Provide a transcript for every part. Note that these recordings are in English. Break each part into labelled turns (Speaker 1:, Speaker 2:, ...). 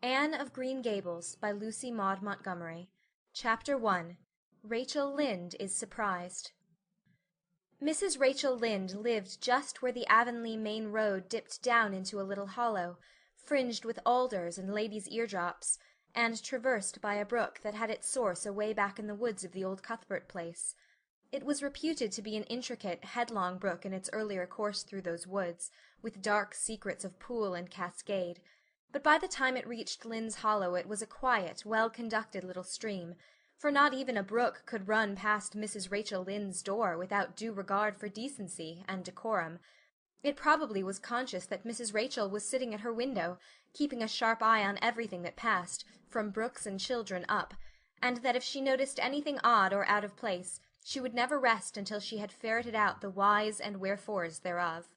Speaker 1: Anne of Green Gables by Lucy Maud Montgomery. Chapter 1. Rachel Lynde is Surprised. Mrs. Rachel Lynde lived just where the Avonlea main road dipped down into a little hollow, fringed with alders and ladies' eardrops, and traversed by a brook that had its source away back in the woods of the old Cuthbert place. It was reputed to be an intricate, headlong brook in its earlier course through those woods, with dark secrets of pool and cascade. But by the time it reached Lynde's Hollow it was a quiet, well-conducted little stream, for not even a brook could run past Mrs. Rachel Lynde's door without due regard for decency and decorum. It probably was conscious that Mrs. Rachel was sitting at her window, keeping a sharp eye on everything that passed, from brooks and children up, and that if she noticed anything odd or out of place, she would never rest until she had ferreted out the whys and wherefores thereof.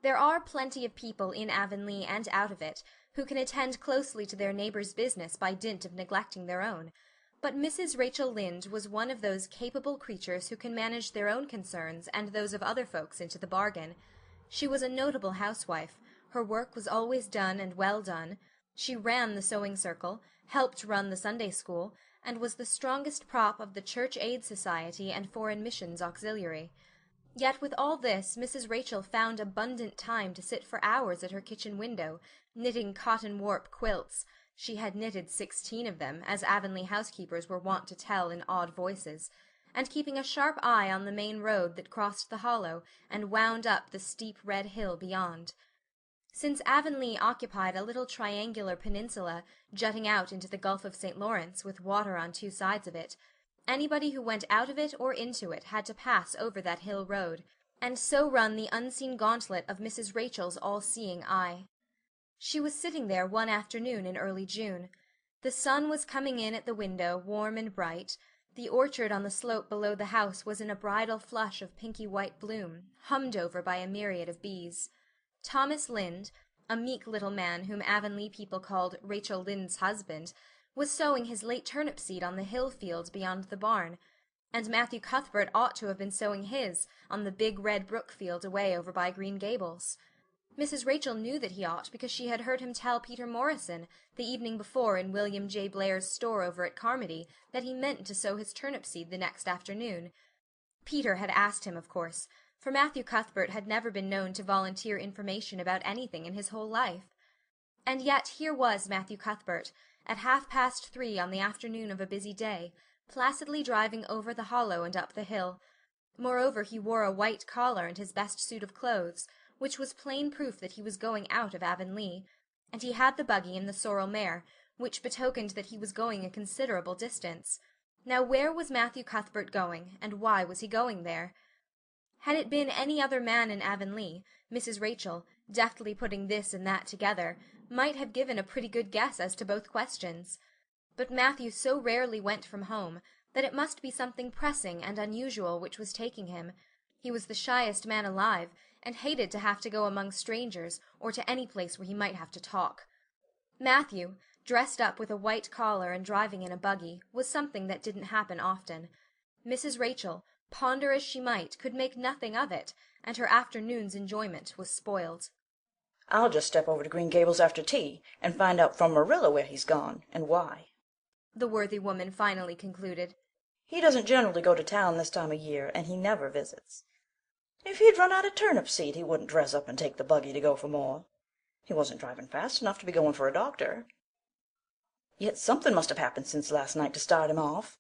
Speaker 1: There are plenty of people in Avonlea and out of it who can attend closely to their neighbours' business by dint of neglecting their own, but Mrs. Rachel Lynde was one of those capable creatures who can manage their own concerns and those of other folks into the bargain. She was a notable housewife. Her work was always done and well done. She ran the sewing circle, helped run the Sunday school, and was the strongest prop of the Church Aid Society and Foreign Missions Auxiliary. Yet with all this Mrs. Rachel found abundant time to sit for hours at her kitchen window, knitting cotton warp quilts. She had knitted 16 of them, as Avonlea housekeepers were wont to tell in awed voices, and keeping a sharp eye on the main road that crossed the hollow and wound up the steep red hill beyond. Since Avonlea occupied a little triangular peninsula jutting out into the Gulf of St. Lawrence, with water on two sides of it, anybody who went out of it or into it had to pass over that hill road, and so run the unseen gauntlet of Mrs. Rachel's all-seeing eye. She was sitting there one afternoon in early June. The sun was coming in at the window, warm and bright. The orchard on the slope below the house was in a bridal flush of pinky-white bloom, hummed over by a myriad of bees. Thomas Lynde, a meek little man whom Avonlea people called Rachel Lynde's husband, was sowing his late turnip seed on the hill field beyond the barn, and Matthew Cuthbert ought to have been sowing his on the big red brook field away over by Green Gables. Mrs. Rachel knew that he ought because she had heard him tell Peter Morrison the evening before in William J. Blair's store over at Carmody that he meant to sow his turnip seed the next afternoon. Peter had asked him, of course, for Matthew Cuthbert had never been known to volunteer information about anything in his whole life. And yet here was Matthew Cuthbert, at 3:30 on the afternoon of a busy day, placidly driving over the hollow and up the hill. Moreover, he wore a white collar and his best suit of clothes, which was plain proof that he was going out of Avonlea, and he had the buggy and the sorrel mare, which betokened that he was going a considerable distance. Now where was Matthew Cuthbert going, and why was he going there? Had it been any other man in Avonlea, Mrs. Rachel, deftly putting this and that together, might have given a pretty good guess as to both questions. But Matthew so rarely went from home that it must be something pressing and unusual which was taking him. He was the shyest man alive, and hated to have to go among strangers or to any place where he might have to talk. Matthew, dressed up with a white collar and driving in a buggy, was something that didn't happen often. Mrs. Rachel, ponder as she might, could make nothing of it, and her afternoon's enjoyment was spoiled.
Speaker 2: I'll just step over to Green Gables after tea and find out from Marilla where he's gone and why,
Speaker 1: the worthy woman finally concluded.
Speaker 2: He doesn't generally go to town this time of year, and he never visits. If he'd run out of turnip seed, he wouldn't dress up and take the buggy to go for more. He wasn't driving fast enough to be going for a doctor. Yet something must have happened since last night to start him off.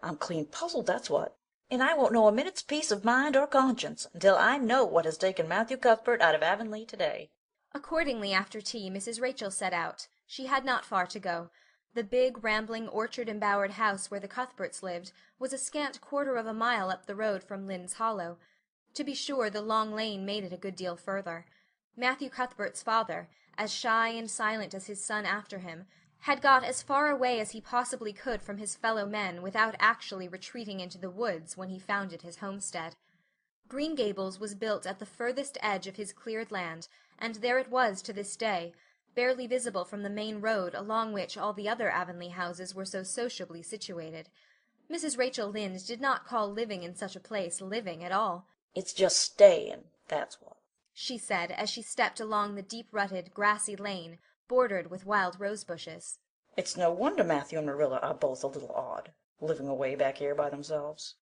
Speaker 2: I'm clean puzzled, that's what. And I won't know a minute's peace of mind or conscience until I know what has taken Matthew Cuthbert out of Avonlea today.
Speaker 1: Accordingly, after tea, Mrs. Rachel set out. She had not far to go. The big, rambling, orchard-embowered house where the Cuthberts lived was a scant quarter of a mile up the road from Lynde's Hollow. To be sure, the long lane made it a good deal further. Matthew Cuthbert's father, as shy and silent as his son after him, had got as far away as he possibly could from his fellow men without actually retreating into the woods when he founded his homestead. Green Gables was built at the furthest edge of his cleared land, and there it was to this day, barely visible from the main road along which all the other Avonlea houses were so sociably situated. Mrs. Rachel Lynde did not call living in such a place living at all.
Speaker 2: It's just staying, that's what,
Speaker 1: she said, as she stepped along the deep-rutted, grassy lane, bordered with wild rose-bushes.
Speaker 2: It's no wonder Matthew and Marilla are both a little odd, living away back here by themselves.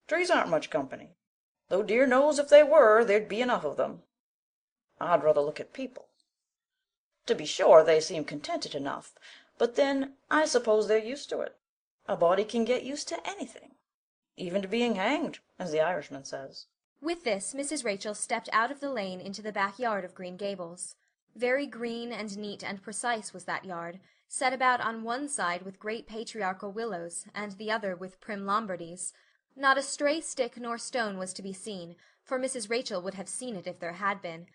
Speaker 2: Trees aren't much company, though dear knows if they were, there'd be enough of them. I'd rather look at people. To be sure, they seem contented enough, but then I suppose they're used to it. A body can get used to anything, even to being hanged, as the Irishman says.
Speaker 1: With this, Mrs. Rachel stepped out of the lane into the backyard of Green Gables. Very green and neat and precise was that yard, set about on one side with great patriarchal willows, and the other with prim Lombardies. Not a stray stick nor stone was to be seen, for Mrs. Rachel would have seen it if there had been.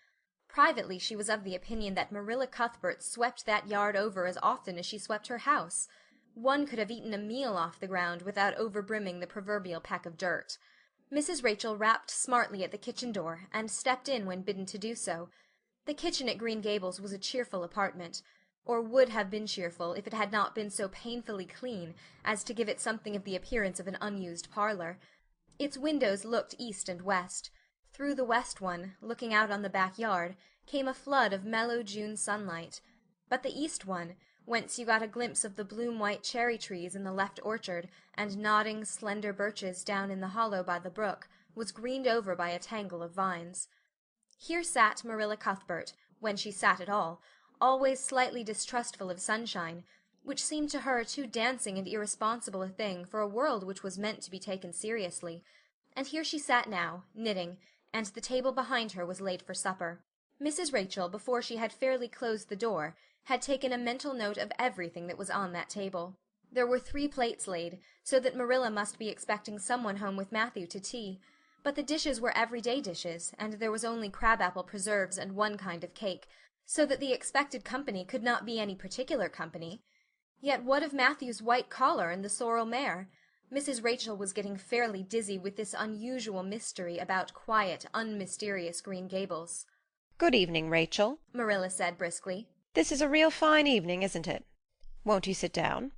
Speaker 1: Privately she was of the opinion that Marilla Cuthbert swept that yard over as often as she swept her house. One could have eaten a meal off the ground without overbrimming the proverbial peck of dirt. Mrs. Rachel rapped smartly at the kitchen door, and stepped in when bidden to do so. The kitchen at Green Gables was a cheerful apartment, or would have been cheerful if it had not been so painfully clean as to give it something of the appearance of an unused parlor. Its windows looked east and west. Through the west one, looking out on the backyard, came a flood of mellow June sunlight. But the east one, whence you got a glimpse of the bloom-white cherry-trees in the left orchard, and nodding, slender birches down in the hollow by the brook, was greened over by a tangle of vines. Here sat Marilla Cuthbert, when she sat at all, always slightly distrustful of sunshine, which seemed to her too dancing and irresponsible a thing for a world which was meant to be taken seriously. And here she sat now, knitting, and the table behind her was laid for supper. Mrs. Rachel, before she had fairly closed the door, had taken a mental note of everything that was on that table. There were 3 plates laid, so that Marilla must be expecting someone home with Matthew to tea. But the dishes were everyday dishes, and there was only crab-apple preserves and one kind of cake, so that the expected company could not be any particular company. Yet what of Matthew's white collar and the sorrel mare? Mrs. Rachel was getting fairly dizzy with this unusual mystery about quiet, unmysterious Green Gables.
Speaker 3: "Good evening, Rachel,"
Speaker 1: Marilla said briskly.
Speaker 3: "This is a real fine evening, isn't it? Won't you sit down?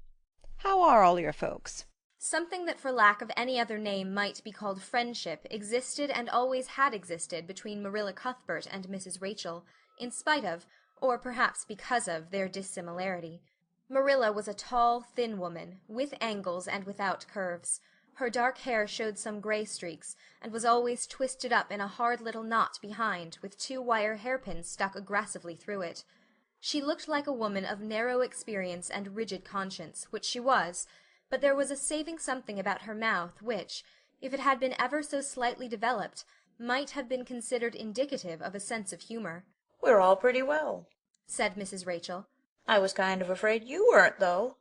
Speaker 3: How are all your folks?"
Speaker 1: Something that for lack of any other name might be called friendship existed and always had existed between Marilla Cuthbert and Mrs. Rachel, in spite of, or perhaps because of, their dissimilarity. Marilla was a tall, thin woman, with angles and without curves. Her dark hair showed some gray streaks, and was always twisted up in a hard little knot behind, with 2 wire hairpins stuck aggressively through it. She looked like a woman of narrow experience and rigid conscience, which she was, but there was a saving something about her mouth which, if it had been ever so slightly developed, might have been considered indicative of a sense of humor.
Speaker 2: "We're all pretty well,"
Speaker 1: said Mrs. Rachel.
Speaker 2: "I was kind of afraid you weren't, though.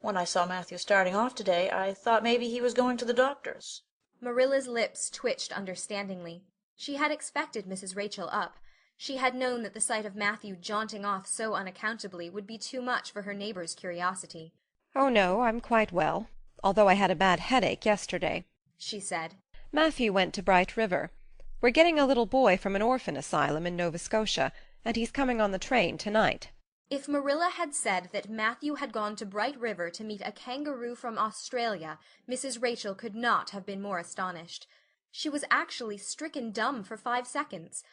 Speaker 2: When I saw Matthew starting off today, I thought maybe he was going to the doctor's."
Speaker 1: Marilla's lips twitched understandingly. She had expected Mrs. Rachel up. She had known that the sight of Matthew jaunting off so unaccountably would be too much for her neighbor's curiosity.
Speaker 3: "Oh, no, I'm quite well, although I had a bad headache yesterday,"
Speaker 1: she said.
Speaker 3: "Matthew went to Bright River. We're getting a little boy from an orphan asylum in Nova Scotia, and he's coming on the train tonight."
Speaker 1: If Marilla had said that Matthew had gone to Bright River to meet a kangaroo from Australia, Mrs. Rachel could not have been more astonished. She was actually stricken dumb for 5 seconds.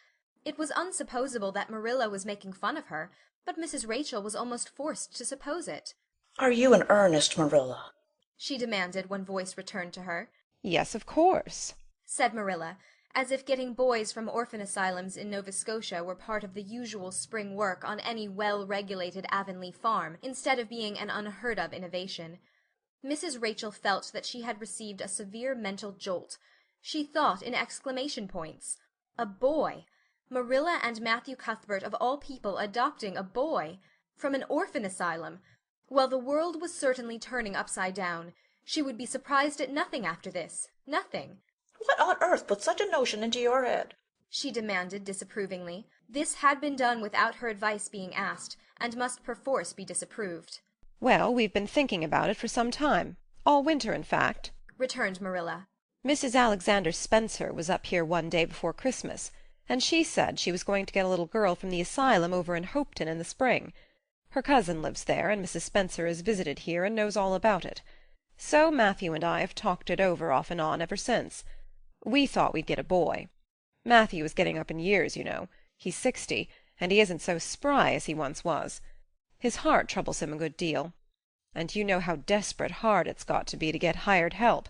Speaker 1: It was unsupposable that Marilla was making fun of her, but Mrs. Rachel was almost forced to suppose it.
Speaker 2: "Are you in earnest, Marilla?"
Speaker 1: she demanded when voice returned to her.
Speaker 3: "Yes, of course,"
Speaker 1: said Marilla, as if getting boys from orphan asylums in Nova Scotia were part of the usual spring work on any well-regulated Avonlea farm, instead of being an unheard-of innovation. Mrs. Rachel felt that she had received a severe mental jolt. She thought in exclamation points. A boy! Marilla and Matthew Cuthbert, of all people, adopting a boy! From an orphan asylum! Well, the world was certainly turning upside down. She would be surprised at nothing after this. Nothing.
Speaker 2: "What on earth put such a notion into your head?"
Speaker 1: she demanded disapprovingly. This had been done without her advice being asked, and must perforce be disapproved.
Speaker 3: "Well, we've been thinking about it for some time, all winter, in fact,"
Speaker 1: returned Marilla.
Speaker 3: "Mrs. Alexander Spencer was up here one day before Christmas, and she said she was going to get a little girl from the asylum over in Hopeton in the spring. Her cousin lives there, and Mrs. Spencer has visited here and knows all about it. So Matthew and I have talked it over off and on ever since. We thought we'd get a boy. Matthew is getting up in years, you know. He's 60, and he isn't so spry as he once was. His heart troubles him a good deal. And you know how desperate hard it's got to be to get hired help.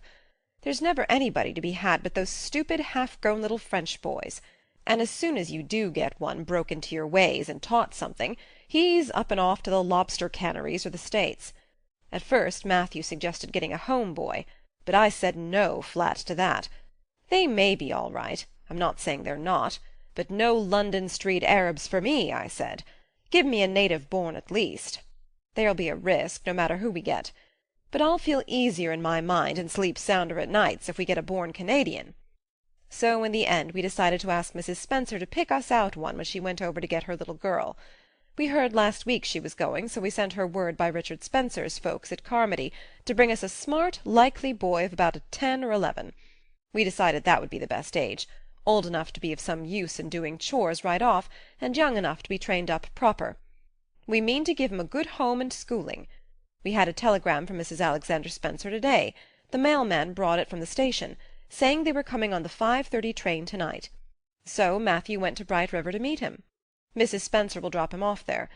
Speaker 3: There's never anybody to be had but those stupid half-grown little French boys, and as soon as you do get one broke into your ways and taught something, he's up and off to the lobster canneries or the States. At first Matthew suggested getting a home boy, but I said no flat to that. They may be all right, I'm not saying they're not, but no London street Arabs for me, I said. Give me a native born at least. There'll be a risk, no matter who we get, but I'll feel easier in my mind and sleep sounder at nights if we get a born Canadian. So in the end we decided to ask Mrs. Spencer to pick us out one when she went over to get her little girl. We heard last week she was going, so we sent her word by Richard Spencer's folks at Carmody to bring us a smart, likely boy of about 10 or 11. We decided that would be the best age, old enough to be of some use in doing chores right off, and young enough to be trained up proper. We mean to give him a good home and schooling. We had a telegram from Mrs. Alexander Spencer to-day. The mailman brought it from the station, saying they were coming on the 5:30 train to-night. So Matthew went to Bright River to meet him. Mrs. Spencer will drop him off there.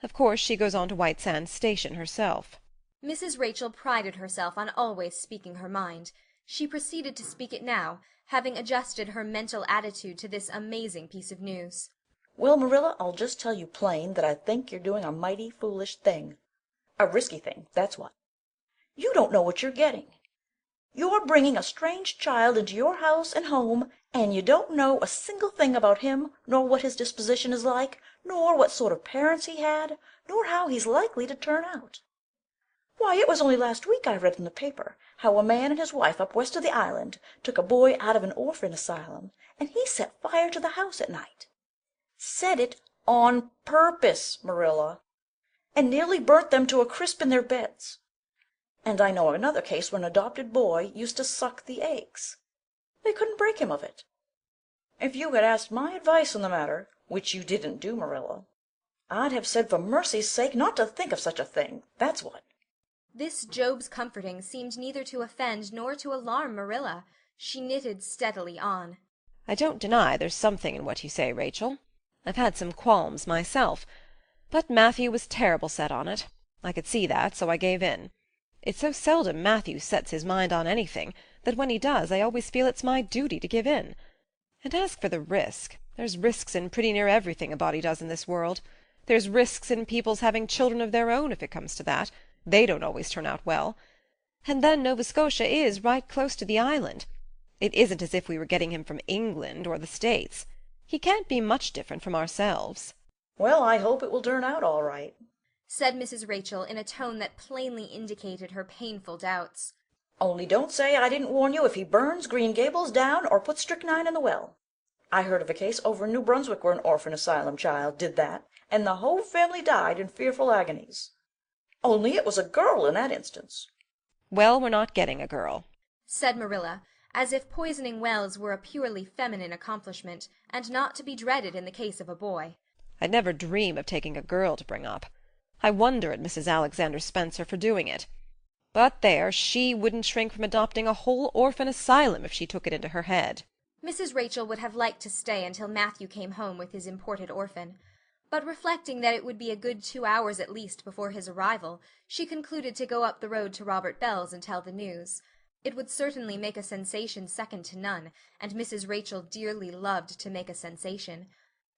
Speaker 3: Of course she goes on to White Sands Station herself.
Speaker 1: Mrs. Rachel prided herself on always speaking her mind. She proceeded to speak it now, having adjusted her mental attitude to this amazing piece of news.
Speaker 2: Well, Marilla, I'll just tell you plain that I think you're doing a mighty foolish thing. A risky thing, that's what. You don't know what you're getting. You're bringing a strange child into your house and home, and you don't know a single thing about him, nor what his disposition is like, nor what sort of parents he had, nor how he's likely to turn out. Why, it was only last week I read in the paper how a man and his wife up west of the island took a boy out of an orphan asylum, and he set fire to the house at night. Set it on purpose, Marilla, and nearly burnt them to a crisp in their beds. And I know another case where an adopted boy used to suck the eggs. They couldn't break him of it. If you had asked my advice on the matter, which you didn't do, Marilla, I'd have said for mercy's sake not to think of such a thing, that's what.
Speaker 1: This Job's comforting seemed neither to offend nor to alarm Marilla. She knitted steadily on.
Speaker 3: I don't deny there's something in what you say, Rachel. I've had some qualms myself, but Matthew was terrible set on it. I could see that, so I gave in. It's so seldom Matthew sets his mind on anything that when he does I always feel it's my duty to give in. And as for the risk, there's risks in pretty near everything a body does in this world. There's risks in people's having children of their own, if it comes to that. They don't always turn out well. And then Nova Scotia is right close to the island. It isn't as if we were getting him from England or the States. He can't be much different from ourselves.
Speaker 2: Well, I hope it will turn out all right,
Speaker 1: said Mrs. Rachel in a tone that plainly indicated her painful doubts.
Speaker 2: Only don't say I didn't warn you if he burns Green Gables down or puts strychnine in the well. I heard of a case over in New Brunswick where an orphan asylum child did that, and the whole family died in fearful agonies. Only it was a girl in that instance.
Speaker 3: Well, we're not getting a girl,
Speaker 1: said Marilla, as if poisoning wells were a purely feminine accomplishment, and not to be dreaded in the case of a boy.
Speaker 3: I'd never dream of taking a girl to bring up. I wonder at Mrs. Alexander Spencer for doing it. But there, she wouldn't shrink from adopting a whole orphan asylum if she took it into her head.
Speaker 1: Mrs. Rachel would have liked to stay until Matthew came home with his imported orphan, but reflecting that it would be a good 2 hours at least before his arrival, she concluded to go up the road to Robert Bell's and tell the news. It would certainly make a sensation second to none, and Mrs. Rachel dearly loved to make a sensation.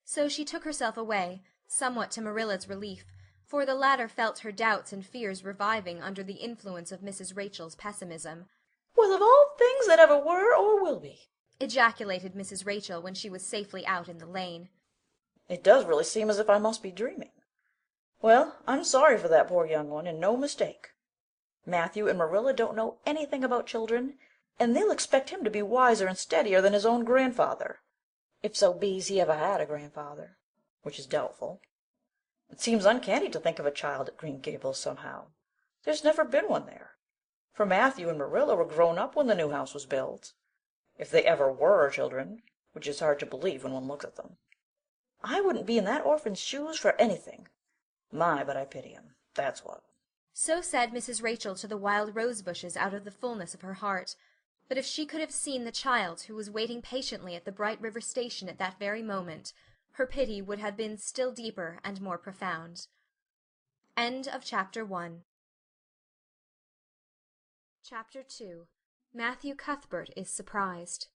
Speaker 1: So she took herself away, somewhat to Marilla's relief, for the latter felt her doubts and fears reviving under the influence of Mrs. Rachel's pessimism.
Speaker 2: Well, of all things that ever were or will be,
Speaker 1: ejaculated Mrs. Rachel when she was safely out in the lane.
Speaker 2: It does really seem as if I must be dreaming. Well, I'm sorry for that poor young one, and no mistake. Matthew and Marilla don't know anything about children, and they'll expect him to be wiser and steadier than his own grandfather, if so be's he ever had a grandfather, which is doubtful. It seems uncanny to think of a child at Green Gables somehow. There's never been one there, for Matthew and Marilla were grown up when the new house was built, if they ever were children, which is hard to believe when one looks at them. I wouldn't be in that orphan's shoes for anything. My, but I pity him, that's what.
Speaker 1: So said Mrs. Rachel to the wild rose-bushes out of the fullness of her heart. But if she could have seen the child who was waiting patiently at the Bright River station at that very moment, her pity would have been still deeper and more profound. End of Chapter 1. Chapter 2. Matthew Cuthbert is surprised.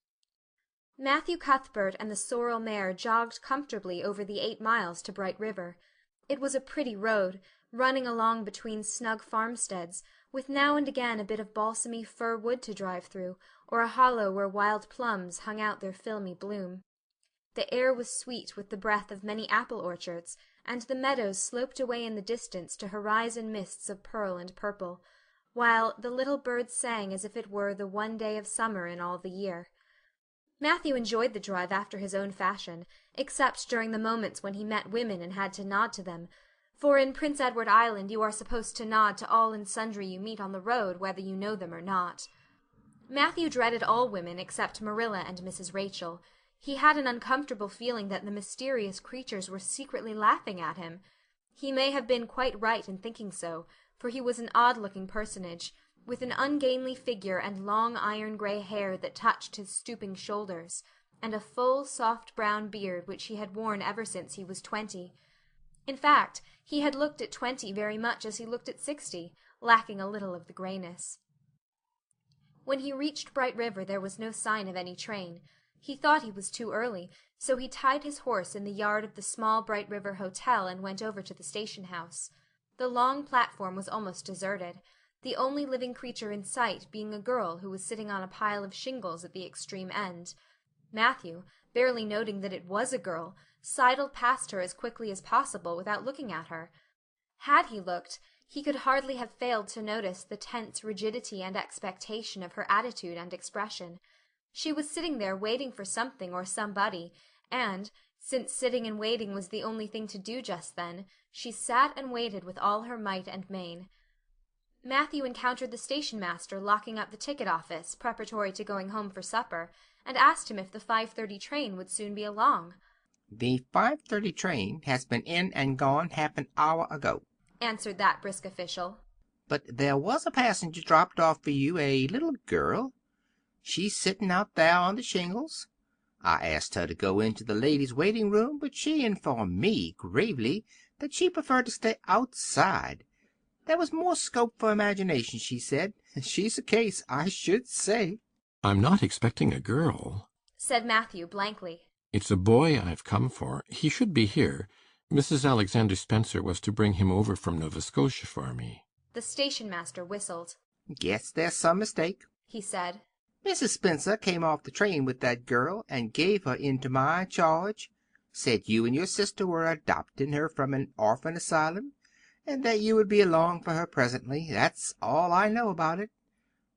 Speaker 1: Matthew Cuthbert and the sorrel mare jogged comfortably over the 8 miles to Bright River. It was a pretty road, running along between snug farmsteads, with now and again a bit of balsamy fir wood to drive through, or a hollow where wild plums hung out their filmy bloom. The air was sweet with the breath of many apple orchards, and the meadows sloped away in the distance to horizon mists of pearl and purple, while the little birds sang as if it were the one day of summer in all the year. Matthew enjoyed the drive after his own fashion, except during the moments when he met women and had to nod to them, for in Prince Edward Island you are supposed to nod to all and sundry you meet on the road, whether you know them or not. Matthew dreaded all women except Marilla and Mrs. Rachel. He had an uncomfortable feeling that the mysterious creatures were secretly laughing at him. He may have been quite right in thinking so, for he was an odd-looking personage, with an ungainly figure and long iron-gray hair that touched his stooping shoulders, and a full, soft brown beard which he had worn ever since he was 20. In fact, he had looked at 20 very much as he looked at 60, lacking a little of the grayness. When he reached Bright River there was no sign of any train. He thought he was too early, so he tied his horse in the yard of the small Bright River Hotel and went over to the station house. The long platform was almost deserted, the only living creature in sight being a girl who was sitting on a pile of shingles at the extreme end. Matthew, barely noting that it was a girl, sidled past her as quickly as possible without looking at her. Had he looked, he could hardly have failed to notice the tense rigidity and expectation of her attitude and expression. She was sitting there waiting for something or somebody, and, since sitting and waiting was the only thing to do just then, she sat and waited with all her might and main. Matthew encountered the station-master locking up the ticket office, preparatory to going home for supper, and asked him if the 5:30 train would soon be along.
Speaker 4: "The 5:30 train has been in and gone half an hour ago,"
Speaker 1: answered that brisk official.
Speaker 4: "but there was a passenger dropped off for you, a little girl. She's sitting out there on the shingles. I asked her to go into the ladies' waiting room, but she informed me gravely that she preferred to stay outside. There was more scope for imagination, she said. She's a case, I should say."
Speaker 5: "I'm not expecting a girl,"
Speaker 1: said Matthew blankly.
Speaker 5: "It's a boy I've come for. He should be here. Mrs. Alexander Spencer was to bring him over from Nova Scotia for me."
Speaker 1: The station-master whistled.
Speaker 4: "Guess there's some mistake,"
Speaker 1: he said.
Speaker 4: "Mrs. Spencer came off the train with that girl and gave her into my charge. Said you and your sister were adopting her from an orphan asylum, and that you would be along for her presently. That's all I know about it.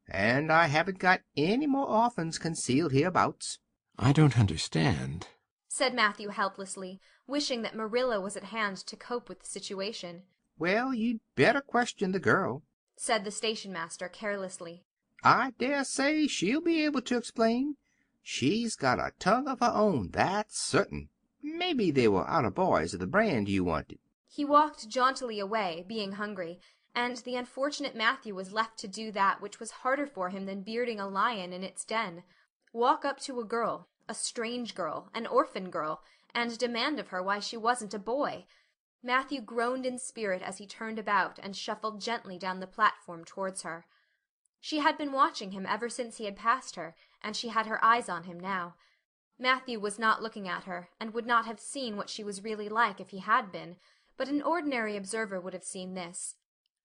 Speaker 4: And I haven't got any more orphans concealed hereabouts."
Speaker 5: "I don't understand,"
Speaker 1: said Matthew helplessly, wishing that Marilla was at hand to cope with the situation.
Speaker 4: "Well, you'd better question the girl,"
Speaker 1: said the station-master carelessly.
Speaker 4: "I dare say she'll be able to explain. She's got a tongue of her own, that's certain. Maybe they were other boys of the brand you wanted."
Speaker 1: He walked jauntily away, being hungry, and the unfortunate Matthew was left to do that which was harder for him than bearding a lion in its den, walk up to a girl, a strange girl, an orphan girl, and demand of her why she wasn't a boy. Matthew groaned in spirit as he turned about and shuffled gently down the platform towards her. She had been watching him ever since he had passed her, and she had her eyes on him now. Matthew was not looking at her, and would not have seen what she was really like if he had been, but an ordinary observer would have seen this.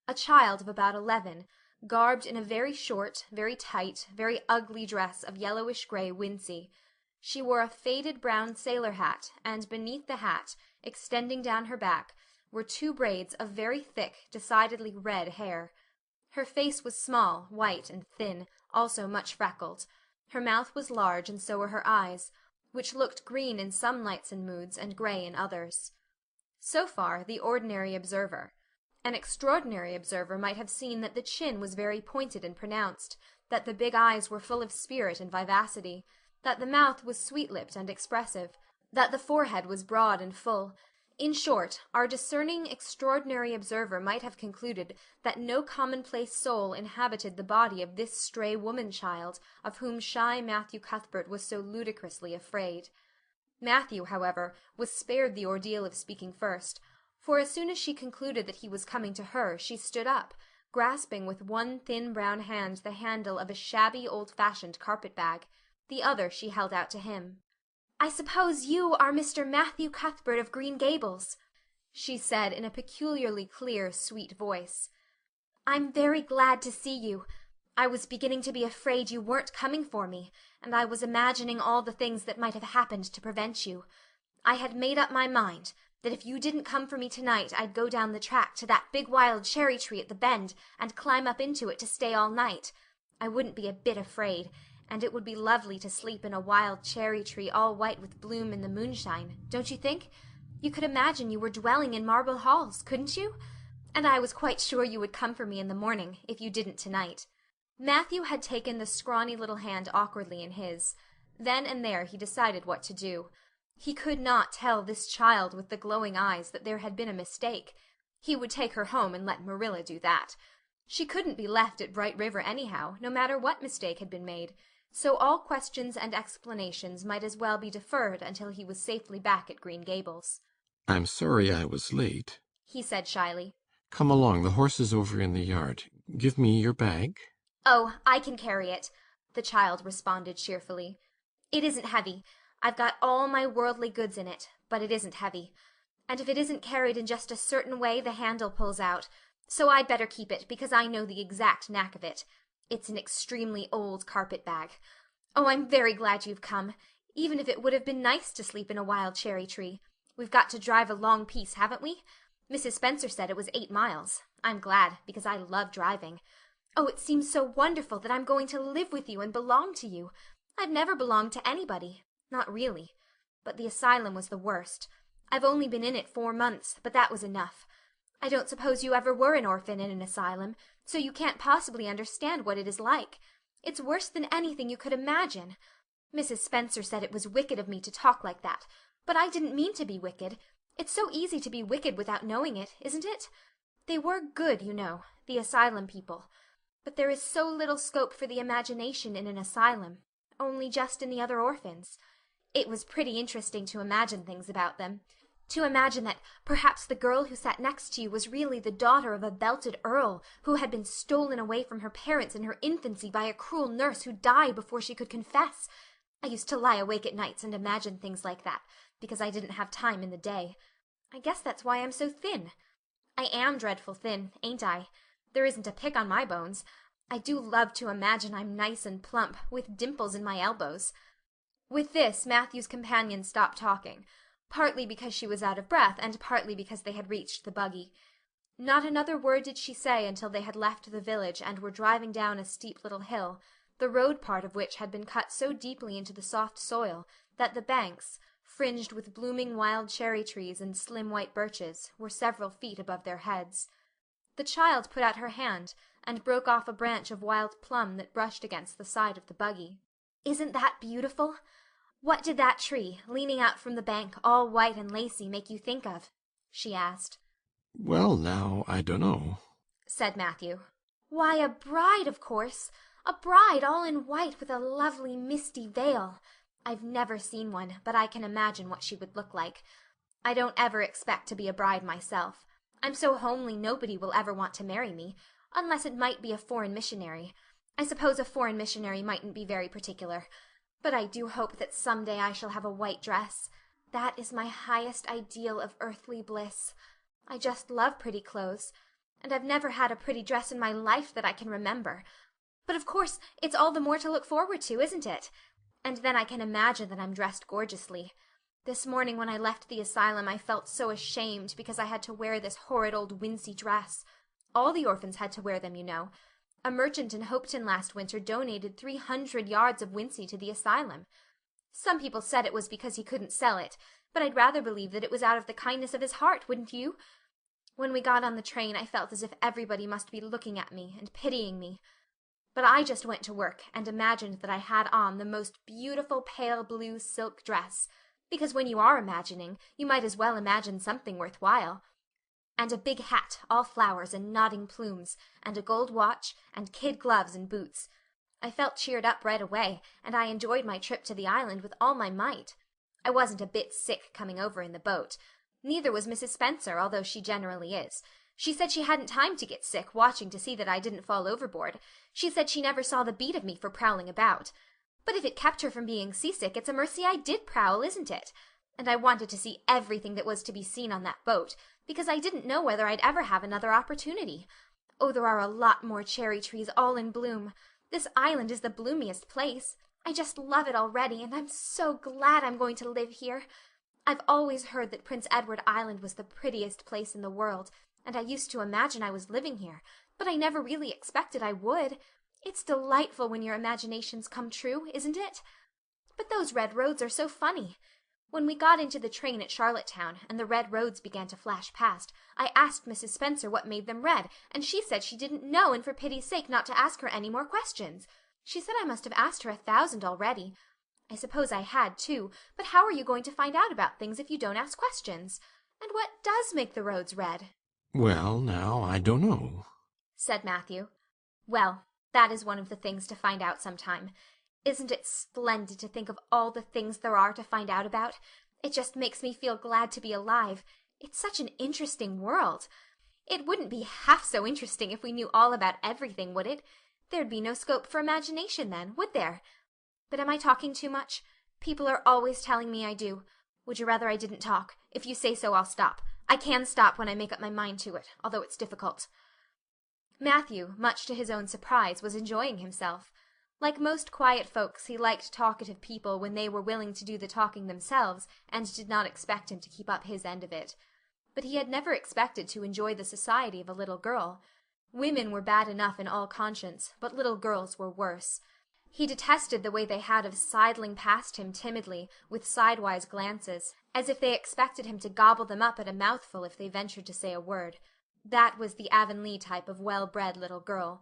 Speaker 1: A child of about 11, garbed in a very short, very tight, very ugly dress of yellowish-gray wincey. She wore a faded brown sailor hat, and beneath the hat, extending down her back, were 2 braids of very thick, decidedly red hair. Her face was small, white, and thin, also much freckled. Her mouth was large, and so were her eyes, which looked green in some lights and moods, and gray in others. So far, the ordinary observer. An extraordinary observer might have seen that the chin was very pointed and pronounced, that the big eyes were full of spirit and vivacity, that the mouth was sweet-lipped and expressive, that the forehead was broad and full. In short, our discerning, extraordinary observer might have concluded that no commonplace soul inhabited the body of this stray woman-child of whom shy Matthew Cuthbert was so ludicrously afraid. Matthew, however, was spared the ordeal of speaking first, for as soon as she concluded that he was coming to her, she stood up, grasping with one thin brown hand the handle of a shabby old-fashioned carpet-bag. The other she held out to him. "I suppose you are Mr. Matthew Cuthbert of Green Gables," she said in a peculiarly clear, sweet voice. "I'm very glad to see you. I was beginning to be afraid you weren't coming for me, and I was imagining all the things that might have happened to prevent you. I had made up my mind that if you didn't come for me tonight I'd go down the track to that big wild cherry tree at the bend and climb up into it to stay all night. I wouldn't be a bit afraid, and it would be lovely to sleep in a wild cherry tree all white with bloom in the moonshine, don't you think? You could imagine you were dwelling in marble halls, couldn't you? And I was quite sure you would come for me in the morning, if you didn't tonight." Matthew had taken the scrawny little hand awkwardly in his. Then and there he decided what to do. He could not tell this child with the glowing eyes that there had been a mistake. He would take her home and let Marilla do that. She couldn't be left at Bright River anyhow, no matter what mistake had been made, so all questions and explanations might as well be deferred until he was safely back at Green Gables.
Speaker 5: I'm sorry I was late.
Speaker 1: He said shyly.
Speaker 5: Come along, the horse is over in the yard. Give me your bag.
Speaker 1: "Oh, I can carry it," the child responded cheerfully. "It isn't heavy. I've got all my worldly goods in it, but it isn't heavy. And if it isn't carried in just a certain way the handle pulls out, so I'd better keep it because I know the exact knack of it. It's an extremely old carpet-bag. Oh, I'm very glad you've come, even if it would have been nice to sleep in a wild cherry tree. We've got to drive a long piece, haven't we? Mrs. Spencer said it was 8 miles. I'm glad, because I love driving. Oh, it seems so wonderful that I'm going to live with you and belong to you. I've never belonged to anybody. Not really. But the asylum was the worst. I've only been in it 4 months, but that was enough. I don't suppose you ever were an orphan in an asylum, so you can't possibly understand what it is like. It's worse than anything you could imagine. Mrs. Spencer said it was wicked of me to talk like that, but I didn't mean to be wicked. It's so easy to be wicked without knowing it, isn't it? They were good, you know, the asylum people. But there is so little scope for the imagination in an asylum, only just in the other orphans. It was pretty interesting to imagine things about them. To imagine that perhaps the girl who sat next to you was really the daughter of a belted earl who had been stolen away from her parents in her infancy by a cruel nurse who died before she could confess. I used to lie awake at nights and imagine things like that, because I didn't have time in the day. I guess that's why I'm so thin. I am dreadful thin, ain't I? There isn't a pick on my bones. I do love to imagine I'm nice and plump, with dimples in my elbows. With this, Matthew's companion stopped talking, partly because she was out of breath and partly because they had reached the buggy. Not another word did she say until they had left the village and were driving down a steep little hill, the road part of which had been cut so deeply into the soft soil that the banks, fringed with blooming wild cherry trees and slim white birches, were several feet above their heads. The child put out her hand and broke off a branch of wild plum that brushed against the side of the buggy. "Isn't that beautiful? What did that tree, leaning out from the bank, all white and lacy, make you think of?" she asked.
Speaker 5: Well, now, I dunno,
Speaker 1: said Matthew. "Why, a bride, of course. A bride all in white with a lovely misty veil. I've never seen one, but I can imagine what she would look like. I don't ever expect to be a bride myself. I'm so homely nobody will ever want to marry me, unless it might be a foreign missionary. I suppose a foreign missionary mightn't be very particular. But I do hope that some day I shall have a white dress. That is my highest ideal of earthly bliss. I just love pretty clothes, and I've never had a pretty dress in my life that I can remember. But of course it's all the more to look forward to, isn't it? And then I can imagine that I'm dressed gorgeously. This morning when I left the asylum I felt so ashamed because I had to wear this horrid old wincey dress. All the orphans had to wear them, you know. A merchant in Hopeton last winter donated 300 yards of wincey to the asylum. Some people said it was because he couldn't sell it, but I'd rather believe that it was out of the kindness of his heart, wouldn't you? When we got on the train I felt as if everybody must be looking at me and pitying me. But I just went to work and imagined that I had on the most beautiful pale blue silk dress, because when you are imagining, you might as well imagine something worthwhile. And a big hat, all flowers and nodding plumes, and a gold watch, and kid gloves and boots. I felt cheered up right away, and I enjoyed my trip to the island with all my might. I wasn't a bit sick coming over in the boat, Neither was Mrs. Spencer, although she generally is. She said she hadn't time to get sick watching to see that I didn't fall overboard. She said she never saw the beat of me for prowling about. But if it kept her from being seasick, it's a mercy I did prowl, isn't it? And I wanted to see everything that was to be seen on that boat, because I didn't know whether I'd ever have another opportunity. Oh, there are a lot more cherry trees all in bloom. This island is the bloomiest place. I just love it already, and I'm so glad I'm going to live here. I've always heard that Prince Edward Island was the prettiest place in the world, and I used to imagine I was living here, but I never really expected I would. It's delightful when your imaginations come true, isn't it? But those red roads are so funny. When we got into the train at Charlottetown, and the red roads began to flash past, I asked Mrs. Spencer what made them red, and she said she didn't know, and for pity's sake not to ask her any more questions. She said I must have asked her 1,000 already. I suppose I had, too, but how are you going to find out about things if you don't ask questions? And what does make the roads red?
Speaker 5: Well, now, I don't know,
Speaker 1: said Matthew. Well, that is one of the things to find out sometime. Isn't it splendid to think of all the things there are to find out about? It just makes me feel glad to be alive. It's such an interesting world. It wouldn't be half so interesting if we knew all about everything, would it? There'd be no scope for imagination then, would there? But am I talking too much? People are always telling me I do. Would you rather I didn't talk? If you say so, I'll stop. I can stop when I make up my mind to it, although it's difficult. Matthew, much to his own surprise, was enjoying himself. Like most quiet folks, he liked talkative people when they were willing to do the talking themselves, and did not expect him to keep up his end of it. But he had never expected to enjoy the society of a little girl. Women were bad enough in all conscience, but little girls were worse. He detested the way they had of sidling past him timidly, with sidewise glances, as if they expected him to gobble them up at a mouthful if they ventured to say a word. That was the Avonlea type of well-bred little girl.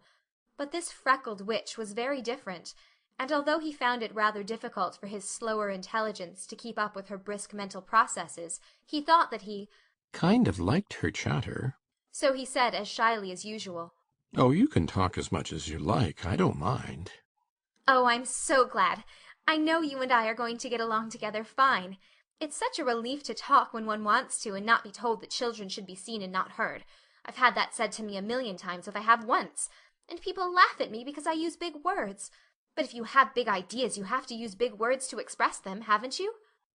Speaker 1: But this freckled witch was very different, and although he found it rather difficult for his slower intelligence to keep up with her brisk mental processes, he thought that he
Speaker 5: kind of liked her chatter.
Speaker 1: So he said as shyly as usual.
Speaker 5: Oh, you can talk as much as you like. I don't mind.
Speaker 1: Oh, I'm so glad. I know you and I are going to get along together fine. It's such a relief to talk when one wants to and not be told that children should be seen and not heard. I've had that said to me 1,000,000 times if I have once. And people laugh at me because I use big words. But if you have big ideas, you have to use big words to express them, haven't you?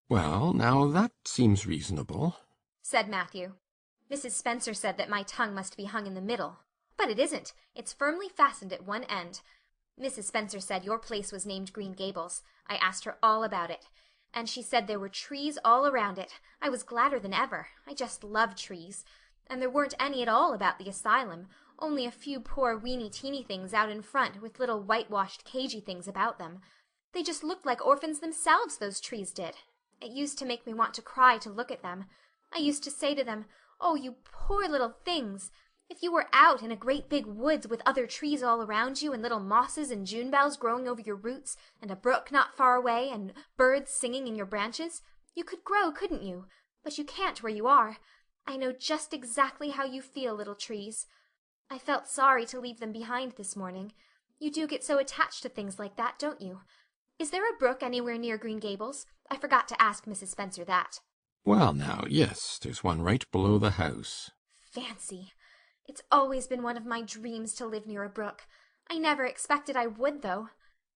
Speaker 5: Well, now that seems reasonable,
Speaker 1: said Matthew. Mrs. Spencer said that my tongue must be hung in the middle. But it isn't. It's firmly fastened at one end. Mrs. Spencer said your place was named Green Gables. I asked her all about it. And she said there were trees all around it. I was gladder than ever. I just love trees. And there weren't any at all about the asylum, only a few poor weeny-teeny things out in front with little whitewashed cagey things about them. They just looked like orphans themselves, those trees did. It used to make me want to cry to look at them. I used to say to them, "Oh, you poor little things! If you were out in a great big woods with other trees all around you and little mosses and June bells growing over your roots and a brook not far away and birds singing in your branches, you could grow, couldn't you? But you can't where you are. I know just exactly how you feel, little trees. I felt sorry to leave them behind this morning. You do get so attached to things like that, don't you? Is there a brook anywhere near Green Gables? I forgot to ask Mrs. Spencer that."
Speaker 5: Well, now, yes, there's one right below the house.
Speaker 1: Fancy! It's always been one of my dreams to live near a brook. I never expected I would, though.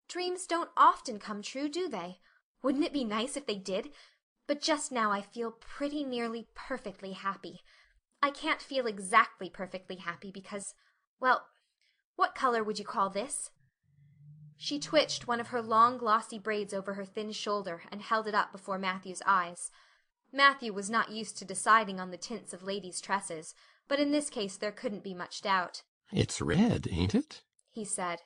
Speaker 1: Dreams don't often come true, do they? Wouldn't it be nice if they did? But just now I feel pretty nearly perfectly happy. I can't feel exactly perfectly happy because, well, what color would you call this? She twitched one of her long glossy braids over her thin shoulder and held it up before Matthew's eyes. Matthew was not used to deciding on the tints of ladies' tresses, but in this case there couldn't be much doubt.
Speaker 5: It's red, ain't it?
Speaker 1: He said.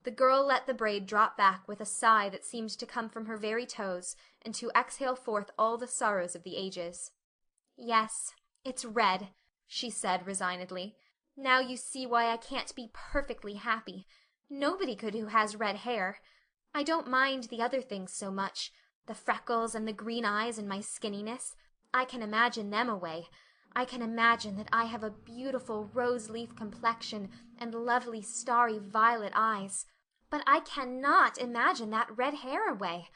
Speaker 1: The girl let the braid drop back with a sigh that seemed to come from her very toes and to exhale forth all the sorrows of the ages. "Yes, it's red," she said resignedly. "Now you see why I can't be perfectly happy. Nobody could who has red hair. I don't mind the other things so much, the freckles and the green eyes and my skinniness. I can imagine them away. I can imagine that I have a beautiful rose-leaf complexion and lovely starry violet eyes. But I cannot imagine that red hair away.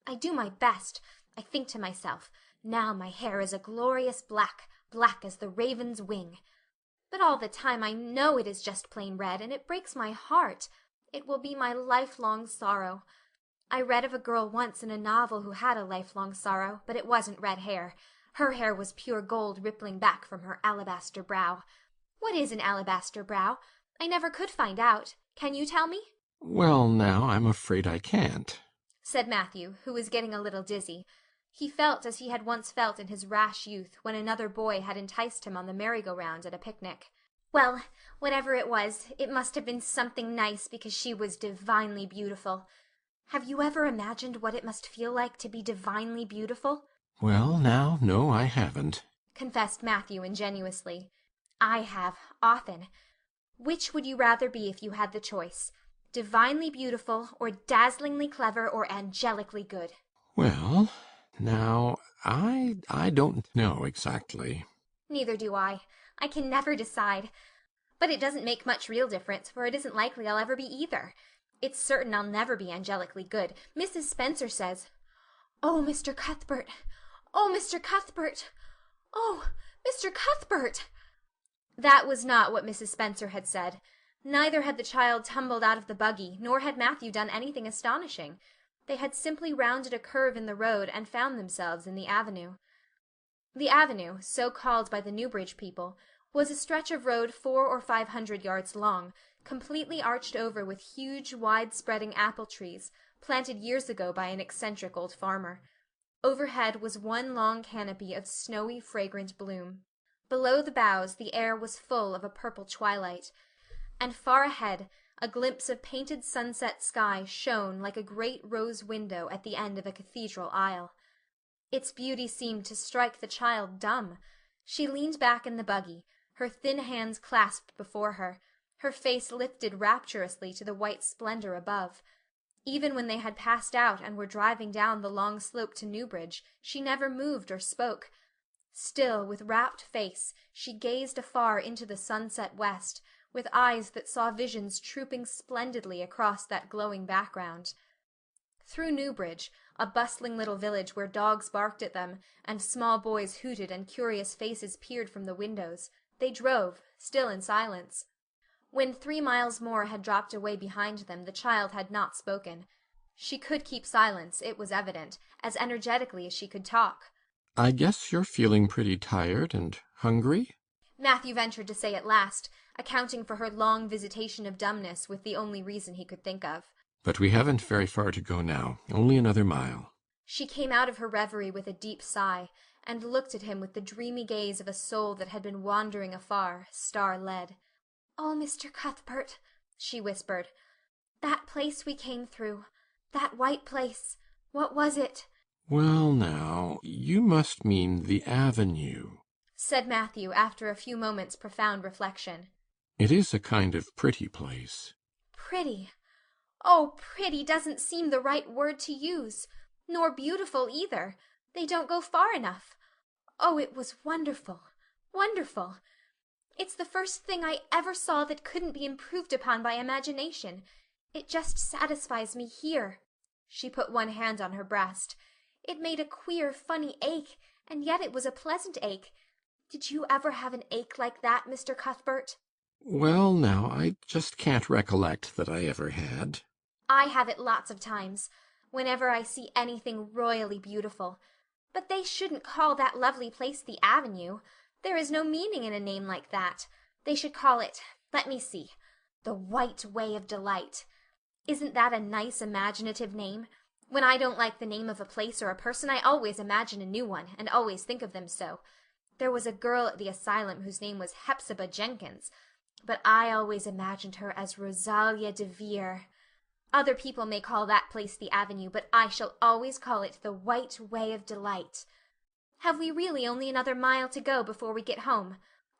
Speaker 1: I do my best. I think to myself, Now my hair is a glorious black, black as the raven's wing. But all the time I know it is just plain red, and it breaks my heart. It will be my lifelong sorrow. I read of a girl once in a novel who had a lifelong sorrow, but it wasn't red hair. Her hair was pure gold rippling back from her alabaster brow. What is an alabaster brow? I never could find out. Can you tell me?
Speaker 5: Well, now, I'm afraid I can't,
Speaker 1: said Matthew, who was getting a little dizzy. He felt as he had once felt in his rash youth when another boy had enticed him on the merry-go-round at a picnic. Well, whatever it was, it must have been something nice because she was divinely beautiful. Have you ever imagined what it must feel like to be divinely beautiful?
Speaker 5: Well, now, no, I haven't,
Speaker 1: confessed Matthew ingenuously. I have, often. Which would you rather be if you had the choice? Divinely beautiful, or dazzlingly clever, or angelically good?
Speaker 5: Well, now, I don't know exactly.
Speaker 1: Neither do I. I can never decide. But it doesn't make much real difference, for it isn't likely I'll ever be either. It's certain I'll never be angelically good. Mrs. Spencer says, "Oh, Mr. Cuthbert! Oh, Mr. Cuthbert! Oh, Mr. Cuthbert!" That was not what Mrs. Spencer had said. Neither had the child tumbled out of the buggy, nor had Matthew done anything astonishing. They had simply rounded a curve in the road and found themselves in the avenue. The avenue, so called by the Newbridge people, was a stretch of road 400 or 500 yards long, completely arched over with huge, wide-spreading apple trees, planted years ago by an eccentric old farmer. Overhead was one long canopy of snowy, fragrant bloom. Below the boughs the air was full of a purple twilight, and far ahead a glimpse of painted sunset sky shone like a great rose window at the end of a cathedral aisle. Its beauty seemed to strike the child dumb. She leaned back in the buggy, her thin hands clasped before her, her face lifted rapturously to the white splendor above. Even when they had passed out and were driving down the long slope to Newbridge, she never moved or spoke. Still, with rapt face, she gazed afar into the sunset west, with eyes that saw visions trooping splendidly across that glowing background. Through Newbridge, a bustling little village where dogs barked at them, and small boys hooted and curious faces peered from the windows, they drove, still in silence. When 3 miles more had dropped away behind them, the child had not spoken. She could keep silence, it was evident, as energetically as she could talk.
Speaker 5: I guess you're feeling pretty tired and hungry?
Speaker 1: Matthew ventured to say at last, accounting for her long visitation of dumbness with the only reason he could think of.
Speaker 5: But we haven't very far to go now, only another mile.
Speaker 1: She came out of her reverie with a deep sigh, and looked at him with the dreamy gaze of a soul that had been wandering afar, star-led. "Oh, Mr. Cuthbert," she whispered, "that place we came through, that white place, what was it?"
Speaker 5: Well, now, you must mean the avenue,
Speaker 1: said Matthew after a few moments' profound reflection.
Speaker 5: It is a kind of pretty place.
Speaker 1: Pretty? Oh, pretty doesn't seem the right word to use. Nor beautiful either. They don't go far enough. Oh, it was wonderful, wonderful. It's the first thing I ever saw that couldn't be improved upon by imagination. It just satisfies me here. She put one hand on her breast. It made a queer, funny ache, and yet it was a pleasant ache. Did you ever have an ache like that, Mr. Cuthbert?
Speaker 5: Well, now, I just can't recollect that I ever had.
Speaker 1: I have it lots of times, whenever I see anything royally beautiful. But they shouldn't call that lovely place the Avenue. There is no meaning in a name like that. They should call it, let me see, the White Way of Delight. Isn't that a nice imaginative name? When I don't like the name of a place or a person, I always imagine a new one, and always think of them so. There was a girl at the asylum whose name was Hepzibah Jenkins, but I always imagined her as Rosalia de Vere. Other people may call that place the Avenue, but I shall always call it the White Way of Delight. Have we really only another mile to go before we get home?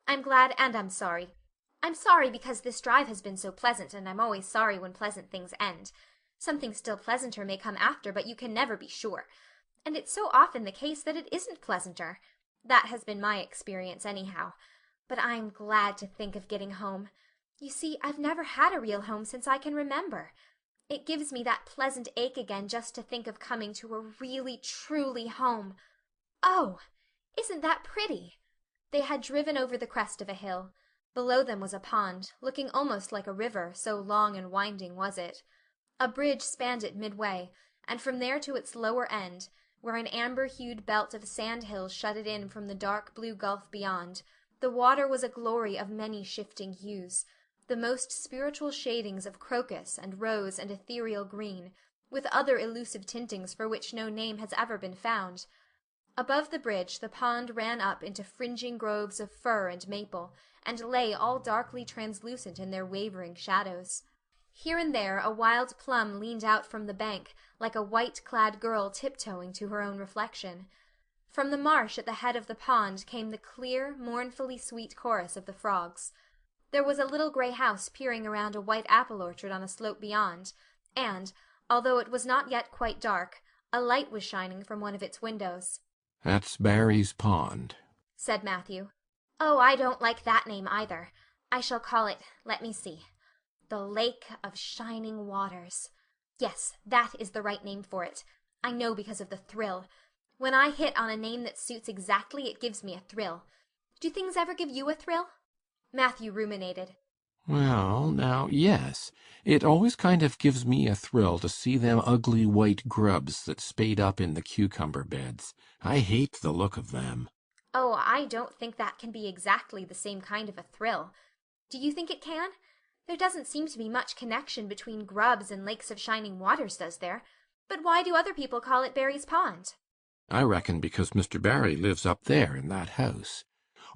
Speaker 1: I'm glad and I'm sorry. I'm sorry because this drive has been so pleasant, and I'm always sorry when pleasant things end. Something still pleasanter may come after, but you can never be sure. And it's so often the case that it isn't pleasanter. That has been my experience anyhow. But I'm glad to think of getting home. You see, I've never had a real home since I can remember. It gives me that pleasant ache again just to think of coming to a really, truly home. Oh, isn't that pretty? They had driven over the crest of a hill. Below them was a pond, looking almost like a river, so long and winding was it. A bridge spanned it midway, and from there to its lower end, where an amber-hued belt of sand-hills shut it in from the dark blue gulf beyond, the water was a glory of many shifting hues, the most spiritual shadings of crocus and rose and ethereal green, with other elusive tintings for which no name has ever been found. Above the bridge the pond ran up into fringing groves of fir and maple, and lay all darkly translucent in their wavering shadows. Here and there a wild plum leaned out from the bank, like a white-clad girl tiptoeing to her own reflection. From the marsh at the head of the pond came the clear, mournfully sweet chorus of the frogs. There was a little gray house peering around a white apple orchard on a slope beyond, and, although it was not yet quite dark, a light was shining from one of its windows.
Speaker 5: That's Barry's Pond,
Speaker 1: said Matthew. Oh, I don't like that name either. I shall call it, let me see, the Lake of Shining Waters. Yes, that is the right name for it. I know because of the thrill. When I hit on a name that suits exactly, it gives me a thrill. Do things ever give you a thrill? Matthew ruminated.
Speaker 5: Well, now, yes. It always kind of gives me a thrill to see them ugly white grubs that spade up in the cucumber beds. I hate the look of them.
Speaker 1: Oh, I don't think that can be exactly the same kind of a thrill. Do you think it can? There doesn't seem to be much connection between grubs and lakes of shining waters, does there? But why do other people call it Barry's Pond?
Speaker 5: I reckon because Mr. Barry lives up there in that house.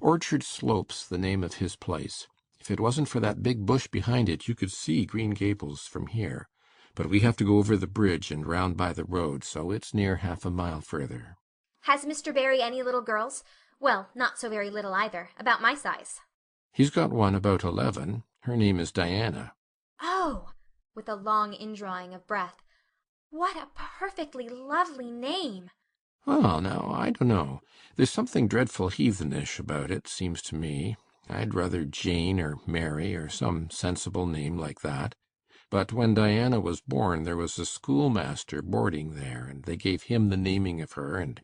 Speaker 5: Orchard Slope's the name of his place. If it wasn't for that big bush behind it, you could see Green Gables from here. But we have to go over the bridge and round by the road, so it's near half a mile further.
Speaker 1: Has Mr. Barry any little girls? Well, not so very little either, about my size.
Speaker 5: He's got one about 11. Her name is Diana.
Speaker 1: Oh, with a long indrawing of breath. What a perfectly lovely name.
Speaker 5: Well, now, I don't know. There's something dreadful heathenish about it, seems to me. I'd rather Jane or Mary or some sensible name like that. But when Diana was born there was a schoolmaster boarding there, and they gave him the naming of her, and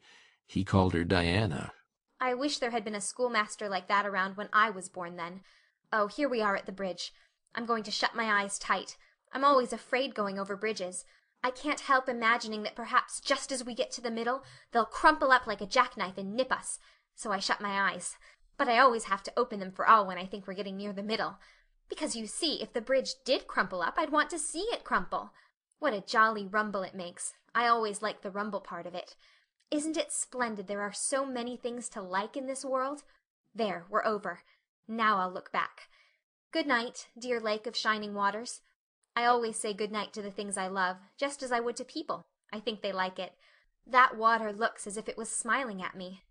Speaker 5: he called her Diana.
Speaker 1: I wish there had been a schoolmaster like that around when I was born then. Oh, here we are at the bridge. I'm going to shut my eyes tight. I'm always afraid going over bridges. I can't help imagining that perhaps just as we get to the middle, they'll crumple up like a jackknife and nip us. So I shut my eyes. But I always have to open them for all when I think we're getting near the middle. Because you see, if the bridge did crumple up, I'd want to see it crumple. What a jolly rumble it makes. I always like the rumble part of it. Isn't it splendid there are so many things to like in this world? There, we're over. Now I'll look back. Good night, dear Lake of Shining Waters. I always say good night to the things I love, just as I would to people. I think they like it. That water looks as if it was smiling at me.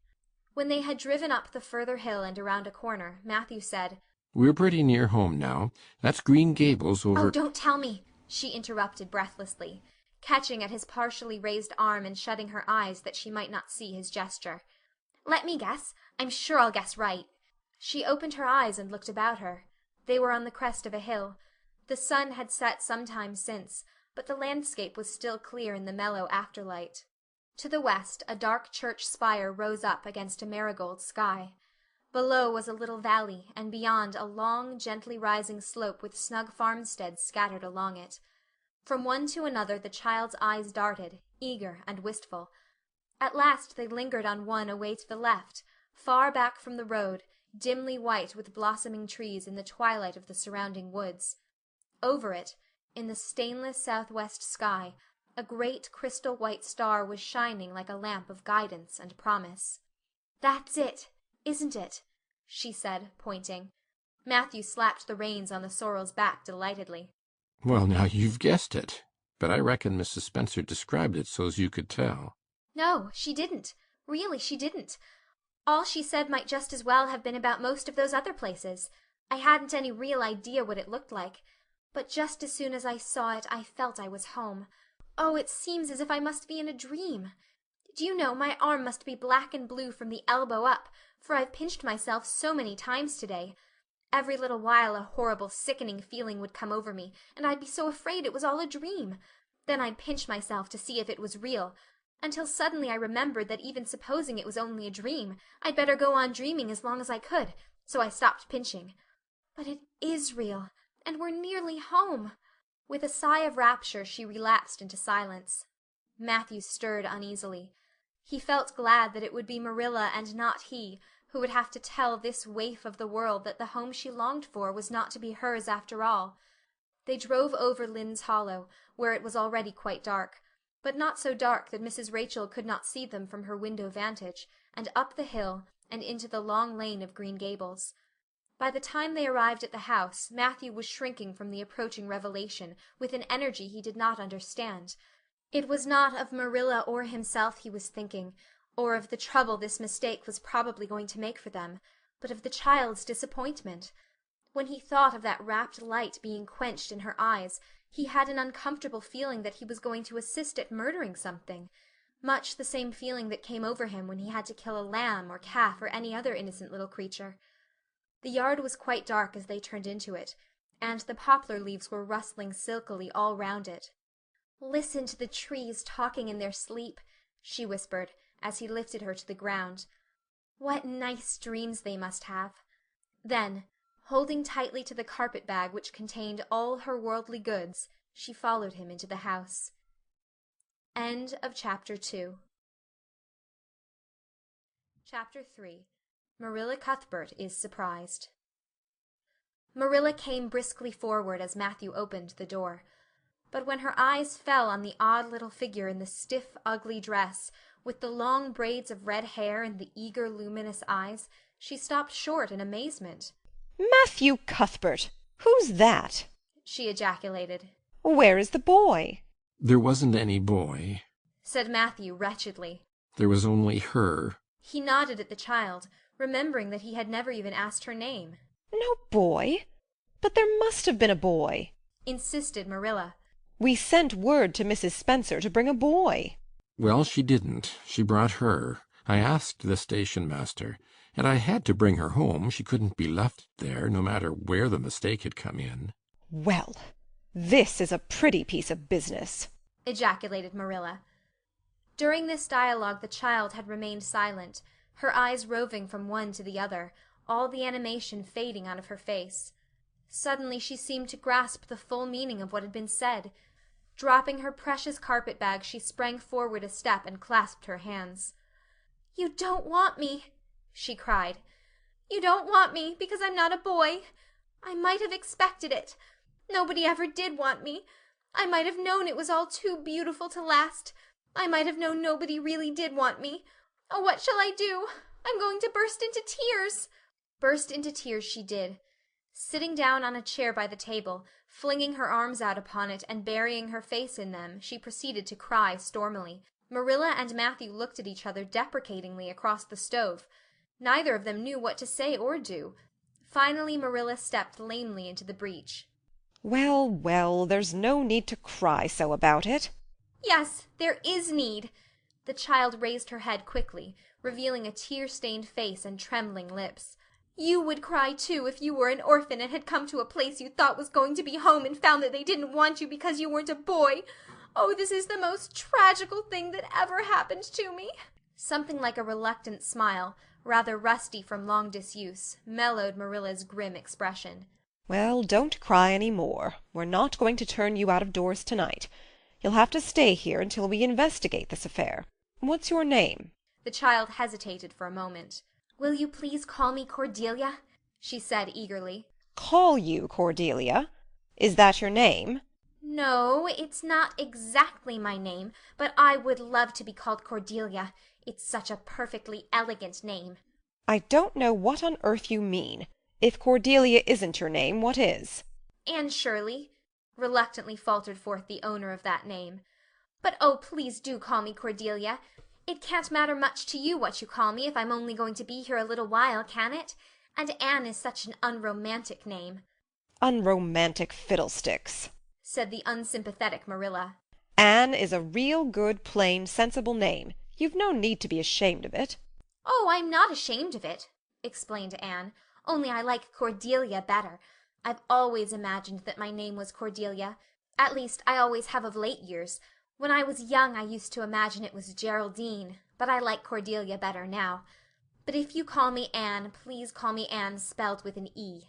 Speaker 1: When they had driven up the further hill and around a corner, Matthew said,
Speaker 5: We're pretty near home now. That's Green Gables over—
Speaker 1: Oh, don't tell me, she interrupted breathlessly, catching at his partially raised arm and shutting her eyes that she might not see his gesture. Let me guess. I'm sure I'll guess right. She opened her eyes and looked about her. They were on the crest of a hill. The sun had set some time since, but the landscape was still clear in the mellow afterlight. To the west a dark church spire rose up against a marigold sky. Below was a little valley, and beyond a long, gently rising slope with snug farmsteads scattered along it. From one to another the child's eyes darted, eager and wistful. At last they lingered on one away to the left, far back from the road, dimly white with blossoming trees in the twilight of the surrounding woods. Over it, in the stainless southwest sky, a great crystal-white star was shining like a lamp of guidance and promise. That's it, isn't it? She said, pointing. Matthew slapped the reins on the sorrel's back delightedly.
Speaker 5: Well, now, you've guessed it. But I reckon Mrs. Spencer described it so's you could tell.
Speaker 1: No, she didn't. Really, she didn't. All she said might just as well have been about most of those other places. I hadn't any real idea what it looked like. But just as soon as I saw it, I felt I was home. Oh, it seems as if I must be in a dream. Do you know, my arm must be black and blue from the elbow up, for I've pinched myself so many times today. Every little while a horrible, sickening feeling would come over me, and I'd be so afraid it was all a dream. Then I'd pinch myself to see if it was real. until suddenly I remembered that even supposing it was only a dream, I'd better go on dreaming as long as I could, so I stopped pinching. But it is real, and we're nearly home. With a sigh of rapture she relapsed into silence. Matthew stirred uneasily. He felt glad that it would be Marilla and not he who would have to tell this waif of the world that the home she longed for was not to be hers after all. They drove over Lynde's Hollow, where it was already quite dark, but not so dark that Mrs. Rachel could not see them from her window vantage, and up the hill, and into the long lane of Green Gables. By the time they arrived at the house, Matthew was shrinking from the approaching revelation with an energy he did not understand. It was not of Marilla or himself he was thinking, or of the trouble this mistake was probably going to make for them, but of the child's disappointment. When he thought of that rapt light being quenched in her eyes, he had an uncomfortable feeling that he was going to assist at murdering something, much the same feeling that came over him when he had to kill a lamb or calf or any other innocent little creature. The yard was quite dark as they turned into it, and the poplar leaves were rustling silkily all round it. "Listen to the trees talking in their sleep," she whispered, as he lifted her to the ground. "What nice dreams they must have." Then, holding tightly to the carpet-bag which contained all her worldly goods, she followed him into the house. End of Chapter 2. Chapter 3. Marilla Cuthbert is surprised. Marilla came briskly forward as Matthew opened the door. But when her eyes fell on the odd little figure in the stiff, ugly dress, with the long braids of red hair and the eager, luminous eyes, she stopped short in amazement.
Speaker 3: Matthew Cuthbert! Who's that?
Speaker 1: She ejaculated.
Speaker 3: Where is the boy?
Speaker 5: There wasn't any boy.
Speaker 1: Said Matthew wretchedly.
Speaker 5: There was only her.
Speaker 1: He nodded at the child, remembering that he had never even asked her name.
Speaker 3: No boy? But there must have been a boy,
Speaker 1: insisted Marilla.
Speaker 3: We sent word to Mrs. Spencer to bring a boy.
Speaker 5: Well, she didn't. She brought her. I asked the station master, and I had to bring her home. She couldn't be left there, no matter where the mistake had come in.
Speaker 3: Well, this is a pretty piece of business,
Speaker 1: ejaculated Marilla. During this dialogue the child had remained silent, her eyes roving from one to the other, all the animation fading out of her face. Suddenly she seemed to grasp the full meaning of what had been said. Dropping her precious carpet-bag, she sprang forward a step and clasped her hands. "You don't want me," she cried. "You don't want me because I'm not a boy. I might have expected it. Nobody ever did want me. I might have known it was all too beautiful to last. I might have known nobody really did want me. Oh, what shall I do? I'm going to burst into tears." Burst into tears she did. Sitting down on a chair by the table, flinging her arms out upon it and burying her face in them, she proceeded to cry stormily. Marilla and Matthew looked at each other deprecatingly across the stove. Neither of them knew what to say or do. Finally Marilla stepped lamely into the breach.
Speaker 3: Well, well, there's no need to cry so about it.
Speaker 1: Yes, there is need. The child raised her head quickly, revealing a tear-stained face and trembling lips. You would cry too if you were an orphan and had come to a place you thought was going to be home and found that they didn't want you because you weren't a boy. Oh, this is the most tragical thing that ever happened to me. Something like a reluctant smile, rather rusty from long disuse, mellowed Marilla's grim expression.
Speaker 3: Well, don't cry any more. We're not going to turn you out of doors tonight. You'll have to stay here until we investigate this affair. What's your name?
Speaker 1: The child hesitated for a moment. Will you please call me Cordelia? She said eagerly.
Speaker 3: Call you Cordelia? Is that your name?
Speaker 1: No, it's not exactly my name, but I would love to be called Cordelia. It's such a perfectly elegant name.
Speaker 3: I don't know what on earth you mean. If Cordelia isn't your name, what is?
Speaker 1: Anne Shirley, reluctantly faltered forth the owner of that name. But oh, please do call me Cordelia. It can't matter much to you what you call me if I'm only going to be here a little while, can it? And Anne is such an unromantic name.
Speaker 3: Unromantic fiddlesticks,
Speaker 1: said the unsympathetic Marilla.
Speaker 3: Anne is a real good, plain, sensible name. You've no need to be ashamed of it.
Speaker 1: Oh, I'm not ashamed of it, explained Anne, only I like Cordelia better. I've always imagined that my name was Cordelia. At least, I always have of late years. When I was young I used to imagine it was Geraldine, but I like Cordelia better now. But if you call me Anne, please call me Anne spelled with an E."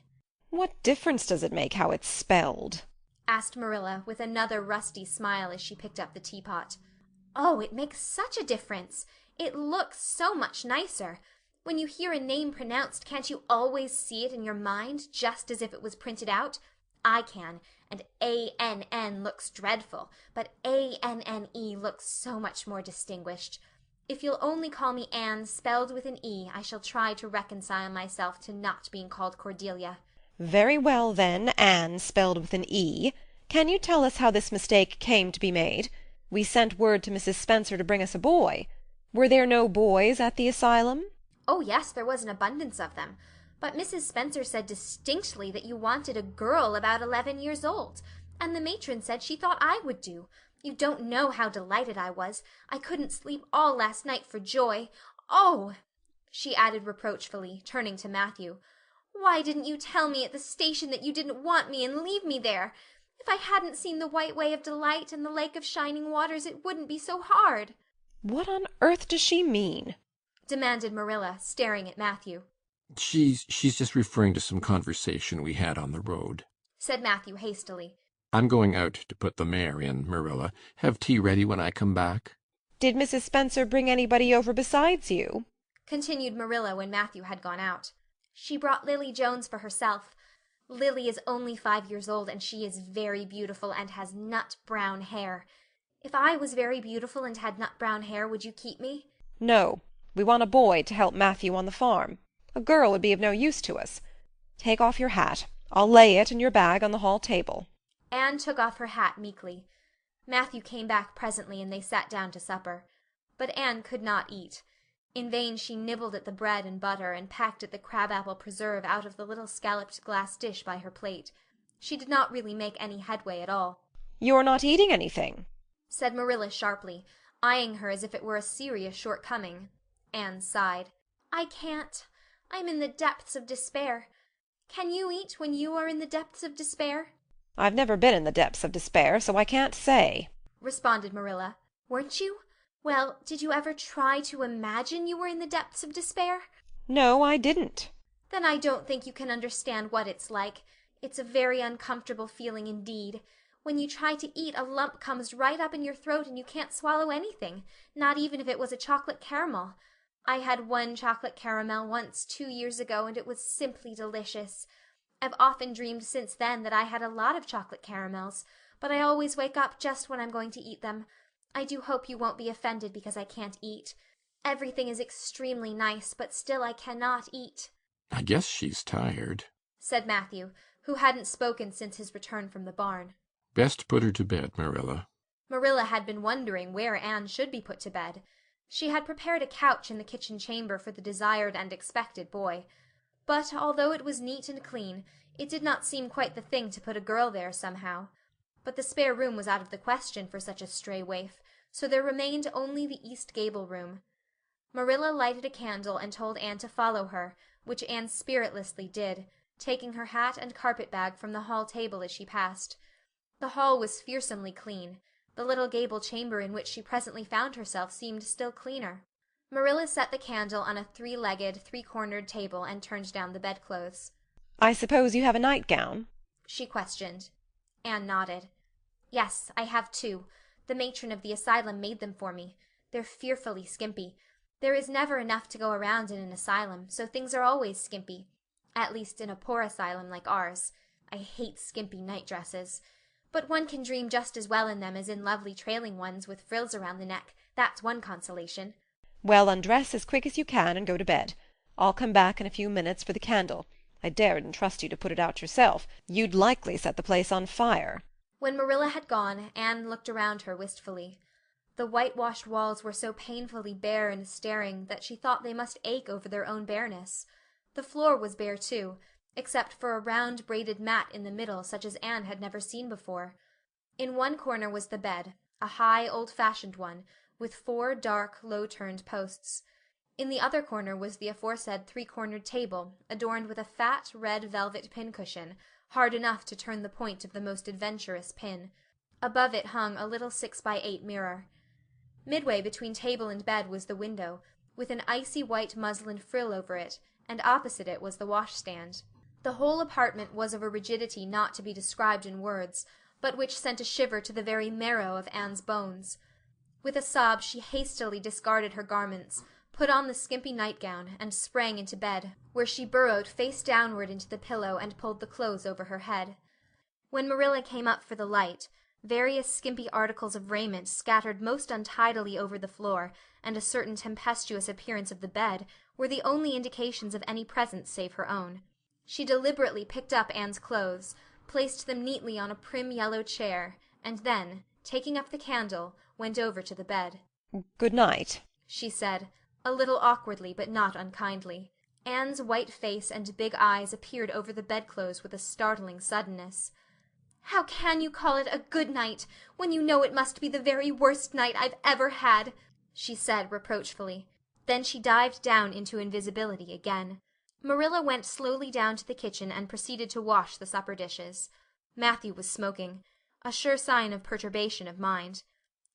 Speaker 3: What difference does it make how it's spelled?
Speaker 1: asked Marilla, with another rusty smile as she picked up the teapot. "Oh, it makes such a difference. It looks so much nicer. When you hear a name pronounced, can't you always see it in your mind, just as if it was printed out? I can, and A-N-N looks dreadful, but A-N-N-E looks so much more distinguished. If you'll only call me Anne spelled with an E, I shall try to reconcile myself to not being called Cordelia."
Speaker 3: Very well, then, Anne spelled with an E. Can you tell us how this mistake came to be made? We sent word to Mrs. Spencer to bring us a boy. Were there no boys at the asylum?
Speaker 1: "Oh, yes, there was an abundance of them. But Mrs. Spencer said distinctly that you wanted a girl about 11 years old, and the matron said she thought I would do. You don't know how delighted I was. I couldn't sleep all last night for joy. Oh," she added reproachfully, turning to Matthew, "why didn't you tell me at the station that you didn't want me and leave me there? If I hadn't seen the White Way of Delight and the Lake of Shining Waters, it wouldn't be so hard."
Speaker 3: What on earth does she mean?
Speaker 1: demanded Marilla, staring at Matthew.
Speaker 5: She's just referring to some conversation we had on the road,"
Speaker 1: said Matthew hastily.
Speaker 5: "I'm going out to put the mare in, Marilla. Have tea ready when I come back."
Speaker 3: Did Mrs. Spencer bring anybody over besides you?
Speaker 1: continued Marilla when Matthew had gone out. "She brought Lily Jones for herself. Lily is only 5 years old, and she is very beautiful and has nut-brown hair. If I was very beautiful and had nut-brown hair, would you keep me?"
Speaker 3: No. We want a boy to help Matthew on the farm. A girl would be of no use to us. Take off your hat. I'll lay it and your bag on the hall table."
Speaker 1: Anne took off her hat meekly. Matthew came back presently and they sat down to supper. But Anne could not eat. In vain she nibbled at the bread and butter and pecked at the crab-apple preserve out of the little scalloped glass dish by her plate. She did not really make any headway at all.
Speaker 3: "You're not eating anything,"
Speaker 1: said Marilla sharply, eyeing her as if it were a serious shortcoming. Anne sighed. "I can't. I'm in the depths of despair. Can you eat when you are in the depths of despair?"
Speaker 3: "I've never been in the depths of despair, so I can't say,"
Speaker 1: responded Marilla. "Weren't you? Well, did you ever try to imagine you were in the depths of despair?"
Speaker 3: "No, I didn't."
Speaker 1: "Then I don't think you can understand what it's like. It's a very uncomfortable feeling indeed. When you try to eat, a lump comes right up in your throat and you can't swallow anything, not even if it was a chocolate caramel. I had one chocolate caramel once 2 years ago, and it was simply delicious. I've often dreamed since then that I had a lot of chocolate caramels, but I always wake up just when I'm going to eat them. I do hope you won't be offended because I can't eat. Everything is extremely nice, but still I cannot eat,"
Speaker 5: "I guess she's tired."
Speaker 1: said Matthew, who hadn't spoken since his return from the barn.
Speaker 5: "Best put her to bed, Marilla."
Speaker 1: Marilla had been wondering where Anne should be put to bed. She had prepared a couch in the kitchen chamber for the desired and expected boy. But although it was neat and clean, it did not seem quite the thing to put a girl there somehow. But the spare room was out of the question for such a stray waif, so there remained only the east gable room. Marilla lighted a candle and told Anne to follow her, which Anne spiritlessly did, taking her hat and carpet-bag from the hall table as she passed. The hall was fearsomely clean. The little gable chamber in which she presently found herself seemed still cleaner. Marilla set the candle on a 3-legged, 3-cornered table and turned down the bedclothes.
Speaker 3: "I suppose you have a nightgown?"
Speaker 1: she questioned. Anne nodded. "Yes, I have 2. The matron of the asylum made them for me. They're fearfully skimpy. There is never enough to go around in an asylum, so things are always skimpy. At least in a poor asylum like ours. I hate skimpy night-dresses. But one can dream just as well in them as in lovely trailing ones with frills around the neck. That's one consolation."
Speaker 3: "Well, undress as quick as you can and go to bed. I'll come back in a few minutes for the candle. I daredn't trust you to put it out yourself. You'd likely set the place on fire."
Speaker 1: When Marilla had gone, Anne looked around her wistfully. The whitewashed walls were so painfully bare and staring that she thought they must ache over their own bareness. The floor was bare too, except for a round braided mat in the middle such as Anne had never seen before. In one corner was the bed, a high, old-fashioned one, with 4 dark, low-turned posts. In the other corner was the aforesaid 3-cornered table, adorned with a fat, red velvet pincushion, hard enough to turn the point of the most adventurous pin. Above it hung a little 6-by-8 mirror. Midway between table and bed was the window, with an icy white muslin frill over it, and opposite it was the washstand. The whole apartment was of a rigidity not to be described in words, but which sent a shiver to the very marrow of Anne's bones. With a sob she hastily discarded her garments, put on the skimpy nightgown, and sprang into bed, where she burrowed face downward into the pillow and pulled the clothes over her head. When Marilla came up for the light, various skimpy articles of raiment scattered most untidily over the floor, and a certain tempestuous appearance of the bed, were the only indications of any presence save her own. She deliberately picked up Anne's clothes, placed them neatly on a prim yellow chair, and then, taking up the candle, went over to the bed.
Speaker 3: "Good night,"
Speaker 1: she said, a little awkwardly but not unkindly. Anne's white face and big eyes appeared over the bedclothes with a startling suddenness. "How can you call it a good night, when you know it must be the very worst night I've ever had?" she said reproachfully. Then she dived down into invisibility again. Marilla went slowly down to the kitchen and proceeded to wash the supper dishes. Matthew was smoking, a sure sign of perturbation of mind.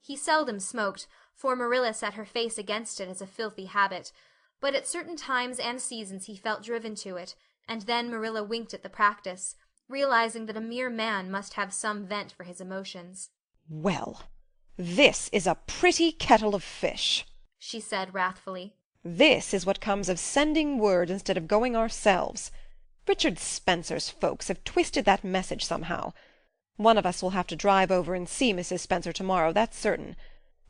Speaker 1: He seldom smoked, for Marilla set her face against it as a filthy habit, but at certain times and seasons he felt driven to it, and then Marilla winked at the practice, realizing that a mere man must have some vent for his emotions.
Speaker 3: "Well, this is a pretty kettle of fish,"
Speaker 1: she said wrathfully.
Speaker 3: "This is what comes of sending word instead of going ourselves. Richard Spencer's folks have twisted that message somehow. One of us will have to drive over and see Mrs. Spencer tomorrow, that's certain.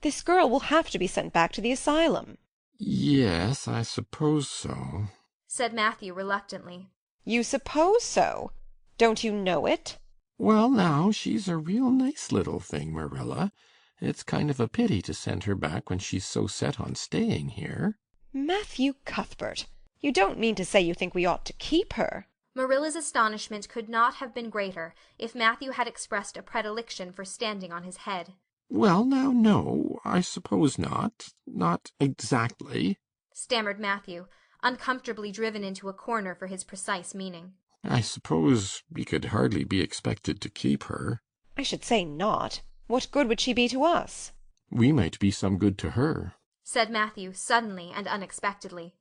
Speaker 3: This girl will have to be sent back to the asylum."
Speaker 5: Yes, I suppose so,
Speaker 1: said Matthew reluctantly.
Speaker 3: "You suppose so? Don't you know it?"
Speaker 5: Well, now, she's a real nice little thing, Marilla. It's kind of a pity to send her back when she's so set on staying here.
Speaker 3: "Matthew Cuthbert, you don't mean to say you think we ought to keep her?"
Speaker 1: Marilla's astonishment could not have been greater if Matthew had expressed a predilection for standing on his head.
Speaker 5: Well, now, no, I suppose not. Not exactly.
Speaker 1: Stammered Matthew, uncomfortably driven into a corner for his precise meaning.
Speaker 5: I suppose we could hardly be expected to keep her.
Speaker 3: "I should say not. What good would she be to us?"
Speaker 5: We might be some good to her,"
Speaker 1: said Matthew suddenly and unexpectedly.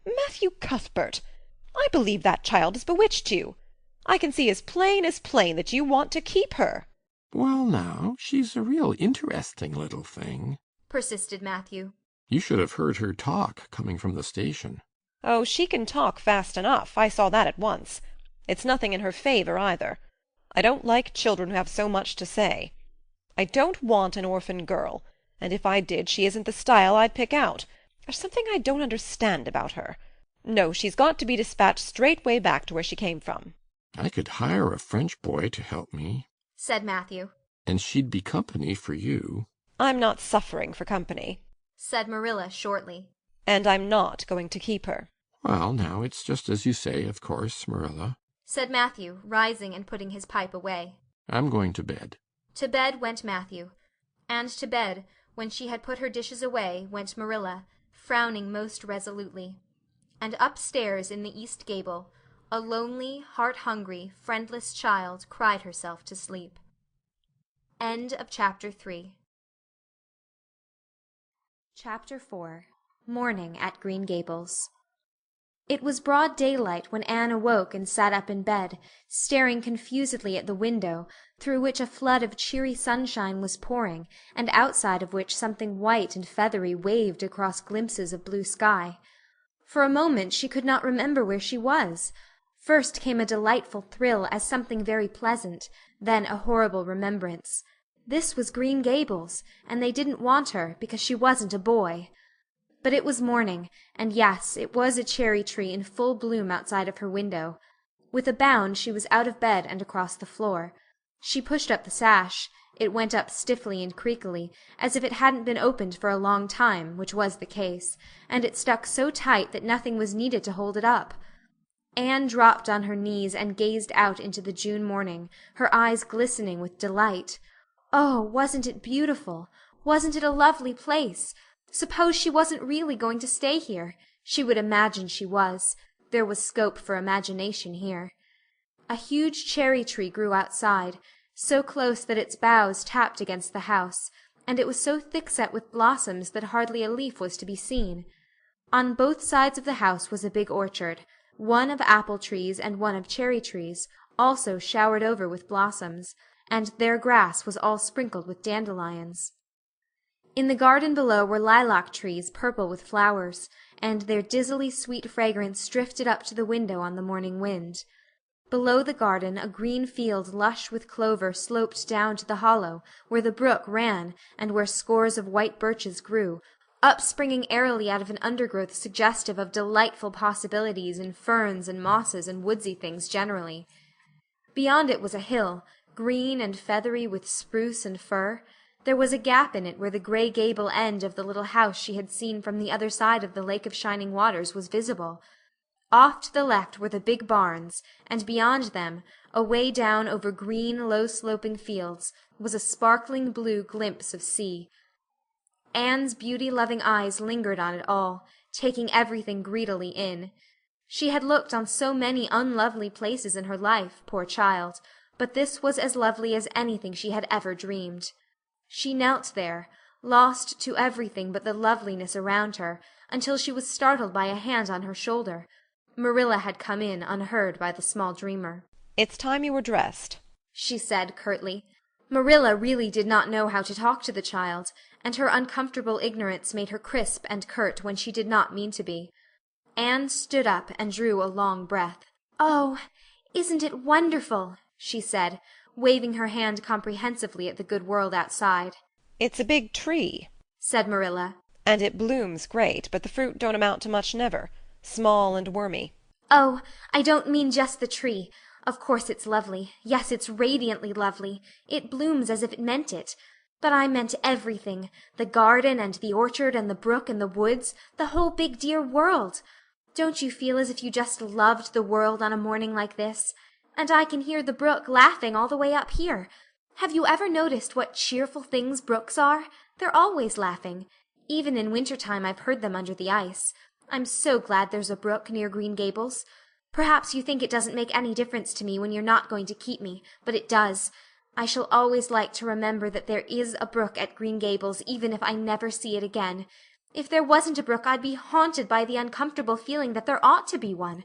Speaker 3: "Matthew Cuthbert, I believe that child has bewitched you. I can see as plain that you want to keep her."
Speaker 5: Well, now, she's a real interesting little thing,
Speaker 1: persisted Matthew.
Speaker 5: You should have heard her talk coming from the station.
Speaker 3: "Oh, she can talk fast enough. I saw that at once. It's nothing in her favour either. I don't like children who have so much to say. I don't want an orphan girl, and if I did she isn't the style I'd pick out. There's something I don't understand about her. No, she's got to be dispatched straightway back to where she came from."
Speaker 5: I could hire a French boy to help me,
Speaker 1: said Matthew.
Speaker 5: and she'd be company for you.
Speaker 3: "I'm not suffering for company,"
Speaker 1: said Marilla shortly.
Speaker 3: "and I'm not going to keep her."
Speaker 5: Well, now, it's just as you say, of course, Marilla,
Speaker 1: said Matthew, rising and putting his pipe away.
Speaker 5: I'm going to bed.
Speaker 1: To bed went Matthew, and to bed, when she had put her dishes away, went Marilla, frowning most resolutely. And upstairs in the east gable, a lonely, heart-hungry, friendless child cried herself to sleep. End of Chapter 3. Chapter 4. Morning at Green Gables. It was broad daylight when Anne awoke and sat up in bed, staring confusedly at the window, through which a flood of cheery sunshine was pouring, and outside of which something white and feathery waved across glimpses of blue sky. For a moment she could not remember where she was. First came a delightful thrill as something very pleasant, then a horrible remembrance. This was Green Gables, and they didn't want her because she wasn't a boy. But it was morning, and yes, it was a cherry-tree in full bloom outside of her window. With a bound she was out of bed and across the floor. She pushed up the sash. It went up stiffly and creakily, as if it hadn't been opened for a long time, which was the case, and it stuck so tight that nothing was needed to hold it up. Anne dropped on her knees and gazed out into the June morning, her eyes glistening with delight. Oh, wasn't it beautiful? Wasn't it a lovely place? Suppose she wasn't really going to stay here. She would imagine she was. There was scope for imagination here. A huge cherry-tree grew outside. so close that its boughs tapped against the house, and it was so thick-set with blossoms that hardly a leaf was to be seen. On both sides of the house was a big orchard, one of apple trees and one of cherry trees, also showered over with blossoms, and their grass was all sprinkled with dandelions. In the garden below were lilac trees purple with flowers, and their dizzily sweet fragrance drifted up to the window on the morning wind. Below the garden a green field lush with clover sloped down to the hollow, where the brook ran, and where scores of white birches grew, upspringing airily out of an undergrowth suggestive of delightful possibilities in ferns and mosses and woodsy things generally. Beyond it was a hill, green and feathery with spruce and fir. There was a gap in it where the grey gable end of the little house she had seen from the other side of the Lake of Shining Waters was visible. Off to the left were the big barns, and beyond them, away down over green, low-sloping fields, was a sparkling blue glimpse of sea. Anne's beauty-loving eyes lingered on it all, taking everything greedily in. She had looked on so many unlovely places in her life, poor child, but this was as lovely as anything she had ever dreamed. She knelt there, lost to everything but the loveliness around her, until she was startled by a hand on her shoulder. Marilla had come in unheard by the small dreamer.
Speaker 3: "It's time you were dressed,"
Speaker 1: she said curtly. Marilla really did not know how to talk to the child, and her uncomfortable ignorance made her crisp and curt when she did not mean to be. Anne stood up and drew a long breath. "Oh, isn't it wonderful?" she said, waving her hand comprehensively at the good world outside.
Speaker 3: "It's a big tree,"
Speaker 1: said Marilla.
Speaker 3: "and it blooms great, but the fruit don't amount to much never. Small and wormy."
Speaker 1: "Oh, I don't mean just the tree. Of course it's lovely. Yes, it's radiantly lovely. It blooms as if it meant it. But I meant everything, the garden and the orchard and the brook and the woods, the whole big dear world. Don't you feel as if you just loved the world on a morning like this? And I can hear the brook laughing all the way up here. Have you ever noticed what cheerful things brooks are? They're always laughing. Even in winter-time I've heard them under the ice. I'm so glad there's a brook near Green Gables. Perhaps you think it doesn't make any difference to me when you're not going to keep me, but it does. I shall always like to remember that there is a brook at Green Gables, even if I never see it again. If there wasn't a brook, I'd be haunted by the uncomfortable feeling that there ought to be one.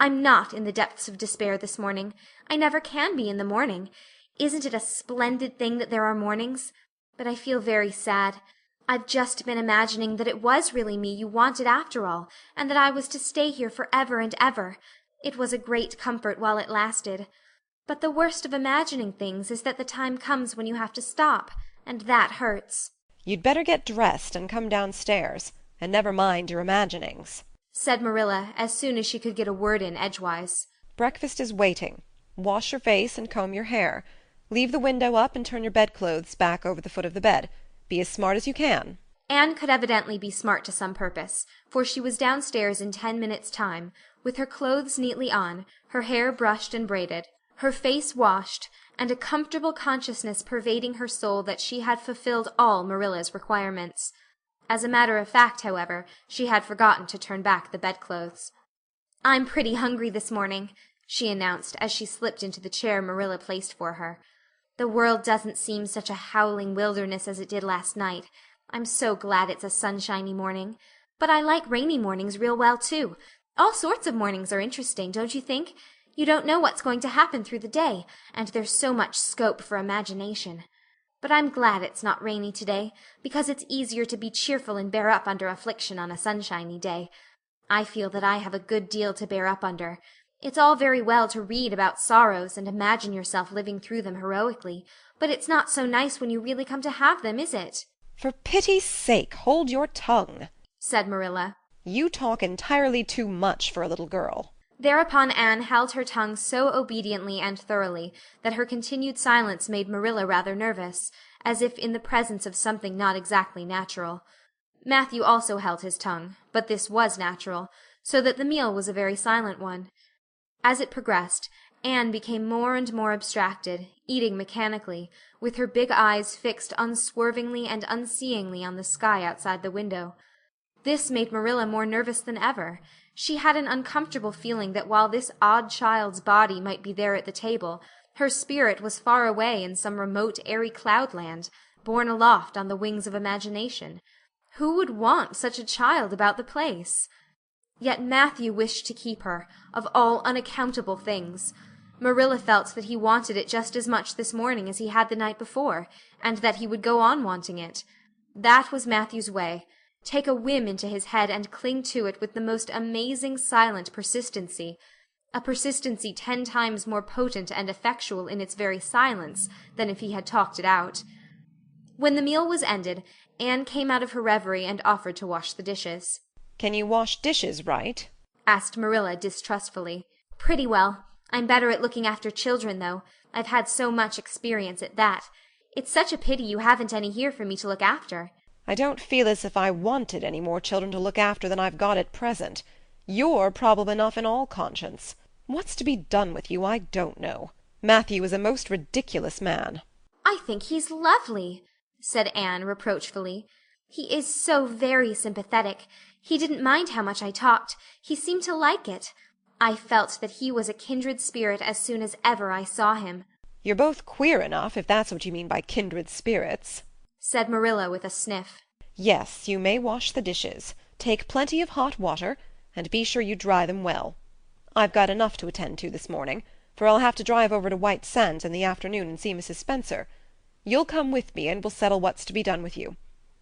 Speaker 1: I'm not in the depths of despair this morning. I never can be in the morning. Isn't it a splendid thing that there are mornings? But I feel very sad. I've just been imagining that it was really me you wanted after all, and that I was to stay here for ever and ever. It was a great comfort while it lasted. But the worst of imagining things is that the time comes when you have to stop, and that hurts."
Speaker 3: "You'd better get dressed and come downstairs, and never mind your imaginings,"
Speaker 1: said Marilla, as soon as she could get a word in edgewise.
Speaker 3: "Breakfast is waiting. Wash your face and comb your hair. Leave the window up and turn your bedclothes back over the foot of the bed. Be as smart as you can."
Speaker 1: Anne could evidently be smart to some purpose, for she was downstairs in 10 minutes' time, with her clothes neatly on, her hair brushed and braided, her face washed, and a comfortable consciousness pervading her soul that she had fulfilled all Marilla's requirements. As a matter of fact, however, she had forgotten to turn back the bedclothes. "I'm pretty hungry this morning," she announced as she slipped into the chair Marilla placed for her. "The world doesn't seem such a howling wilderness as it did last night. I'm so glad it's a sunshiny morning. But I like rainy mornings real well, too. All sorts of mornings are interesting, don't you think? You don't know what's going to happen through the day, and there's so much scope for imagination. But I'm glad it's not rainy today, because it's easier to be cheerful and bear up under affliction on a sunshiny day. I feel that I have a good deal to bear up under. It's all very well to read about sorrows and imagine yourself living through them heroically, but it's not so nice when you really come to have them, is it?"
Speaker 3: "For pity's sake, hold your tongue,"
Speaker 1: said Marilla.
Speaker 3: "You talk entirely too much for a little girl."
Speaker 1: Thereupon Anne held her tongue so obediently and thoroughly that her continued silence made Marilla rather nervous, as if in the presence of something not exactly natural. Matthew also held his tongue, but this was natural, so that the meal was a very silent one. As it progressed, Anne became more and more abstracted, eating mechanically, with her big eyes fixed unswervingly and unseeingly on the sky outside the window. This made Marilla more nervous than ever. She had an uncomfortable feeling that while this odd child's body might be there at the table, Her spirit was far away in some remote airy cloudland, borne aloft on the wings of imagination. Who would want such a child about the place? Yet Matthew wished to keep her, of all unaccountable things. Marilla felt that he wanted it just as much this morning as he had the night before, and that he would go on wanting it. That was Matthew's way. Take a whim into his head and cling to it with the most amazing silent persistency, a persistency 10 times more potent and effectual in its very silence than if he had talked it out. When the meal was ended, Anne came out of her reverie and offered to wash the dishes.
Speaker 3: "Can you wash dishes right?"
Speaker 1: asked Marilla distrustfully. "Pretty well. I'm better at looking after children, though. I've had so much experience at that. It's such a pity you haven't any here for me to look after."
Speaker 3: "I don't feel as if I wanted any more children to look after than I've got at present. You're problem enough in all conscience. What's to be done with you, I don't know. Matthew is a most ridiculous man."
Speaker 1: "I think he's lovely," said Anne reproachfully. "He is so very sympathetic. He didn't mind how much I talked. He seemed to like it. I felt that he was a kindred spirit as soon as ever I saw him."
Speaker 3: "You're both queer enough, if that's what you mean by kindred spirits,"
Speaker 1: said Marilla with a sniff.
Speaker 3: "Yes, you may wash the dishes. Take plenty of hot water, and be sure you dry them well. I've got enough to attend to this morning, for I'll have to drive over to White Sands in the afternoon and see Mrs. Spencer. You'll come with me, and we'll settle what's to be done with you.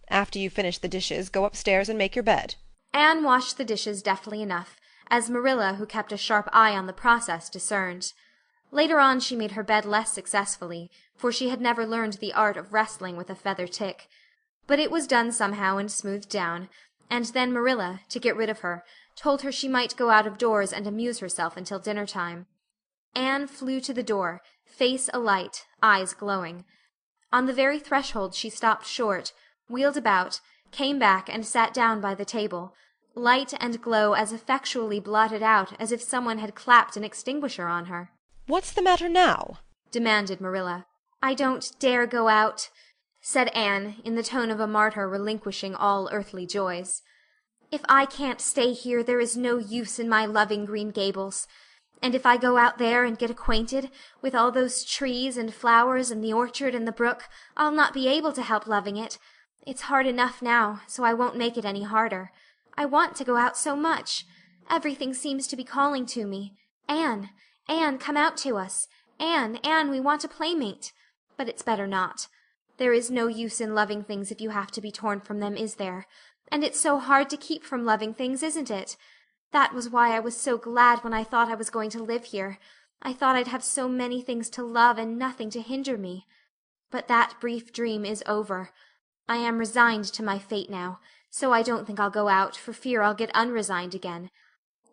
Speaker 3: After you finish the dishes, go upstairs and make your bed."
Speaker 1: Anne washed the dishes deftly enough, as Marilla, who kept a sharp eye on the process, discerned. Later on she made her bed less successfully, for she had never learned the art of wrestling with a feather tick. But it was done somehow and smoothed down, and then Marilla, to get rid of her, told her she might go out of doors and amuse herself until dinner-time. Anne flew to the door, face alight, eyes glowing. On the very threshold she stopped short, wheeled about, came back and sat down by the table, light and glow as effectually blotted out as if someone had clapped an extinguisher on her.
Speaker 3: "What's the matter now?"
Speaker 1: demanded Marilla. "I don't dare go out," said Anne, in the tone of a martyr relinquishing all earthly joys. "If I can't stay here, there is no use in my loving Green Gables. And if I go out there and get acquainted with all those trees and flowers and the orchard and the brook, I'll not be able to help loving it. It's hard enough now, so I won't make it any harder. I want to go out so much. Everything seems to be calling to me. Anne, Anne, come out to us. Anne, Anne, we want a playmate. But it's better not. There is no use in loving things if you have to be torn from them, is there? And it's so hard to keep from loving things, isn't it? That was why I was so glad when I thought I was going to live here. I thought I'd have so many things to love and nothing to hinder me. But that brief dream is over. I am resigned to my fate now, so I don't think I'll go out, for fear I'll get unresigned again.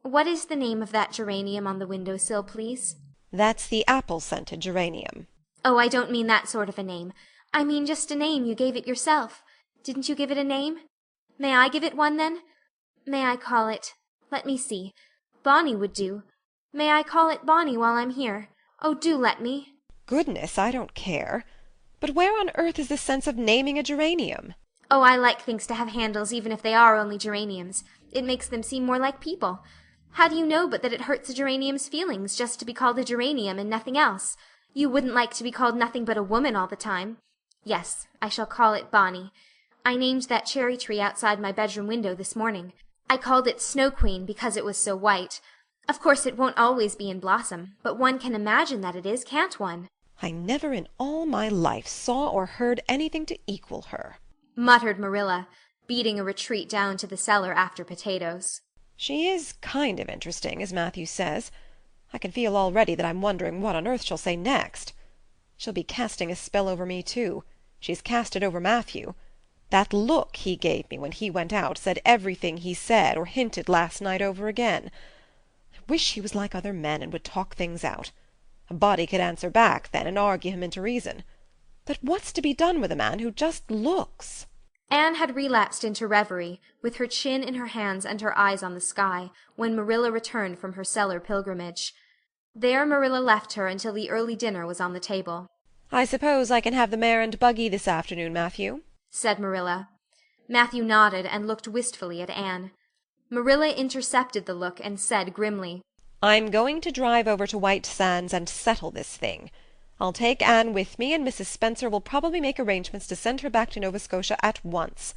Speaker 1: What is the name of that geranium on the window-sill, please?
Speaker 3: "That's the apple-scented geranium."
Speaker 1: Oh, I don't mean that sort of a name. I mean just a name you gave it yourself. Didn't you give it a name? May I give it one, then? May I call it— let me see. Bonnie would do. May I call it Bonnie while I'm here? Oh, do let me.
Speaker 3: "Goodness, I don't care. But where on earth is the sense of naming a geranium?"
Speaker 1: Oh, I like things to have handles even if they are only geraniums. It makes them seem more like people. How do you know but that it hurts a geranium's feelings just to be called a geranium and nothing else? You wouldn't like to be called nothing but a woman all the time. Yes, I shall call it Bonnie. I named that cherry tree outside my bedroom window this morning. I called it Snow Queen because it was so white. Of course it won't always be in blossom, but one can imagine that it is, can't one?
Speaker 3: "I never in all my life saw or heard anything to equal her,"
Speaker 1: muttered Marilla, beating a retreat down to the cellar after potatoes.
Speaker 3: "She is kind of interesting, as Matthew says. I can feel already that I'm wondering what on earth she'll say next. She'll be casting a spell over me, too. She's cast it over Matthew. That look he gave me when he went out said everything he said or hinted last night over again. I wish he was like other men and would talk things out. A body could answer back then and argue him into reason. But what's to be done with a man who just looks?"
Speaker 1: Anne had relapsed into reverie, with her chin in her hands and her eyes on the sky, when Marilla returned from her cellar pilgrimage. There Marilla left her until the early dinner was on the table.
Speaker 3: "I suppose I can have the mare and buggy this afternoon, Matthew?" said
Speaker 1: Marilla. Matthew nodded and looked wistfully at Anne. Marilla intercepted the look and said grimly,
Speaker 3: "I'm going to drive over to White Sands and settle this thing. I'll take Anne with me, and Mrs. Spencer will probably make arrangements to send her back to Nova Scotia at once.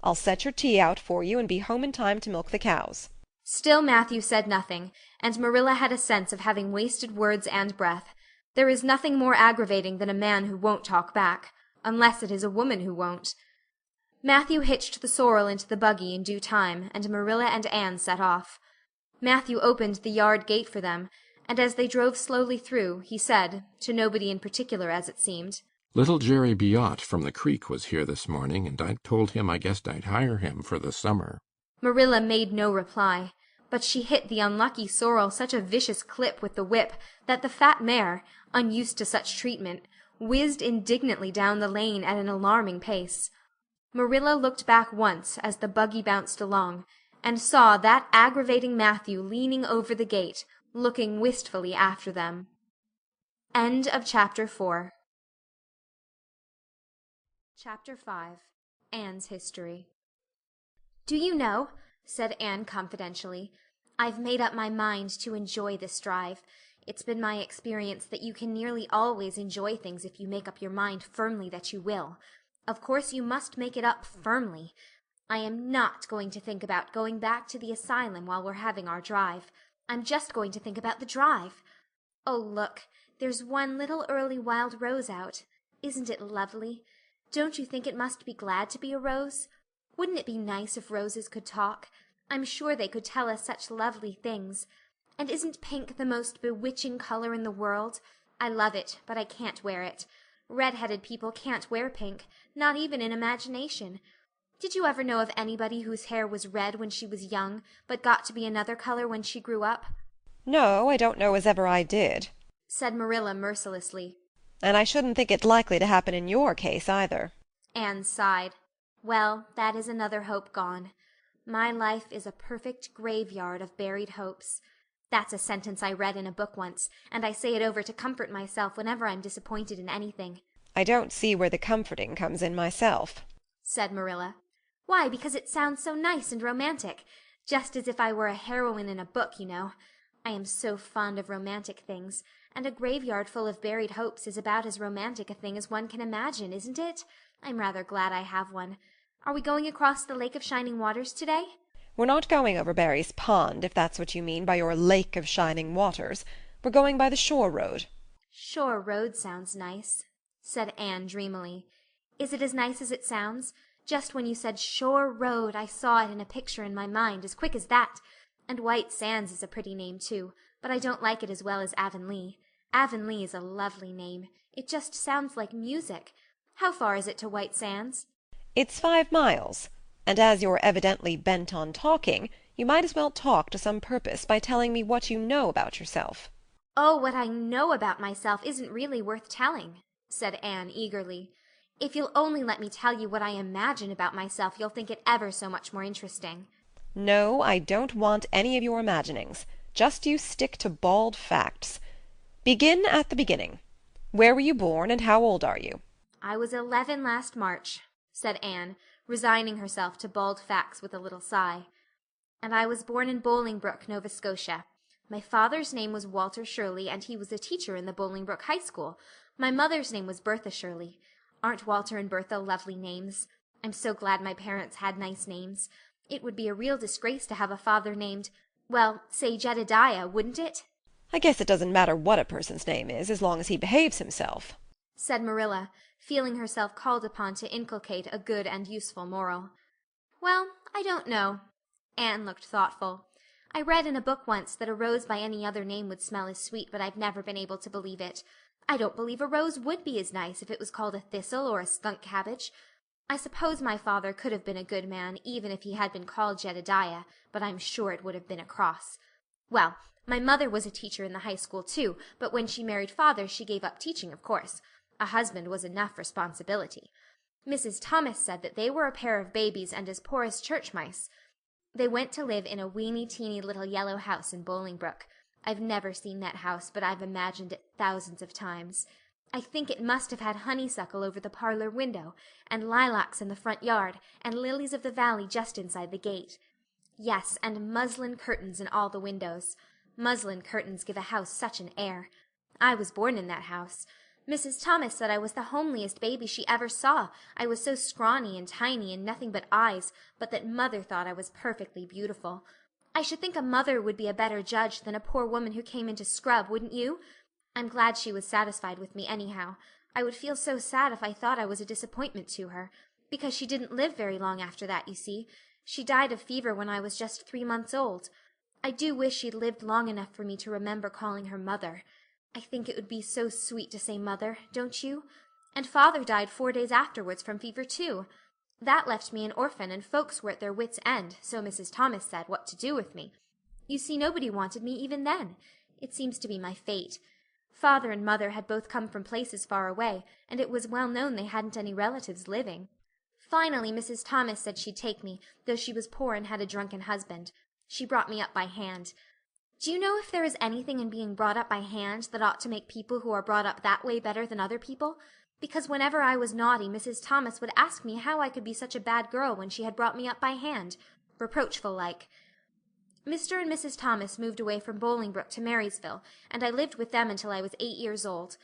Speaker 3: I'll set your tea out for you and be home in time to milk the cows."
Speaker 1: Still Matthew said nothing, and Marilla had a sense of having wasted words and breath. There is nothing more aggravating than a man who won't talk back, unless it is a woman who won't. Matthew hitched the sorrel into the buggy in due time, and Marilla and Anne set off. Matthew opened the yard gate for them, and as they drove slowly through, he said, to nobody in particular as it seemed,
Speaker 5: Little Jerry Biot from the creek was here this morning, and I told him I guessed I'd hire him for the summer.
Speaker 1: Marilla made no reply, but she hit the unlucky sorrel such a vicious clip with the whip that the fat mare, unused to such treatment, whizzed indignantly down the lane at an alarming pace. Marilla looked back once as the buggy bounced along, and saw that aggravating Matthew leaning over the gate, looking wistfully after them. End of Chapter 4. Chapter 5. Anne's History. "Do you know," said Anne confidentially, "I've made up my mind to enjoy this drive. It's been my experience that you can nearly always enjoy things if you make up your mind firmly that you will. Of course you must make it up firmly. I am not going to think about going back to the asylum while we're having our drive. I'm just going to think about the drive. Oh, look, there's one little early wild rose out. Isn't it lovely? Don't you think it must be glad to be a rose? Wouldn't it be nice if roses could talk? I'm sure they could tell us such lovely things. And isn't pink the most bewitching color in the world? I love it, but I can't wear it. Red-headed people can't wear pink, not even in imagination. Did you ever know of anybody whose hair was red when she was young, but got to be another color when she grew up?"
Speaker 3: "No, I don't know as ever I did,"
Speaker 1: said Marilla mercilessly.
Speaker 3: "and I shouldn't think it likely to happen in your case either."
Speaker 1: Anne sighed. "Well, that is another hope gone. My life is a perfect graveyard of buried hopes. That's a sentence I read in a book once, and I say it over to comfort myself whenever I'm disappointed in anything,"
Speaker 3: "I don't see where the comforting comes in myself,"
Speaker 1: said Marilla. "Why, because it sounds so nice and romantic, just as if I were a heroine in a book, you know. I am so fond of romantic things, and a graveyard full of buried hopes is about as romantic a thing as one can imagine, isn't it? I'm rather glad I have one. Are we going across the Lake of Shining Waters today?"
Speaker 3: "We're not going over Barry's Pond, if that's what you mean by your Lake of Shining Waters. We're going by the shore road."
Speaker 1: "Shore road sounds nice," said Anne dreamily. "Is it as nice as it sounds? Just when you said shore road I saw it in a picture in my mind as quick as that. And White Sands is a pretty name too, but I don't like it as well as Avonlea. Avonlea is a lovely name. It just sounds like music. How far is it to White Sands?"
Speaker 3: "It's 5 miles. And as you're evidently bent on talking, you might as well talk to some purpose by telling me what you know about yourself."
Speaker 1: "Oh, what I know about myself isn't really worth telling," said Anne eagerly. "If you'll only let me tell you what I imagine about myself, you'll think it ever so much more interesting."
Speaker 3: "No, I don't want any of your imaginings. Just you stick to bald facts. Begin at the beginning. Where were you born, and how old are you?"
Speaker 1: "I was 11 last March," said Anne, resigning herself to bald facts with a little sigh. "And I was born in Bolingbroke, Nova Scotia. My father's name was Walter Shirley, and he was a teacher in the Bolingbroke High School. My mother's name was Bertha Shirley. Aren't Walter and Bertha lovely names? I'm so glad my parents had nice names. It would be a real disgrace to have a father named, well, say Jedediah, wouldn't it?"
Speaker 3: "I guess it doesn't matter what a person's name is, as long as he behaves himself,"
Speaker 1: said Marilla, feeling herself called upon to inculcate a good and useful moral. "Well, I don't know." Anne looked thoughtful. "I read in a book once that a rose by any other name would smell as sweet, but I've never been able to believe it. I don't believe a rose would be as nice if it was called a thistle or a skunk cabbage. I suppose my father could have been a good man even if he had been called Jedediah, but I'm sure it would have been a cross. Well, my mother was a teacher in the high school too, but when she married father she gave up teaching, of course. A husband was enough responsibility. Mrs. Thomas said that they were a pair of babies and as poor as church mice. They went to live in a weeny-teeny little yellow house in Bolingbroke. I've never seen that house, but I've imagined it thousands of times. I think it must have had honeysuckle over the parlor window, and lilacs in the front yard, and lilies of the valley just inside the gate. Yes, and muslin curtains in all the windows. Muslin curtains give a house such an air. I was born in that house. Mrs. Thomas said I was the homeliest baby she ever saw. I was so scrawny and tiny and nothing but eyes, but that Mother thought I was perfectly beautiful. I should think a mother would be a better judge than a poor woman who came into scrub, wouldn't you? I'm glad she was satisfied with me anyhow. I would feel so sad if I thought I was a disappointment to her, because she didn't live very long after that, you see. She died of fever when I was just 3 months old. I do wish she'd lived long enough for me to remember calling her Mother. I think it would be so sweet to say Mother, don't you? And Father died 4 days afterwards from fever too. That left me an orphan, and folks were at their wits' end, so Mrs. Thomas said, what to do with me. You see, nobody wanted me even then. It seems to be my fate. Father and Mother had both come from places far away, and it was well known they hadn't any relatives living. Finally, Mrs. Thomas said she'd take me, though she was poor and had a drunken husband. She brought me up by hand. Do you know if there is anything in being brought up by hand that ought to make people who are brought up that way better than other people? Because whenever I was naughty, Mrs. Thomas would ask me how I could be such a bad girl when she had brought me up by hand, reproachful like. Mr. and Mrs. Thomas moved away from Bolingbroke to Marysville, and I lived with them until I was 8 years old.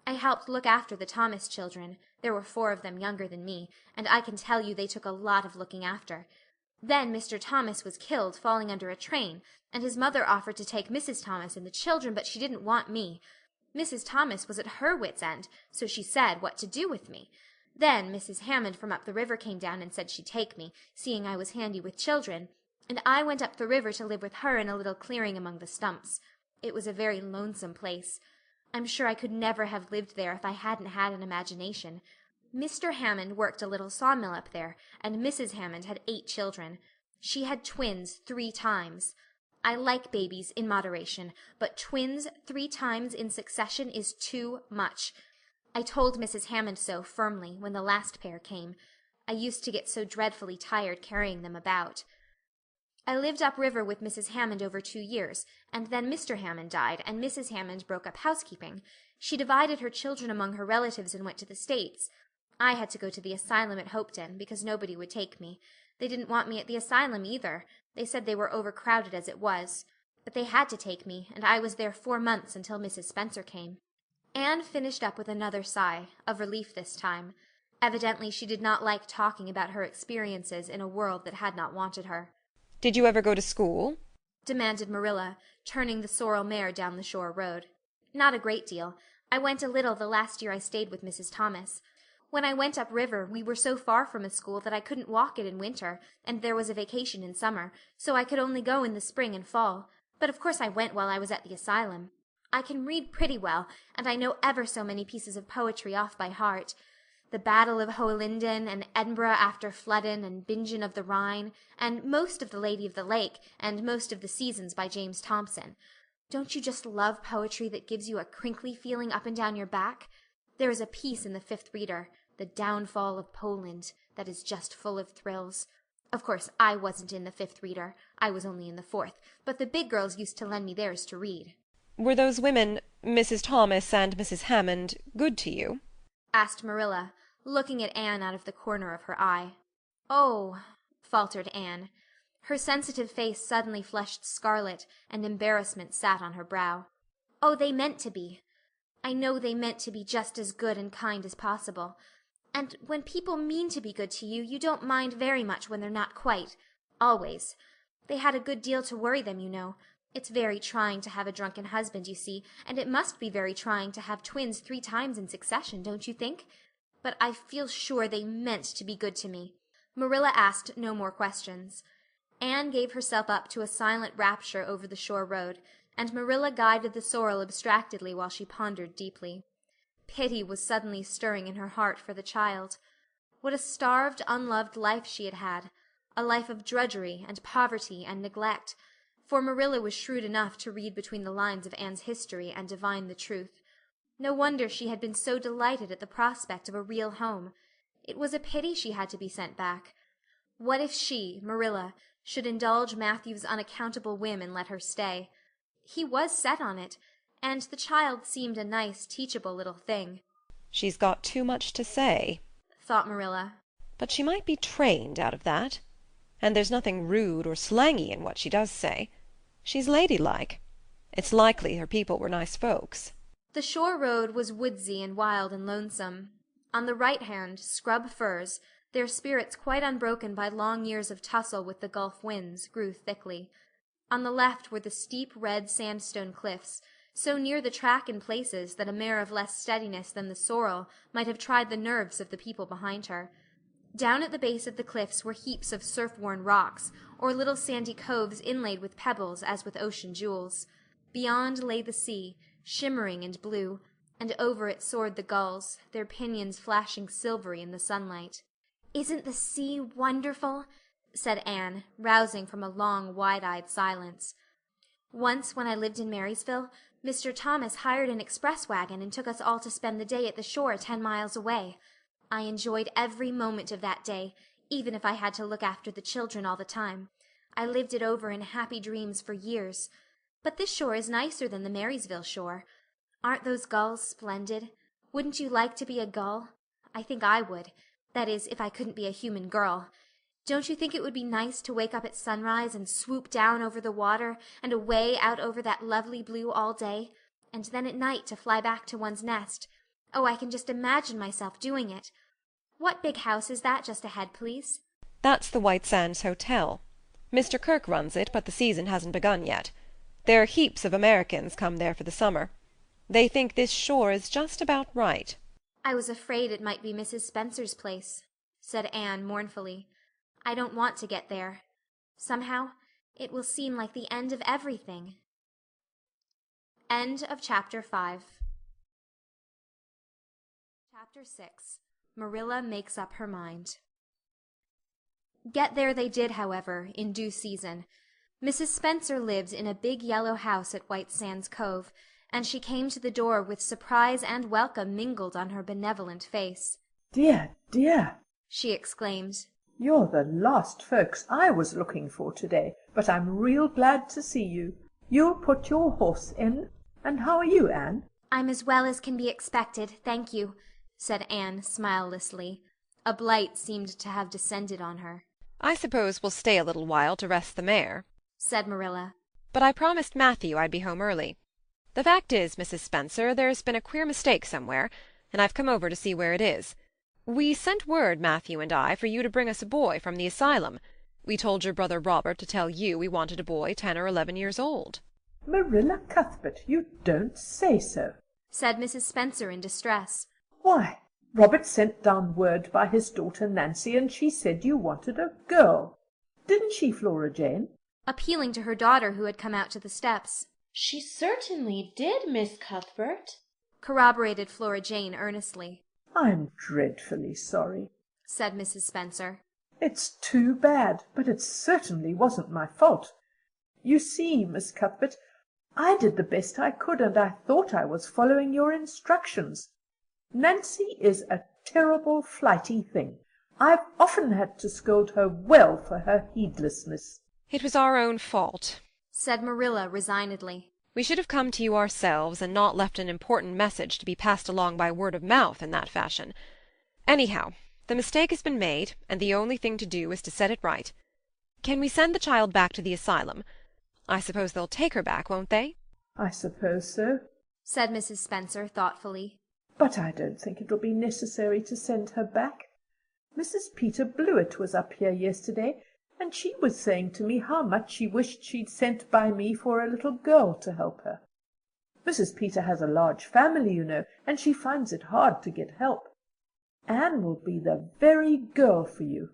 Speaker 1: I helped look after the Thomas children. There were 4 of them younger than me, and I can tell you they took a lot of looking after. Then Mr. Thomas was killed falling under a train, and his mother offered to take Mrs. Thomas and the children, but she didn't want me. Mrs. Thomas was at her wits' end, so she said what to do with me. Then Mrs. Hammond from up the river came down and said she'd take me, seeing I was handy with children, and I went up the river to live with her in a little clearing among the stumps. It was a very lonesome place. I'm sure I could never have lived there if I hadn't had an imagination. Mr. Hammond worked a little sawmill up there, and Mrs. Hammond had 8 children. She had twins 3 times. I like babies in moderation, but twins 3 times in succession is too much. I told Mrs. Hammond so firmly when the last pair came. I used to get so dreadfully tired carrying them about. I lived upriver with Mrs. Hammond over 2 years, and then Mr. Hammond died, and Mrs. Hammond broke up housekeeping. She divided her children among her relatives and went to the States. I had to go to the asylum at Hopeton, because nobody would take me. They didn't want me at the asylum either. They said they were overcrowded as it was. But they had to take me, and I was there 4 months until Mrs. Spencer came. Anne finished up with another sigh, of relief this time. Evidently she did not like talking about her experiences in a world that had not wanted her.
Speaker 3: Did you ever go to school?
Speaker 1: Demanded Marilla, turning the sorrel mare down the shore road. Not a great deal. I went a little the last year I stayed with Mrs. Thomas. When I went up river, we were so far from a school that I couldn't walk it in winter, and there was a vacation in summer, so I could only go in the spring and fall. But of course I went while I was at the asylum. I can read pretty well, and I know ever so many pieces of poetry off by heart. The Battle of Hohenlinden, and Edinburgh after Flodden, and Bingen of the Rhine, and most of The Lady of the Lake, and most of The Seasons by James Thomson. Don't you just love poetry that gives you a crinkly feeling up and down your back? There is a piece in the 5th Reader, The Downfall of Poland, that is just full of thrills. Of course, I wasn't in the 5th Reader. I was only in the 4th, but the big girls used to lend me theirs to read.
Speaker 3: Were those women, Mrs. Thomas and Mrs. Hammond, good to you?
Speaker 1: Asked Marilla, looking at Anne out of the corner of her eye. Oh, faltered Anne. Her sensitive face suddenly flushed scarlet, and embarrassment sat on her brow. Oh, they meant to be. I know they meant to be just as good and kind as possible. And when people mean to be good to you, you don't mind very much when they're not quite. Always. They had a good deal to worry them, you know. It's very trying to have a drunken husband, you see, and it must be very trying to have twins 3 times in succession, don't you think? But I feel sure they meant to be good to me. Marilla asked no more questions. Anne gave herself up to a silent rapture over the shore road, and Marilla guided the sorrel abstractedly while she pondered deeply. Pity was suddenly stirring in her heart for the child. What a starved, unloved life she had had, a life of drudgery and poverty and neglect, for Marilla was shrewd enough to read between the lines of Anne's history and divine the truth. No wonder she had been so delighted at the prospect of a real home. It was a pity she had to be sent back. What if she, Marilla, should indulge Matthew's unaccountable whim and let her stay? He was set on it, and the child seemed a nice, teachable little thing.
Speaker 3: She's got too much to say,
Speaker 1: thought Marilla.
Speaker 3: But she might be trained out of that. And there's nothing rude or slangy in what she does say. She's ladylike. It's likely her people were nice folks.
Speaker 1: The shore road was woodsy and wild and lonesome. On the right hand, scrub firs, their spirits quite unbroken by long years of tussle with the Gulf winds, grew thickly. On the left were the steep red sandstone cliffs, so near the track in places that a mare of less steadiness than the sorrel might have tried the nerves of the people behind her. Down at the base of the cliffs were heaps of surf-worn rocks, or little sandy coves inlaid with pebbles as with ocean jewels. Beyond lay the sea, shimmering and blue, and over it soared the gulls, their pinions flashing silvery in the sunlight. "Isn't the sea wonderful?" said Anne, rousing from a long, wide-eyed silence. "Once, when I lived in Marysville, Mr. Thomas hired an express wagon and took us all to spend the day at the shore 10 miles away. I enjoyed every moment of that day, even if I had to look after the children all the time. I lived it over in happy dreams for years. But this shore is nicer than the Marysville shore. Aren't those gulls splendid? Wouldn't you like to be a gull? I think I would. That is, if I couldn't be a human girl. Don't you think it would be nice to wake up at sunrise and swoop down over the water and away out over that lovely blue all day, and then at night to fly back to one's nest? Oh, I can just imagine myself doing it. What big house is that just ahead, please?"
Speaker 3: That's the White Sands Hotel. Mr. Kirke runs it, but the season hasn't begun yet. There are heaps of Americans come there for the summer. They think this shore is just about right.
Speaker 1: "I was afraid it might be Mrs. Spencer's place," said Anne mournfully. "I don't want to get there. Somehow, it will seem like the end of everything." End of Chapter 5. Chapter 6. Marilla makes up her mind. Get there they did, however, in due season. Mrs. Spencer lived in a big yellow house at White Sands Cove, and she came to the door with surprise and welcome mingled on her benevolent face.
Speaker 6: "Dear, dear,"
Speaker 1: she exclaimed.
Speaker 6: "you're the last folks I was looking for today, but I'm real glad to see you. You'll put your horse in. And how are you, Anne?"
Speaker 1: "I'm as well as can be expected, thank you," said Anne smilelessly. A blight seemed to have descended on her.
Speaker 3: "I suppose we'll stay a little while to rest the mare,"
Speaker 1: said Marilla.
Speaker 3: "but I promised Matthew I'd be home early. The fact is, Mrs. Spencer, there's been a queer mistake somewhere, and I've come over to see where it is. We sent word, Matthew and I, for you to bring us a boy from the asylum. We told your brother Robert to tell you we wanted a boy 10 or 11 years old."
Speaker 6: "Marilla Cuthbert, you don't say so,"
Speaker 1: said Mrs. Spencer in distress.
Speaker 6: "Why, Robert sent down word by his daughter Nancy, and she said you wanted a girl. Didn't she, Flora Jane?"
Speaker 1: appealing to her daughter who had come out to the steps.
Speaker 7: "She certainly did, Miss Cuthbert,"
Speaker 1: corroborated Flora Jane earnestly.
Speaker 6: "I'm dreadfully sorry,"
Speaker 1: said Mrs. Spencer.
Speaker 6: "It's too bad, but it certainly wasn't my fault. You see, Miss Cuthbert, I did the best I could, and I thought I was following your instructions. Nancy is a terrible flighty thing. I've often had to scold her well for her heedlessness."
Speaker 3: "It was our own fault,"
Speaker 1: said Marilla resignedly.
Speaker 3: "We should have come to you ourselves and not left an important message to be passed along by word of mouth in that fashion. Anyhow, the mistake has been made, and the only thing to do is to set it right. Can we send the child back to the asylum? I suppose they'll take her back, won't they?"
Speaker 6: "I suppose so,"
Speaker 1: said Mrs. Spencer thoughtfully.
Speaker 6: "but I don't think it'll be necessary to send her back. Mrs. Peter Blewett was up here yesterday, and she was saying to me how much she wished she'd sent by me for a little girl to help her. Mrs. Peter has a large family, you know, and she finds it hard to get help. Anne will be the very girl for you.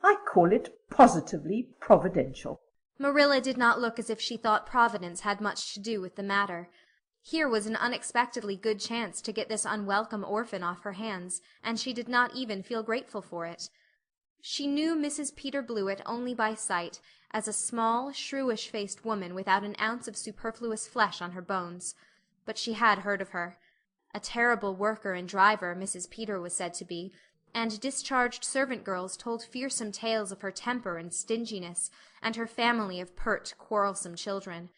Speaker 6: I call it positively providential."
Speaker 1: Marilla did not look as if she thought Providence had much to do with the matter. Here was an unexpectedly good chance to get this unwelcome orphan off her hands, and she did not even feel grateful for it. She knew Mrs. Peter Blewett only by sight, as a small, shrewish-faced woman without an ounce of superfluous flesh on her bones. But she had heard of her. A terrible worker and driver Mrs. Peter was said to be, and discharged servant girls told fearsome tales of her temper and stinginess, and her family of pert, quarrelsome children.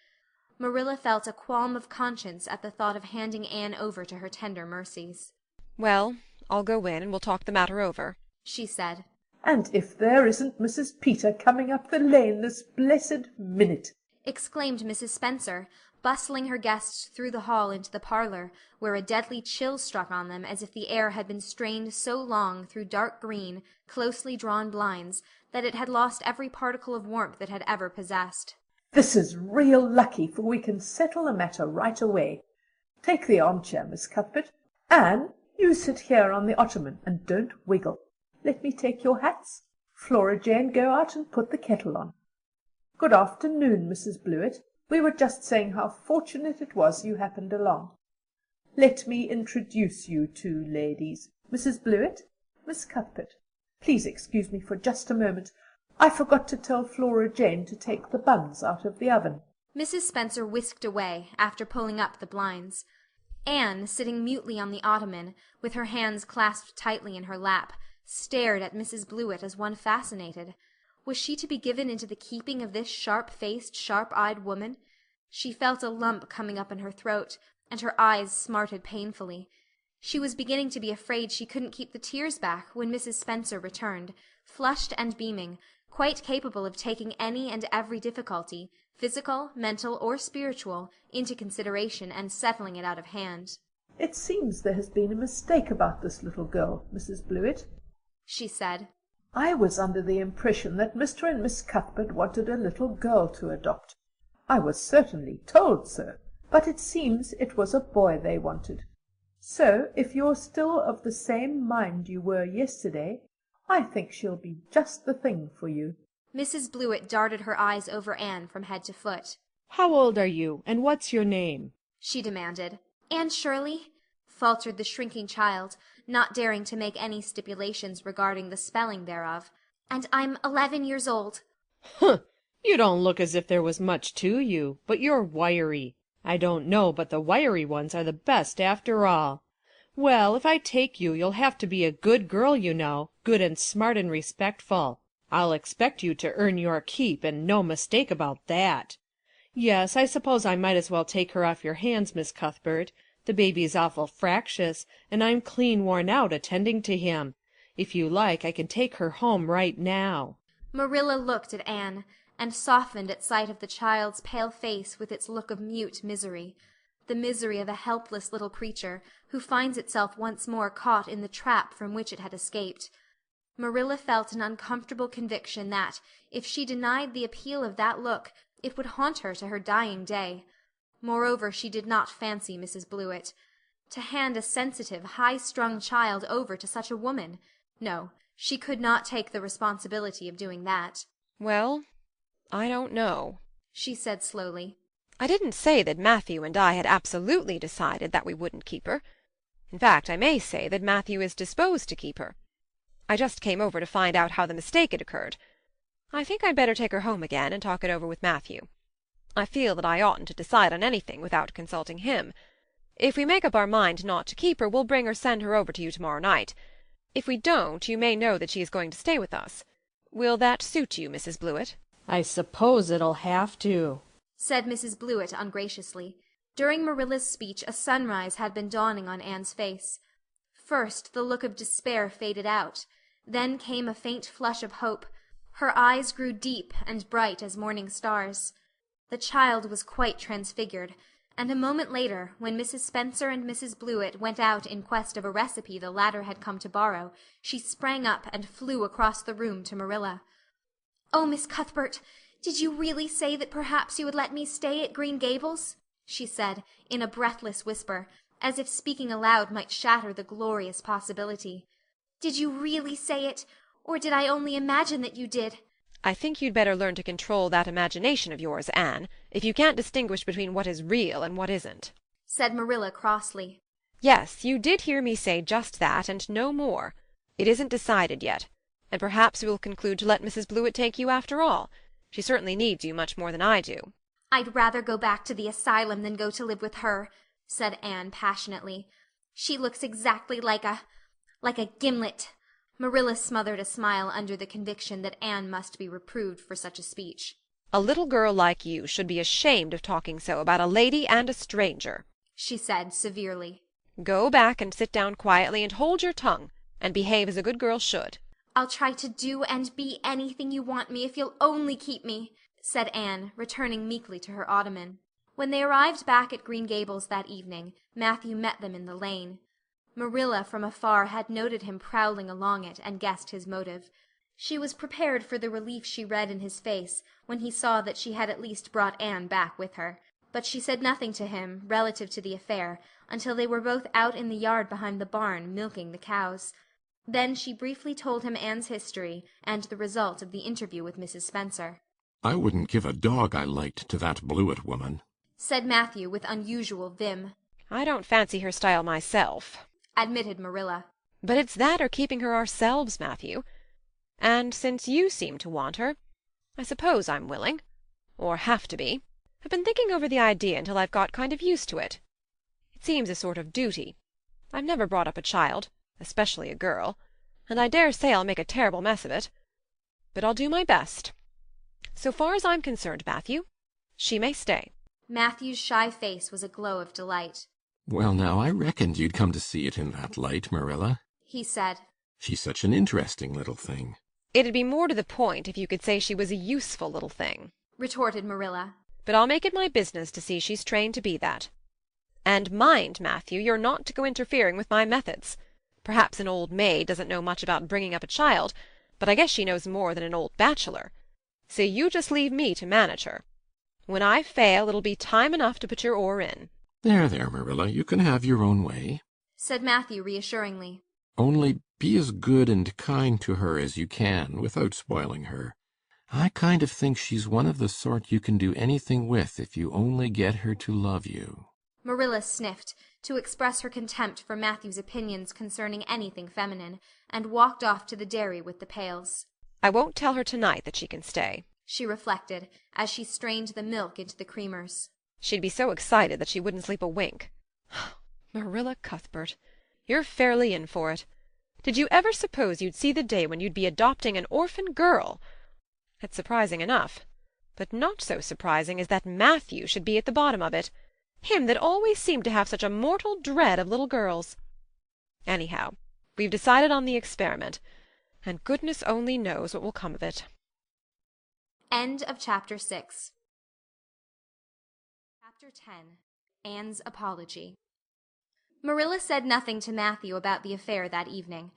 Speaker 1: Marilla felt a qualm of conscience at the thought of handing Anne over to her tender mercies.
Speaker 3: "Well, I'll go in, and we'll talk the matter over,"
Speaker 1: she said.
Speaker 6: "And if there isn't Mrs. Peter coming up the lane this blessed minute!"
Speaker 1: exclaimed Mrs. Spencer, bustling her guests through the hall into the parlour, where a deadly chill struck on them as if the air had been strained so long through dark green, closely drawn blinds, that it had lost every particle of warmth it had ever possessed.
Speaker 6: "This is real lucky, for we can settle the matter right away. Take the armchair, Miss Cuthbert. Anne, you sit here on the ottoman, and don't wiggle. Let me take your hats. Flora Jane, go out and put the kettle on. Good afternoon, Mrs. Blewett. We were just saying how fortunate it was you happened along. Let me introduce you two ladies. Mrs. Blewett, Miss Cuthbert. Please excuse me for just a moment. I forgot to tell Flora Jane to take the buns out of the oven."
Speaker 1: Mrs. Spencer whisked away, after pulling up the blinds. Anne, sitting mutely on the ottoman, with her hands clasped tightly in her lap, stared at Mrs. Blewett as one fascinated. Was she to be given into the keeping of this sharp-faced, sharp-eyed woman? She felt a lump coming up in her throat, and her eyes smarted painfully. She was beginning to be afraid she couldn't keep the tears back when Mrs. Spencer returned, flushed and beaming, quite capable of taking any and every difficulty, physical, mental, or spiritual, into consideration and settling it out of hand.
Speaker 6: "It seems there has been a mistake about this little girl, Mrs. Blewett," she said. "I was under the impression that Mr. and Miss Cuthbert wanted a little girl to adopt. I was certainly told so, but it seems it was a boy they wanted. So, if you're still of the same mind you were yesterday, I think she'll be just the thing for you."
Speaker 1: Mrs. Blewett darted her eyes over Anne from head to foot.
Speaker 8: "How old are you, and what's your name?"
Speaker 1: she demanded. "Anne Shirley," faltered the shrinking child, not daring to make any stipulations regarding the spelling thereof. "And I'm 11 years old."
Speaker 8: "Humph! You don't look as if there was much to you, but you're wiry. I don't know but the wiry ones are the best after all. Well, if I take you, you'll have to be a good girl, you know, good and smart and respectful. I'll expect you to earn your keep, and no mistake about that. Yes, I suppose I might as well take her off your hands, Miss Cuthbert. The baby's awful fractious, and I'm clean worn out attending to him. If you like, I can take her home right now."
Speaker 1: Marilla looked at Anne, and softened at sight of the child's pale face with its look of mute misery, the misery of a helpless little creature who finds itself once more caught in the trap from which it had escaped. Marilla felt an uncomfortable conviction that, if she denied the appeal of that look, it would haunt her to her dying day. Moreover, she did not fancy Mrs. Blewett. To hand a sensitive, high-strung child over to such a woman! No, she could not take the responsibility of doing that.
Speaker 3: "Well, I don't know,"
Speaker 1: she said slowly.
Speaker 3: "I didn't say that Matthew and I had absolutely decided that we wouldn't keep her. In fact, I may say that Matthew is disposed to keep her. I just came over to find out how the mistake had occurred. I think I'd better take her home again and talk it over with Matthew. I feel that I oughtn't to decide on anything without consulting him. If we make up our mind not to keep her, we'll bring or send her over to you tomorrow night. If we don't, you may know that she is going to stay with us. Will that suit you, Mrs. Blewett?"
Speaker 8: "I suppose it'll have to,"
Speaker 1: said Mrs. Blewett ungraciously. During Marilla's speech a sunrise had been dawning on Anne's face. First the look of despair faded out. Then came a faint flush of hope. Her eyes grew deep and bright as morning stars. The child was quite transfigured, and a moment later, when Mrs. Spencer and Mrs. Blewett went out in quest of a recipe the latter had come to borrow, she sprang up and flew across the room to Marilla. "Oh, Miss Cuthbert, did you really say that perhaps you would let me stay at Green Gables?" she said, in a breathless whisper, as if speaking aloud might shatter the glorious possibility. "Did you really say it, or did I only imagine that you did?"
Speaker 3: "I think you'd better learn to control that imagination of yours, Anne, if you can't distinguish between what is real and what isn't,"
Speaker 1: said Marilla crossly.
Speaker 3: "Yes, you did hear me say just that, and no more. It isn't decided yet, and perhaps we will conclude to let Mrs. Blewett take you after all. She certainly needs you much more than I do."
Speaker 1: "I'd rather go back to the asylum than go to live with her," said Anne passionately. "She looks exactly like a gimlet." Marilla smothered a smile under the conviction that Anne must be reproved for such a speech.
Speaker 3: "A little girl like you should be ashamed of talking so about a lady and a stranger," she said severely. "Go back and sit down quietly and hold your tongue, and behave as a good girl should."
Speaker 1: "I'll try to do and be anything you want me if you'll only keep me," said Anne, returning meekly to her ottoman. When they arrived back at Green Gables that evening, Matthew met them in the lane. Marilla from afar had noted him prowling along it and guessed his motive. She was prepared for the relief she read in his face when he saw that she had at least brought Anne back with her, but she said nothing to him relative to the affair until they were both out in the yard behind the barn milking the cows. Then she briefly told him Anne's history and the result of the interview with Mrs. Spencer.
Speaker 5: I wouldn't give a dog I liked to that Blewett woman,
Speaker 1: said Matthew with unusual vim.
Speaker 3: I don't fancy her style myself,
Speaker 1: admitted Marilla.
Speaker 3: But it's that or keeping her ourselves, Matthew. And since you seem to want her, I suppose I'm willing. Or have to be. I've been thinking over the idea until I've got kind of used to it. It seems a sort of duty. I've never brought up a child, especially a girl, and I dare say I'll make a terrible mess of it. But I'll do my best. So far as I'm concerned, Matthew, she may stay.
Speaker 1: Matthew's shy face was a glow of delight.
Speaker 5: Well, now, I reckoned you'd come to see it in that light, Marilla,
Speaker 1: he said.
Speaker 5: She's such an interesting little thing.
Speaker 3: It'd be more to the point if you could say she was a useful little thing,
Speaker 1: retorted Marilla.
Speaker 3: But I'll make it my business to see she's trained to be that. And mind, Matthew, you're not to go interfering with my methods. Perhaps an old maid doesn't know much about bringing up a child, but I guess she knows more than an old bachelor. So you just leave me to manage her. When I fail, it'll be time enough to put your oar in.
Speaker 5: There, Marilla, you can have your own way,
Speaker 1: said Matthew reassuringly.
Speaker 5: Only be as good and kind to her as you can without spoiling her. I kind of think she's one of the sort you can do anything with if you only get her to love you.
Speaker 1: Marilla sniffed, to express her contempt for Matthew's opinions concerning anything feminine, and walked off to the dairy with the pails.
Speaker 3: I won't tell her tonight that she can stay,
Speaker 1: she reflected, as she strained the milk into the creamers.
Speaker 3: She'd be so excited that she wouldn't sleep a wink. Marilla Cuthbert, you're fairly in for it. Did you ever suppose you'd see the day when you'd be adopting an orphan girl? It's surprising enough, but not so surprising as that Matthew should be at the bottom of it, him that always seemed to have such a mortal dread of little girls. Anyhow, we've decided on the experiment, and goodness only knows what will come of it.
Speaker 1: End of Chapter 6. Chapter 10. Anne's Apology. Marilla said nothing to Matthew about the affair that evening,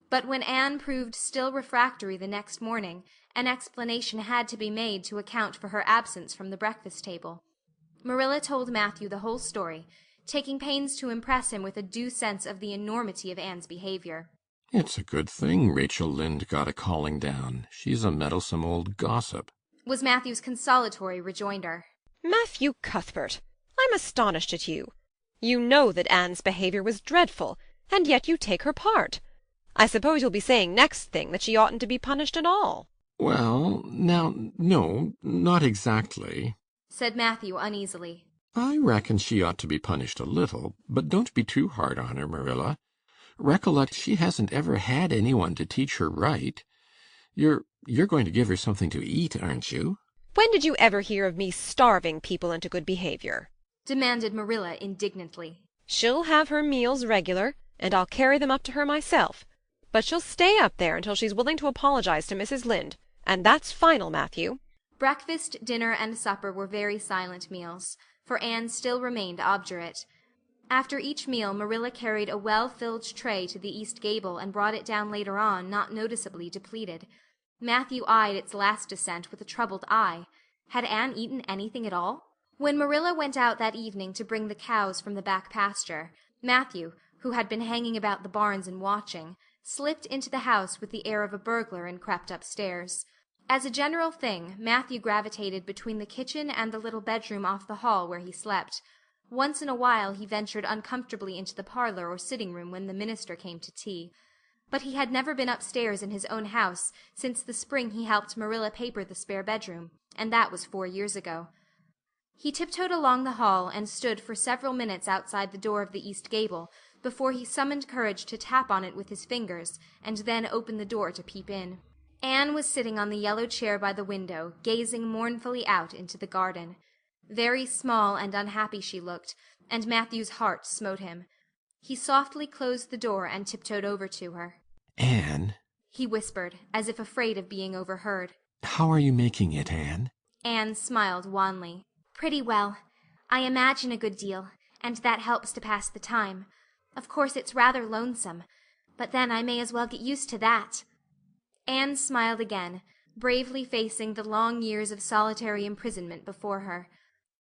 Speaker 1: but when Anne proved still refractory the next morning, an explanation had to be made to account for her absence from the breakfast table. Marilla told Matthew the whole story, taking pains to impress him with a due sense of the enormity of Anne's behavior.
Speaker 5: It's a good thing Rachel Lynde got a calling down. She's a meddlesome old gossip,
Speaker 1: was Matthew's consolatory rejoinder.
Speaker 3: Matthew Cuthbert, I'm astonished at you. You know that Anne's behavior was dreadful, and yet you take her part. I suppose you'll be saying next thing that she oughtn't to be punished at all.
Speaker 5: Well, now, no, not exactly,
Speaker 1: said Matthew uneasily.
Speaker 5: I reckon she ought to be punished a little, but don't be too hard on her, Marilla. Recollect she hasn't ever had anyone to teach her right. You're going to give her something to eat, aren't you?
Speaker 3: When did you ever hear of me starving people into good behavior?
Speaker 1: Demanded Marilla indignantly.
Speaker 3: She'll have her meals regular, and I'll carry them up to her myself. But she'll stay up there until she's willing to apologize to Mrs. Lynde, and that's final, Matthew.
Speaker 1: Breakfast, dinner, and supper were very silent meals, for Anne still remained obdurate. After each meal Marilla carried a well-filled tray to the east gable and brought it down later on, not noticeably depleted. Matthew eyed its last descent with a troubled eye. Had Anne eaten anything at all? When Marilla went out that evening to bring the cows from the back pasture, Matthew, who had been hanging about the barns and watching, slipped into the house with the air of a burglar and crept upstairs. As a general thing, Matthew gravitated between the kitchen and the little bedroom off the hall where he slept. Once in a while he ventured uncomfortably into the parlor or sitting-room when the minister came to tea. But he had never been upstairs in his own house since the spring he helped Marilla paper the spare bedroom, and that was 4 years ago. He tiptoed along the hall and stood for several minutes outside the door of the east gable before he summoned courage to tap on it with his fingers and then open the door to peep in. Anne was sitting on the yellow chair by the window, gazing mournfully out into the garden. Very small and unhappy she looked, and Matthew's heart smote him. He softly closed the door and tiptoed over to her.
Speaker 5: Anne,
Speaker 1: he whispered, as if afraid of being overheard.
Speaker 5: How are you making it, Anne?
Speaker 1: Anne smiled wanly. Pretty well. I imagine a good deal, and that helps to pass the time. Of course it's rather lonesome, but then I may as well get used to that." Anne smiled again, bravely facing the long years of solitary imprisonment before her.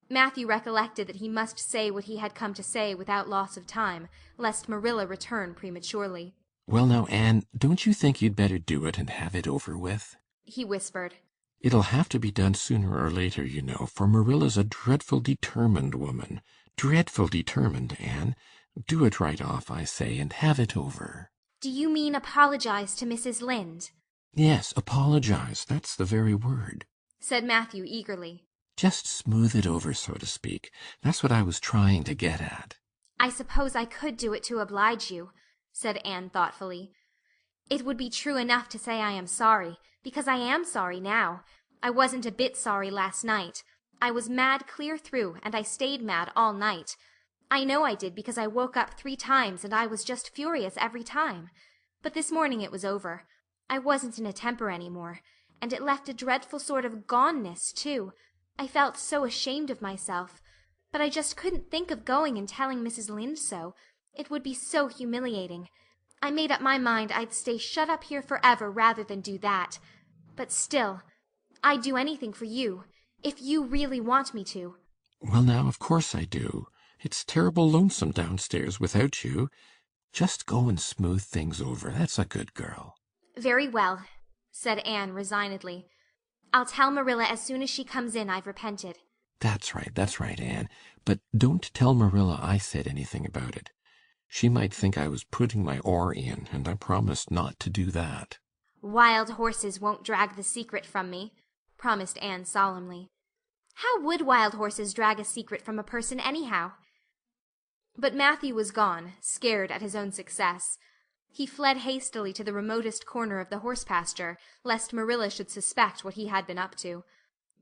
Speaker 1: Matthew recollected that he must say what he had come to say without loss of time, lest Marilla return prematurely.
Speaker 5: "Well now, Anne, don't you think you'd better do it and have it over with?"
Speaker 1: he whispered.
Speaker 5: "It'll have to be done sooner or later, you know, for Marilla's a dreadful determined woman. Dreadful determined, Anne. Do it right off, I say, and have it over."
Speaker 1: "Do you mean apologize to Mrs. Lynde?"
Speaker 5: "Yes, apologize. That's the very word."
Speaker 1: said Matthew eagerly.
Speaker 5: "Just smooth it over, so to speak. That's what I was trying to get at."
Speaker 1: "I suppose I could do it to oblige you," said Anne thoughtfully. "It would be true enough to say I am sorry, because I am sorry now. I wasn't a bit sorry last night. I was mad clear through, and I stayed mad all night. I know I did because I woke up 3 times and I was just furious every time. But this morning it was over. I wasn't in a temper any more, and it left a dreadful sort of goneness, too. I felt so ashamed of myself. But I just couldn't think of going and telling Mrs. Lynde so. It would be so humiliating. I made up my mind I'd stay shut up here forever rather than do that. But still, I'd do anything for you, if you really want me to."
Speaker 5: "Well now, of course I do. It's terrible lonesome downstairs without you. Just go and smooth things over. That's a good girl."
Speaker 1: "Very well," said Anne resignedly. "I'll tell Marilla as soon as she comes in I've repented."
Speaker 5: That's right, Anne. But don't tell Marilla I said anything about it. She might think I was putting my oar in, and I promised not to do that."
Speaker 1: "Wild horses won't drag the secret from me," promised Anne solemnly. "How would wild horses drag a secret from a person anyhow?" But Matthew was gone, scared at his own success. He fled hastily to the remotest corner of the horse pasture, lest Marilla should suspect what he had been up to.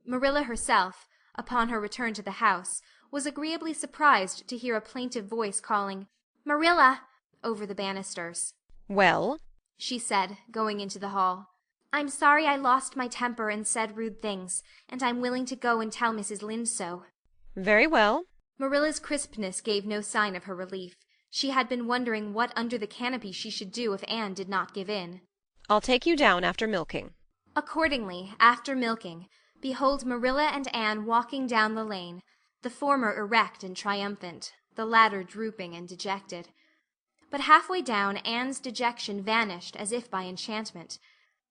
Speaker 1: Marilla herself, upon her return to the house, was agreeably surprised to hear a plaintive voice calling, "Marilla," over the banisters.
Speaker 3: "Well?"
Speaker 1: she said, going into the hall. "I'm sorry I lost my temper and said rude things, and I'm willing to go and tell Mrs. Lynde so."
Speaker 3: "Very well."
Speaker 1: Marilla's crispness gave no sign of her relief. She had been wondering what under the canopy she should do if Anne did not give in.
Speaker 3: "I'll take you down after milking."
Speaker 1: Accordingly, after milking, behold Marilla and Anne walking down the lane, the former erect and triumphant, the latter drooping and dejected. But halfway down Anne's dejection vanished as if by enchantment.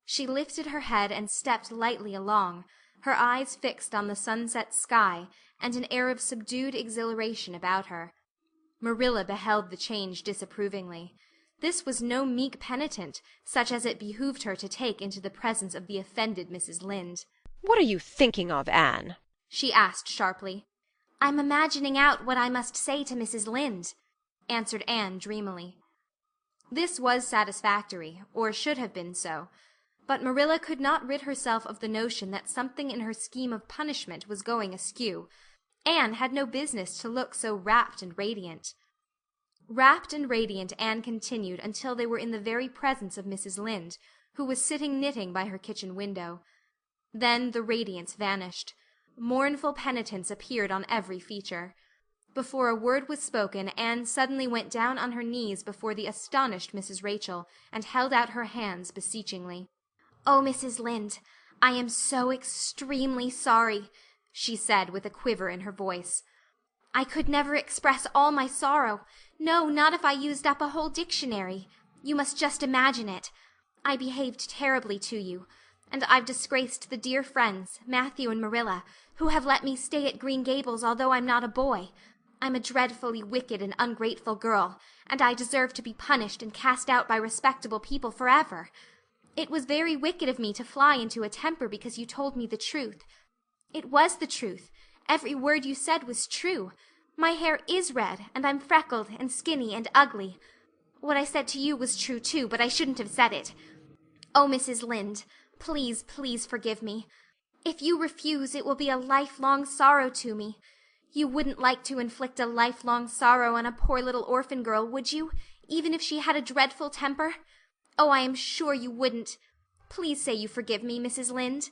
Speaker 1: She lifted her head and stepped lightly along, her eyes fixed on the sunset sky and an air of subdued exhilaration about her. Marilla beheld the change disapprovingly. This was no meek penitent, such as it behooved her to take into the presence of the offended Mrs. Lynde.
Speaker 3: "What are you thinking of, Anne?"
Speaker 1: she asked sharply. "I'm imagining out what I must say to Mrs. Lynde," answered Anne dreamily. This was satisfactory, or should have been so. But Marilla could not rid herself of the notion that something in her scheme of punishment was going askew. Anne had no business to look so rapt and radiant. Rapt and radiant Anne continued until they were in the very presence of Mrs. Lynde, who was sitting knitting by her kitchen window. Then the radiance vanished. Mournful penitence appeared on every feature. Before a word was spoken, Anne suddenly went down on her knees before the astonished Mrs. Rachel, and held out her hands beseechingly. "Oh, Mrs. Lynde, I am so extremely sorry," she said with a quiver in her voice. "I could never express all my sorrow. No, not if I used up a whole dictionary. You must just imagine it. I behaved terribly to you, and I've disgraced the dear friends, Matthew and Marilla, who have let me stay at Green Gables although I'm not a boy. I'm a dreadfully wicked and ungrateful girl, and I deserve to be punished and cast out by respectable people forever. It was very wicked of me to fly into a temper because you told me the truth. It was the truth. Every word you said was true. My hair is red, and I'm freckled and skinny and ugly. What I said to you was true, too, but I shouldn't have said it. Oh, Mrs. Lynde, please, please forgive me. If you refuse, it will be a lifelong sorrow to me. You wouldn't like to inflict a lifelong sorrow on a poor little orphan girl, would you, even if she had a dreadful temper? Oh, I am sure you wouldn't. Please say you forgive me, Mrs. Lynde."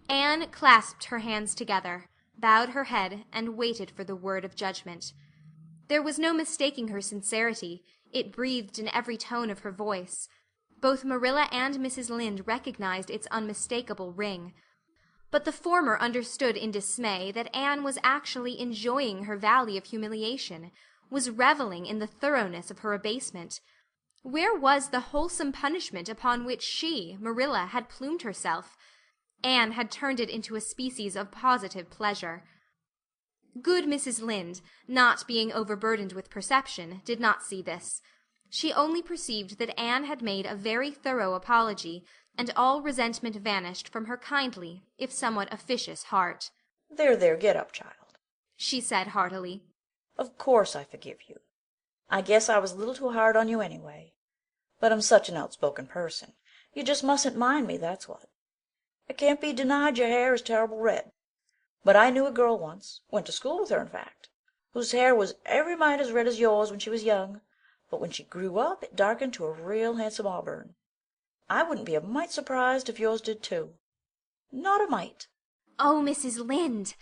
Speaker 1: Anne clasped her hands together. bowed her head, and waited for the word of judgment. There was no mistaking her sincerity. It breathed in every tone of her voice. Both Marilla and Mrs. Lynde recognized its unmistakable ring. But the former understood in dismay that Anne was actually enjoying her valley of humiliation, was reveling in the thoroughness of her abasement. Where was the wholesome punishment upon which she, Marilla, had plumed herself? Anne had turned it into a species of positive pleasure. Good Mrs. Lynde, not being overburdened with perception, did not see this. She only perceived that Anne had made a very thorough apology, and all resentment vanished from her kindly, if somewhat officious heart.
Speaker 2: There, get up, child,
Speaker 1: she said heartily.
Speaker 2: Of course I forgive you. I guess I was a little too hard on you anyway. But I'm such an outspoken person. You just mustn't mind me, that's what. It can't be denied your hair is terrible red. But I knew a girl once, went to school with her in fact, whose hair was every mite as red as yours when she was young, but when she grew up it darkened to a real handsome auburn. I wouldn't be a mite surprised if yours did too. Not a mite.
Speaker 1: Oh, Mrs. Lynde!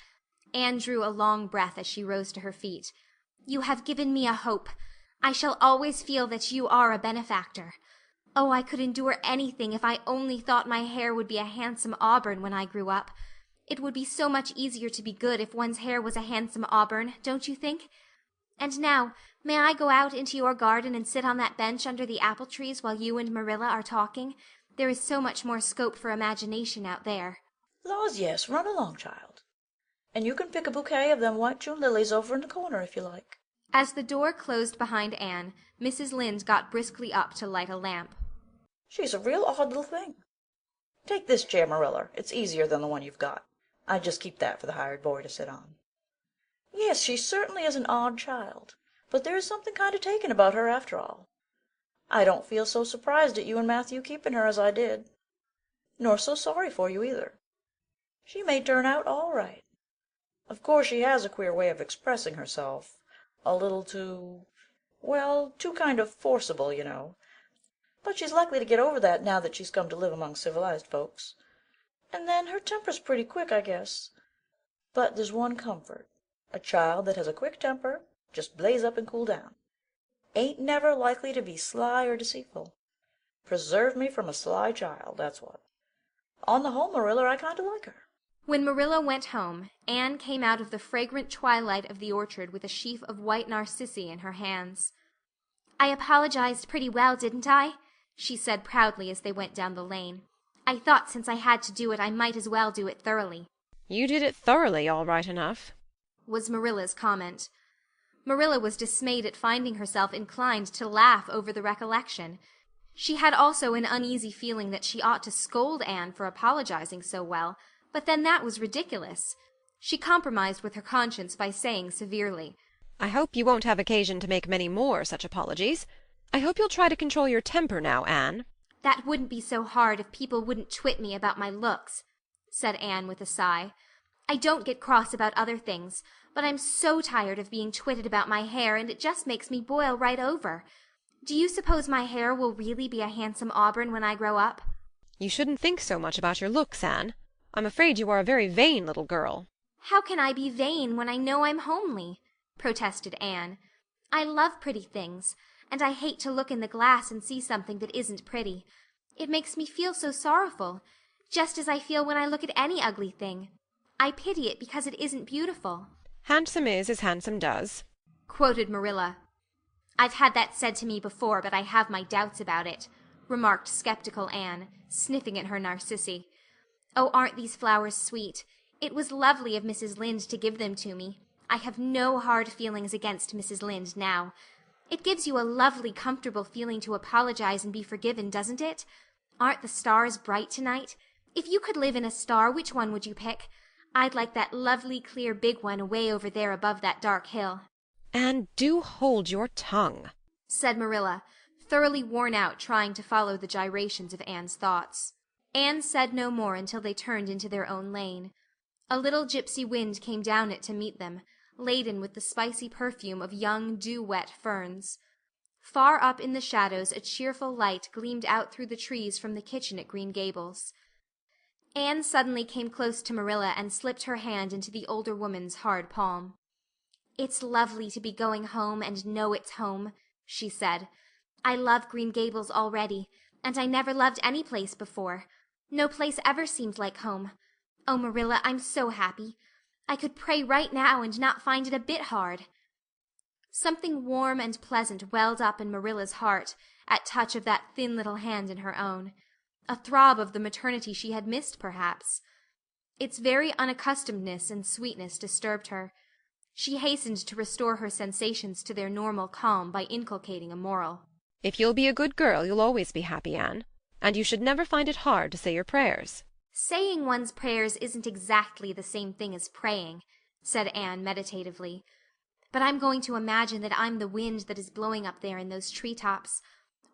Speaker 1: Anne drew a long breath as she rose to her feet. You have given me a hope. I shall always feel that you are a benefactor. Oh, I could endure anything if I only thought my hair would be a handsome auburn when I grew up. It would be so much easier to be good if one's hair was a handsome auburn, don't you think? And now, may I go out into your garden and sit on that bench under the apple trees while you and Marilla are talking? There is so much more scope for imagination out there.
Speaker 2: Laws, yes, run along, child. And you can pick a bouquet of them white June lilies over in the corner if you like.
Speaker 1: As the door closed behind Anne, Mrs. Lynde got briskly up to light a lamp.
Speaker 2: She's a real odd little thing. Take this chair, Marilla. It's easier than the one you've got. I'd just keep that for the hired boy to sit on. Yes, she certainly is an odd child, but there is something kind of taken about her after all. I don't feel so surprised at you and Matthew keeping her as I did, nor so sorry for you either. She may turn out all right. Of course she has a queer way of expressing herself, a little too, well, too kind of forcible, you know. But she's likely to get over that now that she's come to live among civilized folks. And then her temper's pretty quick, I guess. But there's one comfort. A child that has a quick temper, just blaze up and cool down, ain't never likely to be sly or deceitful. Preserve me from a sly child, that's what. On the whole, Marilla, I kind of like her.
Speaker 1: When Marilla went home, Anne came out of the fragrant twilight of the orchard with a sheaf of white narcissi in her hands. I apologized pretty well, didn't I? She said proudly as they went down the lane. I thought since I had to do it I might as well do it thoroughly.
Speaker 3: You did it thoroughly, all right enough,
Speaker 1: was Marilla's comment. Marilla was dismayed at finding herself inclined to laugh over the recollection. She had also an uneasy feeling that she ought to scold Anne for apologizing so well, but then that was ridiculous. She compromised with her conscience by saying severely,
Speaker 3: I hope you won't have occasion to make many more such apologies. I hope you'll try to control your temper now, Anne.
Speaker 1: That wouldn't be so hard if people wouldn't twit me about my looks, said Anne with a sigh. I don't get cross about other things, but I'm so tired of being twitted about my hair, and it just makes me boil right over. Do you suppose my hair will really be a handsome auburn when I grow up?
Speaker 3: You shouldn't think so much about your looks, Anne. I'm afraid you are a very vain little girl.
Speaker 1: How can I be vain when I know I'm homely? Protested Anne. I love pretty things, and I hate to look in the glass and see something that isn't pretty. It makes me feel so sorrowful, just as I feel when I look at any ugly thing. I pity it because it isn't beautiful.
Speaker 3: Handsome is as handsome does,
Speaker 1: quoted Marilla. I've had that said to me before, but I have my doubts about it, remarked skeptical Anne, sniffing at her narcissi. Oh, aren't these flowers sweet? It was lovely of Mrs. Lynde to give them to me. I have no hard feelings against Mrs. Lynde now. It gives you a lovely, comfortable feeling to apologize and be forgiven, doesn't it? Aren't the stars bright tonight? If you could live in a star, which one would you pick? I'd like that lovely, clear, big one away over there above that dark hill.
Speaker 3: Anne, do hold your tongue,
Speaker 1: said Marilla, thoroughly worn out trying to follow the gyrations of Anne's thoughts. Anne said no more until they turned into their own lane. A little gypsy wind came down it to meet them, laden with the spicy perfume of young, dew-wet ferns. Far up in the shadows a cheerful light gleamed out through the trees from the kitchen at Green Gables. Anne suddenly came close to Marilla and slipped her hand into the older woman's hard palm. "It's lovely to be going home and know it's home," she said. "I love Green Gables already, and I never loved any place before. No place ever seemed like home. Oh, Marilla, I'm so happy. I could pray right now and not find it a bit hard." Something warm and pleasant welled up in Marilla's heart at touch of that thin little hand in her own. A throb of the maternity she had missed, perhaps. Its very unaccustomedness and sweetness disturbed her. She hastened to restore her sensations to their normal calm by inculcating a moral.
Speaker 3: "If you'll be a good girl, you'll always be happy, Anne. And you should never find it hard to say your prayers."
Speaker 1: "Saying one's prayers isn't exactly the same thing as praying," said Anne meditatively. "But I'm going to imagine that I'm the wind that is blowing up there in those treetops.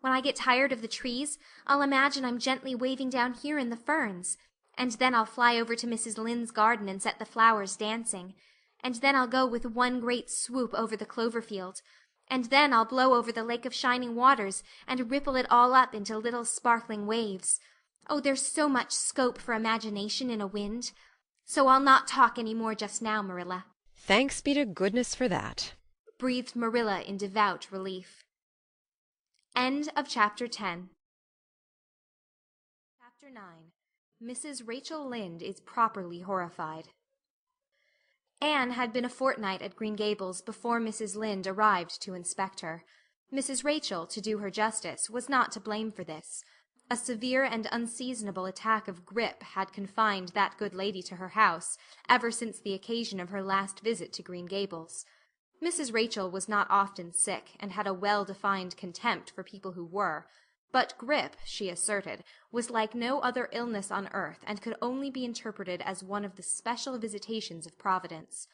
Speaker 1: When I get tired of the trees, I'll imagine I'm gently waving down here in the ferns. And then I'll fly over to Mrs. Lynde's garden and set the flowers dancing. And then I'll go with one great swoop over the clover field. And then I'll blow over the lake of shining waters and ripple it all up into little sparkling waves. Oh, there's so much scope for imagination in a wind. So I'll not talk any more just now, Marilla."
Speaker 3: "Thanks be to goodness for that,"
Speaker 1: breathed Marilla in devout relief. End of Chapter 10. Chapter 9. Mrs. Rachel Lynde is properly horrified. Anne had been a fortnight at Green Gables before Mrs. Lynde arrived to inspect her. Mrs. Rachel, to do her justice, was not to blame for this. A severe and unseasonable attack of grippe had confined that good lady to her house ever since the occasion of her last visit to Green Gables. Mrs. Rachel was not often sick, and had a well-defined contempt for people who were, but grippe, she asserted, was like no other illness on earth, and could only be interpreted as one of the special visitations of Providence.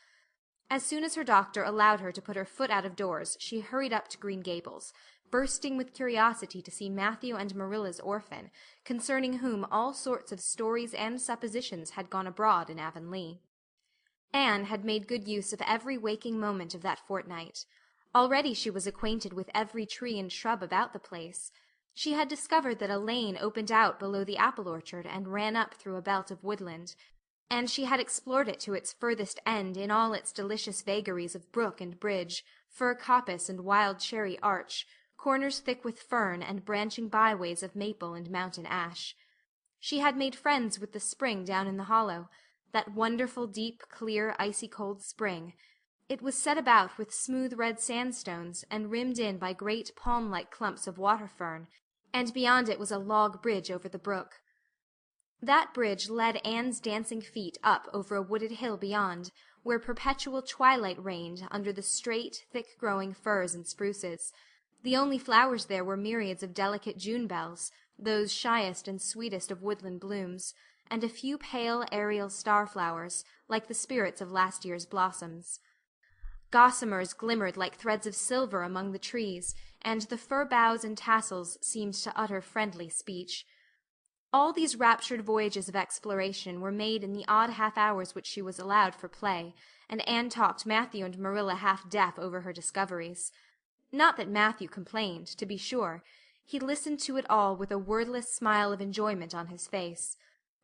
Speaker 1: As soon as her doctor allowed her to put her foot out of doors, she hurried up to Green Gables, bursting with curiosity to see Matthew and Marilla's orphan, concerning whom all sorts of stories and suppositions had gone abroad in Avonlea. Anne had made good use of every waking moment of that fortnight. Already she was acquainted with every tree and shrub about the place. She had discovered that a lane opened out below the apple orchard and ran up through a belt of woodland, and she had explored it to its furthest end in all its delicious vagaries of brook and bridge, fir coppice and wild cherry arch, corners thick with fern and branching byways of maple and mountain ash. She had made friends with the spring down in the hollow, that wonderful deep, clear, icy-cold spring. It was set about with smooth red sandstones and rimmed in by great palm-like clumps of water-fern, and beyond it was a log bridge over the brook. That bridge led Anne's dancing feet up over a wooded hill beyond, where perpetual twilight reigned under the straight, thick-growing firs and spruces. The only flowers there were myriads of delicate June bells, those shyest and sweetest of woodland blooms, and a few pale aerial star-flowers, like the spirits of last year's blossoms. Gossamers glimmered like threads of silver among the trees, and the fir boughs and tassels seemed to utter friendly speech. All these raptured voyages of exploration were made in the odd half-hours which she was allowed for play, and Anne talked Matthew and Marilla half-deaf over her discoveries. Not that Matthew complained, to be sure. He listened to it all with a wordless smile of enjoyment on his face.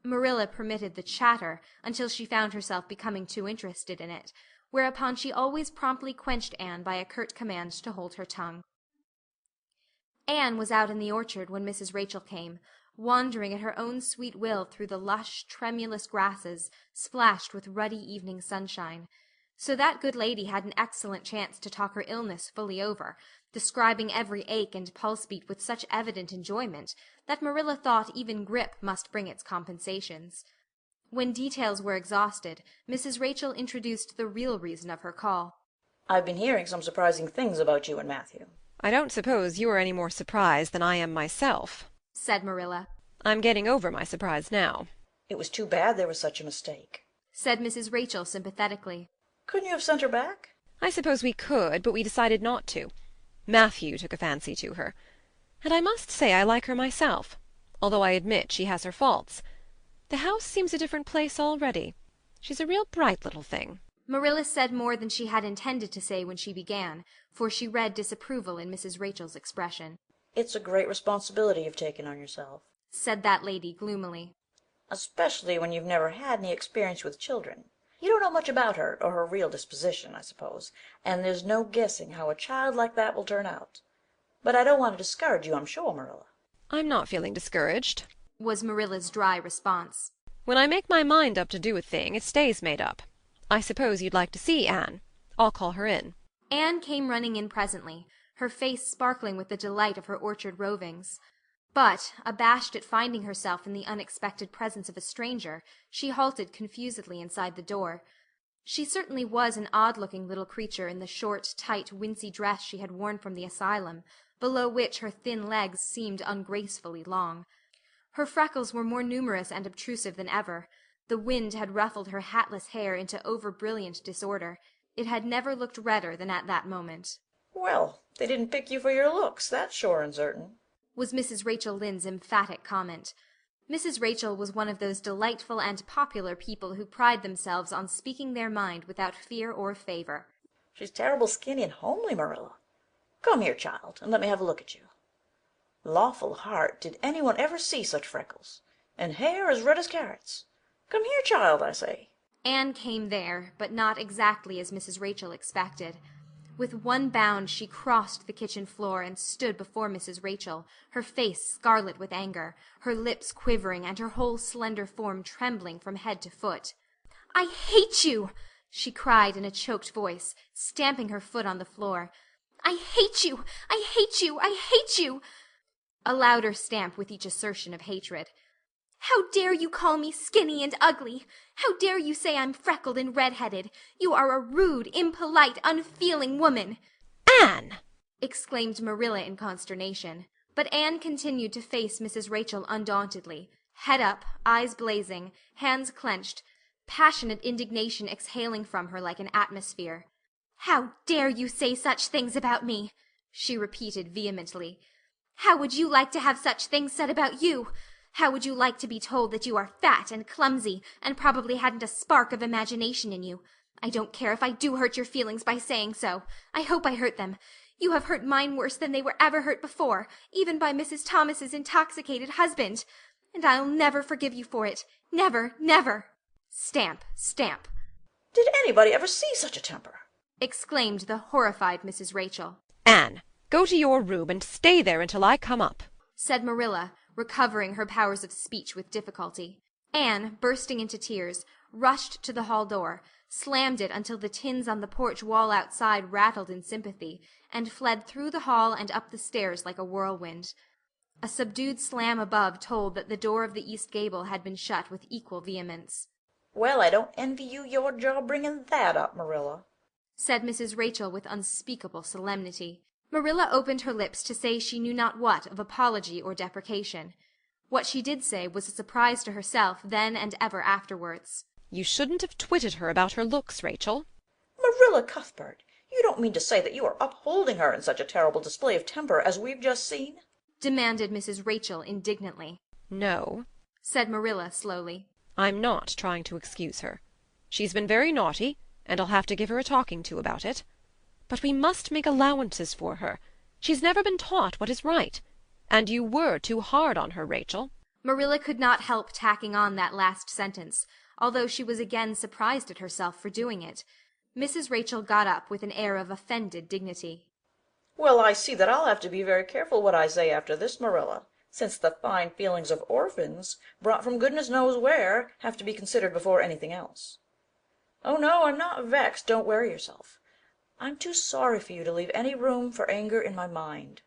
Speaker 1: Marilla permitted the chatter until she found herself becoming too interested in it, whereupon she always promptly quenched Anne by a curt command to hold her tongue. Anne was out in the orchard when Mrs. Rachel came, wandering at her own sweet will through the lush, tremulous grasses, splashed with ruddy evening sunshine. So that good lady had an excellent chance to talk her illness fully over, describing every ache and pulse-beat with such evident enjoyment that Marilla thought even grippe must bring its compensations. When details were exhausted, Mrs. Rachel introduced the real reason of her call.
Speaker 2: "I've been hearing some surprising things about you and Matthew."
Speaker 3: "I don't suppose you are any more surprised than I am myself,"
Speaker 1: said Marilla.
Speaker 3: "I'm getting over my surprise now."
Speaker 2: "It was too bad there was such a mistake,"
Speaker 1: said Mrs. Rachel sympathetically.
Speaker 2: "Couldn't you have sent her back?"
Speaker 3: "I suppose we could, but we decided not to. Matthew took a fancy to her. And I must say I like her myself, although I admit she has her faults. The house seems a different place already. She's a real bright little thing."
Speaker 1: Marilla said more than she had intended to say when she began, for she read disapproval in Mrs. Rachel's expression.
Speaker 2: "It's a great responsibility you've taken on yourself,"
Speaker 1: said that lady gloomily.
Speaker 2: especially when you've never had any experience with children. You don't know much about her, or her real disposition, I suppose, and there's no guessing how a child like that will turn out. But I don't want to discourage you, I'm sure, Marilla."
Speaker 3: I'm not feeling discouraged,
Speaker 1: was Marilla's dry response.
Speaker 3: When I make my mind up to do a thing, it stays made up. I suppose you'd like to see Anne. I'll call her in.
Speaker 1: Anne came running in presently, her face sparkling with the delight of her orchard rovings. But, abashed at finding herself in the unexpected presence of a stranger, she halted confusedly inside the door. She certainly was an odd-looking little creature in the short, tight, wincey dress she had worn from the asylum, below which her thin legs seemed ungracefully long. Her freckles were more numerous and obtrusive than ever. The wind had ruffled her hatless hair into over-brilliant disorder. It had never looked redder than at that moment.
Speaker 2: "Well, they didn't pick you for your looks, that's sure and certain,"
Speaker 1: was Mrs. Rachel Lynde's emphatic comment. Mrs. Rachel was one of those delightful and popular people who pride themselves on speaking their mind without fear or favor.
Speaker 2: "She's terrible skinny and homely, Marilla. Come here, child, and let me have a look at you. Lawful heart, did anyone ever see such freckles? And hair as red as carrots. Come here, child, I say."
Speaker 1: Anne came there, but not exactly as Mrs. Rachel expected. With one bound she crossed the kitchen floor and stood before Mrs. Rachel, her face scarlet with anger, her lips quivering, and her whole slender form trembling from head to foot. "I hate you!" she cried in a choked voice, stamping her foot on the floor. "I hate you! I hate you! I hate you!" A louder stamp with each assertion of hatred. "How dare you call me skinny and ugly? How dare you say I'm freckled and red-headed? You are a rude, impolite, unfeeling woman!"
Speaker 3: "Anne!"
Speaker 1: exclaimed Marilla in consternation. But Anne continued to face Mrs. Rachel undauntedly, head up, eyes blazing, hands clenched, passionate indignation exhaling from her like an atmosphere. "How dare you say such things about me?" she repeated vehemently. "How would you like to have such things said about you? How would you like to be told that you are fat and clumsy and probably hadn't a spark of imagination in you? I don't care if I do hurt your feelings by saying so. I hope I hurt them. You have hurt mine worse than they were ever hurt before, even by Mrs. Thomas's intoxicated husband. And I'll never forgive you for it. Never, never." Stamp, stamp.
Speaker 2: "Did anybody ever see such a temper?"
Speaker 1: exclaimed the horrified Mrs. Rachel.
Speaker 3: "Anne, go to your room and stay there until I come up,"
Speaker 1: said Marilla, recovering her powers of speech with difficulty. Anne, bursting into tears, rushed to the hall door, slammed it until the tins on the porch wall outside rattled in sympathy, and fled through the hall and up the stairs like a whirlwind. A subdued slam above told that the door of the east gable had been shut with equal vehemence.
Speaker 2: "Well, I don't envy you your job bringing that up, Marilla,"
Speaker 1: said Mrs. Rachel with unspeakable solemnity. Marilla opened her lips to say she knew not what of apology or deprecation. What she did say was a surprise to herself then and ever afterwards.
Speaker 3: "You shouldn't have twitted her about her looks, Rachel."
Speaker 2: "Marilla Cuthbert, you don't mean to say that you are upholding her in such a terrible display of temper as we've just seen?"
Speaker 1: demanded Mrs. Rachel indignantly.
Speaker 3: "No,"
Speaker 1: said Marilla slowly.
Speaker 3: "I'm not trying to excuse her. She's been very naughty, and I'll have to give her a talking to about it. But we must make allowances for her. She's never been taught what is right. And you were too hard on her, Rachel."
Speaker 1: Marilla could not help tacking on that last sentence, although she was again surprised at herself for doing it. Mrs. Rachel got up with an air of offended dignity.
Speaker 2: "Well, I see that I'll have to be very careful what I say after this, Marilla, since the fine feelings of orphans, brought from goodness knows where, have to be considered before anything else. Oh, no, I'm not vexed, don't worry yourself. I'm too sorry for you to leave any room for anger in my mind.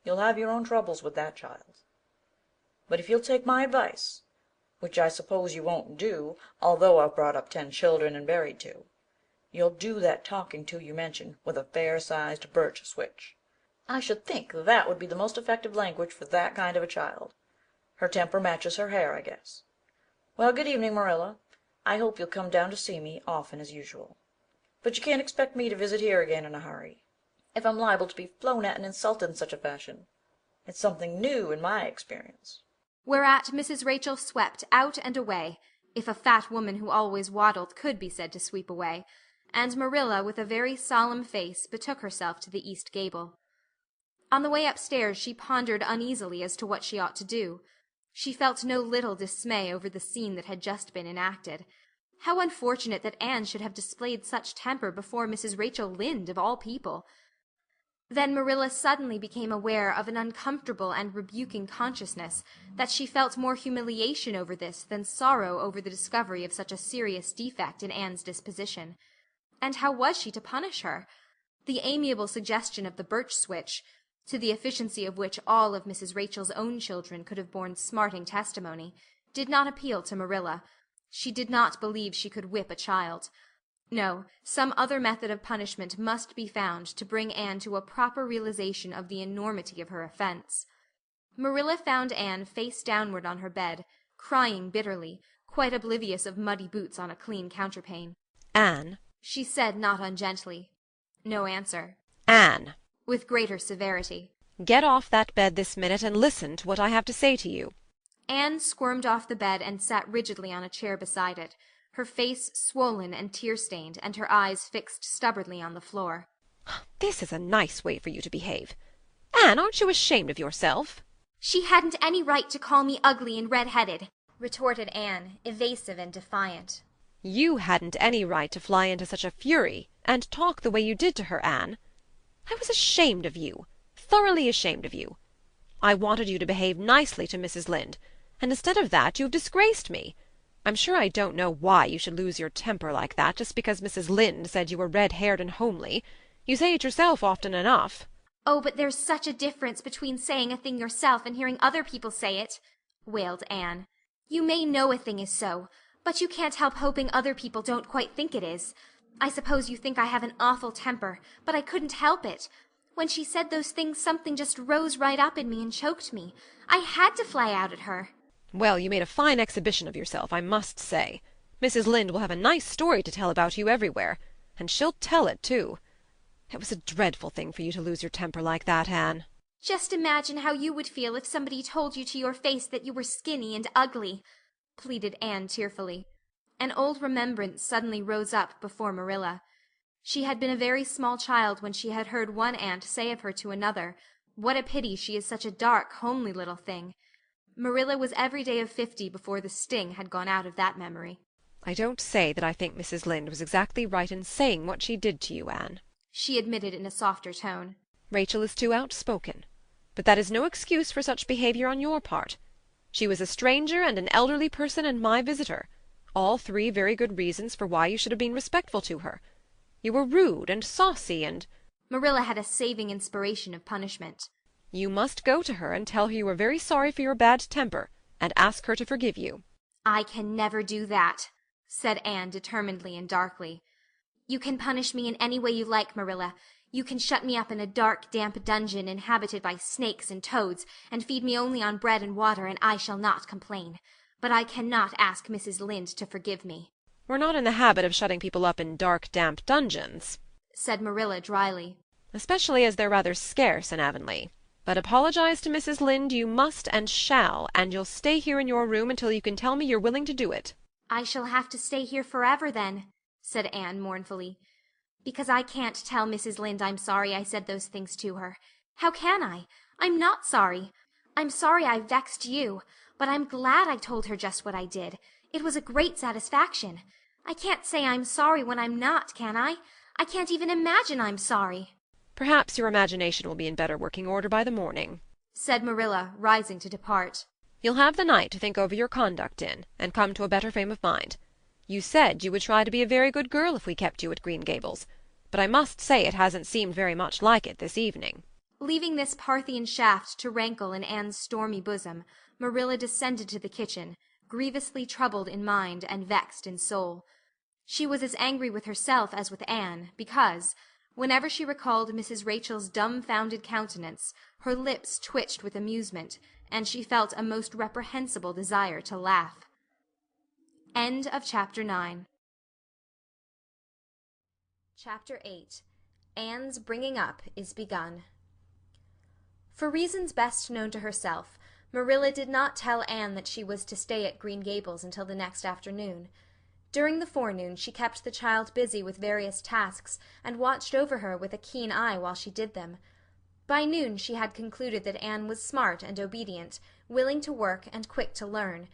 Speaker 2: You'll have your own troubles with that child. But if you'll take my advice, which I suppose you won't do, although I've brought up 10 children and buried 2, you'll do that talking to you mention with a fair-sized birch switch. I should think that would be the most effective language for that kind of a child. Her temper matches her hair, I guess. Well, good evening, Marilla. I hope you'll come down to see me often as usual. But you can't expect me to visit here again in a hurry, if I'm liable to be flown at and insulted in such a fashion. It's something new in my experience."
Speaker 1: Whereat Mrs. Rachel swept out and away, if a fat woman who always waddled could be said to sweep away, and Marilla, with a very solemn face, betook herself to the east gable. On the way upstairs she pondered uneasily as to what she ought to do. She felt no little dismay over the scene that had just been enacted. How unfortunate that Anne should have displayed such temper before Mrs. Rachel Lynde, of all people! Then Marilla suddenly became aware of an uncomfortable and rebuking consciousness that she felt more humiliation over this than sorrow over the discovery of such a serious defect in Anne's disposition. And how was she to punish her? The amiable suggestion of the birch switch, to the efficiency of which all of Mrs. Rachel's own children could have borne smarting testimony, did not appeal to Marilla. She did not believe she could whip a child. No, some other method of punishment must be found to bring Anne to a proper realization of the enormity of her offense. Marilla found Anne face downward on her bed, crying bitterly, quite oblivious of muddy boots on a clean counterpane.
Speaker 3: "Anne,"
Speaker 1: she said not ungently. No answer.
Speaker 3: "Anne,"
Speaker 1: with greater severity.
Speaker 3: "get off that bed this minute and listen to what I have to say to you."
Speaker 1: Anne squirmed off the bed and sat rigidly on a chair beside it, her face swollen and tear-stained, and her eyes fixed stubbornly on the floor.
Speaker 3: "This is a nice way for you to behave. Anne, aren't you ashamed of yourself?"
Speaker 1: "She hadn't any right to call me ugly and red-headed," retorted Anne, evasive and defiant.
Speaker 3: "You hadn't any right to fly into such a fury and talk the way you did to her, Anne. I was ashamed of you, thoroughly ashamed of you. I wanted you to behave nicely to Mrs. Lynde, and instead of that you have disgraced me. I'm sure I don't know why you should lose your temper like that just because Mrs. Lynde said you were red-haired and homely. You say it yourself often enough."
Speaker 1: "Oh, but there's such a difference between saying a thing yourself and hearing other people say it," wailed Anne. "You may know a thing is so, but you can't help hoping other people don't quite think it is. I suppose you think I have an awful temper, but I couldn't help it. When she said those things something just rose right up in me and choked me. I had to fly out at her."
Speaker 3: "Well, you made a fine exhibition of yourself, I must say. Mrs. Lynde will have a nice story to tell about you everywhere, and she'll tell it, too. It was a dreadful thing for you to lose your temper like that, Anne."
Speaker 1: "Just imagine how you would feel if somebody told you to your face that you were skinny and ugly," pleaded Anne tearfully. An old remembrance suddenly rose up before Marilla. She had been a very small child when she had heard one aunt say of her to another, "What a pity she is such a dark, homely little thing." Marilla was every day of 50 before the sting had gone out of that memory.
Speaker 3: "I don't say that I think Mrs. Lynde was exactly right in saying what she did to you, Anne,"
Speaker 1: she admitted in a softer tone.
Speaker 3: "Rachel is too outspoken. But that is no excuse for such behavior on your part. She was a stranger and an elderly person and my visitor, all three very good reasons for why you should have been respectful to her. You were rude and saucy and—"
Speaker 1: Marilla had a saving inspiration of punishment.
Speaker 3: "You must go to her and tell her you are very sorry for your bad temper, and ask her to forgive you."
Speaker 1: "I can never do that," said Anne determinedly and darkly. "You can punish me in any way you like, Marilla. You can shut me up in a dark, damp dungeon inhabited by snakes and toads, and feed me only on bread and water, and I shall not complain. But I cannot ask Mrs. Lynde to forgive me."
Speaker 3: "We're not in the habit of shutting people up in dark, damp dungeons,"
Speaker 1: said Marilla dryly,
Speaker 3: "especially as they're rather scarce in Avonlea. But apologize to Mrs. Lynde you must and shall, and you'll stay here in your room until you can tell me you're willing to do it."
Speaker 1: "I shall have to stay here forever then," said Anne mournfully, "because I can't tell Mrs. Lynde I'm sorry I said those things to her. How can I? I'm not sorry. I'm sorry I vexed you, but I'm glad I told her just what I did. It was a great satisfaction. I can't say I'm sorry when I'm not, can I? I can't even imagine I'm sorry."
Speaker 3: "Perhaps your imagination will be in better working order by the morning,"
Speaker 1: said Marilla, rising to depart.
Speaker 3: "You'll have the night to think over your conduct in, and come to a better frame of mind. You said you would try to be a very good girl if we kept you at Green Gables, but I must say it hasn't seemed very much like it this evening."
Speaker 1: Leaving this Parthian shaft to rankle in Anne's stormy bosom, Marilla descended to the kitchen, grievously troubled in mind and vexed in soul. She was as angry with herself as with Anne, because, whenever she recalled Mrs. Rachel's dumbfounded countenance, her lips twitched with amusement, and she felt a most reprehensible desire to laugh. End of Chapter 9. Chapter 8. Anne's bringing up is begun. For reasons best known to herself, Marilla did not tell Anne that she was to stay at Green Gables until the next afternoon. During the forenoon she kept the child busy with various tasks and watched over her with a keen eye while she did them. By noon she had concluded that Anne was smart and obedient, willing to work and quick to learn.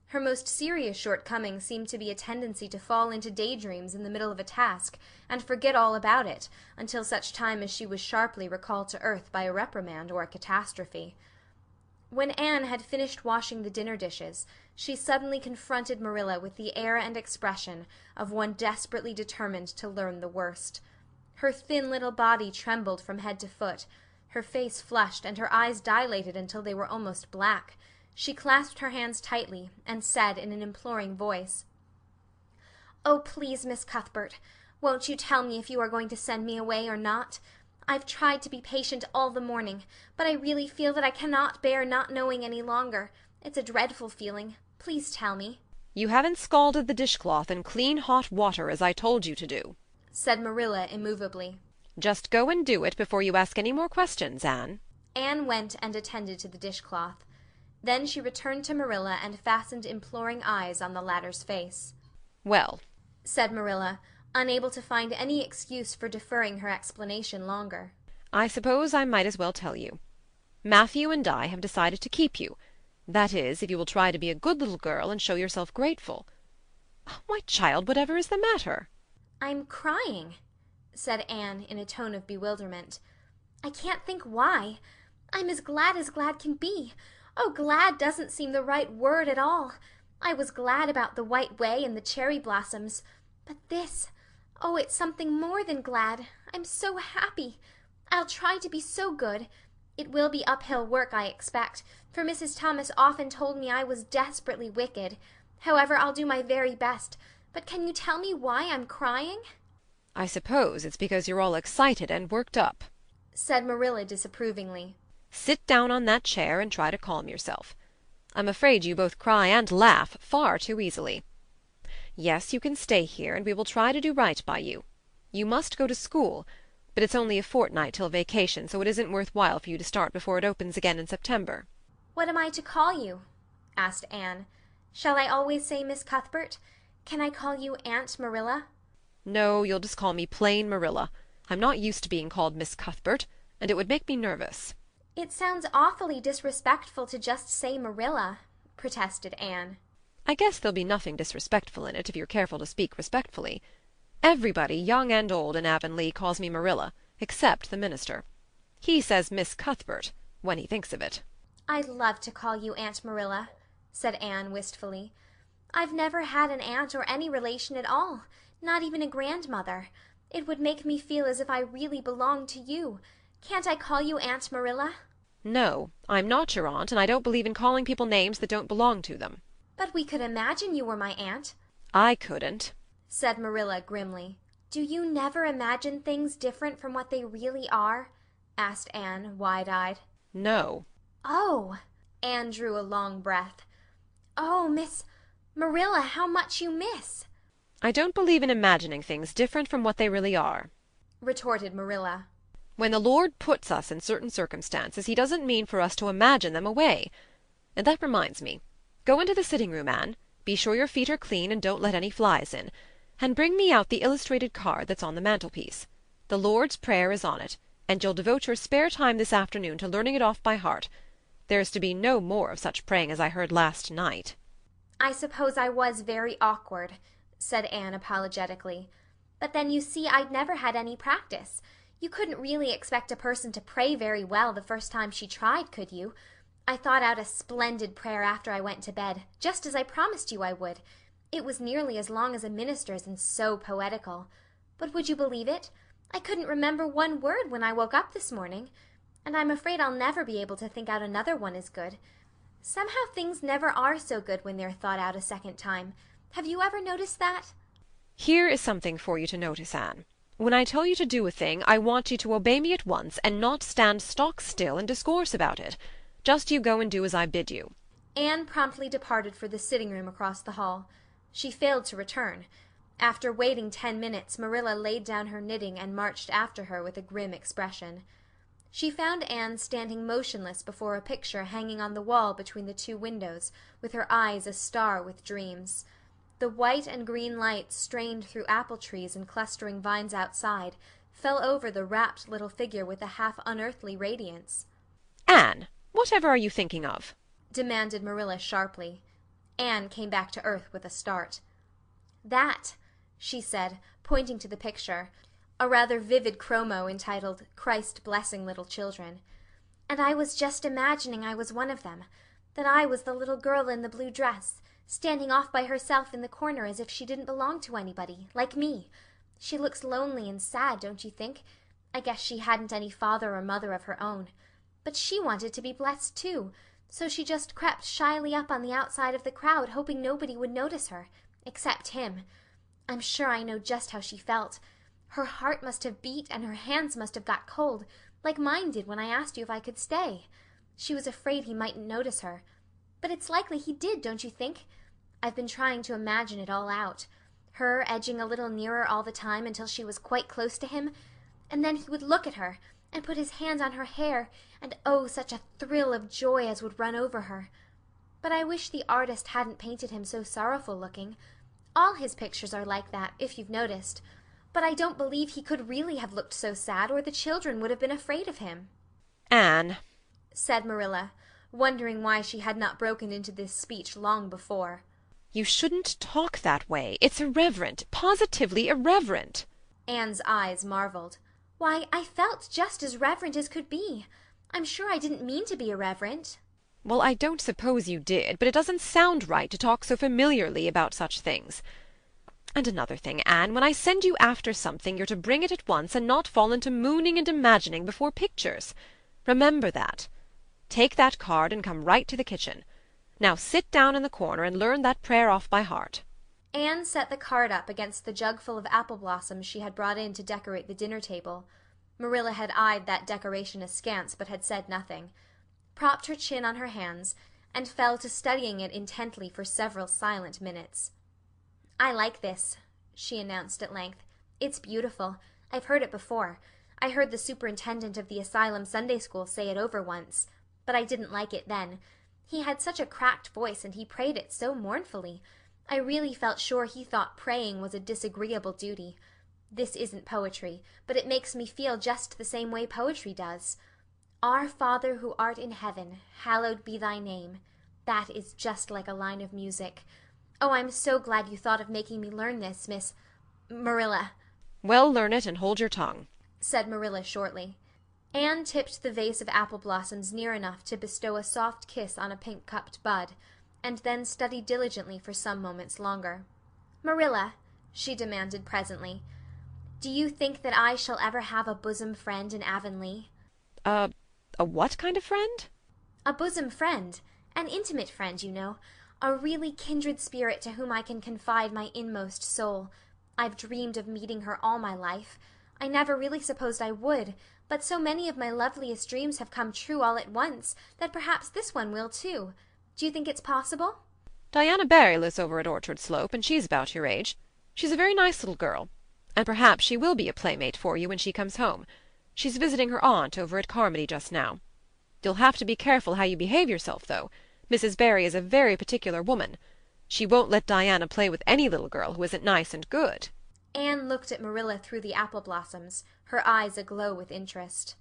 Speaker 1: Her most serious shortcoming seemed to be a tendency to fall into daydreams in the middle of a task, and forget all about it, until such time as she was sharply recalled to earth by a reprimand or a catastrophe. When Anne had finished washing the dinner dishes, she suddenly confronted Marilla with the air and expression of one desperately determined to learn the worst. Her thin little body trembled from head to foot. Her face flushed, and her eyes dilated until they were almost black. She clasped her hands tightly, and said in an imploring voice, "Oh, please, Miss Cuthbert, won't you tell me if you are going to send me away or not? I've tried to be patient all the morning, but I really feel that I cannot bear not knowing any longer. It's a dreadful feeling. Please tell me."
Speaker 3: "You haven't scalded the dishcloth in clean hot water as I told you to do,"
Speaker 1: said Marilla immovably.
Speaker 3: "Just go and do it before you ask any more questions, Anne."
Speaker 1: Anne went and attended to the dishcloth. Then she returned to Marilla and fastened imploring eyes on the latter's face.
Speaker 3: "Well,"
Speaker 1: said Marilla, unable to find any excuse for deferring her explanation longer.
Speaker 3: "I suppose I might as well tell you. Matthew and I have decided to keep you. That is, if you will try to be a good little girl and show yourself grateful. Why, child, whatever is the matter?"
Speaker 1: "I'm crying," said Anne in a tone of bewilderment. "I can't think why. I'm as glad can be. Oh, glad doesn't seem the right word at all. I was glad about the White Way and the cherry blossoms. But this, oh, it's something more than glad. I'm so happy. I'll try to be so good. It will be uphill work, I expect, for Mrs. Thomas often told me I was desperately wicked. However, I'll do my very best. But can you tell me why I'm crying?"
Speaker 3: "I suppose it's because you're all excited and worked up,"
Speaker 1: said Marilla disapprovingly.
Speaker 3: "Sit down on that chair and try to calm yourself. I'm afraid you both cry and laugh far too easily. Yes, you can stay here, and we will try to do right by you. You must go to school, but it's only a fortnight till vacation, so it isn't worth while for you to start before it opens again in September."
Speaker 1: "What am I to call you?" asked Anne. "Shall I always say Miss Cuthbert? Can I call you Aunt Marilla?"
Speaker 3: "No, you'll just call me plain Marilla. I'm not used to being called Miss Cuthbert, and it would make me nervous."
Speaker 1: "It sounds awfully disrespectful to just say Marilla," protested Anne.
Speaker 3: "I guess there'll be nothing disrespectful in it if you're careful to speak respectfully. Everybody, young and old, in Avonlea calls me Marilla, except the minister. He says Miss Cuthbert, when he thinks of it."
Speaker 1: "I'd love to call you Aunt Marilla," said Anne wistfully. "I've never had an aunt or any relation at all, not even a grandmother. It would make me feel as if I really belonged to you. Can't I call you Aunt Marilla?"
Speaker 3: "No, I'm not your aunt, and I don't believe in calling people names that don't belong to them."
Speaker 1: "But we could imagine you were my aunt,"
Speaker 3: "I couldn't,"
Speaker 1: said Marilla grimly. "Do you never imagine things different from what they really are?" asked Anne, wide-eyed.
Speaker 3: "No."
Speaker 1: "Oh!" Anne drew a long breath. "Oh, Miss Marilla, how much you miss!"
Speaker 3: "I don't believe in imagining things different from what they really are,"
Speaker 1: retorted Marilla.
Speaker 3: "When the Lord puts us in certain circumstances, he doesn't mean for us to imagine them away. And that reminds me. Go into the sitting-room, Anne. Be sure your feet are clean and don't let any flies in. And bring me out the illustrated card that's on the mantelpiece. The Lord's Prayer is on it, and you'll devote your spare time this afternoon to learning it off by heart. There's to be no more of such praying as I heard last night."
Speaker 1: "I suppose I was very awkward," said Anne apologetically. "But then you see I'd never had any practice. You couldn't really expect a person to pray very well the first time she tried, could you? I thought out a splendid prayer after I went to bed, just as I promised you I would. It was nearly as long as a minister's and so poetical. But would you believe it? I couldn't remember one word when I woke up this morning. And I'm afraid I'll never be able to think out another one as good. Somehow things never are so good when they're thought out a second time. Have you ever noticed that?"
Speaker 3: "Here is something for you to notice, Anne. When I tell you to do a thing, I want you to obey me at once, and not stand stock still and discourse about it. Just you go and do as I bid you."
Speaker 1: Anne promptly departed for the sitting-room across the hall. She failed to return. After waiting 10 minutes, Marilla laid down her knitting and marched after her with a grim expression. She found Anne standing motionless before a picture hanging on the wall between the two windows, with her eyes a-star with dreams. The white and green light strained through apple trees and clustering vines outside fell over the rapt little figure with a half-unearthly radiance.
Speaker 3: "Anne, whatever are you thinking of?"
Speaker 1: demanded Marilla sharply. Anne came back to earth with a start. "That," she said, pointing to the picture, a rather vivid chromo entitled Christ Blessing Little Children. "And I was just imagining I was one of them, that I was the little girl in the blue dress, standing off by herself in the corner as if she didn't belong to anybody, like me. She looks lonely and sad, don't you think? I guess she hadn't any father or mother of her own. But she wanted to be blessed too, so she just crept shyly up on the outside of the crowd, hoping nobody would notice her, except him. I'm sure I know just how she felt. Her heart must have beat and her hands must have got cold, like mine did when I asked you if I could stay. She was afraid he mightn't notice her. But it's likely he did, don't you think? I've been trying to imagine it all out. Her edging a little nearer all the time until she was quite close to him, and then he would look at her and put his hand on her hair, and oh, such a thrill of joy as would run over her. But I wish the artist hadn't painted him so sorrowful looking. All his pictures are like that, if you've noticed. But I don't believe he could really have looked so sad, or the children would have been afraid of him."
Speaker 3: "Anne,"
Speaker 1: said Marilla, wondering why she had not broken into this speech long before.
Speaker 3: "you shouldn't talk that way. It's irreverent, positively irreverent."
Speaker 1: Anne's eyes marveled. "Why, I felt just as reverent as could be. I'm sure I didn't mean to be irreverent."
Speaker 3: "Well, I don't suppose you did, but it doesn't sound right to talk so familiarly about such things. And another thing, Anne, when I send you after something, you're to bring it at once and not fall into mooning and imagining before pictures. Remember that. Take that card and come right to the kitchen. Now sit down in the corner and learn that prayer off by heart."
Speaker 1: Anne set the card up against the jugful of apple blossoms she had brought in to decorate the dinner table. Marilla had eyed that decoration askance, but had said nothing, propped her chin on her hands, and fell to studying it intently for several silent minutes. "I like this," she announced at length. "It's beautiful. I've heard it before. I heard the superintendent of the asylum Sunday school say it over once. But I didn't like it then. He had such a cracked voice and he prayed it so mournfully. I really felt sure he thought praying was a disagreeable duty. This isn't poetry, but it makes me feel just the same way poetry does. Our Father who art in heaven, hallowed be thy name. That is just like a line of music. Oh, I'm so glad you thought of making me learn this, Miss Marilla,"
Speaker 3: "Well, learn it and hold your tongue,"
Speaker 1: said Marilla shortly. Anne tipped the vase of apple blossoms near enough to bestow a soft kiss on a pink-cupped bud, and then studied diligently for some moments longer. "Marilla," she demanded presently, "do you think that I shall ever have a bosom friend in Avonlea?"
Speaker 3: A what kind of friend?"
Speaker 1: "A bosom friend. An intimate friend, you know. A really kindred spirit to whom I can confide my inmost soul. I've dreamed of meeting her all my life. I never really supposed I would, but so many of my loveliest dreams have come true all at once that perhaps this one will too. Do you think it's possible?"
Speaker 3: "Diana Barry lives over at Orchard Slope, and she's about your age. She's a very nice little girl, and perhaps she will be a playmate for you when she comes home. She's visiting her aunt over at Carmody just now. You'll have to be careful how you behave yourself, though. Mrs. Barry is a very particular woman. She won't let Diana play with any little girl who isn't nice and good."
Speaker 1: Anne looked at Marilla through the apple blossoms, her eyes aglow with interest.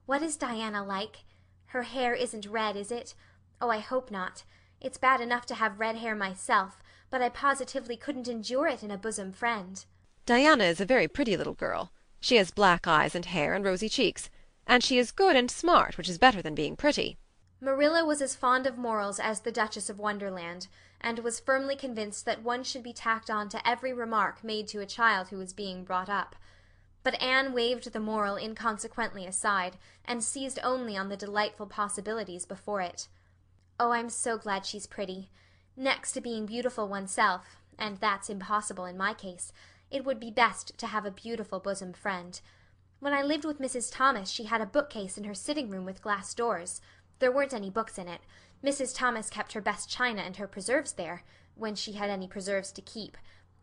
Speaker 1: "What is Diana like? Her hair isn't red, is it? Oh, I hope not. It's bad enough to have red hair myself, but I positively couldn't endure it in a bosom friend."
Speaker 3: "Diana is a very pretty little girl. She has black eyes and hair and rosy cheeks, and she is good and smart, which is better than being pretty."
Speaker 1: Marilla was as fond of morals as the Duchess of Wonderland, and was firmly convinced that one should be tacked on to every remark made to a child who was being brought up. But Anne waved the moral inconsequently aside, and seized only on the delightful possibilities before it. "Oh, I'm so glad she's pretty. Next to being beautiful oneself, and that's impossible in my case, it would be best to have a beautiful bosom friend. When I lived with Mrs. Thomas she had a bookcase in her sitting room with glass doors. There weren't any books in it. Mrs. Thomas kept her best china and her preserves there, when she had any preserves to keep.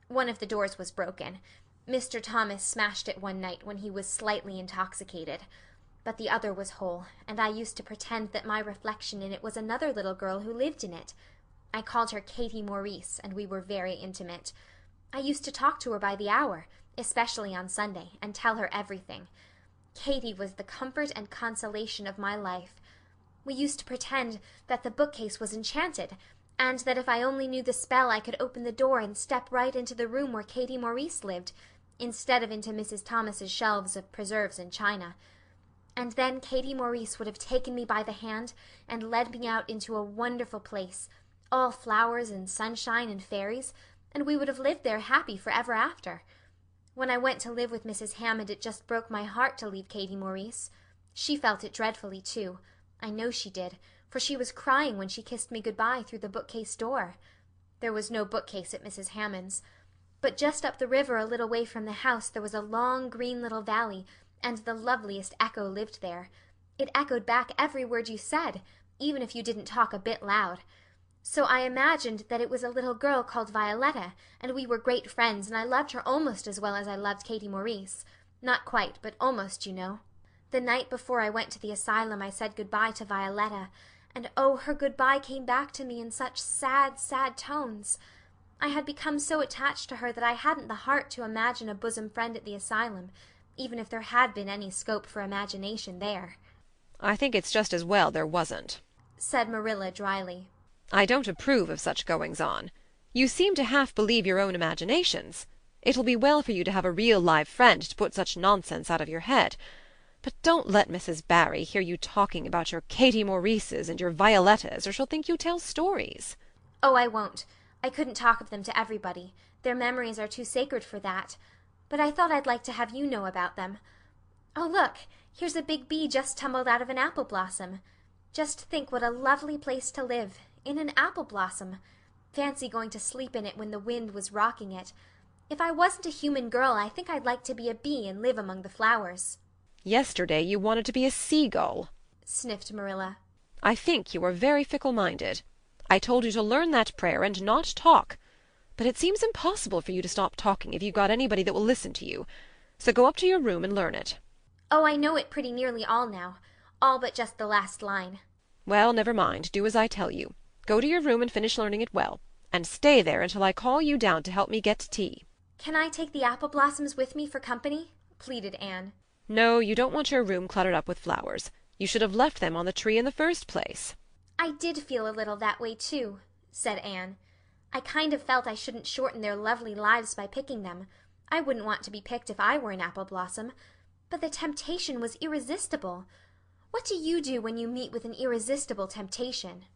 Speaker 1: One of the doors was broken. Mr. Thomas smashed it one night when he was slightly intoxicated. But the other was whole, and I used to pretend that my reflection in it was another little girl who lived in it. I called her Katie Maurice, and we were very intimate. I used to talk to her by the hour, especially on Sunday, and tell her everything. Katy was the comfort and consolation of my life. We used to pretend that the bookcase was enchanted, and that if I only knew the spell I could open the door and step right into the room where Katy Maurice lived, instead of into Mrs. Thomas's shelves of preserves and china. And then Katy Maurice would have taken me by the hand and led me out into a wonderful place, all flowers and sunshine and fairies, and we would have lived there happy forever after. When I went to live with Mrs. Hammond it just broke my heart to leave Katy Maurice. She felt it dreadfully too. I know she did, for she was crying when she kissed me good-bye through the bookcase door. There was no bookcase at Mrs. Hammond's, but just up the river a little way from the house there was a long green little valley, and the loveliest echo lived there. It echoed back every word you said, even if you didn't talk a bit loud. So I imagined that it was a little girl called Violetta, and we were great friends, and I loved her almost as well as I loved Katy Maurice. Not quite, but almost, you know. The night before I went to the asylum I said good-bye to Violetta, and oh, her good-bye came back to me in such sad, sad tones. I had become so attached to her that I hadn't the heart to imagine a bosom friend at the asylum, even if there had been any scope for imagination there.
Speaker 3: I think it's just as well there wasn't,
Speaker 1: said Marilla dryly.
Speaker 3: I don't approve of such goings-on. You seem to half believe your own imaginations. It'll be well for you to have a real live friend to put such nonsense out of your head. But don't let Mrs. Barry hear you talking about your Katy Maurices and your Violettas, or she'll think you tell stories.
Speaker 1: Oh, I won't. I couldn't talk of them to everybody. Their memories are too sacred for that. But I thought I'd like to have you know about them. Oh, look, here's a big bee just tumbled out of an apple blossom. Just think what a lovely place to live, in an apple blossom. Fancy going to sleep in it when the wind was rocking it. If I wasn't a human girl, I think I'd like to be a bee and live among the flowers.
Speaker 3: Yesterday you wanted to be a seagull,
Speaker 1: sniffed Marilla.
Speaker 3: I think you are very fickle-minded. I told you to learn that prayer and not talk. But it seems impossible for you to stop talking if you've got anybody that will listen to you. So go up to your room and learn it.
Speaker 1: Oh, I know it pretty nearly all now. All but just the last line.
Speaker 3: Well, never mind. Do as I tell you. Go to your room and finish learning it well. And stay there until I call you down to help me get tea.
Speaker 1: Can I take the apple blossoms with me for company? Pleaded Anne.
Speaker 3: No, you don't want your room cluttered up with flowers. You should have left them on the tree in the first place.
Speaker 1: I did feel a little that way too, said Anne. I kind of felt I shouldn't shorten their lovely lives by picking them. I wouldn't want to be picked if I were an apple blossom. But the temptation was irresistible. What do you do when you meet with an irresistible temptation?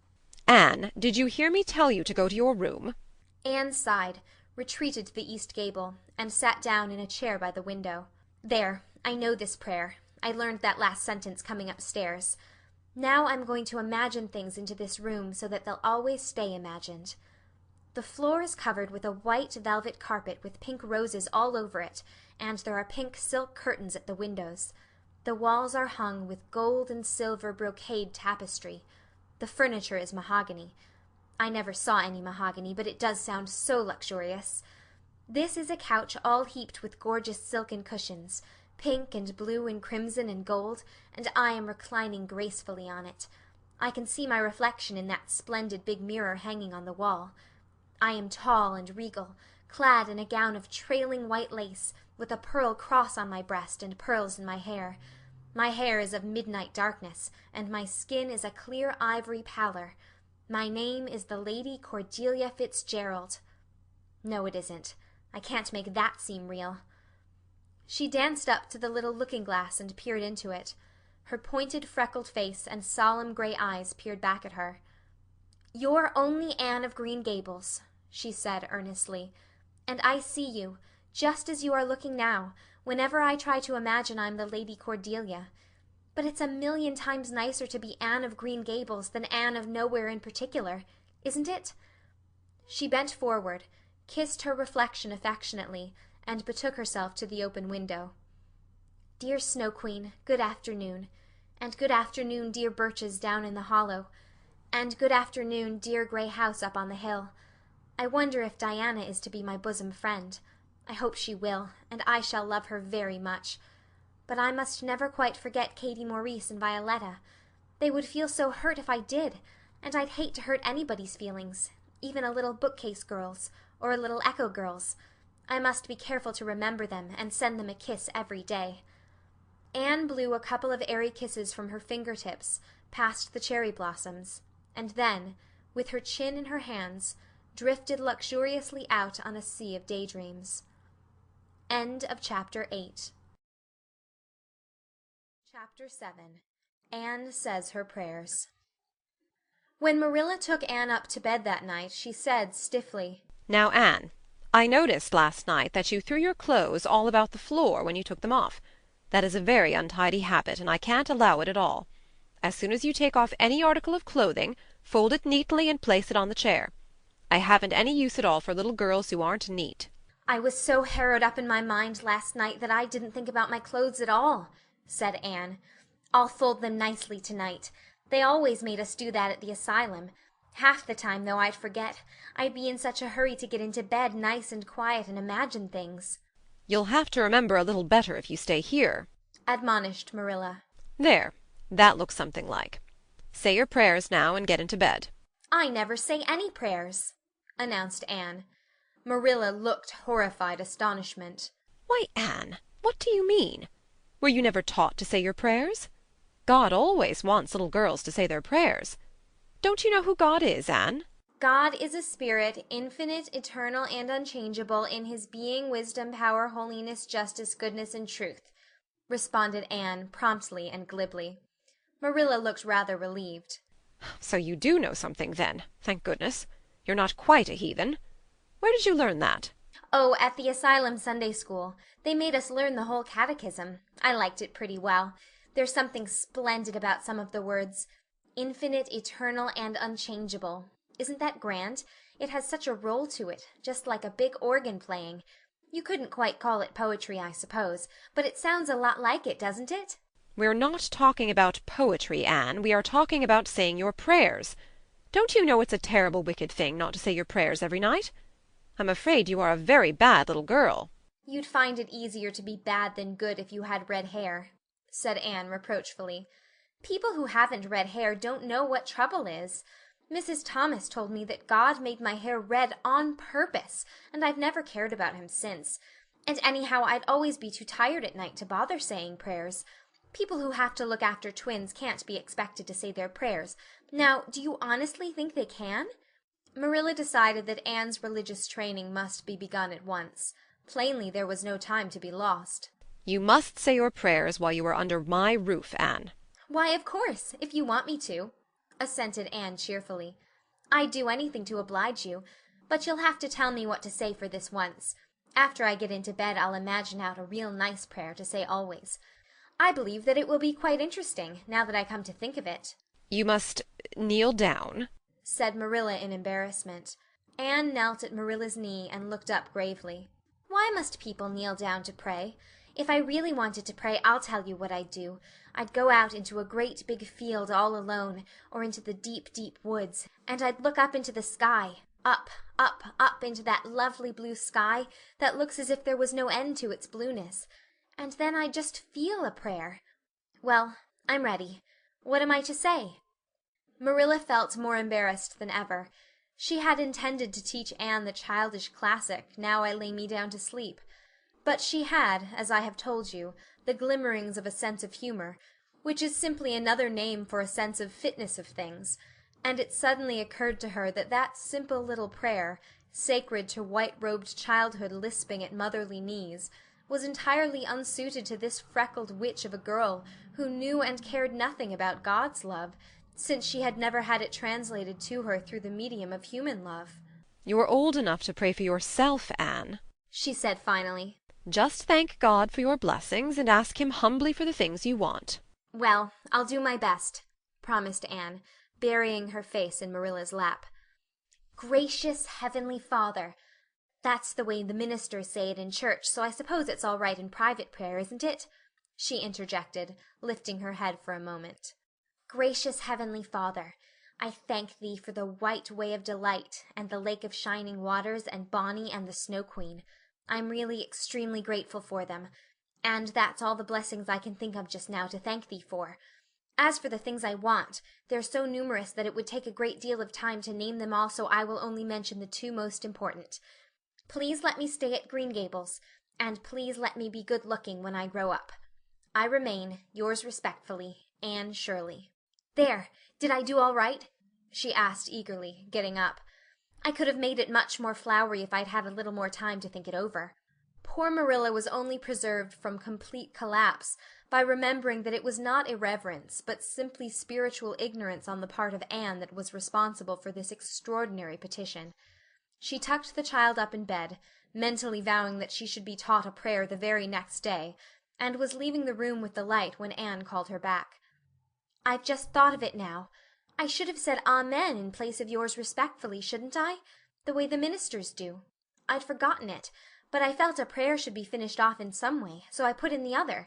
Speaker 3: Anne, did you hear me tell you to go to your room?
Speaker 1: Anne sighed, retreated to the east gable, and sat down in a chair by the window. There, I know this prayer. I learned that last sentence coming upstairs. Now I'm going to imagine things into this room so that they'll always stay imagined. The floor is covered with a white velvet carpet with pink roses all over it, and there are pink silk curtains at the windows. The walls are hung with gold and silver brocade tapestry. The furniture is mahogany. I never saw any mahogany, but it does sound so luxurious. This is a couch all heaped with gorgeous silken cushions, pink and blue and crimson and gold, and I am reclining gracefully on it. I can see my reflection in that splendid big mirror hanging on the wall. I am tall and regal, clad in a gown of trailing white lace, with a pearl cross on my breast and pearls in my hair. My hair is of midnight darkness, and my skin is a clear ivory pallor. My name is the Lady Cordelia Fitzgerald. No, it isn't. I can't make that seem real. She danced up to the little looking-glass and peered into it. Her pointed, freckled face and solemn gray eyes peered back at her. "You're only Anne of Green Gables," she said earnestly, "and I see you, just as you are looking now, whenever I try to imagine I'm the Lady Cordelia. But it's a million times nicer to be Anne of Green Gables than Anne of nowhere in particular, isn't it?" She bent forward, kissed her reflection affectionately, and betook herself to the open window. "Dear Snow Queen, good afternoon. And good afternoon, dear birches down in the hollow. And good afternoon, dear gray house up on the hill. I wonder if Diana is to be my bosom friend. I hope she will, and I shall love her very much. But I must never quite forget Katy Maurice and Violetta. They would feel so hurt if I did, and I'd hate to hurt anybody's feelings, even a little bookcase girl's, or a little echo girl's. I must be careful to remember them and send them a kiss every day. Anne blew a couple of airy kisses from her fingertips past the cherry blossoms, and then, with her chin in her hands, drifted luxuriously out on a sea of daydreams. End of Chapter 8. Chapter 7. Anne Says Her Prayers. When Marilla took Anne up to bed that night, she said stiffly,
Speaker 3: "Now, Anne, I noticed last night that you threw your clothes all about the floor when you took them off. That is a very untidy habit, and I can't allow it at all. As soon as you take off any article of clothing, fold it neatly and place it on the chair. I haven't any use at all for little girls who aren't neat."
Speaker 1: "I was so harrowed up in my mind last night that I didn't think about my clothes at all," said Anne. "I'll fold them nicely tonight. They always made us do that at the asylum. Half the time, though, I'd forget. I'd be in such a hurry to get into bed nice and quiet and imagine things."
Speaker 3: "You'll have to remember a little better if you stay here,"
Speaker 1: admonished Marilla.
Speaker 3: "There, that looks something like. Say your prayers now and get into bed."
Speaker 1: "I never say any prayers," announced Anne. Marilla looked horrified astonishment.
Speaker 3: "Why, Anne, what do you mean? Were you never taught to say your prayers? God always wants little girls to say their prayers. Don't you know who God is, Anne?"
Speaker 1: "God is a spirit, infinite, eternal, and unchangeable in his being, wisdom, power, holiness, justice, goodness, and truth," responded Anne promptly and glibly. Marilla looked rather relieved.
Speaker 3: "So you do know something, then, thank goodness. You're not quite a heathen. Where did you learn that?"
Speaker 1: "Oh, at the asylum Sunday school. They made us learn the whole catechism. I liked it pretty well. There's something splendid about some of the words. Infinite, eternal, and unchangeable. Isn't that grand? It has such a roll to it, just like a big organ playing. You couldn't quite call it poetry, I suppose, but it sounds a lot like it, doesn't it?"
Speaker 3: "We're not talking about poetry, Anne. We are talking about saying your prayers. Don't you know it's a terrible wicked thing not to say your prayers every night? I'm afraid you are a very bad little girl."
Speaker 1: "You'd find it easier to be bad than good if you had red hair," said Anne reproachfully. "People who haven't red hair don't know what trouble is. Mrs. Thomas told me that God made my hair red on purpose, and I've never cared about him since. And anyhow, I'd always be too tired at night to bother saying prayers. People who have to look after twins can't be expected to say their prayers. Now, do you honestly think they can?" Marilla decided that Anne's religious training must be begun at once. Plainly there was no time to be lost.
Speaker 3: "You must say your prayers while you are under my roof, Anne."
Speaker 1: "Why, of course, if you want me to," assented Anne cheerfully. "I'd do anything to oblige you, but you'll have to tell me what to say for this once. After I get into bed I'll imagine out a real nice prayer to say always. I believe that it will be quite interesting, now that I come to think of it."
Speaker 3: "You must kneel down,"
Speaker 1: said Marilla in embarrassment. Anne knelt at Marilla's knee and looked up gravely. "Why must people kneel down to pray? If I really wanted to pray, I'll tell you what I'd do. I'd go out into a great big field all alone, or into the deep, deep woods, and I'd look up into the sky, up, up, up into that lovely blue sky that looks as if there was no end to its blueness. And then I'd just feel a prayer. Well, I'm ready. What am I to say?" Marilla felt more embarrassed than ever. She had intended to teach Anne the childish classic, "Now I lay me down to sleep." But she had, as I have told you, the glimmerings of a sense of humor, which is simply another name for a sense of fitness of things, and it suddenly occurred to her that that simple little prayer, sacred to white-robed childhood lisping at motherly knees, was entirely unsuited to this freckled witch of a girl who knew and cared nothing about God's love, since she had never had it translated to her through the medium of human love.
Speaker 3: "You're old enough to pray for yourself, Anne,"
Speaker 1: she said finally.
Speaker 3: "Just thank God for your blessings and ask him humbly for the things you want."
Speaker 1: "Well, I'll do my best," promised Anne, burying her face in Marilla's lap. "Gracious Heavenly Father," that's the way the ministers say it in church, so I suppose it's all right in private prayer, isn't it?" she interjected, lifting her head for a moment. "Gracious Heavenly Father, I thank thee for the white way of delight, and the lake of shining waters, and Bonnie and the Snow Queen. I'm really extremely grateful for them, and that's all the blessings I can think of just now to thank thee for. As for the things I want, they're so numerous that it would take a great deal of time to name them all, so I will only mention the two most important. Please let me stay at Green Gables, and please let me be good-looking when I grow up. I remain, yours respectfully, Anne Shirley. There! Did I do all right? She asked eagerly, getting up. I could have made it much more flowery if I'd had a little more time to think it over. Poor Marilla was only preserved from complete collapse by remembering that it was not irreverence, but simply spiritual ignorance on the part of Anne that was responsible for this extraordinary petition. She tucked the child up in bed, mentally vowing that she should be taught a prayer the very next day, and was leaving the room with the light when Anne called her back. "I've just thought of it now. I should have said Amen in place of yours respectfully, shouldn't I? The way the ministers do. I'd forgotten it, but I felt a prayer should be finished off in some way, so I put in the other.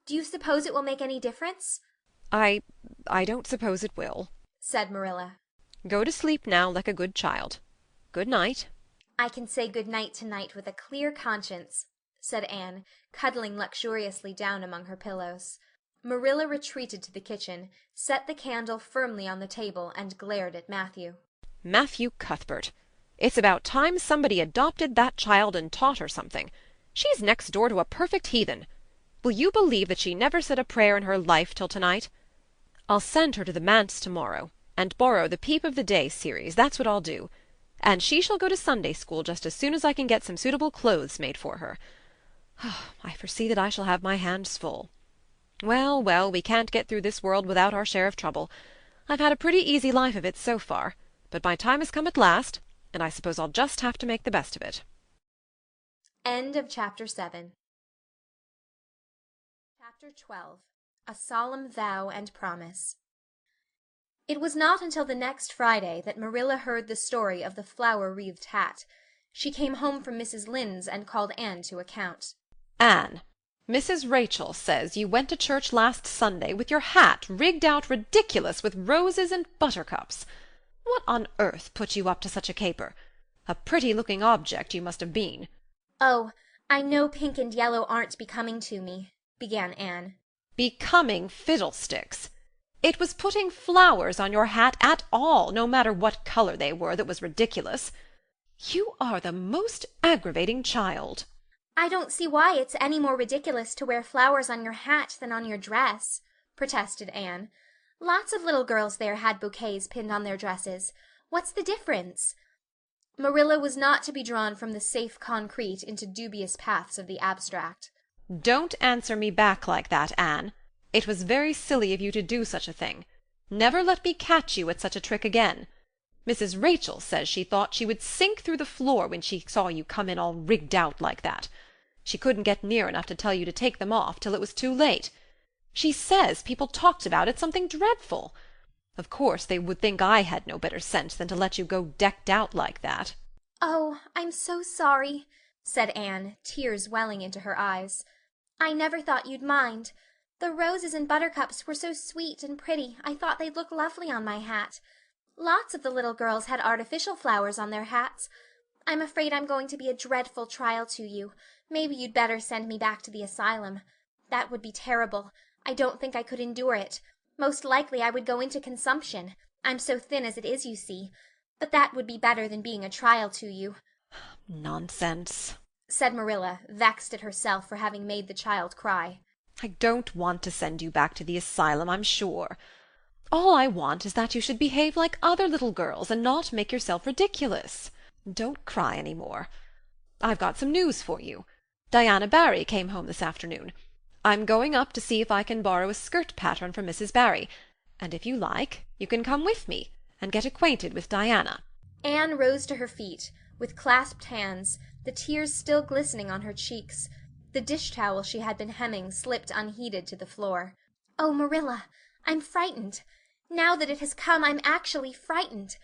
Speaker 1: Do you suppose it will make any difference?"
Speaker 3: I don't suppose it will,"
Speaker 1: said Marilla.
Speaker 3: "Go to sleep now like a good child. Good night."
Speaker 1: "I can say good night tonight with a clear conscience," said Anne, cuddling luxuriously down among her pillows. Marilla retreated to the kitchen, set the candle firmly on the table, and glared at Matthew.
Speaker 3: "Matthew Cuthbert! It's about time somebody adopted that child and taught her something. She's next door to a perfect heathen. Will you believe that she never said a prayer in her life till tonight? I'll send her to the manse tomorrow, and borrow the Peep of the Day series, that's what I'll do. And she shall go to Sunday school just as soon as I can get some suitable clothes made for her. I foresee that I shall have my hands full. Well, well, we can't get through this world without our share of trouble. I've had a pretty easy life of it so far, but my time has come at last, and I suppose I'll just have to make the best of it."
Speaker 1: End of Chapter 7. Chapter 12. A Solemn Vow and Promise. It was not until the next Friday that Marilla heard the story of the flower-wreathed hat. She came home from Mrs. Lynde's and called Anne to account.
Speaker 3: "Anne, Mrs. Rachel says you went to church last Sunday with your hat rigged out ridiculous with roses and buttercups. What on earth put you up to such a caper? A pretty-looking object you must have been."
Speaker 1: "Oh, I know pink and yellow aren't becoming to me," began Anne.
Speaker 3: "Becoming fiddlesticks! It was putting flowers on your hat at all, no matter what color they were, that was ridiculous. You are the most aggravating child."
Speaker 1: "I don't see why it's any more ridiculous to wear flowers on your hat than on your dress," protested Anne. "Lots of little girls there had bouquets pinned on their dresses. What's the difference?" Marilla was not to be drawn from the safe concrete into dubious paths of the abstract.
Speaker 3: "Don't answer me back like that, Anne. It was very silly of you to do such a thing. Never let me catch you at such a trick again. Mrs. Rachel says she thought she would sink through the floor when she saw you come in all rigged out like that. She couldn't get near enough to tell you to take them off till it was too late. She says people talked about it something dreadful. Of course they would think I had no better sense than to let you go decked out like that."
Speaker 1: "Oh, I'm so sorry," said Anne, tears welling into her eyes. "I never thought you'd mind. The roses and buttercups were so sweet and pretty I thought they'd look lovely on my hat. Lots of the little girls had artificial flowers on their hats. I'm afraid I'm going to be a dreadful trial to you. Maybe you'd better send me back to the asylum. That would be terrible. I don't think I could endure it. Most likely I would go into consumption. I'm so thin as it is, you see. But that would be better than being a trial to you."
Speaker 3: "Nonsense,"
Speaker 1: said Marilla, vexed at herself for having made the child cry.
Speaker 3: "I don't want to send you back to the asylum, I'm sure. All I want is that you should behave like other little girls and not make yourself ridiculous. Don't cry any more. I've got some news for you. Diana Barry came home this afternoon. I'm going up to see if I can borrow a skirt pattern from Mrs. Barry, and if you like, you can come with me and get acquainted with Diana."
Speaker 1: Anne rose to her feet, with clasped hands, the tears still glistening on her cheeks. The dish-towel she had been hemming slipped unheeded to the floor. "Oh, Marilla, I'm frightened. Now that it has come, I'm actually frightened.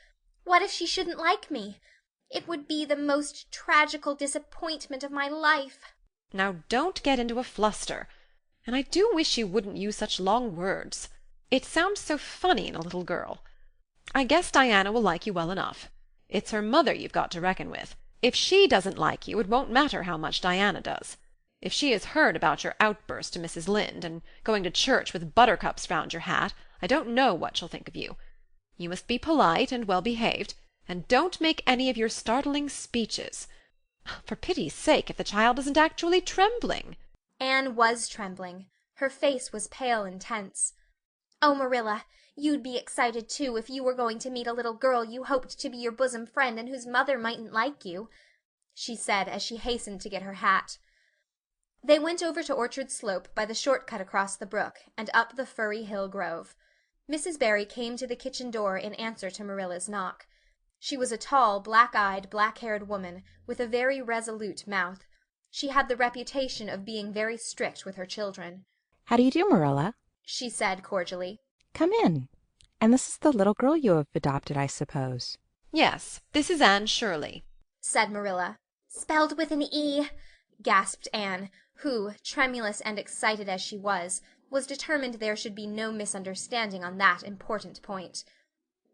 Speaker 1: What if she shouldn't like me? It would be the most tragical disappointment of my life."
Speaker 3: "Now don't get into a fluster. And I do wish you wouldn't use such long words. It sounds so funny in a little girl. I guess Diana will like you well enough. It's her mother you've got to reckon with. If she doesn't like you, it won't matter how much Diana does. If she has heard about your outburst to Mrs. Lynde, and going to church with buttercups round your hat, I don't know what she'll think of you. You must be polite and well-behaved, and don't make any of your startling speeches. For pity's sake, if the child isn't actually trembling!
Speaker 1: Anne was trembling. Her face was pale and tense. "Oh, Marilla, you'd be excited too if you were going to meet a little girl you hoped to be your bosom friend and whose mother mightn't like you," she said as she hastened to get her hat. They went over to Orchard Slope by the short cut across the brook and up the firry hill grove. Mrs. Barry came to the kitchen door in answer to Marilla's knock. She was a tall, black-eyed, black-haired woman with a very resolute mouth. She had the reputation of being very strict with her children.
Speaker 9: "How do you do, Marilla?"
Speaker 1: she said cordially.
Speaker 9: "Come in. And this is the little girl you have adopted, I suppose."
Speaker 3: Yes, this is Anne Shirley,
Speaker 1: said Marilla. "Spelled with an E," gasped Anne, who, tremulous and excited as she was determined there should be no misunderstanding on that important point.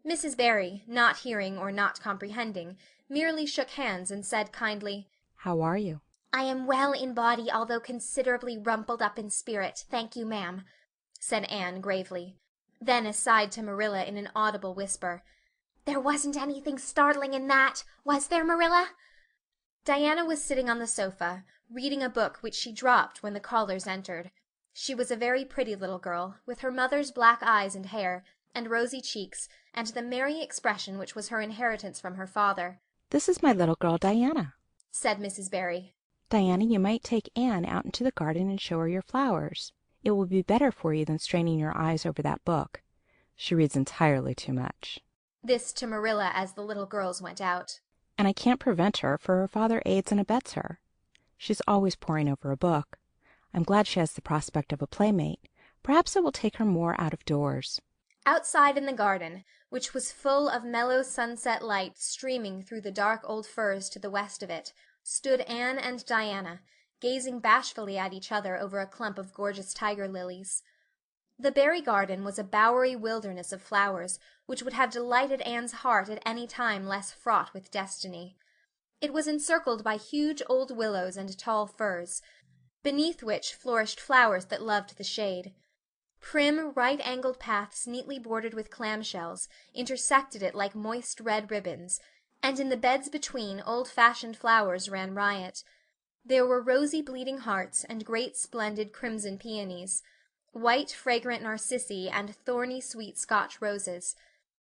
Speaker 1: Mrs. Barry, not hearing or not comprehending, merely shook hands and said kindly,
Speaker 9: "How are you?"
Speaker 1: "I am well in body, although considerably rumpled up in spirit, thank you, ma'am," said Anne gravely. Then aside to Marilla in an audible whisper, "There wasn't anything startling in that, was there, Marilla?" Diana was sitting on the sofa, reading a book which she dropped when the callers entered. She was a very pretty little girl, with her mother's black eyes and hair, and rosy cheeks, and the merry expression which was her inheritance from her father.
Speaker 9: "This is my little girl, Diana,"
Speaker 1: said Mrs. Barry.
Speaker 9: "Diana, you might take Anne out into the garden and show her your flowers. It will be better for you than straining your eyes over that book. She reads entirely too much."
Speaker 1: This to Marilla as the little girls went out.
Speaker 9: "And I can't prevent her, for her father aids and abets her. She's always poring over a book. I'm glad she has the prospect of a playmate. Perhaps it will take her more out of doors."
Speaker 1: Outside in the garden, which was full of mellow sunset light streaming through the dark old firs to the west of it, stood Anne and Diana, gazing bashfully at each other over a clump of gorgeous tiger lilies. The Barry garden was a bowery wilderness of flowers, which would have delighted Anne's heart at any time less fraught with destiny. It was encircled by huge old willows and tall firs, beneath which flourished flowers that loved the shade. Prim, right-angled paths neatly bordered with clamshells intersected it like moist red ribbons, and in the beds between old-fashioned flowers ran riot. There were rosy bleeding hearts and great splendid crimson peonies, white fragrant narcissi and thorny sweet Scotch roses,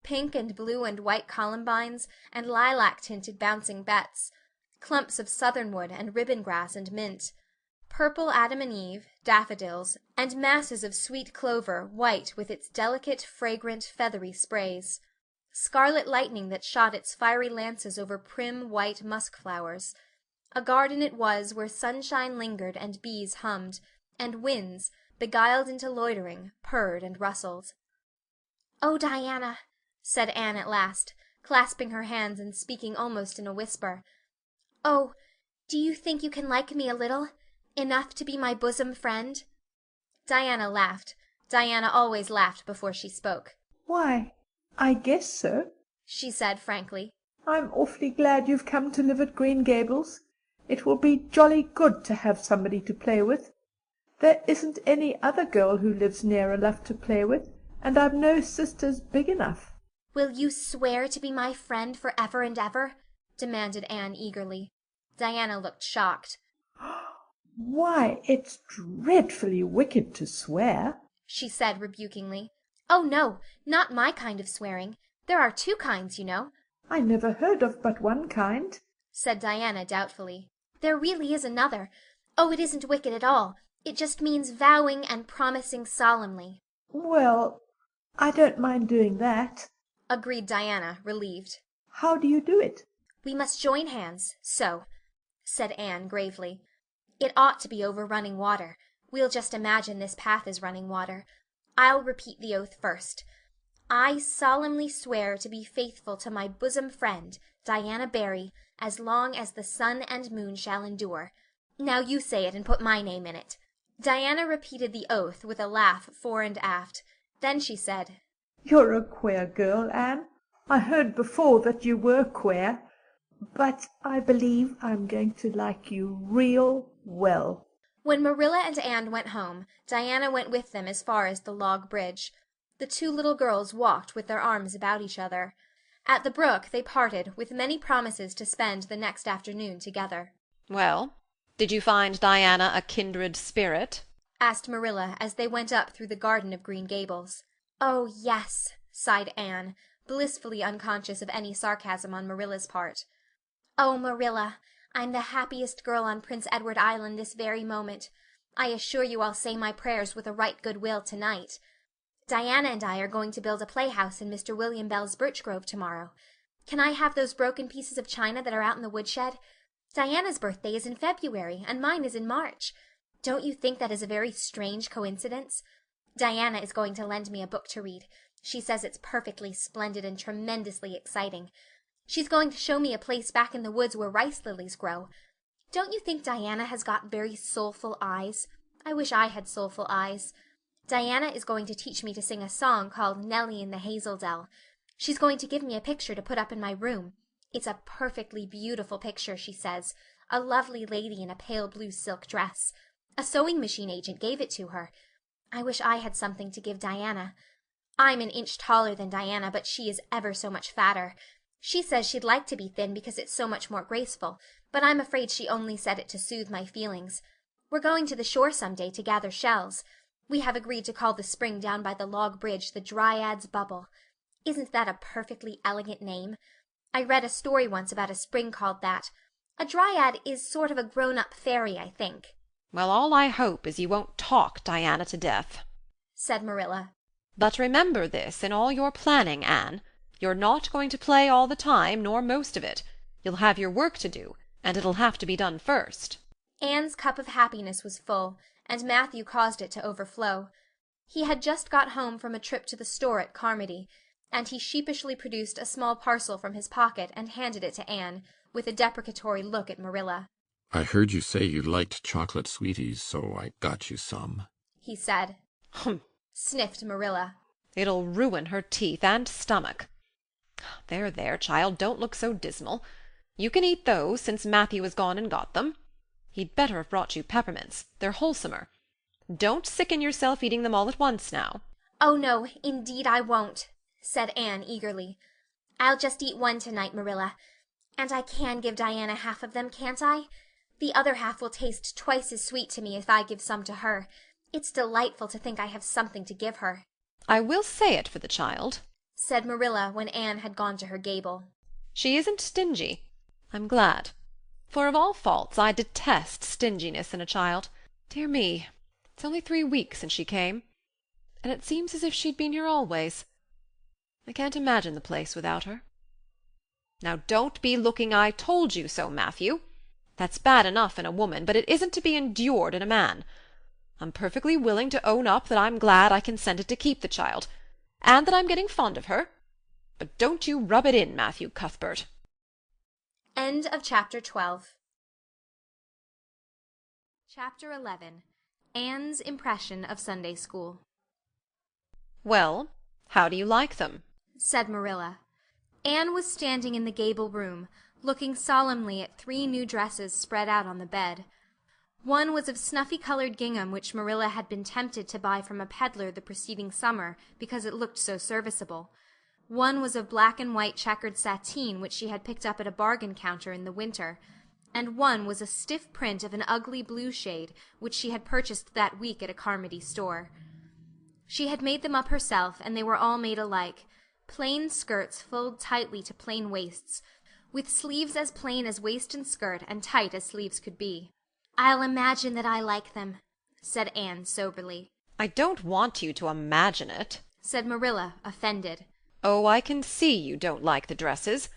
Speaker 1: pink and blue and white columbines and lilac-tinted bouncing bets, clumps of southernwood and ribbon-grass and mint, purple Adam and Eve, daffodils, and masses of sweet clover white with its delicate, fragrant, feathery sprays, scarlet lightning that shot its fiery lances over prim, white musk-flowers. A garden it was where sunshine lingered and bees hummed, and winds, beguiled into loitering, purred and rustled. "Oh, Diana," said Anne at last, clasping her hands and speaking almost in a whisper. "Oh, do you think you can like me a little? Enough to be my bosom friend?" Diana laughed. Diana always laughed before she spoke.
Speaker 6: "Why, I guess so,"
Speaker 1: she said frankly.
Speaker 6: "I'm awfully glad you've come to live at Green Gables. It will be jolly good to have somebody to play with. There isn't any other girl who lives near enough to play with, and I've no sisters big enough."
Speaker 1: "Will you swear to be my friend for ever and ever?" demanded Anne eagerly. Diana looked shocked.
Speaker 6: "Why, it's dreadfully wicked to swear,"
Speaker 1: she said rebukingly. "Oh, no, not my kind of swearing. There are two kinds, you know."
Speaker 6: "I never heard of but one kind,"
Speaker 1: said Diana doubtfully. "There really is another. Oh, it isn't wicked at all. It just means vowing and promising solemnly."
Speaker 6: "Well, I don't mind doing that,"
Speaker 1: agreed Diana, relieved.
Speaker 6: "How do you do it?"
Speaker 1: "We must join hands, so," said Anne gravely. "It ought to be over running water. We'll just imagine this path is running water. I'll repeat the oath first. I solemnly swear to be faithful to my bosom friend, Diana Barry, as long as the sun and moon shall endure. Now you say it and put my name in it." Diana repeated the oath with a laugh fore and aft. Then she said,
Speaker 6: "You're a queer girl, Anne. I heard before that you were queer, but I believe I'm going to like you real well."
Speaker 1: When Marilla and Anne went home, Diana went with them as far as the log bridge. The two little girls walked with their arms about each other. At the brook they parted, with many promises to spend the next afternoon together.
Speaker 3: Well, did you find Diana a kindred spirit?
Speaker 1: Asked Marilla as they went up through the garden of Green Gables. "Oh, yes," sighed Anne, blissfully unconscious of any sarcasm on Marilla's part. "Oh, Marilla, I'm the happiest girl on Prince Edward Island this very moment. I assure you I'll say my prayers with a right good will tonight. Diana and I are going to build a playhouse in Mr. William Bell's birch grove tomorrow. Can I have those broken pieces of china that are out in the woodshed? Diana's birthday is in February, and mine is in March. Don't you think that is a very strange coincidence? Diana is going to lend me a book to read. She says it's perfectly splendid and tremendously exciting. She's going to show me a place back in the woods where rice lilies grow. Don't you think Diana has got very soulful eyes? I wish I had soulful eyes. Diana is going to teach me to sing a song called Nellie in the Hazel Dell. She's going to give me a picture to put up in my room. It's a perfectly beautiful picture, she says. A lovely lady in a pale blue silk dress. A sewing machine agent gave it to her. I wish I had something to give Diana. I'm an inch taller than Diana, but she is ever so much fatter. She says she'd like to be thin because it's so much more graceful, but I'm afraid she only said it to soothe my feelings. We're going to the shore some day to gather shells. We have agreed to call the spring down by the log bridge the Dryad's Bubble. Isn't that a perfectly elegant name? I read a story once about a spring called that. A dryad is sort of a grown-up fairy, I think.
Speaker 3: Well, all I hope is you won't talk Diana to death,
Speaker 1: said Marilla.
Speaker 3: But remember this in all your planning, Anne. You're not going to play all the time, nor most of it. You'll have your work to do, and it'll have to be done first.
Speaker 1: Anne's cup of happiness was full, and Matthew caused it to overflow. He had just got home from a trip to the store at Carmody, and he sheepishly produced a small parcel from his pocket and handed it to Anne, with a deprecatory look at Marilla.
Speaker 5: I heard you say you liked chocolate sweeties, so I got you some,
Speaker 1: he said.
Speaker 3: Humph,
Speaker 1: sniffed Marilla.
Speaker 3: It'll ruin her teeth and stomach. There, there, child, don't look so dismal. You can eat those, since Matthew has gone and got them. He'd better have brought you peppermints. They're wholesomer. Don't sicken yourself eating them all at once now.
Speaker 1: Oh, no, indeed I won't, said Anne eagerly. I'll just eat one tonight, Marilla. And I can give Diana half of them, can't I? The other half will taste twice as sweet to me if I give some to her. It's delightful to think I have something to give her.
Speaker 3: I will say it for the child,
Speaker 1: said Marilla when Anne had gone to her gable.
Speaker 3: She isn't stingy. I'm glad. For of all faults I detest stinginess in a child. Dear me, it's only 3 weeks since she came, and it seems as if she'd been here always. I can't imagine the place without her. Now don't be looking I told you so, Matthew. That's bad enough in a woman, but it isn't to be endured in a man. I'm perfectly willing to own up that I'm glad I consented to keep the child, and that I'm getting fond of her. But don't you rub it in, Matthew Cuthbert.
Speaker 1: End of chapter 12. Chapter 11. Anne's impression of Sunday school.
Speaker 3: Well, how do you like them?
Speaker 1: said Marilla. Anne was standing in the gable room, looking solemnly at 3 new dresses spread out on the bed. One was of snuffy-colored gingham which Marilla had been tempted to buy from a peddler the preceding summer because it looked so serviceable. One was of black and white checkered sateen which she had picked up at a bargain counter in the winter, and one was a stiff print of an ugly blue shade which she had purchased that week at a Carmody store. She had made them up herself, and they were all made alike, plain skirts fulled tightly to plain waists, with sleeves as plain as waist and skirt and tight as sleeves could be. "I'll imagine that I like them," said Anne soberly.
Speaker 3: I don't want you to imagine it,
Speaker 1: said Marilla, offended.
Speaker 3: Oh, I can see you don't like the dresses.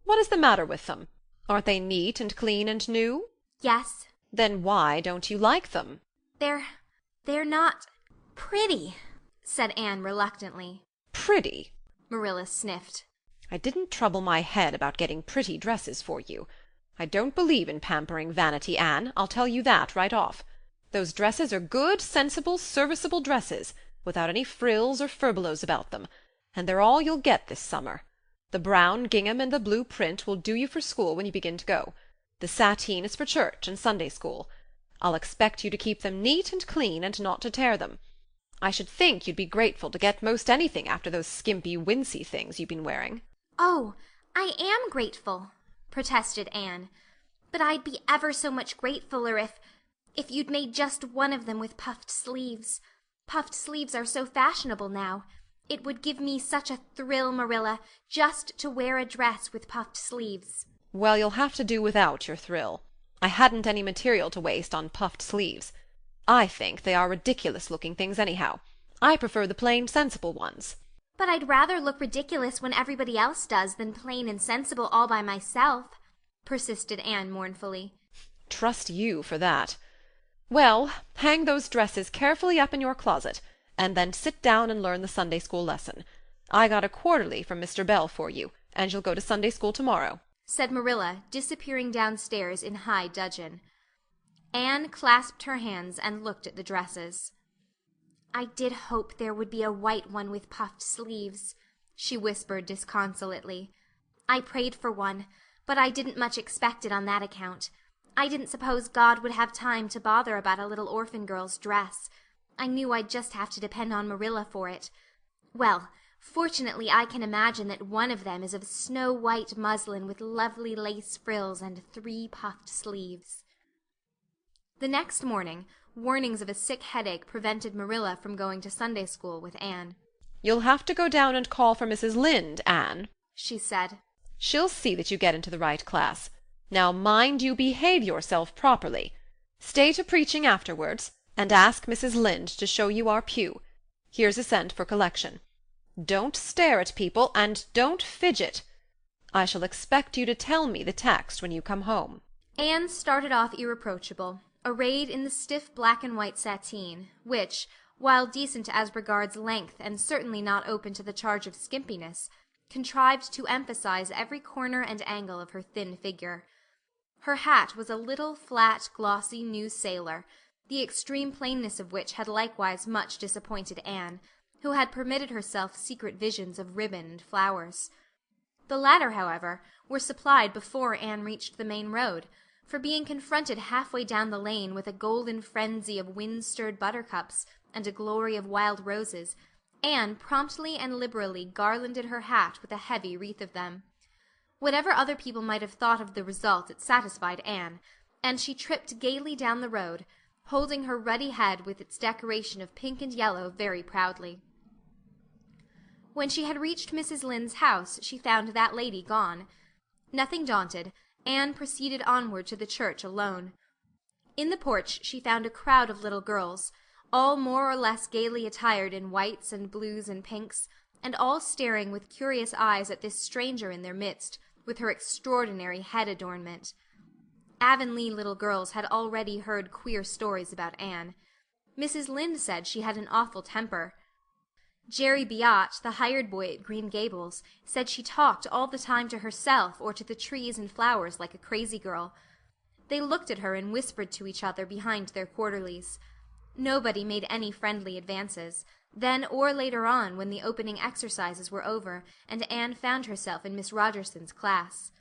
Speaker 3: What is the matter with them? Aren't they neat and clean and new?
Speaker 1: Yes.
Speaker 3: Then why don't you like them?
Speaker 1: They're not pretty, said Anne reluctantly.
Speaker 3: Pretty?
Speaker 1: Marilla sniffed.
Speaker 3: I didn't trouble my head about getting pretty dresses for you. I don't believe in pampering vanity, Anne, I'll tell you that right off. Those dresses are good, sensible, serviceable dresses, without any frills or furbelows about them, and they're all you'll get this summer. The brown gingham and the blue print will do you for school when you begin to go. The sateen is for church and Sunday school. I'll expect you to keep them neat and clean and not to tear them. I should think you'd be grateful to get most anything after those skimpy wincey things you've been wearing.
Speaker 1: "Oh, I am grateful," protested Anne. "But I'd be ever so much gratefuller if you'd made just one of them with puffed sleeves. Puffed sleeves are so fashionable now. It would give me such a thrill, Marilla, just to wear a dress with puffed sleeves."
Speaker 3: Well, you'll have to do without your thrill. I hadn't any material to waste on puffed sleeves. I think they are ridiculous-looking things anyhow. I prefer the plain, sensible ones.
Speaker 1: "But I'd rather look ridiculous when everybody else does than plain and sensible all by myself," persisted Anne mournfully.
Speaker 3: Trust you for that. Well, hang those dresses carefully up in your closet, and then sit down and learn the Sunday school lesson. I got a quarterly from Mr. Bell for you, and you'll go to Sunday school tomorrow,"
Speaker 1: said Marilla, disappearing downstairs in high dudgeon. Anne clasped her hands and looked at the dresses. "I did hope there would be a white one with puffed sleeves," she whispered disconsolately. "I prayed for one, but I didn't much expect it on that account. I didn't suppose God would have time to bother about a little orphan girl's dress. I knew I'd just have to depend on Marilla for it. Well, fortunately I can imagine that one of them is of snow-white muslin with lovely lace frills and 3 puffed sleeves." The next morning, warnings of a sick headache prevented Marilla from going to Sunday school with Anne.
Speaker 3: "You'll have to go down and call for Mrs. Lynde, Anne,"
Speaker 1: she said.
Speaker 3: "She'll see that you get into the right class. Now mind you behave yourself properly. Stay to preaching afterwards, and ask Mrs. Lynde to show you our pew. Here's a cent for collection. Don't stare at people, and don't fidget. I shall expect you to tell me the text when you come home."
Speaker 1: Anne started off irreproachable, arrayed in the stiff black and white sateen, which, while decent as regards length and certainly not open to the charge of skimpiness, contrived to emphasize every corner and angle of her thin figure. Her hat was a little, flat, glossy new sailor, the extreme plainness of which had likewise much disappointed Anne, who had permitted herself secret visions of ribbon and flowers. The latter, however, were supplied before Anne reached the main road, for being confronted halfway down the lane with a golden frenzy of wind-stirred buttercups and a glory of wild roses, Anne promptly and liberally garlanded her hat with a heavy wreath of them. Whatever other people might have thought of the result, it satisfied Anne, and she tripped gaily down the road, holding her ruddy head with its decoration of pink and yellow very proudly. When she had reached Mrs. Lynde's house, she found that lady gone. Nothing daunted, Anne proceeded onward to the church alone. In the porch she found a crowd of little girls, all more or less gaily attired in whites and blues and pinks, and all staring with curious eyes at this stranger in their midst, with her extraordinary head adornment. Avonlea little girls had already heard queer stories about Anne. Mrs. Lynde said she had an awful temper. Jerry Biot, the hired boy at Green Gables, said she talked all the time to herself or to the trees and flowers like a crazy girl. They looked at her and whispered to each other behind their quarterlies. Nobody made any friendly advances, then or later on when the opening exercises were over and Anne found herself in Miss Rogerson's class.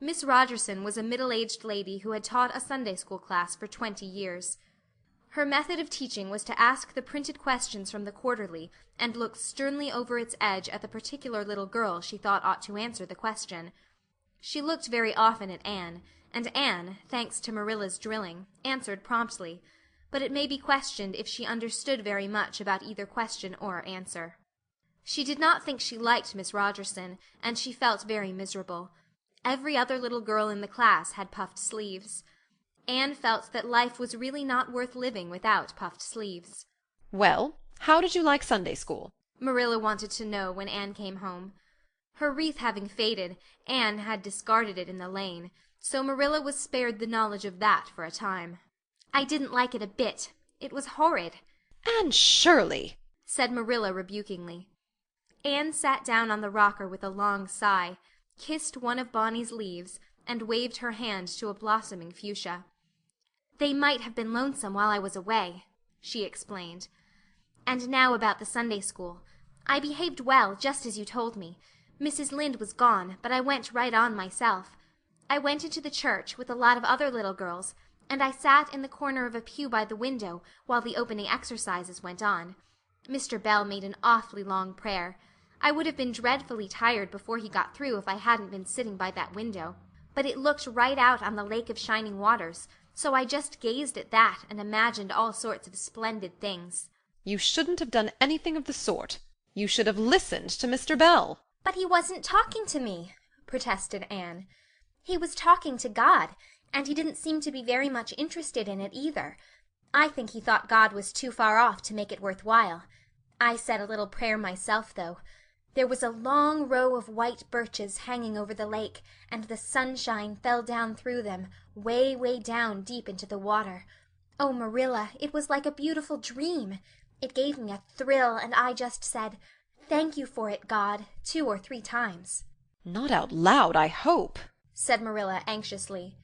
Speaker 1: Miss Rogerson was a middle-aged lady who had taught a Sunday school class for 20 years. Her method of teaching was to ask the printed questions from the quarterly and look sternly over its edge at the particular little girl she thought ought to answer the question. She looked very often at Anne, and Anne, thanks to Marilla's drilling, answered promptly, but it may be questioned if she understood very much about either question or answer. She did not think she liked Miss Rogerson, and she felt very miserable. Every other little girl in the class had puffed sleeves. Anne felt that life was really not worth living without puffed sleeves.
Speaker 3: "Well, how did you like Sunday school?"
Speaker 1: Marilla wanted to know when Anne came home. Her wreath having faded, Anne had discarded it in the lane, so Marilla was spared the knowledge of that for a time. "I didn't like it a bit. It was horrid."
Speaker 3: "Anne Shirley!"
Speaker 1: said Marilla rebukingly. Anne sat down on the rocker with a long sigh, kissed one of Bonny's leaves, and waved her hand to a blossoming fuchsia. "They might have been lonesome while I was away," she explained. "And now about the Sunday school. I behaved well, just as you told me. Mrs. Lynde was gone, but I went right on myself. I went into the church with a lot of other little girls, and I sat in the corner of a pew by the window while the opening exercises went on. Mr. Bell made an awfully long prayer. I would have been dreadfully tired before he got through if I hadn't been sitting by that window. But it looked right out on the Lake of Shining Waters, so I just gazed at that and imagined all sorts of splendid things.
Speaker 3: You shouldn't have done anything of the sort. You should have listened to Mr. Bell.
Speaker 1: But he wasn't talking to me, protested Anne. He was talking to God, and he didn't seem to be very much interested in it either. I think he thought God was too far off to make it worth while. I said a little prayer myself, though. There was a long row of white birches hanging over the lake, and the sunshine fell down through them, way, way down deep into the water. Oh, Marilla, it was like a beautiful dream. It gave me a thrill, and I just said, "Thank you for it, God," 2 or 3 times.
Speaker 3: Not out loud, I hope,
Speaker 1: said Marilla anxiously.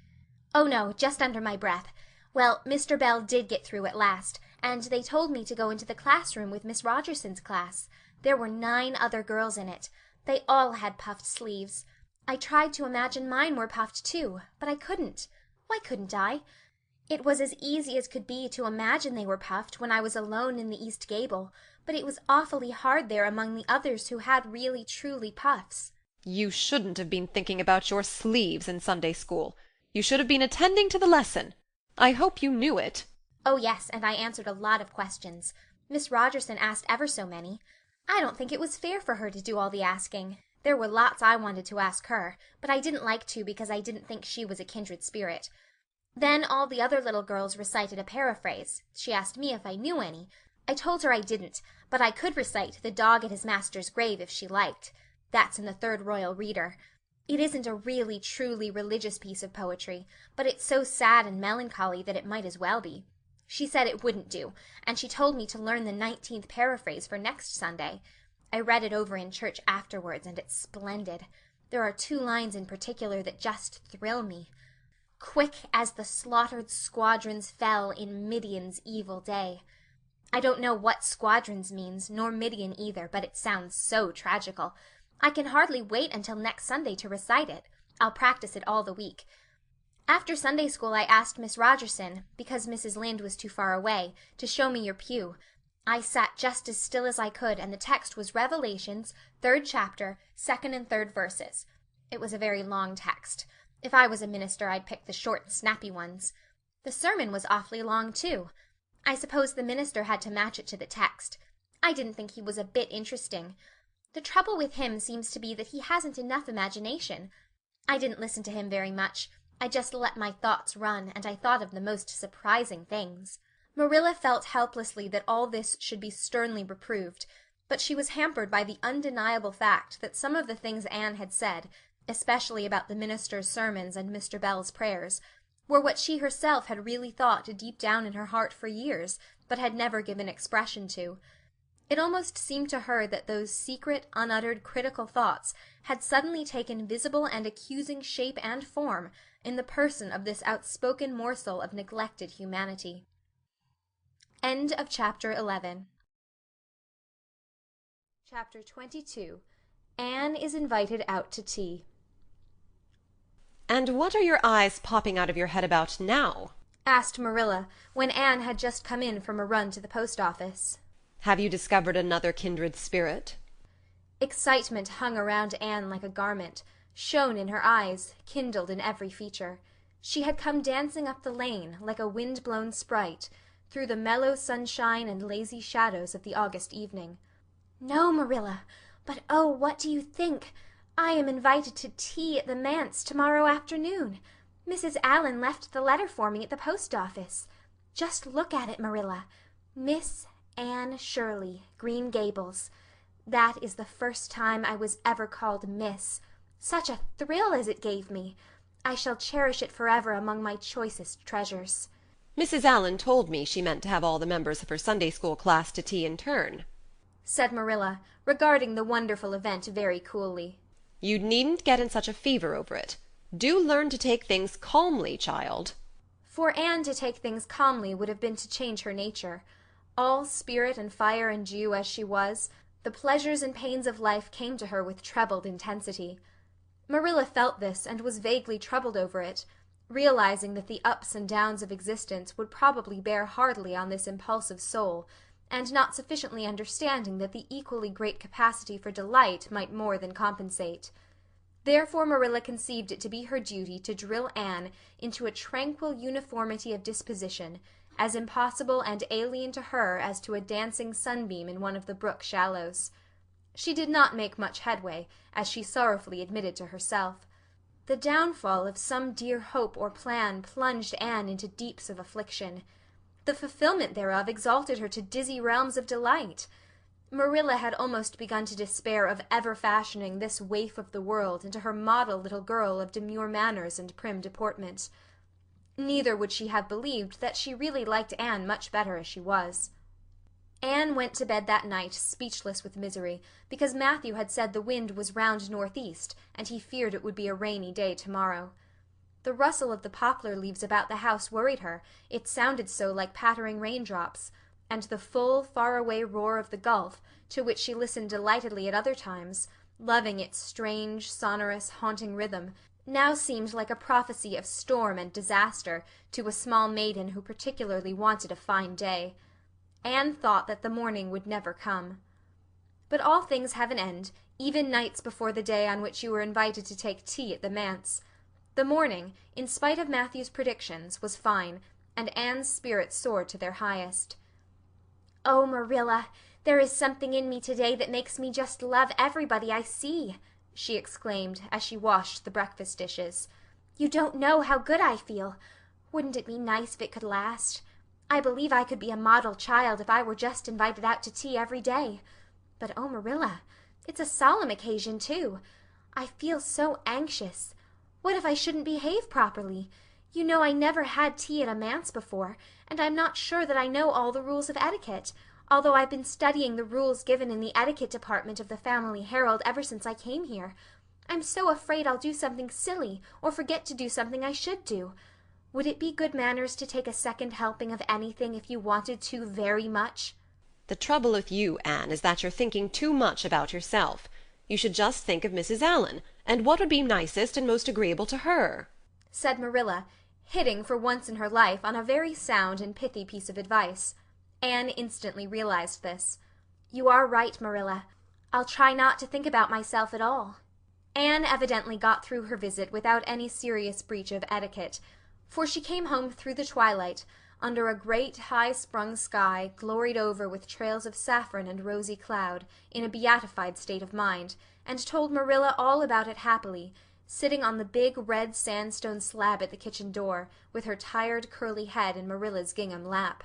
Speaker 1: Oh, no, just under my breath. Well, Mr. Bell did get through at last, and they told me to go into the classroom with Miss Rogerson's class. There were 9 other girls in it. They all had puffed sleeves. I tried to imagine mine were puffed too, but I couldn't. Why couldn't I? It was as easy as could be to imagine they were puffed when I was alone in the east gable, but it was awfully hard there among the others who had really truly puffs.
Speaker 3: You shouldn't have been thinking about your sleeves in Sunday school. You should have been attending to the lesson. I hope you knew it.
Speaker 1: Oh, yes, and I answered a lot of questions. Miss Rogerson asked ever so many. I don't think it was fair for her to do all the asking. There were lots I wanted to ask her, but I didn't like to because I didn't think she was a kindred spirit. Then all the other little girls recited a paraphrase. She asked me if I knew any. I told her I didn't, but I could recite "The Dog at His Master's Grave" if she liked. That's in the Third Royal Reader. It isn't a really, truly religious piece of poetry, but it's so sad and melancholy that it might as well be. She said it wouldn't do, and she told me to learn the 19th paraphrase for next Sunday. I read it over in church afterwards, and it's splendid. There are 2 lines in particular that just thrill me. "Quick as the slaughtered squadrons fell in Midian's evil day." I don't know what squadrons means, nor Midian either, but it sounds so tragical. I can hardly wait until next Sunday to recite it. I'll practice it all the week. After Sunday school I asked Miss Rogerson, because Mrs. Lynde was too far away, to show me your pew. I sat just as still as I could, and the text was Revelations, 3rd chapter, 2nd and 3rd verses. It was a very long text. If I was a minister, I'd pick the short and snappy ones. The sermon was awfully long, too. I suppose the minister had to match it to the text. I didn't think he was a bit interesting. The trouble with him seems to be that he hasn't enough imagination. I didn't listen to him very much. I just let my thoughts run, and I thought of the most surprising things. Marilla felt helplessly that all this should be sternly reproved, but she was hampered by the undeniable fact that some of the things Anne had said, especially about the minister's sermons and Mr. Bell's prayers, were what she herself had really thought deep down in her heart for years, but had never given expression to. It almost seemed to her that those secret, unuttered, critical thoughts had suddenly taken visible and accusing shape and form in the person of this outspoken morsel of neglected humanity. End of Chapter 11. Chapter 22. Anne is invited out to tea.
Speaker 3: And what are your eyes popping out of your head about now?
Speaker 1: Asked Marilla, when Anne had just come in from a run to the post office.
Speaker 3: Have you discovered another kindred spirit?
Speaker 1: Excitement hung around Anne like a garment, shone in her eyes, kindled in every feature. She had come dancing up the lane, like a wind-blown sprite, through the mellow sunshine and lazy shadows of the August evening. "No, Marilla, but oh, what do you think? I am invited to tea at the manse tomorrow afternoon. Mrs. Allan left the letter for me at the post office. Just look at it, Marilla. Miss Anne Shirley, Green Gables. That is the first time I was ever called Miss. Such a thrill as it gave me. I shall cherish it forever among my choicest treasures."
Speaker 3: Mrs. Allan told me she meant to have all the members of her Sunday school class to tea in turn,
Speaker 1: said Marilla, regarding the wonderful event very coolly.
Speaker 3: You needn't get in such a fever over it. Do learn to take things calmly, child.
Speaker 1: For Anne to take things calmly would have been to change her nature. All spirit and fire and dew as she was, the pleasures and pains of life came to her with trebled intensity. Marilla felt this and was vaguely troubled over it, realizing that the ups and downs of existence would probably bear hardly on this impulsive soul, and not sufficiently understanding that the equally great capacity for delight might more than compensate. Therefore Marilla conceived it to be her duty to drill Anne into a tranquil uniformity of disposition, as impossible and alien to her as to a dancing sunbeam in one of the brook shallows. She did not make much headway, as she sorrowfully admitted to herself. The downfall of some dear hope or plan plunged Anne into deeps of affliction. The fulfillment thereof exalted her to dizzy realms of delight. Marilla had almost begun to despair of ever fashioning this waif of the world into her model little girl of demure manners and prim deportment. Neither would she have believed that she really liked Anne much better as she was. Anne went to bed that night speechless with misery, because Matthew had said the wind was round northeast, and he feared it would be a rainy day tomorrow. The rustle of the poplar leaves about the house worried her, it sounded so like pattering raindrops, and the full, far-away roar of the Gulf, to which she listened delightedly at other times, loving its strange, sonorous, haunting rhythm, now seemed like a prophecy of storm and disaster to a small maiden who particularly wanted a fine day. Anne thought that the morning would never come. But all things have an end, even nights before the day on which you were invited to take tea at the manse. The morning, in spite of Matthew's predictions, was fine, and Anne's spirits soared to their highest. "Oh, Marilla, there is something in me today that makes me just love everybody I see," she exclaimed, as she washed the breakfast dishes. "You don't know how good I feel. Wouldn't it be nice if it could last? I believe I could be a model child if I were just invited out to tea every day. But oh, Marilla, it's a solemn occasion, too. I feel so anxious. What if I shouldn't behave properly? You know I never had tea at a manse before, and I'm not sure that I know all the rules of etiquette, although I've been studying the rules given in the etiquette department of the Family Herald ever since I came here. I'm so afraid I'll do something silly, or forget to do something I should do. Would it be good manners to take a second helping of anything if you wanted to very much?"
Speaker 3: The trouble with you, Anne, is that you're thinking too much about yourself. You should just think of Mrs. Allan, and what would be nicest and most agreeable to her,"
Speaker 1: said Marilla, hitting for once in her life on a very sound and pithy piece of advice. Anne instantly realized this. "You are right, Marilla. I'll try not to think about myself at all." Anne evidently got through her visit without any serious breach of etiquette, for she came home through the twilight, under a great high-sprung sky gloried over with trails of saffron and rosy cloud, in a beatified state of mind, and told Marilla all about it happily, sitting on the big red sandstone slab at the kitchen door, with her tired curly head in Marilla's gingham lap.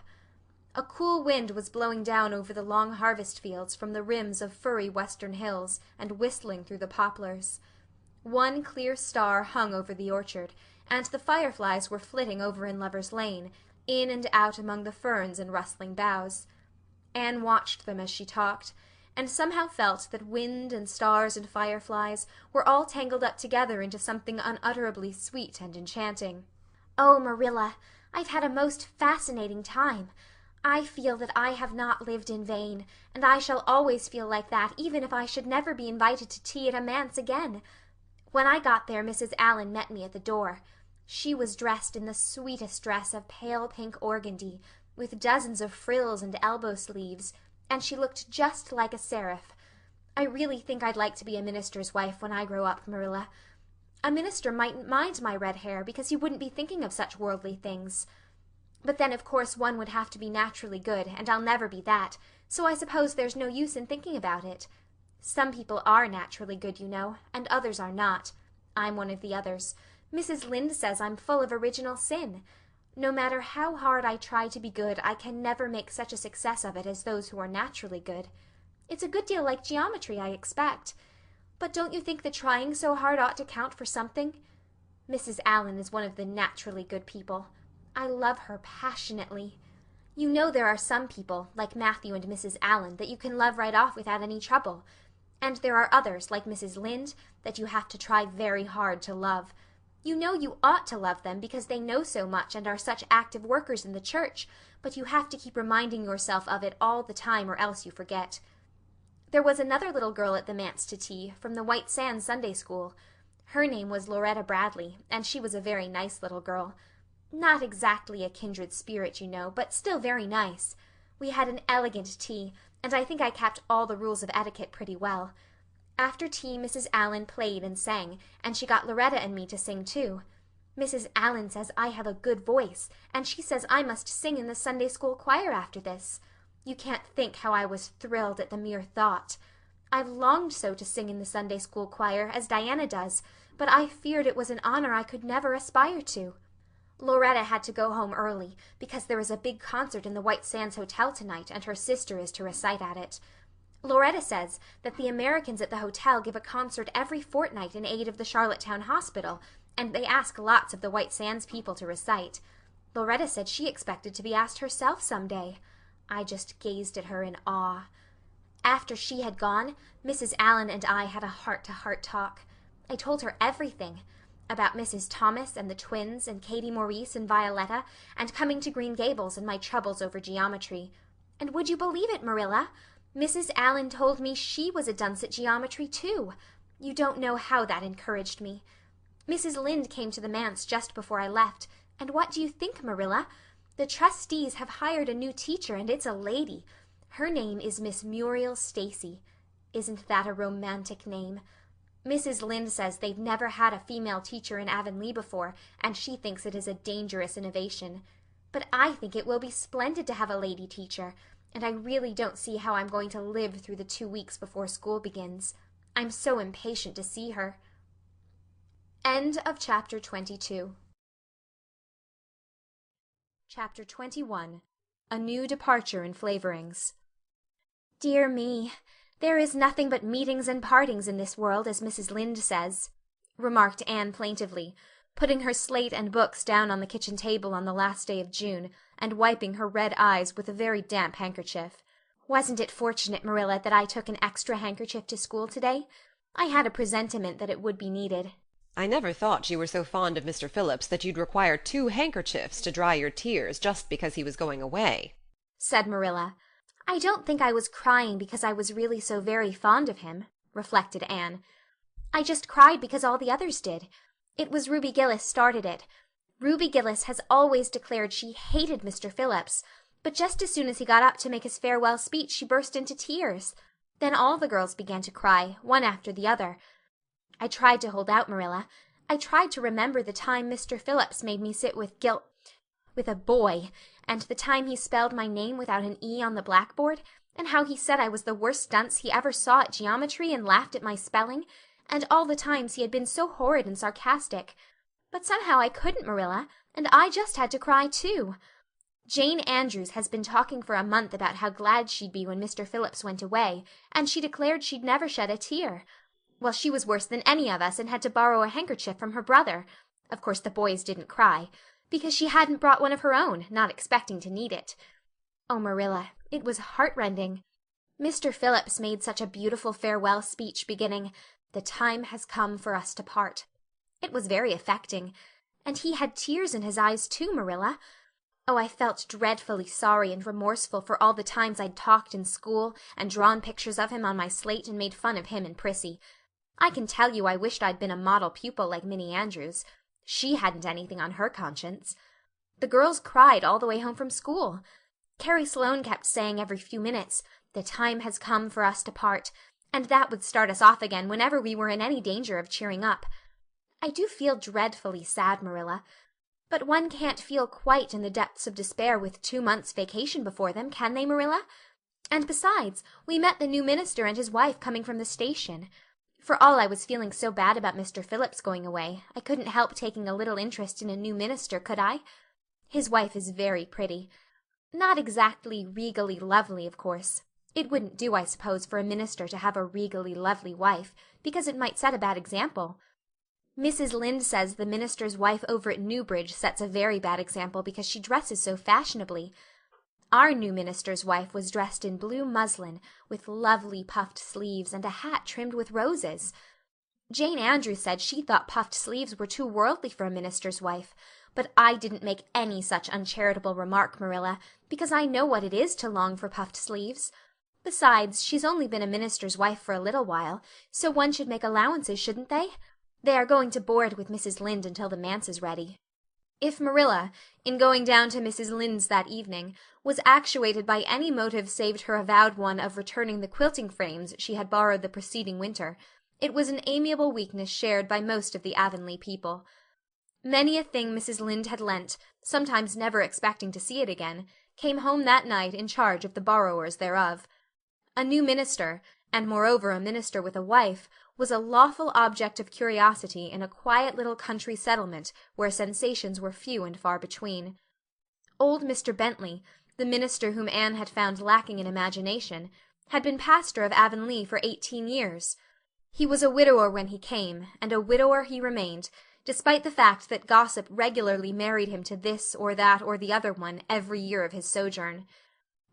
Speaker 1: A cool wind was blowing down over the long harvest fields from the rims of furry western hills, and whistling through the poplars. One clear star hung over the orchard, and the fireflies were flitting over in Lover's Lane, in and out among the ferns and rustling boughs. Anne watched them as she talked, and somehow felt that wind and stars and fireflies were all tangled up together into something unutterably sweet and enchanting. "Oh, Marilla, I've had a most fascinating time. I feel that I have not lived in vain, and I shall always feel like that even if I should never be invited to tea at a manse again. When I got there Mrs. Allan met me at the door. She was dressed in the sweetest dress of pale pink organdy, with dozens of frills and elbow sleeves, and she looked just like a seraph. I really think I'd like to be a minister's wife when I grow up, Marilla. A minister mightn't mind my red hair because he wouldn't be thinking of such worldly things. But then of course one would have to be naturally good, and I'll never be that, so I suppose there's no use in thinking about it. Some people are naturally good, you know, and others are not. I'm one of the others. Mrs. Lynde says I'm full of original sin. No matter how hard I try to be good, I can never make such a success of it as those who are naturally good. It's a good deal like geometry, I expect. But don't you think that trying so hard ought to count for something? Mrs. Allan is one of the naturally good people. I love her passionately. You know there are some people, like Matthew and Mrs. Allan, that you can love right off without any trouble. And there are others, like Mrs. Lynde, that you have to try very hard to love. You know you ought to love them because they know so much and are such active workers in the church, but you have to keep reminding yourself of it all the time or else you forget. There was another little girl at the manse to tea, from the White Sands Sunday School. Her name was Loretta Bradley, and she was a very nice little girl. Not exactly a kindred spirit, you know, but still very nice. We had an elegant tea, and I think I kept all the rules of etiquette pretty well. After tea Mrs. Allan played and sang, and she got Loretta and me to sing too. Mrs. Allan says I have a good voice, and she says I must sing in the Sunday school choir after this. You can't think how I was thrilled at the mere thought. I've longed so to sing in the Sunday school choir, as Diana does, but I feared it was an honor I could never aspire to. Loretta had to go home early, because there is a big concert in the White Sands Hotel tonight, and her sister is to recite at it. Loretta says that the Americans at the hotel give a concert every fortnight in aid of the Charlottetown Hospital, and they ask lots of the White Sands people to recite. Loretta said she expected to be asked herself some day. I just gazed at her in awe. After she had gone, Mrs. Allan and I had a heart-to-heart talk. I told her everything. About Mrs. Thomas and the twins and Katie Maurice and Violetta and coming to Green Gables and my troubles over geometry. And would you believe it, Marilla? Mrs. Allan told me she was a dunce at geometry too. You don't know how that encouraged me. Mrs. Lynde came to the manse just before I left, and what do you think, Marilla? The trustees have hired a new teacher, and it's a lady. Her name is Miss Muriel Stacy. Isn't that a romantic name? Mrs. Lynde says they've never had a female teacher in Avonlea before, and she thinks it is a dangerous innovation. But I think it will be splendid to have a lady teacher, and I really don't see how I'm going to live through the 2 weeks before school begins. I'm so impatient to see her. End of Chapter 22. Chapter 21. A New Departure in Flavorings. Dear me, there is nothing but meetings and partings in this world, as Mrs. Lynde says, remarked Anne plaintively, putting her slate and books down on the kitchen table on the last day of June, and wiping her red eyes with a very damp handkerchief. Wasn't it fortunate, Marilla, that I took an extra handkerchief to school today? I had a presentiment that it would be needed.
Speaker 3: I never thought you were so fond of Mr. Phillips that you'd require 2 handkerchiefs to dry your tears just because he was going away,
Speaker 1: said Marilla. I don't think I was crying because I was really so very fond of him, reflected Anne. I just cried because all the others did. It was Ruby Gillis started it. Ruby Gillis has always declared she hated Mr. Phillips, but just as soon as he got up to make his farewell speech she burst into tears. Then all the girls began to cry, one after the other. I tried to hold out, Marilla. I tried to remember the time Mr. Phillips made me sit with a boy, and the time he spelled my name without an E on the blackboard, and how he said I was the worst dunce he ever saw at geometry and laughed at my spelling, and all the times he had been so horrid and sarcastic. But somehow I couldn't, Marilla, and I just had to cry too. Jane Andrews has been talking for a month about how glad she'd be when Mr. Phillips went away, and she declared she'd never shed a tear. Well, she was worse than any of us and had to borrow a handkerchief from her brother. Of course the boys didn't cry, because she hadn't brought one of her own, not expecting to need it. Oh, Marilla, it was heartrending. Mr. Phillips made such a beautiful farewell speech beginning, "The time has come for us to part." It was very affecting, and he had tears in his eyes too, Marilla. Oh, I felt dreadfully sorry and remorseful for all the times I'd talked in school and drawn pictures of him on my slate and made fun of him and Prissy. I can tell you I wished I'd been a model pupil like Minnie Andrews. She hadn't anything on her conscience. The girls cried all the way home from school. Carrie Sloane kept saying every few minutes, "The time has come for us to part," and that would start us off again whenever we were in any danger of cheering up. I do feel dreadfully sad, Marilla, but one can't feel quite in the depths of despair with 2 months' vacation before them, can they, Marilla? And besides, we met the new minister and his wife coming from the station. For all I was feeling so bad about Mr. Phillips going away, I couldn't help taking a little interest in a new minister, could I? His wife is very pretty. Not exactly regally lovely, of course. It wouldn't do, I suppose, for a minister to have a regally lovely wife, because it might set a bad example. Mrs. Lynde says the minister's wife over at Newbridge sets a very bad example because she dresses so fashionably. Our new minister's wife was dressed in blue muslin, with lovely puffed sleeves and a hat trimmed with roses. Jane Andrews said she thought puffed sleeves were too worldly for a minister's wife, but I didn't make any such uncharitable remark, Marilla, because I know what it is to long for puffed sleeves. Besides, she's only been a minister's wife for a little while, so one should make allowances, shouldn't they? They are going to board with Mrs. Lynde until the manse is ready. If Marilla, in going down to Mrs. Lynde's that evening, was actuated by any motive save her avowed one of returning the quilting frames she had borrowed the preceding winter, it was an amiable weakness shared by most of the Avonlea people. Many a thing Mrs. Lynde had lent, sometimes never expecting to see it again, came home that night in charge of the borrowers thereof. A new minister, and moreover a minister with a wife, was a lawful object of curiosity in a quiet little country settlement where sensations were few and far between. Old Mr. Bentley, the minister whom Anne had found lacking in imagination, had been pastor of Avonlea for 18 years. He was a widower when he came, and a widower he remained, despite the fact that gossip regularly married him to this or that or the other one every year of his sojourn.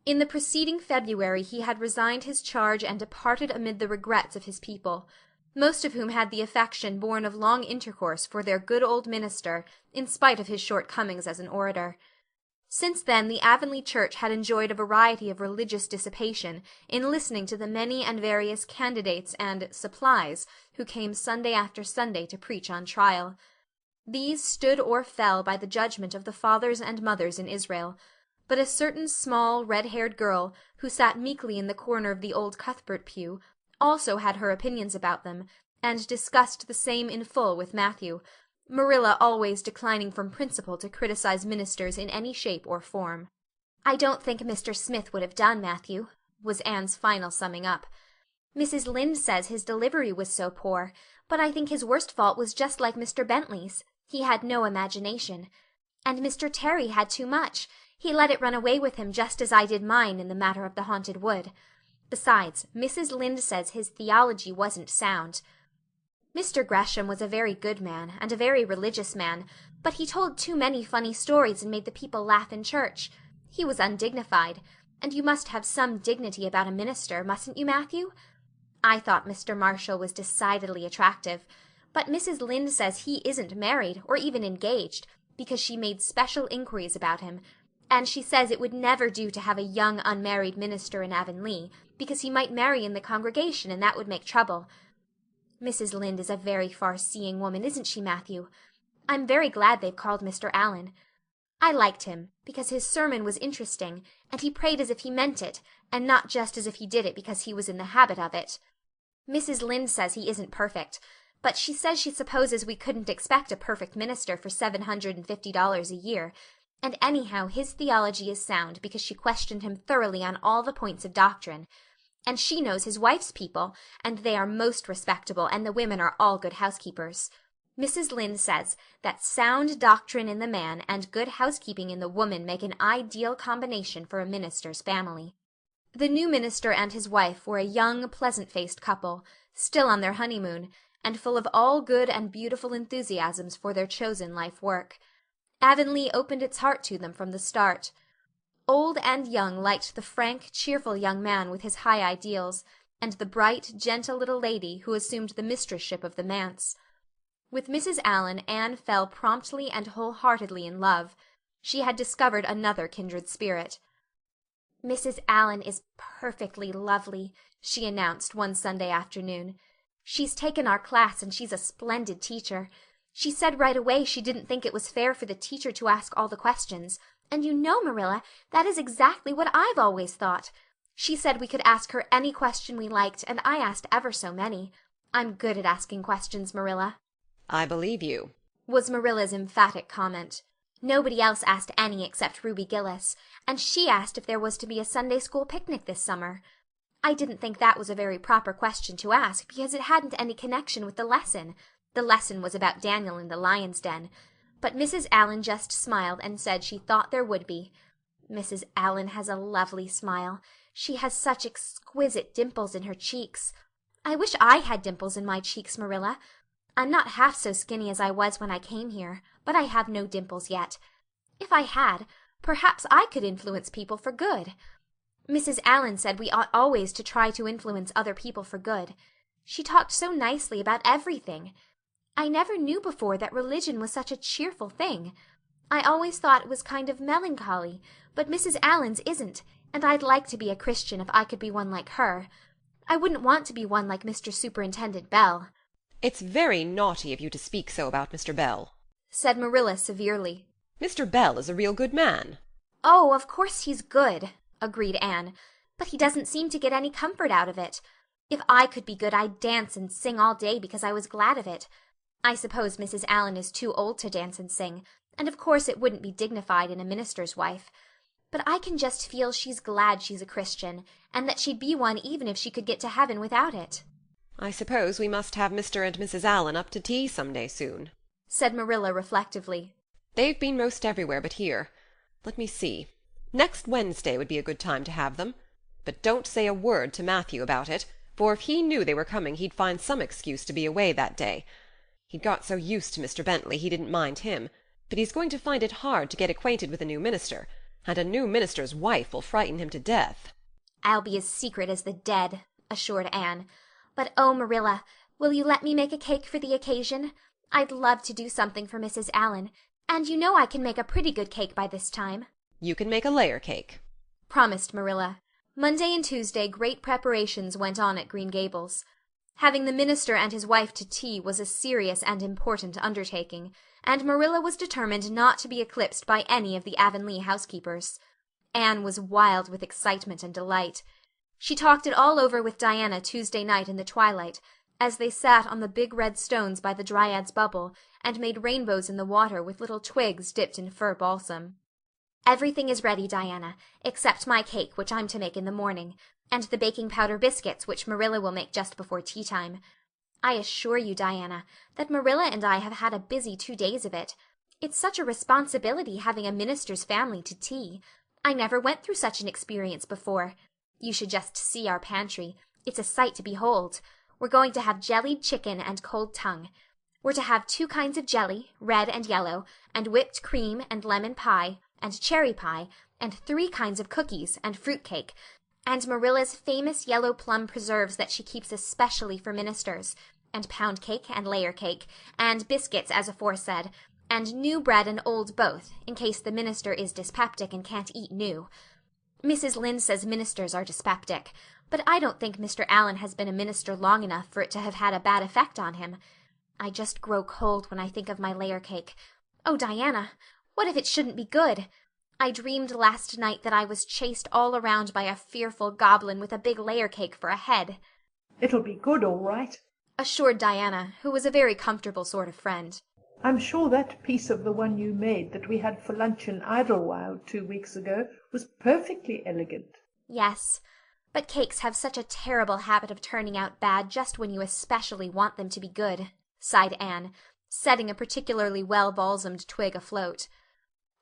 Speaker 1: In the preceding February he had resigned his charge and departed amid the regrets of his people, most of whom had the affection born of long intercourse for their good old minister, in spite of his shortcomings as an orator. Since then the Avonlea church had enjoyed a variety of religious dissipation in listening to the many and various candidates and supplies who came Sunday after Sunday to preach on trial. These stood or fell by the judgment of the fathers and mothers in Israel, but a certain small red-haired girl who sat meekly in the corner of the old Cuthbert pew also had her opinions about them, and discussed the same in full with Matthew, Marilla always declining from principle to criticize ministers in any shape or form. "I don't think Mr. Smith would have done, Matthew," was Anne's final summing up. "Mrs. Lynde says his delivery was so poor, but I think his worst fault was just like Mr. Bentley's. He had no imagination. And Mr. Terry had too much. He let it run away with him just as I did mine in the matter of the haunted wood. Besides, Mrs. Lynde says his theology wasn't sound. Mr. Gresham was a very good man, and a very religious man, but he told too many funny stories and made the people laugh in church. He was undignified, and you must have some dignity about a minister, mustn't you, Matthew? I thought Mr. Marshall was decidedly attractive, but Mrs. Lynde says he isn't married, or even engaged, because she made special inquiries about him, and she says it would never do to have a young unmarried minister in Avonlea, because he might marry in the congregation, and that would make trouble. Mrs. Lynde is a very far-seeing woman, isn't she, Matthew? I'm very glad they've called Mr. Allen. I liked him, because his sermon was interesting, and he prayed as if he meant it, and not just as if he did it because he was in the habit of it. Mrs. Lynde says he isn't perfect, but she says she supposes we couldn't expect a perfect minister for $750 a year, and anyhow his theology is sound because she questioned him thoroughly on all the points of doctrine. And she knows his wife's people, and they are most respectable, and the women are all good housekeepers. Mrs. Lynde says that sound doctrine in the man and good housekeeping in the woman make an ideal combination for a minister's family. The new minister and his wife were a young, pleasant-faced couple, still on their honeymoon, and full of all good and beautiful enthusiasms for their chosen life work. Avonlea opened its heart to them from the start. Old and young liked the frank, cheerful young man with his high ideals, and the bright, gentle little lady who assumed the mistress-ship of the manse. With Mrs. Allen, Anne fell promptly and wholeheartedly in love. She had discovered another kindred spirit. "Mrs. Allen is perfectly lovely," she announced one Sunday afternoon. "She's taken our class, and she's a splendid teacher. She said right away she didn't think it was fair for the teacher to ask all the questions. And you know, Marilla, that is exactly what I've always thought. She said we could ask her any question we liked, and I asked ever so many. I'm good at asking questions, Marilla."
Speaker 3: "I believe you,"
Speaker 1: was Marilla's emphatic comment. "Nobody else asked any except Ruby Gillis, and she asked if there was to be a Sunday school picnic this summer. I didn't think that was a very proper question to ask, because it hadn't any connection with the lesson. The lesson was about Daniel in the lion's den. But Mrs. Allen just smiled and said she thought there would be. Mrs. Allen has a lovely smile. She has such exquisite dimples in her cheeks. I wish I had dimples in my cheeks, Marilla. I'm not half so skinny as I was when I came here, but I have no dimples yet. If I had, perhaps I could influence people for good. Mrs. Allen said we ought always to try to influence other people for good. She talked so nicely about everything. I never knew before that religion was such a cheerful thing. I always thought it was kind of melancholy, but Mrs. Allen's isn't, and I'd like to be a Christian if I could be one like her. I wouldn't want to be one like Mr. Superintendent Bell."
Speaker 3: "It's very naughty of you to speak so about Mr. Bell,"
Speaker 1: said Marilla severely.
Speaker 3: Mr. Bell is a real good man."
Speaker 1: "Oh, of course he's good," agreed Anne, "but he doesn't seem to get any comfort out of it. If I could be good I'd dance and sing all day because I was glad of it. I suppose Mrs. Allan is too old to dance and sing, and of course it wouldn't be dignified in a minister's wife. But I can just feel she's glad she's a Christian, and that she'd be one even if she could get to heaven without it."
Speaker 3: "I suppose we must have Mr. and Mrs. Allan up to tea some day soon,"
Speaker 1: said Marilla reflectively.
Speaker 3: "They've been most everywhere but here. Let me see. Next Wednesday would be a good time to have them. But don't say a word to Matthew about it, for if he knew they were coming he'd find some excuse to be away that day. He'd got so used to Mr. Bentley he didn't mind him, but he's going to find it hard to get acquainted with a new minister, and a new minister's wife will frighten him to death."
Speaker 1: "I'll be as secret as the dead," assured Anne. "But oh, Marilla, will you let me make a cake for the occasion? I'd love to do something for Mrs. Allan, and you know I can make a pretty good cake by this time."
Speaker 3: "You can make a layer cake,"
Speaker 1: promised Marilla. Monday and Tuesday great preparations went on at Green Gables. Having the minister and his wife to tea was a serious and important undertaking, and Marilla was determined not to be eclipsed by any of the Avonlea housekeepers. Anne was wild with excitement and delight. She talked it all over with Diana Tuesday night in the twilight, as they sat on the big red stones by the Dryad's Bubble and made rainbows in the water with little twigs dipped in fir balsam. "Everything is ready, Diana, except my cake, which I'm to make in the morning, and the baking powder biscuits, which Marilla will make just before tea time. I assure you, Diana, that Marilla and I have had a busy 2 days of it. It's such a responsibility having a minister's family to tea. I never went through such an experience before. You should just see our pantry. It's a sight to behold. We're going to have jellied chicken and cold tongue. We're to have 2 kinds of jelly, red and yellow, and whipped cream and lemon pie, and cherry pie, and 3 kinds of cookies, and fruit cake, and Marilla's famous yellow plum preserves that she keeps especially for ministers, and pound cake and layer cake, and biscuits as aforesaid, and new bread and old both, in case the minister is dyspeptic and can't eat new. Mrs. Lynde says ministers are dyspeptic, but I don't think Mr. Allan has been a minister long enough for it to have had a bad effect on him. I just grow cold when I think of my layer cake. Oh, Diana, what if it shouldn't be good? I dreamed last night that I was chased all around by a fearful goblin with a big layer cake for a head,"
Speaker 6: "It'll be good, all right,"
Speaker 1: assured Diana, who was a very comfortable sort of friend.
Speaker 6: "I'm sure that piece of the one you made that we had for lunch in Idlewild 2 weeks ago was perfectly elegant."
Speaker 1: "Yes, but cakes have such a terrible habit of turning out bad just when you especially want them to be good," sighed Anne, setting a particularly well-balsamed twig afloat.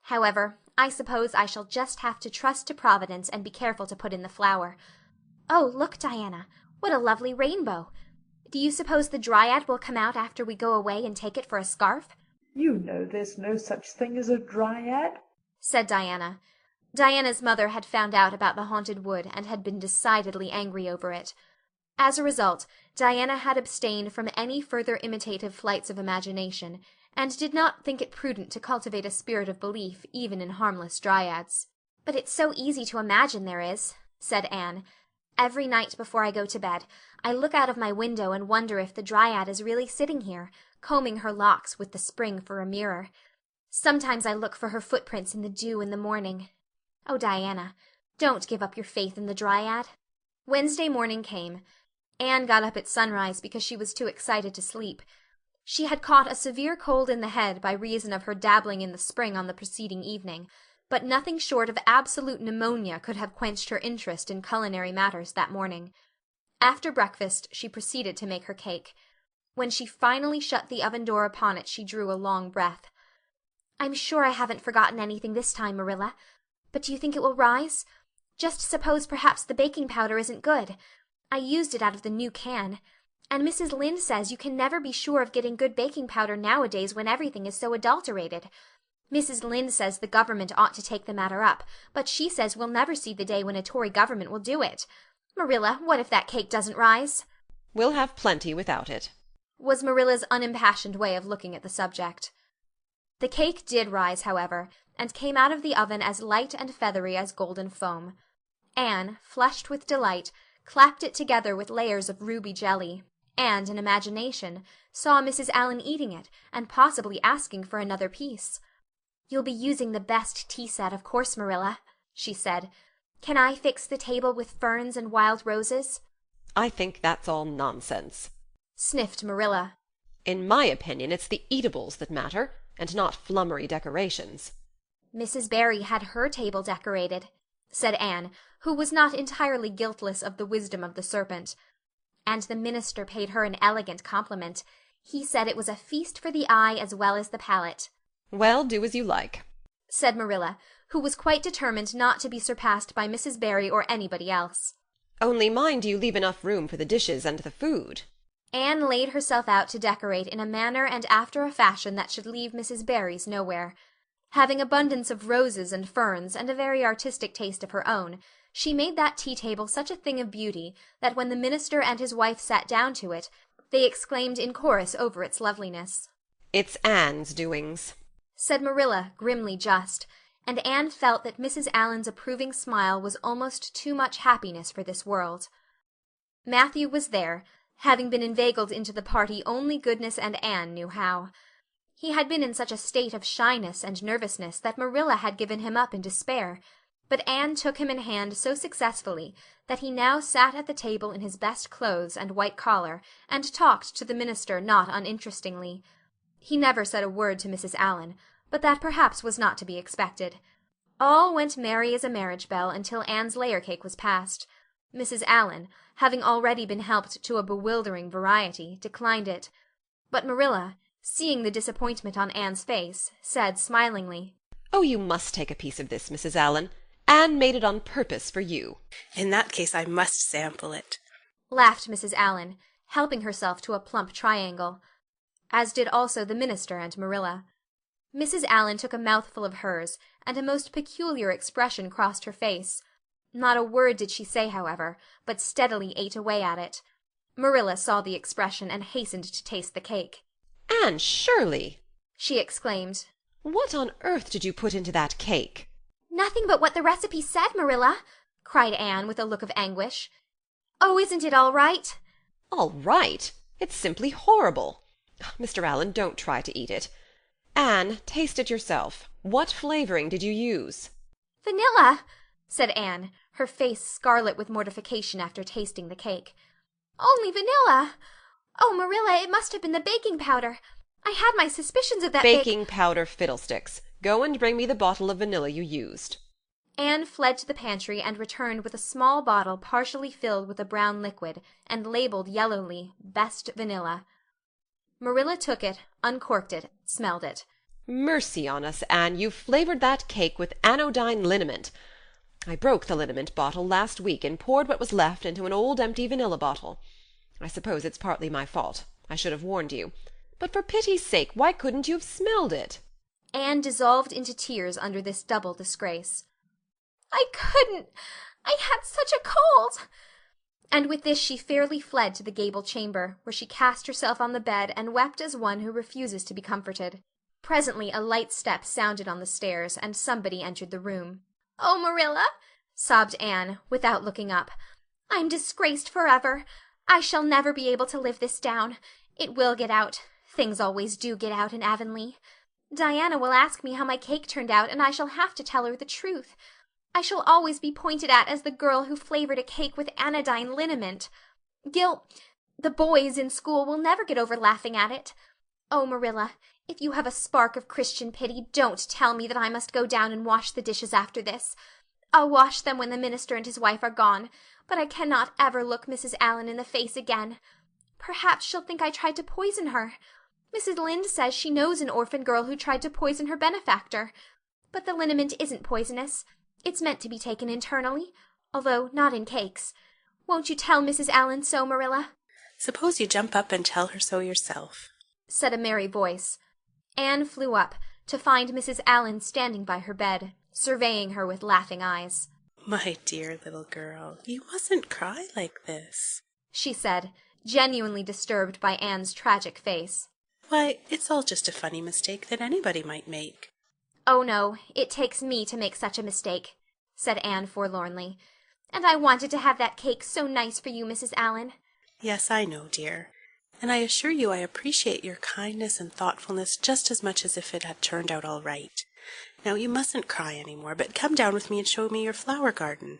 Speaker 1: "However, I suppose I shall just have to trust to Providence and be careful to put in the flour. Oh, look, Diana, what a lovely rainbow! Do you suppose the Dryad will come out after we go away and take it for a scarf?"
Speaker 6: "You know there's no such thing as a Dryad,"
Speaker 1: said Diana. Diana's mother had found out about the haunted wood and had been decidedly angry over it. As a result, Diana had abstained from any further imitative flights of imagination, and did not think it prudent to cultivate a spirit of belief even in harmless dryads. "But it's so easy to imagine there is," said Anne. "Every night before I go to bed, I look out of my window and wonder if the Dryad is really sitting here, combing her locks with the spring for a mirror. Sometimes I look for her footprints in the dew in the morning. Oh, Diana, don't give up your faith in the Dryad." Wednesday morning came. Anne got up at sunrise because she was too excited to sleep. She had caught a severe cold in the head by reason of her dabbling in the spring on the preceding evening, but nothing short of absolute pneumonia could have quenched her interest in culinary matters that morning. After breakfast she proceeded to make her cake. When she finally shut the oven door upon it she drew a long breath. "I'm sure I haven't forgotten anything this time, Marilla. But do you think it will rise? Just suppose perhaps the baking powder isn't good. I used it out of the new can. And Mrs. Lynde says you can never be sure of getting good baking powder nowadays when everything is so adulterated. Mrs. Lynde says the government ought to take the matter up, but she says we'll never see the day when a Tory government will do it. Marilla, what if that cake doesn't rise?"
Speaker 3: "We'll have plenty without it,"
Speaker 1: was Marilla's unimpassioned way of looking at the subject. The cake did rise, however, and came out of the oven as light and feathery as golden foam. Anne, flushed with delight, clapped it together with layers of ruby jelly, and, in imagination, saw Mrs. Allan eating it and possibly asking for another piece. "You'll be using the best tea set, of course, Marilla," she said. "Can I fix the table with ferns and wild roses?"
Speaker 3: I think that's all nonsense,
Speaker 1: sniffed Marilla.
Speaker 3: In my opinion, it's the eatables that matter, and not flummery decorations.
Speaker 1: "Mrs. Barry had her table decorated," said Anne, who was not entirely guiltless of the wisdom of the serpent. "And the minister paid her an elegant compliment. He said it was a feast for the eye as well as the palate."
Speaker 3: Well, do as you like,
Speaker 1: said Marilla, who was quite determined not to be surpassed by Mrs. Barry or anybody else.
Speaker 3: only mind you leave enough room for the dishes and the food.
Speaker 1: Anne laid herself out to decorate in a manner and after a fashion that should leave Mrs. Barry's nowhere. Having abundance of roses and ferns and a very artistic taste of her own, she made that tea-table such a thing of beauty that when the minister and his wife sat down to it, they exclaimed in chorus over its loveliness.
Speaker 3: It's Anne's doings,
Speaker 1: said Marilla, grimly just, and Anne felt that Mrs. Allen's approving smile was almost too much happiness for this world. Matthew was there, having been inveigled into the party only goodness and Anne knew how. He had been in such a state of shyness and nervousness that Marilla had given him up in despair, but Anne took him in hand so successfully that he now sat at the table in his best clothes and white collar, and talked to the minister not uninterestingly. He never said a word to Mrs. Allen, but that perhaps was not to be expected. All went merry as a marriage bell until Anne's layer cake was passed. Mrs. Allen, having already been helped to a bewildering variety, declined it. But Marilla, seeing the disappointment on Anne's face, said smilingly,
Speaker 3: "Oh, you must take a piece of this, Mrs. Allen. Anne made it on purpose for you."
Speaker 10: "In that case I must sample it,"
Speaker 1: laughed Mrs. Allen, helping herself to a plump triangle, as did also the minister and Marilla. Mrs. Allen took a mouthful of hers, and a most peculiar expression crossed her face. Not a word did she say, however, but steadily ate away at it. Marilla saw the expression and hastened to taste the cake.
Speaker 3: "Anne Shirley!"
Speaker 1: she exclaimed.
Speaker 3: "What on earth did you put into that cake?"
Speaker 1: "Nothing but what the recipe said, Marilla," cried Anne with a look of anguish. "Oh, isn't it all right?"
Speaker 3: "All right? It's simply horrible. Mr. Allen, don't try to eat it. Anne, taste it yourself. What flavoring did you use?"
Speaker 1: "Vanilla," said Anne, her face scarlet with mortification after tasting the cake. "Only vanilla. Oh, Marilla, it must have been the baking powder. I had my suspicions of that
Speaker 3: baking powder fiddlesticks. Go and bring me the bottle of vanilla you used."
Speaker 1: Anne fled to the pantry and returned with a small bottle partially filled with a brown liquid and labeled yellowly, "Best Vanilla." Marilla took it, uncorked it, smelled it.
Speaker 3: "Mercy on us, Anne, you've flavored that cake with anodyne liniment. I broke the liniment bottle last week and poured what was left into an old empty vanilla bottle. I suppose it's partly my fault. I should have warned you. But for pity's sake, why couldn't you have smelled it?"
Speaker 1: Anne dissolved into tears under this double disgrace. "I couldn't. I had such a cold." And with this she fairly fled to the gable chamber, where she cast herself on the bed and wept as one who refuses to be comforted. Presently a light step sounded on the stairs, and somebody entered the room. "Oh, Marilla," sobbed Anne, without looking up, "I'm disgraced forever. I shall never be able to live this down. It will get out. Things always do get out in Avonlea. Diana will ask me how my cake turned out, and I shall have to tell her the truth. I shall always be pointed at as the girl who flavored a cake with anodyne liniment. The boys in school will never get over laughing at it. Oh, Marilla, if you have a spark of Christian pity, don't tell me that I must go down and wash the dishes after this. I'll wash them when the minister and his wife are gone, but I cannot ever look Mrs. Allen in the face again. Perhaps she'll think I tried to poison her. Mrs. Lynde says she knows an orphan girl who tried to poison her benefactor. But the liniment isn't poisonous. It's meant to be taken internally, although not in cakes. Won't you tell Mrs. Allen so, Marilla?"
Speaker 10: "Suppose you jump up and tell her so yourself,"
Speaker 1: said a merry voice. Anne flew up, to find Mrs. Allen standing by her bed, surveying her with laughing eyes.
Speaker 10: "My dear little girl, you mustn't cry like this,"
Speaker 1: she said, genuinely disturbed by Anne's tragic face.
Speaker 10: "Why, it's all just a funny mistake that anybody might make."
Speaker 1: "Oh, no, it takes me to make such a mistake," said Anne forlornly. "And I wanted to have that cake so nice for you, Mrs. Allen."
Speaker 10: "Yes, I know, dear. And I assure you I appreciate your kindness and thoughtfulness just as much as if it had turned out all right. Now you mustn't cry any more, but come down with me and show me your flower garden.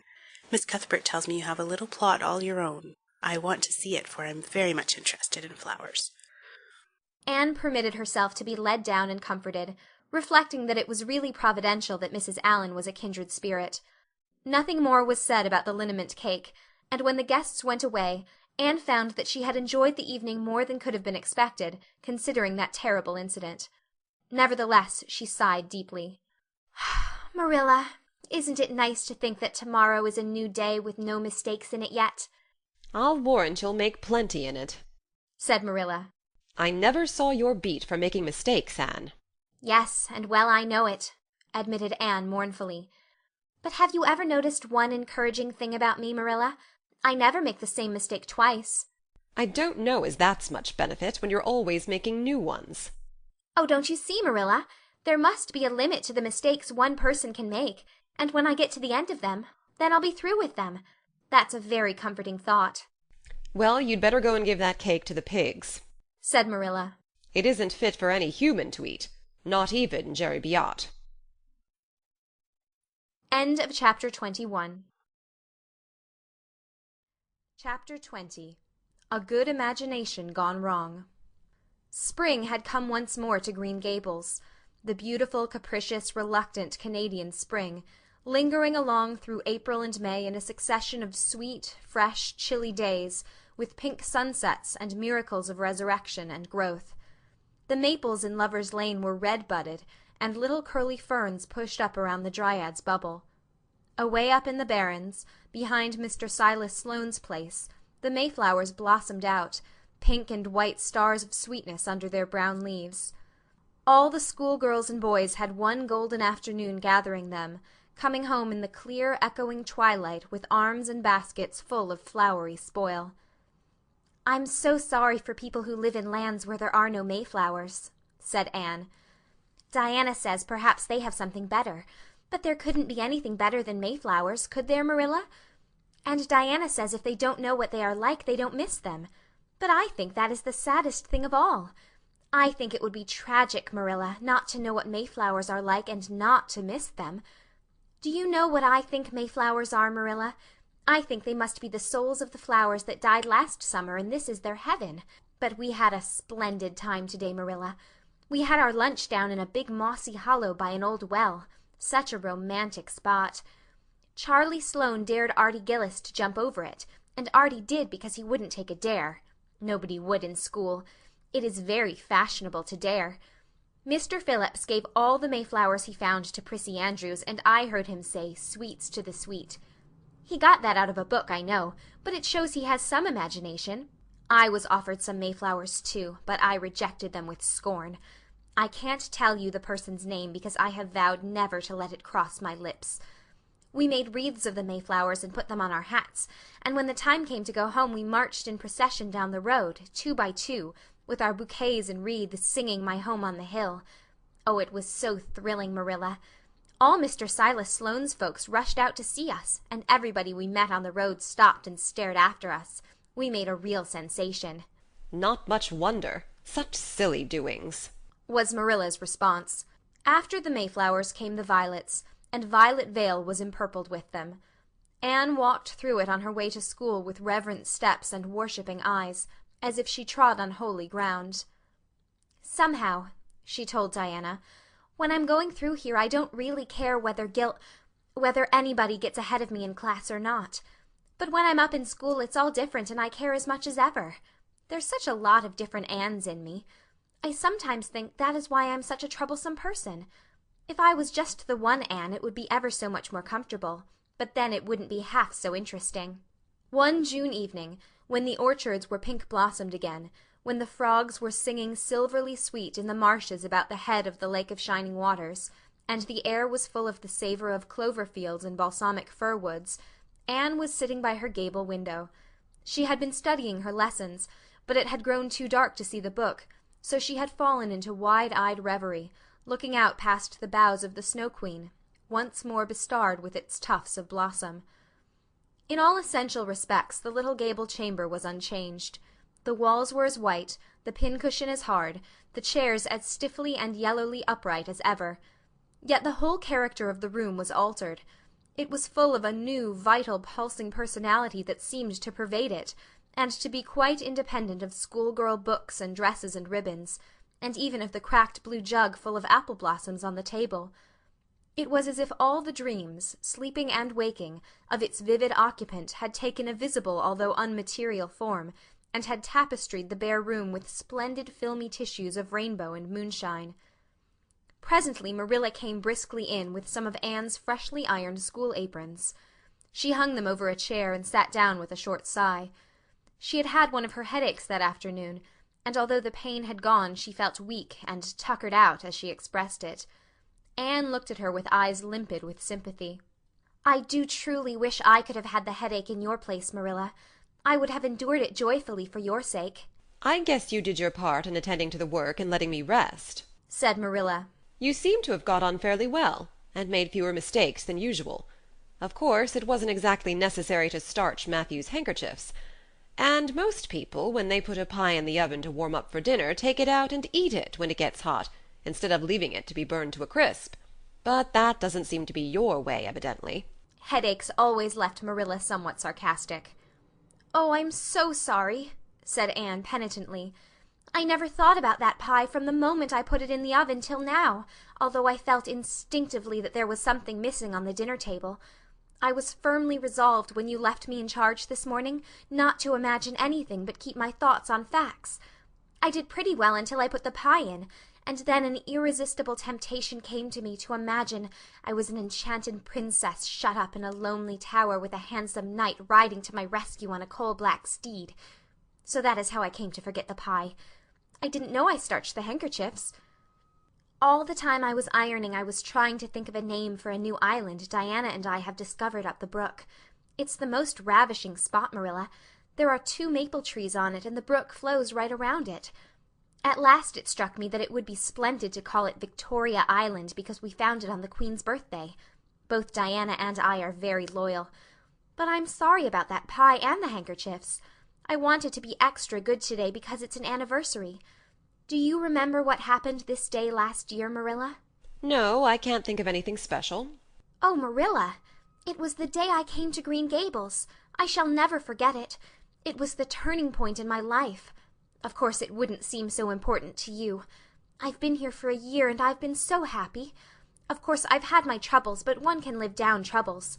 Speaker 10: Miss Cuthbert tells me you have a little plot all your own. I want to see it, for I'm very much interested in flowers."
Speaker 1: Anne permitted herself to be led down and comforted, reflecting that it was really providential that Mrs. Allan was a kindred spirit. Nothing more was said about the liniment cake, and when the guests went away, Anne found that she had enjoyed the evening more than could have been expected, considering that terrible incident. Nevertheless, she sighed deeply. "Marilla, isn't it nice to think that tomorrow is a new day with no mistakes in it yet?"
Speaker 3: "I'll warrant you'll make plenty in it,"
Speaker 1: said Marilla.
Speaker 3: "I never saw your beat for making mistakes, Anne."
Speaker 1: "Yes, and well I know it," admitted Anne mournfully. "But have you ever noticed one encouraging thing about me, Marilla? I never make the same mistake twice."
Speaker 3: "I don't know as that's much benefit when you're always making new ones."
Speaker 1: "Oh, don't you see, Marilla? There must be a limit to the mistakes one person can make, and when I get to the end of them, then I'll be through with them. That's a very comforting thought."
Speaker 3: "Well, you'd better go and give that cake to the pigs,"
Speaker 1: said Marilla.
Speaker 3: "It isn't fit for any human to eat, not even Jerry Buote."
Speaker 1: End of chapter 21. Chapter 20. A Good Imagination Gone Wrong. Spring had come once more to Green Gables, the beautiful, capricious, reluctant Canadian spring, lingering along through April and May in a succession of sweet, fresh, chilly days, with pink sunsets and miracles of resurrection and growth. The maples in Lover's Lane were red-budded, and little curly ferns pushed up around the Dryad's bubble. Away up in the barrens, behind Mr. Silas Sloane's place, the mayflowers blossomed out, pink and white stars of sweetness under their brown leaves. All the schoolgirls and boys had one golden afternoon gathering them, coming home in the clear, echoing twilight with arms and baskets full of flowery spoil. "I'm so sorry for people who live in lands where there are no mayflowers," said Anne. "Diana says perhaps they have something better, but there couldn't be anything better than mayflowers, could there, Marilla? And Diana says if they don't know what they are like, they don't miss them. But I think that is the saddest thing of all. I think it would be tragic, Marilla, not to know what mayflowers are like and not to miss them. Do you know what I think mayflowers are, Marilla? I think they must be the souls of the flowers that died last summer, and this is their heaven. But we had a splendid time today, Marilla. We had our lunch down in a big mossy hollow by an old well. Such a romantic spot. Charlie Sloane dared Artie Gillis to jump over it, and Artie did because he wouldn't take a dare. Nobody would in school. It is very fashionable to dare. Mr. Phillips gave all the mayflowers he found to Prissy Andrews, and I heard him say, "Sweets to the sweet." He got that out of a book, I know, but it shows he has some imagination. I was offered some mayflowers too, but I rejected them with scorn. I can't tell you the person's name because I have vowed never to let it cross my lips. We made wreaths of the mayflowers and put them on our hats, and when the time came to go home we marched in procession down the road, 2 by 2, with our bouquets and wreaths, singing My Home on the Hill. Oh, it was so thrilling, Marilla. All Mr. Silas Sloane's folks rushed out to see us, and everybody we met on the road stopped and stared after us. We made a real sensation.
Speaker 3: "Not much wonder. Such silly doings,"
Speaker 1: was Marilla's response. After the mayflowers came the violets, and Violet Vale was empurpled with them. Anne walked through it on her way to school with reverent steps and worshipping eyes, as if she trod on holy ground. "Somehow," she told Diana, "when I'm going through here I don't really care whether anybody gets ahead of me in class or not. But when I'm up in school it's all different and I care as much as ever. There's such a lot of different Annes in me. I sometimes think that is why I'm such a troublesome person. If I was just the one Anne it would be ever so much more comfortable, but then it wouldn't be half so interesting." One June evening, when the orchards were pink-blossomed again, when the frogs were singing silverly sweet in the marshes about the head of the Lake of Shining Waters, and the air was full of the savour of clover fields and balsamic fir woods, Anne was sitting by her gable window. She had been studying her lessons, but it had grown too dark to see the book, so she had fallen into wide-eyed reverie, looking out past the boughs of the Snow Queen, once more bestarred with its tufts of blossom. In all essential respects the little gable chamber was unchanged. The walls were as white, the pincushion as hard, the chairs as stiffly and yellowly upright as ever. Yet the whole character of the room was altered. It was full of a new, vital, pulsing personality that seemed to pervade it, and to be quite independent of schoolgirl books and dresses and ribbons, and even of the cracked blue jug full of apple blossoms on the table. It was as if all the dreams, sleeping and waking, of its vivid occupant had taken a visible although unmaterial form, and had tapestried the bare room with splendid filmy tissues of rainbow and moonshine. Presently Marilla came briskly in with some of Anne's freshly ironed school aprons. She hung them over a chair and sat down with a short sigh. She had had one of her headaches that afternoon, and although the pain had gone she felt weak and tuckered out, as she expressed it. Anne looked at her with eyes limpid with sympathy. "I do truly wish I could have had the headache in your place, Marilla. I would have endured it joyfully for your sake."
Speaker 3: "I guess you did your part in attending to the work and letting me rest,"
Speaker 1: said Marilla.
Speaker 3: "You seem to have got on fairly well, and made fewer mistakes than usual. Of course, it wasn't exactly necessary to starch Matthew's handkerchiefs. And most people, when they put a pie in the oven to warm up for dinner, take it out and eat it when it gets hot, instead of leaving it to be burned to a crisp. But that doesn't seem to be your way, evidently."
Speaker 1: Headaches always left Marilla somewhat sarcastic. "Oh, I'm so sorry," said Anne penitently. "I never thought about that pie from the moment I put it in the oven till now, although I felt instinctively that there was something missing on the dinner table. I was firmly resolved when you left me in charge this morning not to imagine anything but keep my thoughts on facts. I did pretty well until I put the pie in, and then an irresistible temptation came to me to imagine I was an enchanted princess shut up in a lonely tower with a handsome knight riding to my rescue on a coal-black steed. So that is how I came to forget the pie. I didn't know I starched the handkerchiefs. All the time I was ironing I was trying to think of a name for a new island Diana and I have discovered up the brook. It's the most ravishing spot, Marilla. There are 2 maple trees on it, and the brook flows right around it. At last it struck me that it would be splendid to call it Victoria Island because we found it on the Queen's birthday. Both Diana and I are very loyal. But I'm sorry about that pie and the handkerchiefs. I wanted to be extra good today because it's an anniversary. Do you remember what happened this day last year, Marilla?"
Speaker 3: "No, I can't think of anything special."
Speaker 1: "Oh, Marilla, it was the day I came to Green Gables. I shall never forget it. It was the turning point in my life. Of course it wouldn't seem so important to you. I've been here for a year and I've been so happy. Of course I've had my troubles, but one can live down troubles.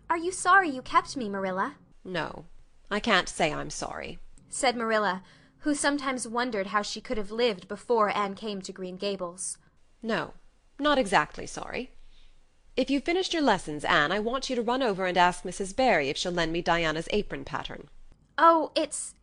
Speaker 1: Are you sorry you kept me, Marilla?"
Speaker 3: "No, I can't say I'm sorry,"
Speaker 1: said Marilla, who sometimes wondered how she could have lived before Anne came to Green Gables.
Speaker 3: "No, not exactly sorry. If you've finished your lessons, Anne, I want you to run over and ask Mrs. Barry if she'll lend me Diana's apron pattern."
Speaker 1: "Oh, it's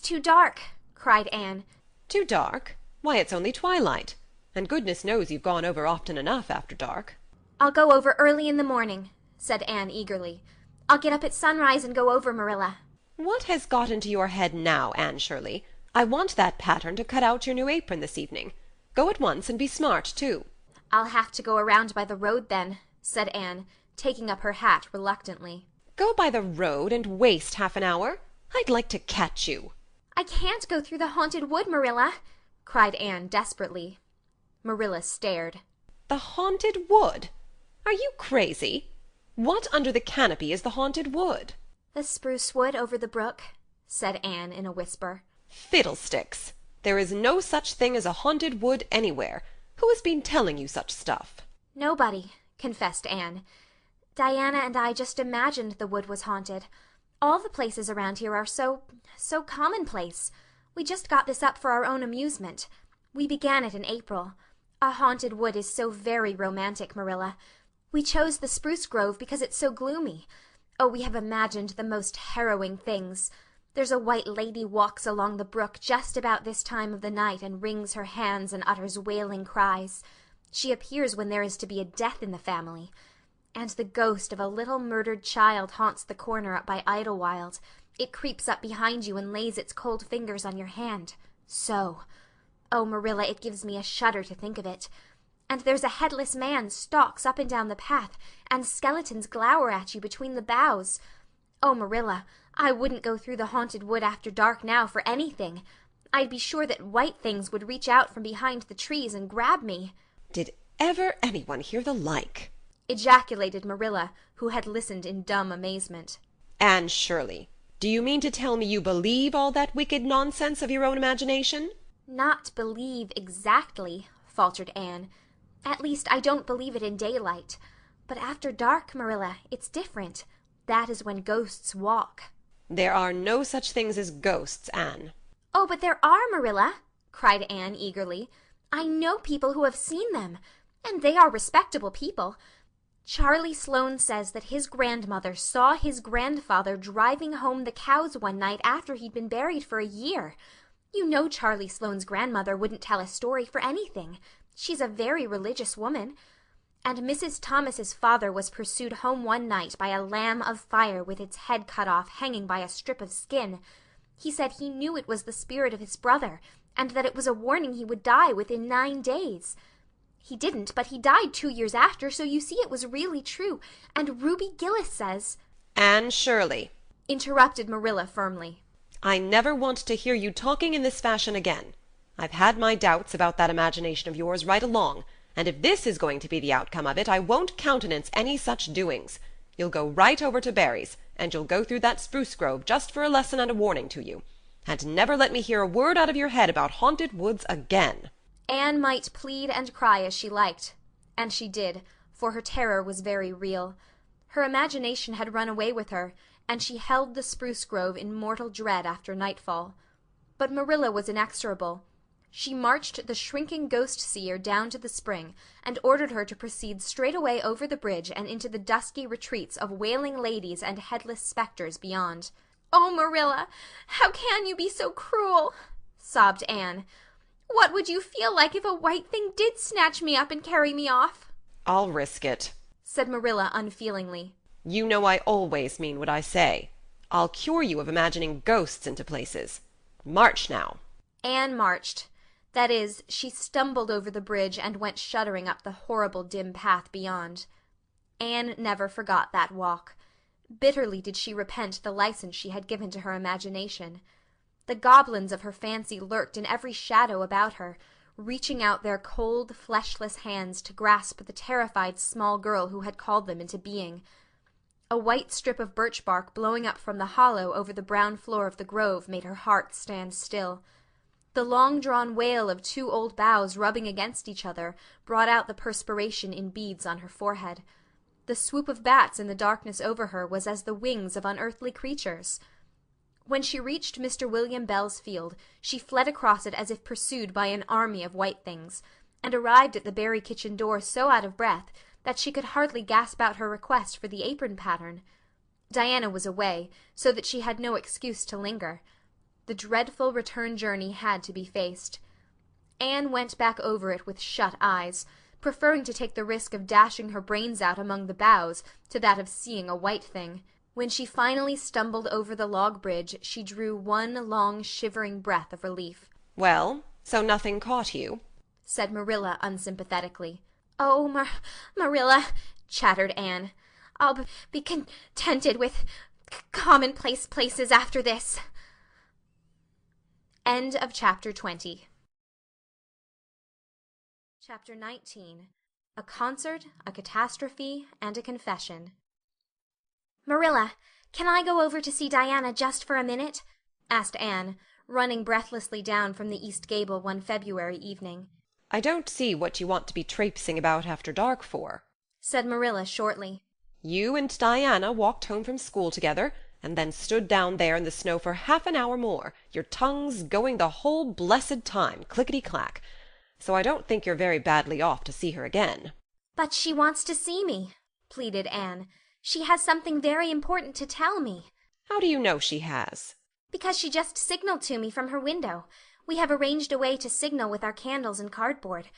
Speaker 1: too dark," cried Anne.
Speaker 3: "Too dark? Why, it's only twilight. And goodness knows you've gone over often enough after dark."
Speaker 1: "I'll go over early in the morning," said Anne eagerly. "I'll get up at sunrise and go over, Marilla."
Speaker 3: "What has got into your head now, Anne Shirley? I want that pattern to cut out your new apron this evening. Go at once, and be smart, too."
Speaker 1: "I'll have to go around by the road then," said Anne, taking up her hat reluctantly.
Speaker 3: "Go by the road and waste half an hour? I'd like to catch you."
Speaker 1: "I can't go through the haunted wood, Marilla," cried Anne desperately. Marilla stared.
Speaker 3: "The haunted wood? Are you crazy? What under the canopy is the haunted wood?"
Speaker 1: "The spruce wood over the brook," said Anne in a whisper.
Speaker 3: "Fiddlesticks! There is no such thing as a haunted wood anywhere. Who has been telling you such stuff?"
Speaker 1: "Nobody," confessed Anne. "Diana and I just imagined the wood was haunted. All the places around here are so commonplace. We just got this up for our own amusement. We began it in April. A haunted wood is so very romantic, Marilla. We chose the spruce grove because it's so gloomy. Oh, we have imagined the most harrowing things. There's a white lady walks along the brook just about this time of the night and wrings her hands and utters wailing cries. She appears when there is to be a death in the family. And the ghost of a little murdered child haunts the corner up by Idlewild. It creeps up behind you and lays its cold fingers on your hand. So. Oh, Marilla, it gives me a shudder to think of it. And there's a headless man stalks up and down the path, and skeletons glower at you between the boughs. Oh, Marilla, I wouldn't go through the haunted wood after dark now for anything. I'd be sure that white things would reach out from behind the trees and grab me."
Speaker 3: "Did ever anyone hear the like?"
Speaker 1: ejaculated Marilla, who had listened in dumb amazement.
Speaker 3: "Anne Shirley, do you mean to tell me you believe all that wicked nonsense of your own imagination?"
Speaker 1: Not believe exactly, faltered Anne. At least I don't believe it in daylight. But after dark, Marilla, it's different. That is when ghosts walk.
Speaker 3: "There are no such things as ghosts, Anne."
Speaker 1: Oh, but there are, Marilla, cried Anne eagerly. I know people who have seen them, and they are respectable people. Charlie Sloane says that his grandmother saw his grandfather driving home the cows one night after he'd been buried for a year. You know Charlie Sloane's grandmother wouldn't tell a story for anything. She's a very religious woman. And Mrs. Thomas's father was pursued home one night by a lamb of fire with its head cut off, hanging by a strip of skin. He said he knew it was the spirit of his brother, and that it was a warning he would die within 9 days. He didn't, but he died 2 years after, so you see it was really true. And Ruby Gillis says—
Speaker 3: "Anne Shirley,"
Speaker 1: interrupted Marilla firmly,
Speaker 3: "I never want to hear you talking in this fashion again. I've had my doubts about that imagination of yours right along, and if this is going to be the outcome of it, I won't countenance any such doings. You'll go right over to Barry's, and you'll go through that spruce grove just for a lesson and a warning to you. And never let me hear a word out of your head about haunted woods again."
Speaker 1: Anne might plead and cry as she liked, and she did, for her terror was very real. Her imagination had run away with her, and she held the spruce grove in mortal dread after nightfall. But Marilla was inexorable. She marched the shrinking ghost-seer down to the spring, and ordered her to proceed straightaway over the bridge and into the dusky retreats of wailing ladies and headless spectres beyond. "Oh, Marilla, how can you be so cruel?" sobbed Anne. "What would you feel like if a white thing did snatch me up and carry me off?"
Speaker 3: "I'll risk it,"
Speaker 1: said Marilla unfeelingly.
Speaker 3: "You know I always mean what I say. I'll cure you of imagining ghosts into places. March now."
Speaker 1: Anne marched. That is, she stumbled over the bridge and went shuddering up the horrible dim path beyond. Anne never forgot that walk. Bitterly did she repent the license she had given to her imagination. The goblins of her fancy lurked in every shadow about her, reaching out their cold, fleshless hands to grasp the terrified small girl who had called them into being. A white strip of birch bark blowing up from the hollow over the brown floor of the grove made her heart stand still. The long-drawn wail of 2 old boughs rubbing against each other brought out the perspiration in beads on her forehead. The swoop of bats in the darkness over her was as the wings of unearthly creatures. When she reached Mr. William Bell's field, she fled across it as if pursued by an army of white things, and arrived at the Barry kitchen door so out of breath that she could hardly gasp out her request for the apron pattern. Diana was away, so that she had no excuse to linger. The dreadful return journey had to be faced. Anne went back over it with shut eyes, preferring to take the risk of dashing her brains out among the boughs to that of seeing a white thing. When she finally stumbled over the log bridge, she drew one long shivering breath of relief.
Speaker 3: "Well, so nothing caught you?"
Speaker 1: said Marilla unsympathetically. "Oh, Marilla," chattered Anne, "I'll be contented with commonplace places after this." End of chapter 20. Chapter 19. A Concert, a Catastrophe, and a Confession. "Marilla, can I go over to see Diana just for a minute?" asked Anne, running breathlessly down from the east gable one February evening.
Speaker 3: "I don't see what you want to be traipsing about after dark for,"
Speaker 1: said Marilla shortly.
Speaker 3: "You and Diana walked home from school together, and then stood down there in the snow for half an hour more, your tongues going the whole blessed time, clickety-clack. So I don't think you're very badly off to see her again."
Speaker 1: "But she wants to see me," pleaded Anne. "She has something very important to tell me."
Speaker 3: "How do you know she has?"
Speaker 1: "Because she just signaled to me from her window. We have arranged a way to signal with our candles and cardboard.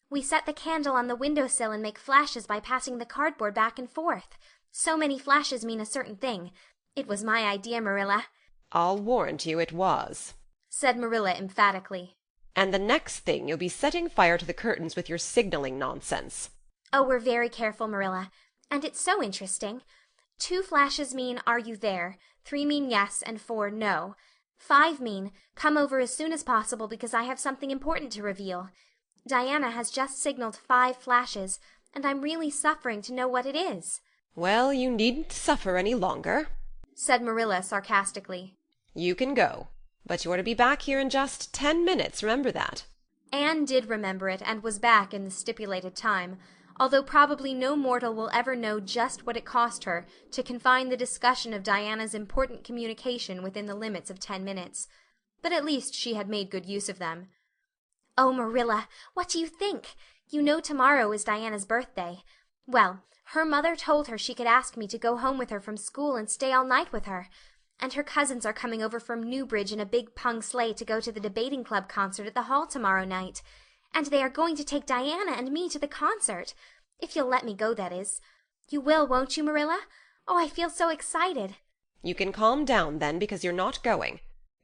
Speaker 1: We set the candle on the window-sill and make flashes by passing the cardboard back and forth. So many flashes mean a certain thing. It was my idea, Marilla."
Speaker 3: "I'll warrant you it was,"
Speaker 1: said Marilla emphatically.
Speaker 3: "And the next thing you'll be setting fire to the curtains with your signaling nonsense."
Speaker 1: "Oh, we're very careful, Marilla. And it's so interesting. 2 flashes mean, 'Are you there?' 3 mean yes, and 4 no. 5 mean, 'Come over as soon as possible because I have something important to reveal.' Diana has just signaled 5 flashes, and I'm really suffering to know what it is,"
Speaker 3: Well, you needn't suffer any longer,
Speaker 1: said Marilla sarcastically.
Speaker 3: You can go, but you're to be back here in just 10 minutes, remember that.
Speaker 1: Anne did remember it and was back in the stipulated time, although probably no mortal will ever know just what it cost her to confine the discussion of Diana's important communication within the limits of 10 minutes. But at least she had made good use of them. "Oh, Marilla, what do you think? You know tomorrow is Diana's birthday. Well, her mother told her she could ask me to go home with her from school and stay all night with her. And her cousins are coming over from Newbridge in a big pung sleigh to go to the debating club concert at the hall tomorrow night. And they are going to take Diana and me to the concert. If you'll let me go, that is. You will, won't you, Marilla? Oh, I feel so excited."
Speaker 3: You can calm down then, because you're not going.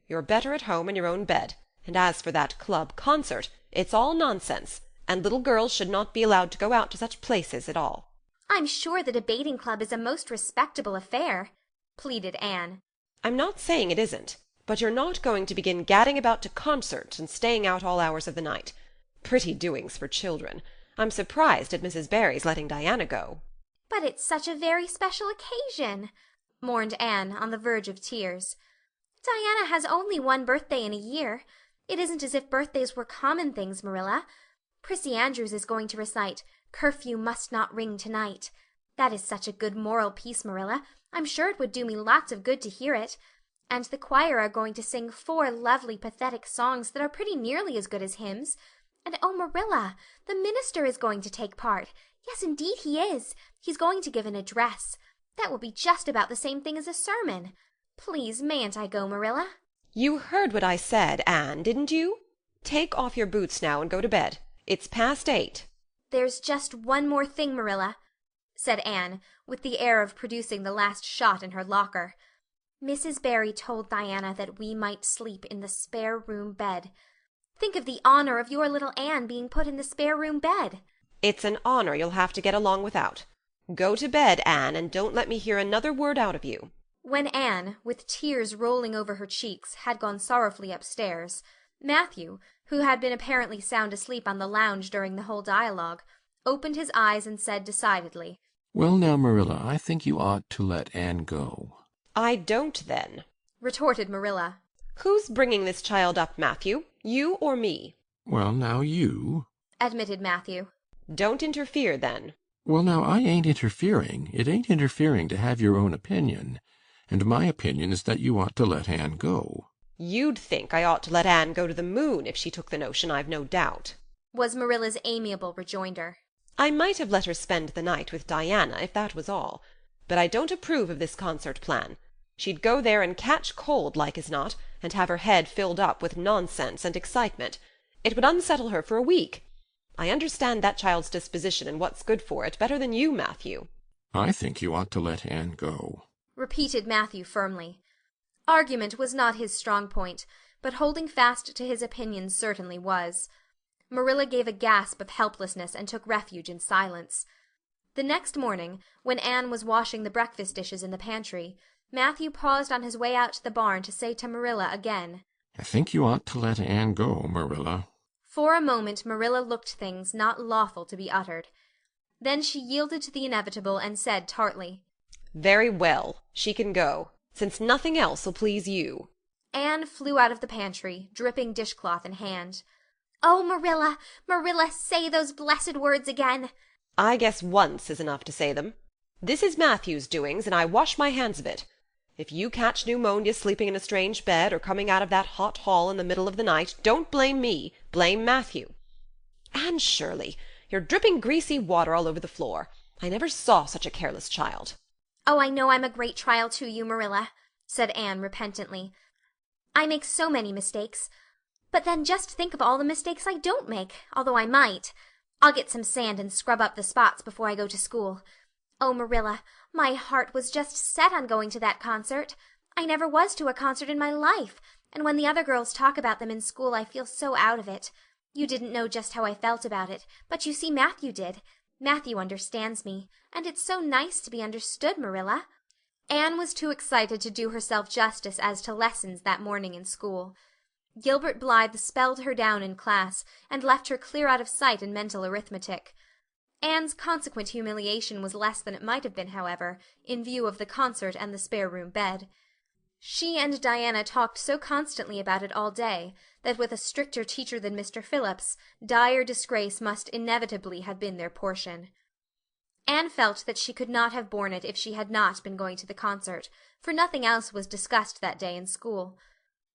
Speaker 3: You're better at home in your own bed, and as for that club concert, it's all nonsense, and little girls should not be allowed to go out to such places at all.
Speaker 1: "I'm sure the debating club is a most respectable affair," pleaded Anne.
Speaker 3: I'm not saying it isn't, but you're not going to begin gadding about to concerts and staying out all hours of the night. Pretty doings for children. I'm surprised at Mrs. Barry's letting Diana go."
Speaker 1: "But it's such a very special occasion," mourned Anne, on the verge of tears. "Diana has only 1 birthday in a year. It isn't as if birthdays were common things, Marilla. Prissy Andrews is going to recite 'Curfew Must Not Ring Tonight.' That is such a good moral piece, Marilla. I'm sure it would do me lots of good to hear it. And the choir are going to sing 4 lovely pathetic songs that are pretty nearly as good as hymns. And oh, Marilla, the minister is going to take part. Yes, indeed he is. He's going to give an address. That will be just about the same thing as a sermon. Please, mayn't I go, Marilla?"
Speaker 3: You heard what I said, Anne, didn't you? Take off your boots now and go to bed. It's past 8.
Speaker 1: "There's just one more thing, Marilla," said Anne, with the air of producing the last shot in her locker. "Mrs. Barry told Diana that we might sleep in the spare room bed. Think of the honor of your little Anne being put in the spare room bed."
Speaker 3: It's an honor you'll have to get along without. Go to bed, Anne, and don't let me hear another word out of you."
Speaker 1: When Anne, with tears rolling over her cheeks, had gone sorrowfully upstairs, Matthew, who had been apparently sound asleep on the lounge during the whole dialogue, opened his eyes and said decidedly,
Speaker 5: Well, now, Marilla, I think you ought to let Anne go.
Speaker 3: I don't, then,
Speaker 1: retorted Marilla.
Speaker 3: Who's bringing this child up, Matthew? You or me?
Speaker 5: Well, now, you.
Speaker 1: Admitted Matthew.
Speaker 3: Don't interfere, then.
Speaker 5: Well, now, I ain't interfering. It ain't interfering to have your own opinion. And my opinion is that you ought to let Anne go.
Speaker 3: You'd think I ought to let Anne go to the moon if she took the notion, I've no doubt,
Speaker 1: was Marilla's amiable rejoinder.
Speaker 3: I might have let her spend the night with Diana, if that was all. But I don't approve of this concert plan. She'd go there and catch cold, like as not, and have her head filled up with nonsense and excitement. It would unsettle her for a week. I understand that child's disposition and what's good for it better than you, Matthew.
Speaker 5: I think you ought to let Anne go,
Speaker 1: repeated Matthew firmly. Argument was not his strong point, but holding fast to his opinion certainly was. Marilla gave a gasp of helplessness and took refuge in silence. The next morning, when Anne was washing the breakfast dishes in the pantry, Matthew paused on his way out to the barn to say to Marilla again,
Speaker 5: I think you ought to let Anne go, Marilla.
Speaker 1: For a moment Marilla looked things not lawful to be uttered. Then she yielded to the inevitable and said tartly,
Speaker 3: Very well, she can go, since nothing else will please you.
Speaker 1: Anne flew out of the pantry, dripping dishcloth in hand. Oh, Marilla, Marilla, say those blessed words again.
Speaker 3: I guess once is enough to say them. This is Matthew's doings, and I wash my hands of it. If you catch pneumonia sleeping in a strange bed, or coming out of that hot hall in the middle of the night, don't blame me, blame Matthew. Anne Shirley, you're dripping greasy water all over the floor. I never saw such a careless child.
Speaker 1: Oh, I know I'm a great trial to you, Marilla, said Anne repentantly. I make so many mistakes. But then just think of all the mistakes I don't make, although I might. I'll get some sand and scrub up the spots before I go to school. Oh, Marilla, my heart was just set on going to that concert. I never was to a concert in my life, and when the other girls talk about them in school I feel so out of it. You didn't know just how I felt about it, but you see Matthew did. Matthew understands me, and it's so nice to be understood, Marilla. Anne was too excited to do herself justice as to lessons that morning in school. Gilbert Blythe spelled her down in class, and left her clear out of sight in mental arithmetic. Anne's consequent humiliation was less than it might have been, however, in view of the concert and the spare-room bed. She and Diana talked so constantly about it all day, that with a stricter teacher than Mr. Phillips, dire disgrace must inevitably have been their portion. Anne felt that she could not have borne it if she had not been going to the concert, for nothing else was discussed that day in school.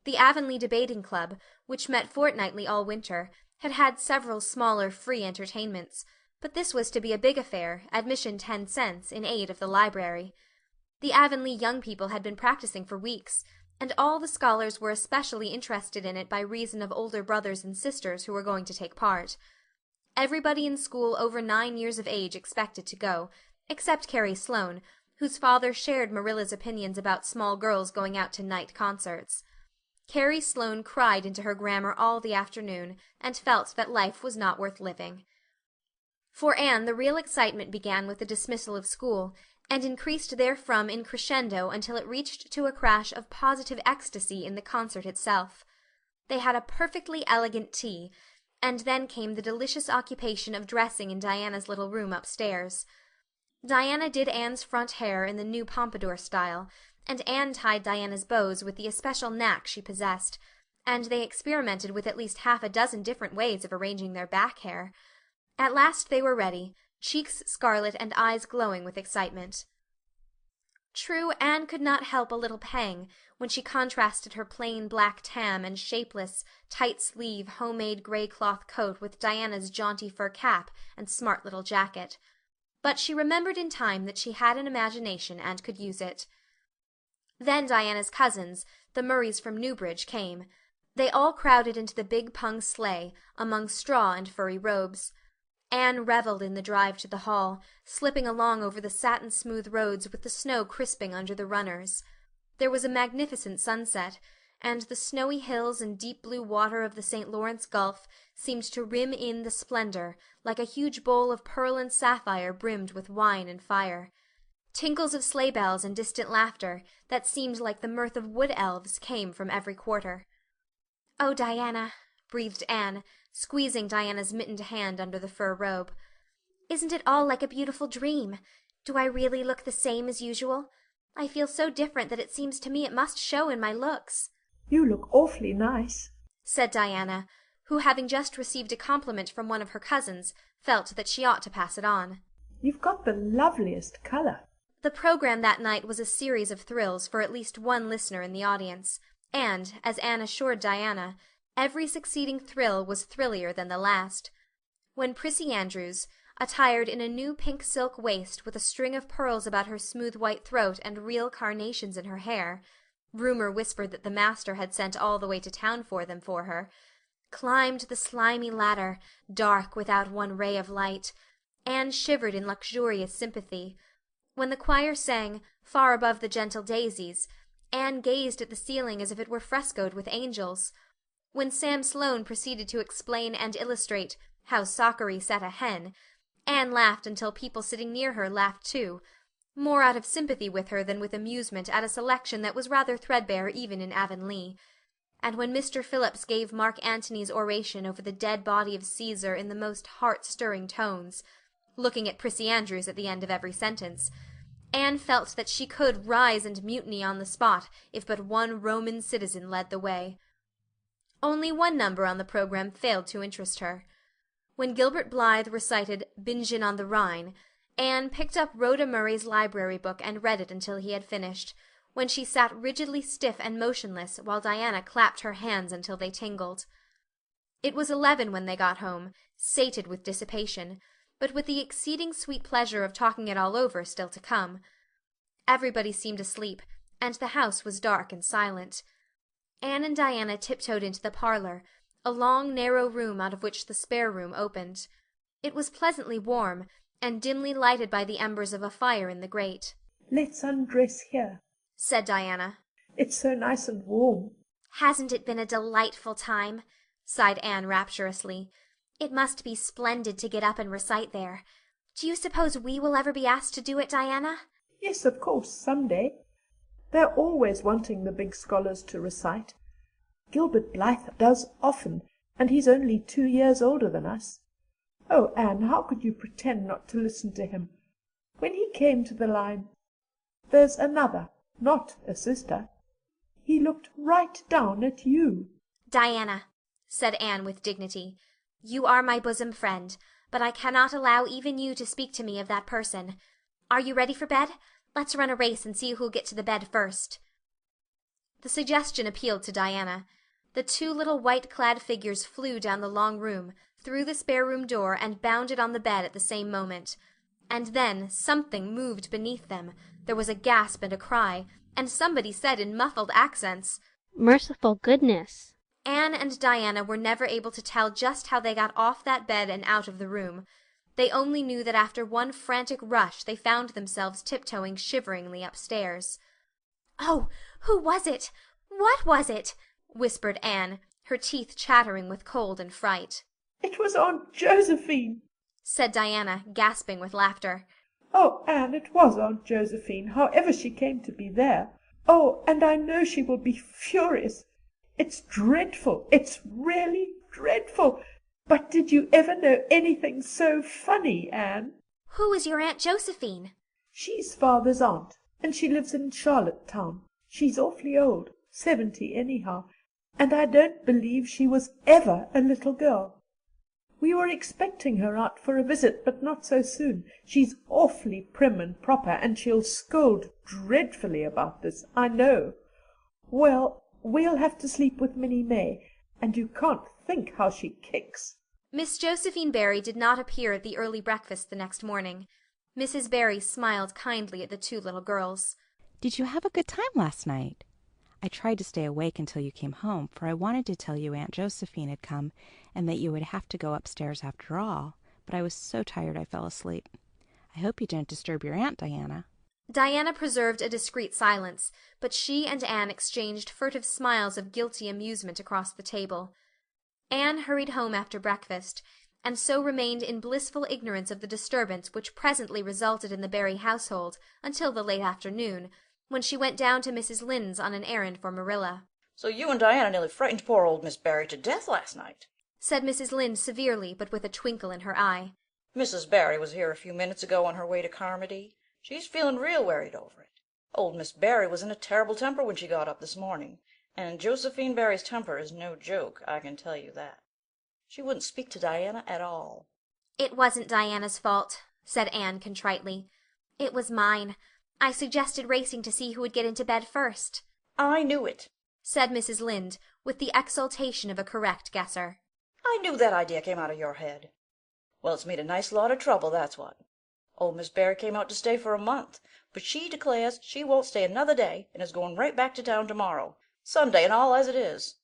Speaker 1: The Avonlea Debating Club, which met fortnightly all winter, had had several smaller free entertainments, but this was to be a big affair, admission 10 cents, in aid of the library. The Avonlea young people had been practicing for weeks, and all the scholars were especially interested in it by reason of older brothers and sisters who were going to take part. Everybody in school over 9 years of age expected to go, except Carrie Sloane, whose father shared Marilla's opinions about small girls going out to night concerts. Carrie Sloane cried into her grammar all the afternoon, and felt that life was not worth living. For Anne, the real excitement began with the dismissal of school, and increased therefrom in crescendo until it reached to a crash of positive ecstasy in the concert itself. They had a perfectly elegant tea, and then came the delicious occupation of dressing in Diana's little room upstairs. Diana did Anne's front hair in the new pompadour style, and Anne tied Diana's bows with the especial knack she possessed, and they experimented with at least half a dozen different ways of arranging their back hair. At last they were ready, cheeks scarlet and eyes glowing with excitement. True, Anne could not help a little pang when she contrasted her plain black tam and shapeless, tight-sleeve, homemade grey cloth coat with Diana's jaunty fur cap and smart little jacket. But she remembered in time that she had an imagination and could use it. Then Diana's cousins, the Murrays from Newbridge, came. They all crowded into the big pung sleigh, among straw and furry robes. Anne revelled in the drive to the hall, slipping along over the satin-smooth roads with the snow crisping under the runners. There was a magnificent sunset, and the snowy hills and deep blue water of the St. Lawrence Gulf seemed to rim in the splendor, like a huge bowl of pearl and sapphire brimmed with wine and fire. Tinkles of sleigh bells and distant laughter, that seemed like the mirth of wood-elves, came from every quarter. "Oh, Diana," breathed Anne, squeezing Diana's mittened hand under the fur robe. "Isn't it all like a beautiful dream? Do I really look the same as usual? I feel so different that it seems to me it must show in my looks."
Speaker 6: "You look awfully nice,"
Speaker 1: said Diana, who, having just received a compliment from one of her cousins, felt that she ought to pass it on.
Speaker 6: "You've got the loveliest colour."
Speaker 1: The program that night was a series of thrills for at least one listener in the audience, and, as Anne assured Diana, every succeeding thrill was thrillier than the last. When Prissy Andrews, attired in a new pink silk waist with a string of pearls about her smooth white throat and real carnations in her hair, rumor whispered that the master had sent all the way to town for them for her, climbed the slimy ladder, dark without one ray of light, Anne shivered in luxurious sympathy. When the choir sang "Far Above the Gentle Daisies," Anne gazed at the ceiling as if it were frescoed with angels. When Sam Sloane proceeded to explain and illustrate "How Sockery Set a Hen," Anne laughed until people sitting near her laughed too, more out of sympathy with her than with amusement at a selection that was rather threadbare even in Avonlea. And when Mr. Phillips gave Mark Antony's oration over the dead body of Caesar in the most heart-stirring tones, looking at Prissy Andrews at the end of every sentence, Anne felt that she could rise and mutiny on the spot if but one Roman citizen led the way. Only one number on the program failed to interest her. When Gilbert Blythe recited "Bingen on the Rhine," Anne picked up Rhoda Murray's library book and read it until he had finished, when she sat rigidly stiff and motionless while Diana clapped her hands until they tingled. It was 11 when they got home, sated with dissipation, but with the exceeding sweet pleasure of talking it all over still to come. Everybody seemed asleep, and the house was dark and silent. Anne and Diana tiptoed into the parlor, a long narrow room out of which the spare room opened. It was pleasantly warm, and dimly lighted by the embers of a fire in the grate.
Speaker 6: "Let's undress here,"
Speaker 1: said Diana.
Speaker 6: "It's so nice and warm."
Speaker 1: "Hasn't it been a delightful time?" sighed Anne rapturously. "It must be splendid to get up and recite there. Do you suppose we will ever be asked to do it, Diana?"
Speaker 6: "Yes, of course, some day. They're always wanting the big scholars to recite. Gilbert Blythe does often, and he's only 2 years older than us. Oh, Anne, how could you pretend not to listen to him? When he came to the line, 'There's another, not a sister,' he looked right down at you."
Speaker 1: "Diana," said Anne with dignity, "you are my bosom friend, but I cannot allow even you to speak to me of that person. Are you ready for bed? Let's run a race and see who'll get to the bed first." The suggestion appealed to Diana. The two little white-clad figures flew down the long room, through the spare-room door, and bounded on the bed at the same moment. And then something moved beneath them. There was a gasp and a cry, and somebody said in muffled accents,
Speaker 7: "Merciful goodness!"
Speaker 1: Anne and Diana were never able to tell just how they got off that bed and out of the room. They only knew that after one frantic rush they found themselves tiptoeing shiveringly upstairs. "Oh, who was it? What was it?" whispered Anne, her teeth chattering with cold and fright.
Speaker 6: "It was Aunt Josephine,"
Speaker 1: said Diana, gasping with laughter.
Speaker 6: "Oh, Anne, it was Aunt Josephine, however she came to be there. Oh, and I know she will be furious. It's dreadful. It's really dreadful. But did you ever know anything so funny, Anne?"
Speaker 1: "Who is your Aunt Josephine?"
Speaker 6: "She's father's aunt, and she lives in Charlottetown. She's awfully old, 70 anyhow, and I don't believe she was ever a little girl. We were expecting her out for a visit, but not so soon. She's awfully prim and proper, and she'll scold dreadfully about this, I know. Well, we'll have to sleep with Minnie May, and you can't think how she kicks."
Speaker 1: Miss Josephine Barry did not appear at the early breakfast the next morning. Mrs. Barry smiled kindly at the two little girls.
Speaker 9: "Did you have a good time last night? I tried to stay awake until you came home, for I wanted to tell you Aunt Josephine had come and that you would have to go upstairs after all, but I was so tired I fell asleep. I hope you didn't disturb your aunt, Diana."
Speaker 1: Diana preserved a discreet silence, but she and Anne exchanged furtive smiles of guilty amusement across the table. Anne hurried home after breakfast, and so remained in blissful ignorance of the disturbance which presently resulted in the Barry household until the late afternoon, when she went down to Mrs. Lynde's on an errand for Marilla.
Speaker 2: "So you and Diana nearly frightened poor old Miss Barry to death last night,"
Speaker 1: said Mrs. Lynde severely, but with a twinkle in her eye.
Speaker 2: "Mrs. Barry was here a few minutes ago on her way to Carmody. She's feeling real worried over it. Old Miss Barry was in a terrible temper when she got up this morning, and Josephine Barry's temper is no joke, I can tell you that. She wouldn't speak to Diana at all."
Speaker 1: "It wasn't Diana's fault," said Anne contritely. "It was mine. I suggested racing to see who would get into bed first."
Speaker 2: "I knew it,"
Speaker 1: said Mrs. Lynde, with the exultation of a correct guesser.
Speaker 2: "I knew that idea came out of your head. Well, it's made a nice lot of trouble, that's what. Old Miss Barry came out to stay for a month, but she declares she won't stay another day and is going right back to town tomorrow, Sunday and all as it is.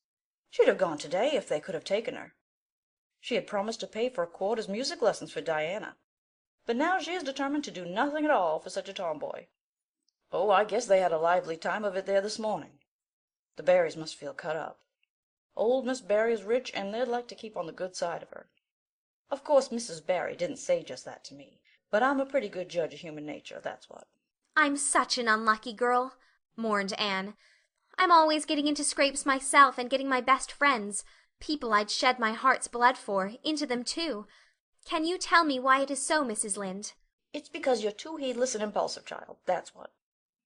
Speaker 2: She'd have gone today if they could have taken her. She had promised to pay for a quarter's music lessons for Diana, but now she is determined to do nothing at all for such a tomboy. Oh, I guess they had a lively time of it there this morning. The Barrys must feel cut up. Old Miss Barry is rich, and they'd like to keep on the good side of her. Of course Mrs. Barry didn't say just that to me, but I'm a pretty good judge of human nature, that's what."
Speaker 1: "I'm such an unlucky girl," mourned Anne. "I'm always getting into scrapes myself and getting my best friends, people I'd shed my heart's blood for, into them too. Can you tell me why it is so, Mrs. Lynde?"
Speaker 2: "It's because you're too heedless and impulsive, child, that's what.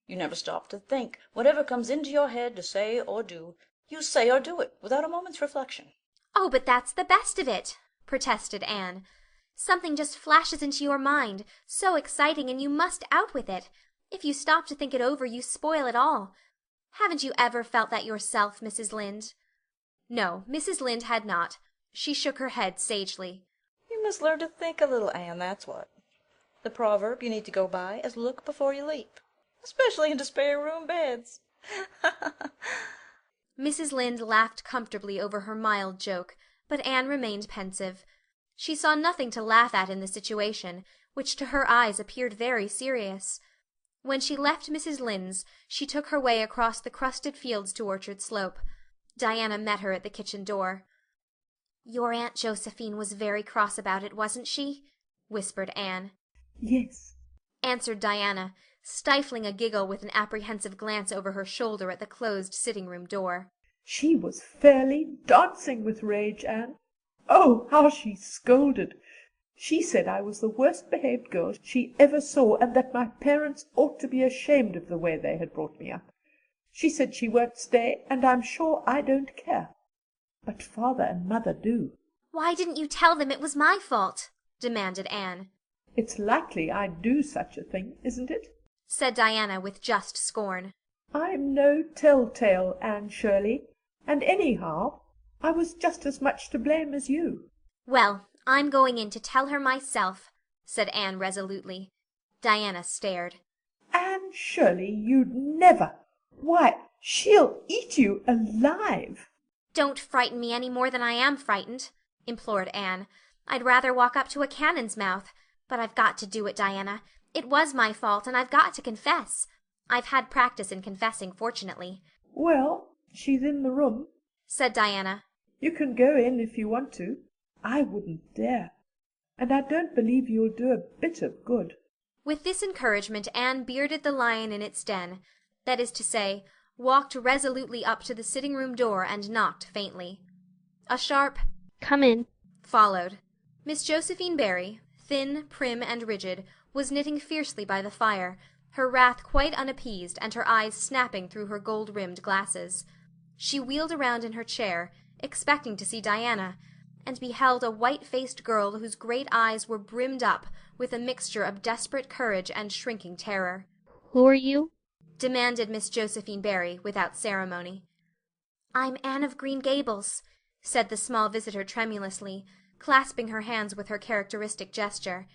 Speaker 2: You never stop to think. Whatever comes into your head to say or do, you say or do it without a moment's reflection."
Speaker 1: "Oh, but that's the best of it," protested Anne. "Something just flashes into your mind, so exciting, and you must out with it. If you stop to think it over, you spoil it all. Haven't you ever felt that yourself, Mrs. Lynde?" No, Mrs. Lynde had not. She shook her head sagely.
Speaker 2: "You must learn to think a little, Anne, that's what. The proverb you need to go by is look before you leap, especially into spare-room beds."
Speaker 1: Mrs. Lynde laughed comfortably over her mild joke, but Anne remained pensive. She saw nothing to laugh at in the situation, which to her eyes appeared very serious. When she left Mrs. Lynde's, she took her way across the crusted fields to Orchard Slope. Diana met her at the kitchen door. "Your Aunt Josephine was very cross about it, wasn't she?" whispered Anne.
Speaker 6: "Yes,"
Speaker 1: answered Diana, stifling a giggle with an apprehensive glance over her shoulder at the closed sitting-room door.
Speaker 6: She was fairly dancing with rage, Anne. Oh, how she scolded! She said I was the worst behaved girl she ever saw, and that my parents ought to be ashamed of the way they had brought me up. She said she won't stay, and I'm sure I don't care. But father and mother do.
Speaker 1: Why didn't you tell them it was my fault? Demanded Anne.
Speaker 6: It's likely I'd do such a thing, isn't it?
Speaker 1: Said Diana with just scorn.
Speaker 6: I'm no tell-tale, Anne Shirley, and anyhow, I was just as much to blame as you.
Speaker 1: Well, I'm going in to tell her myself, said Anne resolutely. Diana stared.
Speaker 6: Anne Shirley, you'd never! Why, she'll eat you alive!
Speaker 1: Don't frighten me any more than I am frightened, implored Anne. I'd rather walk up to a cannon's mouth. But I've got to do it, Diana. It was my fault, and I've got to confess. I've had practice in confessing, fortunately.
Speaker 6: Well, she's in the room,
Speaker 1: said Diana.
Speaker 6: You can go in if you want to. I wouldn't dare. And I don't believe you'll do a bit of good.
Speaker 1: With this encouragement, Anne bearded the lion in its den. That is to say, walked resolutely up to the sitting-room door and knocked faintly. A sharp
Speaker 11: "Come in"
Speaker 1: followed. Miss Josephine Barry, thin, prim, and rigid, was knitting fiercely by the fire, her wrath quite unappeased and her eyes snapping through her gold-rimmed glasses. She wheeled around in her chair, expecting to see Diana, and beheld a white-faced girl whose great eyes were brimmed up with a mixture of desperate courage and shrinking terror.
Speaker 11: "Who are you?"
Speaker 1: demanded Miss Josephine Barry, without ceremony. "I'm Anne of Green Gables," said the small visitor tremulously, clasping her hands with her characteristic gesture.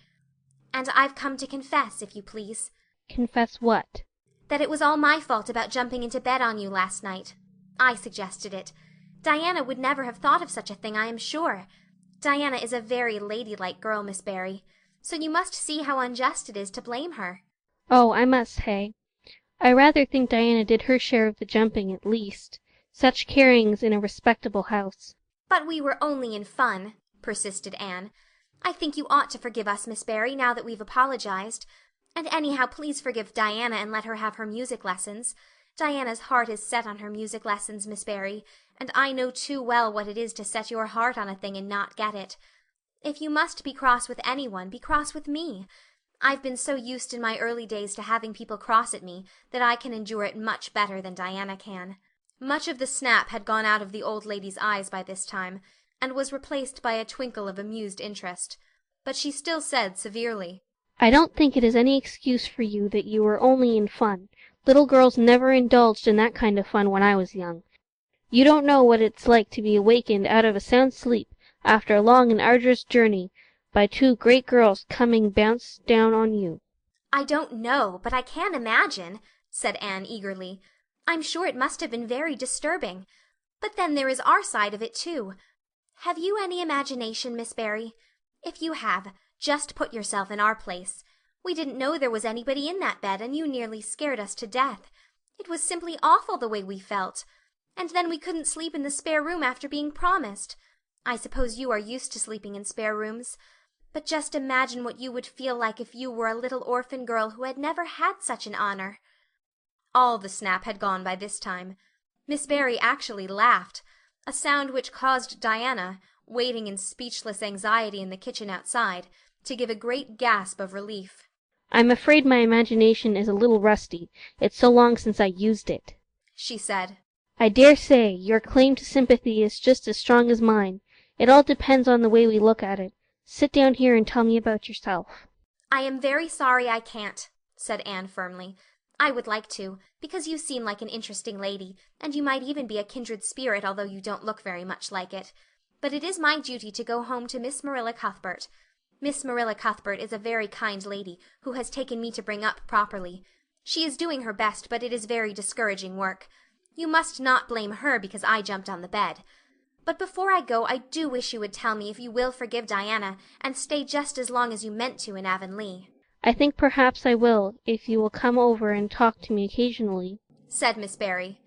Speaker 1: "And I've come to confess, if you please."
Speaker 11: "Confess what?"
Speaker 1: "That it was all my fault about jumping into bed on you last night. I suggested it. Diana would never have thought of such a thing, I am sure. Diana is a very ladylike girl, Miss Barry, so you must see how unjust it is to blame her."
Speaker 11: "Oh, I must say, I rather think Diana did her share of the jumping, at least. Such carryings in a respectable house."
Speaker 1: "But we were only in fun," persisted Anne. "I think you ought to forgive us, Miss Barry, now that we've apologized. And anyhow, please forgive Diana and let her have her music lessons. Diana's heart is set on her music lessons, Miss Barry, and I know too well what it is to set your heart on a thing and not get it. If you must be cross with anyone, be cross with me. I've been so used in my early days to having people cross at me that I can endure it much better than Diana can." Much of the snap had gone out of the old lady's eyes by this time, and was replaced by a twinkle of amused interest. But she still said severely,
Speaker 11: "I don't think it is any excuse for you that you were only in fun. Little girls never indulged in that kind of fun when I was young. You don't know what it's like to be awakened out of a sound sleep, after a long and arduous journey, by two great girls coming bounce down on you."
Speaker 1: "I don't know, but I can imagine," said Anne eagerly. "I'm sure it must have been very disturbing. But then there is our side of it, too. Have you any imagination, Miss Barry? If you have, just put yourself in our place. We didn't know there was anybody in that bed, and you nearly scared us to death. It was simply awful the way we felt. And then we couldn't sleep in the spare room after being promised. I suppose you are used to sleeping in spare rooms. But just imagine what you would feel like if you were a little orphan girl who had never had such an honor." All the snap had gone by this time. Miss Barry actually laughed, a sound which caused Diana, waiting in speechless anxiety in the kitchen outside, to give a great gasp of relief.
Speaker 11: "I'm afraid my imagination is a little rusty. It's so long since I used it,"
Speaker 1: she said.
Speaker 11: "I dare say your claim to sympathy is just as strong as mine. It all depends on the way we look at it. Sit down here and tell me about yourself."
Speaker 1: "I am very sorry I can't," said Anne firmly. "I would like to, because you seem like an interesting lady, and you might even be a kindred spirit, although you don't look very much like it. But it is my duty to go home to Miss Marilla Cuthbert. Miss Marilla Cuthbert is a very kind lady, who has taken me to bring up properly. She is doing her best, but it is very discouraging work. You must not blame her because I jumped on the bed. But before I go, I do wish you would tell me if you will forgive Diana, and stay just as long as you meant to in Avonlea."
Speaker 11: "I think perhaps I will, if you will come over and talk to me occasionally,"
Speaker 1: said Miss Barry.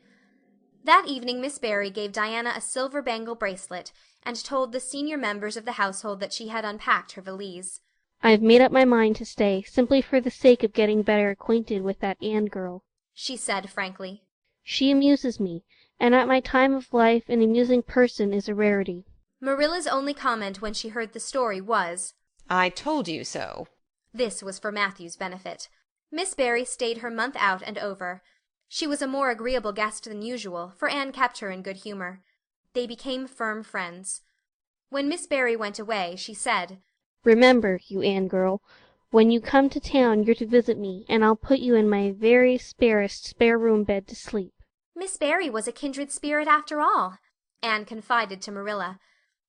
Speaker 1: That evening Miss Barry gave Diana a silver bangle bracelet, and told the senior members of the household that she had unpacked her valise.
Speaker 11: "I've made up my mind to stay, simply for the sake of getting better acquainted with that Anne girl,"
Speaker 1: she said frankly.
Speaker 11: "She amuses me, and at my time of life an amusing person is a rarity.
Speaker 1: Marilla's only comment when she heard the story was,
Speaker 3: "I told you so."
Speaker 1: This was for Matthew's benefit. Miss Barry stayed her month out and over. She was a more agreeable guest than usual, for Anne kept her in good humour. They became firm friends. When Miss Barry went away, she said,
Speaker 11: "Remember, you Anne girl, when you come to town you're to visit me, and I'll put you in my very sparest spare-room bed to sleep."
Speaker 1: Miss Barry was a kindred spirit after all, Anne confided to Marilla.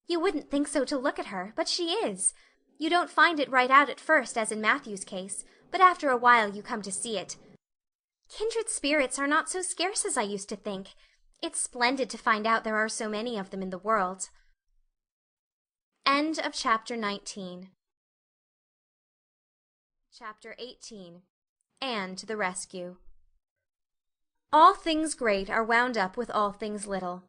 Speaker 1: You wouldn't think so to look at her, but she is. You don't find it right out at first, as in Matthew's case, but after a while you come to see it. Kindred spirits are not so scarce as I used to think. It's splendid to find out there are so many of them in the world. End of Chapter 19. Chapter 18. Anne to the rescue. All things great are wound up with all things little.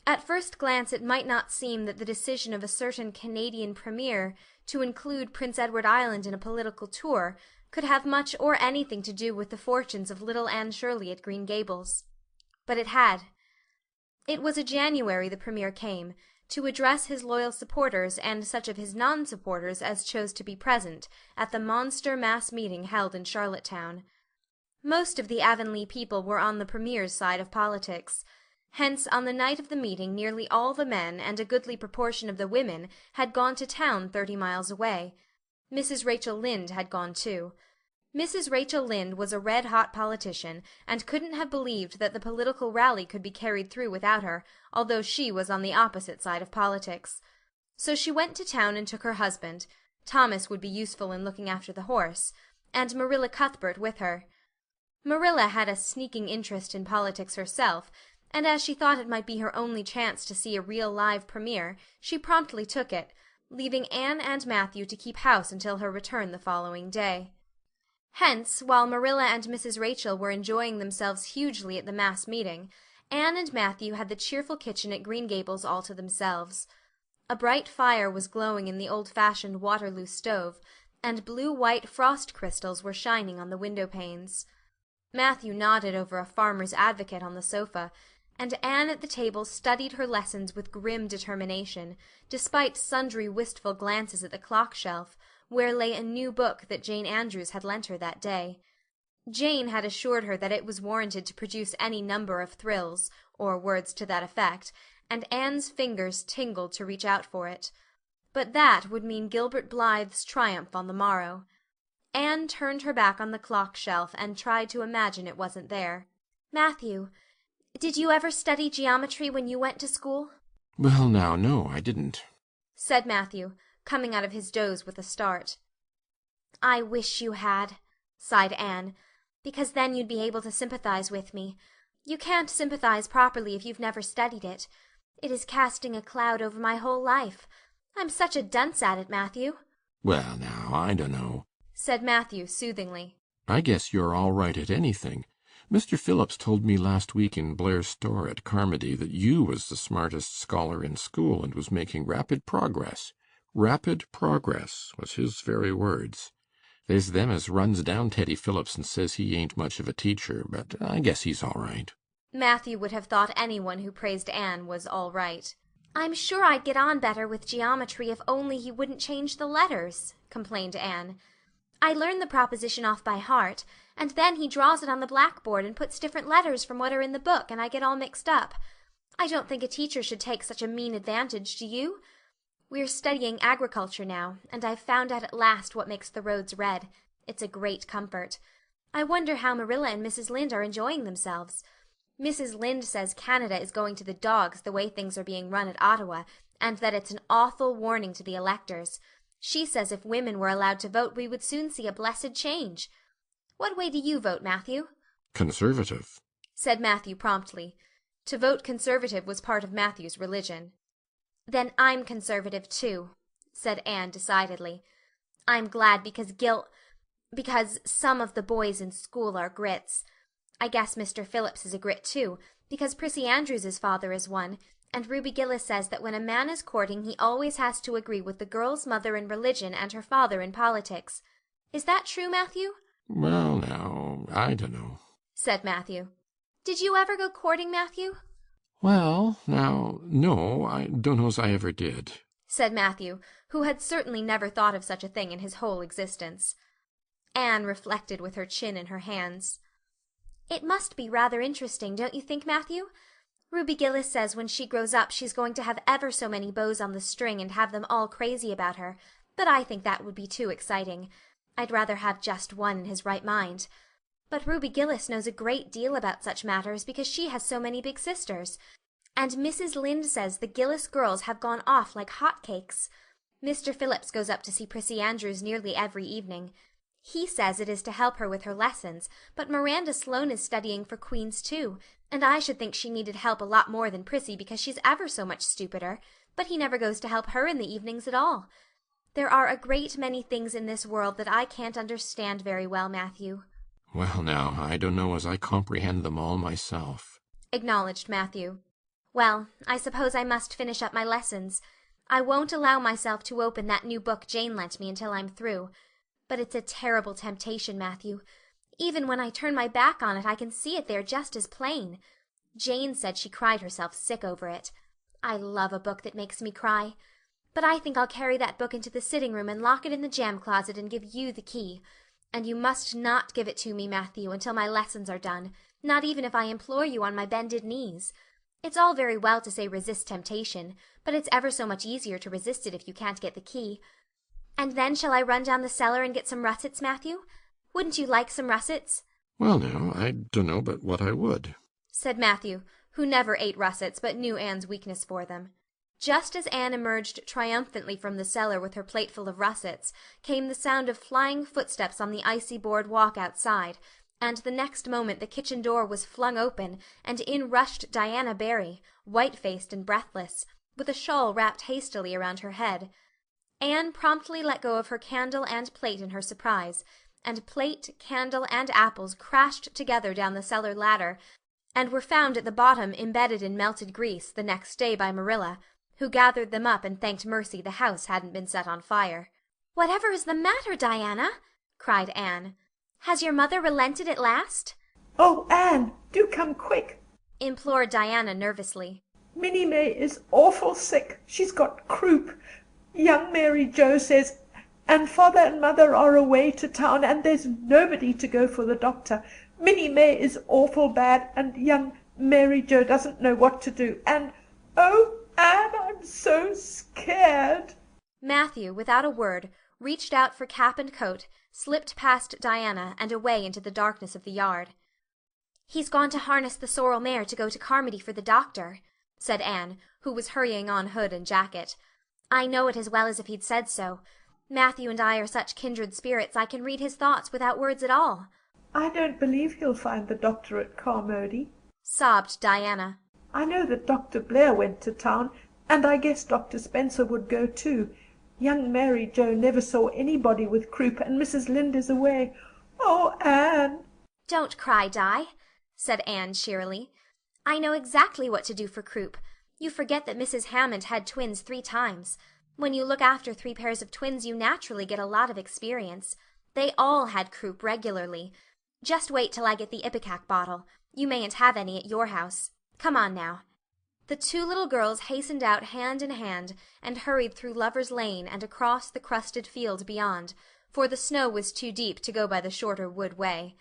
Speaker 1: At first glance it might not seem that the decision of a certain Canadian premier to include Prince Edward Island in a political tour could have much or anything to do with the fortunes of little Anne Shirley at Green Gables. But it had. It was a January the premier came, to address his loyal supporters and such of his non-supporters as chose to be present at the monster mass meeting held in Charlottetown. Most of the Avonlea people were on the premier's side of politics. Hence, on the night of the meeting nearly all the men and a goodly proportion of the women had gone to town 30 miles away. Mrs. Rachel Lynde had gone too. Mrs. Rachel Lynde was a red-hot politician, and couldn't have believed that the political rally could be carried through without her, although she was on the opposite side of politics. So she went to town and took her husband. Thomas would be useful in looking after the horse, and Marilla Cuthbert with her. Marilla had a sneaking interest in politics herself, and as she thought it might be her only chance to see a real live premier, she promptly took it, leaving Anne and Matthew to keep house until her return the following day. Hence, while Marilla and Mrs. Rachel were enjoying themselves hugely at the mass meeting, Anne and Matthew had the cheerful kitchen at Green Gables all to themselves. A bright fire was glowing in the old-fashioned Waterloo stove, and blue-white frost crystals were shining on the window-panes. Matthew nodded over a Farmer's Advocate on the sofa, and Anne at the table studied her lessons with grim determination, despite sundry wistful glances at the clock-shelf, where lay a new book that Jane Andrews had lent her that day. Jane had assured her that it was warranted to produce any number of thrills, or words to that effect, and Anne's fingers tingled to reach out for it. But that would mean Gilbert Blythe's triumph on the morrow. Anne turned her back on the clock-shelf and tried to imagine it wasn't there. "Matthew, did you ever study geometry when you went to school?"
Speaker 5: Well, now, no, I didn't,
Speaker 1: said Matthew, coming out of his doze with a start. "I wish you had," sighed Anne, "because then you'd be able to sympathize with me. You can't sympathize properly if you've never studied it. It is casting a cloud over my whole life. I'm such a dunce at it, Matthew."
Speaker 5: Well, now, I dunno,
Speaker 1: said Matthew soothingly.
Speaker 5: I guess you're all right at anything. Mr. Phillips told me last week in Blair's store at Carmody that you was the smartest scholar in school and was making rapid progress. Rapid progress was his very words. There's them as runs down Teddy Phillips and says he ain't much of a teacher, but I guess he's all right.
Speaker 1: Matthew would have thought anyone who praised Anne was all right. "I'm sure I'd get on better with geometry if only he wouldn't change the letters," complained Anne. "I learn the proposition off by heart, and then he draws it on the blackboard and puts different letters from what are in the book, and I get all mixed up. I don't think a teacher should take such a mean advantage, do you? We're studying agriculture now, and I've found out at last what makes the roads red. It's a great comfort. I wonder how Marilla and Mrs. Lynde are enjoying themselves. Mrs. Lynde says Canada is going to the dogs the way things are being run at Ottawa, and that it's an awful warning to the electors. She says if women were allowed to vote we would soon see a blessed change. What way do you vote, Matthew?"
Speaker 5: Conservative,
Speaker 1: said Matthew promptly. To vote Conservative was part of Matthew's religion. "Then I'm Conservative too," said Anne decidedly. "I'm glad because some of the boys in school are Grits. I guess Mr. Phillips is a Grit too, because Prissy Andrews's father is one, and Ruby Gillis says that when a man is courting he always has to agree with the girl's mother in religion and her father in politics. Is that true, Matthew?"
Speaker 5: well, now, I dunno.
Speaker 1: said Matthew. "Did you ever go courting, Matthew?"
Speaker 5: Well, now, no, I don't know's I ever did.
Speaker 1: said Matthew, who had certainly never thought of such a thing in his whole existence. Anne reflected with her chin in her hands. "It must be rather interesting, don't you think, Matthew? Ruby Gillis says when she grows up she's going to have ever so many bows on the string and have them all crazy about her, but I think that would be too exciting. I'd rather have just one in his right mind. But Ruby Gillis knows a great deal about such matters because she has so many big sisters. And Mrs. Lynde says the Gillis girls have gone off like hot cakes. Mr. Phillips goes up to see Prissy Andrews nearly every evening. He says it is to help her with her lessons, but Miranda Sloane is studying for Queen's too, and I should think she needed help a lot more than Prissy because she's ever so much stupider, but he never goes to help her in the evenings at all. There are a great many things in this world that I can't understand very well, Matthew."
Speaker 5: Well, now, I don't know as I comprehend them all myself,
Speaker 1: acknowledged Matthew. "Well, I suppose I must finish up my lessons. I won't allow myself to open that new book Jane lent me until I'm through. But it's a terrible temptation, Matthew. Even when I turn my back on it I can see it there just as plain. Jane said she cried herself sick over it. I love a book that makes me cry. But I think I'll carry that book into the sitting-room and lock it in the jam closet and give you the key. And you must not give it to me, Matthew, until my lessons are done, not even if I implore you on my bended knees. It's all very well to say resist temptation, but it's ever so much easier to resist it if you can't get the key. And then shall I run down the cellar and get some russets, Matthew? Wouldn't you like some russets?"
Speaker 5: Well, now, I dunno but what I would,
Speaker 1: said Matthew, who never ate russets but knew Anne's weakness for them. Just as Anne emerged triumphantly from the cellar with her plateful of russets, came the sound of flying footsteps on the icy board walk outside, and the next moment the kitchen door was flung open, and in rushed Diana Barry, white-faced and breathless, with a shawl wrapped hastily around her head. Anne promptly let go of her candle and plate in her surprise, and plate, candle, and apples crashed together down the cellar ladder, and were found at the bottom embedded in melted grease the next day by Marilla, who gathered them up and thanked mercy the house hadn't been set on fire. "Whatever is the matter, Diana?" cried Anne. "Has your mother relented at last?"
Speaker 6: "Oh, Anne, do come quick,"
Speaker 1: implored Diana nervously.
Speaker 6: "Minnie May is awful sick. She's got croup. Young Mary Joe says, and father and mother are away to town, and there's nobody to go for the doctor. Minnie May is awful bad, and young Mary Joe doesn't know what to do, and oh, Anne, I'm so scared."
Speaker 1: Matthew, without a word, reached out for cap and coat, slipped past Diana, and away into the darkness of the yard. "He's gone to harness the sorrel mare to go to Carmody for the doctor," said Anne, who was hurrying on hood and jacket. "I know it as well as if he'd said so. Matthew and I are such kindred spirits I can read his thoughts without words at all."
Speaker 6: "I don't believe he'll find the doctor at Carmody,"
Speaker 1: sobbed Diana.
Speaker 6: "I know that Dr. Blair went to town, and I guess Dr. Spencer would go too. Young Mary Joe never saw anybody with croup, and Mrs. Lynde is away. Oh, Anne!"
Speaker 1: "Don't cry, Di," said Anne cheerily. "I know exactly what to do for croup. You forget that Mrs. Hammond had twins 3 times. When you look after 3 pairs of twins you naturally get a lot of experience. They all had croup regularly. Just wait till I get the ipecac bottle. You mayn't have any at your house. Come on now." The 2 little girls hastened out hand in hand and hurried through Lover's Lane and across the crusted field beyond, for the snow was too deep to go by the shorter wood way.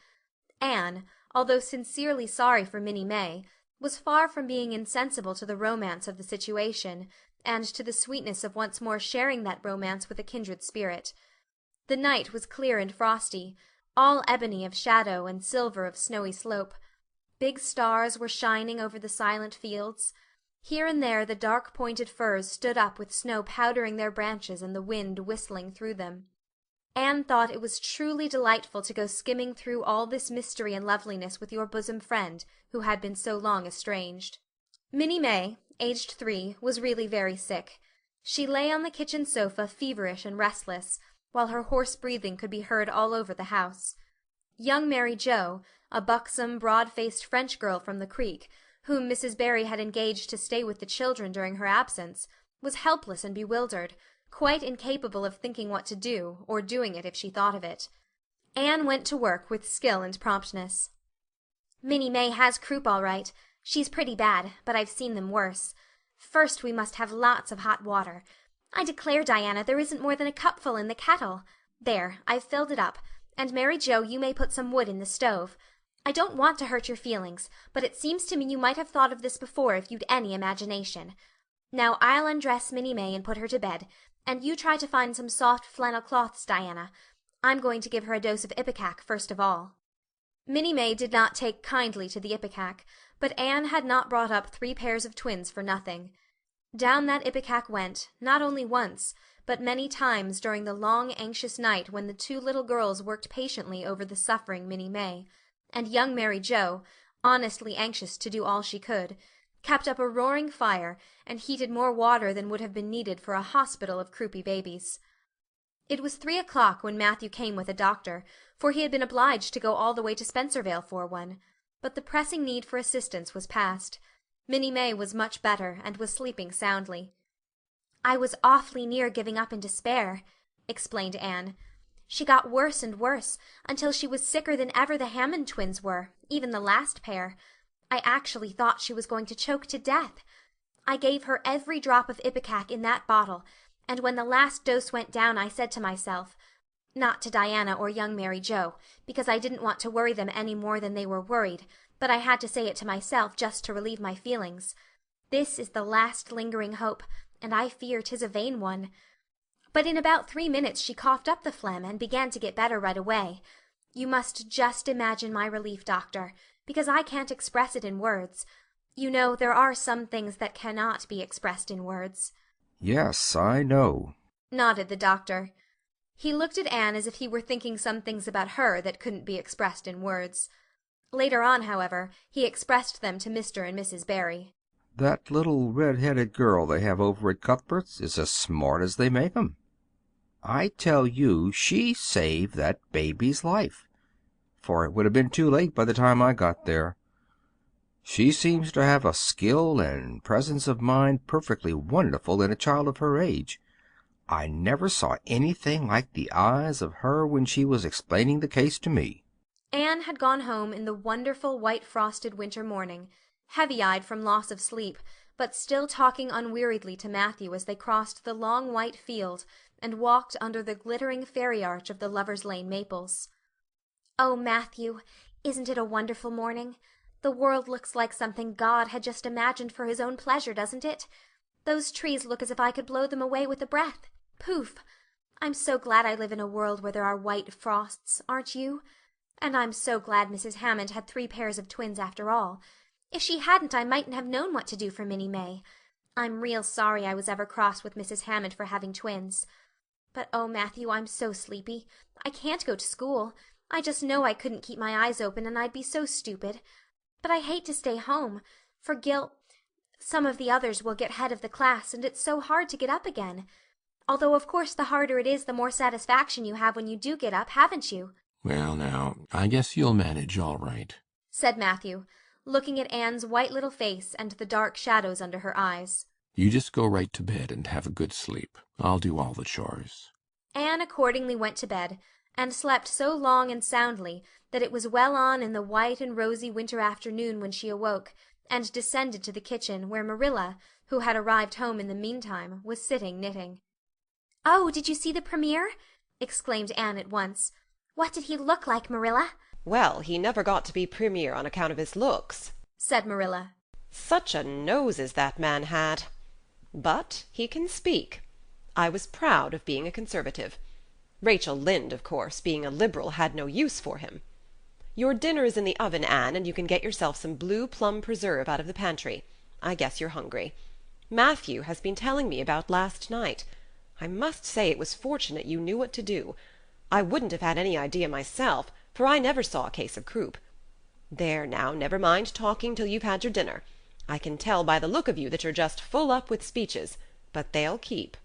Speaker 1: Anne, although sincerely sorry for Minnie May, was far from being insensible to the romance of the situation, and to the sweetness of once more sharing that romance with a kindred spirit. The night was clear and frosty, all ebony of shadow and silver of snowy slope. Big stars were shining over the silent fields. Here and there the dark-pointed firs stood up with snow powdering their branches and the wind whistling through them. Anne thought it was truly delightful to go skimming through all this mystery and loveliness with your bosom friend, who had been so long estranged. Minnie May, aged 3, was really very sick. She lay on the kitchen sofa feverish and restless, while her hoarse breathing could be heard all over the house. Young Mary Joe, a buxom, broad-faced French girl from the Creek, whom Mrs. Barry had engaged to stay with the children during her absence, was helpless and bewildered, quite incapable of thinking what to do, or doing it if she thought of it. Anne went to work with skill and promptness. "Minnie May has croup all right. She's pretty bad, but I've seen them worse. First we must have lots of hot water. I declare, Diana, there isn't more than a cupful in the kettle. There, I've filled it up, and Mary Joe, you may put some wood in the stove. I don't want to hurt your feelings, but it seems to me you might have thought of this before if you'd any imagination. Now I'll undress Minnie May and put her to bed, and you try to find some soft flannel cloths, Diana. I'm going to give her a dose of ipecac first of all. Minnie May did not take kindly to the ipecac, but Anne had not brought up 3 pairs of twins for nothing. Down that ipecac went, not only once, but many times during the long, anxious night when the 2 little girls worked patiently over the suffering Minnie May, and young Mary Joe, honestly anxious to do all she could, kept up a roaring fire and heated more water than would have been needed for a hospital of croupy babies. It was 3 o'clock when Matthew came with a doctor, for he had been obliged to go all the way to Spencervale for one, but the pressing need for assistance was past. Minnie May was much better and was sleeping soundly. "I was awfully near giving up in despair," explained Anne. "She got worse and worse, until she was sicker than ever the Hammond twins were, even the last pair. I actually thought she was going to choke to death. I gave her every drop of ipecac in that bottle, and when the last dose went down I said to myself, not to Diana or young Mary Joe, because I didn't want to worry them any more than they were worried, but I had to say it to myself just to relieve my feelings, this is the last lingering hope, and I fear 'tis a vain one. But in about 3 minutes she coughed up the phlegm and began to get better right away. You must just imagine my relief, doctor, because I can't express it in words. You know there are some things that cannot be expressed in words."
Speaker 12: "Yes, I know,"
Speaker 1: nodded the doctor. He looked at Anne as if he were thinking some things about her that couldn't be expressed in words. Later on, however, he expressed them to Mr. and Mrs. Barry.
Speaker 12: "That little red-headed girl they have over at Cuthbert's is as smart as they make 'em. I tell you she saved that baby's life, for it would have been too late by the time I got there. She seems to have a skill and presence of mind perfectly wonderful in a child of her age. I never saw anything like the eyes of her when she was explaining the case to me."
Speaker 1: Anne had gone home in the wonderful white frosted winter morning, heavy-eyed from loss of sleep, but still talking unweariedly to Matthew as they crossed the long white field and walked under the glittering fairy arch of the Lovers' Lane maples. "Oh, Matthew, isn't it a wonderful morning? The world looks like something God had just imagined for his own pleasure, doesn't it? Those trees look as if I could blow them away with a breath. Poof! I'm so glad I live in a world where there are white frosts, aren't you? And I'm so glad Mrs. Hammond had 3 pairs of twins after all. If she hadn't I mightn't have known what to do for Minnie May. I'm real sorry I was ever cross with Mrs. Hammond for having twins. But oh, Matthew, I'm so sleepy. I can't go to school. I just know I couldn't keep my eyes open and I'd be so stupid. But I hate to stay home, for some of the others will get head of the class and it's so hard to get up again. Although of course the harder it is the more satisfaction you have when you do get up, haven't you?"
Speaker 5: "Well, now, I guess you'll manage all right,"
Speaker 1: said Matthew, looking at Anne's white little face and the dark shadows under her eyes.
Speaker 5: "You just go right to bed and have a good sleep. I'll do all the chores."
Speaker 1: Anne accordingly went to bed, and slept so long and soundly that it was well on in the white and rosy winter afternoon when she awoke, and descended to the kitchen, where Marilla, who had arrived home in the meantime, was sitting knitting. "Oh, did you see the Premier?" exclaimed Anne at once. "What did he look like, Marilla?"
Speaker 3: "Well, he never got to be Premier on account of his looks,"
Speaker 1: said Marilla.
Speaker 3: "Such a nose as that man had. But he can speak. I was proud of being a Conservative. Rachel Lynde, of course, being a Liberal, had no use for him. Your dinner is in the oven, Anne, and you can get yourself some blue plum preserve out of the pantry. I guess you're hungry. Matthew has been telling me about last night. I must say it was fortunate you knew what to do. I wouldn't have had any idea myself, for I never saw a case of croup. There now, never mind talking till you've had your dinner. I can tell by the look of you that you're just full up with speeches, but they'll keep."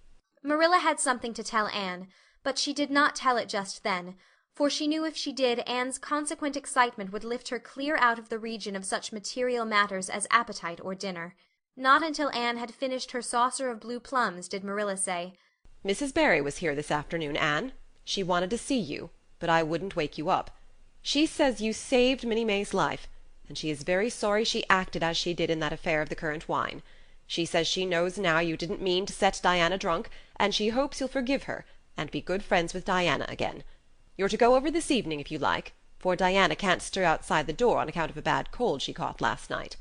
Speaker 1: Marilla had something to tell Anne, but she did not tell it just then, for she knew if she did Anne's consequent excitement would lift her clear out of the region of such material matters as appetite or dinner. Not until Anne had finished her saucer of blue plums did Marilla say,
Speaker 3: "Mrs. Barry was here this afternoon, Anne. She wanted to see you, but I wouldn't wake you up. She says you saved Minnie May's life, and she is very sorry she acted as she did in that affair of the currant wine. She says she knows now you didn't mean to set Diana drunk, and she hopes you'll forgive her, and be good friends with Diana again. You're to go over this evening if you like, for Diana can't stir outside the door on account of a bad cold she caught last night.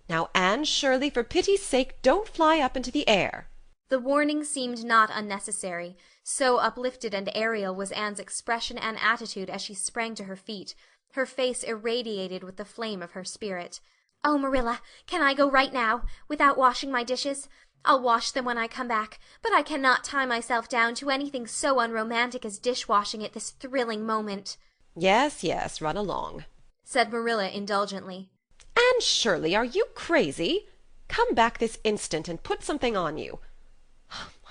Speaker 3: Now, Anne Shirley, for pity's sake, don't fly up into the air."
Speaker 1: The warning seemed not unnecessary, so uplifted and aerial was Anne's expression and attitude as she sprang to her feet, her face irradiated with the flame of her spirit. "Oh, Marilla, can I go right now, without washing my dishes? I'll wash them when I come back, but I cannot tie myself down to anything so unromantic as dishwashing at this thrilling moment."
Speaker 3: "Yes, yes, run along,"
Speaker 1: said Marilla indulgently.
Speaker 3: "Anne Shirley, are you crazy? Come back this instant and put something on you.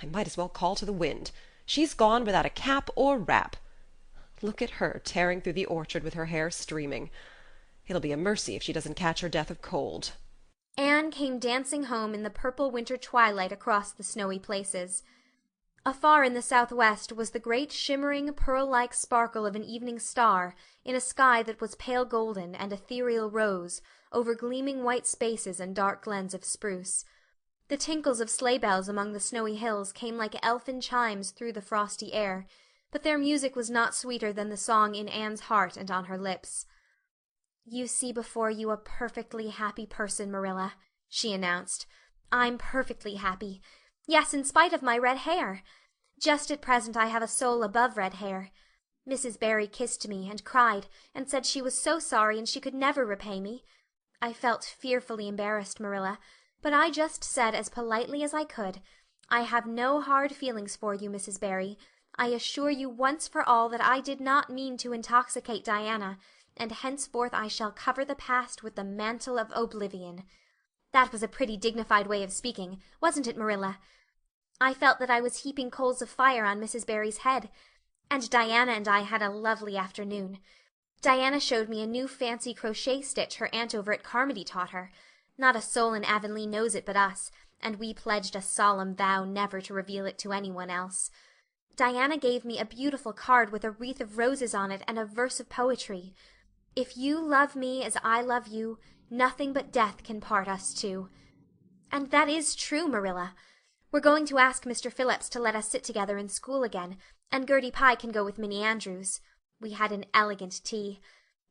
Speaker 3: I might as well call to the wind. She's gone without a cap or wrap. Look at her tearing through the orchard with her hair streaming. It'll be a mercy if she doesn't catch her death of cold."
Speaker 1: Anne came dancing home in the purple winter twilight across the snowy places. Afar in the southwest was the great shimmering pearl-like sparkle of an evening star in a sky that was pale golden and ethereal rose over gleaming white spaces and dark glens of spruce. The tinkles of sleigh bells among the snowy hills came like elfin chimes through the frosty air, but their music was not sweeter than the song in Anne's heart and on her lips. "You see before you a perfectly happy person, Marilla," she announced. "I'm perfectly happy. Yes, in spite of my red hair. Just at present I have a soul above red hair. Mrs. Barry kissed me and cried and said she was so sorry and she could never repay me. I felt fearfully embarrassed, Marilla, but I just said as politely as I could, 'I have no hard feelings for you, Mrs. Barry. I assure you once for all that I did not mean to intoxicate Diana, and henceforth I shall cover the past with the mantle of oblivion.' That was a pretty dignified way of speaking, wasn't it, Marilla? I felt that I was heaping coals of fire on Mrs. Barry's head, and Diana and I had a lovely afternoon. Diana showed me a new fancy crochet stitch her aunt over at Carmody taught her. Not a soul in Avonlea knows it but us, and we pledged a solemn vow never to reveal it to anyone else. Diana gave me a beautiful card with a wreath of roses on it and a verse of poetry. 'If you love me as I love you, nothing but death can part us two.' And that is true, Marilla. We're going to ask Mr. Phillips to let us sit together in school again, and Gertie Pye can go with Minnie Andrews. We had an elegant tea.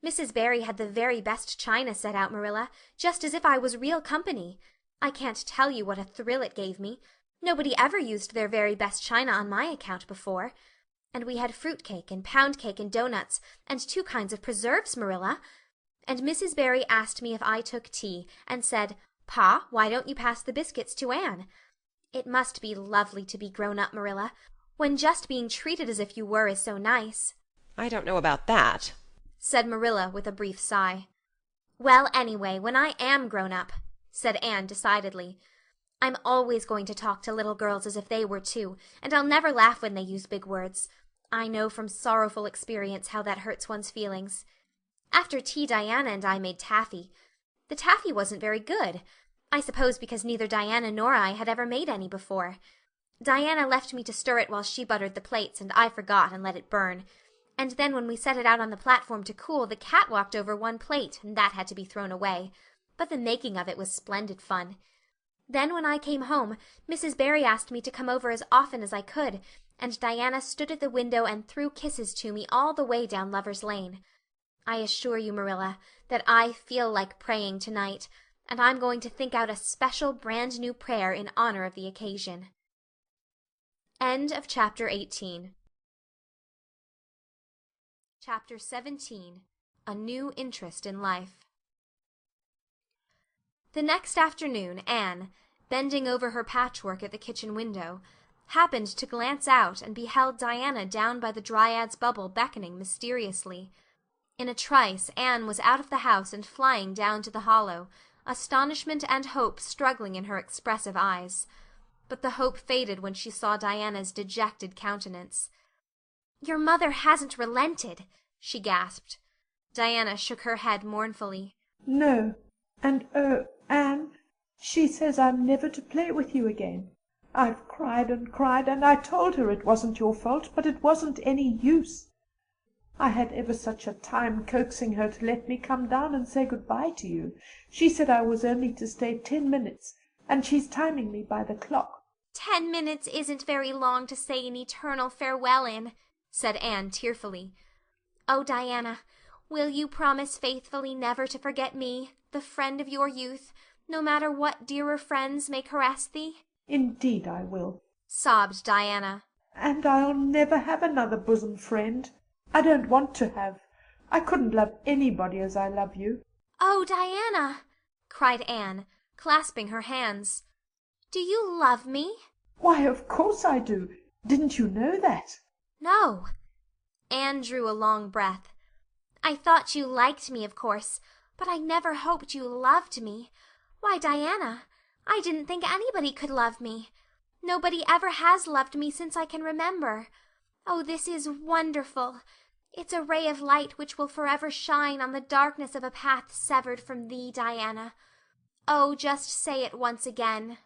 Speaker 1: Mrs. Barry had the very best china set out, Marilla, just as if I was real company. I can't tell you what a thrill it gave me. Nobody ever used their very best china on my account before. And we had fruit cake and pound cake and doughnuts, and 2 kinds of preserves, Marilla. And Mrs. Barry asked me if I took tea, and said, 'Pa, why don't you pass the biscuits to Anne?' It must be lovely to be grown up, Marilla, when just being treated as if you were is so nice."
Speaker 3: "I don't know about that,"
Speaker 1: said Marilla with a brief sigh. "Well, anyway, when I am grown up," said Anne decidedly, "I'm always going to talk to little girls as if they were too, and I'll never laugh when they use big words. I know from sorrowful experience how that hurts one's feelings. After tea Diana and I made taffy. The taffy wasn't very good. I suppose because neither Diana nor I had ever made any before. Diana left me to stir it while she buttered the plates, and I forgot and let it burn. And then when we set it out on the platform to cool, the cat walked over one plate, and that had to be thrown away. But the making of it was splendid fun. Then when I came home, Mrs. Barry asked me to come over as often as I could, and Diana stood at the window and threw kisses to me all the way down Lover's Lane. I assure you, Marilla, that I feel like praying tonight, and I'm going to think out a special brand new prayer in honor of the occasion. End of Chapter 18. Chapter 17. A New Interest in Life. The next afternoon Anne, bending over her patchwork at the kitchen window, happened to glance out and beheld Diana down by the Dryad's Bubble beckoning mysteriously. In a trice Anne was out of the house and flying down to the hollow, astonishment and hope struggling in her expressive eyes. But the hope faded when she saw Diana's dejected countenance. "Your mother hasn't relented," she gasped. Diana shook her head mournfully.
Speaker 6: "No, and oh, Anne, she says I'm never to play with you again. I've cried, and I told her it wasn't your fault, but it wasn't any use." I had ever such a time coaxing her to let me come down and say good-bye to you. She said I was only to stay 10 minutes, and she's timing me by the clock."
Speaker 1: 10 minutes isn't very long to say an eternal farewell in, said Anne tearfully. Oh, Diana, will you promise faithfully never to forget me, the friend of your youth, no matter what dearer friends may caress thee?
Speaker 6: "Indeed I will,"
Speaker 1: sobbed Diana.
Speaker 6: "and I'll never have another bosom friend. I don't want to have. I couldn't love anybody as I love you."
Speaker 1: Oh, Diana, cried Anne, clasping her hands, do you love me?
Speaker 6: "Why, of course I do. Didn't you know that?"
Speaker 1: No. Anne drew a long breath. I thought you liked me, of course, but I never hoped you loved me. Why, Diana, I didn't think anybody could love me. Nobody ever has loved me since I can remember. Oh, this is wonderful. It's a ray of light which will forever shine on the darkness of a path severed from thee, Diana. Oh, just say it once again.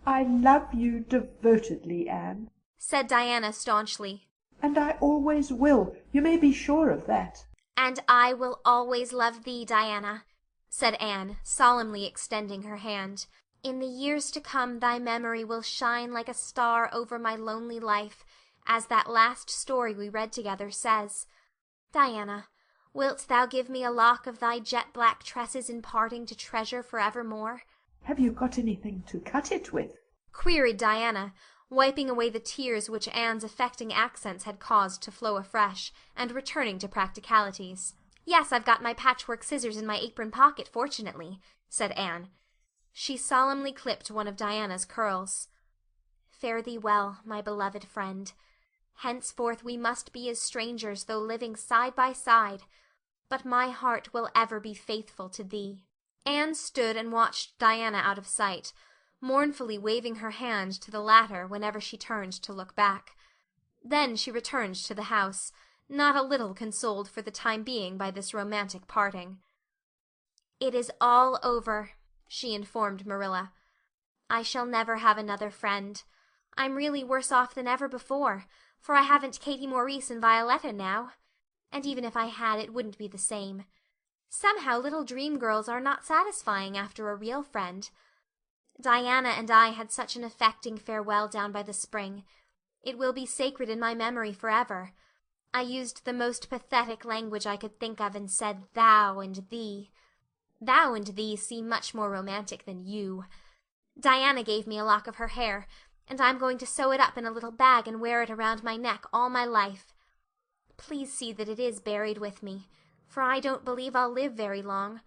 Speaker 6: "I love you devotedly, Anne,"
Speaker 1: said Diana staunchly.
Speaker 6: "and I always will. You may be sure of that."
Speaker 1: "And I will always love thee, Diana," said Anne, solemnly extending her hand. "In the years to come thy memory will shine like a star over my lonely life, as that last story we read together says. Diana, wilt thou give me a lock of thy jet-black tresses in parting to treasure for evermore?"
Speaker 6: "Have you got anything to cut it with?"
Speaker 1: queried Diana, wiping away the tears which Anne's affecting accents had caused to flow afresh, and returning to practicalities. "Yes, I've got my patchwork scissors in my apron pocket, fortunately," said Anne. She solemnly clipped one of Diana's curls. "Fare thee well, my beloved friend. Henceforth we must be as strangers, though living side by side, but my heart will ever be faithful to thee." Anne stood and watched Diana out of sight, mournfully waving her hand to the latter whenever she turned to look back. Then she returned to the house, not a little consoled for the time being by this romantic parting. "It is all over," she informed Marilla. "I shall never have another friend. I'm really worse off than ever before, for I haven't Katie Maurice and Violetta now. And even if I had, it wouldn't be the same. Somehow little dream girls are not satisfying after a real friend. Diana and I had such an affecting farewell down by the spring. It will be sacred in my memory forever. I used the most pathetic language I could think of and said thou and thee. Thou and thee seem much more romantic than you. Diana gave me a lock of her hair, and I'm going to sew it up in a little bag and wear it around my neck all my life. Please see that it is buried with me, for I don't believe I'll live very long.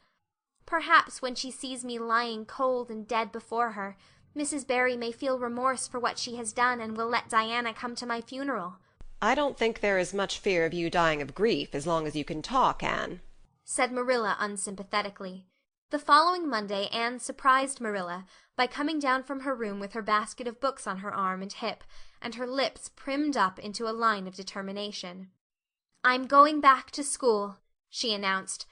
Speaker 1: Perhaps when she sees me lying cold and dead before her, Mrs. Barry may feel remorse for what she has done and will let Diana come to my funeral."
Speaker 3: I don't think there is much fear of you dying of grief as long as you can talk, Anne,
Speaker 1: said Marilla unsympathetically. The following Monday Anne surprised Marilla by coming down from her room with her basket of books on her arm and hip, and her lips primmed up into a line of determination. "I'm going back to school," she announced.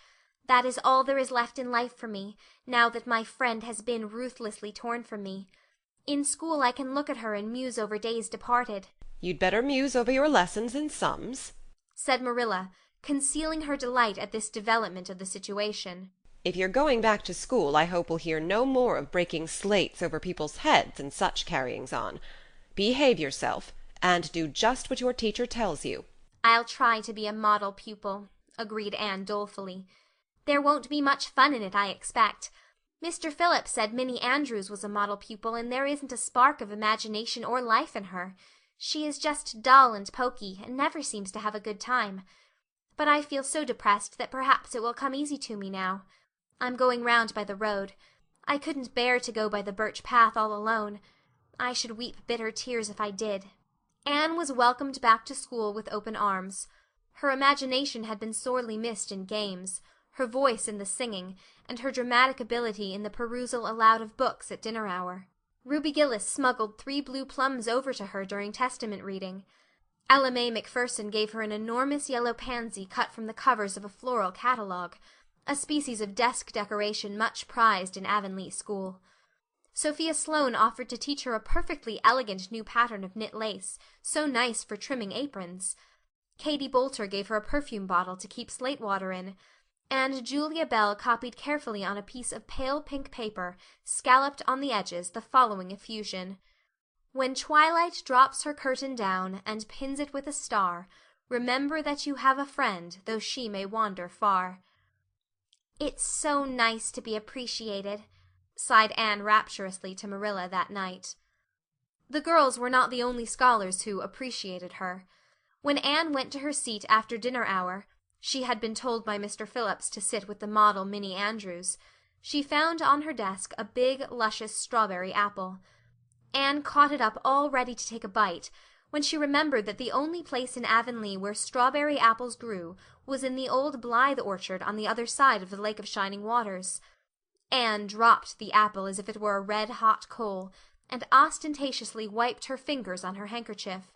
Speaker 1: "That is all there is left in life for me, now that my friend has been ruthlessly torn from me. In school I can look at her and muse over days departed."
Speaker 3: You'd better muse over your lessons and sums,
Speaker 1: said Marilla, concealing her delight at this development of the situation.
Speaker 3: If you're going back to school, I hope we'll hear no more of breaking slates over people's heads and such carryings on. Behave yourself, and do just what your teacher tells you.
Speaker 1: I'll try to be a model pupil, agreed Anne dolefully. There won't be much fun in it, I expect. Mr. Phillips said Minnie Andrews was a model pupil, and there isn't a spark of imagination or life in her. She is just dull and poky, and never seems to have a good time. But I feel so depressed that perhaps it will come easy to me now. I'm going round by the road. I couldn't bear to go by the birch path all alone. I should weep bitter tears if I did. Anne was welcomed back to school with open arms. Her imagination had been sorely missed in games, her voice in the singing, and her dramatic ability in the perusal aloud of books at dinner hour. Ruby Gillis smuggled 3 blue plums over to her during Testament reading. Ella May Macpherson gave her an enormous yellow pansy cut from the covers of a floral catalogue, a species of desk decoration much prized in Avonlea school. Sophia Sloane offered to teach her a perfectly elegant new pattern of knit lace, so nice for trimming aprons. Katie Boulter gave her a perfume bottle to keep slate water in, and Julia Bell copied carefully on a piece of pale pink paper, scalloped on the edges, the following effusion: "When twilight drops her curtain down, and pins it with a star, remember that you have a friend, though she may wander far." "It's so nice to be appreciated," sighed Anne rapturously to Marilla that night. The girls were not the only scholars who appreciated her. When Anne went to her seat after dinner hour, she had been told by Mr. Phillips to sit with the model Minnie Andrews, she found on her desk a big, luscious strawberry apple. Anne caught it up all ready to take a bite, when she remembered that the only place in Avonlea where strawberry apples grew was in the old Blythe orchard on the other side of the Lake of Shining Waters. Anne dropped the apple as if it were a red-hot coal, and ostentatiously wiped her fingers on her handkerchief.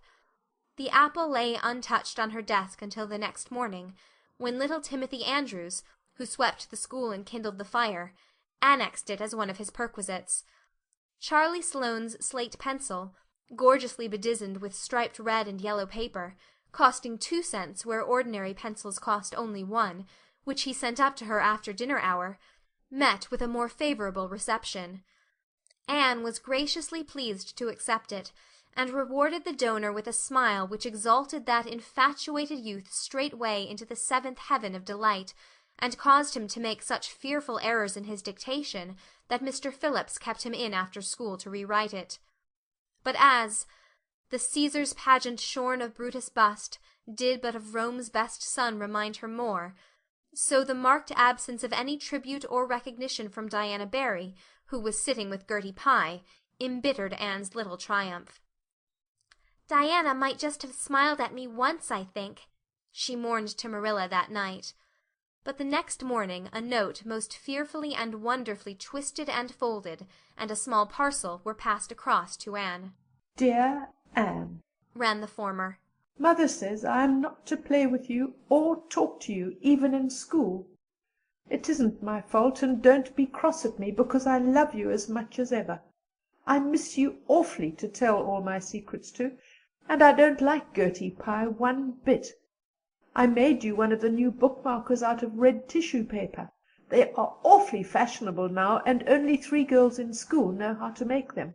Speaker 1: The apple lay untouched on her desk until the next morning, when little Timothy Andrews, who swept the school and kindled the fire, annexed it as one of his perquisites. Charlie Sloane's slate pencil, gorgeously bedizened with striped red and yellow paper, costing 2 cents where ordinary pencils cost only 1, which he sent up to her after dinner hour, met with a more favorable reception. Anne was graciously pleased to accept it, and rewarded the donor with a smile which exalted that infatuated youth straightway into the 7th heaven of delight, and caused him to make such fearful errors in his dictation that Mr. Phillips kept him in after school to rewrite it. But as the Caesar's pageant shorn of Brutus' bust did but of Rome's best son remind her more, so the marked absence of any tribute or recognition from Diana Barry, who was sitting with Gertie Pye, embittered Anne's little triumph. "Diana might just have smiled at me once, I think," she mourned to Marilla that night. But the next morning a note most fearfully and wonderfully twisted and folded, and a small parcel were passed across to Anne.
Speaker 6: "Dear Anne,"
Speaker 1: ran the former,
Speaker 6: "Mother says I am not to play with you or talk to you, even in school. It isn't my fault, and don't be cross at me, because I love you as much as ever. I miss you awfully to tell all my secrets to, and I don't like Gertie Pye one bit. I made you one of the new bookmarkers out of red tissue paper. They are awfully fashionable now, and only 3 girls in school know how to make them.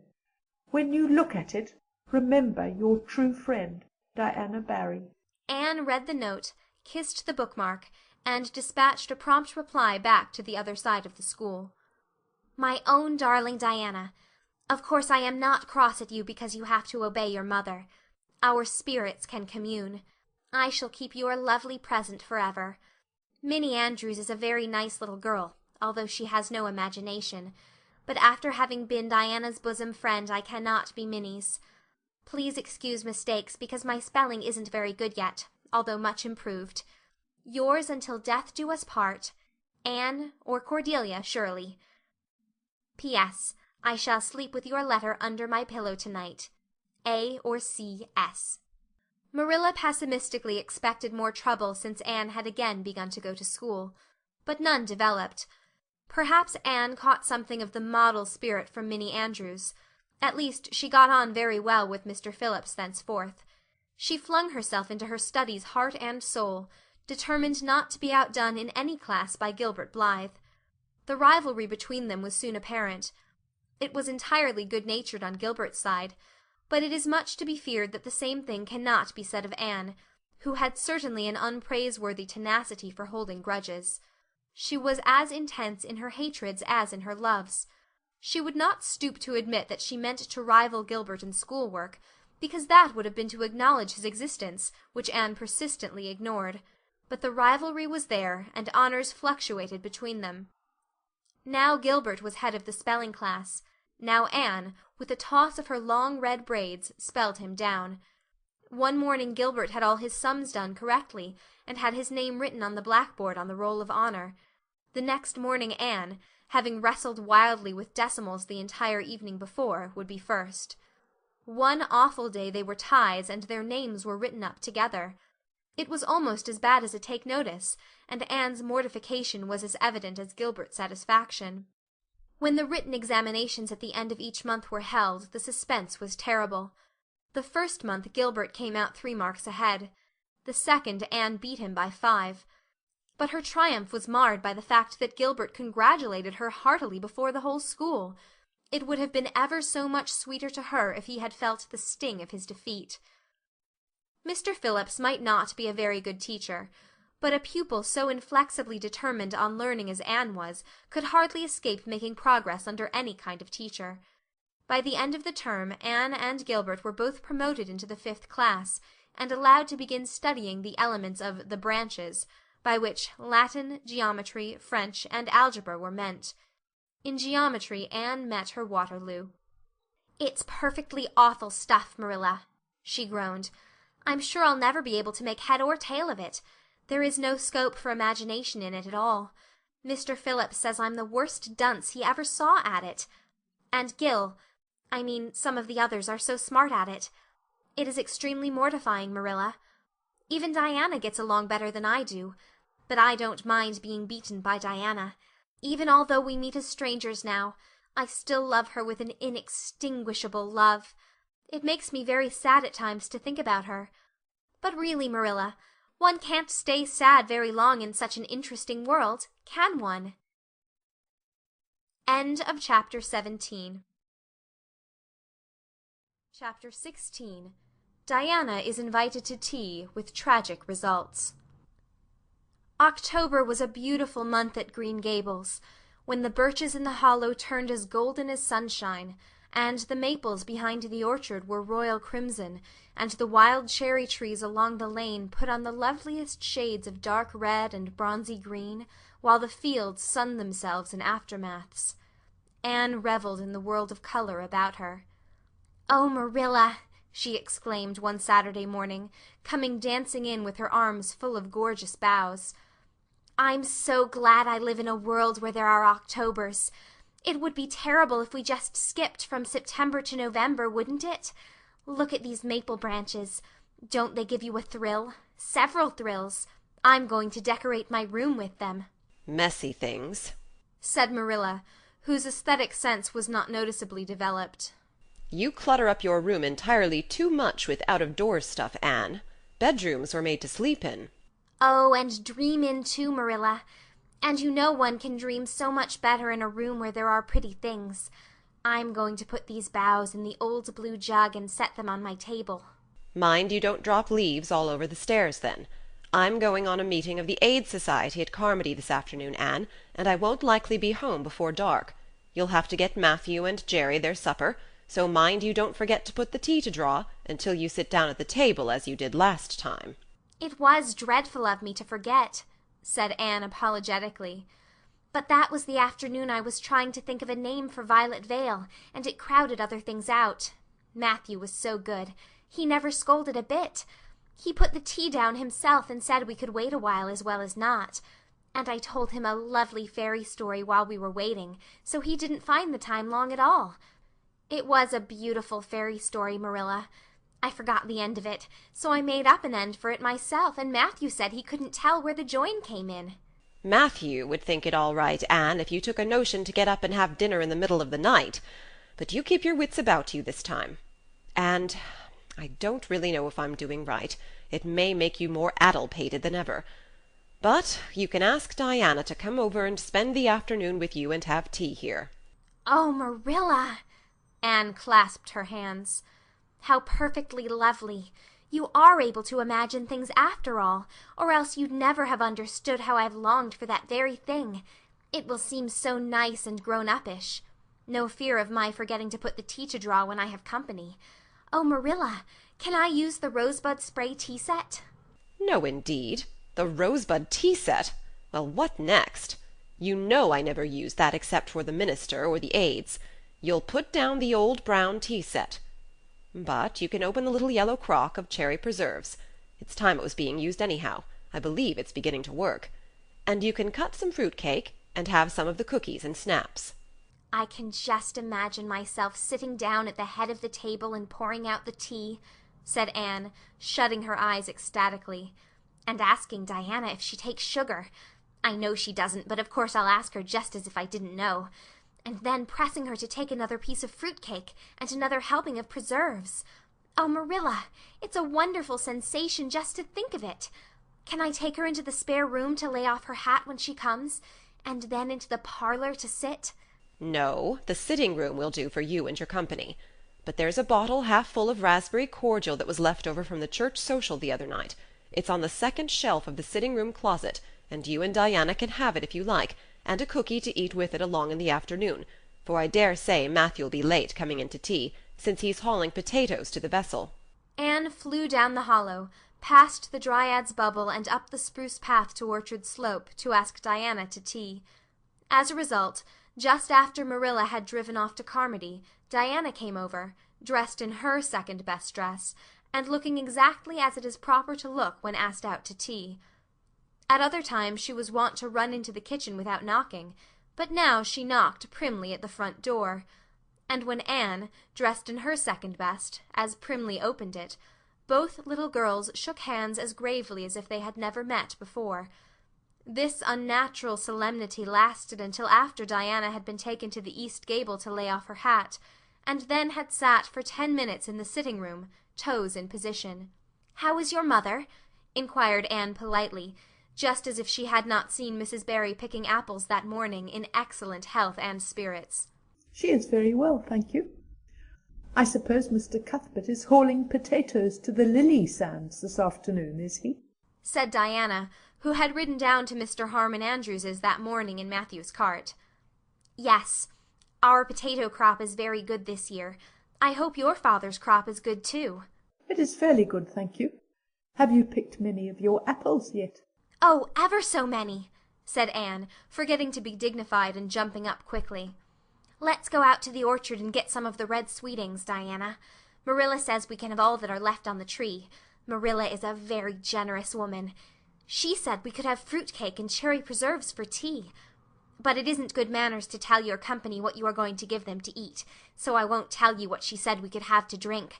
Speaker 6: When you look at it, remember your true friend, Diana Barry."
Speaker 1: Anne read the note, kissed the bookmark, and dispatched a prompt reply back to the other side of the school. "My own darling Diana, of course I am not cross at you because you have to obey your mother. Our spirits can commune. I shall keep your lovely present forever. Minnie Andrews is a very nice little girl, although she has no imagination, but after having been Diana's bosom friend I cannot be Minnie's. Please excuse mistakes, because my spelling isn't very good yet, although much improved. Yours until death do us part, Anne or Cordelia Shirley. P.S. I shall sleep with your letter under my pillow tonight. A or C. S." Marilla pessimistically expected more trouble since Anne had again begun to go to school, but none developed. Perhaps Anne caught something of the model spirit from Minnie Andrews. At least she got on very well with Mr. Phillips thenceforth. She flung herself into her studies heart and soul, determined not to be outdone in any class by Gilbert Blythe. The rivalry between them was soon apparent. It was entirely good-natured on Gilbert's side, but it is much to be feared that the same thing cannot be said of Anne, who had certainly an unpraiseworthy tenacity for holding grudges. She was as intense in her hatreds as in her loves. She would not stoop to admit that she meant to rival Gilbert in schoolwork, because that would have been to acknowledge his existence, which Anne persistently ignored. But the rivalry was there, and honors fluctuated between them. Now Gilbert was head of the spelling class. Now Anne, with a toss of her long red braids, spelled him down. One morning Gilbert had all his sums done correctly, and had his name written on the blackboard on the roll of honor. The next morning Anne, having wrestled wildly with decimals the entire evening before, would be first. One awful day they were ties, and their names were written up together. It was almost as bad as a take notice, and Anne's mortification was as evident as Gilbert's satisfaction. When the written examinations at the end of each month were held, the suspense was terrible. The first month Gilbert came out 3 marks ahead. The second Anne beat him by 5. But her triumph was marred by the fact that Gilbert congratulated her heartily before the whole school. It would have been ever so much sweeter to her if he had felt the sting of his defeat. Mr. Phillips might not be a very good teacher, but a pupil so inflexibly determined on learning as Anne was could hardly escape making progress under any kind of teacher. By the end of the term Anne and Gilbert were both promoted into the 5th class, and allowed to begin studying the elements of the branches, by which Latin, geometry, French, and algebra were meant. In geometry Anne met her Waterloo. "It's perfectly awful stuff, Marilla," she groaned. "I'm sure I'll never be able to make head or tail of it. There is no scope for imagination in it at all. Mr. Phillips says I'm the worst dunce he ever saw at it. And some of the others are so smart at it. It is extremely mortifying, Marilla. Even Diana gets along better than I do, but I don't mind being beaten by Diana. Even although we meet as strangers now, I still love her with an inextinguishable love. It makes me very sad at times to think about her. But really, Marilla, one can't stay sad very long in such an interesting world, can one?" End of Chapter 17. Chapter 16. Diana is invited to tea, with tragic results. October was a beautiful month at Green Gables, when the birches in the hollow turned as golden as sunshine, and the maples behind the orchard were royal crimson, and the wild cherry trees along the lane put on the loveliest shades of dark red and bronzy green, while the fields sunned themselves in aftermaths. Anne revelled in the world of colour about her. "Oh, Marilla," she exclaimed one Saturday morning, coming dancing in with her arms full of gorgeous boughs, "I'm so glad I live in a world where there are Octobers. It would be terrible if we just skipped from September to November, wouldn't it? Look at these maple branches. Don't they give you a thrill? Several thrills. I'm going to decorate my room with them."
Speaker 3: "Messy things,"
Speaker 1: said Marilla, whose aesthetic sense was not noticeably developed.
Speaker 3: "You clutter up your room entirely too much with out-of-doors stuff, Anne. Bedrooms were made to sleep in."
Speaker 1: "Oh, and dream in too, Marilla. And you know one can dream so much better in a room where there are pretty things. I'm going to put these boughs in the old blue jug and set them on my table."
Speaker 3: "Mind you don't drop leaves all over the stairs, then. I'm going on a meeting of the Aid Society at Carmody this afternoon, Anne, and I won't likely be home before dark. You'll have to get Matthew and Jerry their supper, so mind you don't forget to put the tea to draw until you sit down at the table as you did last time."
Speaker 1: "It was dreadful of me to forget," said Anne apologetically. "But that was the afternoon I was trying to think of a name for Violet Vale, and it crowded other things out. Matthew was so good. He never scolded a bit. He put the tea down himself and said we could wait a while as well as not. And I told him a lovely fairy story while we were waiting, so he didn't find the time long at all. It was a beautiful fairy story, Marilla. I forgot the end of it, so I made up an end for it myself, and Matthew said he couldn't tell where the join came in."
Speaker 3: "Matthew would think it all right, Anne, if you took a notion to get up and have dinner in the middle of the night. But you keep your wits about you this time. And I don't really know if I'm doing right. It may make you more addle-pated than ever. But you can ask Diana to come over and spend the afternoon with you and have tea here."
Speaker 1: "Oh, Marilla!" Anne clasped her hands. "How perfectly lovely. You are able to imagine things after all, or else you'd never have understood how I've longed for that very thing. It will seem so nice and grown-uppish. No fear of my forgetting to put the tea to draw when I have company. Oh, Marilla, can I use the rosebud spray tea set?"
Speaker 3: "No, indeed. The rosebud tea set? Well, what next? You know I never use that except for the minister or the aids. You'll put down the old brown tea set. But you can open the little yellow crock of cherry preserves. It's time it was being used anyhow. I believe it's beginning to work. And you can cut some fruit cake, and have some of the cookies and snaps."
Speaker 1: "I can just imagine myself sitting down at the head of the table and pouring out the tea," said Anne, shutting her eyes ecstatically, "and asking Diana if she takes sugar. I know she doesn't, but of course I'll ask her just as if I didn't know. And then pressing her to take another piece of fruit cake and another helping of preserves. Oh, Marilla, it's a wonderful sensation just to think of it. Can I take her into the spare room to lay off her hat when she comes, and then into the parlor to sit?
Speaker 3: No, the sitting-room will do for you and your company. But there's a bottle half full of raspberry cordial that was left over from the church social the other night. It's on the second shelf of the sitting-room closet, and you and Diana can have it if you like, and a cookie to eat with it along in the afternoon, for I dare say Matthew'll be late coming in to tea, since he's hauling potatoes to the vessel.
Speaker 1: Anne flew down the hollow, past the Dryad's Bubble and up the spruce path to Orchard Slope to ask Diana to tea. As a result, just after Marilla had driven off to Carmody, Diana came over, dressed in her second-best dress, and looking exactly as it is proper to look when asked out to tea. At other times she was wont to run into the kitchen without knocking, but now she knocked primly at the front door. And when Anne, dressed in her second-best, as primly opened it, both little girls shook hands as gravely as if they had never met before. This unnatural solemnity lasted until after Diana had been taken to the east gable to lay off her hat, and then had sat for 10 minutes in the sitting-room, toes in position. "How is your mother?" inquired Anne politely, just as if she had not seen Mrs. Barry picking apples that morning in excellent health and spirits.
Speaker 6: "She is very well, thank you. I suppose Mr. Cuthbert is hauling potatoes to the lily sands this afternoon, is he?"
Speaker 1: said Diana, who had ridden down to Mr. Harmon Andrews's that morning in Matthew's cart. "Yes. Our potato crop is very good this year. I hope your father's crop is good too."
Speaker 6: "It is fairly good, thank you. Have you picked many of your apples yet?"
Speaker 1: "Oh, ever so many," said Anne, forgetting to be dignified and jumping up quickly. "Let's go out to the orchard and get some of the red sweetings, Diana. Marilla says we can have all that are left on the tree. Marilla is a very generous woman. She said we could have fruit cake and cherry preserves for tea. But it isn't good manners to tell your company what you are going to give them to eat, so I won't tell you what she said we could have to drink.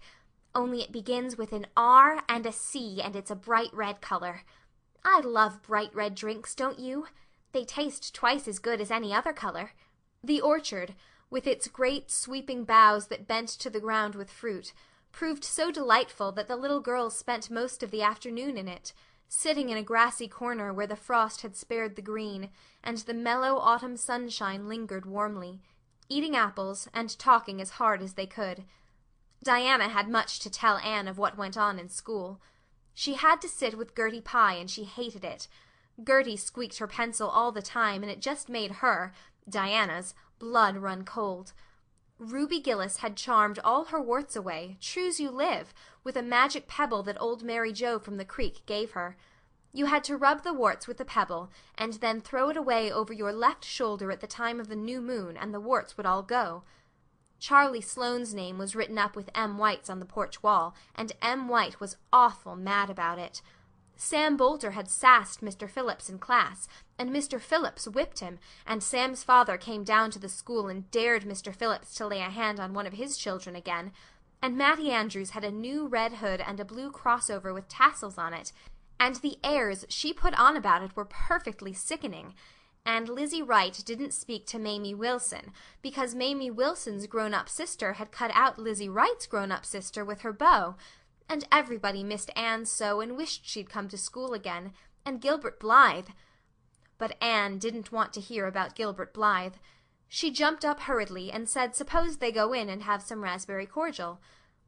Speaker 1: Only it begins with an R and a C, and it's a bright red color. I love bright red drinks, don't you? They taste twice as good as any other color." The orchard, with its great sweeping boughs that bent to the ground with fruit, proved so delightful that the little girls spent most of the afternoon in it, sitting in a grassy corner where the frost had spared the green, and the mellow autumn sunshine lingered warmly, eating apples and talking as hard as they could. Diana had much to tell Anne of what went on in school. She had to sit with Gertie Pye, and she hated it. Gertie squeaked her pencil all the time, and it just made her, Diana's, blood run cold. Ruby Gillis had charmed all her warts away, true's you live, with a magic pebble that old Mary Joe from the creek gave her. You had to rub the warts with the pebble, and then throw it away over your left shoulder at the time of the new moon, and the warts would all go. Charlie Sloane's name was written up with M. White's on the porch wall, and M. White was awful mad about it. Sam Boulter had sassed Mr. Phillips in class, and Mr. Phillips whipped him, and Sam's father came down to the school and dared Mr. Phillips to lay a hand on one of his children again, and Mattie Andrews had a new red hood and a blue crossover with tassels on it, and the airs she put on about it were perfectly sickening, and Lizzie Wright didn't speak to Mamie Wilson, because Mamie Wilson's grown-up sister had cut out Lizzie Wright's grown-up sister with her bow, and everybody missed Anne so and wished she'd come to school again, and Gilbert Blythe. But Anne didn't want to hear about Gilbert Blythe. She jumped up hurriedly and said suppose they go in and have some raspberry cordial.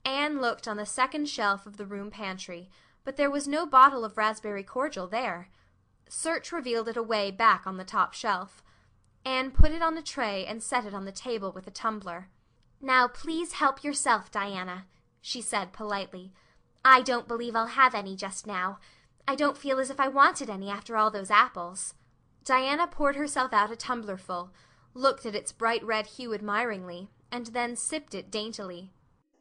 Speaker 1: Anne looked on the second shelf of the room pantry, but there was no bottle of raspberry cordial there. Search revealed it away back on the top shelf. Anne put it on a tray and set it on the table with a tumbler. "Now please help yourself, Diana," she said politely. "I don't believe I'll have any just now. I don't feel as if I wanted any after all those apples." Diana poured herself out a tumblerful, looked at its bright red hue admiringly, and then sipped it daintily.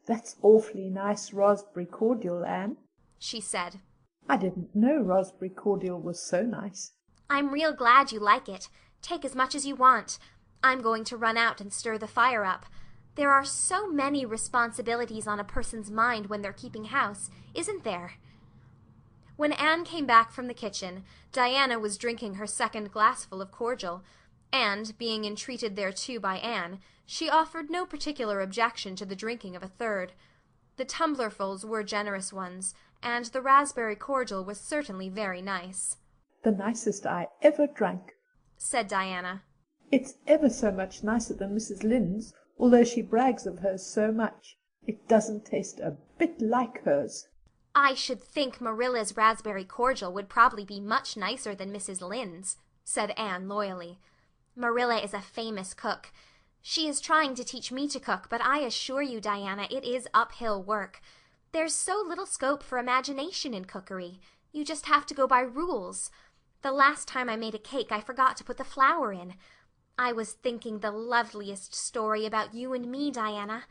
Speaker 6: "That's awfully nice raspberry cordial, Anne," she said. "I didn't know raspberry cordial was so nice."
Speaker 1: "I'm real glad you like it. Take as much as you want. I'm going to run out and stir the fire up. There are so many responsibilities on a person's mind when they're keeping house, isn't there?" When Anne came back from the kitchen, Diana was drinking her second glassful of cordial, and, being entreated thereto by Anne, she offered no particular objection to the drinking of a third. The tumblerfuls were generous ones, and the raspberry cordial was certainly very nice.
Speaker 6: "The nicest I ever drank,"
Speaker 1: said Diana.
Speaker 6: "It's ever so much nicer than Mrs. Lynde's, although she brags of hers so much. It doesn't taste a bit like hers."
Speaker 1: I should think Marilla's raspberry cordial would probably be much nicer than Mrs. Lynde's, said Anne loyally. Marilla is a famous cook. She is trying to teach me to cook, but I assure you, Diana, it is uphill work. There's so little scope for imagination in cookery. You just have to go by rules. The last time I made a cake I forgot to put the flour in. I was thinking the loveliest story about you and me, Diana.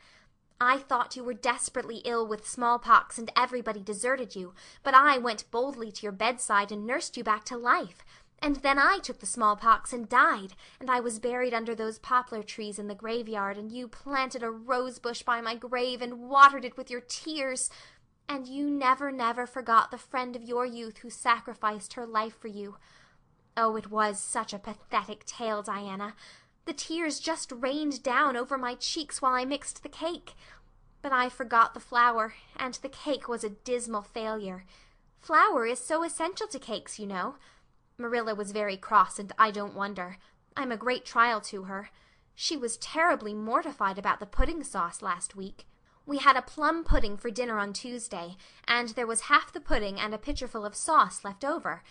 Speaker 1: I thought you were desperately ill with smallpox and everybody deserted you, but I went boldly to your bedside and nursed you back to life. And then I took the smallpox and died, and I was buried under those poplar trees in the graveyard, and you planted a rose bush by my grave and watered it with your tears. And you never forgot the friend of your youth who sacrificed her life for you. Oh, it was such a pathetic tale, Diana. The tears just rained down over my cheeks while I mixed the cake. But I forgot the flour, and the cake was a dismal failure. Flour is so essential to cakes, you know. Marilla was very cross, and I don't wonder. I'm a great trial to her. She was terribly mortified about the pudding sauce last week. We had a plum pudding for dinner on Tuesday, and there was half the pudding and a pitcherful of sauce left over.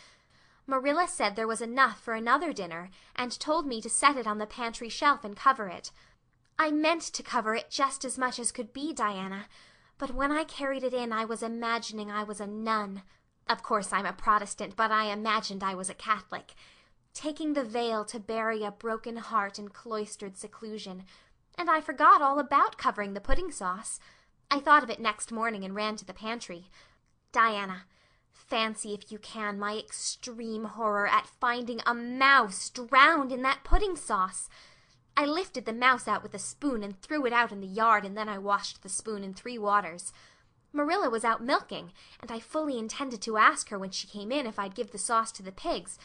Speaker 1: Marilla said there was enough for another dinner, and told me to set it on the pantry shelf and cover it. I meant to cover it just as much as could be, Diana, but when I carried it in I was imagining I was a nun. Of course I'm a Protestant, but I imagined I was a Catholic. Taking the veil to bury a broken heart in cloistered seclusion. And I forgot all about covering the pudding sauce. I thought of it next morning and ran to the pantry. Diana, fancy if you can my extreme horror at finding a mouse drowned in that pudding sauce. I lifted the mouse out with a spoon and threw it out in the yard, and then I washed the spoon in 3 waters. Marilla was out milking, and I fully intended to ask her when she came in if I'd give the sauce to the pigs.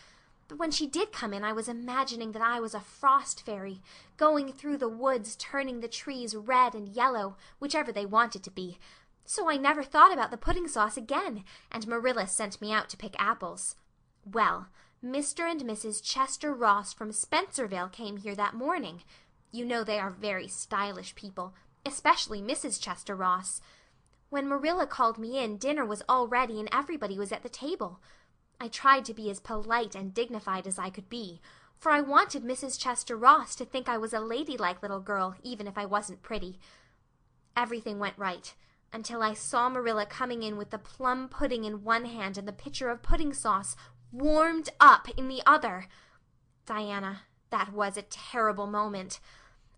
Speaker 1: But when she did come in I was imagining that I was a frost fairy, going through the woods turning the trees red and yellow, whichever they wanted to be. So I never thought about the pudding sauce again, and Marilla sent me out to pick apples. Well, Mr. and Mrs. Chester Ross from Spencerville came here that morning. You know they are very stylish people, especially Mrs. Chester Ross. When Marilla called me in, dinner was all ready and everybody was at the table. I tried to be as polite and dignified as I could be, for I wanted Mrs. Chester Ross to think I was a ladylike little girl, even if I wasn't pretty. Everything went right, until I saw Marilla coming in with the plum pudding in one hand and the pitcher of pudding sauce warmed up in the other. Diana, that was a terrible moment.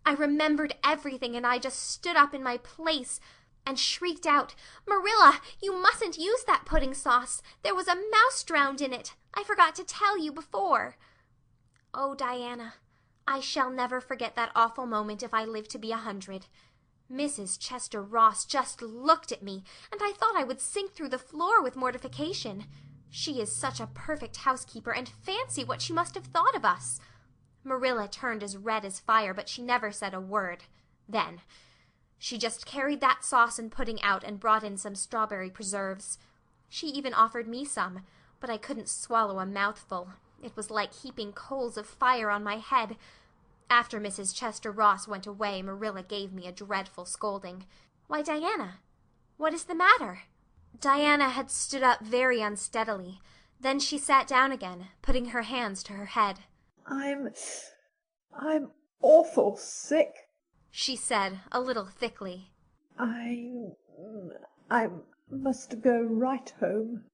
Speaker 1: I remembered everything, and I just stood up in my place and shrieked out, "Marilla, you mustn't use that pudding sauce. There was a mouse drowned in it. I forgot to tell you before." Oh, Diana, I shall never forget that awful moment if I live to be 100. Mrs. Chester Ross just looked at me, and I thought I would sink through the floor with mortification. She is such a perfect housekeeper, and fancy what she must have thought of us. Marilla turned as red as fire, but she never said a word. Then she just carried that sauce and pudding out and brought in some strawberry preserves. She even offered me some, but I couldn't swallow a mouthful. It was like heaping coals of fire on my head. After Mrs. Chester Ross went away, Marilla gave me a dreadful scolding. "Why, Diana, what is the matter?" Diana had stood up very unsteadily. Then she sat down again, putting her hands to her head. I'm
Speaker 6: awful sick,"
Speaker 1: she said, a little thickly.
Speaker 6: I must go right home."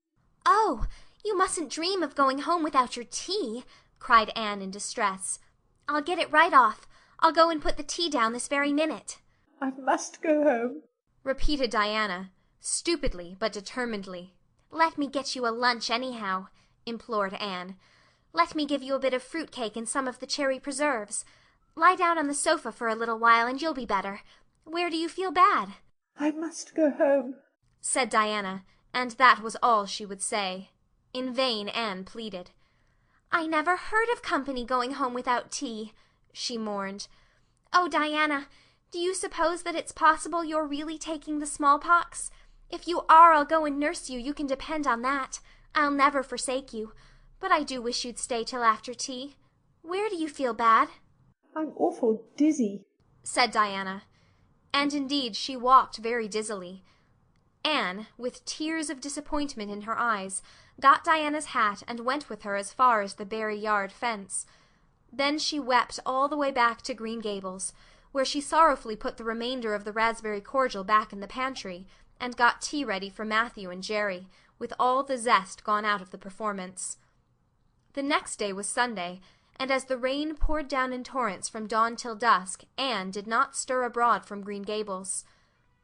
Speaker 1: "Oh, you mustn't dream of going home without your tea," cried Anne in distress. "I'll get it right off. I'll go and put the tea down this very minute."
Speaker 6: "I must go home,"
Speaker 1: repeated Diana, stupidly but determinedly. "Let me get you a lunch anyhow," implored Anne. "Let me give you a bit of fruit cake and some of the cherry preserves. Lie down on the sofa for a little while and you'll be better. Where do you feel bad?"
Speaker 6: "I must go home,"
Speaker 1: said Diana, and that was all she would say. In vain Anne pleaded. "I never heard of company going home without tea," she mourned. "Oh, Diana, Do you suppose that it's possible you're really taking the smallpox? If you are, I'll go and nurse you, you can depend on that. I'll never forsake you. But I do wish you'd stay till after tea. Where do you feel bad?"
Speaker 6: "I'm awful dizzy,"
Speaker 1: said Diana. And indeed she walked very dizzily. Anne, with tears of disappointment in her eyes, got Diana's hat and went with her as far as the Barry yard fence. Then she wept all the way back to Green Gables, where she sorrowfully put the remainder of the raspberry cordial back in the pantry, and got tea ready for Matthew and Jerry, with all the zest gone out of the performance. The next day was Sunday, and as the rain poured down in torrents from dawn till dusk, Anne did not stir abroad from Green Gables.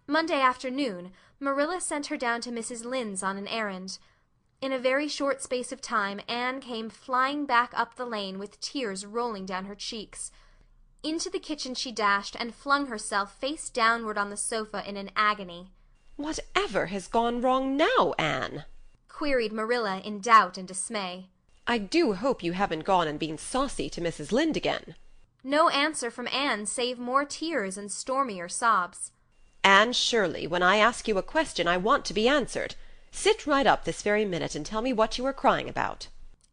Speaker 1: Monday afternoon, Marilla sent her down to Mrs. Lynde's on an errand. In a very short space of time Anne came flying back up the lane with tears rolling down her cheeks. Into the kitchen she dashed and flung herself face downward on the sofa in an agony.
Speaker 3: "Whatever has gone wrong now, Anne?"
Speaker 1: queried Marilla in doubt and dismay.
Speaker 3: "I do hope you haven't gone and been saucy to Mrs. Lynde again."
Speaker 1: No answer from Anne save more tears and stormier sobs.
Speaker 3: "Anne Shirley, when I ask you a question I want to be answered. Sit right up this very minute and tell me what you are crying about."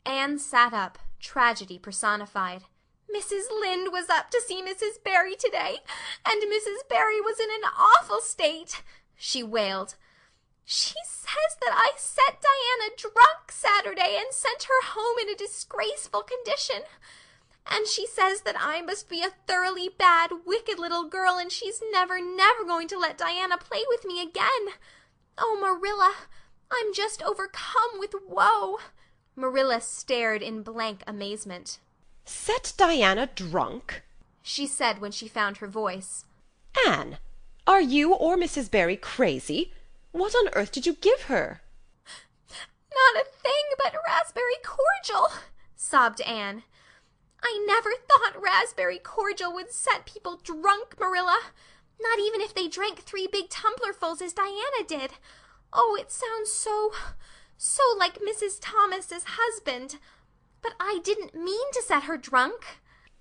Speaker 1: Anne sat up, tragedy personified. "Mrs. Lynde was up to see Mrs. Barry today, and Mrs. Barry was in an awful state," she wailed. "She says that I set Diana drunk Saturday and sent her home in a disgraceful condition. And she says that I must be a thoroughly bad, wicked little girl, and she's never, never going to let Diana play with me again. Oh, Marilla, I'm just overcome with woe." Marilla stared in blank amazement.
Speaker 3: "Set Diana drunk?"
Speaker 1: she said when she found her voice.
Speaker 3: "Anne, are you or Mrs. Barry crazy? What on earth did you give her?"
Speaker 1: "Not a thing but raspberry cordial," sobbed Anne. "I never thought raspberry cordial would set people drunk, Marilla. Not even if they drank 3 big tumblerfuls as Diana did. Oh, it sounds so like Mrs. Thomas's husband. But I didn't mean to set her drunk."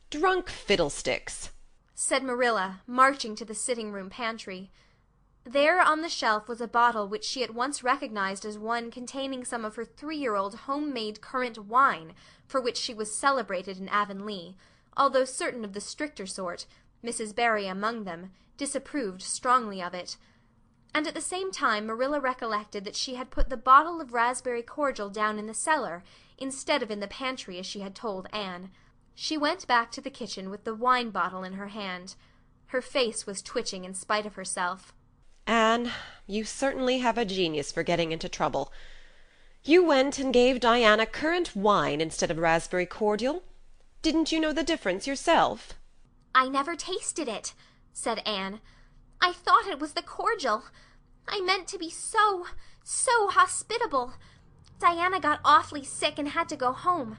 Speaker 3: "Drunk fiddlesticks,"
Speaker 1: said Marilla, marching to the sitting-room pantry. There on the shelf was a bottle which she at once recognized as one containing some of her 3-year-old home-made currant wine, for which she was celebrated in Avonlea, although certain of the stricter sort, Mrs. Barry among them, disapproved strongly of it. And at the same time Marilla recollected that she had put the bottle of raspberry cordial down in the cellar, instead of in the pantry as she had told Anne. She went back to the kitchen with the wine bottle in her hand. Her face was twitching in spite of herself.
Speaker 3: "Anne, you certainly have a genius for getting into trouble. You went and gave Diana currant wine instead of raspberry cordial. Didn't you know the difference yourself?"
Speaker 1: "I never tasted it," said Anne. "I thought it was the cordial. I meant to be so hospitable. Diana got awfully sick and had to go home.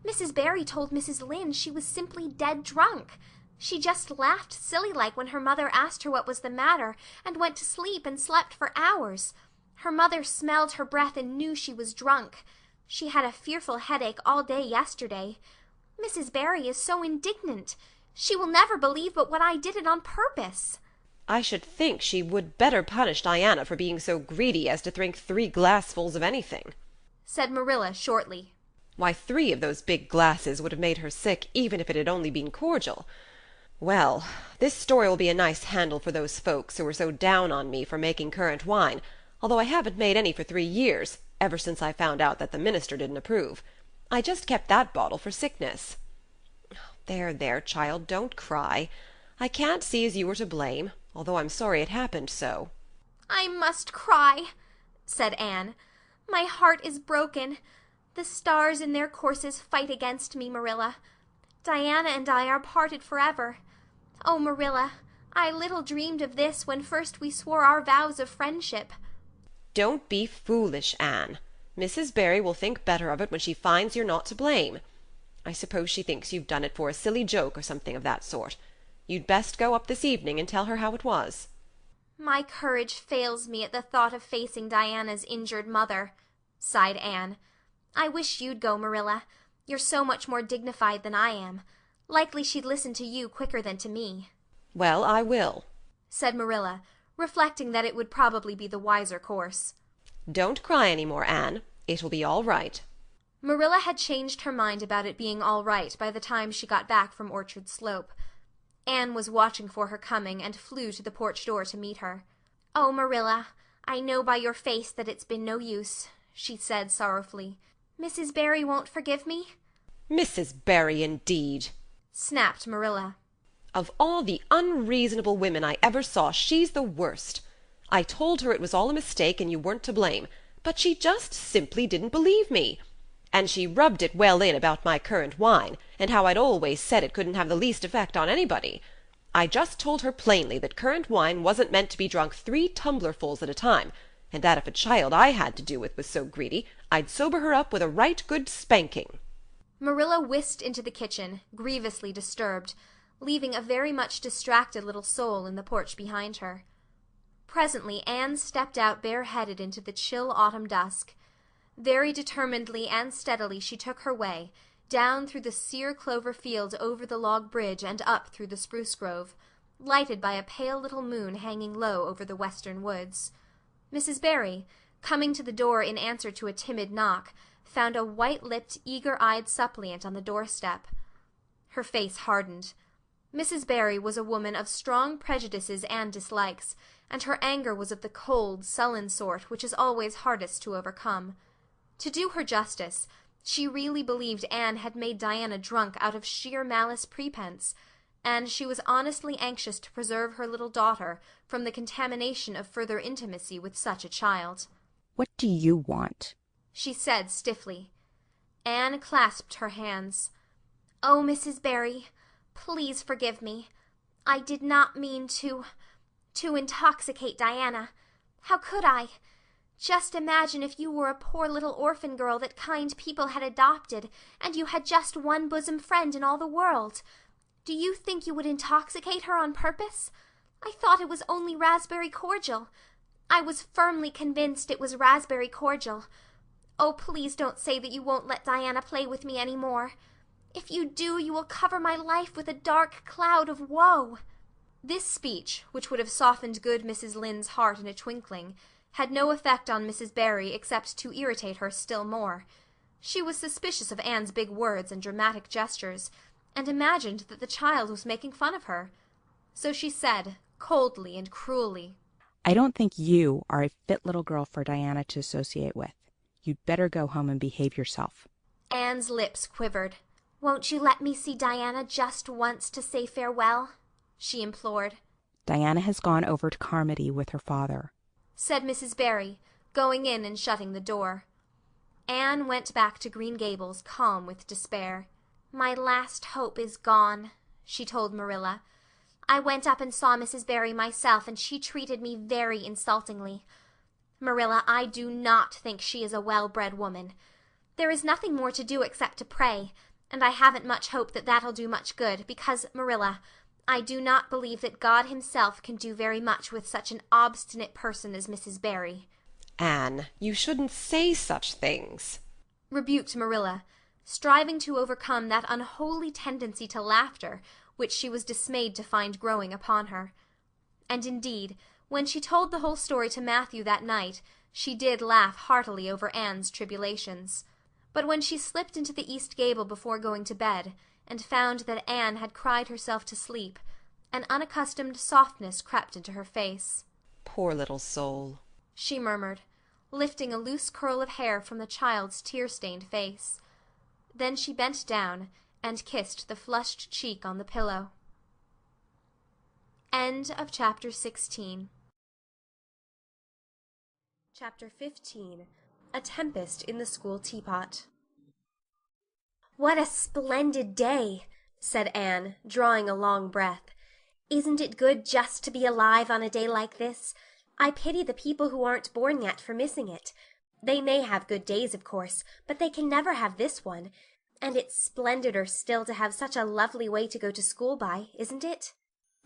Speaker 1: Mrs. Barry told Mrs. Lynde she was simply dead drunk. She just laughed silly-like when her mother asked her what was the matter, and went to sleep and slept for hours. Her mother smelled her breath and knew she was drunk. She had a fearful headache all day yesterday. Mrs. Barry is so indignant. She will never believe but what I did it on purpose."
Speaker 3: "I should think she would better punish Diana for being so greedy as to drink 3 glassfuls of anything,"
Speaker 1: said Marilla shortly.
Speaker 3: "Why, 3 of those big glasses would have made her sick even if it had only been cordial. Well, this story will be a nice handle for those folks who were so down on me for making currant wine, although I haven't made any for 3 years, ever since I found out that the minister didn't approve. I just kept that bottle for sickness. There, child, don't cry. I can't see as you were to blame, although I'm sorry it happened so."
Speaker 1: "I must cry," said Anne. "My heart is broken. The stars in their courses fight against me, Marilla. Diana and I are parted forever. Oh, Marilla, I little dreamed of this when first we swore our vows of friendship."
Speaker 3: "Don't be foolish, Anne. Mrs. Barry will think better of it when she finds you're not to blame. I suppose she thinks you've done it for a silly joke or something of that sort. You'd best go up this evening and tell her how it was."
Speaker 1: "My courage fails me at the thought of facing Diana's injured mother," sighed Anne. "I wish you'd go, Marilla. You're so much more dignified than I am. Likely she'd listen to you quicker than to me."
Speaker 3: Well, I will,
Speaker 1: said Marilla, reflecting that it would probably be the wiser course.
Speaker 3: Don't cry any more, Anne. It will be all right.
Speaker 1: Marilla had changed her mind about it being all right by the time she got back from Orchard Slope. Anne was watching for her coming and flew to the porch door to meet her. "Oh, Marilla, I know by your face that it's been no use," she said sorrowfully. "Mrs. Barry won't forgive me?"
Speaker 3: Mrs. Barry, indeed,
Speaker 1: snapped Marilla.
Speaker 3: Of all the unreasonable women I ever saw, she's the worst. I told her it was all a mistake and you weren't to blame, but she just simply didn't believe me. And she rubbed it well in about my currant wine, and how I'd always said it couldn't have the least effect on anybody. I just told her plainly that currant wine wasn't meant to be drunk 3 tumblerfuls at a time, and that if a child I had to do with was so greedy, I'd sober her up with a right good spanking.
Speaker 1: Marilla whisked into the kitchen, grievously disturbed, leaving a very much distracted little soul in the porch behind her. Presently Anne stepped out bareheaded into the chill autumn dusk. Very determinedly and steadily she took her way, down through the sere clover field over the log bridge and up through the spruce grove, lighted by a pale little moon hanging low over the western woods. Mrs. Barry, coming to the door in answer to a timid knock, found a white-lipped, eager-eyed suppliant on the doorstep. Her face hardened. Mrs. Barry was a woman of strong prejudices and dislikes, and her anger was of the cold, sullen sort which is always hardest to overcome. To do her justice, she really believed Anne had made Diana drunk out of sheer malice prepense, and she was honestly anxious to preserve her little daughter from the contamination of further intimacy with such a child.
Speaker 9: "What do you want?"
Speaker 1: she said stiffly. Anne clasped her hands. "Oh, Mrs. Barry, please forgive me. I did not mean to intoxicate Diana. How could I? Just imagine if you were a poor little orphan girl that kind people had adopted, and you had just one bosom friend in all the world. Do you think you would intoxicate her on purpose? I thought it was only raspberry cordial. I was firmly convinced it was raspberry cordial. Oh, please don't say that you won't let Diana play with me any more. If you do, you will cover my life with a dark cloud of woe." This speech, which would have softened good Mrs. Lynde's heart in a twinkling, had no effect on Mrs. Barry except to irritate her still more. She was suspicious of Anne's big words and dramatic gestures, and imagined that the child was making fun of her. So she said, coldly and cruelly,
Speaker 9: "I don't think you are a fit little girl for Diana to associate with. You'd better go home and behave yourself."
Speaker 1: Anne's lips quivered. "Won't you let me see Diana just once to say farewell?" she implored.
Speaker 9: "Diana has gone over to Carmody with her father,"
Speaker 1: said Mrs. Barry, going in and shutting the door. Anne went back to Green Gables, calm with despair. "My last hope is gone," she told Marilla. "I went up and saw Mrs. Barry myself, and she treated me very insultingly. Marilla, I do not think she is a well-bred woman. There is nothing more to do except to pray, and I haven't much hope that that'll do much good, because, Marilla, I do not believe that God himself can do very much with such an obstinate person as Mrs. Barry."
Speaker 3: Anne, you shouldn't say such things,
Speaker 1: rebuked Marilla, striving to overcome that unholy tendency to laughter which she was dismayed to find growing upon her. And indeed, when she told the whole story to Matthew that night, she did laugh heartily over Anne's tribulations. But when she slipped into the east gable before going to bed, and found that Anne had cried herself to sleep, an unaccustomed softness crept into her face.
Speaker 3: "Poor little soul,"
Speaker 1: she murmured, lifting a loose curl of hair from the child's tear-stained face. Then she bent down and kissed the flushed cheek on the pillow. End of chapter 16. Chapter 15. A Tempest in the School Teapot. "What a splendid day!" said Anne, drawing a long breath. "Isn't it good just to be alive on a day like this? I pity the people who aren't born yet for missing it. They may have good days, of course, but they can never have this one. And it's splendider still to have such a lovely way to go to school by, isn't it?"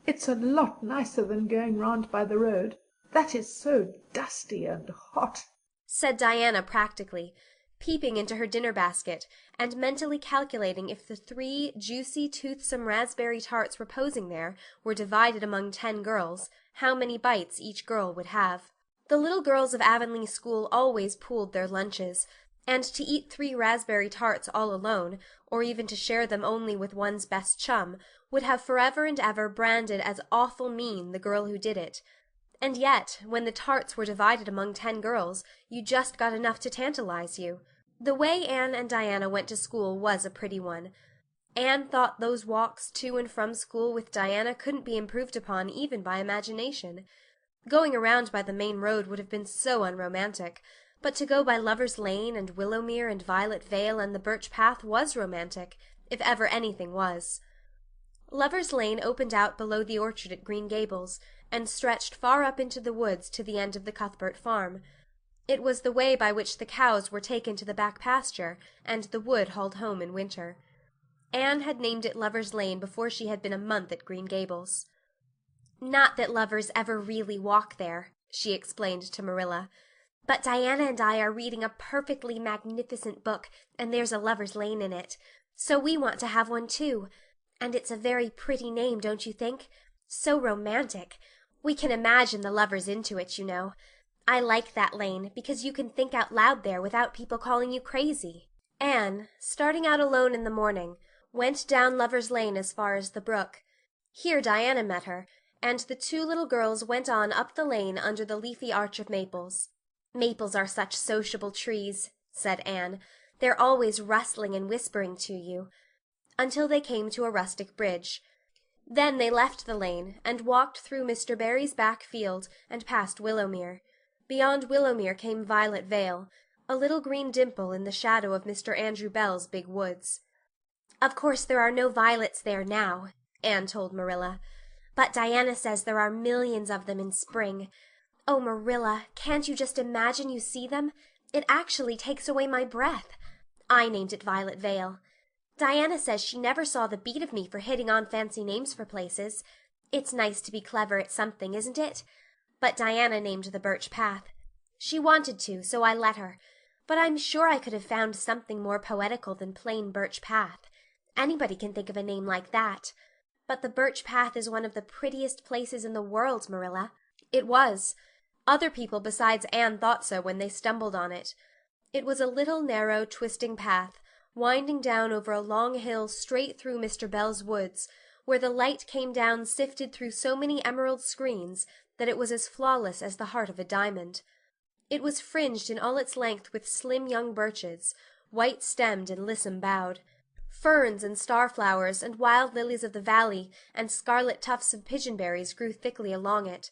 Speaker 6: "It's a lot nicer than going round by the road. That is so dusty and hot,"
Speaker 1: said Diana practically, peeping into her dinner-basket, and mentally calculating if the 3 juicy, toothsome raspberry tarts reposing there were divided among 10 girls, how many bites each girl would have. The little girls of Avonlea school always pooled their lunches, and to eat 3 raspberry tarts all alone, or even to share them only with one's best chum, would have forever and ever branded as awful mean the girl who did it. And yet, when the tarts were divided among 10 girls, you just got enough to tantalize you. The way Anne and Diana went to school was a pretty one. Anne thought those walks to and from school with Diana couldn't be improved upon even by imagination. Going around by the main road would have been so unromantic, but to go by Lover's Lane and Willowmere and Violet Vale and the Birch Path was romantic, if ever anything was. Lover's Lane opened out below the orchard at Green Gables, and stretched far up into the woods to the end of the Cuthbert farm. It was the way by which the cows were taken to the back pasture, and the wood hauled home in winter. Anne had named it Lover's Lane before she had been a month at Green Gables. "Not that lovers ever really walk there," she explained to Marilla, "but Diana and I are reading a perfectly magnificent book, and there's a Lover's Lane in it. So we want to have one too. And it's a very pretty name, don't you think? So romantic. We can imagine the lovers into it, you know. I like that lane, because you can think out loud there without people calling you crazy." Anne, starting out alone in the morning, went down Lover's Lane as far as the brook. Here Diana met her, and the 2 little girls went on up the lane under the leafy arch of maples. "Maples are such sociable trees," said Anne. "They're always rustling and whispering to you," until they came to a rustic bridge. Then they left the lane, and walked through Mr. Barry's back field, and past Willowmere. Beyond Willowmere came Violet Vale, a little green dimple in the shadow of Mr. Andrew Bell's big woods. "Of course there are no violets there now," Anne told Marilla, "but Diana says there are millions of them in spring. Oh, Marilla, can't you just imagine you see them? It actually takes away my breath. I named it Violet Vale. Diana says she never saw the beat of me for hitting on fancy names for places. It's nice to be clever at something, isn't it? But Diana named the Birch Path. She wanted to, so I let her. But I'm sure I could have found something more poetical than plain Birch Path. Anybody can think of a name like that. But the Birch Path is one of the prettiest places in the world, Marilla." It was. Other people besides Anne thought so when they stumbled on it. It was a little narrow, twisting path, winding down over a long hill straight through Mr. Bell's woods, where the light came down sifted through so many emerald screens that it was as flawless as the heart of a diamond. It was fringed in all its length with slim young birches, white-stemmed and lissom-boughed. Ferns and starflowers and wild lilies of the valley and scarlet tufts of pigeonberries grew thickly along it,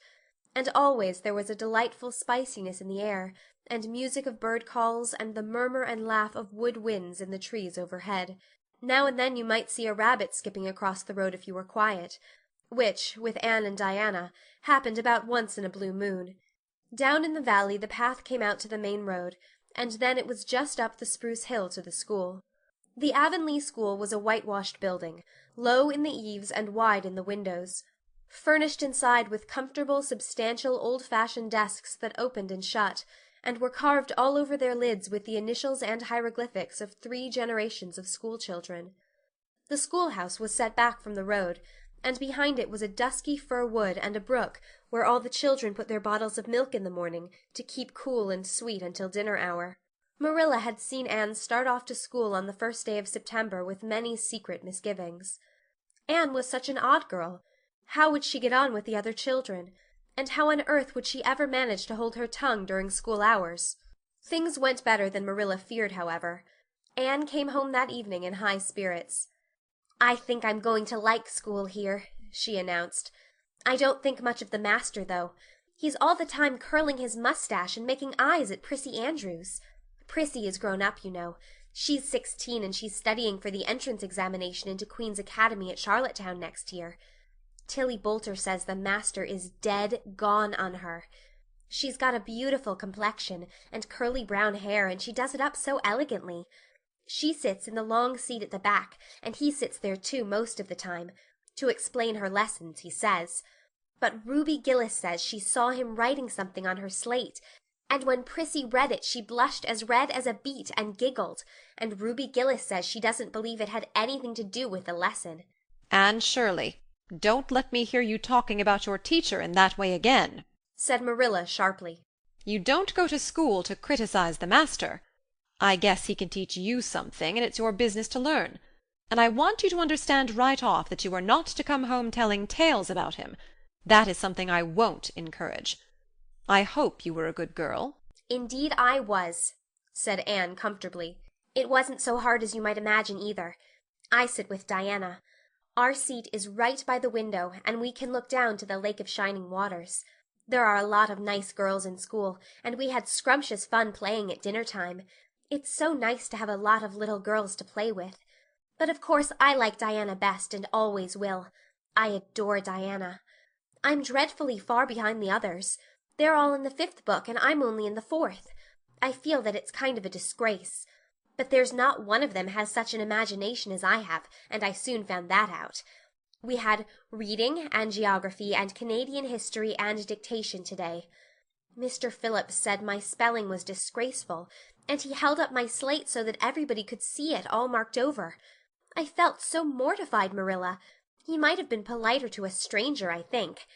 Speaker 1: and always there was a delightful spiciness in the air, and music of bird calls and the murmur and laugh of wood winds in the trees overhead. Now and then you might see a rabbit skipping across the road if you were quiet, which, with Anne and Diana, happened about once in a blue moon. Down in the valley the path came out to the main road, and then it was just up the spruce hill to the school. The Avonlea school was a whitewashed building, low in the eaves and wide in the windows, furnished inside with comfortable, substantial, old-fashioned desks that opened and shut, and were carved all over their lids with the initials and hieroglyphics of 3 generations of school-children. The schoolhouse was set back from the road, and behind it was a dusky fir wood and a brook where all the children put their bottles of milk in the morning to keep cool and sweet until dinner hour. Marilla had seen Anne start off to school on the first day of September with many secret misgivings. Anne was such an odd girl. How would she get on with the other children? And how on earth would she ever manage to hold her tongue during school hours? Things went better than Marilla feared, however. Anne came home that evening in high spirits. "I think I'm going to like school here," she announced. "I don't think much of the master, though. He's all the time curling his mustache and making eyes at Prissy Andrews. Prissy is grown up, you know. She's 16 and she's studying for the entrance examination into Queen's Academy at Charlottetown next year. Tilly Boulter says the master is dead gone on her. She's got a beautiful complexion and curly brown hair, and she does it up so elegantly. She sits in the long seat at the back, and he sits there too most of the time, to explain her lessons, he says. But Ruby Gillis says she saw him writing something on her slate, And when Prissy read it she blushed as red as a beet and giggled, and Ruby Gillis says she doesn't believe it had anything to do with the lesson.
Speaker 3: Anne Shirley, don't let me hear you talking about your teacher in that way again,
Speaker 1: said Marilla sharply.
Speaker 3: You don't go to school to criticize the master. I guess he can teach you something, and it's your business to learn. And I want you to understand right off that you are not to come home telling tales about him. That is something I won't encourage. I hope you were a good girl.
Speaker 1: Indeed I was, said Anne comfortably. It wasn't so hard as you might imagine either. I sit with Diana. Our seat is right by the window, and we can look down to the Lake of Shining Waters. There are a lot of nice girls in school, and we had scrumptious fun playing at dinner time. It's so nice to have a lot of little girls to play with. But of course I like Diana best and always will. I adore Diana. I'm dreadfully far behind the others. They're all in the 5th book, and I'm only in the 4th. I feel that it's kind of a disgrace. But there's not one of them has such an imagination as I have, and I soon found that out. We had reading and geography and Canadian history and dictation today. Mr. Phillips said my spelling was disgraceful, and he held up my slate so that everybody could see it all marked over. I felt so mortified, Marilla. He might have been politer to a stranger, I think.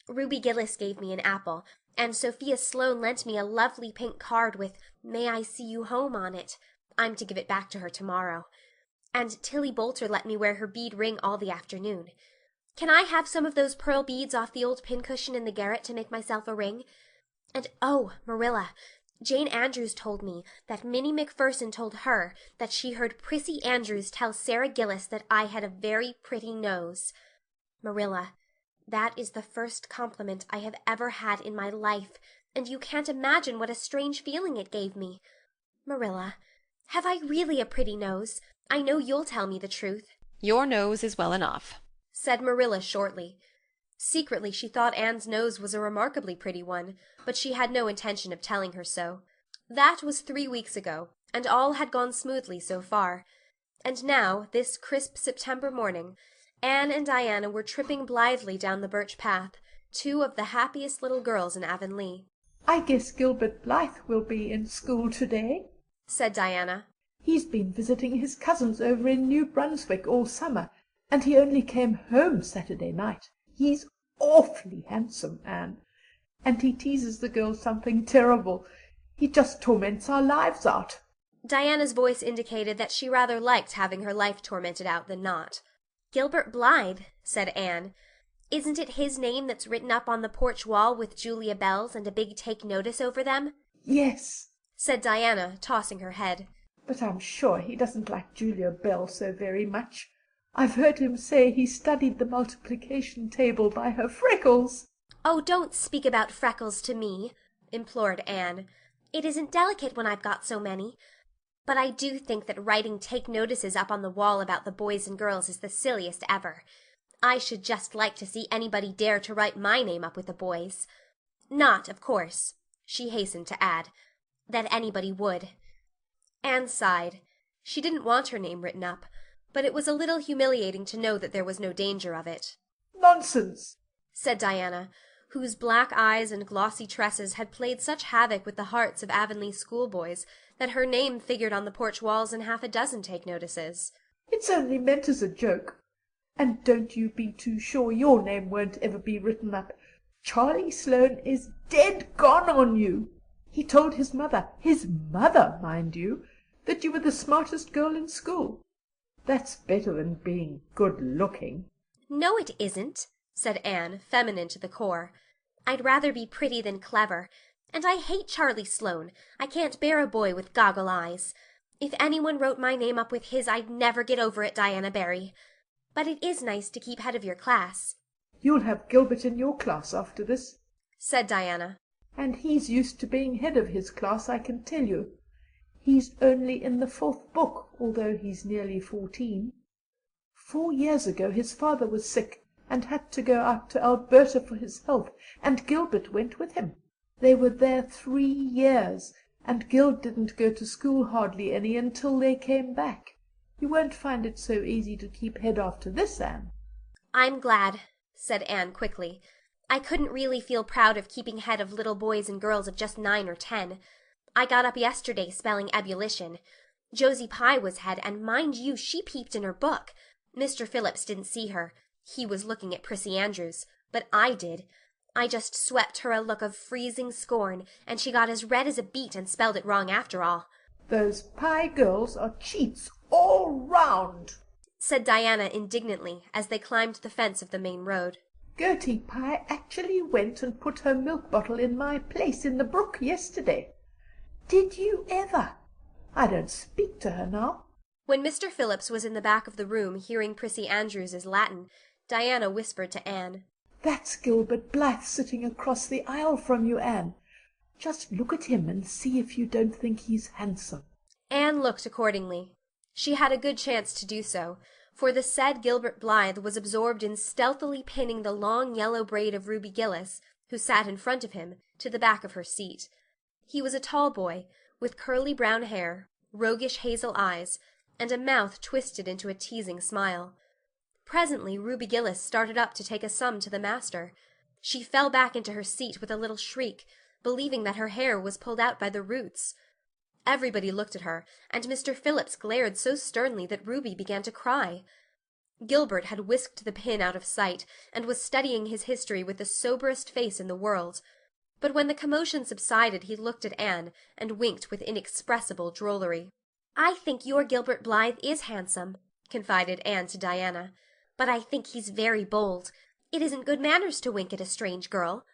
Speaker 1: Ruby Gillis gave me an apple, and Sophia Sloane lent me a lovely pink card with "May I see you home" on it. I'm to give it back to her tomorrow. And Tilly Boulter let me wear her bead ring all the afternoon. Can I have some of those pearl beads off the old pincushion in the garret to make myself a ring? And oh, Marilla, Jane Andrews told me that Minnie McPherson told her that she heard Prissy Andrews tell Sarah Gillis that I had a very pretty nose. Marilla, that is the first compliment I have ever had in my life, and you can't imagine what a strange feeling it gave me. Marilla, have I really a pretty nose? I know you'll tell me the truth.
Speaker 3: Your nose is well enough,
Speaker 1: said Marilla shortly. Secretly she thought Anne's nose was a remarkably pretty one, but she had no intention of telling her so. That was 3 weeks ago, and all had gone smoothly so far. And now, this crisp September morning, Anne and Diana were tripping blithely down the birch path, 2 of the happiest little girls in Avonlea.
Speaker 6: "I guess Gilbert Blythe will be in school today,"
Speaker 1: said Diana.
Speaker 6: "He's been visiting his cousins over in New Brunswick all summer, and he only came home Saturday night. He's awfully handsome, Anne, and he teases the girls something terrible. He just torments our lives out."
Speaker 1: Diana's voice indicated that she rather liked having her life tormented out than not. "Gilbert Blythe," said Anne. "Isn't it his name that's written up on the porch wall with Julia Bell's and a big take notice over them?"
Speaker 6: "Yes,"
Speaker 1: said Diana, tossing her head.
Speaker 6: "but I'm sure he doesn't like Julia Bell so very much. I've heard him say he studied the multiplication table by her freckles."
Speaker 1: "Oh, don't speak about freckles to me," implored Anne. "It isn't delicate when I've got so many. But I do think that writing take notices up on the wall about the boys and girls is the silliest ever. I should just like to see anybody dare to write my name up with the boys. Not, of course," she hastened to add, "that anybody would." Anne sighed. She didn't want her name written up, but it was a little humiliating to know that there was no danger of it.
Speaker 6: "Nonsense,"
Speaker 1: said Diana, whose black eyes and glossy tresses had played such havoc with the hearts of Avonlea schoolboys that her name figured on the porch walls in 6 take notices.
Speaker 6: "It's only meant as a joke. And don't you be too sure your name won't ever be written up. Charlie Sloane is dead gone on you. He told his mother, mind you, that you were the smartest girl in school. That's better than being good-looking."
Speaker 1: "No, it isn't," said Anne, feminine to the core. "I'd rather be pretty than clever. And I hate Charlie Sloane. I can't bear a boy with goggle eyes. If anyone wrote my name up with his, I'd never get over it, Diana Barry. But it is nice to keep head of your class."
Speaker 6: "You'll have Gilbert in your class after this,"
Speaker 1: said Diana.
Speaker 6: "and he's used to being head of his class, I can tell you. He's only in the 4th book, although he's nearly 14. 4 years ago his father was sick and had to go out to Alberta for his health, and Gilbert went with him. They were there 3 years, and Gil didn't go to school hardly any until they came back. You won't find it so easy to keep head after this, Anne."
Speaker 1: "I'm glad," said Anne quickly. I couldn't really feel proud of keeping head of little boys and girls of just 9 or 10. I got up yesterday spelling ebullition. Josie Pye was head, and mind you, she peeped in her book. Mr. Phillips didn't see her. He was looking at Prissy Andrews, but I did. I just swept her a look of freezing scorn, and she got as red as a beet and spelled it wrong after all.
Speaker 6: Those Pye girls are cheats all round,
Speaker 1: said Diana indignantly as they climbed the fence of the main road.
Speaker 6: Gertie Pye actually went and put her milk bottle in my place in the brook yesterday. Did you ever? I don't speak to her now.
Speaker 1: When Mr. Phillips was in the back of the room hearing Prissy Andrews's Latin, Diana whispered to Anne,
Speaker 6: "That's Gilbert Blythe sitting across the aisle from you, Anne. Just look at him and see if you don't think he's handsome."
Speaker 1: Anne looked accordingly. She had a good chance to do so, for the said Gilbert Blythe was absorbed in stealthily pinning the long yellow braid of Ruby Gillis, who sat in front of him, to the back of her seat. He was a tall boy, with curly brown hair, roguish hazel eyes, and a mouth twisted into a teasing smile. Presently Ruby Gillis started up to take a sum to the master. She fell back into her seat with a little shriek, believing that her hair was pulled out by the roots. Everybody looked at her, and Mr. Phillips glared so sternly that Ruby began to cry. Gilbert had whisked the pin out of sight, and was studying his history with the soberest face in the world. But when the commotion subsided he looked at Anne, and winked with inexpressible drollery. "I think your Gilbert Blythe is handsome," confided Anne to Diana, "but I think he's very bold. It isn't good manners to wink at a strange girl."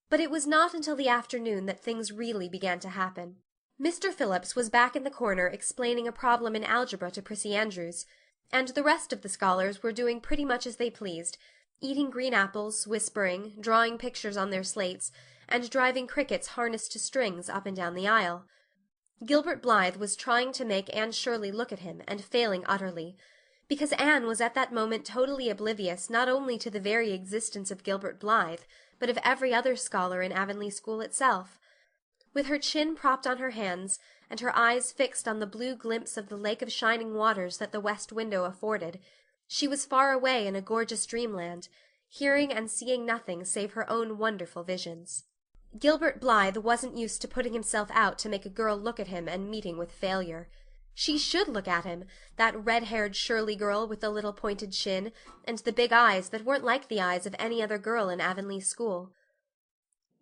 Speaker 1: But it was not until the afternoon that things really began to happen. Mr. Phillips was back in the corner explaining a problem in algebra to Prissy Andrews, and the rest of the scholars were doing pretty much as they pleased, eating green apples, whispering, drawing pictures on their slates, and driving crickets harnessed to strings up and down the aisle. Gilbert Blythe was trying to make Anne Shirley look at him, and failing utterly, because Anne was at that moment totally oblivious not only to the very existence of Gilbert Blythe, but of every other scholar in Avonlea school itself. With her chin propped on her hands, and her eyes fixed on the blue glimpse of the lake of shining waters that the west window afforded, she was far away in a gorgeous dreamland, hearing and seeing nothing save her own wonderful visions. Gilbert Blythe wasn't used to putting himself out to make a girl look at him and meeting with failure. She should look at him, that red-haired Shirley girl with the little pointed chin, and the big eyes that weren't like the eyes of any other girl in Avonlea school.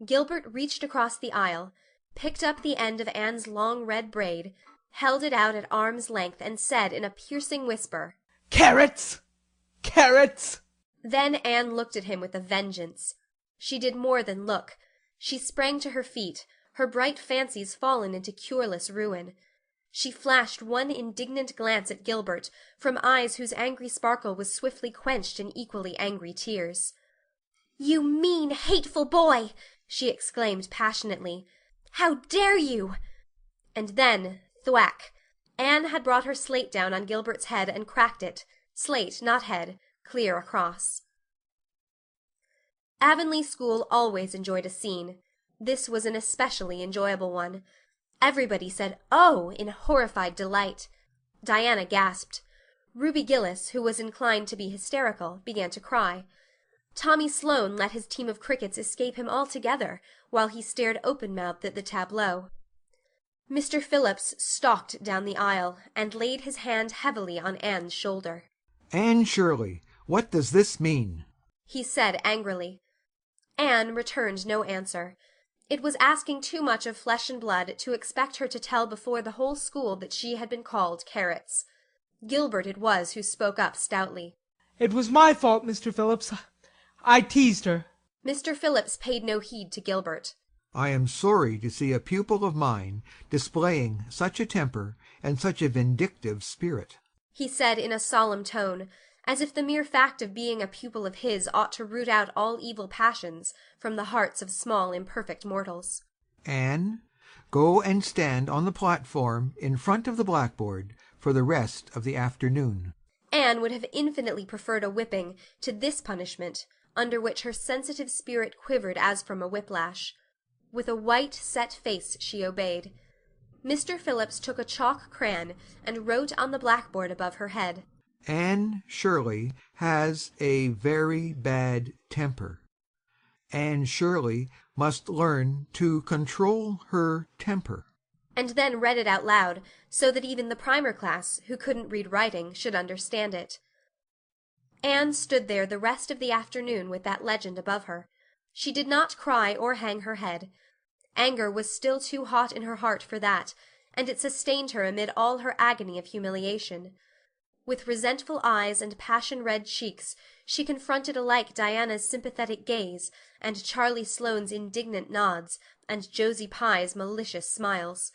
Speaker 1: Gilbert reached across the aisle, picked up the end of Anne's long red braid, held it out at arm's length, and said in a piercing whisper,
Speaker 13: "Carrots! Carrots!"
Speaker 1: Then Anne looked at him with a vengeance. She did more than look. She sprang to her feet, her bright fancies fallen into cureless ruin. She flashed one indignant glance at Gilbert, from eyes whose angry sparkle was swiftly quenched in equally angry tears. "You mean, hateful boy!" she exclaimed passionately. "How dare you!" And then, thwack! Anne had brought her slate down on Gilbert's head and cracked it, slate, not head, clear across. Avonlea school always enjoyed a scene. This was an especially enjoyable one. Everybody said "Oh!" in horrified delight. Diana gasped. Ruby Gillis, who was inclined to be hysterical, began to cry. Tommy Sloane let his team of crickets escape him altogether, while he stared open-mouthed at the tableau. Mr. Phillips stalked down the aisle, and laid his hand heavily on Anne's shoulder.
Speaker 13: "Anne Shirley, what does this mean?"
Speaker 1: he said angrily. Anne returned no answer. It was asking too much of flesh and blood to expect her to tell before the whole school that she had been called carrots. Gilbert it was who spoke up stoutly.
Speaker 13: "It was my fault, Mr. Phillips. I teased her."
Speaker 1: Mr. Phillips paid no heed to Gilbert.
Speaker 13: "I am sorry to see a pupil of mine displaying such a temper and such a vindictive spirit,"
Speaker 1: he said in a solemn tone, as if the mere fact of being a pupil of his ought to root out all evil passions from the hearts of small imperfect mortals.
Speaker 13: "Anne, go and stand on the platform in front of the blackboard for the rest of the afternoon."
Speaker 1: Anne would have infinitely preferred a whipping to this punishment, under which her sensitive spirit quivered as from a whiplash. With a white, set face she obeyed. Mr. Phillips took a chalk crayon and wrote on the blackboard above her head,
Speaker 13: "Anne Shirley has a very bad temper. Anne Shirley must learn to control her temper.
Speaker 1: And then read it out loud, so that even the primer class, who couldn't read writing, should understand it. Anne stood there the rest of the afternoon with that legend above her. She did not cry or hang her head. Anger was still too hot in her heart for that, and it sustained her amid all her agony of humiliation. With resentful eyes and passion-red cheeks, she confronted alike Diana's sympathetic gaze, and Charlie Sloane's indignant nods, and Josie Pye's malicious smiles.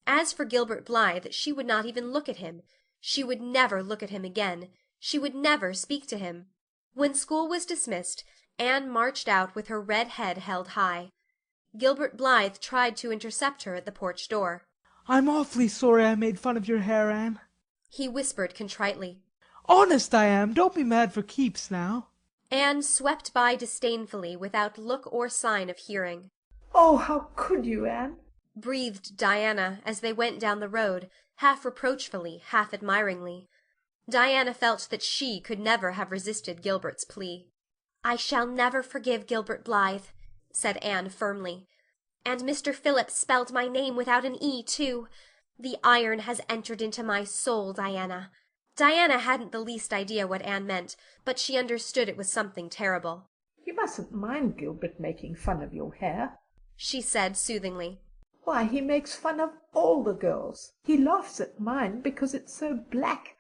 Speaker 1: As for Gilbert Blythe, she would not even look at him. She would never look at him again. She would never speak to him. When school was dismissed, Anne marched out with her red head held high. Gilbert Blythe tried to intercept her at the porch door.
Speaker 14: "I'm awfully sorry I made fun of your hair, Anne,"
Speaker 1: he whispered contritely.
Speaker 14: "Honest I am. Don't be mad for keeps now."
Speaker 1: Anne swept by disdainfully, without look or sign of hearing.
Speaker 6: "Oh, how could you, Anne?"
Speaker 1: breathed Diana as they went down the road, half reproachfully, half admiringly. Diana felt that she could never have resisted Gilbert's plea. "I shall never forgive Gilbert Blythe," said Anne firmly. "And Mr. Phillips spelled my name without an E, too. The iron has entered into my soul, Diana." Diana hadn't the least idea what Anne meant, but she understood it was something terrible.
Speaker 6: "You mustn't mind Gilbert making fun of your hair,"
Speaker 1: she said soothingly.
Speaker 6: "Why, he makes fun of all the girls. He laughs at mine because it's so black.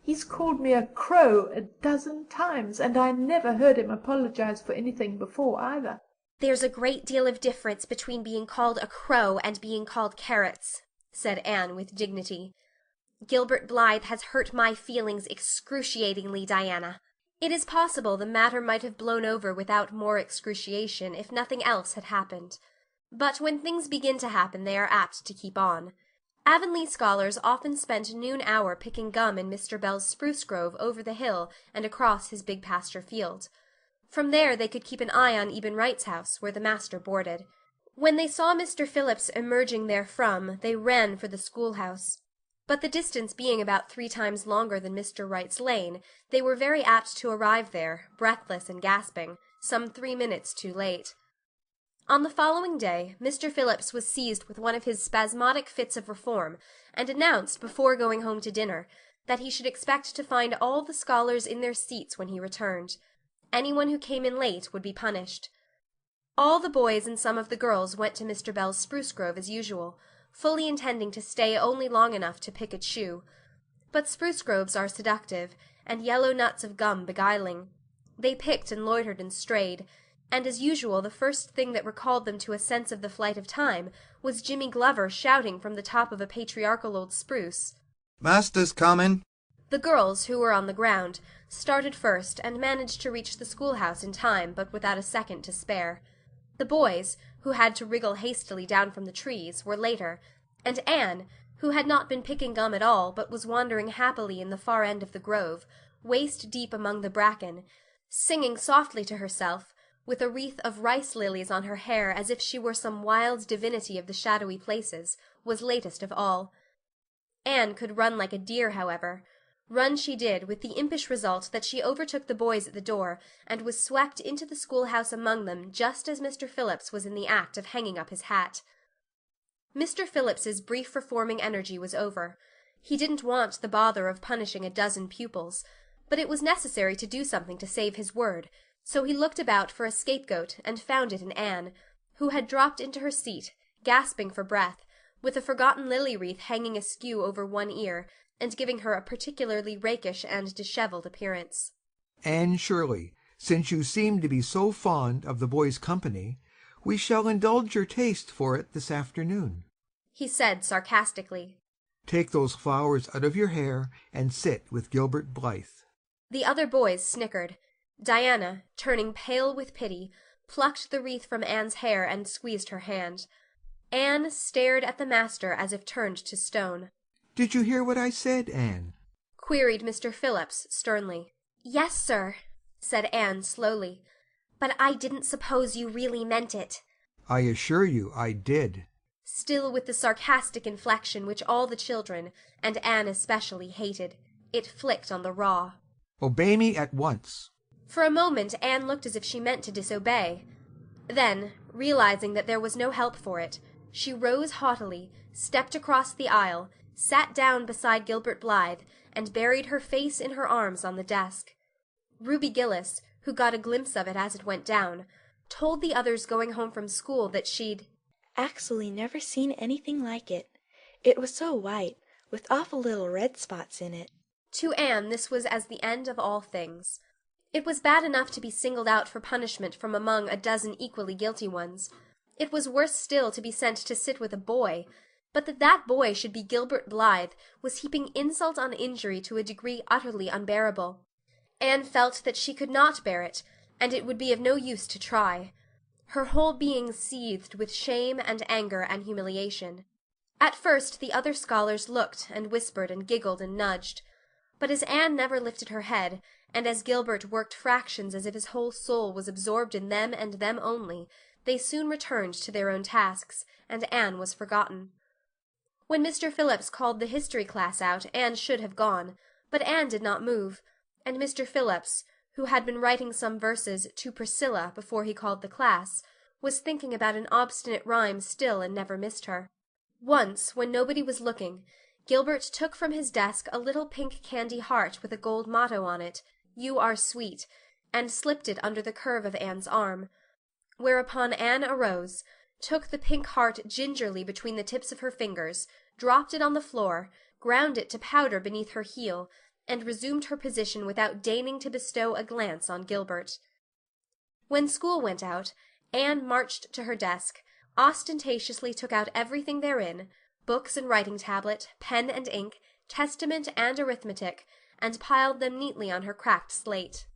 Speaker 6: He's called me a crow 12 times, and I never heard him apologize for anything before, either."
Speaker 1: "There's a great deal of difference between being called a crow and being called carrots," said Anne with dignity. "Gilbert Blythe has hurt my feelings excruciatingly, Diana." It is possible the matter might have blown over without more excruciation if nothing else had happened. But when things begin to happen they are apt to keep on. Avonlea scholars often spent noon hour picking gum in Mr. Bell's spruce grove over the hill and across his big pasture field. From there they could keep an eye on Eben Wright's house, where the master boarded. When they saw Mr. Phillips emerging therefrom, they ran for the schoolhouse. But the distance being about 3 times longer than Mr. Wright's lane, they were very apt to arrive there, breathless and gasping, some 3 minutes too late. On the following day, Mr. Phillips was seized with one of his spasmodic fits of reform, and announced, before going home to dinner, that he should expect to find all the scholars in their seats when he returned. Anyone who came in late would be punished. All the boys and some of the girls went to Mr. Bell's spruce grove as usual, fully intending to stay only long enough to pick a chew. But spruce groves are seductive, and yellow nuts of gum beguiling. They picked and loitered and strayed, and as usual the first thing that recalled them to a sense of the flight of time was Jimmy Glover shouting from the top of a patriarchal old spruce,
Speaker 15: "Master's comin'."
Speaker 1: The girls, who were on the ground, started first and managed to reach the schoolhouse in time, but without a second to spare. The boys, who had to wriggle hastily down from the trees, were later, and Anne, who had not been picking gum at all, but was wandering happily in the far end of the grove, waist deep among the bracken, singing softly to herself, with a wreath of rice-lilies on her hair as if she were some wild divinity of the shadowy places, was latest of all. Anne could run like a deer, however. Run she did, with the impish result that she overtook the boys at the door, and was swept into the schoolhouse among them just as Mr. Phillips was in the act of hanging up his hat. Mr. Phillips's brief reforming energy was over. He didn't want the bother of punishing a dozen pupils, but it was necessary to do something to save his word, so he looked about for a scapegoat and found it in Anne, who had dropped into her seat, gasping for breath, with a forgotten lily wreath hanging askew over one ear, and giving her a particularly rakish and dishevelled appearance.
Speaker 13: "Anne Shirley, since you seem to be so fond of the boys' company, we shall indulge your taste for it this afternoon,"
Speaker 1: he said sarcastically.
Speaker 13: "Take those flowers out of your hair and sit with Gilbert Blythe."
Speaker 1: The other boys snickered. Diana, turning pale with pity, plucked the wreath from Anne's hair and squeezed her hand. Anne stared at the master as if turned to stone.
Speaker 13: "Did you hear what I said, Anne?"
Speaker 1: queried Mr. Phillips sternly. "Yes, sir," said Anne slowly, "but I didn't suppose you really meant it."
Speaker 13: "I assure you I did."
Speaker 1: Still with the sarcastic inflection which all the children, and Anne especially, hated. It flicked on the raw.
Speaker 13: "Obey me at once."
Speaker 1: For a moment Anne looked as if she meant to disobey. Then, realizing that there was no help for it, she rose haughtily, stepped across the aisle, sat down beside Gilbert Blythe, and buried her face in her arms on the desk. Ruby Gillis, who got a glimpse of it as it went down, told the others going home from school that she'd
Speaker 16: actually never seen anything like it. It was so white, with awful little red spots in it.
Speaker 1: To Anne this was as the end of all things. It was bad enough to be singled out for punishment from among a dozen equally guilty ones. It was worse still to be sent to sit with a boy, but that boy should be Gilbert Blythe was heaping insult on injury to a degree utterly unbearable. Anne felt that she could not bear it, and it would be of no use to try. Her whole being seethed with shame and anger and humiliation. At first the other scholars looked and whispered and giggled and nudged. But as Anne never lifted her head, and as Gilbert worked fractions as if his whole soul was absorbed in them and them only, they soon returned to their own tasks, and Anne was forgotten. When Mr. Phillips called the history class out, Anne should have gone, but Anne did not move, and Mr. Phillips, who had been writing some verses to Priscilla before he called the class, was thinking about an obstinate rhyme still and never missed her. Once, when nobody was looking, Gilbert took from his desk a little pink candy heart with a gold motto on it, "You are sweet," and slipped it under the curve of Anne's arm. Whereupon Anne arose, took the pink heart gingerly between the tips of her fingers, dropped it on the floor, ground it to powder beneath her heel, and resumed her position without deigning to bestow a glance on Gilbert. When school went out, Anne marched to her desk, ostentatiously took out everything therein, books and writing tablet, pen and ink, testament and arithmetic, and piled them neatly on her cracked slate.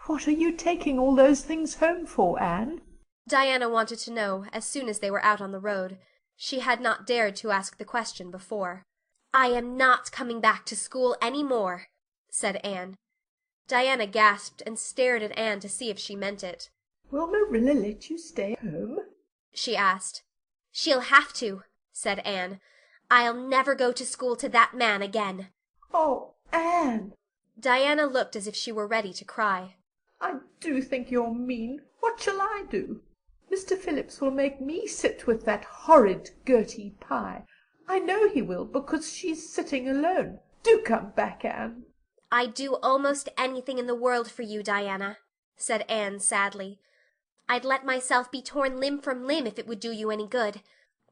Speaker 6: "What are you taking all those things home for, Anne?"
Speaker 1: Diana wanted to know as soon as they were out on the road. She had not dared to ask the question before. "I am not coming back to school any more," said Anne. Diana gasped and stared at Anne to see if she meant it.
Speaker 6: "Will Marilla let you stay home?"
Speaker 1: she asked. "She'll have to," said Anne. "I'll never go to school to that man again."
Speaker 6: "Oh, Anne!"
Speaker 1: Diana looked as if she were ready to cry.
Speaker 6: "I do think you're mean. What shall I do? Mr. Phillips will make me sit with that horrid Gertie Pye. I know he will, because she's sitting alone. Do come back, Anne."
Speaker 1: "I'd do almost anything in the world for you, Diana," said Anne sadly. "I'd let myself be torn limb from limb if it would do you any good.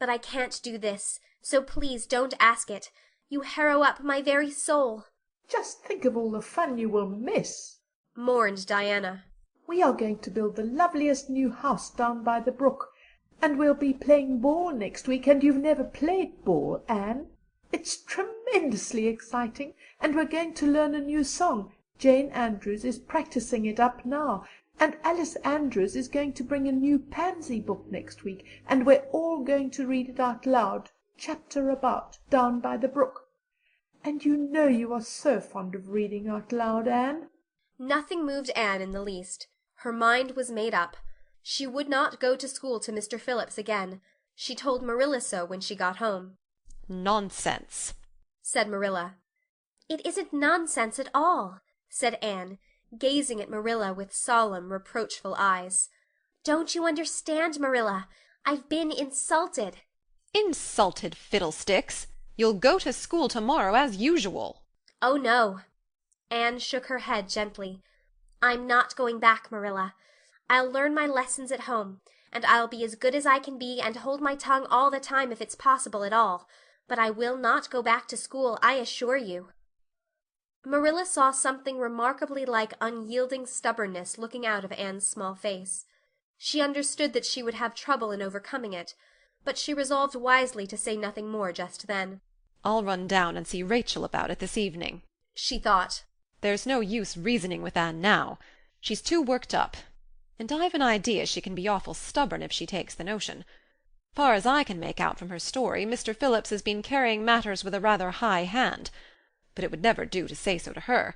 Speaker 1: But I can't do this, so please don't ask it. You harrow up my very soul."
Speaker 6: "Just think of all the fun you will miss,"
Speaker 1: mourned Diana.
Speaker 6: "We are going to build the loveliest new house down by the brook, and we'll be playing ball next week, and you've never played ball, Anne. It's tremendously exciting, and we're going to learn a new song. Jane Andrews is practicing it up now, and Alice Andrews is going to bring a new Pansy book next week, and we're all going to read it out loud, chapter about Down by the Brook. And you know you are so fond of reading out loud, Anne."
Speaker 1: Nothing moved Anne in the least. Her mind was made up. She would not go to school to Mr. Phillips again. She told Marilla so when she got home.
Speaker 3: "Nonsense,"
Speaker 1: said Marilla. "It isn't nonsense at all," said Anne, gazing at Marilla with solemn, reproachful eyes. "Don't you understand, Marilla? I've been insulted."
Speaker 3: "Insulted fiddlesticks! You'll go to school tomorrow as usual."
Speaker 1: "Oh, no." Anne shook her head gently. "I'm not going back, Marilla. I'll learn my lessons at home, and I'll be as good as I can be and hold my tongue all the time if it's possible at all, but I will not go back to school, I assure you." Marilla saw something remarkably like unyielding stubbornness looking out of Anne's small face. She understood that she would have trouble in overcoming it, but she resolved wisely to say nothing more just then.
Speaker 3: "I'll run down and see Rachel about it this evening,"
Speaker 1: she thought.
Speaker 3: "There's no use reasoning with Anne now. She's too worked up. And I've an idea she can be awful stubborn if she takes the notion. Far as I can make out from her story, Mr. Phillips has been carrying matters with a rather high hand. But it would never do to say so to her.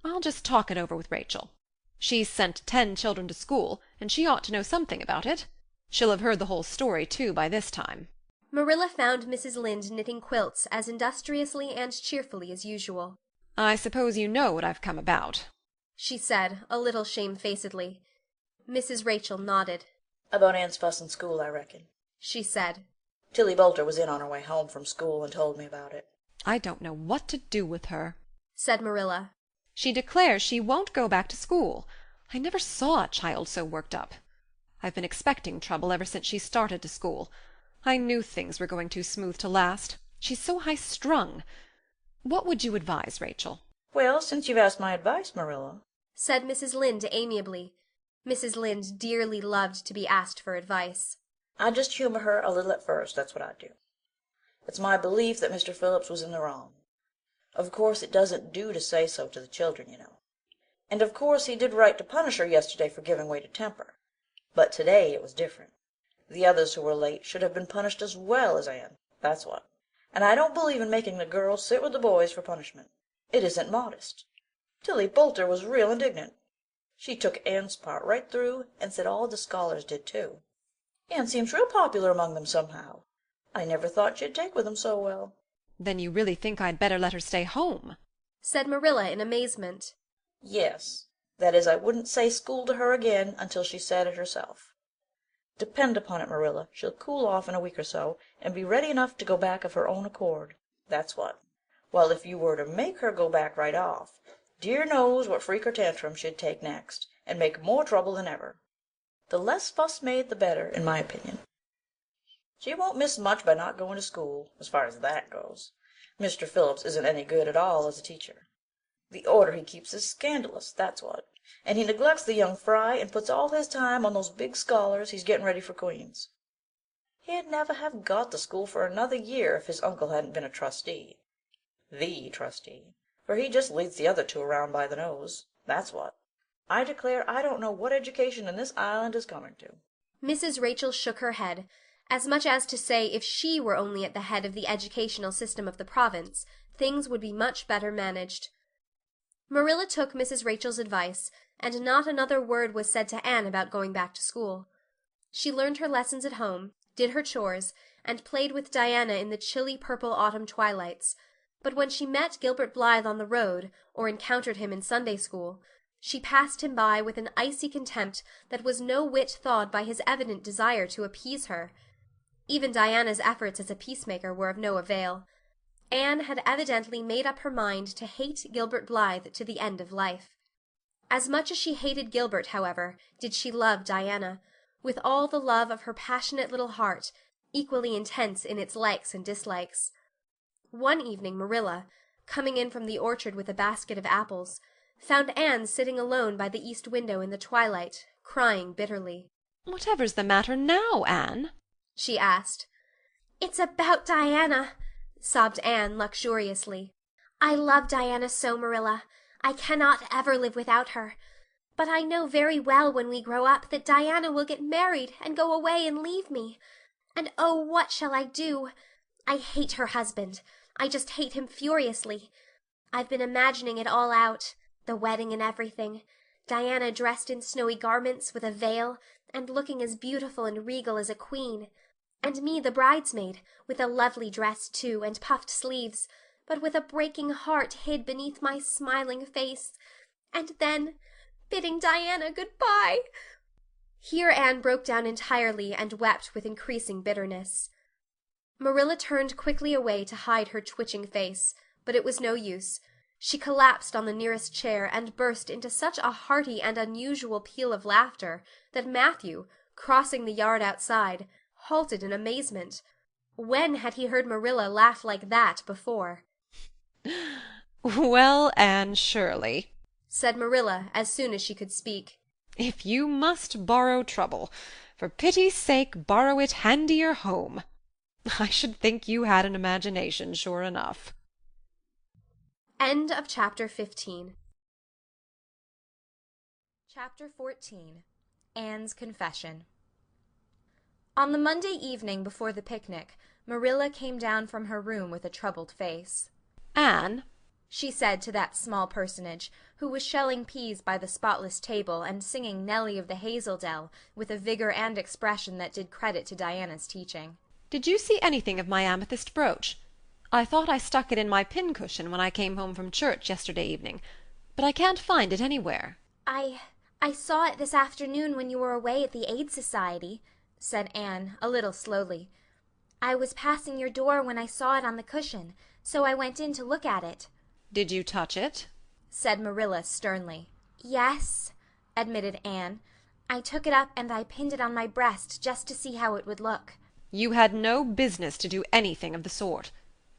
Speaker 3: I'll just talk it over with Rachel. She's sent 10 children to school, and she ought to know something about it. She'll have heard the whole story, too, by this time."
Speaker 1: Marilla found Mrs. Lynde knitting quilts as industriously and cheerfully as usual.
Speaker 3: "I suppose you know what I've come about,"
Speaker 1: she said, a little shamefacedly. Mrs. Rachel nodded.
Speaker 2: About Anne's fuss in school, I reckon,
Speaker 1: she said.
Speaker 2: Tilly Boulter was in on her way home from school and told me about it.
Speaker 3: I don't know what to do with her,
Speaker 1: said Marilla.
Speaker 3: She declares she won't go back to school. I never saw a child so worked up. I've been expecting trouble ever since she started to school. I knew things were going too smooth to last. She's so high-strung. What would you advise, Rachel?
Speaker 2: Well, since you've asked my advice, Marilla,
Speaker 1: said Mrs. Lynde amiably. Mrs. Lynde dearly loved to be asked for advice.
Speaker 2: I'd just humor her a little at first, that's what I'd do. It's my belief that Mr. Phillips was in the wrong. Of course it doesn't do to say so to the children, you know. And of course he did right to punish her yesterday for giving way to temper. But today it was different. The others who were late should have been punished as well as Anne, that's what. And I don't believe in making the girls sit with the boys for punishment. It isn't modest. Tilly Boulter was real indignant. She took Anne's part right through and said all the scholars did too. Anne seems real popular among them somehow. I never thought she'd take with them so well.
Speaker 3: Then you really think I'd better let her stay home?
Speaker 1: said Marilla in amazement.
Speaker 2: Yes. That is, I wouldn't say school to her again until she said it herself. Depend upon it, Marilla, she'll cool off in a week or so, and be ready enough to go back of her own accord. That's what. While if you were to make her go back right off, dear knows what freak or tantrum she'd take next, and make more trouble than ever. The less fuss made, the better, in my opinion. She won't miss much by not going to school, as far as that goes. Mr. Phillips isn't any good at all as a teacher. The order he keeps is scandalous, that's what. And he neglects the young fry and puts all his time on those big scholars he's getting ready for Queen's. He'd never have got the school for another year if his uncle hadn't been a trustee. The trustee. For he just leads the other two around by the nose, that's what. I declare I don't know what education in this island is coming to.
Speaker 1: Mrs. Rachel shook her head, as much as to say if she were only at the head of the educational system of the province, things would be much better managed. Marilla took Mrs. Rachel's advice, and not another word was said to Anne about going back to school. She learned her lessons at home, did her chores, and played with Diana in the chilly purple autumn twilights, but when she met Gilbert Blythe on the road, or encountered him in Sunday school, she passed him by with an icy contempt that was no whit thawed by his evident desire to appease her. Even Diana's efforts as a peacemaker were of no avail. Anne had evidently made up her mind to hate Gilbert Blythe to the end of life. As much as she hated Gilbert, however, did she love Diana, with all the love of her passionate little heart, equally intense in its likes and dislikes. One evening Marilla, coming in from the orchard with a basket of apples, found Anne sitting alone by the east window in the twilight, crying bitterly.
Speaker 3: "Whatever's the matter now, Anne?"
Speaker 1: she asked. "It's about Diana," sobbed Anne luxuriously. "I love Diana so, Marilla. I cannot ever live without her. But I know very well when we grow up that Diana will get married and go away and leave me. And oh, what shall I do? I hate her husband. I just hate him furiously. I've been imagining it all out, the wedding and everything. Diana dressed in snowy garments with a veil, and looking as beautiful and regal as a queen. And me the bridesmaid, with a lovely dress too, and puffed sleeves, but with a breaking heart hid beneath my smiling face. And then bidding Diana good-bye." Here Anne broke down entirely and wept with increasing bitterness. Marilla turned quickly away to hide her twitching face, but it was no use. She collapsed on the nearest chair and burst into such a hearty and unusual peal of laughter that Matthew, crossing the yard outside, halted in amazement. When had he heard Marilla laugh like that before?
Speaker 3: "Well, Anne Shirley," said
Speaker 1: Marilla as soon as she could speak,
Speaker 3: "if you must borrow trouble, for pity's sake borrow it handier home. I should think you had an imagination, sure enough."
Speaker 1: End of Chapter 15.
Speaker 17: Chapter 14. Anne's Confession. On the Monday evening before the picnic, Marilla came down from her room with a troubled face.
Speaker 3: "Anne,"
Speaker 17: she said to that small personage, who was shelling peas by the spotless table and singing Nellie of the Hazel Dell with a vigor and expression that did credit to Diana's teaching.
Speaker 3: "did you see anything of my amethyst brooch? I thought I stuck it in my pincushion when I came home from church yesterday evening, but I can't find it anywhere."
Speaker 1: I "I saw it this afternoon when you were away at the Aid Society," said Anne, a little slowly. "I was passing your door when I saw it on the cushion, so I went in to look at it."
Speaker 3: "Did you touch it?"
Speaker 1: said Marilla sternly. "Yes," admitted Anne. "I took it up and I pinned it on my breast just to see how it would look."
Speaker 3: "You had no business to do anything of the sort.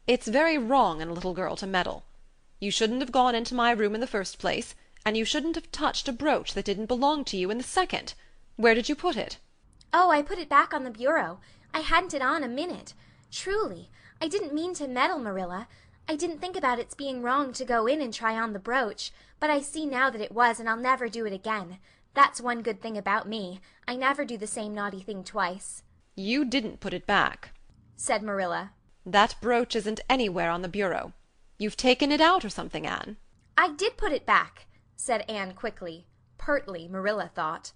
Speaker 3: It's very wrong in a little girl to meddle. You shouldn't have gone into my room in the first place, and you shouldn't have touched a brooch that didn't belong to you in the second. Where did you put it?"
Speaker 1: "Oh, I put it back on the bureau. I hadn't it on a minute. Truly, I didn't mean to meddle, Marilla. I didn't think about its being wrong to go in and try on the brooch, but I see now that it was, and I'll never do it again. That's one good thing about me. I never do the same naughty thing twice."
Speaker 3: "You didn't put it back,"
Speaker 1: said Marilla.
Speaker 3: "That brooch isn't anywhere on the bureau. You've taken it out or something, Anne."
Speaker 1: "I did put it back," said Anne quickly. Pertly, Marilla thought.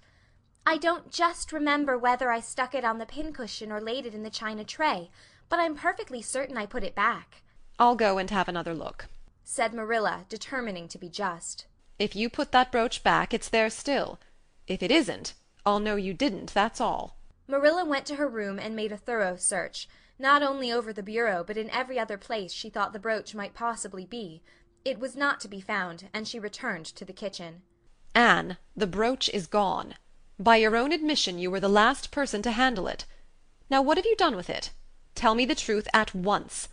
Speaker 1: "I don't just remember whether I stuck it on the pincushion or laid it in the china tray, but I'm perfectly certain I put it back."
Speaker 3: "I'll go and have another look,"
Speaker 1: said Marilla, determining to be just.
Speaker 3: "If you put that brooch back, it's there still. If it isn't, I'll know you didn't, that's all."
Speaker 1: Marilla went to her room and made a thorough search, not only over the bureau but in every other place she thought the brooch might possibly be. It was not to be found, and she returned to the kitchen.
Speaker 3: "Anne, the brooch is gone. By your own admission you were the last person to handle it. Now what have you done with it? Tell me the truth at once.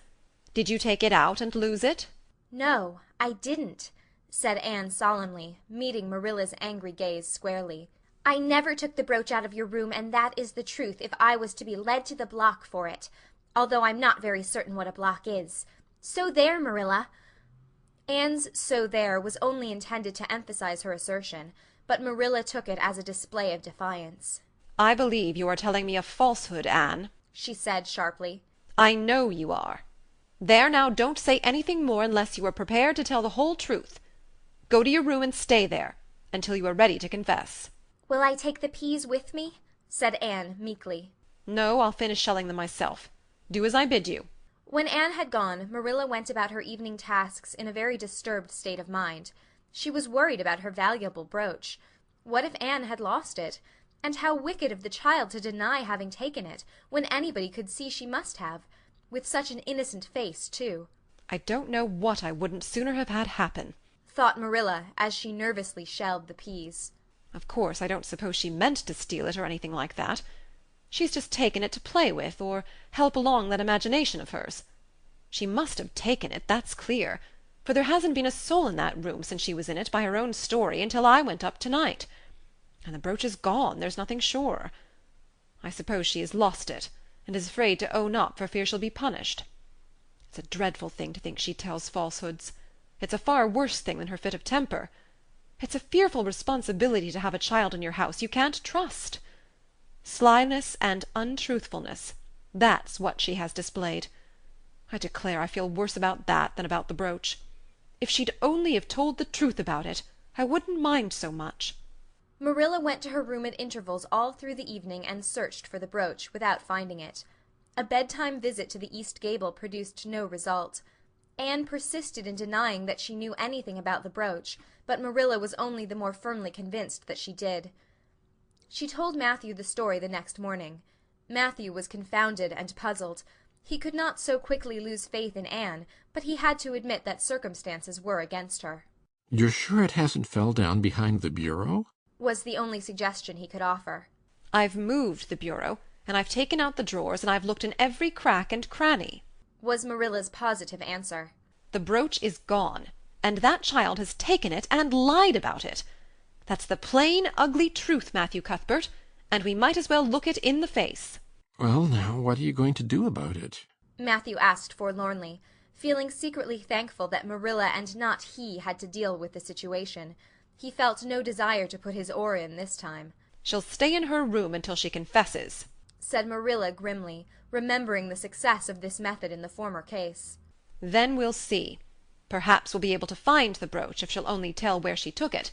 Speaker 3: Did you take it out and lose it?"
Speaker 1: "No, I didn't," said Anne solemnly, meeting Marilla's angry gaze squarely. "I never took the brooch out of your room, and that is the truth if I was to be led to the block for it, although I'm not very certain what a block is. So there, Marilla." Anne's "so there" was only intended to emphasize her assertion, but Marilla took it as a display of defiance.
Speaker 3: "I believe you are telling me a falsehood, Anne,"
Speaker 1: she said sharply.
Speaker 3: "I know you are. There now, don't say anything more unless you are prepared to tell the whole truth. Go to your room and stay there until you are ready to confess."
Speaker 1: "Will I take the peas with me?" said Anne meekly.
Speaker 3: "No, I'll finish shelling them myself. Do as I bid you."
Speaker 1: When Anne had gone, Marilla went about her evening tasks in a very disturbed state of mind. She was worried about her valuable brooch. What if Anne had lost it? And how wicked of the child to deny having taken it, when anybody could see she must have. With such an innocent face, too.
Speaker 3: "I don't know what I wouldn't sooner have had happen,"
Speaker 1: thought Marilla, as she nervously shelled the peas.
Speaker 3: "Of course, I don't suppose she meant to steal it or anything like that. She's just taken it to play with, or help along that imagination of hers. She must have taken it, that's clear, for there hasn't been a soul in that room since she was in it, by her own story, until I went up tonight. And the brooch is gone, there's nothing sure. I suppose she has lost it, and is afraid to own up for fear she'll be punished. It's a dreadful thing to think she tells falsehoods. It's a far worse thing than her fit of temper. It's a fearful responsibility to have a child in your house you can't trust. Slyness and untruthfulness, that's what she has displayed. I declare I feel worse about that than about the brooch. If she'd only have told the truth about it, I wouldn't mind so much."
Speaker 1: Marilla went to her room at intervals all through the evening and searched for the brooch, without finding it. A bedtime visit to the east gable produced no result. Anne persisted in denying that she knew anything about the brooch, but Marilla was only the more firmly convinced that she did. She told Matthew the story the next morning. Matthew was confounded and puzzled. He could not so quickly lose faith in Anne, but he had to admit that circumstances were against her.
Speaker 5: "You're sure it hasn't fell down behind the bureau?"
Speaker 1: was the only suggestion he could offer.
Speaker 3: "I've moved the bureau, and I've taken out the drawers, and I've looked in every crack and cranny,"
Speaker 1: was Marilla's positive answer.
Speaker 3: "The brooch is gone, and that child has taken it and lied about it. That's the plain, ugly truth, Matthew Cuthbert, and we might as well look it in the face."
Speaker 5: "Well, now, what are you going to do about it?"
Speaker 1: Matthew asked forlornly, feeling secretly thankful that Marilla and not he had to deal with the situation. He felt no desire to put his oar in this time.
Speaker 3: "She'll stay in her room until she confesses,"
Speaker 1: said Marilla grimly, remembering the success of this method in the former case.
Speaker 3: "Then we'll see. Perhaps we'll be able to find the brooch if she'll only tell where she took it.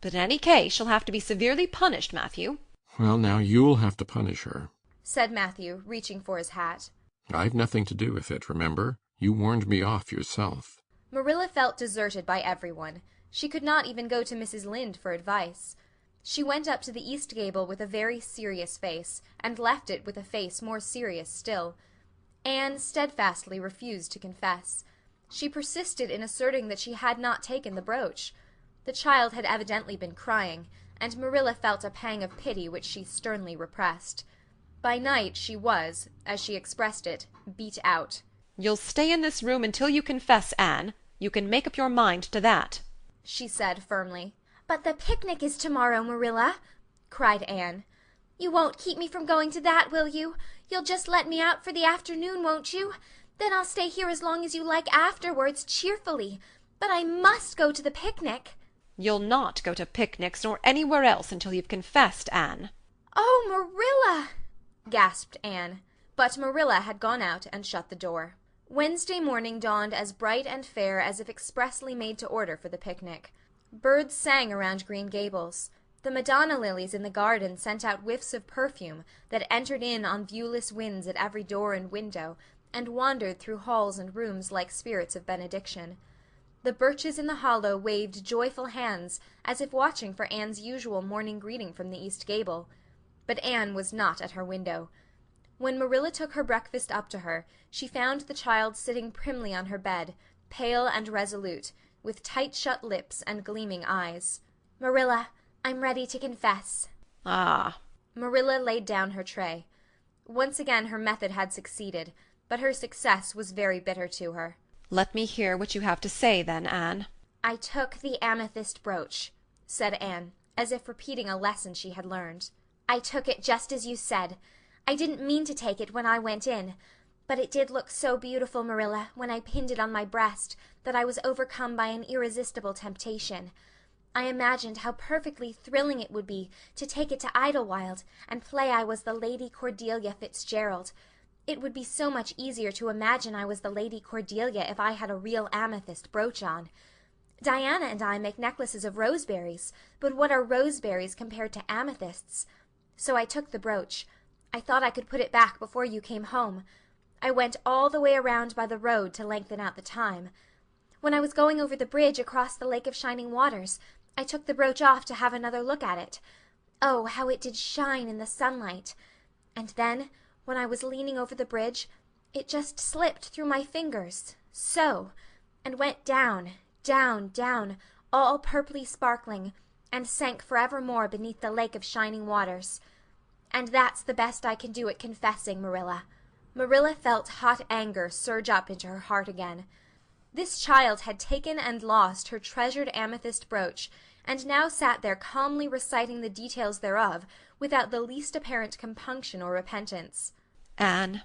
Speaker 3: But in any case she'll have to be severely punished, Matthew."
Speaker 5: "Well, now, you'll have to punish her,"
Speaker 1: said Matthew, reaching for his hat.
Speaker 5: "I've nothing to do with it, remember? You warned me off yourself."
Speaker 1: Marilla felt deserted by everyone. She could not even go to Mrs. Lynde for advice.
Speaker 17: She went up to the east gable with a very serious face, and left it with a face more serious still. Anne steadfastly refused to confess. She persisted in asserting that she had not taken the brooch. The child had evidently been crying, and Marilla felt a pang of pity which she sternly repressed. By night she was, as she expressed it, beat out.
Speaker 3: "You'll stay in this room until you confess, Anne. You can make up your mind to that,"
Speaker 17: she said firmly.
Speaker 1: "But the picnic is tomorrow, Marilla," cried Anne. "You won't keep me from going to that, will you? You'll just let me out for the afternoon, won't you? Then I'll stay here as long as you like afterwards, cheerfully. But I must go to the picnic."
Speaker 3: "You'll not go to picnics nor anywhere else until you've confessed, Anne."
Speaker 1: "Oh, Marilla!"
Speaker 17: gasped Anne. But Marilla had gone out and shut the door. Wednesday morning dawned as bright and fair as if expressly made to order for the picnic. Birds sang around Green Gables. The Madonna lilies in the garden sent out whiffs of perfume that entered in on viewless winds at every door and window, and wandered through halls and rooms like spirits of benediction. The birches in the hollow waved joyful hands, as if watching for Anne's usual morning greeting from the east gable. But Anne was not at her window. When Marilla took her breakfast up to her, she found the child sitting primly on her bed, pale and resolute, with tight-shut lips and gleaming eyes.
Speaker 1: "Marilla, I'm ready to confess."
Speaker 3: "Ah."
Speaker 17: Marilla laid down her tray. Once again her method had succeeded, but her success was very bitter to her.
Speaker 3: "Let me hear what you have to say, then, Anne."
Speaker 1: "I took the amethyst brooch,"
Speaker 17: said Anne, as if repeating a lesson she had learned.
Speaker 1: "I took it just as you said. I didn't mean to take it when I went in, but it did look so beautiful, Marilla, when I pinned it on my breast, that I was overcome by an irresistible temptation. I imagined how perfectly thrilling it would be to take it to Idlewild and play I was the Lady Cordelia Fitzgerald. It would be so much easier to imagine I was the Lady Cordelia if I had a real amethyst brooch on. Diana and I make necklaces of roseberries, but what are roseberries compared to amethysts? So I took the brooch. I thought I could put it back before you came home. I went all the way around by the road to lengthen out the time. When I was going over the bridge across the Lake of Shining Waters, I took the brooch off to have another look at it. Oh, how it did shine in the sunlight! And then, when I was leaning over the bridge, it just slipped through my fingers, so, and went down, down, down, all purply sparkling, and sank forevermore beneath the Lake of Shining Waters. And that's the best I can do at confessing, Marilla." Marilla felt hot anger surge up into her heart again. This child had taken and lost her treasured amethyst brooch, and now sat there calmly reciting the details thereof, without the least apparent compunction or repentance.
Speaker 3: "Anne,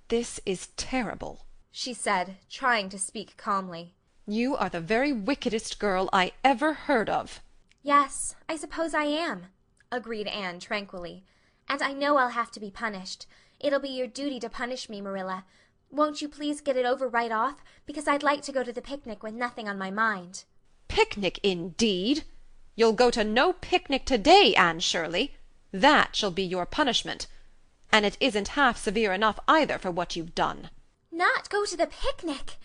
Speaker 3: this is terrible,"
Speaker 17: she said, trying to speak calmly.
Speaker 3: "You are the very wickedest girl I ever heard of."
Speaker 1: "Yes, I suppose I am," agreed Anne tranquilly. "And I know I'll have to be punished. It'll be your duty to punish me, Marilla. Won't you please get it over right off, because I'd like to go to the picnic with nothing on my mind."
Speaker 3: "Picnic, indeed! You'll go to no picnic today, Anne Shirley. That shall be your punishment. And it isn't half severe enough either for what you've done."
Speaker 1: "Not go to the picnic!"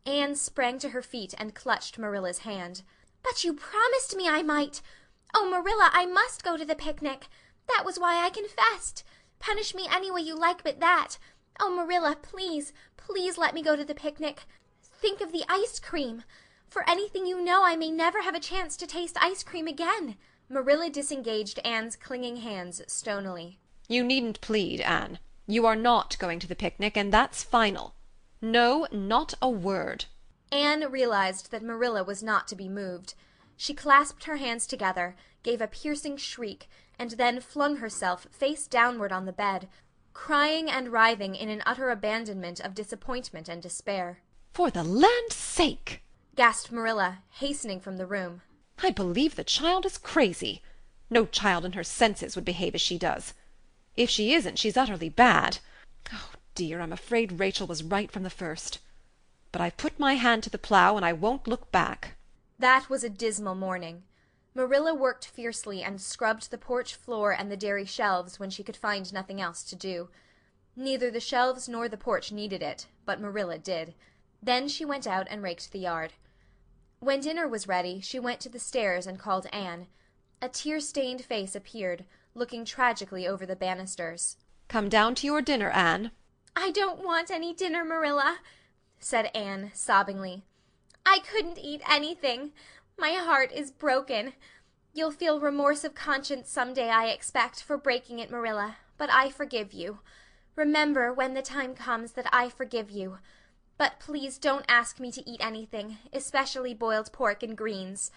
Speaker 17: Anne sprang to her feet and clutched Marilla's hand.
Speaker 1: "But you promised me I might. Oh, Marilla, I must go to the picnic. That was why I confessed. Punish me any way you like but that. Oh, Marilla, please, please let me go to the picnic. Think of the ice cream. For anything you know, I may never have a chance to taste ice cream again."
Speaker 17: Marilla disengaged Anne's clinging hands stonily.
Speaker 3: "You needn't plead, Anne. You are not going to the picnic, and that's final. No, not a word."
Speaker 17: Anne realized that Marilla was not to be moved. She clasped her hands together, gave a piercing shriek, and then flung herself face downward on the bed, crying and writhing in an utter abandonment of disappointment and despair.
Speaker 3: "For the land's sake!"
Speaker 17: gasped Marilla, hastening from the room.
Speaker 3: "I believe the child is crazy. No child in her senses would behave as she does. If she isn't, she's utterly bad. Oh, dear, I'm afraid Rachel was right from the first. But I've put my hand to the plough, and I won't look back."
Speaker 17: That was a dismal morning. Marilla worked fiercely and scrubbed the porch floor and the dairy shelves when she could find nothing else to do. Neither the shelves nor the porch needed it, but Marilla did. Then she went out and raked the yard. When dinner was ready, she went to the stairs and called Anne. A tear-stained face appeared, looking tragically over the banisters.
Speaker 3: Come down to your dinner, Anne.
Speaker 1: I don't want any dinner, Marilla, said Anne sobbingly. I couldn't eat anything. My heart is broken. You'll feel remorse of conscience some day, I expect, for breaking it, Marilla, but I forgive you. Remember, when the time comes, that I forgive you. But please don't ask me to eat anything, especially boiled pork and greens.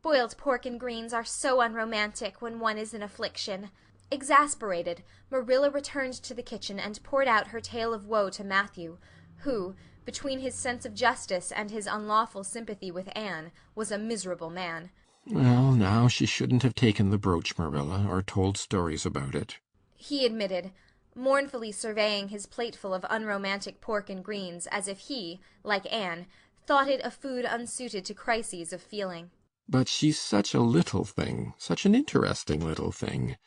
Speaker 1: Boiled pork and greens are so unromantic when one is in affliction. Exasperated, Marilla returned to the kitchen and poured out her tale of woe to Matthew, who, between his sense of justice and his unlawful sympathy with Anne, was a miserable man.
Speaker 5: Well, now she shouldn't have taken the brooch, Marilla, or told stories about it,
Speaker 17: he admitted, mournfully surveying his plateful of unromantic pork and greens as if he, like Anne, thought it a food unsuited to crises of feeling.
Speaker 5: But she's such a little thing, such an interesting little thing.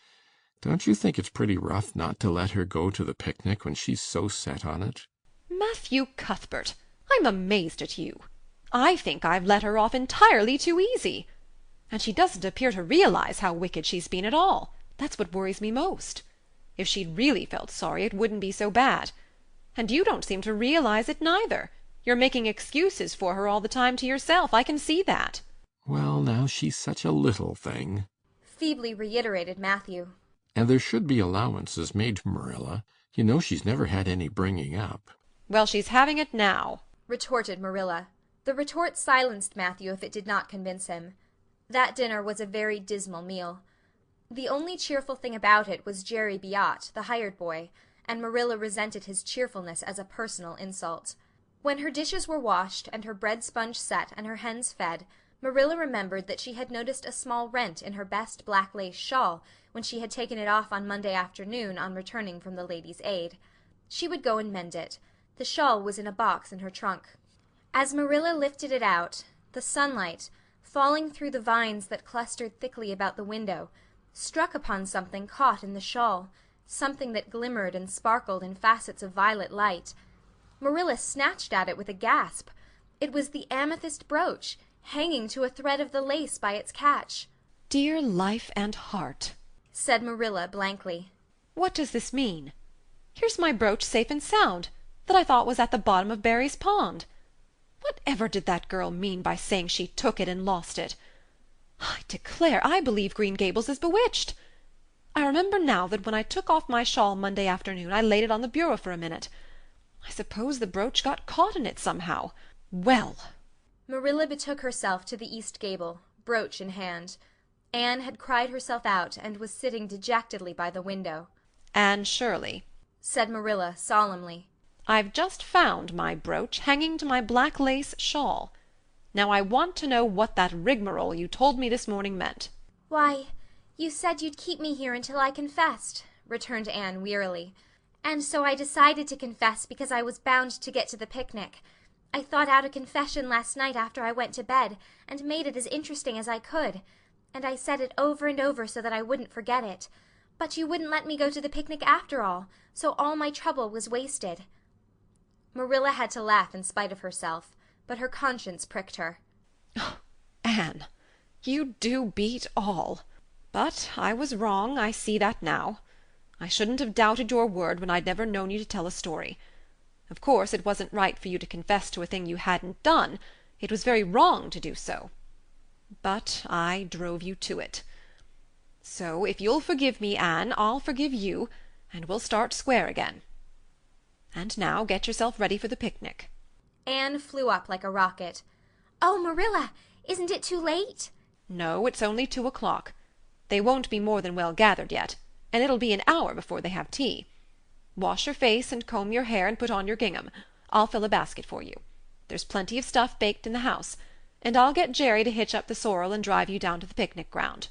Speaker 5: Don't you think it's pretty rough not to let her go to the picnic when she's so set on it?
Speaker 3: Matthew Cuthbert, I'm amazed at you. I think I've let her off entirely too easy. And she doesn't appear to realize how wicked she's been at all. That's what worries me most. If she'd really felt sorry, it wouldn't be so bad. And you don't seem to realize it neither. You're making excuses for her all the time to yourself. I can see that.
Speaker 5: Well, now she's such a little thing,
Speaker 17: feebly reiterated Matthew.
Speaker 5: And there should be allowances made, Marilla. You know she's never had any bringing up.
Speaker 3: Well, she's having it now,
Speaker 17: retorted Marilla. The retort silenced Matthew if it did not convince him. That dinner was a very dismal meal. The only cheerful thing about it was Jerry Biot, the hired boy, and Marilla resented his cheerfulness as a personal insult. When her dishes were washed and her bread sponge set and her hens fed, Marilla remembered that she had noticed a small rent in her best black lace shawl when she had taken it off on Monday afternoon on returning from the Ladies' Aid. She would go and mend it. The shawl was in a box in her trunk. As Marilla lifted it out, the sunlight, falling through the vines that clustered thickly about the window, struck upon something caught in the shawl, something that glimmered and sparkled in facets of violet light. Marilla snatched at it with a gasp. It was the amethyst brooch, hanging to a thread of the lace by its catch.
Speaker 3: Dear life and heart,
Speaker 17: said Marilla blankly.
Speaker 3: What does this mean? Here's my brooch safe and sound, that I thought was at the bottom of Barry's pond. Whatever did that girl mean by saying she took it and lost it? I declare, I believe Green Gables is bewitched. I remember now that when I took off my shawl Monday afternoon, I laid it on the bureau for a minute. I suppose the brooch got caught in it somehow. Well!
Speaker 17: Marilla betook herself to the east gable, brooch in hand. Anne had cried herself out and was sitting dejectedly by the window.
Speaker 3: Anne Shirley,
Speaker 17: said Marilla solemnly,
Speaker 3: I've just found my brooch hanging to my black lace shawl. Now I want to know what that rigmarole you told me this morning meant.
Speaker 1: Why, you said you'd keep me here until I confessed, returned Anne wearily. And so I decided to confess because I was bound to get to the picnic. I thought out a confession last night after I went to bed, and made it as interesting as I could. And I said it over and over so that I wouldn't forget it. But you wouldn't let me go to the picnic after all, so all my trouble was wasted.
Speaker 17: Marilla had to laugh in spite of herself, but her conscience pricked her.
Speaker 3: Oh, Anne, you do beat all. But I was wrong, I see that now. I shouldn't have doubted your word when I'd never known you to tell a story. Of course, it wasn't right for you to confess to a thing you hadn't done. It was very wrong to do so. But I drove you to it. So if you'll forgive me, Anne, I'll forgive you, and we'll start square again. And now get yourself ready for the picnic.
Speaker 17: Anne flew up like a rocket.
Speaker 1: Oh, Marilla, isn't it too late?
Speaker 3: No, it's only 2:00. They won't be more than well gathered yet, and it'll be an hour before they have tea. Wash your face and comb your hair and put on your gingham. I'll fill a basket for you. There's plenty of stuff baked in the house, and I'll get Jerry to hitch up the sorrel and drive you down to the picnic ground.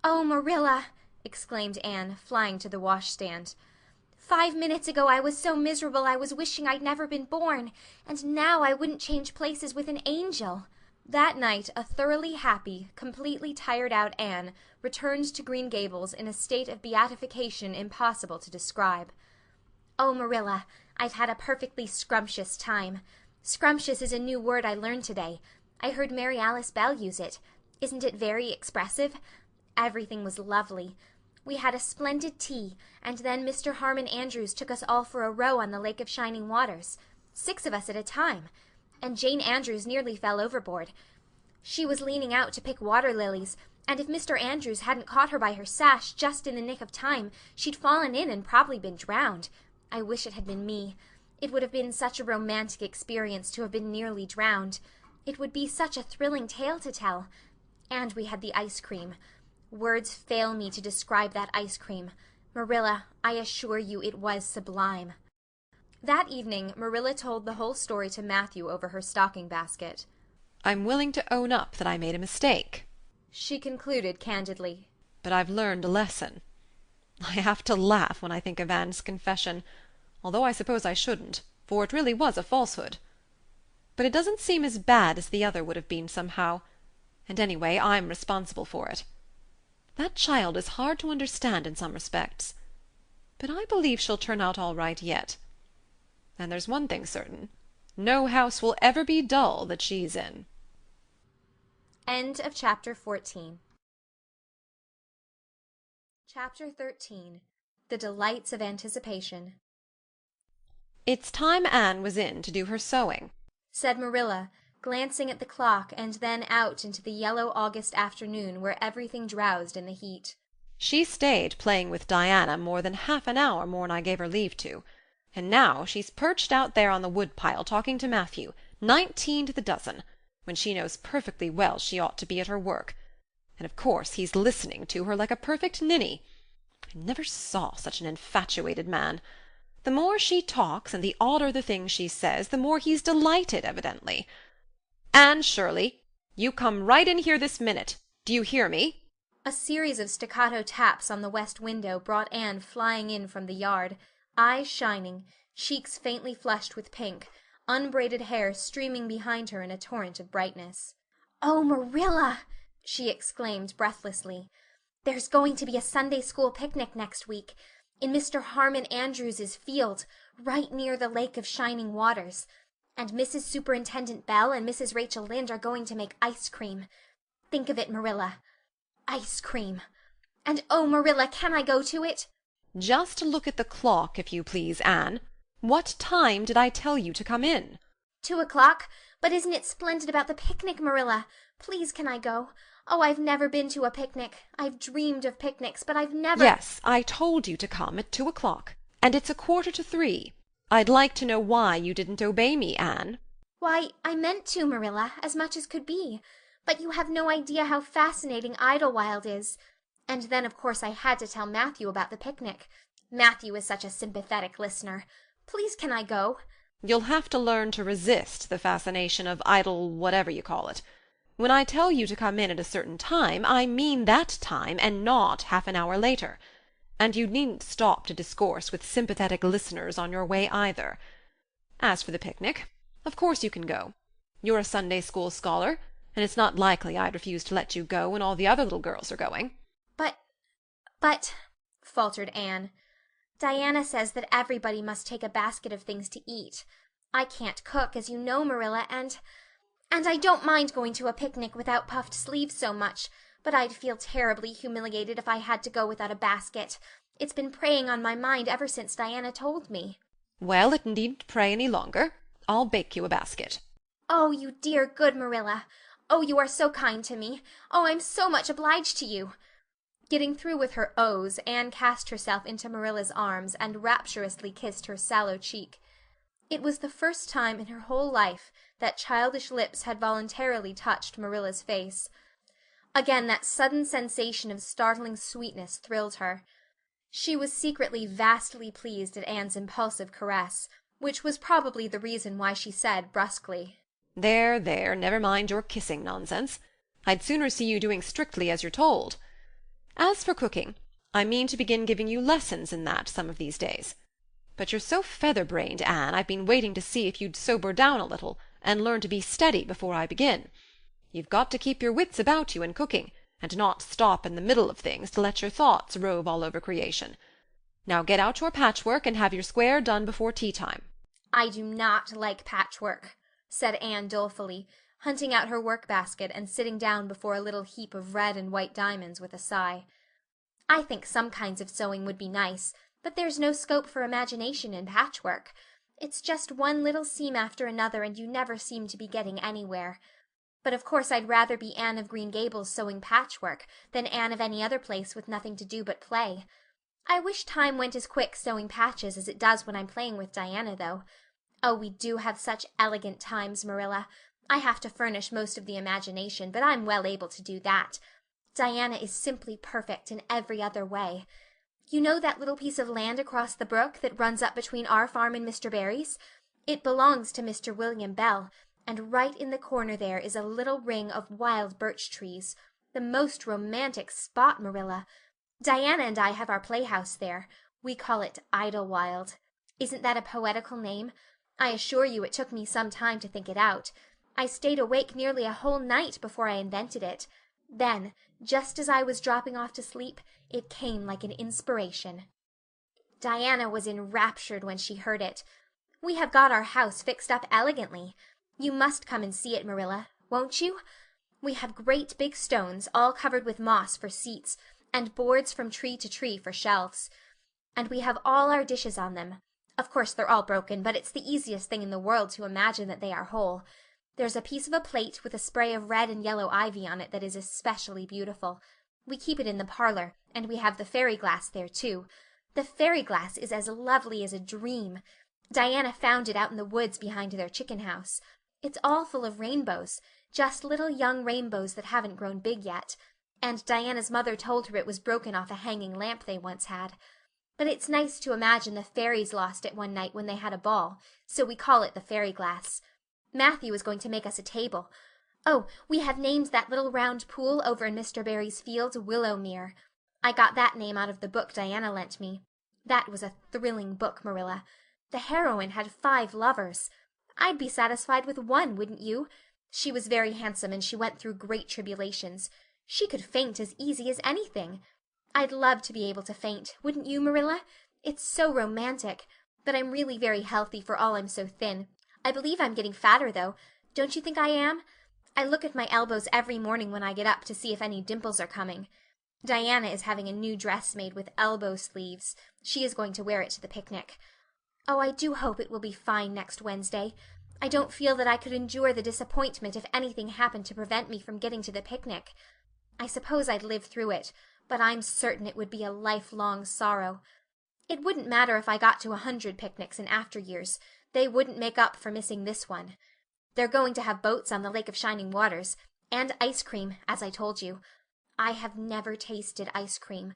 Speaker 1: Oh, Marilla,
Speaker 17: exclaimed Anne, flying to the washstand.
Speaker 1: 5 minutes ago I was so miserable I was wishing I'd never been born, and now I wouldn't change places with an angel.
Speaker 17: That night a thoroughly happy, completely tired-out Anne returned to Green Gables in a state of beatification impossible to describe.
Speaker 1: Oh, Marilla, I've had a perfectly scrumptious time. Scrumptious is a new word I learned today. I heard Mary Alice Bell use it. Isn't it very expressive? Everything was lovely. We had a splendid tea, and then Mr. Harmon Andrews took us all for a row on the Lake of Shining Waters, 6 of us at a time, and Jane Andrews nearly fell overboard. She was leaning out to pick water lilies, and if Mr. Andrews hadn't caught her by her sash just in the nick of time, she'd fallen in and probably been drowned. I wish it had been me. It would have been such a romantic experience to have been nearly drowned. It would be such a thrilling tale to tell. And we had the ice cream. Words fail me to describe that ice cream. Marilla, I assure you it was sublime. That evening Marilla told the whole story to Matthew over her stocking basket.
Speaker 3: I'm willing to own up that I made a mistake,
Speaker 1: she concluded candidly.
Speaker 3: But I've learned a lesson. I have to laugh when I think of Anne's confession, although I suppose I shouldn't, for it really was a falsehood. But it doesn't seem as bad as the other would have been somehow, and anyway I'm responsible for it. That child is hard to understand in some respects, but I believe she'll turn out all right yet. And there's one thing certain, no house will ever be dull that she's in.
Speaker 1: End of chapter 14. Chapter 13. The Delights of Anticipation.
Speaker 3: It's time Anne was in to do her sewing,
Speaker 1: said Marilla, glancing at the clock and then out into the yellow August afternoon where everything drowsed in the heat.
Speaker 3: She stayed playing with Diana more than half an hour more'n I gave her leave to, and now she's perched out there on the woodpile talking to Matthew, 19 to the dozen, when she knows perfectly well she ought to be at her work, and of course he's listening to her like a perfect ninny. I never saw such an infatuated man. The more she talks and the odder the things she says, the more he's delighted, evidently. Anne Shirley, you come right in here this minute. Do you hear me?
Speaker 1: A series of staccato taps on the west window brought Anne flying in from the yard, eyes shining, cheeks faintly flushed with pink, unbraided hair streaming behind her in a torrent of brightness. "Oh, Marilla!" she exclaimed breathlessly. "There's going to be a Sunday school picnic next week, in Mr. Harmon Andrews's field, right near the Lake of Shining Waters. And Mrs. Superintendent Bell and Mrs. Rachel Lynde are going to make ice cream. Think of it, Marilla. Ice cream. And oh, Marilla, can I go to it?"
Speaker 3: Just look at the clock, if you please, Anne. What time did I tell you to come in?
Speaker 1: 2 o'clock. But isn't it splendid about the picnic, Marilla? Please, can I go? Oh, I've never been to a picnic. I've dreamed of picnics, but I've never—
Speaker 3: Yes, I told you to come at 2 o'clock, and it's 2:45. I'd like to know why you didn't obey me, Anne.
Speaker 1: Why, I meant to, Marilla, as much as could be. But you have no idea how fascinating Idlewild is. And then, of course, I had to tell Matthew about the picnic. Matthew is such a sympathetic listener. Please, can I go?
Speaker 3: You'll have to learn to resist the fascination of idle whatever you call it. When I tell you to come in at a certain time, I mean that time, and not half an hour later. And you needn't stop to discourse with sympathetic listeners on your way either. As for the picnic, of course you can go. You're a Sunday school scholar, and it's not likely I'd refuse to let you go when all the other little girls are going.
Speaker 1: But, faltered Anne, Diana says that everybody must take a basket of things to eat. I can't cook, as you know, Marilla, and I don't mind going to a picnic without puffed sleeves so much, but I'd feel terribly humiliated if I had to go without a basket. It's been preying on my mind ever since Diana told me.
Speaker 3: Well, it needn't prey any longer. I'll bake you a basket.
Speaker 1: Oh, you dear good Marilla. Oh, you are so kind to me. Oh, I'm so much obliged to you. Getting through with her ohs, Anne cast herself into Marilla's arms and rapturously kissed her sallow cheek. It was the first time in her whole life that childish lips had voluntarily touched Marilla's face. Again that sudden sensation of startling sweetness thrilled her. She was secretly vastly pleased at Anne's impulsive caress, which was probably the reason why she said brusquely,
Speaker 3: "There, there, never mind your kissing nonsense. I'd sooner see you doing strictly as you're told. As for cooking, I mean to begin giving you lessons in that some of these days. But you're so feather-brained, Anne, I've been waiting to see if you'd sober down a little, and learn to be steady before I begin. You've got to keep your wits about you in cooking, and not stop in the middle of things to let your thoughts rove all over creation. Now get out your patchwork and have your square done before tea-time."
Speaker 1: "I do not like patchwork," said Anne dolefully,
Speaker 17: hunting out her work-basket and sitting down before a little heap of red and white diamonds with a sigh. "I think some kinds of sewing would be nice, but there's no scope for imagination in patchwork. It's just one little seam after another and you never seem to be getting anywhere. But of course I'd rather be Anne of Green Gables sewing patchwork than Anne of any other place with nothing to do but play. I wish time went as quick sewing patches as it does when I'm playing with Diana, though. Oh, we do have such elegant times, Marilla. I have to furnish most of the imagination, but I'm well able to do that. Diana is simply perfect in every other way. You know that little piece of land across the brook that runs up between our farm and Mr. Barry's? It belongs to Mr. William Bell, and right in the corner there is a little ring of wild birch trees. The most romantic spot, Marilla. Diana and I have our playhouse there. We call it Idlewild. Isn't that a poetical name? I assure you it took me some time to think it out. I stayed awake nearly a whole night before I invented it. Then, just as I was dropping off to sleep, it came like an inspiration. Diana was enraptured when she heard it. We have got our house fixed up elegantly. You must come and see it, Marilla, won't you? We have great big stones, all covered with moss for seats, and boards from tree to tree for shelves. And we have all our dishes on them. Of course they're all broken, but it's the easiest thing in the world to imagine that they are whole. There's a piece of a plate with a spray of red and yellow ivy on it that is especially beautiful. We keep it in the parlor, and we have the fairy glass there, too. The fairy glass is as lovely as a dream. Diana found it out in the woods behind their chicken house. It's all full of rainbows, just little young rainbows that haven't grown big yet. And Diana's mother told her it was broken off a hanging lamp they once had. But it's nice to imagine the fairies lost it one night when they had a ball, so we call it the fairy glass. Matthew is going to make us a table. Oh, we have named that little round pool over in Mr. Barry's field Willowmere. I got that name out of the book Diana lent me. That was a thrilling book, Marilla. The heroine had 5 lovers. I'd be satisfied with one, wouldn't you? She was very handsome and she went through great tribulations. She could faint as easy as anything. I'd love to be able to faint, wouldn't you, Marilla? It's so romantic. But I'm really very healthy for all I'm so thin. I believe I'm getting fatter, though. Don't you think I am? I look at my elbows every morning when I get up to see if any dimples are coming. Diana is having a new dress made with elbow sleeves. She is going to wear it to the picnic. Oh, I do hope it will be fine next Wednesday. I don't feel that I could endure the disappointment if anything happened to prevent me from getting to the picnic. I suppose I'd live through it, but I'm certain it would be a lifelong sorrow. It wouldn't matter if I got to 100 picnics in after years. They wouldn't make up for missing this one. They're going to have boats on the Lake of Shining Waters, and ice cream, as I told you. I have never tasted ice cream.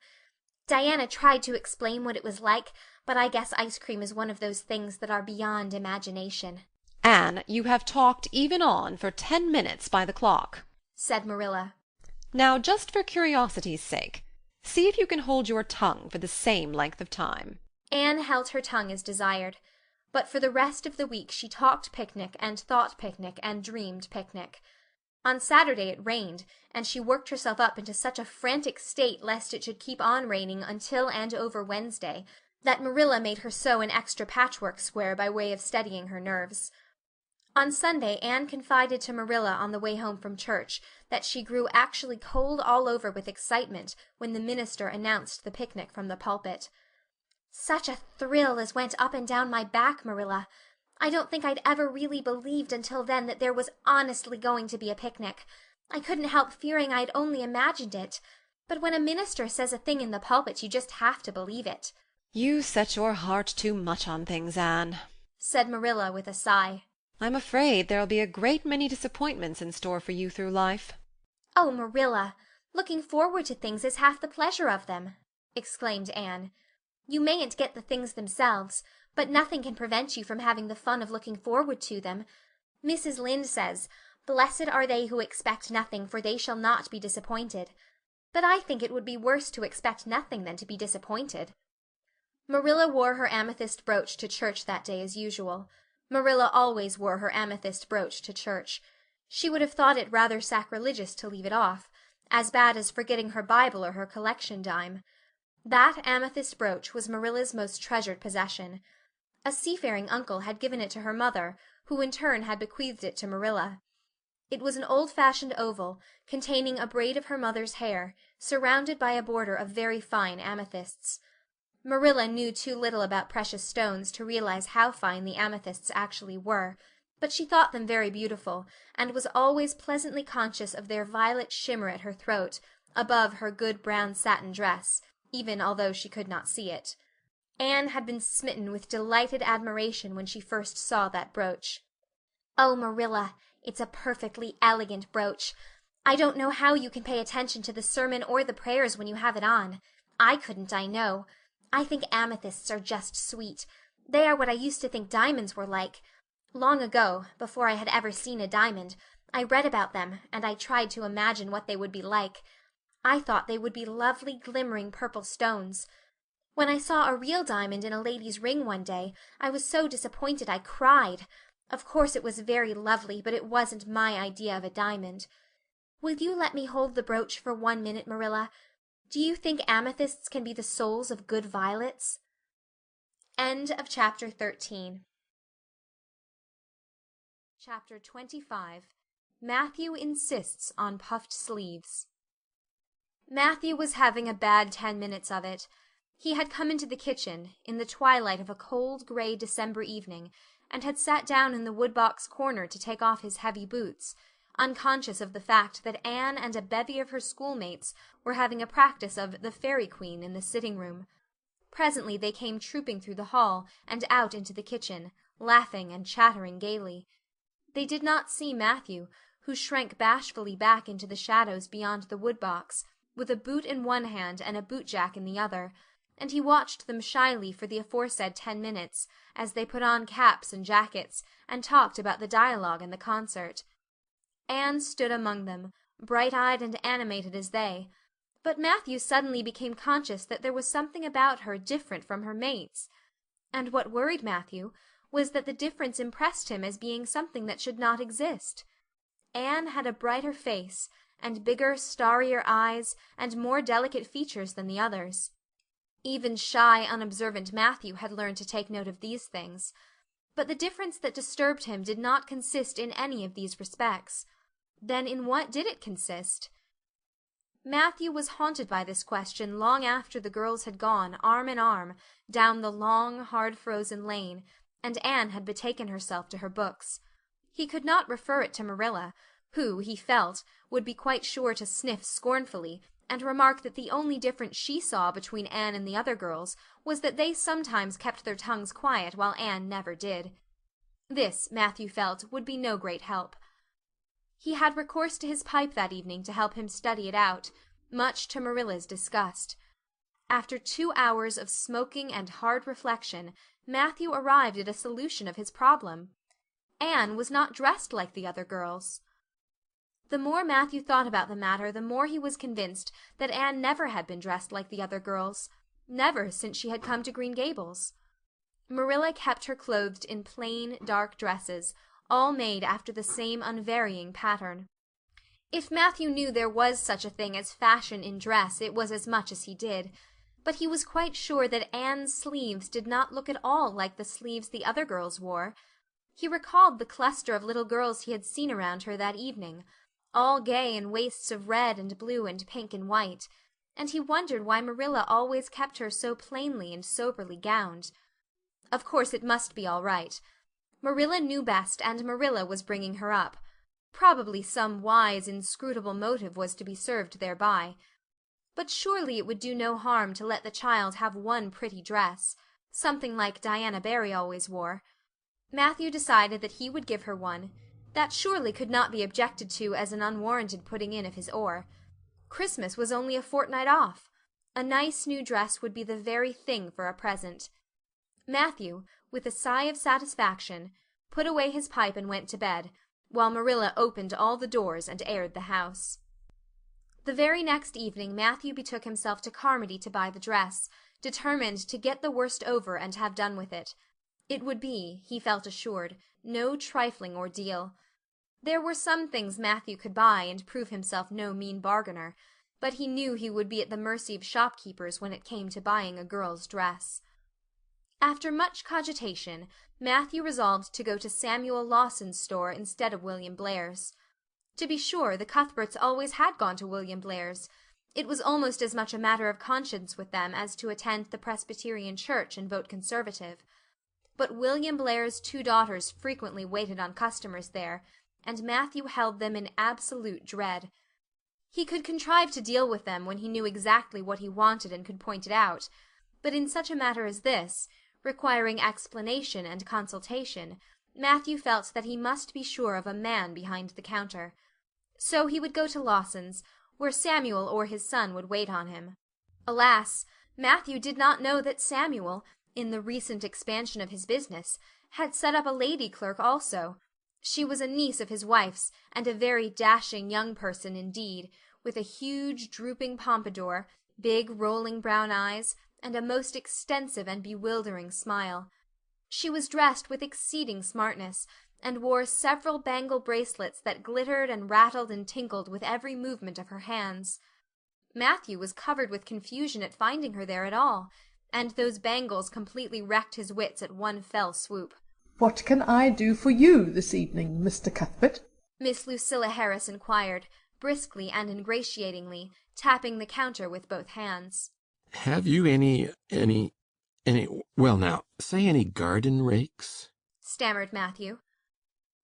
Speaker 17: Diana tried to explain what it was like, but I guess ice cream is one of those things that are beyond imagination.
Speaker 3: "Anne, you have talked even on for 10 minutes by the clock,"
Speaker 17: said Marilla.
Speaker 3: "Now, just for curiosity's sake, see if you can hold your tongue for the same length of time."
Speaker 17: Anne held her tongue as desired, but for the rest of the week she talked picnic and thought picnic and dreamed picnic. On Saturday it rained, and she worked herself up into such a frantic state lest it should keep on raining until and over Wednesday, that Marilla made her sew an extra patchwork square by way of steadying her nerves. On Sunday Anne confided to Marilla on the way home from church that she grew actually cold all over with excitement when the minister announced the picnic from the pulpit. "Such a thrill as went up and down my back, Marilla. I don't think I'd ever really believed until then that there was honestly going to be a picnic. I couldn't help fearing I'd only imagined it. But when a minister says a thing in the pulpit you just have to believe it."
Speaker 3: "You set your heart too much on things, Anne,"
Speaker 17: said Marilla with a sigh.
Speaker 3: "I'm afraid there'll be a great many disappointments in store for you through life."
Speaker 17: "Oh, Marilla, looking forward to things is half the pleasure of them," exclaimed Anne. "You mayn't get the things themselves, but nothing can prevent you from having the fun of looking forward to them. Mrs. Lynde says, 'Blessed are they who expect nothing, for they shall not be disappointed.' But I think it would be worse to expect nothing than to be disappointed." Marilla wore her amethyst brooch to church that day as usual. Marilla always wore her amethyst brooch to church. She would have thought it rather sacrilegious to leave it off, as bad as forgetting her Bible or her collection dime. That amethyst brooch was Marilla's most treasured possession. A seafaring uncle had given it to her mother, who in turn had bequeathed it to Marilla.
Speaker 1: It was an old-fashioned oval, containing a braid of her mother's hair, surrounded by a border of very fine amethysts. Marilla knew too little about precious stones to realize how fine the amethysts actually were, but she thought them very beautiful, and was always pleasantly conscious of their violet shimmer at her throat, above her good brown satin dress, even although she could not see it. Anne had been smitten with delighted admiration when she first saw that brooch. "Oh, Marilla, it's a perfectly elegant brooch. I don't know how you can pay attention to the sermon or the prayers when you have it on. I couldn't, I know. I think amethysts are just sweet. They are what I used to think diamonds were like. Long ago, before I had ever seen a diamond, I read about them, and I tried to imagine what they would be like. I thought they would be lovely, glimmering purple stones. When I saw a real diamond in a lady's ring one day, I was so disappointed I cried. Of course it was very lovely, but it wasn't my idea of a diamond. Will you let me hold the brooch for 1 minute, Marilla? Do you think amethysts can be the souls of good violets?" End of chapter 13. Chapter 25. Matthew insists on puffed sleeves. Matthew was having a bad 10 minutes of it. He had come into the kitchen, in the twilight of a cold, gray December evening, and had sat down in the woodbox corner to take off his heavy boots, unconscious of the fact that Anne and a bevy of her schoolmates were having a practice of the Fairy Queen in the sitting-room. Presently they came trooping through the hall and out into the kitchen, laughing and chattering gaily. They did not see Matthew, who shrank bashfully back into the shadows beyond the woodbox, with a boot in one hand and a bootjack in the other, and he watched them shyly for the aforesaid 10 minutes, as they put on caps and jackets, and talked about the dialogue and the concert. Anne stood among them, bright-eyed and animated as they, but Matthew suddenly became conscious that there was something about her different from her mates, and what worried Matthew was that the difference impressed him as being something that should not exist. Anne had a brighter face, and bigger, starrier eyes, and more delicate features than the others. Even shy, unobservant Matthew had learned to take note of these things, but the difference that disturbed him did not consist in any of these respects. Then in what did it consist? Matthew was haunted by this question long after the girls had gone, arm in arm, down the long, hard-frozen lane, and Anne had betaken herself to her books. He could not refer it to Marilla, who, he felt, would be quite sure to sniff scornfully, and remark that the only difference she saw between Anne and the other girls was that they sometimes kept their tongues quiet while Anne never did. This, Matthew felt, would be no great help. He had recourse to his pipe that evening to help him study it out, much to Marilla's disgust. After 2 hours of smoking and hard reflection, Matthew arrived at a solution of his problem. Anne was not dressed like the other girls. The more Matthew thought about the matter, the more he was convinced that Anne never had been dressed like the other girls, never since she had come to Green Gables. Marilla kept her clothed in plain, dark dresses, all made after the same unvarying pattern. If Matthew knew there was such a thing as fashion in dress, it was as much as he did, but he was quite sure that Anne's sleeves did not look at all like the sleeves the other girls wore. He recalled the cluster of little girls he had seen around her that evening, all gay in waists of red and blue and pink and white, and he wondered why Marilla always kept her so plainly and soberly gowned. Of course it must be all right. Marilla knew best, and Marilla was bringing her up. Probably some wise, inscrutable motive was to be served thereby. But surely it would do no harm to let the child have one pretty dress, something like Diana Barry always wore. Matthew decided that he would give her one. That surely could not be objected to as an unwarranted putting in of his oar. Christmas was only a fortnight off. A nice new dress would be the very thing for a present. Matthew, with a sigh of satisfaction, put away his pipe and went to bed, while Marilla opened all the doors and aired the house. The very next evening Matthew betook himself to Carmody to buy the dress, determined to get the worst over and have done with it. It would be, he felt assured, no trifling ordeal. There were some things Matthew could buy and prove himself no mean bargainer, but he knew he would be at the mercy of shopkeepers when it came to buying a girl's dress. After much cogitation, Matthew resolved to go to Samuel Lawson's store instead of William Blair's.
Speaker 17: To be sure, the Cuthberts always had gone to William Blair's. It was almost as much a matter of conscience with them as to attend the Presbyterian church and vote Conservative. But William Blair's 2 daughters frequently waited on customers there, and Matthew held them in absolute dread. He could contrive to deal with them when he knew exactly what he wanted and could point it out, but in such a matter as this, requiring explanation and consultation, Matthew felt that he must be sure of a man behind the counter. So he would go to Lawson's, where Samuel or his son would wait on him. Alas, Matthew did not know that Samuel, in the recent expansion of his business, had set up a lady clerk also. She was a niece of his wife's, and a very dashing young person indeed, with a huge drooping pompadour, big rolling brown eyes, and a most extensive and bewildering smile. She was dressed with exceeding smartness, and wore several bangle bracelets that glittered and rattled and tinkled with every movement of her hands. Matthew was covered with confusion at finding her there at all, and those bangles completely wrecked his wits at one fell swoop.
Speaker 6: "What can I do for you this evening, Mr. Cuthbert?"
Speaker 17: Miss Lucilla Harris inquired, briskly and ingratiatingly, tapping the counter with both hands.
Speaker 5: Have you any, well now, say any garden rakes?
Speaker 17: Stammered Matthew.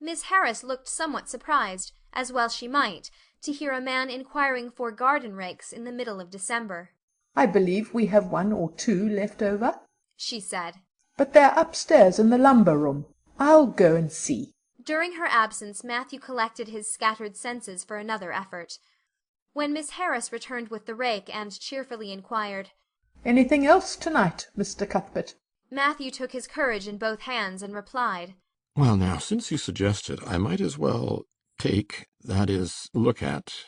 Speaker 17: Miss Harris looked somewhat surprised, as well she might, to hear a man inquiring for garden rakes in the middle of December.
Speaker 6: "I believe we have 1 or 2 left over,"
Speaker 17: she said.
Speaker 6: "but they're upstairs in the lumber room. I'll go and see."
Speaker 17: During her absence Matthew collected his scattered senses for another effort. When Miss Harris returned with the rake and cheerfully inquired,
Speaker 6: "Anything else tonight, Mr. Cuthbert?"
Speaker 17: Matthew took his courage in both hands and replied,
Speaker 5: Well now, since you suggest it, I might as well take, that is, look at,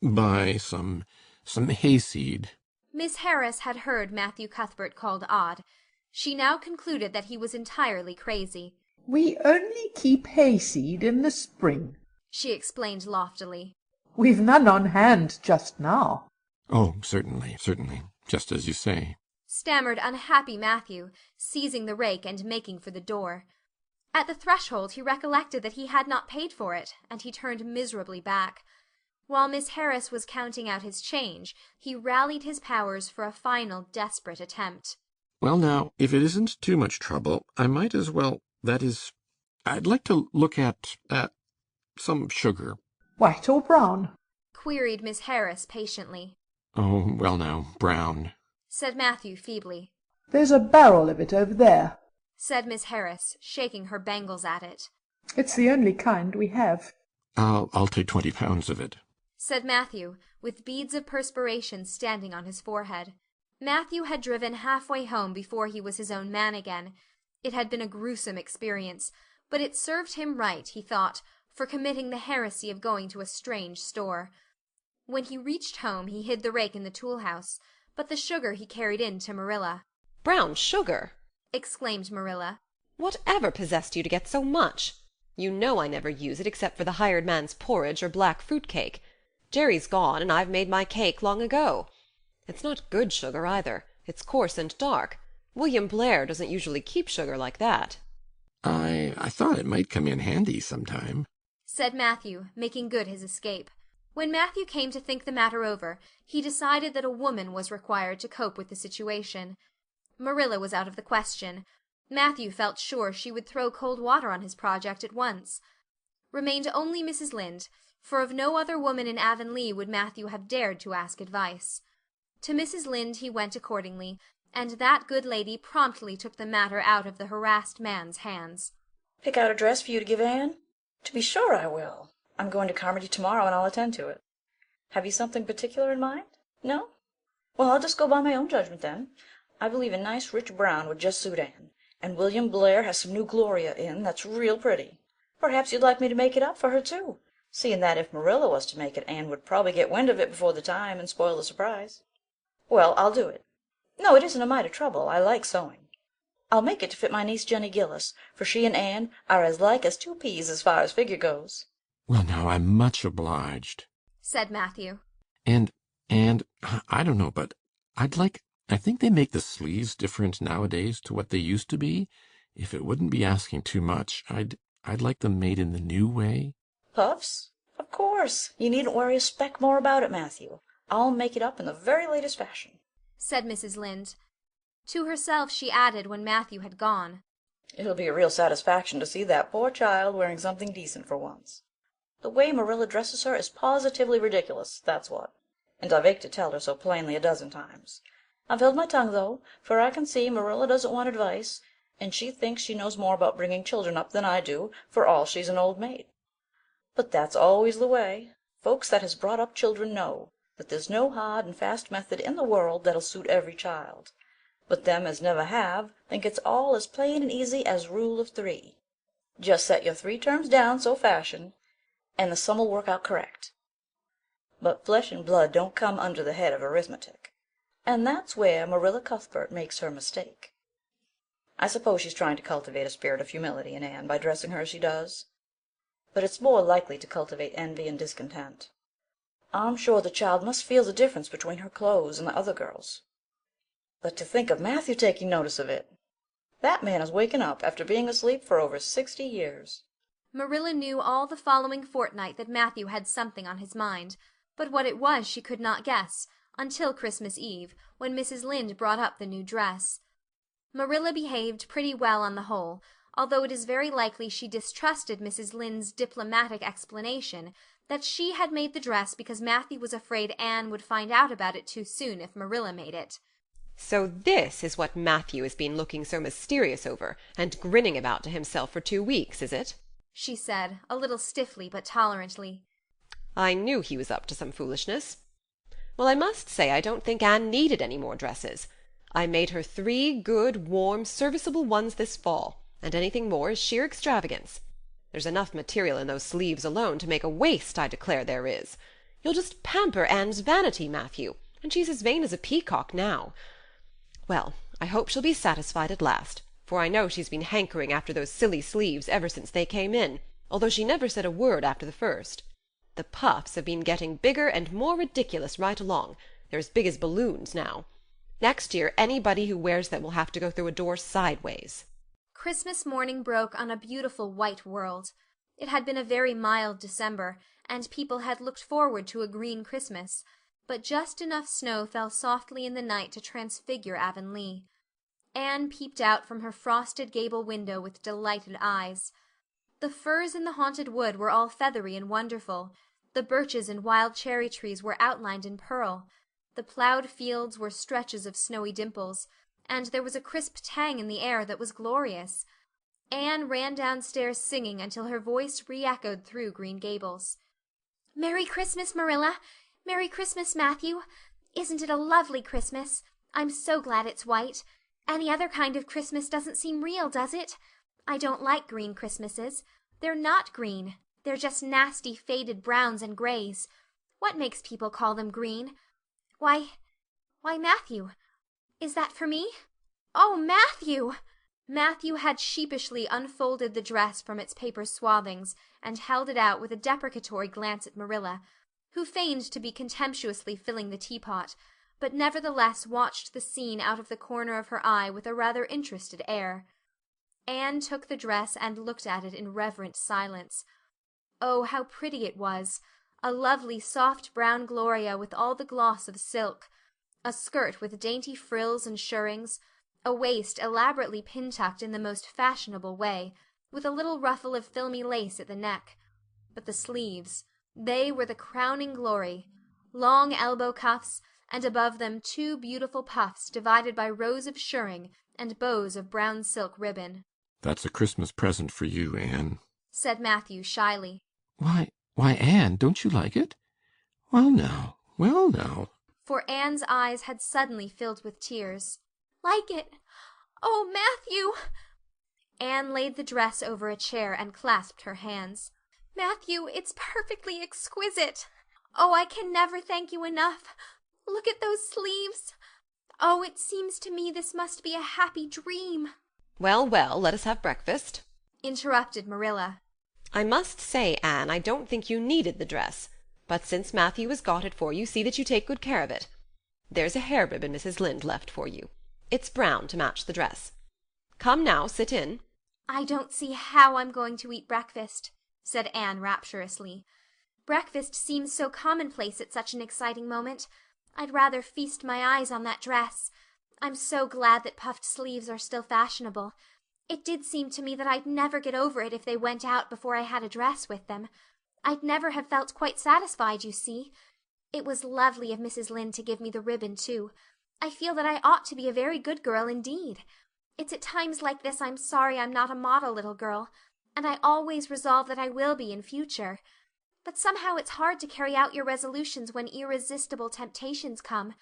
Speaker 5: buy some hayseed.
Speaker 17: Miss Harris had heard Matthew Cuthbert called odd. She now concluded that he was entirely crazy.
Speaker 6: "We only keep hayseed in the spring,"
Speaker 17: she explained loftily.
Speaker 6: "We've none on hand just now."
Speaker 5: Oh, certainly, just as you say,
Speaker 17: stammered unhappy Matthew, seizing the rake and making for the door. At the threshold he recollected that he had not paid for it, and he turned miserably back. While Miss Harris was counting out his change, he rallied his powers for a final desperate attempt.
Speaker 5: Well now, if it isn't too much trouble, I might as well, that is, I'd like to look at some sugar.
Speaker 6: "White or brown?"
Speaker 17: queried Miss Harris patiently.
Speaker 5: Oh, well now, brown,
Speaker 17: said Matthew feebly.
Speaker 6: "There's a barrel of it over there,"
Speaker 17: said Miss Harris, shaking her bangles at it.
Speaker 6: "It's the only kind we have."
Speaker 5: I'll take 20 pounds of it,
Speaker 17: said Matthew, with beads of perspiration standing on his forehead. Matthew had driven halfway home before he was his own man again. It had been a gruesome experience, but it served him right, he thought, for committing the heresy of going to a strange store. When he reached home he hid the rake in the tool-house, but the sugar he carried in to Marilla.
Speaker 3: Brown sugar!
Speaker 17: exclaimed Marilla.
Speaker 3: Whatever possessed you to get so much? You know I never use it except for the hired man's porridge or black fruit cake. Jerry's gone, and I've made my cake long ago. It's not good sugar either. It's coarse and dark. William Blair doesn't usually keep sugar like that.
Speaker 5: I thought it might come in handy sometime,
Speaker 17: said Matthew, making good his escape. When Matthew came to think the matter over, he decided that a woman was required to cope with the situation. Marilla was out of the question. Matthew felt sure she would throw cold water on his project at once. Remained only Mrs. Lynde, for of no other woman in Avonlea would Matthew have dared to ask advice. To Mrs. Lynde he went accordingly, and that good lady promptly took the matter out of the harassed man's hands.
Speaker 2: "Pick out a dress for you to give Anne?" "To be sure I will. I'm going to Carmody tomorrow, and I'll attend to it. Have you something particular in mind? No? Well, I'll just go by my own judgment then. I believe a nice rich brown would just suit Anne, and William Blair has some new Gloria in that's real pretty. Perhaps you'd like me to make it up for her too, seeing that if Marilla was to make it, Anne would probably get wind of it before the time and spoil the surprise. Well, I'll do it. No, it isn't a mite of trouble. I like sewing. I'll make it to fit my niece Jenny Gillis, for she and Anne are as like as 2 peas as far as figure goes."
Speaker 5: Well now, I'm much obliged,
Speaker 17: said Matthew.
Speaker 5: And I don't know, but I think they make the sleeves different nowadays to what they used to be. If it wouldn't be asking too much, I'd like them made in the new way.
Speaker 2: Puffs? Of Of course. You needn't worry a speck more about it, Matthew. I'll make it up in the very latest fashion,"
Speaker 17: said Mrs. Lynde. To herself she added when Matthew had gone,
Speaker 2: "It'll be a real satisfaction to see that poor child wearing something decent for once. The way Marilla dresses her is positively ridiculous, that's what. And I've ached to tell her so plainly a dozen times. I've held my tongue, though, for I can see Marilla doesn't want advice, and she thinks she knows more about bringing children up than I do, for all she's an old maid. But that's always the way. Folks that has brought up children know that there's no hard and fast method in the world that'll suit every child. But them as never have think it's all as plain and easy as Rule of 3. Just set your 3 terms down so fashion, and the sum'll work out correct. But flesh and blood don't come under the head of arithmetic, and that's where Marilla Cuthbert makes her mistake. I suppose she's trying to cultivate a spirit of humility in Anne by dressing her as she does, but it's more likely to cultivate envy and discontent. I'm sure the child must feel the difference between her clothes and the other girls. But to think of Matthew taking notice of it! That man is waking up after being asleep for over 60 years.
Speaker 17: Marilla knew all the following fortnight that Matthew had something on his mind, but what it was she could not guess, until Christmas Eve, when Mrs. Lynde brought up the new dress. Marilla behaved pretty well on the whole, although it is very likely she distrusted Mrs. Lynde's diplomatic explanation that she had made the dress because Matthew was afraid Anne would find out about it too soon if Marilla made it.
Speaker 3: So this is what Matthew has been looking so mysterious over, and grinning about to himself for 2 weeks, is it?
Speaker 17: She said, a little stiffly but tolerantly.
Speaker 3: I knew he was up to some foolishness. Well, I must say I don't think Anne needed any more dresses. I made her 3 good, warm, serviceable ones this fall, and anything more is sheer extravagance. There's enough material in those sleeves alone to make a waist, I declare there is. You'll just pamper Anne's vanity, Matthew, and she's as vain as a peacock now. Well, I hope she'll be satisfied at last, for I know she's been hankering after those silly sleeves ever since they came in, although she never said a word after the first. The puffs have been getting bigger and more ridiculous right along. They're as big as balloons now. Next year anybody who wears them will have to go through a door sideways.
Speaker 17: Christmas morning broke on a beautiful white world. It had been a very mild December, and people had looked forward to a green Christmas, but just enough snow fell softly in the night to transfigure Avonlea. Anne peeped out from her frosted gable window with delighted eyes. The firs in the haunted wood were all feathery and wonderful. The birches and wild cherry trees were outlined in pearl. The ploughed fields were stretches of snowy dimples, and there was a crisp tang in the air that was glorious. Anne ran downstairs singing until her voice re-echoed through Green Gables. "Merry Christmas, Marilla! Merry Christmas, Matthew! Isn't it a lovely Christmas? I'm so glad it's white. Any other kind of Christmas doesn't seem real, does it? I don't like green Christmases. They're not green. They're just nasty faded browns and grays. What makes people call them green? Why, Matthew, is that for me? Oh, Matthew!" Matthew had sheepishly unfolded the dress from its paper swathings and held it out with a deprecatory glance at Marilla, who feigned to be contemptuously filling the teapot, but nevertheless watched the scene out of the corner of her eye with a rather interested air. Anne took the dress and looked at it in reverent silence. Oh, how pretty it was! A lovely soft brown gloria with all the gloss of silk, a skirt with dainty frills and shirrings, a waist elaborately pin-tucked in the most fashionable way, with a little ruffle of filmy lace at the neck. But the sleeves, they were the crowning glory. Long elbow cuffs, and above them 2 beautiful puffs divided by rows of shirring and bows of brown silk ribbon.
Speaker 5: That's a Christmas present for you, Anne,
Speaker 17: said Matthew shyly.
Speaker 5: Why, Anne, don't you like it? Well, now.
Speaker 17: For Anne's eyes had suddenly filled with tears. Like it? Oh, Matthew! Anne laid the dress over a chair and clasped her hands. Matthew, it's perfectly exquisite. Oh, I can never thank you enough. Look at those sleeves. Oh, it seems to me this must be a happy dream.
Speaker 3: Well, let us have breakfast,
Speaker 17: interrupted Marilla.
Speaker 3: I must say, Anne, I don't think you needed the dress, but since Matthew has got it for you, see that you take good care of it. There's a hair ribbon Mrs. Lynde left for you. It's brown to match the dress. Come now, sit in.
Speaker 17: I don't see how I'm going to eat breakfast, said Anne rapturously.
Speaker 1: Breakfast seems so commonplace at such an exciting moment. I'd rather feast my eyes on that dress. I'm so glad that puffed sleeves are still fashionable. It did seem to me that I'd never get over it if they went out before I had a dress with them. I'd never have felt quite satisfied, you see. It was lovely of Mrs. Lynde to give me the ribbon, too. I feel that I ought to be a very good girl indeed. It's at times like this I'm sorry I'm not a model little girl, and I always resolve that I will be in future. But somehow it's hard to carry out your resolutions when irresistible temptations come.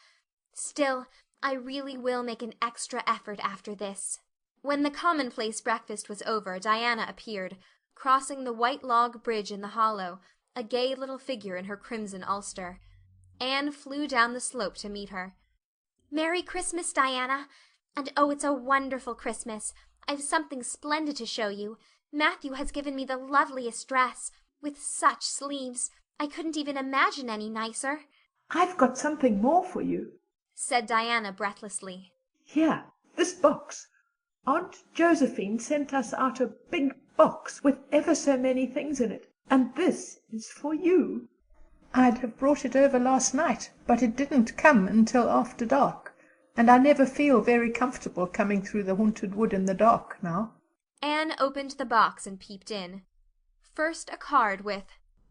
Speaker 1: Still, I really will make an extra effort after this. When the commonplace breakfast was over, Diana appeared, crossing the white log bridge in the hollow, a gay little figure in her crimson ulster. Anne flew down the slope to meet her. "Merry Christmas, Diana! And oh, it's a wonderful Christmas. I've something splendid to show you. Matthew has given me the loveliest dress, with such sleeves. I couldn't even imagine any nicer,"
Speaker 6: I've got something more for you,
Speaker 1: said Diana breathlessly.
Speaker 6: Here, this box. Aunt Josephine sent us out a big box with ever so many things in it, and this is for you. I'd have brought it over last night, but it didn't come until after dark, and I never feel very comfortable coming through the haunted wood in the dark now.
Speaker 1: Anne opened the box and peeped in. First a card with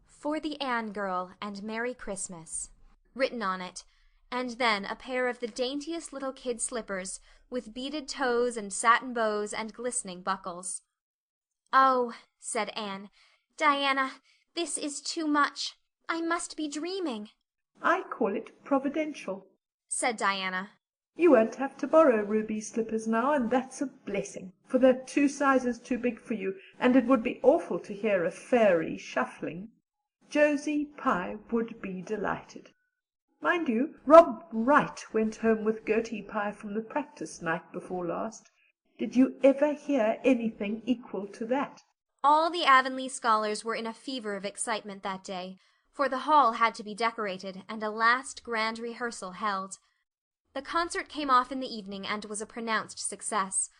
Speaker 1: "For the Anne girl and Merry Christmas" written on it, and then a pair of the daintiest little kid slippers, with beaded toes and satin bows and glistening buckles. "Oh," said Anne, "Diana, this is too much. I must be dreaming."
Speaker 6: I call it providential,
Speaker 1: said Diana.
Speaker 6: You won't have to borrow Ruby's slippers now, and that's a blessing, for they're 2 sizes too big for you, and it would be awful to hear a fairy shuffling. Josie Pye would be delighted. Mind you, Rob Wright went home with Gertie Pye from the practice night before last. Did you ever hear anything equal to that?
Speaker 1: All the Avonlea scholars were in a fever of excitement that day, for the hall had to be decorated and a last grand rehearsal held. The concert came off in the evening and was a pronounced success.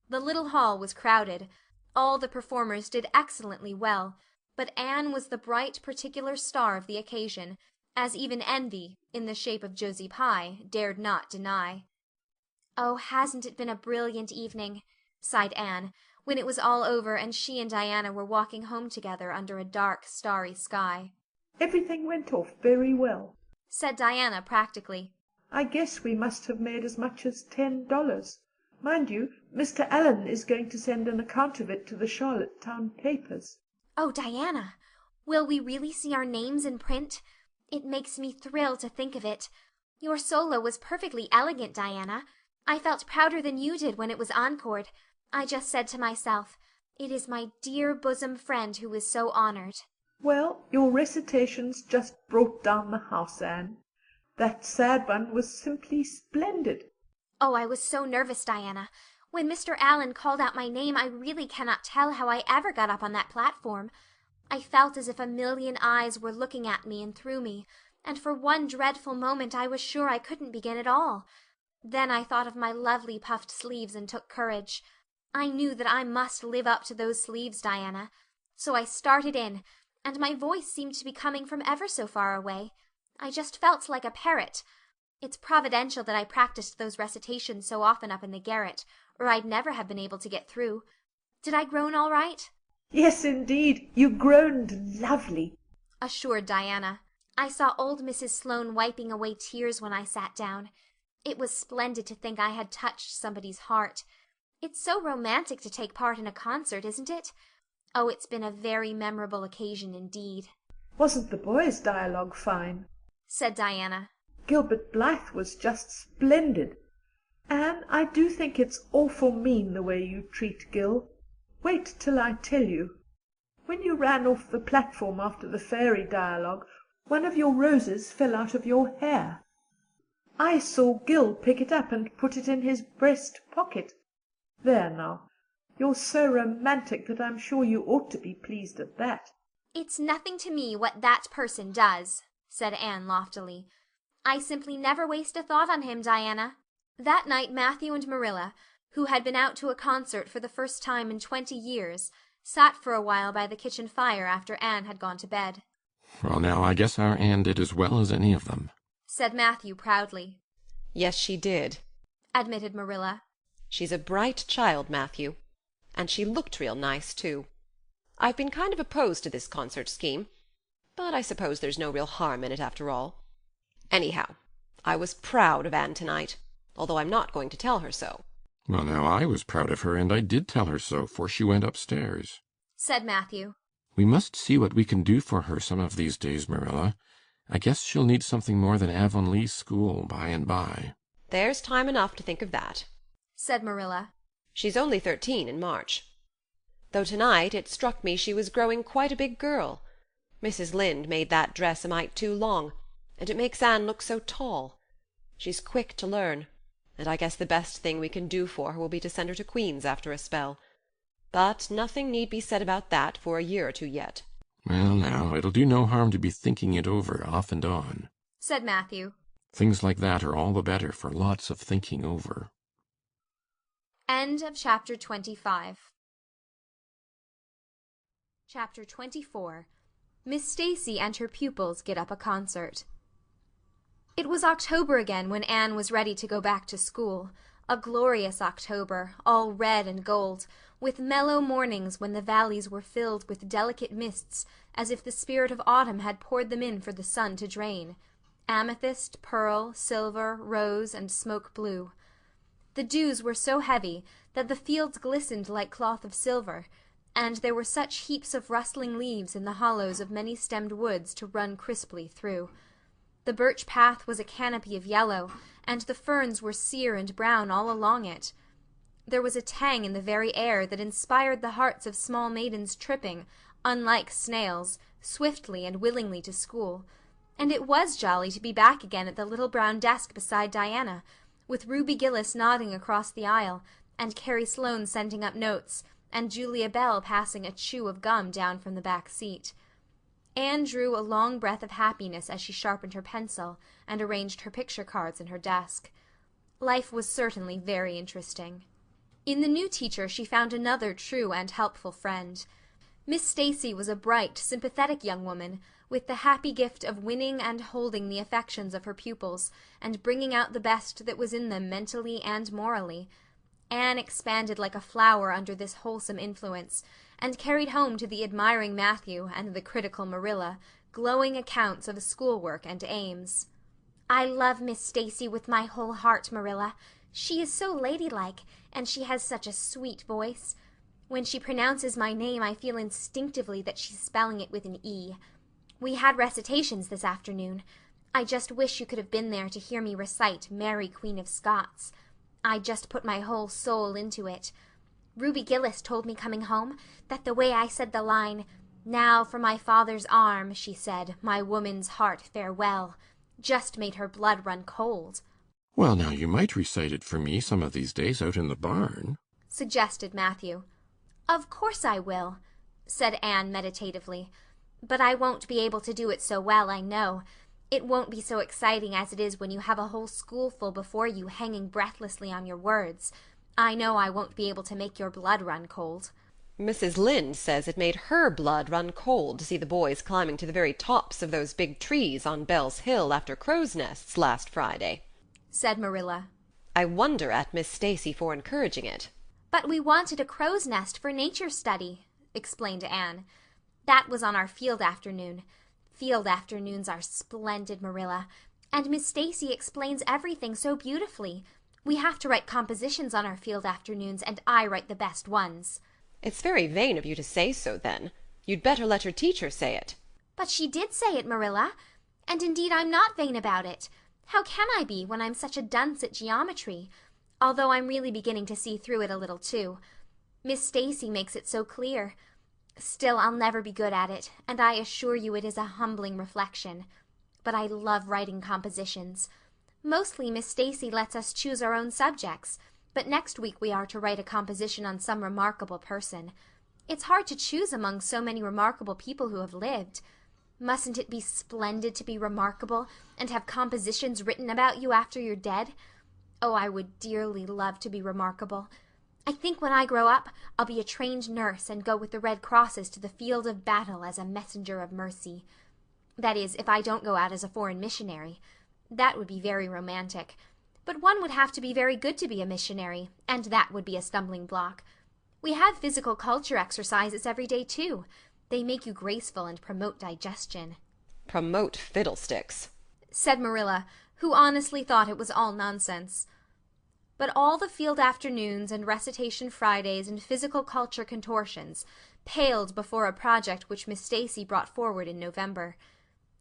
Speaker 1: The little hall was crowded. All the performers did excellently well, but Anne was the bright particular star of the occasion, as even envy, in the shape of Josie Pye, dared not deny. "Oh, hasn't it been a brilliant evening?" sighed Anne, when it was all over and she and Diana were walking home together under a dark, starry sky.
Speaker 6: Everything went off very well,
Speaker 1: said Diana practically.
Speaker 6: I guess we must have made as much as $10. Mind you, Mr. Allen is going to send an account of it to the Charlottetown papers.
Speaker 1: "Oh, Diana, will we really see our names in print? It makes me thrill to think of it. Your solo was perfectly elegant, Diana. I felt prouder than you did when it was encored. I just said to myself, it is my dear bosom friend who is so honored."
Speaker 6: Well, your recitations just brought down the house, Anne. That sad one was simply splendid.
Speaker 1: Oh, I was so nervous, Diana. When Mr. Allen called out my name, I really cannot tell how I ever got up on that platform. I felt as if a million eyes were looking at me and through me, and for one dreadful moment I was sure I couldn't begin at all. Then I thought of my lovely puffed sleeves and took courage. I knew that I must live up to those sleeves, Diana. So I started in, and my voice seemed to be coming from ever so far away. I just felt like a parrot. It's providential that I practiced those recitations so often up in the garret, or I'd never have been able to get through. Did I groan all right?
Speaker 6: Yes, indeed, you groaned lovely,
Speaker 1: assured Diana. I saw old Mrs. Sloane wiping away tears when I sat down. It was splendid to think I had touched somebody's heart. It's so romantic to take part in a concert, isn't it? Oh, it's been a very memorable occasion indeed.
Speaker 6: Wasn't the boys' dialogue fine?
Speaker 1: Said Diana.
Speaker 6: Gilbert Blythe was just splendid. Anne, I do think it's awful mean the way you treat Gil. Wait till I tell you. When you ran off the platform after the fairy dialogue, one of your roses fell out of your hair. I saw Gil pick it up and put it in his breast pocket. There now, you're so romantic that I'm sure you ought to be pleased at that.
Speaker 1: It's nothing to me what that person does, said Anne loftily. I simply never waste a thought on him, Diana. That night Matthew and Marilla, who had been out to a concert for the first time in 20 years, sat for a while by the kitchen fire after Anne had gone to bed.
Speaker 5: Well, now, I guess our Anne did as well as any of them,
Speaker 17: said Matthew proudly.
Speaker 3: Yes, she did,
Speaker 17: admitted Marilla.
Speaker 3: She's a bright child, Matthew, and she looked real nice, too. I've been kind of opposed to this concert scheme, but I suppose there's no real harm in it after all. Anyhow, I was proud of Anne tonight, although I'm not going to tell her so.
Speaker 5: Well, now, I was proud of her, and I did tell her so, for she went upstairs,
Speaker 17: said Matthew.
Speaker 5: We must see what we can do for her some of these days, Marilla. I guess she'll need something more than Avonlea school by and by.
Speaker 3: There's time enough to think of that,
Speaker 17: said Marilla.
Speaker 3: She's only 13 in March. Though tonight it struck me she was growing quite a big girl. Mrs. Lynde made that dress a mite too long, and it makes Anne look so tall. She's quick to learn, and I guess the best thing we can do for her will be to send her to Queen's after a spell. But nothing need be said about that for a year or two yet.
Speaker 5: Well, now, it'll do no harm to be thinking it over off and on,
Speaker 17: said Matthew.
Speaker 5: Things like that are all the better for lots of thinking over.
Speaker 17: End of chapter 25. Chapter 24. Miss Stacy and her pupils get up a concert. It was October again when Anne was ready to go back to school, a glorious October, all red and gold, with mellow mornings when the valleys were filled with delicate mists as if the spirit of autumn had poured them in for the sun to drain, amethyst, pearl, silver, rose, and smoke blue. The dews were so heavy that the fields glistened like cloth of silver, and there were such heaps of rustling leaves in the hollows of many-stemmed woods to run crisply through. The birch path was a canopy of yellow, and the ferns were sere and brown all along it. There was a tang in the very air that inspired the hearts of small maidens tripping, unlike snails, swiftly and willingly to school, and it was jolly to be back again at the little brown desk beside Diana, with Ruby Gillis nodding across the aisle, and Carrie Sloane sending up notes, and Julia Bell passing a chew of gum down from the back seat. Anne drew a long breath of happiness as she sharpened her pencil and arranged her picture cards in her desk. Life was certainly very interesting. In the new teacher she found another true and helpful friend. Miss Stacy was a bright, sympathetic young woman, with the happy gift of winning and holding the affections of her pupils, and bringing out the best that was in them mentally and morally. Anne expanded like a flower under this wholesome influence, and carried home to the admiring Matthew and the critical Marilla glowing accounts of schoolwork and aims.
Speaker 18: "I love Miss Stacy with my whole heart, Marilla. She is so ladylike, and she has such a sweet voice. When she pronounces my name I feel instinctively that she's spelling it with an E. We had recitations this afternoon. I just wish you could have been there to hear me recite Mary, Queen of Scots. I just put my whole soul into it. Ruby Gillis told me coming home that the way I said the line, 'Now for my father's arm,' she said, 'my woman's heart farewell,' just made her blood run cold."
Speaker 5: Well, now, you might recite it for me some of these days out in the barn,
Speaker 17: suggested Matthew.
Speaker 18: "Of course I will," said Anne meditatively. "But I won't be able to do it so well, I know. It won't be so exciting as it is when you have a whole schoolful before you hanging breathlessly on your words. I know I won't be able to make your blood run cold."
Speaker 3: Mrs. Lynde says it made her blood run cold to see the boys climbing to the very tops of those big trees on Bell's Hill after crow's nests last Friday,
Speaker 17: said Marilla.
Speaker 3: I wonder at Miss Stacy for encouraging it.
Speaker 18: "But we wanted a crow's nest for nature study," explained Anne. "That was on our field afternoon. Field afternoons are splendid, Marilla. And Miss Stacy explains everything so beautifully. We have to write compositions on our field afternoons, and I write the best ones."
Speaker 3: It's very vain of you to say so, then. You'd better let your teacher say it.
Speaker 18: "But she did say it, Marilla. And indeed I'm not vain about it. How can I be when I'm such a dunce at geometry? Although I'm really beginning to see through it a little too. Miss Stacy makes it so clear. Still, I'll never be good at it, and I assure you it is a humbling reflection. But I love writing compositions. Mostly Miss Stacy lets us choose our own subjects, but next week we are to write a composition on some remarkable person. It's hard to choose among so many remarkable people who have lived. Mustn't it be splendid to be remarkable, and have compositions written about you after you're dead? Oh, I would dearly love to be remarkable. I think when I grow up I'll be a trained nurse and go with the Red Crosses to the field of battle as a messenger of mercy. That is, if I don't go out as a foreign missionary. That would be very romantic. But one would have to be very good to be a missionary, and that would be a stumbling block. We have physical culture exercises every day, too. They make you graceful and promote digestion.
Speaker 3: Promote fiddlesticks,
Speaker 18: said Marilla, who honestly thought it was all nonsense. But all the field afternoons and recitation Fridays and physical culture contortions paled before a project which Miss Stacy brought forward in November.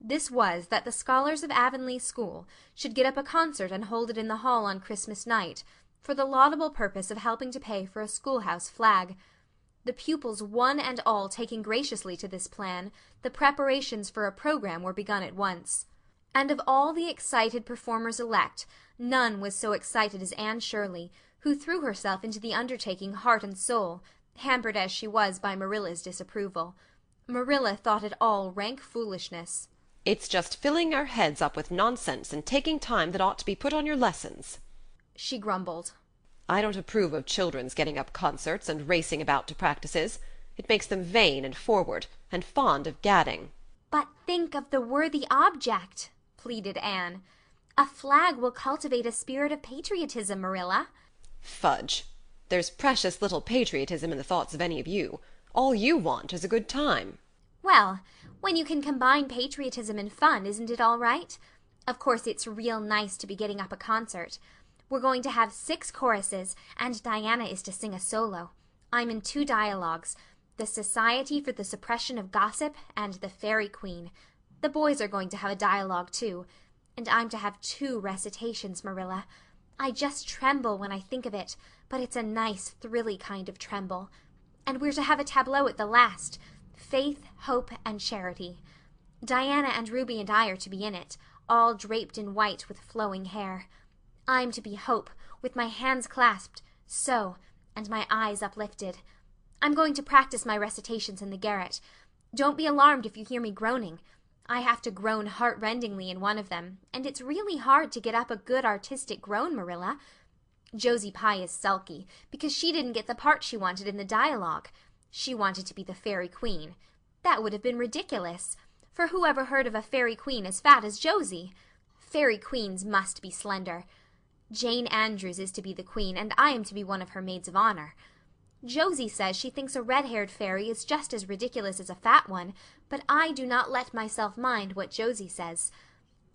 Speaker 18: This was that the scholars of Avonlea school should get up a concert and hold it in the hall on Christmas night, for the laudable purpose of helping to pay for a schoolhouse flag. The pupils one and all taking graciously to this plan, the preparations for a program were begun at once. And of all the excited performers-elect, none was so excited as Anne Shirley, who threw herself into the undertaking heart and soul, hampered as she was by Marilla's disapproval. Marilla thought it all rank foolishness.
Speaker 3: It's just filling our heads up with nonsense and taking time that ought to be put on your lessons,
Speaker 18: she grumbled.
Speaker 3: I don't approve of children's getting up concerts and racing about to practices. It makes them vain and forward, and fond of gadding.
Speaker 18: But think of the worthy object, pleaded Anne. A flag will cultivate a spirit of patriotism, Marilla.
Speaker 3: Fudge. There's precious little patriotism in the thoughts of any of you. All you want is a good time.
Speaker 18: Well, when you can combine patriotism and fun, isn't it all right? Of course, it's real nice to be getting up a concert. We're going to have 6 choruses, and Diana is to sing a solo. I'm in 2 dialogues, the Society for the Suppression of Gossip and the Fairy Queen. The boys are going to have a dialogue, too. And I'm to have 2 recitations, Marilla. I just tremble when I think of it, but it's a nice, thrilly kind of tremble. And we're to have a tableau at the last, Faith, Hope, and Charity. Diana and Ruby and I are to be in it, all draped in white with flowing hair. I'm to be Hope, with my hands clasped, so, and my eyes uplifted. I'm going to practice my recitations in the garret. Don't be alarmed if you hear me groaning. I have to groan heart-rendingly in one of them, and it's really hard to get up a good artistic groan, Marilla. Josie Pye is sulky, because she didn't get the part she wanted in the dialogue. She wanted to be the Fairy Queen. That would have been ridiculous, for who ever heard of a Fairy Queen as fat as Josie? Fairy Queens must be slender. Jane Andrews is to be the queen, and I am to be one of her maids of honor. Josie says she thinks a red-haired fairy is just as ridiculous as a fat one, but I do not let myself mind what Josie says.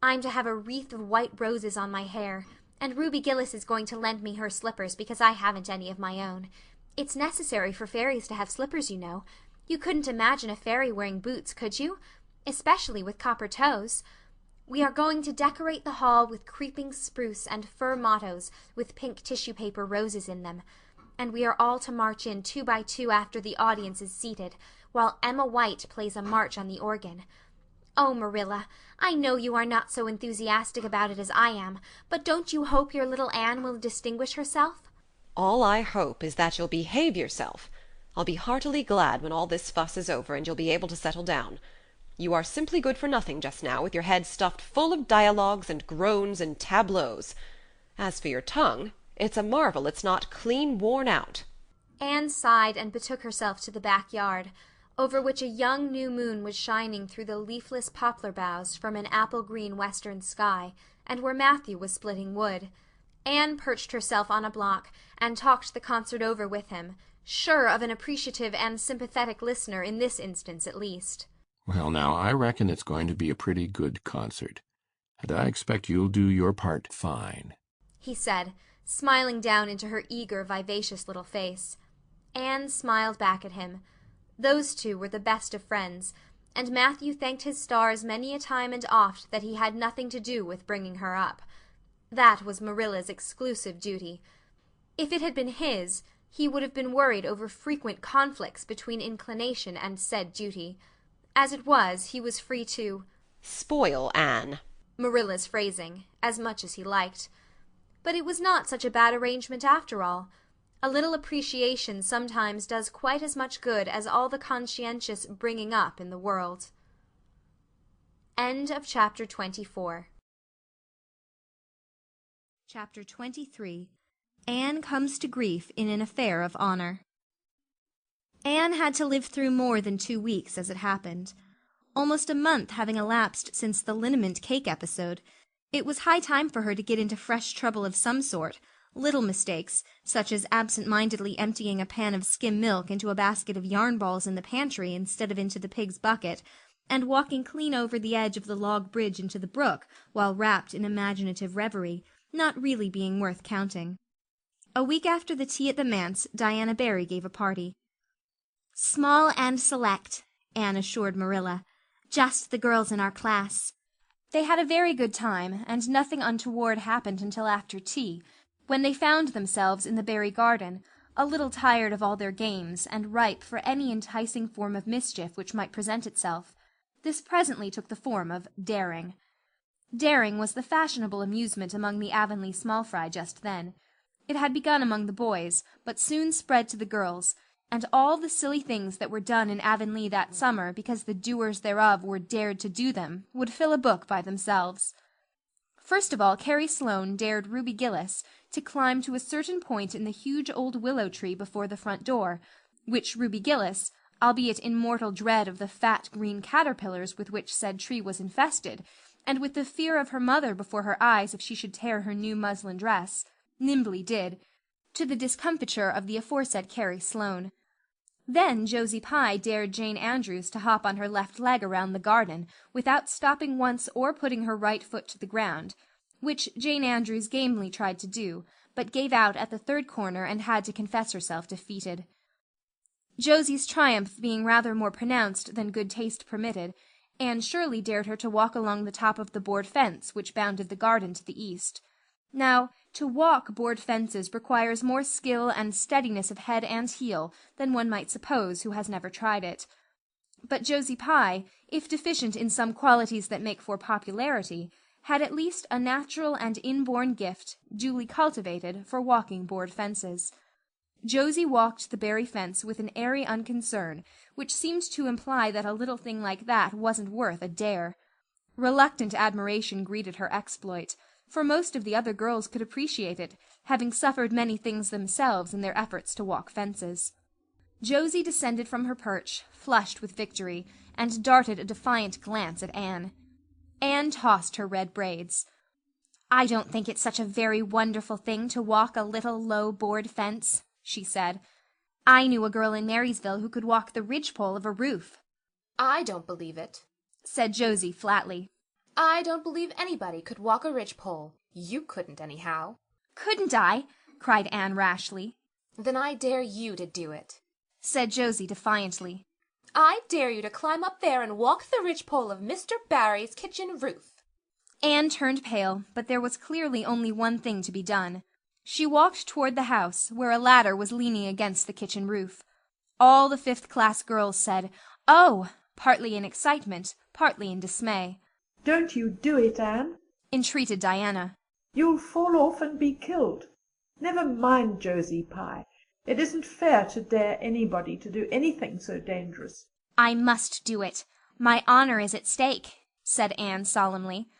Speaker 18: I'm to have a wreath of white roses on my hair, and Ruby Gillis is going to lend me her slippers because I haven't any of my own. It's necessary for fairies to have slippers, you know. You couldn't imagine a fairy wearing boots, could you? Especially with copper toes. We are going to decorate the hall with creeping spruce and fir mottos with pink tissue paper roses in them, and we are all to march in 2 by 2 after the audience is seated, while Emma White plays a march on the organ. Oh, Marilla, I know you are not so enthusiastic about it as I am, but don't you hope your little Anne will distinguish herself?
Speaker 3: All I hope is that you'll behave yourself. I'll be heartily glad when all this fuss is over and you'll be able to settle down. You are simply good for nothing just now, with your head stuffed full of dialogues and groans and tableaux. As for your tongue, it's a marvel it's not clean worn out.
Speaker 18: Anne sighed and betook herself to the backyard, over which a young new moon was shining through the leafless poplar boughs from an apple-green western sky, and where Matthew was splitting wood. Anne perched herself on a block and talked the concert over with him, sure of an appreciative and sympathetic listener in this instance at least.
Speaker 5: Well, now, I reckon it's going to be a pretty good concert, and I expect you'll do your part fine,
Speaker 18: he said, smiling down into her eager, vivacious little face. Anne smiled back at him. Those 2 were the best of friends, and Matthew thanked his stars many a time and oft that he had nothing to do with bringing her up. That was Marilla's exclusive duty. If it had been his, he would have been worried over frequent conflicts between inclination and said duty. As it was, he was free to
Speaker 3: spoil Anne,
Speaker 18: Marilla's phrasing, as much as he liked. But it was not such a bad arrangement after all. A little appreciation sometimes does quite as much good as all the conscientious bringing up in the world. End of chapter 24. Chapter 23. Anne comes to grief in an affair of honor. Anne had to live through more than 2 weeks, as it happened.
Speaker 1: almost a month having elapsed since the liniment cake episode. It was high time for her to get into fresh trouble of some sort. Little mistakes, such as absent-mindedly emptying a pan of skim milk into a basket of yarn balls in the pantry instead of into the pig's bucket, and walking clean over the edge of the log bridge into the brook while wrapped in imaginative reverie, not really being worth counting. A week after the tea at the manse, Diana Barry gave a party. "Small and select," Anne assured Marilla. "Just the girls in our class." They had a very good time, and nothing untoward happened until after tea, when they found themselves in the Barry garden, a little tired of all their games and ripe for any enticing form of mischief which might present itself. This presently took the form of daring. Daring was the fashionable amusement among the Avonlea small fry just then. It had begun among the boys, but soon spread to the girls, and all the silly things that were done in Avonlea that summer because the doers thereof were dared to do them would fill a book by themselves. First of all, Carrie Sloane dared Ruby Gillis to climb to a certain point in the huge old willow tree before the front door, which Ruby Gillis, albeit in mortal dread of the fat green caterpillars with which said tree was infested, and with the fear of her mother before her eyes if she should tear her new muslin dress, nimbly did, to the discomfiture of the aforesaid Carrie Sloane. Then Josie Pye dared Jane Andrews to hop on her left leg around the garden without stopping once or putting her right foot to the ground, which Jane Andrews gamely tried to do, but gave out at the third corner and had to confess herself defeated. Josie's triumph being rather more pronounced than good taste permitted, Anne Shirley dared her to walk along the top of the board fence which bounded the garden to the east. Now, to walk board fences requires more skill and steadiness of head and heel than one might suppose who has never tried it. But Josie Pye, if deficient in some qualities that make for popularity, had at least a natural and inborn gift, duly cultivated, for walking board fences. Josie walked the Barry fence with an airy unconcern, which seemed to imply that a little thing like that wasn't worth a dare. Reluctant admiration greeted her exploit, for most of the other girls could appreciate it, having suffered many things themselves in their efforts to walk fences. Josie descended from her perch, flushed with victory, and darted a defiant glance at Anne. Anne tossed her red braids. "I don't think it's such a very wonderful thing to walk a little low board fence," she said. "I knew a girl in Marysville who could walk the ridgepole of a roof."
Speaker 17: "I don't believe it,"
Speaker 1: said Josie flatly.
Speaker 17: "I don't believe anybody could walk a ridgepole. You couldn't, anyhow."
Speaker 1: "Couldn't I?" cried Anne rashly.
Speaker 17: "Then I dare you to do it,"
Speaker 1: said Josie defiantly.
Speaker 17: "I dare you to climb up there and walk the ridgepole of Mr. Barry's kitchen roof."
Speaker 1: Anne turned pale, but there was clearly only one thing to be done. She walked toward the house, where a ladder was leaning against the kitchen roof. All the fifth-class girls said, "Oh!" partly in excitement, partly in dismay.
Speaker 6: "Don't you do it, Anne,"
Speaker 1: entreated Diana.
Speaker 6: "You'll fall off and be killed. Never mind Josie Pye. It isn't fair to dare anybody to do anything so dangerous."
Speaker 1: "I must do it. My honor is at stake," said Anne solemnly.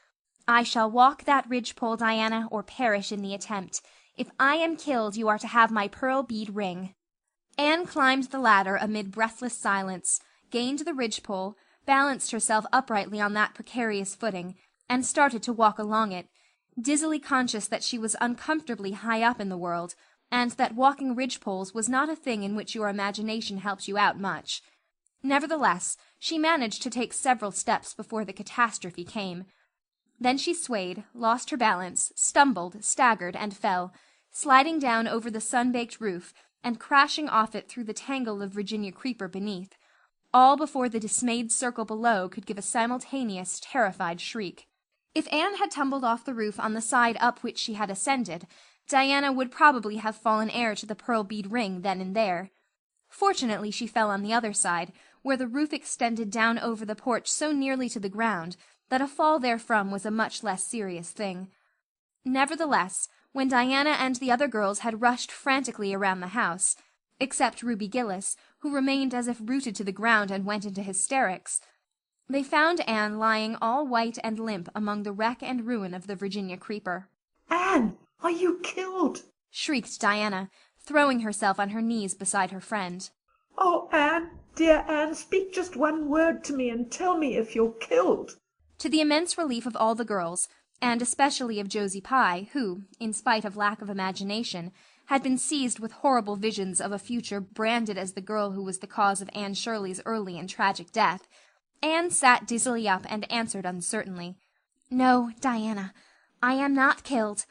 Speaker 1: "I shall walk that ridgepole, Diana, or perish in the attempt. If I am killed, you are to have my pearl bead ring." Anne climbed the ladder amid breathless silence, gained the ridgepole, balanced herself uprightly on that precarious footing, and started to walk along it, dizzily conscious that she was uncomfortably high up in the world, and that walking ridgepoles was not a thing in which your imagination helped you out much. Nevertheless, she managed to take several steps before the catastrophe came. Then she swayed, lost her balance, stumbled, staggered, and fell, sliding down over the sun-baked roof and crashing off it through the tangle of Virginia creeper beneath, all before the dismayed circle below could give a simultaneous, terrified shriek. If Anne had tumbled off the roof on the side up which she had ascended, Diana would probably have fallen heir to the pearl bead ring then and there. Fortunately she fell on the other side, where the roof extended down over the porch so nearly to the ground that a fall therefrom was a much less serious thing. Nevertheless, when Diana and the other girls had rushed frantically around the house, except Ruby Gillis, who remained as if rooted to the ground and went into hysterics, they found Anne lying all white and limp among the wreck and ruin of the Virginia creeper.
Speaker 6: "Anne, are you killed?"
Speaker 1: shrieked Diana, throwing herself on her knees beside her friend.
Speaker 6: Oh, Anne, dear Anne, speak just one word to me and tell me if you're killed.
Speaker 17: To the immense relief of all the girls, and especially of Josie Pye, who, in spite of lack of imagination, had been seized with horrible visions of a future branded as the girl who was the cause of Anne Shirley's early and tragic death, Anne sat dizzily up and answered uncertainly, "No, Diana, I am not killed,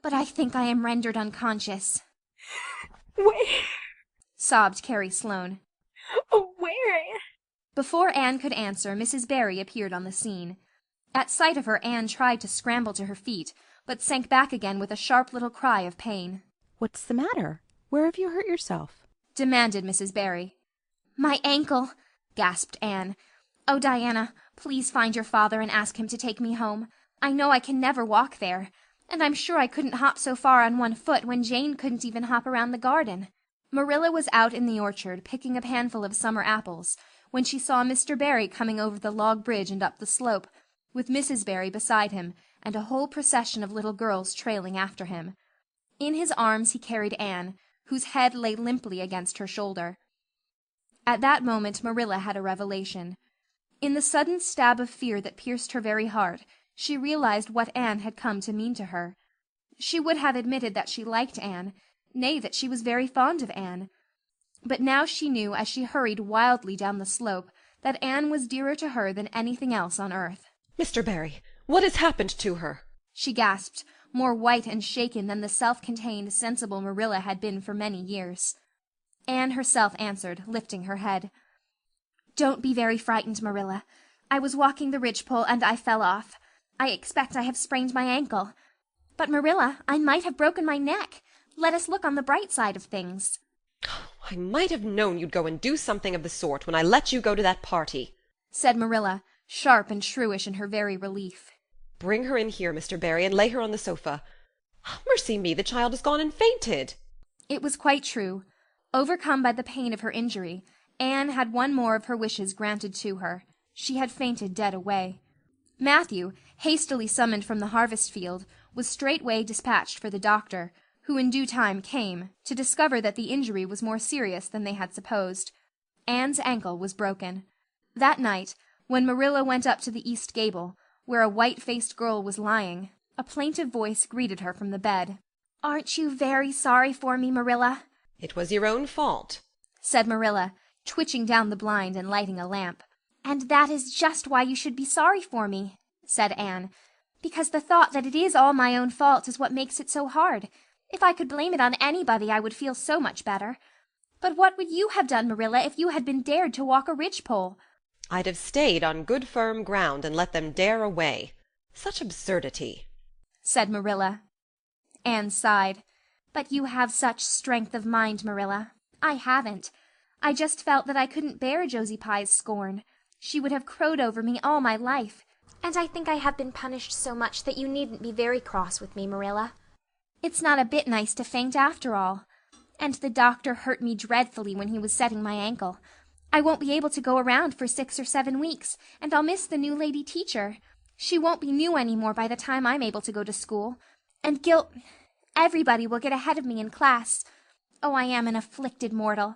Speaker 17: but I think I am rendered unconscious."
Speaker 11: Where?
Speaker 17: Sobbed Carrie Sloane.
Speaker 11: Oh, where?
Speaker 17: Before Anne could answer, Mrs. Barry appeared on the scene. At sight of her, Anne tried to scramble to her feet, but sank back again with a sharp little cry of pain.
Speaker 9: What's the matter? Where have you hurt yourself?
Speaker 17: Demanded Mrs. Barry. "My ankle," gasped Anne. "Oh, Diana, please find your father and ask him to take me home. I know I can never walk there, and I'm sure I couldn't hop so far on one foot when Jane couldn't even hop around the garden." Marilla was out in the orchard picking a handful of summer apples when she saw Mr. Barry coming over the log bridge and up the slope, with Mrs. Barry beside him and a whole procession of little girls trailing after him. In his arms he carried Anne, whose head lay limply against her shoulder. At that moment Marilla had a revelation. In the sudden stab of fear that pierced her very heart, she realized what Anne had come to mean to her. She would have admitted that she liked Anne, nay, that she was very fond of Anne. But now she knew, as she hurried wildly down the slope, that Anne was dearer to her than anything else on earth.
Speaker 3: Mr. Barry, what has happened to her?
Speaker 17: She gasped, more white and shaken than the self-contained, sensible Marilla had been for many years. Anne herself answered, lifting her head. "Don't be very frightened, Marilla. I was walking the ridgepole and I fell off. I expect I have sprained my ankle. But, Marilla, I might have broken my neck. Let us look on the bright side of things."
Speaker 3: I might have known you'd go and do something of the sort when I let you go to that party,
Speaker 17: said Marilla, sharp and shrewish in her very relief.
Speaker 3: Bring her in here, Mr. Barry, and lay her on the sofa. Mercy me, the child has gone and fainted.
Speaker 17: It was quite true. Overcome by the pain of her injury, Anne had one more of her wishes granted to her. She had fainted dead away. Matthew, hastily summoned from the harvest field, was straightway dispatched for the doctor, who in due time came, to discover that the injury was more serious than they had supposed. Anne's ankle was broken. That night, when Marilla went up to the east gable, where a white-faced girl was lying, a plaintive voice greeted her from the bed. "Aren't you very sorry for me, Marilla?"
Speaker 3: It was your own fault,
Speaker 17: said Marilla, twitching down the blind and lighting a lamp. "And that is just why you should be sorry for me," said Anne, "because the thought that it is all my own fault is what makes it so hard. If I could blame it on anybody, I would feel so much better. But what would you have done, Marilla, if you had been dared to walk a ridgepole?"
Speaker 3: I'd have stayed on good firm ground and let them dare away. Such absurdity,
Speaker 17: said Marilla. Anne sighed. "But you have such strength of mind, Marilla. I haven't. I just felt that I couldn't bear Josie Pye's scorn. She would have crowed over me all my life.
Speaker 18: And I think I have been punished so much that you needn't be very cross with me, Marilla."
Speaker 17: "It's not a bit nice to faint after all. And the doctor hurt me dreadfully when he was setting my ankle. I won't be able to go around for 6 or 7 weeks, and I'll miss the new lady teacher. She won't be new any more by the time I'm able to go to school. And everybody will get ahead of me in class. Oh, I am an afflicted mortal.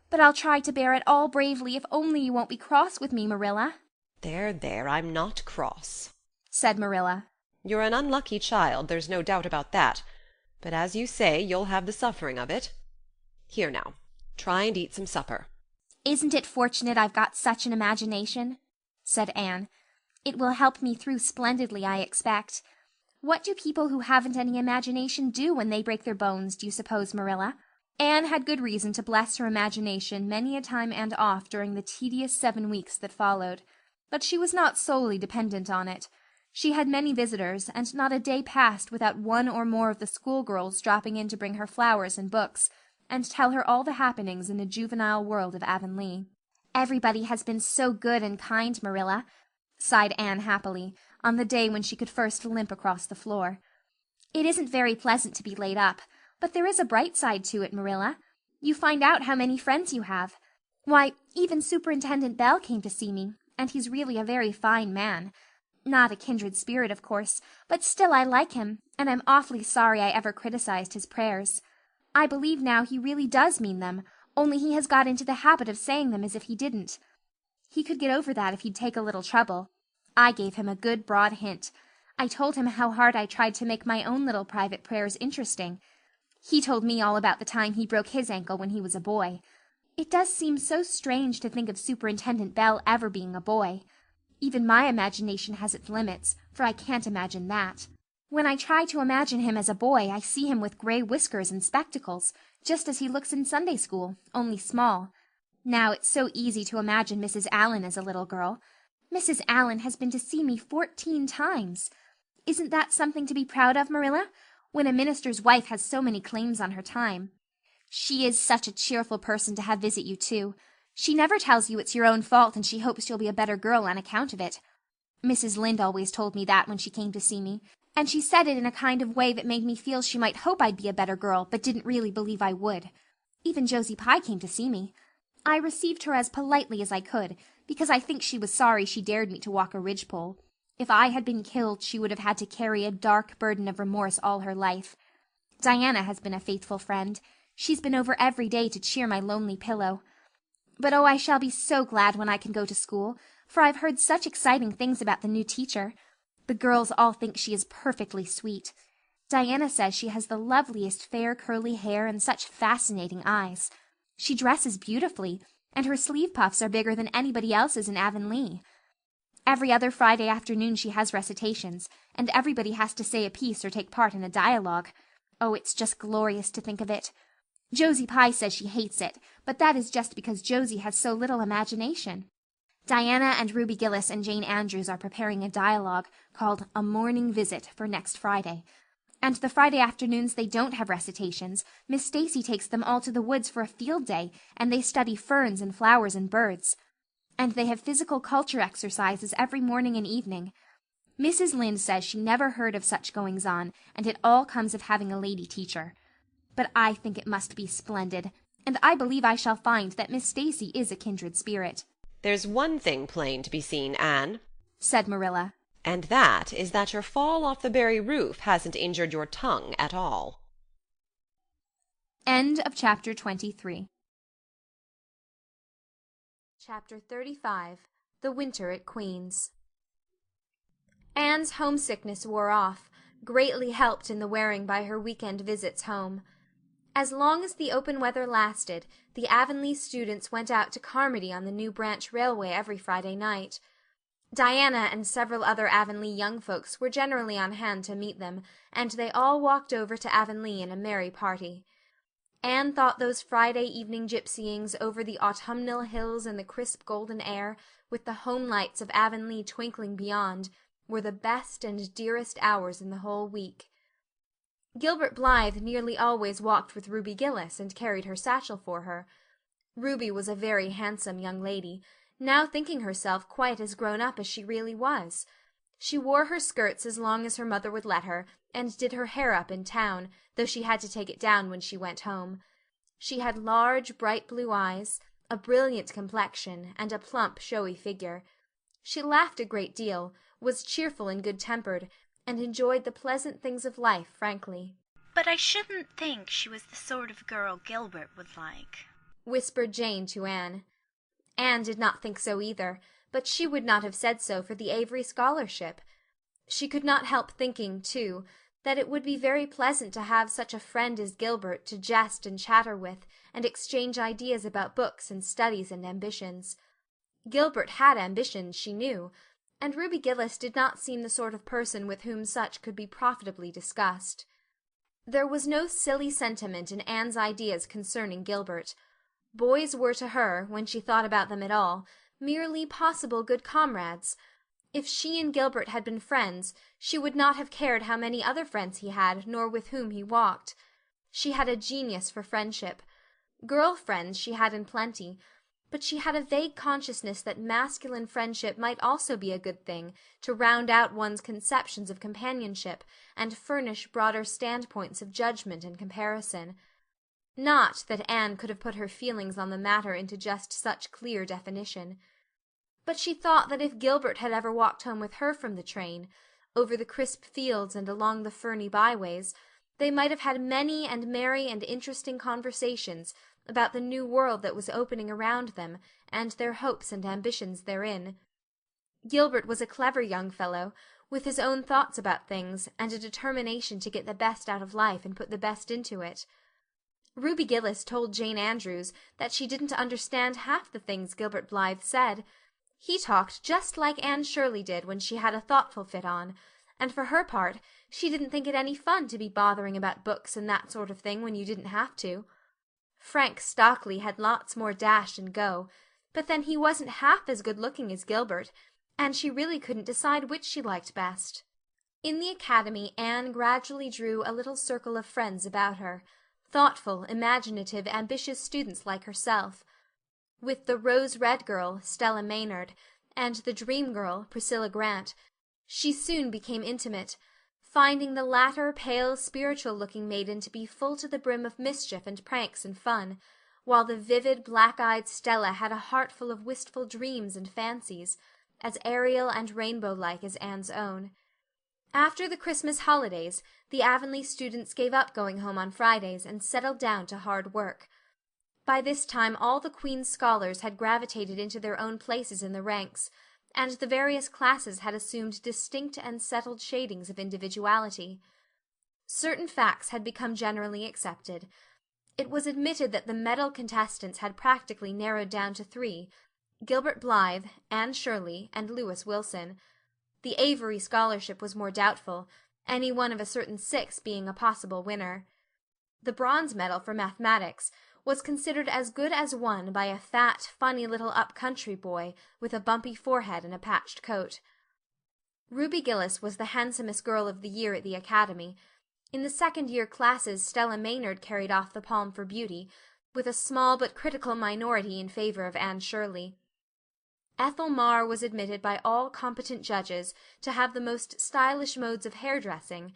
Speaker 17: But I'll try to bear it all bravely if only you won't be cross with me, Marilla."
Speaker 3: There, there, I'm not cross,
Speaker 17: said Marilla.
Speaker 3: You're an unlucky child, there's no doubt about that. But as you say, you'll have the suffering of it. Here now, try and eat some supper.
Speaker 17: "Isn't it fortunate I've got such an imagination?" said Anne. "It will help me through splendidly, I expect. What do people who haven't any imagination do when they break their bones, do you suppose, Marilla?" Anne had good reason to bless her imagination many a time and oft during the tedious 7 weeks that followed. But she was not solely dependent on it. She had many visitors, and not a day passed without one or more of the schoolgirls dropping in to bring her flowers and books, and tell her all the happenings in the juvenile world of Avonlea. "Everybody has been so good and kind, Marilla," sighed Anne happily, on the day when she could first limp across the floor. "It isn't very pleasant to be laid up, but there is a bright side to it, Marilla. You find out how many friends you have. Why, even Superintendent Bell came to see me, and he's really a very fine man. Not a kindred spirit, of course, but still I like him, and I'm awfully sorry I ever criticized his prayers. I believe now he really does mean them,
Speaker 18: only he has got into the habit of saying them as if he didn't. He could get over that if he'd take a little trouble. I gave him a good broad hint. I told him how hard I tried to make my own little private prayers interesting. He told me all about the time he broke his ankle when he was a boy. It does seem so strange to think of Superintendent Bell ever being a boy. Even my imagination has its limits, for I can't imagine that. When I try to imagine him as a boy, I see him with gray whiskers and spectacles, just as he looks in Sunday school, only small. Now it's so easy to imagine Mrs. Allan as a little girl. Mrs. Allan has been to see me 14 times. Isn't that something to be proud of, Marilla, when a minister's wife has so many claims on her time? She is such a cheerful person to have visit you, too. She never tells you it's your own fault and she hopes you'll be a better girl on account of it. Mrs. Lynde always told me that when she came to see me, and she said it in a kind of way that made me feel she might hope I'd be a better girl, but didn't really believe I would. Even Josie Pye came to see me. I received her as politely as I could, because I think she was sorry she dared me to walk a ridgepole. If I had been killed, she would have had to carry a dark burden of remorse all her life. Diana has been a faithful friend. She's been over every day to cheer my lonely pillow. But oh, I shall be so glad when I can go to school, for I've heard such exciting things about the new teacher. The girls all think she is perfectly sweet. Diana says she has the loveliest fair curly hair and such fascinating eyes. She dresses beautifully, and her sleeve puffs are bigger than anybody else's in Avonlea. Every other Friday afternoon she has recitations, and everybody has to say a piece or take part in a dialogue. Oh, it's just glorious to think of it. Josie Pye says she hates it, but that is just because Josie has so little imagination. Diana and Ruby Gillis and Jane Andrews are preparing a dialogue called A Morning Visit for next Friday. And the Friday afternoons they don't have recitations. Miss Stacy takes them all to the woods for a field day, and they study ferns and flowers and birds. And they have physical culture exercises every morning and evening. Mrs. Lynde says she never heard of such goings-on, and it all comes of having a lady teacher. But I think it must be splendid, and I believe I shall find that Miss Stacy is a kindred spirit.
Speaker 3: "There's one thing plain to be seen, Anne,"
Speaker 18: said Marilla.
Speaker 3: "and that is that your fall off the Barry roof hasn't injured your tongue at all."
Speaker 1: End of chapter 23.
Speaker 17: Chapter 35. The Winter at Queen's. Anne's homesickness wore off, greatly helped in the wearing by her weekend visits home. As long as the open weather lasted, the Avonlea students went out to Carmody on the New Branch Railway every Friday night. Diana and several other Avonlea young folks were generally on hand to meet them, and they all walked over to Avonlea in a merry party. Anne thought those Friday evening gypsyings over the autumnal hills in the crisp golden air, with the home lights of Avonlea twinkling beyond, were the best and dearest hours in the whole week. Gilbert Blythe nearly always walked with Ruby Gillis and carried her satchel for her. Ruby was a very handsome young lady, now thinking herself quite as grown up as she really was. She wore her skirts as long as her mother would let her, and did her hair up in town, though she had to take it down when she went home. She had large, bright blue eyes, a brilliant complexion, and a plump, showy figure. She laughed a great deal, was cheerful and good-tempered, and enjoyed the pleasant things of life frankly.
Speaker 19: "But I shouldn't think she was the sort of girl Gilbert would like,"
Speaker 17: whispered Jane to Anne. Anne did not think so either, but she would not have said so for the Avery scholarship. She could not help thinking, too, that it would be very pleasant to have such a friend as Gilbert to jest and chatter with, and exchange ideas about books and studies and ambitions. Gilbert had ambitions, she knew, and Ruby Gillis did not seem the sort of person with whom such could be profitably discussed. There was no silly sentiment in Anne's ideas concerning Gilbert. Boys were to her, when she thought about them at all, merely possible good comrades. If she and Gilbert had been friends, she would not have cared how many other friends he had, nor with whom he walked. She had a genius for friendship. Girl friends she had in plenty, but she had a vague consciousness that masculine friendship might also be a good thing to round out one's conceptions of companionship and furnish broader standpoints of judgment and comparison. Not that Anne could have put her feelings on the matter into just such clear definition. But she thought that if Gilbert had ever walked home with her from the train, over the crisp fields and along the ferny byways, they might have had many and merry and interesting conversations about the new world that was opening around them, and their hopes and ambitions therein. Gilbert was a clever young fellow, with his own thoughts about things, and a determination to get the best out of life and put the best into it. Ruby Gillis told Jane Andrews that she didn't understand half the things Gilbert Blythe said. He talked just like Anne Shirley did when she had a thoughtful fit on, and for her part she didn't think it any fun to be bothering about books and that sort of thing when you didn't have to. Frank Stockley had lots more dash and go, but then he wasn't half as good-looking as Gilbert, and she really couldn't decide which she liked best. In the academy Anne gradually drew a little circle of friends about her, thoughtful, imaginative, ambitious students like herself. With the rose-red girl, Stella Maynard, and the dream girl, Priscilla Grant, she soon became intimate, finding the latter pale, spiritual-looking maiden to be full to the brim of mischief and pranks and fun, while the vivid, black-eyed Stella had a heart full of wistful dreams and fancies, as Arielle and rainbow-like as Anne's own. After the Christmas holidays, the Avonlea students gave up going home on Fridays and settled down to hard work. By this time all the Queen's scholars had gravitated into their own places in the ranks, and the various classes had assumed distinct and settled shadings of individuality. Certain facts had become generally accepted. It was admitted that the medal contestants had practically narrowed down to three: Gilbert Blythe, Anne Shirley, and Lewis Wilson. The Avery scholarship was more doubtful, any one of a certain 6 being a possible winner. The bronze medal for mathematics was considered as good as won by a fat, funny little up-country boy with a bumpy forehead and a patched coat. Ruby Gillis was the handsomest girl of the year at the academy. In the second-year classes Stella Maynard carried off the palm for beauty, with a small but critical minority in favor of Anne Shirley. Ethel Marr was admitted by all competent judges to have the most stylish modes of hair-dressing,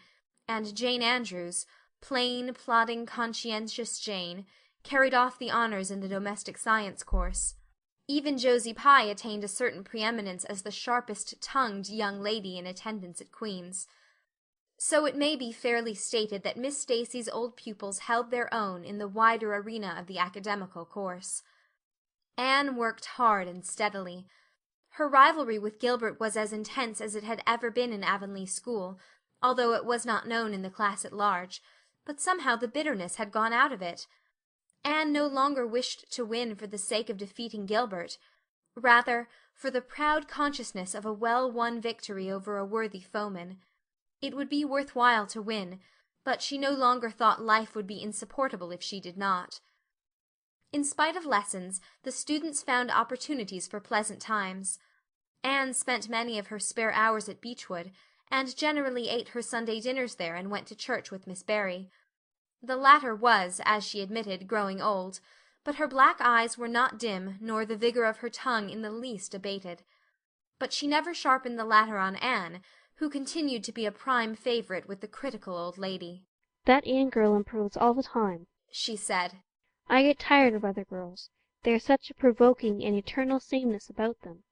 Speaker 17: and Jane Andrews, plain, plodding, conscientious Jane, carried off the honors in the domestic science course. Even Josie Pye attained a certain preeminence as the sharpest-tongued young lady in attendance at Queen's. So it may be fairly stated that Miss Stacy's old pupils held their own in the wider arena of the academical course. Anne worked hard and steadily. Her rivalry with Gilbert was as intense as it had ever been in Avonlea school, although it was not known in the class at large, but somehow the bitterness had gone out of it. Anne no longer wished to win for the sake of defeating Gilbert, rather for the proud consciousness of a well-won victory over a worthy foeman. It would be worth while to win, but she no longer thought life would be insupportable if she did not. In spite of lessons, the students found opportunities for pleasant times. Anne spent many of her spare hours at Beechwood, and generally ate her Sunday dinners there and went to church with Miss Barry. The latter was, as she admitted, growing old, but her black eyes were not dim, nor the vigor of her tongue in the least abated. But she never sharpened the latter on Anne, who continued to be a prime favorite with the critical old lady.
Speaker 11: "That Anne girl improves all the time,"
Speaker 17: she said.
Speaker 11: "I get tired of other girls. There is such a provoking and eternal sameness about them.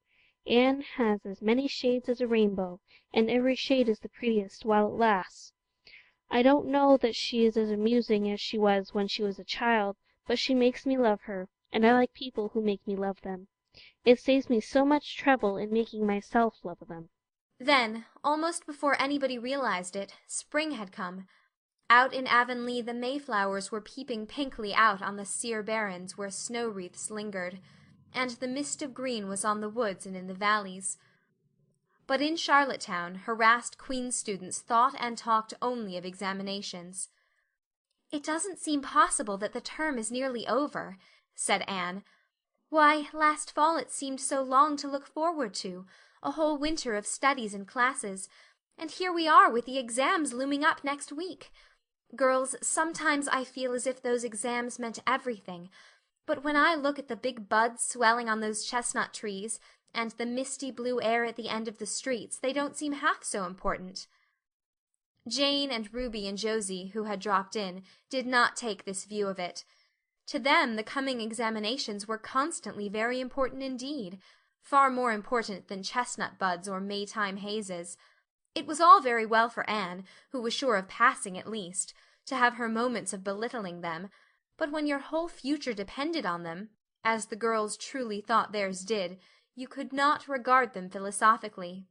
Speaker 11: Anne has as many shades as a rainbow, and every shade is the prettiest while it lasts. I don't know that she is as amusing as she was when she was a child, but she makes me love her, and I like people who make me love them. It saves me so much trouble in making myself love them."
Speaker 17: Then, almost before anybody realized it, spring had come. Out in Avonlea the mayflowers were peeping pinkly out on the sere barrens where snow wreaths lingered, and the mist of green was on the woods and in the valleys. But in Charlottetown harassed Queen's students thought and talked only of examinations. "It doesn't seem possible that the term is nearly over," said Anne. "Why, last fall it seemed so long to look forward to, a whole winter of studies and classes, and here we are with the exams looming up next week. Girls, sometimes I feel as if those exams meant everything, but when I look at the big buds swelling on those chestnut trees, and the misty blue air at the end of the streets, they don't seem half so important." Jane and Ruby and Josie, who had dropped in, did not take this view of it. To them the coming examinations were constantly very important indeed, far more important than chestnut buds or Maytime hazes. It was all very well for Anne, who was sure of passing at least, to have her moments of belittling them, But when your whole future depended on them, as the girls truly thought theirs did, you could not regard them philosophically.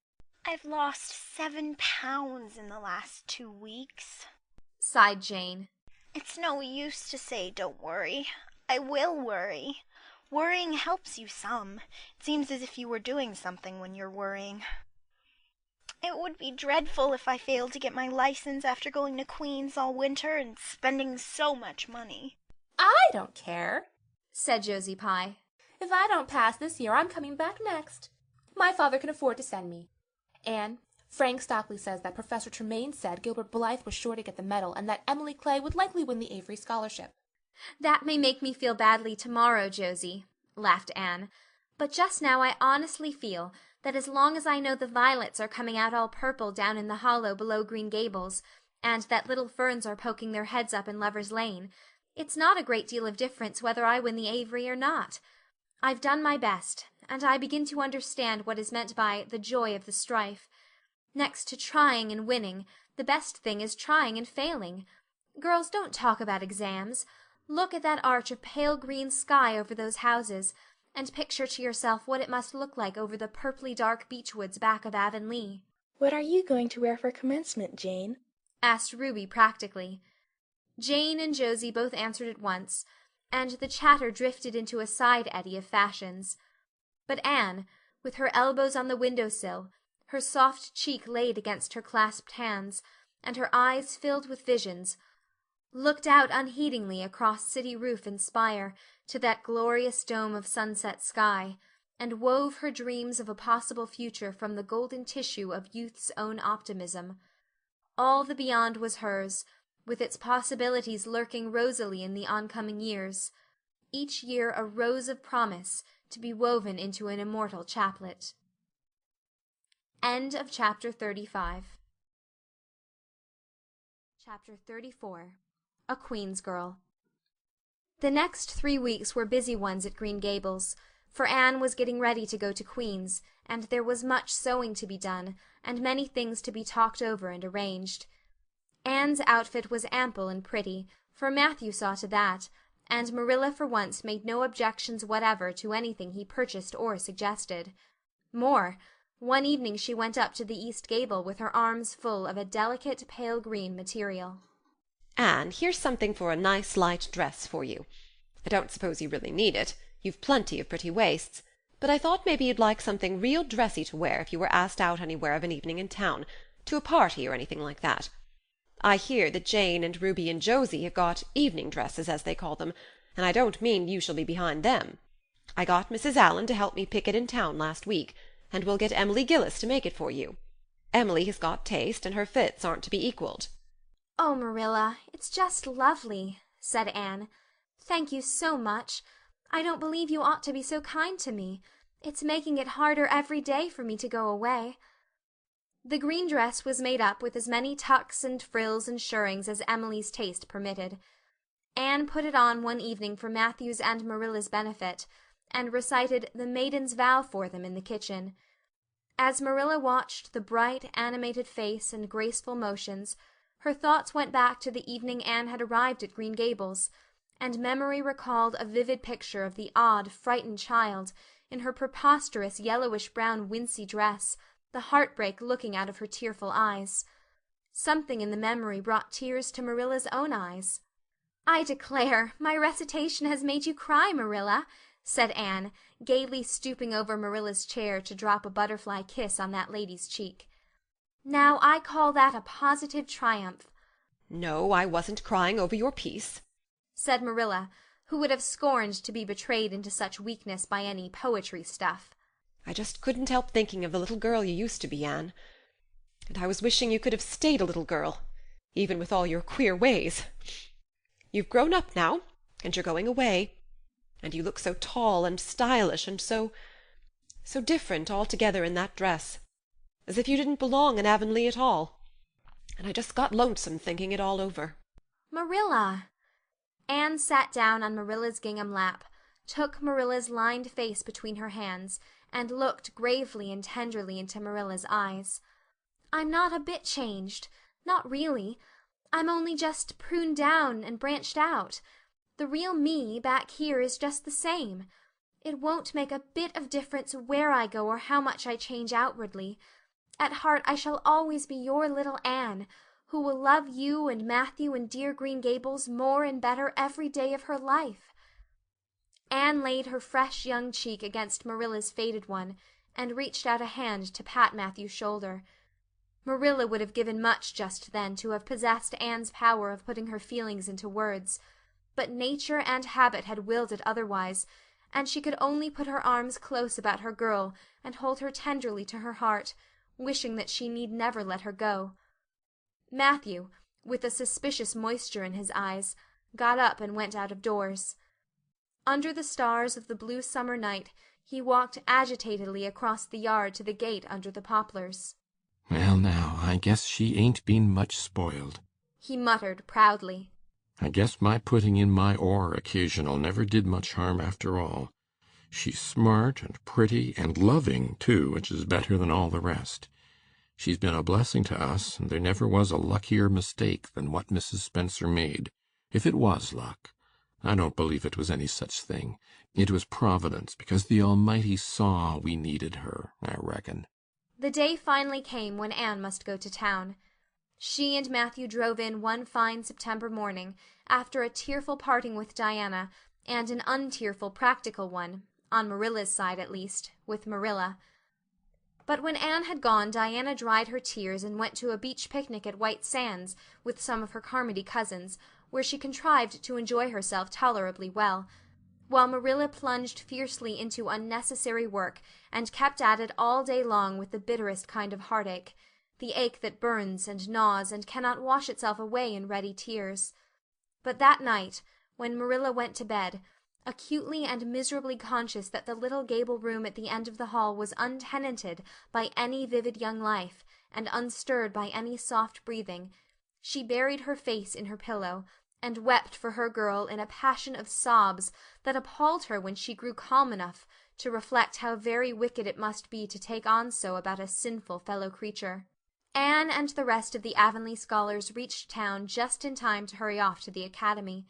Speaker 19: I've lost 7 pounds in the last 2 weeks,
Speaker 17: sighed Jane.
Speaker 19: It's no use to say don't worry. I will worry. Worrying helps you some. It seems as if you were doing something when you're worrying. It would be dreadful if I failed to get my license after going to Queen's all winter and spending so much money.
Speaker 20: I don't care,
Speaker 17: said Josie Pye.
Speaker 20: If I don't pass this year, I'm coming back next. My father can afford to send me. Anne, Frank Stockley says that Professor Tremaine said Gilbert Blythe was sure to get the medal and that Emily Clay would likely win the Avery scholarship.
Speaker 17: That may make me feel badly tomorrow, Josie, laughed Anne. But just now I honestly feel that as long as I know the violets are coming out all purple down in the hollow below Green Gables, and that little ferns are poking their heads up in Lover's Lane, it's not a great deal of difference whether I win the Avery or not. I've done my best, and I begin to understand what is meant by the joy of the strife. Next to trying and winning, the best thing is trying and failing. Girls, don't talk about exams. Look at that arch of pale green sky over those houses, and picture to yourself what it must look like over the purply dark beech woods back of Avonlea.
Speaker 16: What are you going to wear for commencement, Jane?
Speaker 17: asked Ruby practically. Jane and Josie both answered at once, and the chatter drifted into a side eddy of fashions. But Anne, with her elbows on the window-sill, her soft cheek laid against her clasped hands, and her eyes filled with visions, looked out unheedingly across city roof and spire to that glorious dome of sunset sky, and wove her dreams of a possible future from the golden tissue of youth's own optimism. All the beyond was hers, with its possibilities lurking rosily in the oncoming years, each year a rose of promise to be woven into an immortal chaplet. End of chapter 35. Chapter 34. A Queen's Girl. The next 3 weeks were busy ones at Green Gables, for Anne was getting ready to go to Queen's, and there was much sewing to be done, and many things to be talked over and arranged. Anne's outfit was ample and pretty, for Matthew saw to that, and Marilla for once made no objections whatever to anything he purchased or suggested. More, one evening she went up to the east gable with her arms full of a delicate pale green material.
Speaker 3: Anne, here's something for a nice light dress for you. I don't suppose you really need it. You've plenty of pretty waists. But I thought maybe you'd like something real dressy to wear if you were asked out anywhere of an evening in town, to a party or anything like that. I hear that Jane and Ruby and Josie have got evening dresses, as they call them, and I don't mean you shall be behind them. I got Mrs. Allan to help me pick it in town last week, and we'll get Emily Gillis to make it for you. Emily has got taste, and her fits aren't to be equalled.
Speaker 17: "Oh, Marilla, it's just lovely," said Anne. "Thank you so much. I don't believe you ought to be so kind to me. It's making it harder every day for me to go away." The green dress was made up with as many tucks and frills and shirrings as Emily's taste permitted. Anne put it on one evening for Matthew's and Marilla's benefit, and recited the Maiden's Vow for them in the kitchen. As Marilla watched the bright, animated face and graceful motions, her thoughts went back to the evening Anne had arrived at Green Gables, and memory recalled a vivid picture of the odd, frightened child, in her preposterous yellowish-brown wincey dress, the heartbreak looking out of her tearful eyes. Something in the memory brought tears to Marilla's own eyes. "I declare, my recitation has made you cry, Marilla," said Anne, gaily stooping over Marilla's chair to drop a butterfly kiss on that lady's cheek. "Now I call that a positive triumph."
Speaker 3: "No, I wasn't crying over your piece,"
Speaker 17: said Marilla, who would have scorned to be betrayed into such weakness by any poetry stuff.
Speaker 3: "I just couldn't help thinking of the little girl you used to be, Anne. And I was wishing you could have stayed a little girl, even with all your queer ways. You've grown up now, and you're going away, and you look so tall and stylish and so different altogether in that dress, as if you didn't belong in Avonlea at all. And I just got lonesome thinking it all over."
Speaker 17: "Marilla!" Anne sat down on Marilla's gingham lap, took Marilla's lined face between her hands, and looked gravely and tenderly into Marilla's eyes. "I'm not a bit changed. Not really. I'm only just pruned down and branched out.
Speaker 18: The real me back here is just the same. It won't make a bit of difference where I go or how much I change outwardly. At heart I shall always be your little Anne, who will love you and Matthew and dear Green Gables more and better every day of her life." Anne laid her fresh young cheek against Marilla's faded one, and reached out a hand to pat Matthew's shoulder. Marilla would have given much just then to have possessed Anne's power of putting her feelings into words, but nature and habit had willed it otherwise, and she could only put her arms close about her girl and hold her tenderly to her heart, wishing that she need never let her go. Matthew, with a suspicious moisture in his eyes, got up and went out of doors. Under the stars of the blue summer night he walked agitatedly across the yard to the gate under the poplars.
Speaker 5: "Well, now, I guess she ain't been much spoiled,"
Speaker 18: he muttered proudly.
Speaker 5: "I guess my putting in my oar occasional never did much harm after all. She's smart and pretty and loving, too, which is better than all the rest. She's been a blessing to us, and there never was a luckier mistake than what Mrs. Spencer made, if it was luck. I don't believe it was any such thing. It was Providence, because the Almighty saw we needed her, I reckon."
Speaker 18: The day finally came when Anne must go to town. She and Matthew drove in one fine September morning, after a tearful parting with Diana, and an untearful practical one, on Marilla's side at least, with Marilla. But when Anne had gone, Diana dried her tears and went to a beach picnic at White Sands with some of her Carmody cousins, where she contrived to enjoy herself tolerably well, while Marilla plunged fiercely into unnecessary work and kept at it all day long with the bitterest kind of heartache, the ache that burns and gnaws and cannot wash itself away in ready tears. But that night, when Marilla went to bed, acutely and miserably conscious that the little gable room at the end of the hall was untenanted by any vivid young life, and unstirred by any soft breathing, she buried her face in her pillow, and wept for her girl in a passion of sobs that appalled her when she grew calm enough to reflect how very wicked it must be to take on so about a sinful fellow-creature. Anne and the rest of the Avonlea scholars reached town just in time to hurry off to the academy.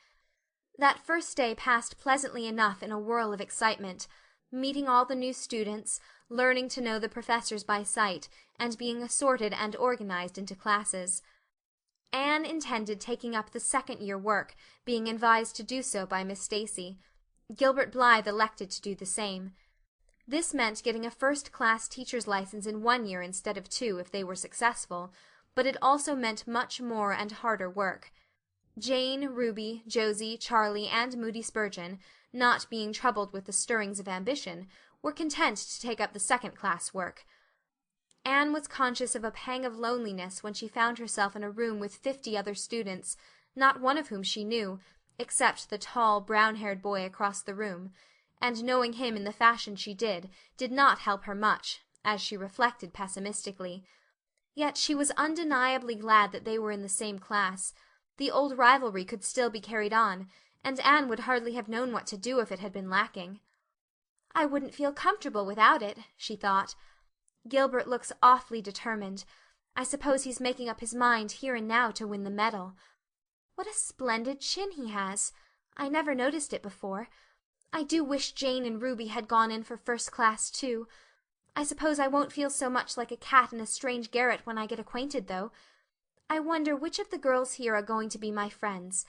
Speaker 18: That first day passed pleasantly enough in a whirl of excitement, meeting all the new students, learning to know the professors by sight, and being assorted and organized into classes. Anne intended taking up the second-year work, being advised to do so by Miss Stacy. Gilbert Blythe elected to do the same. This meant getting a first-class teacher's license in 1 year instead of 2 if they were successful, but it also meant much more and harder work. Jane, Ruby, Josie, Charlie, and Moody Spurgeon, not being troubled with the stirrings of ambition, were content to take up the second-class work. Anne was conscious of a pang of loneliness when she found herself in a room with 50 other students, not one of whom she knew, except the tall, brown-haired boy across the room, and knowing him in the fashion she did not help her much, as she reflected pessimistically. Yet she was undeniably glad that they were in the same class. The old rivalry could still be carried on, and Anne would hardly have known what to do if it had been lacking. "I wouldn't feel comfortable without it," she thought. "Gilbert looks awfully determined. I suppose he's making up his mind here and now to win the medal. What a splendid chin he has! I never noticed it before. I do wish Jane and Ruby had gone in for first class too. I suppose I won't feel so much like a cat in a strange garret when I get acquainted, though. I wonder which of the girls here are going to be my friends.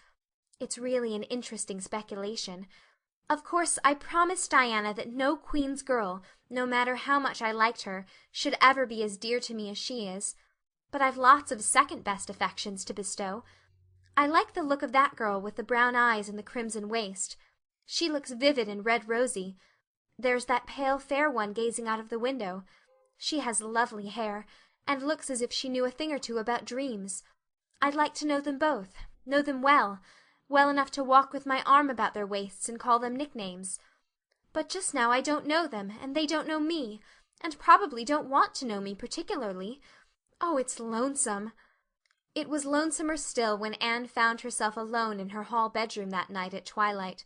Speaker 18: It's really an interesting speculation. Of course, I promised Diana that no Queen's girl, no matter how much I liked her, should ever be as dear to me as she is. But I've lots of second-best affections to bestow. I like the look of that girl with the brown eyes and the crimson waist. She looks vivid and red-rosy. There's that pale fair one gazing out of the window. She has lovely hair, and looks as if she knew a thing or two about dreams. I'd like to know them both, know them well enough to walk with my arm about their waists and call them nicknames. But just now I don't know them, and they don't know me, and probably don't want to know me particularly. Oh, it's lonesome." It was lonesomer still when Anne found herself alone in her hall bedroom that night at twilight.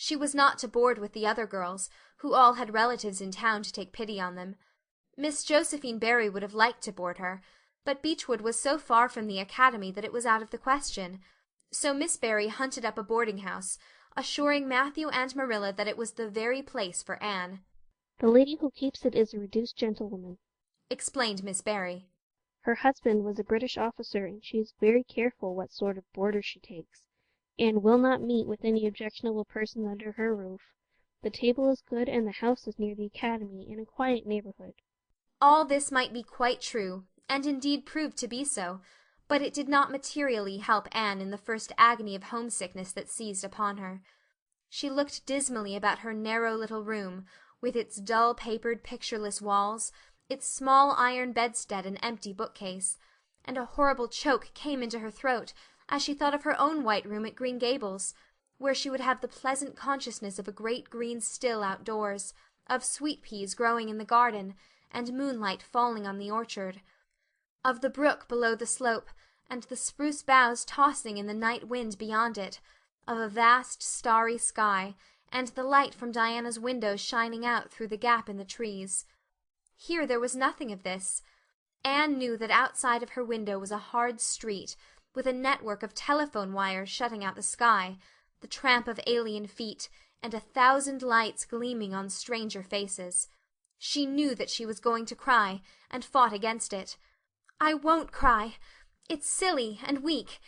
Speaker 18: She was not to board with the other girls, who all had relatives in town to take pity on them. Miss Josephine Barry would have liked to board her, but Beechwood was so far from the academy that it was out of the question. So Miss Barry hunted up a boarding-house,
Speaker 17: assuring Matthew and Marilla that it was the very place for Anne.
Speaker 11: The lady who keeps it is a reduced gentlewoman,
Speaker 17: explained Miss Barry.
Speaker 11: Her husband was a British officer, and she is very careful what sort of boarders she takes, and will not meet with any objectionable persons under her roof. The table is good, and the house is near the academy, in a quiet neighborhood.
Speaker 17: All this might be quite true, and indeed proved to be so, but it did not materially help Anne in the first agony of homesickness that seized upon her. She looked dismally about her narrow little room, with its dull-papered, pictureless walls, its small iron bedstead and empty bookcase, and a horrible choke came into her throat as she thought of her own white room at Green Gables, where she would have the pleasant consciousness of a great green still outdoors, of sweet-peas growing in the garden, and moonlight falling on the orchard, of the brook below the slope, and the spruce boughs tossing in the night wind beyond it, of a vast starry sky, and the light from Diana's windows shining out through the gap in the trees. Here there was nothing of this. Anne knew that outside of her window was a hard street, with a network of telephone wires shutting out the sky, the tramp of alien feet, and 1,000 lights gleaming on stranger faces. She knew that she was going to cry, and fought against it. "I won't cry. It's silly and weak.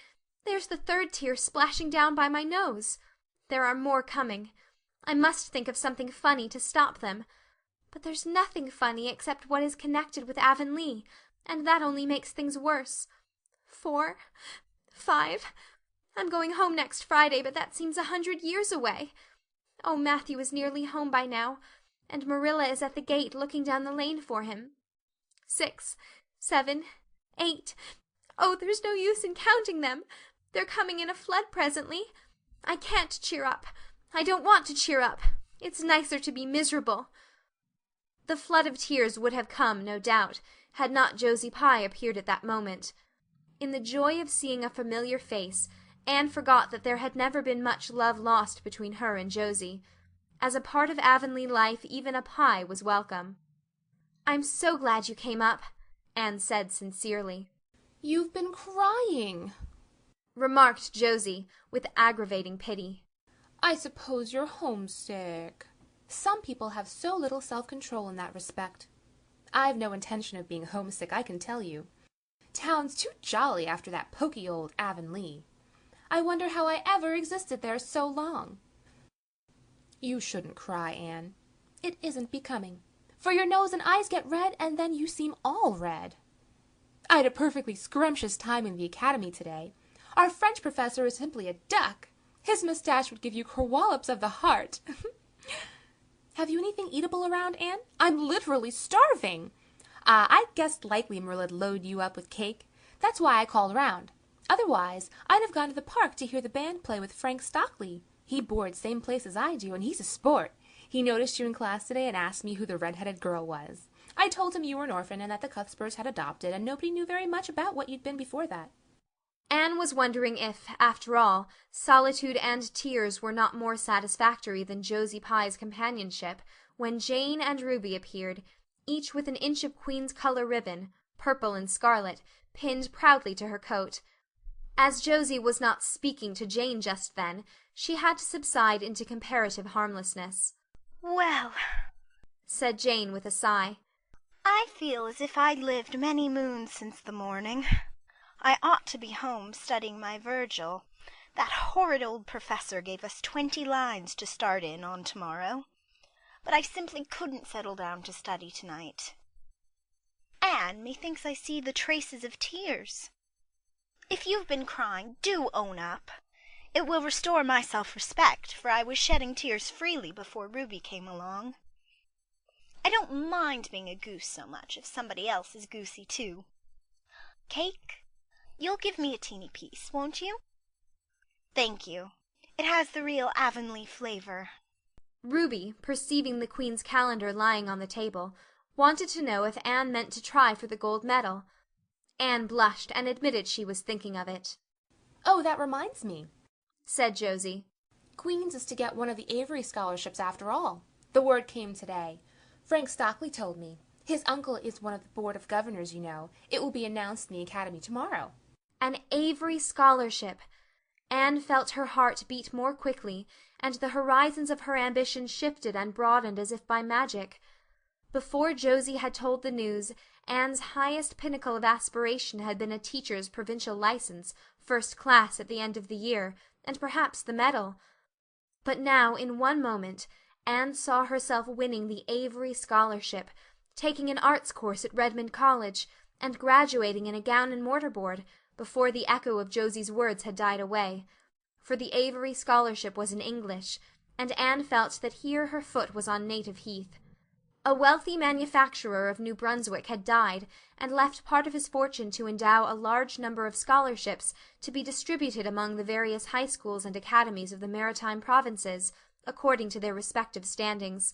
Speaker 17: There's the 3rd tear splashing down by my nose. There are more coming. I must think of something funny to stop them. But there's nothing funny except what is connected with Avonlea, and that only makes things worse. 4, 5. I'm going home next Friday, but that seems 100 years away. Oh, Matthew is nearly home by now, and Marilla is at the gate looking down the lane for him. 6, 7, 8. Oh, there's no use in counting them. They're coming in a flood presently. I can't cheer up. I don't want to cheer up. It's nicer to be miserable." The flood of tears would have come, no doubt, had not Josie Pye appeared at that moment. In the joy of seeing a familiar face, Anne forgot that there had never been much love lost between her and Josie. As a part of Avonlea life, even a Pye was welcome. "I'm so glad you came up," Anne said sincerely.
Speaker 20: "You've been crying,"
Speaker 17: remarked Josie, with aggravating pity.
Speaker 20: "I suppose you're homesick." Some people have so little self-control in that respect. I've no intention of being homesick, I can tell you. Town's too jolly after that poky old Avonlea. I wonder how I ever existed there so long. You shouldn't cry, Anne. It isn't becoming. For your nose and eyes get red, and then you seem all red. I had a perfectly scrumptious time in the academy today. Our French professor is simply a duck. His mustache would give you kerwallops of the heart. Have you anything eatable around, Anne? I'm literally starving. I guessed likely Marilla'd load you up with cake. That's why I called around. Otherwise, I'd have gone to the park to hear the band play with Frank Stockley. He boards same place as I do, and he's a sport. He noticed you in class today and asked me who the red-headed girl was. I told him you were an orphan and that the Cuthberts had adopted, and nobody knew very much about what you'd been before that.
Speaker 17: Anne was wondering if, after all, solitude and tears were not more satisfactory than Josie Pye's companionship, when Jane and Ruby appeared, each with an inch of Queen's color ribbon, purple and scarlet, pinned proudly to her coat. As Josie was not speaking to Jane just then, she had to subside into comparative harmlessness.
Speaker 19: "Well,"
Speaker 17: said Jane with a sigh,
Speaker 19: "I feel as if I'd lived many moons since the morning. I ought to be home studying my Virgil. That horrid old professor gave us 20 lines to start in on tomorrow. But I simply couldn't settle down to study tonight. Anne, methinks I see the traces of tears. If you've been crying, do own up. It will restore my self-respect, for I was shedding tears freely before Ruby came along. I don't mind being a goose so much if somebody else is goosey too. Cake? You'll give me a teeny piece, won't you? Thank you. It has the real Avonlea flavor."
Speaker 17: Ruby, perceiving the Queen's calendar lying on the table, wanted to know if Anne meant to try for the gold medal. Anne blushed and admitted she was thinking of it.
Speaker 20: "Oh, that reminds me,"
Speaker 17: said Josie.
Speaker 20: "Queen's is to get one of the Avery scholarships after all. The word came today. Frank Stockley told me. His uncle is one of the Board of Governors, you know. It will be announced in the Academy tomorrow."
Speaker 17: An Avery scholarship! Anne felt her heart beat more quickly,
Speaker 1: and the horizons of her ambition shifted and broadened as if by magic. Before Josie had told the news, Anne's highest pinnacle of aspiration had been a teacher's provincial license, first class at the end of the year, and perhaps the medal. But now, in one moment, Anne saw herself winning the Avery scholarship, taking an arts course at Redmond College, and graduating in a gown and mortar board, before the echo of Josie's words had died away. For the Avery scholarship was in English, and Anne felt that here her foot was on native heath. A wealthy manufacturer of New Brunswick had died, and left part of his fortune to endow a large number of scholarships to be distributed among the various high schools and academies of the Maritime Provinces, according to their respective standings.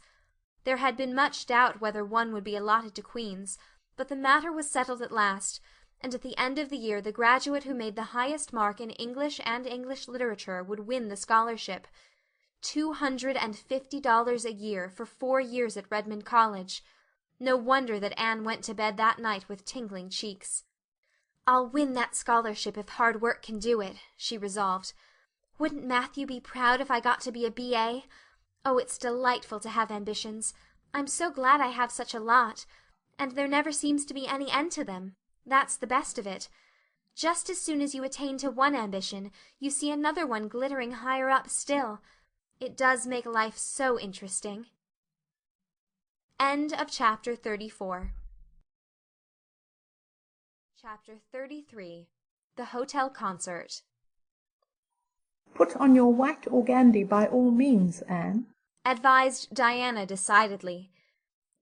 Speaker 1: There had been much doubt whether one would be allotted to Queen's, but the matter was settled at last, and at the end of the year the graduate who made the highest mark in English and English literature would win the scholarship. $250 a year for 4 years at Redmond College. No wonder that Anne went to bed that night with tingling cheeks. "I'll win that scholarship if hard work can do it," she resolved. "Wouldn't Matthew be proud if I got to be a B.A.? Oh, it's delightful to have ambitions. I'm so glad I have such a lot. And there never seems to be any end to them. That's the best of it. Just as soon as you attain to one ambition, you see another one glittering higher up still. It does make life so interesting." End of chapter 34. Chapter 33. The Hotel Concert.
Speaker 6: Put on your white organdy by all means, Anne,
Speaker 1: advised Diana decidedly.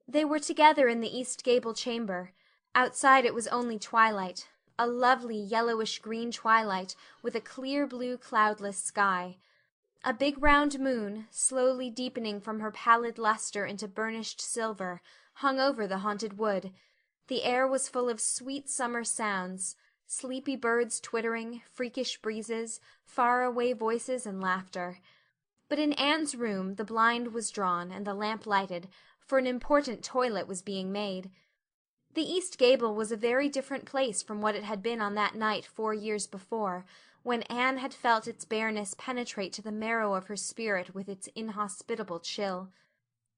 Speaker 1: They were together in the East Gable chamber. Outside it was only twilight, a lovely yellowish-green twilight with a clear blue cloudless sky. A big round moon, slowly deepening from her pallid lustre into burnished silver, hung over the haunted wood. The air was full of sweet summer sounds, sleepy birds twittering, freakish breezes, far-away voices and laughter. But in Anne's room the blind was drawn and the lamp lighted, for an important toilet was being made. The East Gable was a very different place from what it had been on that night 4 years before, when Anne had felt its bareness penetrate to the marrow of her spirit with its inhospitable chill.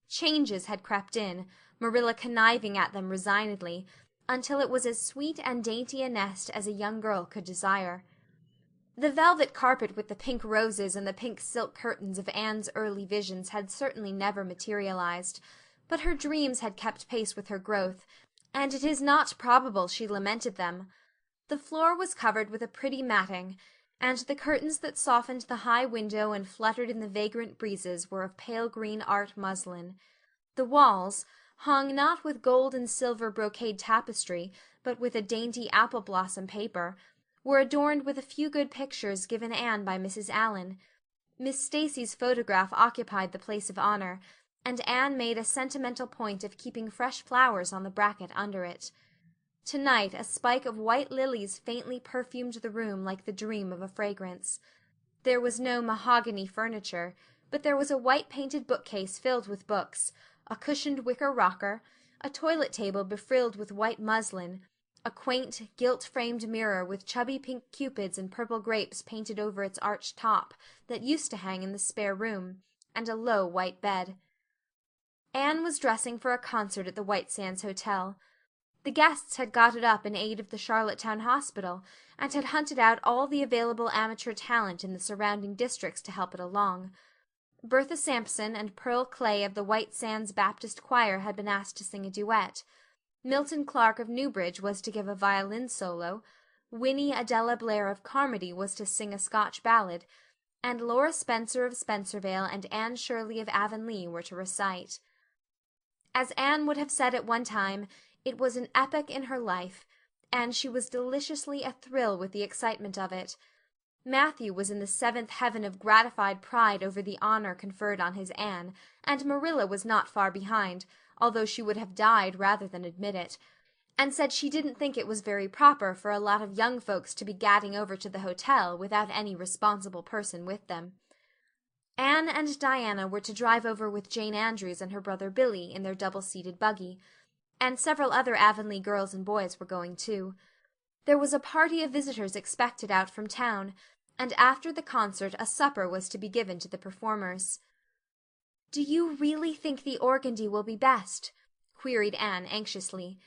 Speaker 1: Changes had crept in, Marilla conniving at them resignedly, until it was as sweet and dainty a nest as a young girl could desire. The velvet carpet with the pink roses and the pink silk curtains of Anne's early visions had certainly never materialized, but her dreams had kept pace with her growth, and it is not probable she lamented them. The floor was covered with a pretty matting, and the curtains that softened the high window and fluttered in the vagrant breezes were of pale green art muslin. The walls, hung not with gold and silver brocade tapestry, but with a dainty apple-blossom paper, were adorned with a few good pictures given Anne by Mrs. Allan. Miss Stacy's photograph occupied the place of honor, and Anne made a sentimental point of keeping fresh flowers on the bracket under it. To-night a spike of white lilies faintly perfumed the room like the dream of a fragrance. There was no mahogany furniture, but there was a white-painted bookcase filled with books, a cushioned wicker rocker, a toilet table befrilled with white muslin, a quaint, gilt-framed mirror with chubby pink cupids and purple grapes painted over its arched top that used to hang in the spare room, and a low white bed. Anne was dressing for a concert at the White Sands Hotel. The guests had got it up in aid of the Charlottetown Hospital, and had hunted out all the available amateur talent in the surrounding districts to help it along. Bertha Sampson and Pearl Clay of the White Sands Baptist Choir had been asked to sing a duet. Milton Clark of Newbridge was to give a violin solo. Winnie Adela Blair of Carmody was to sing a Scotch ballad, and Laura Spencer of Spencervale and Anne Shirley of Avonlea were to recite. As Anne would have said at one time, it was an epoch in her life, and she was deliciously athrill with the excitement of it. Matthew was in the seventh heaven of gratified pride over the honor conferred on his Anne, and Marilla was not far behind, although she would have died rather than admit it, and said she didn't think it was very proper for a lot of young folks to be gadding over to the hotel without any responsible person with them. Anne and Diana were to drive over with Jane Andrews and her brother Billy in their double-seated buggy, and several other Avonlea girls and boys were going too. There was a party of visitors expected out from town,
Speaker 17: and after the concert a supper was to be given to the performers. "Do you really think the organdy will be best?" queried Anne anxiously.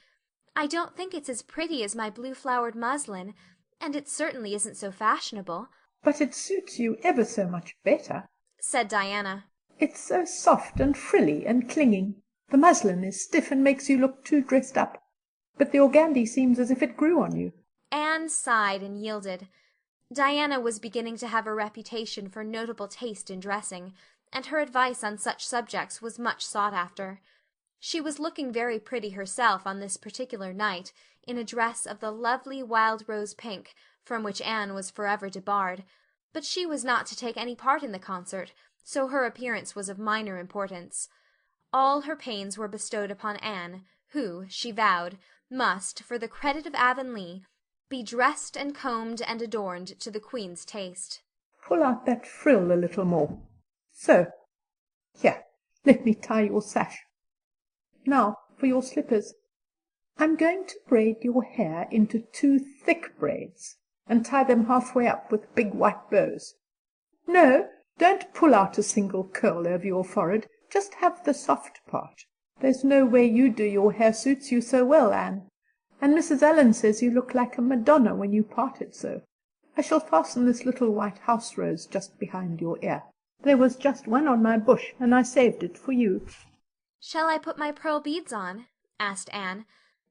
Speaker 17: "I don't think it's as pretty as my blue-flowered muslin, and it certainly isn't so fashionable."
Speaker 6: "But it suits you ever so much better,"
Speaker 17: said Diana.
Speaker 6: "It's so soft and frilly and clinging. The muslin is stiff and makes you look too dressed up, but the organdy seems as if it grew on you."
Speaker 17: Anne sighed and yielded. Diana was beginning to have a reputation for notable taste in dressing, and her advice on such subjects was much sought after. She was looking very pretty herself on this particular night, in a dress of the lovely wild rose pink, from which Anne was forever debarred, but she was not to take any part in the concert, so her appearance was of minor importance. All her pains were bestowed upon Anne, who, she vowed, must, for the credit of Avonlea, be dressed and combed and adorned to the Queen's taste.
Speaker 6: "Pull out that frill a little more. So. Here, let me tie your sash. Now for your slippers. I'm going to braid your hair into 2 thick braids, and tie them halfway up with big white bows. No, don't pull out a single curl over your forehead, just have the soft part. There's no way you do your hair suits you so well, Anne, and Mrs. Allen says you look like a Madonna when you part it so. I shall fasten this little white house rose just behind your ear. There was just one on my bush, and I saved it for you."
Speaker 17: "Shall I put my pearl beads on?" asked Anne.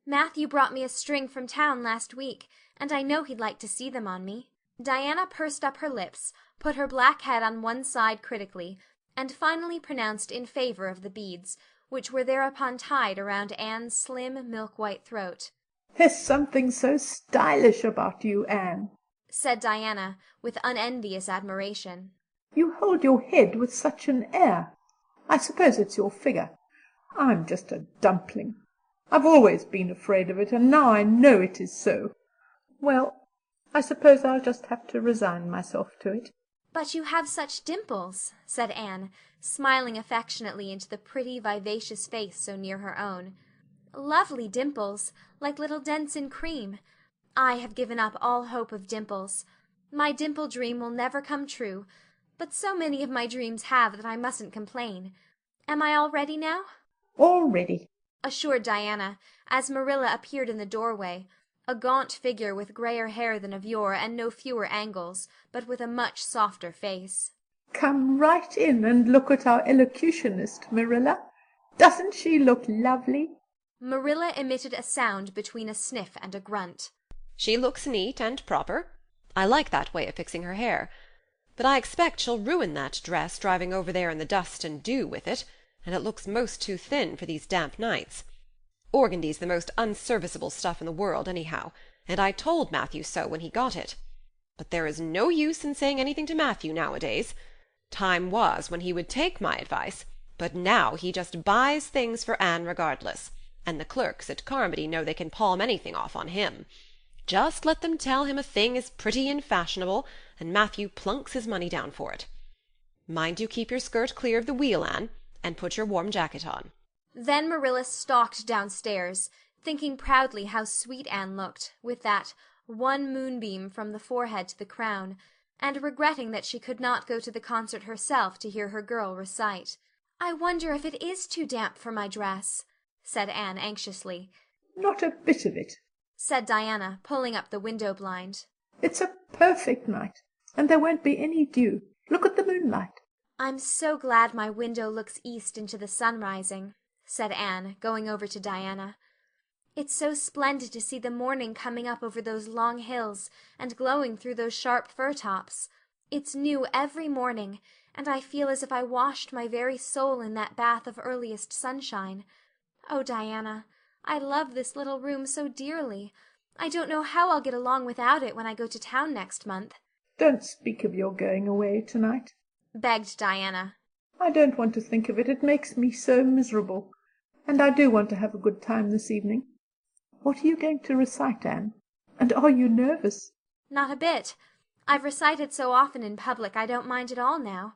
Speaker 17: "Matthew brought me a string from town last week, and I know he'd like to see them on me." Diana pursed up her lips, put her black head on one side critically, and finally pronounced in favor of the beads, which were thereupon tied around Anne's slim, milk-white throat.
Speaker 6: "There's something so stylish about you, Anne,"
Speaker 17: said Diana, with unenvious admiration.
Speaker 6: "You hold your head with such an air. I suppose it's your figure. I'm just a dumpling. I've always been afraid of it, and now I know it is so. Well, I suppose I'll just have to resign myself to it."
Speaker 17: "But you have such dimples," said Anne, smiling affectionately into the pretty, vivacious face so near her own. "Lovely dimples, like little dents in cream. I have given up all hope of dimples. My dimple dream will never come true, but so many of my dreams have that I mustn't complain. Am I all ready now?"
Speaker 6: "All ready,"
Speaker 17: assured Diana, as Marilla appeared in the doorway, a gaunt figure with grayer hair than of yore and no fewer angles, but with a much softer face.
Speaker 6: "Come right in and look at our elocutionist, Marilla. Doesn't she look lovely?"
Speaker 17: Marilla emitted a sound between a sniff and a grunt.
Speaker 3: "She looks neat and proper. I like that way of fixing her hair. But I expect she'll ruin that dress driving over there in the dust and dew with it, and it looks most too thin for these damp nights. Organdy's the most unserviceable stuff in the world, anyhow, and I told Matthew so when he got it. But there is no use in saying anything to Matthew nowadays. Time was when he would take my advice, but now he just buys things for Anne regardless, and the clerks at Carmody know they can palm anything off on him. Just let them tell him a thing is pretty and fashionable, and Matthew plunks his money down for it. Mind you keep your skirt clear of the wheel, Anne, and put your warm jacket on."
Speaker 17: Then Marilla stalked downstairs, thinking proudly how sweet Anne looked, with that one moonbeam from the forehead to the crown, and regretting that she could not go to the concert herself to hear her girl recite. "I wonder if it is too damp for my dress," said Anne anxiously.
Speaker 6: "Not a bit of it,"
Speaker 17: said Diana, pulling up the window blind.
Speaker 6: "It's a perfect night, and there won't be any dew. Look at the moonlight."
Speaker 17: "I'm so glad my window looks east into the sun rising," said Anne, going over to Diana. "It's so splendid to see the morning coming up over those long hills and glowing through those sharp fir tops. It's new every morning, and I feel as if I washed my very soul in that bath of earliest sunshine. Oh, Diana, I love this little room so dearly. I don't know how I'll get along without it when I go to town next month."
Speaker 6: "Don't speak of your going away tonight,"
Speaker 17: begged Diana.
Speaker 6: "I don't want to think of it. It makes me so miserable. And I do want to have a good time this evening. What are you going to recite, Anne? And are you nervous?"
Speaker 17: "Not a bit. I've recited so often in public I don't mind at all now.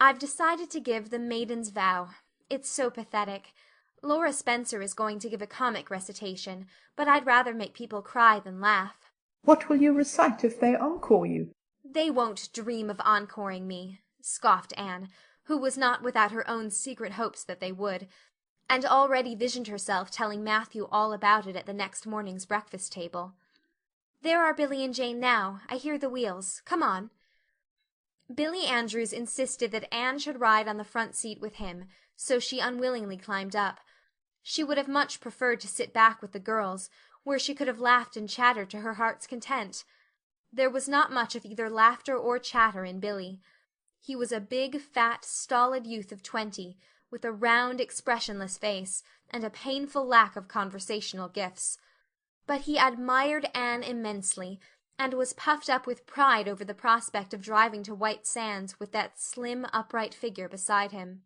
Speaker 17: I've decided to give the Maiden's Vow. It's so pathetic. Laura Spencer is going to give a comic recitation, but I'd rather make people cry than laugh."
Speaker 6: "What will you recite if they encore you?"
Speaker 17: "They won't dream of encoring me," scoffed Anne, who was not without her own secret hopes that they would, and already visioned herself telling Matthew all about it at the next morning's breakfast table. "There are Billy and Jane now. I hear the wheels. Come on." Billy Andrews insisted that Anne should ride on the front seat with him, so she unwillingly climbed up. She would have much preferred to sit back with the girls, where she could have laughed and chattered to her heart's content. There was not much of either laughter or chatter in Billy. He was a big, fat, stolid youth of 20, with a round, expressionless face, and a painful lack of conversational gifts. But he admired Anne immensely, and was puffed up with pride over the prospect of driving to White Sands with that slim, upright figure beside him.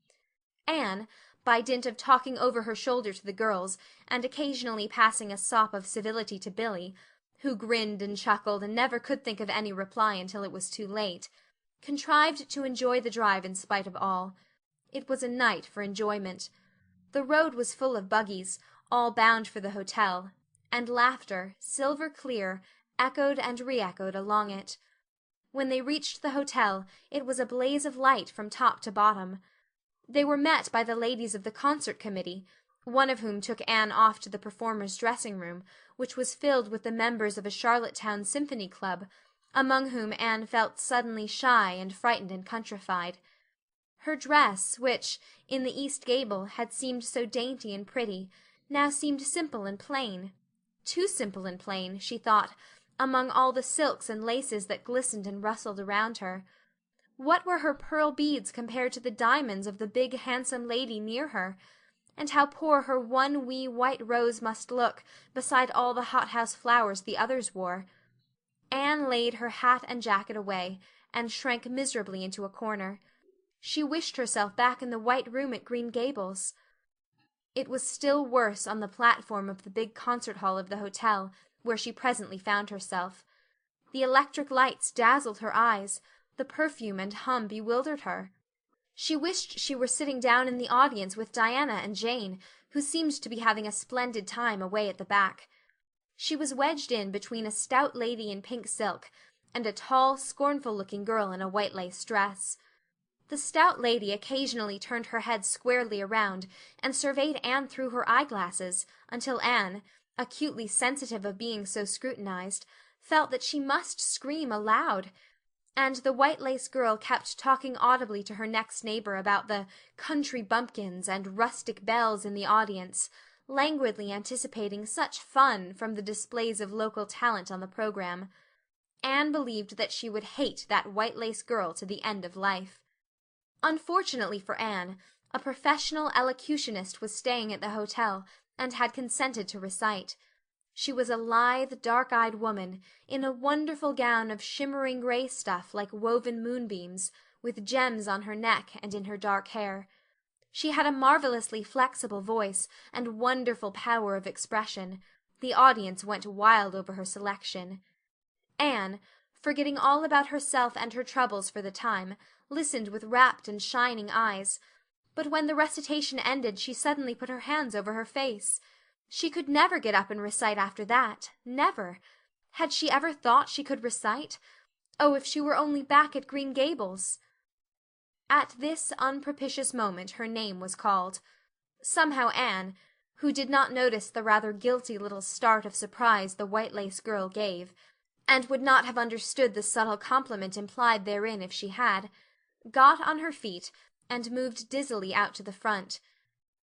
Speaker 17: Anne, by dint of talking over her shoulder to the girls, and occasionally passing a sop of civility to Billy, who grinned and chuckled and never could think of any reply until it was too late, contrived to enjoy the drive in spite of all. It was a night for enjoyment. The road was full of buggies, all bound for the hotel, and laughter, silver clear, echoed and re-echoed along it. When they reached the hotel, it was a blaze of light from top to bottom. They were met by the ladies of the concert committee, one of whom took Anne off to the performers' dressing-room, which was filled with the members of a Charlottetown symphony club, among whom Anne felt suddenly shy and frightened and countrified. Her dress, which, in the East Gable, had seemed so dainty and pretty, now seemed simple and plain. Too simple and plain, she thought, among all the silks and laces that glistened and rustled around her. What were her pearl beads compared to the diamonds of the big, handsome lady near her? And how poor her one wee white rose must look beside all the hothouse flowers the others wore. Anne laid her hat and jacket away, and shrank miserably into a corner. She wished herself back in the white room at Green Gables. It was still worse on the platform of the big concert hall of the hotel, where she presently found herself. The electric lights dazzled her eyes, the perfume and hum bewildered her. She wished she were sitting down in the audience with Diana and Jane, who seemed to be having a splendid time away at the back. She was wedged in between a stout lady in pink silk and a tall, scornful-looking girl in a white lace dress. The stout lady occasionally turned her head squarely around and surveyed Anne through her eyeglasses, until Anne, acutely sensitive of being so scrutinized, felt that she must scream aloud, and the white lace girl kept talking audibly to her next neighbor about the country bumpkins and rustic belles in the audience, languidly anticipating such fun from the displays of local talent on the program. Anne believed that she would hate that white lace girl to the end of life. Unfortunately for Anne, a professional elocutionist was staying at the hotel, and had consented to recite. She was a lithe, dark-eyed woman, in a wonderful gown of shimmering gray stuff like woven moonbeams, with gems on her neck and in her dark hair. She had a marvelously flexible voice and wonderful power of expression. The audience went wild over her selection. Anne, forgetting all about herself and her troubles for the time, listened with rapt and shining eyes. But when the recitation ended, she suddenly put her hands over her face. She could never get up and recite after that. Never. Had she ever thought she could recite? Oh, if she were only back at Green Gables! At this unpropitious moment her name was called. Somehow Anne, who did not notice the rather guilty little start of surprise the white lace girl gave, and would not have understood the subtle compliment implied therein if she had, got on her feet and moved dizzily out to the front.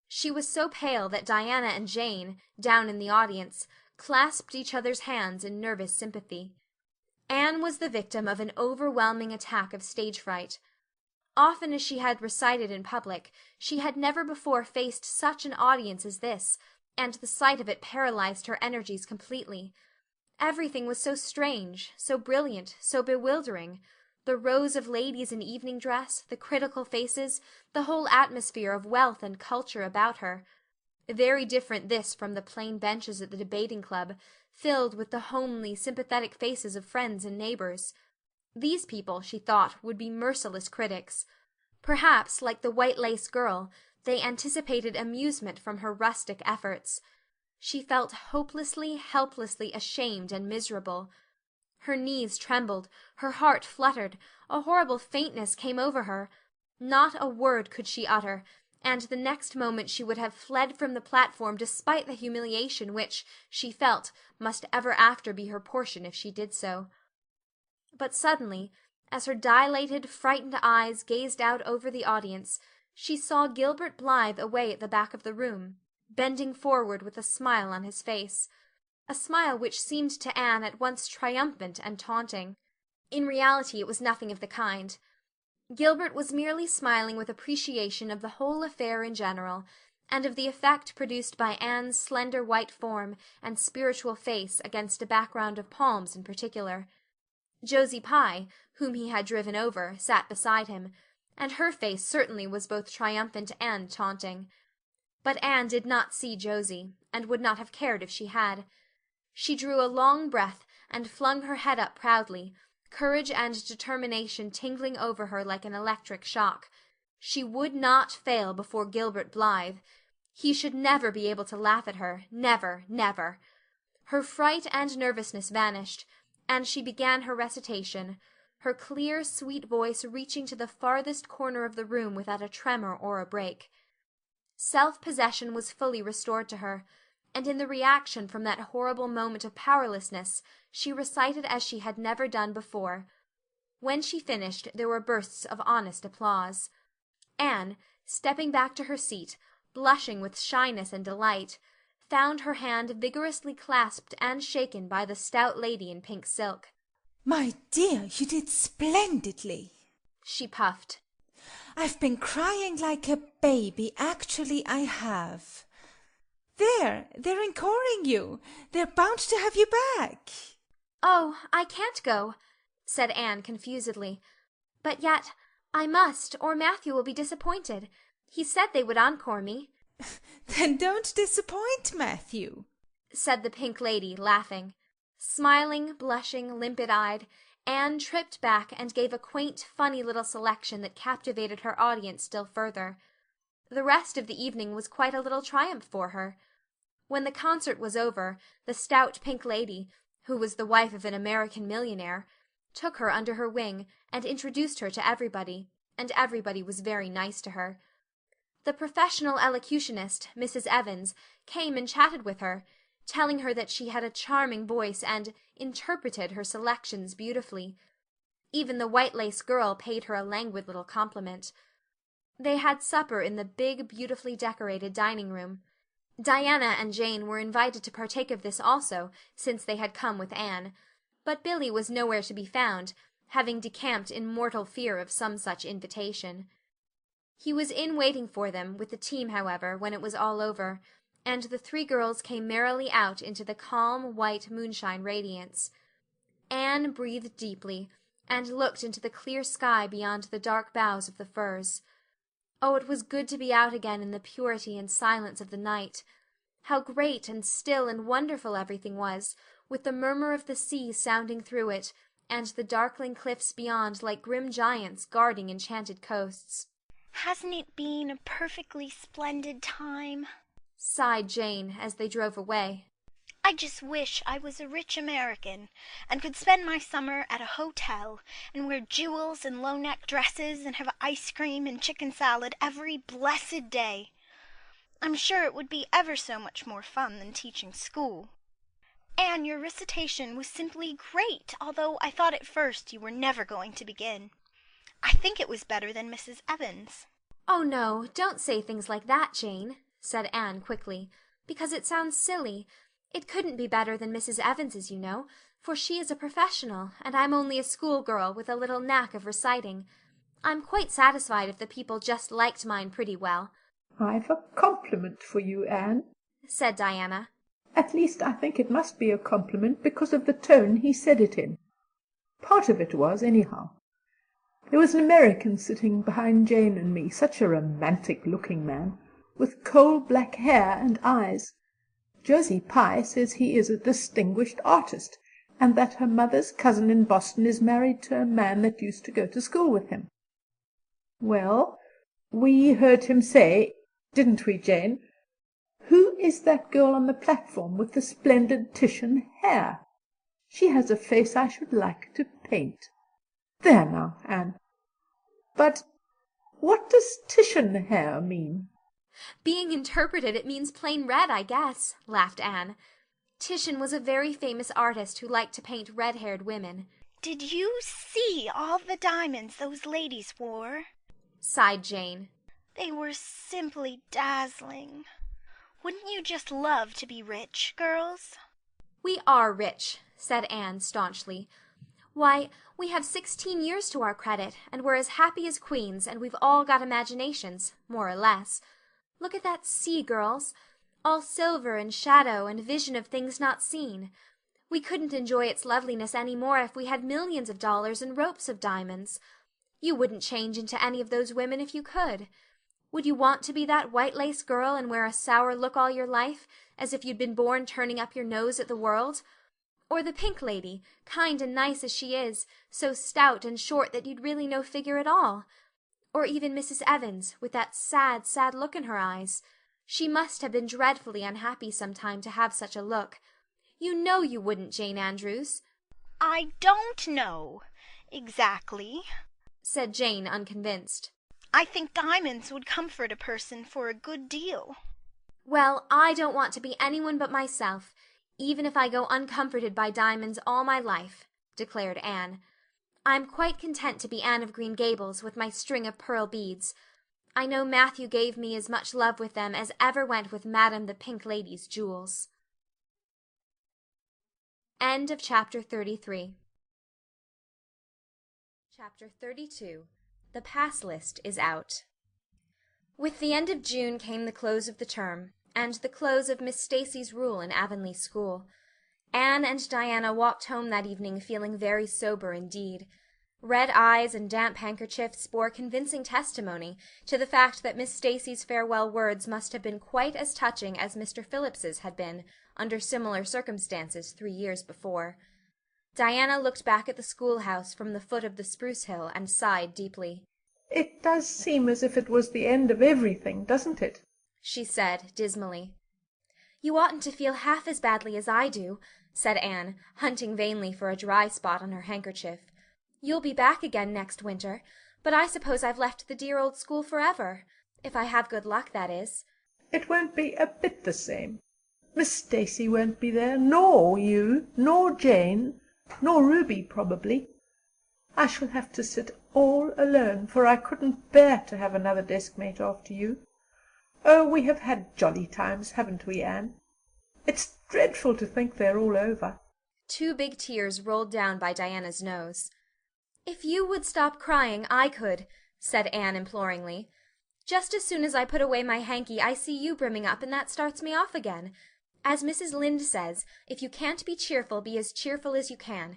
Speaker 17: She was so pale that Diana and Jane, down in the audience, clasped each other's hands in nervous sympathy. Anne was the victim of an overwhelming attack of stage fright. Often as she had recited in public, she had never before faced such an audience as this, and the sight of it paralyzed her energies completely. Everything was so strange, so brilliant, so bewildering. The rows of ladies in evening dress, the critical faces, the whole atmosphere of wealth and culture about her. Very different this from the plain benches at the debating club, filled with the homely, sympathetic faces of friends and neighbors. These people, she thought, would be merciless critics. Perhaps, like the white lace girl, they anticipated amusement from her rustic efforts. She felt hopelessly, helplessly ashamed and miserable. Her knees trembled, her heart fluttered, a horrible faintness came over her. Not a word could she utter, and the next moment she would have fled from the platform despite the humiliation which, she felt, must ever after be her portion if she did so. But suddenly, as her dilated, frightened eyes gazed out over the audience, she saw Gilbert Blythe away at the back of the room, bending forward with a smile on his face, a smile which seemed to Anne at once triumphant and taunting. In reality it was nothing of the kind. Gilbert was merely smiling with appreciation of the whole affair in general, and of the effect produced by Anne's slender white form and spiritual face against a background of palms in particular. Josie Pye, whom he had driven over, sat beside him, and her face certainly was both triumphant and taunting. But Anne did not see Josie, and would not have cared if she had. She drew a long breath and flung her head up proudly, courage and determination tingling over her like an electric shock. She would not fail before Gilbert Blythe. He should never be able to laugh at her, never, never. Her fright and nervousness vanished, and she began her recitation, her clear, sweet voice reaching to the farthest corner of the room without a tremor or a break. Self-possession was fully restored to her, and in the reaction from that horrible moment of powerlessness she recited as she had never done before. When she finished there were bursts of honest applause. Anne, stepping back to her seat, blushing with shyness and delight, found her hand vigorously clasped and shaken by the stout lady in pink silk.
Speaker 21: "My dear, you did splendidly,"
Speaker 17: she puffed.
Speaker 21: "I've been crying like a baby, actually I have. There, they're encoring you. They're bound to have you back."
Speaker 17: "Oh, I can't go," said Anne confusedly. "But yet I must, or Matthew will be disappointed. He said they would encore me."
Speaker 21: "Then don't disappoint Matthew,"
Speaker 17: said the pink lady, laughing. Smiling, blushing, limpid-eyed, Anne tripped back and gave a quaint, funny little selection that captivated her audience still further. The rest of the evening was quite a little triumph for her. When the concert was over, the stout pink lady, who was the wife of an American millionaire, took her under her wing and introduced her to everybody, and everybody was very nice to her. The professional elocutionist, Mrs. Evans, came and chatted with her, telling her that she had a charming voice and interpreted her selections beautifully. Even the white-lace girl paid her a languid little compliment. They had supper in the big, beautifully decorated dining-room. Diana and Jane were invited to partake of this also, since they had come with Anne, but Billy was nowhere to be found, having decamped in mortal fear of some such invitation. He was in waiting for them with the team, however, when it was all over, and the three girls came merrily out into the calm, white moonshine radiance. Anne breathed deeply, and looked into the clear sky beyond the dark boughs of the firs. Oh, it was good to be out again in the purity and silence of the night. How great and still and wonderful everything was, with the murmur of the sea sounding through it, and the darkling cliffs beyond like grim giants guarding enchanted coasts.
Speaker 19: "Hasn't it been a perfectly splendid time?"
Speaker 17: sighed Jane as they drove away.
Speaker 19: "I just wish I was a rich American, and could spend my summer at a hotel, and wear jewels and low-neck dresses, and have ice cream and chicken salad every blessed day. I'm sure it would be ever so much more fun than teaching school. Anne, your recitation was simply great, although I thought at first you were never going to begin. I think it was better than Mrs. Evans."
Speaker 17: "Oh, no, don't say things like that, Jane," said Anne quickly, "because it sounds silly. It couldn't be better than Mrs. Evans's, you know, for she is a professional, and I'm only a schoolgirl with a little knack of reciting. I'm quite satisfied if the people just liked mine pretty well."
Speaker 6: "I've a compliment for you, Anne,"
Speaker 17: said Diana.
Speaker 6: "At least I think it must be a compliment because of the tone he said it in. Part of it was, anyhow. There was an American sitting behind Jane and me, such a romantic-looking man, with coal-black hair and eyes. Josie Pye says he is a distinguished artist, and that her mother's cousin in Boston is married to a man that used to go to school with him. Well, we heard him say, didn't we, Jane, 'Who is that girl on the platform with the splendid Titian hair?' She has a face I should like to paint. There now, Anne. But what does Titian hair mean?
Speaker 17: Being interpreted, it means plain red, I guess, laughed Anne. Titian was a very famous artist who liked to paint red-haired women.
Speaker 19: Did you see all the diamonds those ladies wore?
Speaker 17: Sighed Jane.
Speaker 19: They were simply dazzling. Wouldn't you just love to be rich, girls?
Speaker 17: We are rich, said Anne staunchly. Why, we have 16 years to our credit, and we're as happy as queens, and we've all got imaginations, more or less. Look at that sea, girls, all silver and shadow and vision of things not seen. We couldn't enjoy its loveliness any more if we had millions of dollars and ropes of diamonds. You wouldn't change into any of those women if you could. Would you want to be that white-lace girl and wear a sour look all your life, as if you'd been born turning up your nose at the world? Or the pink lady, kind and nice as she is, so stout and short that you'd really no figure at all? Or even Mrs. Evans, with that sad, sad look in her eyes. She must have been dreadfully unhappy sometime to have such a look. You know you wouldn't, Jane Andrews.
Speaker 19: I don't know exactly,
Speaker 17: said Jane, unconvinced.
Speaker 19: I think diamonds would comfort a person for a good deal.
Speaker 17: Well, I don't want to be anyone but myself, even if I go uncomforted by diamonds all my life, declared Anne. I'm quite content to be Anne of Green Gables with my string of pearl beads. I know Matthew gave me as much love with them as ever went with Madame the Pink Lady's jewels. End of chapter 33. Chapter 32. The pass list is out. With the end of June came the close of the term, and the close of Miss Stacy's rule in Avonlea school. Anne and Diana walked home that evening feeling very sober indeed. Red eyes and damp handkerchiefs bore convincing testimony to the fact that Miss Stacy's farewell words must have been quite as touching as Mr. Phillips's had been, under similar circumstances 3 years before. Diana looked back at the schoolhouse from the foot of the spruce hill and sighed deeply.
Speaker 6: It does seem as if it was the end of everything, doesn't it?
Speaker 17: She said dismally. You oughtn't to feel half as badly as I do, said Anne, hunting vainly for a dry spot on her handkerchief. You'll be back again next winter, but I suppose I've left the dear old school forever. If I have good luck, that is.
Speaker 6: It won't be a bit the same. Miss Stacy won't be there, nor you, nor Jane, nor Ruby, probably. I shall have to sit all alone, for I couldn't bear to have another deskmate after you. Oh, we have had jolly times, haven't we, Anne? It's dreadful to think they're all over.
Speaker 17: 2 big tears rolled down by Diana's nose. If you would stop crying, I could, said Anne imploringly. Just as soon as I put away my hanky, I see you brimming up, and that starts me off again. As Mrs. Lynde says, if you can't be as cheerful as you can.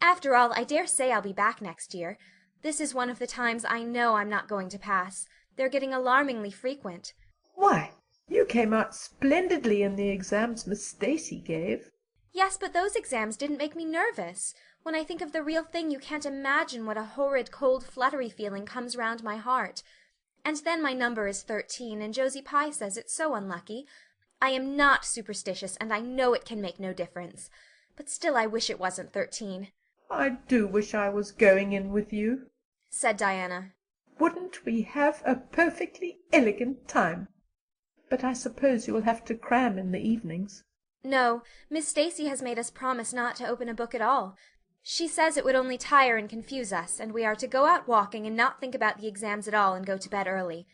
Speaker 17: After all, I dare say I'll be back next year. This is one of the times I know I'm not going to pass. They're getting alarmingly frequent.
Speaker 6: Why, you came out splendidly in the exams Miss Stacy gave.
Speaker 17: Yes, but those exams didn't make me nervous. When I think of the real thing, you can't imagine what a horrid, cold, fluttery feeling comes round my heart. And then my number is 13, and Josie Pye says it's so unlucky. I am not superstitious, and I know it can make no difference. But still I wish it wasn't 13.
Speaker 6: I do wish I was going in with you,
Speaker 17: said Diana.
Speaker 6: Wouldn't we have a perfectly elegant time? But I suppose you will have to cram in the evenings.
Speaker 17: No, Miss Stacy has made us promise not to open a book at all. She says it would only tire and confuse us, and we are to go out walking and not think about the exams at all and go to bed early.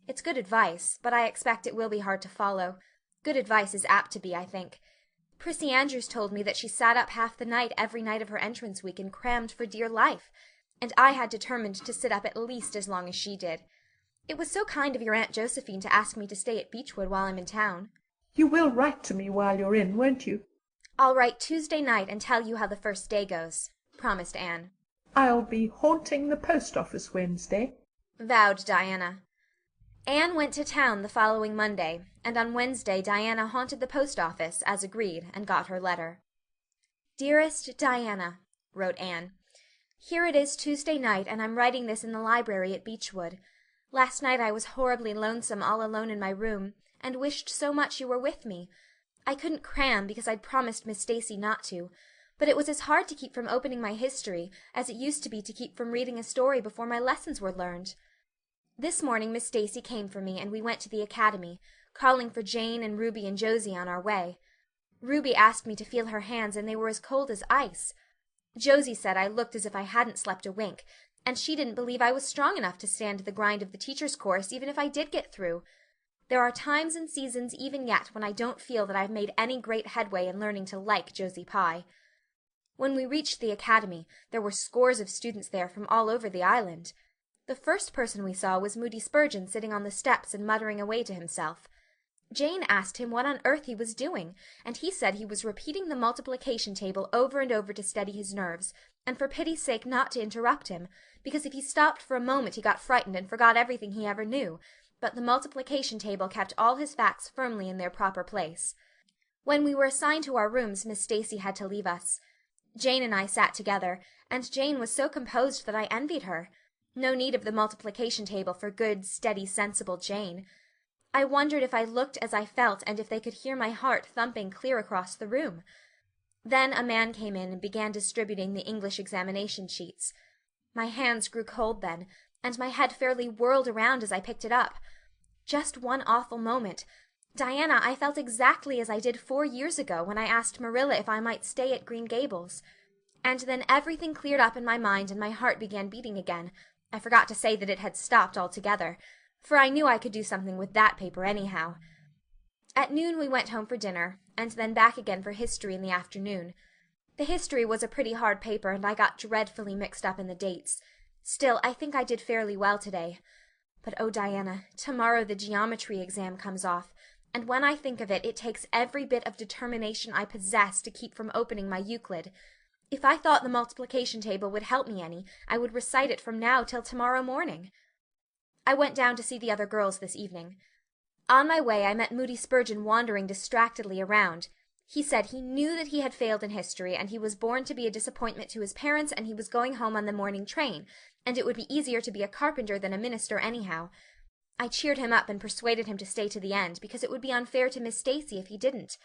Speaker 17: It's good advice, but I expect it will be hard to follow. Good advice is apt to be, I think. Prissy Andrews told me that she sat up half the night every night of her entrance week and crammed for dear life, and I had determined to sit up at least as long as she did. It was so kind of your Aunt Josephine to ask me to stay at Beechwood while I'm in town.
Speaker 6: You will write to me while you're in, won't you?
Speaker 17: I'll write Tuesday night and tell you how the first day goes, promised Anne.
Speaker 6: I'll be haunting the post office Wednesday,
Speaker 17: vowed Diana. Anne went to town the following Monday, and on Wednesday Diana haunted the post office, as agreed, and got her letter. Dearest Diana, wrote Anne, here it is Tuesday night, and I'm writing this in the library at Beechwood. Last night I was horribly lonesome all alone in my room, and wished so much you were with me. I couldn't cram because I'd promised Miss Stacy not to,
Speaker 1: but it was as hard to keep from opening my history as it used to be to keep from reading a story before my lessons were learned. This morning Miss Stacy came for me, and we went to the academy, calling for Jane and Ruby and Josie on our way. Ruby asked me to feel her hands, and they were as cold as ice. Josie said I looked as if I hadn't slept a wink, and she didn't believe I was strong enough to stand the grind of the teacher's course even if I did get through. There are times and seasons even yet when I don't feel that I've made any great headway in learning to like Josie Pye. When we reached the academy, there were scores of students there from all over the island. The first person we saw was Moody Spurgeon sitting on the steps and muttering away to himself. Jane asked him what on earth he was doing, and he said he was repeating the multiplication table over and over to steady his nerves, and for pity's sake not to interrupt him, because if he stopped for a moment he got frightened and forgot everything he ever knew, but the multiplication table kept all his facts firmly in their proper place. When we were assigned to our rooms, Miss Stacy had to leave us. Jane and I sat together, and Jane was so composed that I envied her. No need of the multiplication table for good, steady, sensible Jane. I wondered if I looked as I felt and if they could hear my heart thumping clear across the room. Then a man came in and began distributing the English examination sheets. My hands grew cold then, and my head fairly whirled around as I picked it up. Just one awful moment. Diana, I felt exactly as I did 4 years ago when I asked Marilla if I might stay at Green Gables. And then everything cleared up in my mind and my heart began beating again. I forgot to say that it had stopped altogether, for I knew I could do something with that paper anyhow. At noon we went home for dinner, and then back again for history in the afternoon. The history was a pretty hard paper, and I got dreadfully mixed up in the dates. Still, I think I did fairly well today. But oh, Diana, tomorrow the geometry exam comes off, and when I think of it, it takes every bit of determination I possess to keep from opening my Euclid. If I thought the multiplication table would help me any, I would recite it from now till tomorrow morning. I went down to see the other girls this evening. On my way I met Moody Spurgeon wandering distractedly around. He said he knew that he had failed in history, and he was born to be a disappointment to his parents, and he was going home on the morning train, and it would be easier to be a carpenter than a minister anyhow. I cheered him up and persuaded him to stay to the end, because it would be unfair to Miss Stacy if he didn't.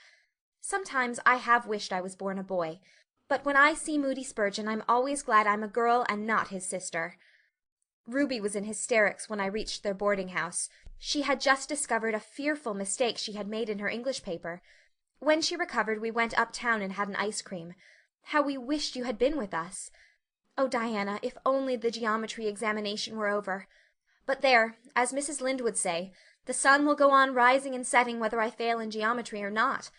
Speaker 1: Sometimes I have wished I was born a boy, but when I see Moody Spurgeon I'm always glad I'm a girl and not his sister. Ruby was in hysterics when I reached their boarding-house. She had just discovered a fearful mistake she had made in her English paper. When she recovered we went uptown and had an ice cream. How we wished you had been with us. Oh, Diana, if only the geometry examination were over. But there, as Mrs. Lynde would say, the sun will go on rising and setting whether I fail in geometry or not.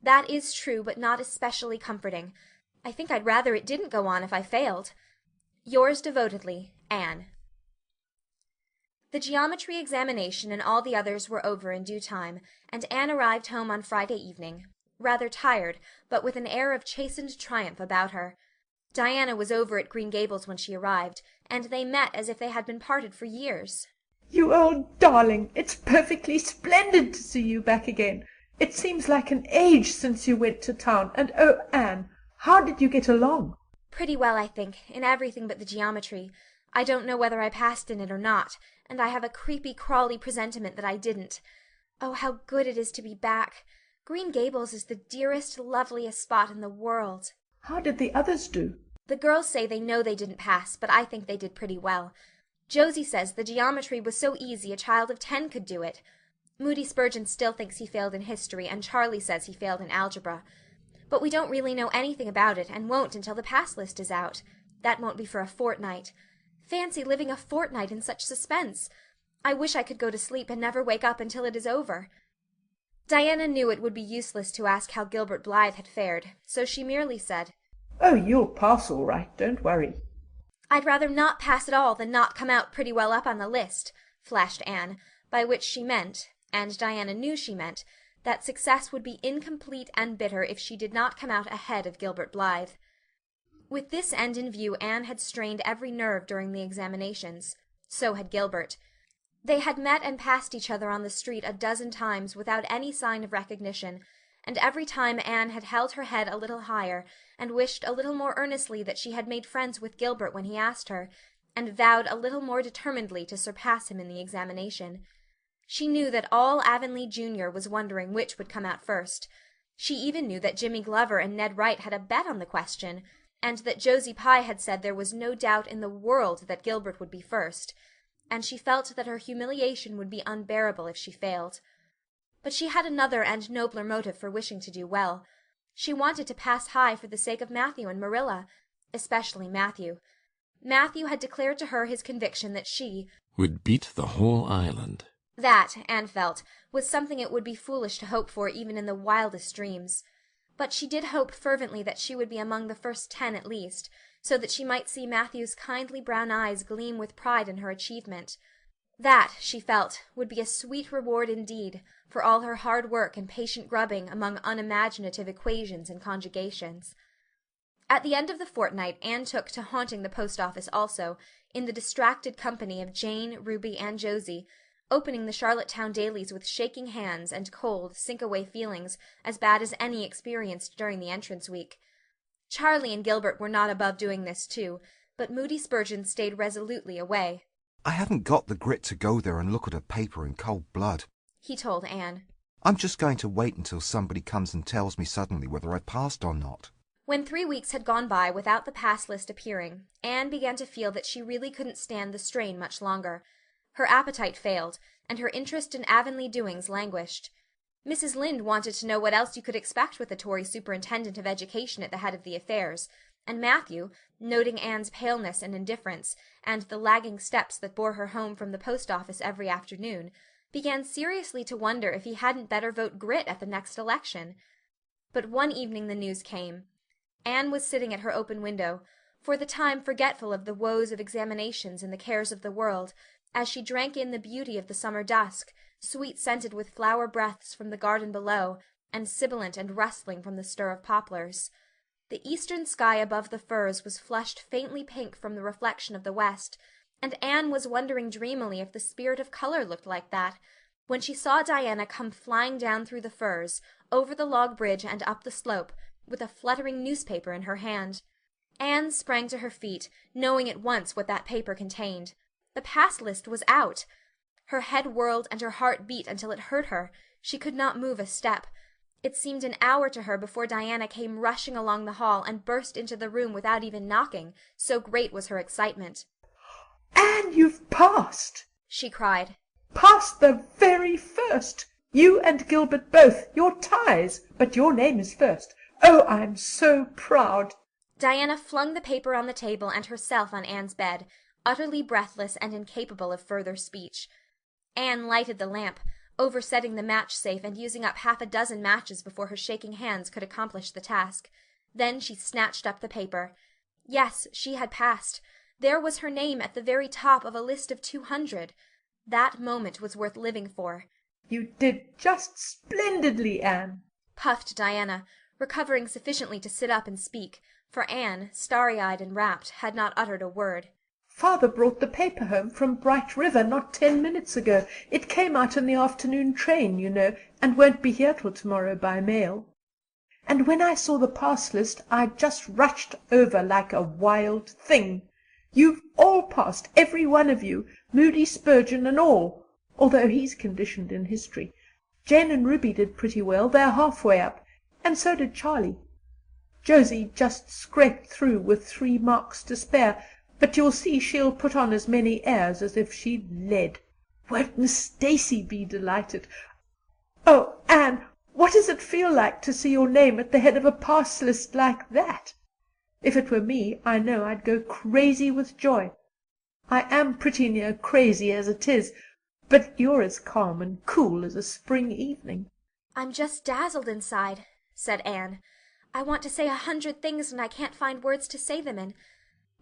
Speaker 1: That is true, but not especially comforting. I think I'd rather it didn't go on if I failed. Yours devotedly, Anne. The geometry examination and all the others were over in due time, and Anne arrived home on Friday evening, rather tired, but with an air of chastened triumph about her. Diana was over at Green Gables when she arrived, and they met as if they had been parted for years.
Speaker 6: You old darling, it's perfectly splendid to see you back again. It seems like an age since you went to town, and oh, Anne, how did you get along?
Speaker 1: Pretty well, I think, in everything but the geometry. I don't know whether I passed in it or not, and I have a creepy, crawly presentiment that I didn't. Oh, how good it is to be back. Green Gables is the dearest, loveliest spot in the world.
Speaker 6: How did the others do?
Speaker 1: The girls say they know they didn't pass, but I think they did pretty well. Josie says the geometry was so easy a child of 10 could do it. Moody Spurgeon still thinks he failed in history, and Charlie says he failed in algebra. But we don't really know anything about it, and won't until the pass list is out. That won't be for a fortnight. Fancy living a fortnight in such suspense. I wish I could go to sleep and never wake up until it is over. Diana knew it would be useless to ask how Gilbert Blythe had fared, so she merely said,
Speaker 6: Oh, you'll pass all right, don't worry.
Speaker 1: I'd rather not pass at all than not come out pretty well up on the list, flashed Anne, by which she meant, and Diana knew she meant, that success would be incomplete and bitter if she did not come out ahead of Gilbert Blythe. With this end in view Anne had strained every nerve during the examinations. So had Gilbert. They had met and passed each other on the street a dozen times without any sign of recognition, and every time Anne had held her head a little higher, and wished a little more earnestly that she had made friends with Gilbert when he asked her, and vowed a little more determinedly to surpass him in the examination. She knew that all Avonlea Junior was wondering which would come out first.
Speaker 17: She even knew that Jimmy Glover and Ned Wright had a bet on the question, and that Josie Pye had said there was no doubt in the world that Gilbert would be first, and she felt that her humiliation would be unbearable if she failed. But she had another and nobler motive for wishing to do well. She wanted to pass high for the sake of Matthew and Marilla, especially Matthew. Matthew had declared to her his conviction that she
Speaker 5: would beat the whole island.
Speaker 17: That, Anne felt, was something it would be foolish to hope for even in the wildest dreams. But she did hope fervently that she would be among the first 10 at least, so that she might see Matthew's kindly brown eyes gleam with pride in her achievement. That, she felt, would be a sweet reward indeed for all her hard work and patient grubbing among unimaginative equations and conjugations. At the end of the fortnight Anne took to haunting the post office also, in the distracted company of Jane, Ruby, and Josie, opening the Charlottetown dailies with shaking hands and cold, sink-away feelings as bad as any experienced during the entrance week. Charlie and Gilbert were not above doing this too, but Moody Spurgeon stayed resolutely away.
Speaker 15: I haven't got the grit to go there and look at a paper in cold blood,
Speaker 17: he told Anne.
Speaker 15: I'm just going to wait until somebody comes and tells me suddenly whether I passed or not.
Speaker 17: When 3 weeks had gone by without the pass list appearing, Anne began to feel that she really couldn't stand the strain much longer. Her appetite failed, and her interest in Avonlea doings languished. Mrs. Lynde wanted to know what else you could expect with a Tory superintendent of education at the head of the affairs, and Matthew, noting Anne's paleness and indifference, and the lagging steps that bore her home from the post office every afternoon, began seriously to wonder if he hadn't better vote Grit at the next election. But one evening the news came. Anne was sitting at her open window, for the time forgetful of the woes of examinations and the cares of the world, as she drank in the beauty of the summer dusk, sweet-scented with flower breaths from the garden below, and sibilant and rustling from the stir of poplars. The eastern sky above the firs was flushed faintly pink from the reflection of the west, and Anne was wondering dreamily if the spirit of color looked like that, when she saw Diana come flying down through the firs, over the log bridge and up the slope, with a fluttering newspaper in her hand. Anne sprang to her feet, knowing at once what that paper contained. The pass list was out. Her head whirled and her heart beat until it hurt her. She could not move a step. It seemed an hour to her before Diana came rushing along the hall and burst into the room without even knocking, so great was her excitement.
Speaker 6: "Anne, you've passed!"
Speaker 17: she cried.
Speaker 6: "Passed the very first! You and Gilbert both. You're ties, but your name is first. Oh, I'm so proud!"
Speaker 17: Diana flung the paper on the table and herself on Anne's bed, utterly breathless and incapable of further speech. Anne lighted the lamp, oversetting the match-safe and using up 6 matches before her shaking hands could accomplish the task. Then she snatched up the paper. Yes, she had passed. There was her name at the very top of a list of 200. That moment was worth living for.
Speaker 6: "You did just splendidly, Anne,"
Speaker 17: puffed Diana, recovering sufficiently to sit up and speak, for Anne, starry-eyed and rapt, had not uttered a word.
Speaker 6: "Father brought the paper home from Bright River not 10 minutes ago. It came out in the afternoon train, you know, and won't be here till tomorrow by mail. And when I saw the pass list I just rushed over like a wild thing. You've all passed, every one of you, Moody Spurgeon and all, although he's conditioned in history. Jane and Ruby did pretty well, they're halfway up, and so did Charlie. Josie just scraped through with 3 marks to spare, but you'll see she'll put on as many airs as if she'd led. Won't Miss Stacy be delighted? Oh, Anne, what does it feel like to see your name at the head of a pass list like that? If it were me, I know I'd go crazy with joy. I am pretty near crazy as it is, but you're as calm and cool as a spring evening."
Speaker 17: "I'm just dazzled inside," said Anne. "I want to say 100 things and I can't find words to say them in.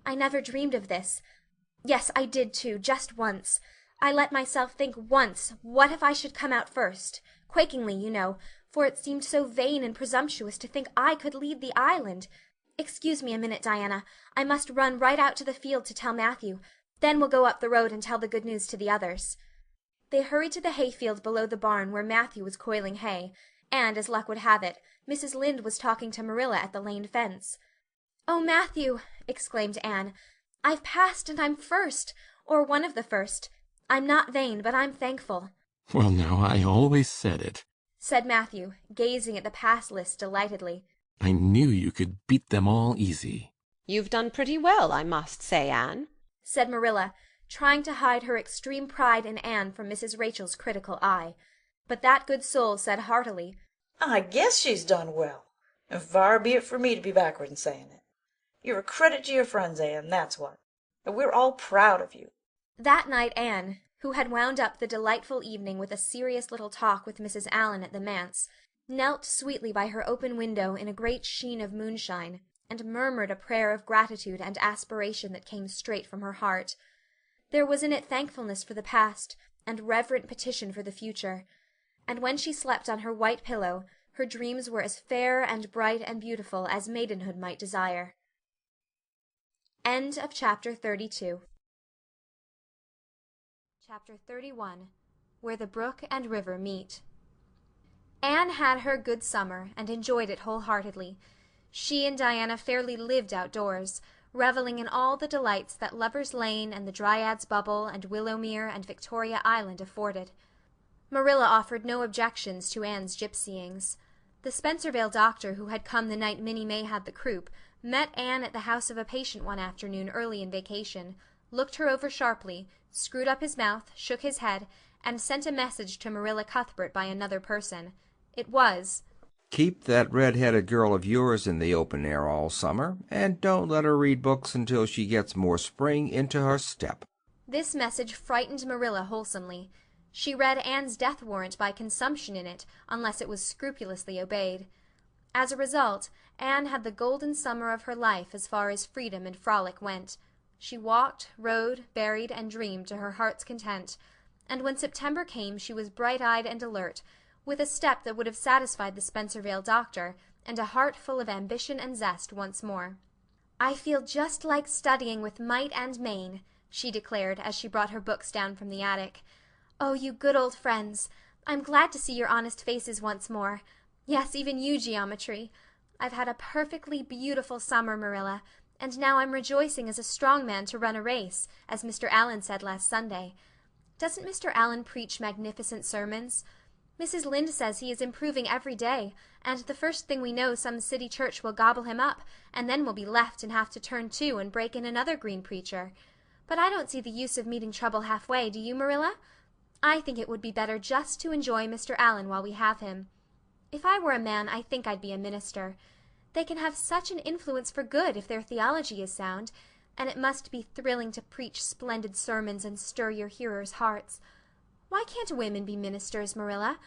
Speaker 17: I never dreamed of this. Yes, I did too, just once. I let myself think once, what if I should come out first, quakingly, you know, for it seemed so vain and presumptuous to think I could lead the island. Excuse me a minute, Diana. I must run right out to the field to tell Matthew. Then we'll go up the road and tell the good news to the others." They hurried to the hayfield below the barn where Matthew was coiling hay, and, as luck would have it, Mrs. Lynde was talking to Marilla at the lane fence. "Oh, Matthew," exclaimed Anne, "I've passed and I'm first, or one of the first. I'm not vain, but I'm thankful."
Speaker 5: Well, now, I always said it,
Speaker 17: said Matthew, gazing at the pass list delightedly.
Speaker 5: I knew you could beat them all easy.
Speaker 3: You've done pretty well, I must say, Anne,
Speaker 17: said Marilla, trying to hide her extreme pride in Anne from Mrs. Rachel's critical eye. But that good soul said heartily,
Speaker 2: I guess she's done well, and far be it from me to be backward in saying it. You're a credit to your friends, Anne, that's what. And we're all proud of you.
Speaker 17: That night Anne, who had wound up the delightful evening with a serious little talk with Mrs. Allan at the manse, knelt sweetly by her open window in a great sheen of moonshine, and murmured a prayer of gratitude and aspiration that came straight from her heart. There was in it thankfulness for the past, and reverent petition for the future. And when she slept on her white pillow, her dreams were as fair and bright and beautiful as maidenhood might desire. End of chapter 32. Chapter 31. Where the Brook and River Meet. Anne had her good summer, and enjoyed it wholeheartedly. She and Diana fairly lived outdoors, revelling in all the delights that Lover's Lane and the Dryad's Bubble and Willowmere and Victoria Island afforded. Marilla offered no objections to Anne's gypsyings. The Spencervale doctor, who had come the night Minnie May had the croup, met Anne at the house of a patient one afternoon early in vacation, looked her over sharply, screwed up his mouth, shook his head, and sent a message to Marilla Cuthbert by another person. It was,
Speaker 12: Keep that red-headed girl of yours in the open air all summer, and don't let her read books until she gets more spring into her step.
Speaker 17: This message frightened Marilla wholesomely. She read Anne's death warrant by consumption in it, unless it was scrupulously obeyed. As a result, Anne had the golden summer of her life as far as freedom and frolic went. She walked, rode, berried, and dreamed to her heart's content, and when September came she was bright-eyed and alert, with a step that would have satisfied the Spencervale doctor, and a heart full of ambition and zest once more. "I feel just like studying with might and main," she declared as she brought her books down from the attic. "Oh, you good old friends! I'm glad to see your honest faces once more. Yes, even you, Geometry. I've had a perfectly beautiful summer, Marilla, and now I'm rejoicing as a strong man to run a race, as Mr. Allan said last Sunday. Doesn't Mr. Allan preach magnificent sermons? Mrs. Lynde says he is improving every day, and the first thing we know some city church will gobble him up, and then we'll be left and have to turn to and break in another green preacher. But I don't see the use of meeting trouble halfway, do you, Marilla? I think it would be better just to enjoy Mr. Allan while we have him. If I were a man, I think I'd be a minister. They can have such an influence for good if their theology is sound, and it must be thrilling to preach splendid sermons and stir your hearers' hearts. Why can't women be ministers, Marilla?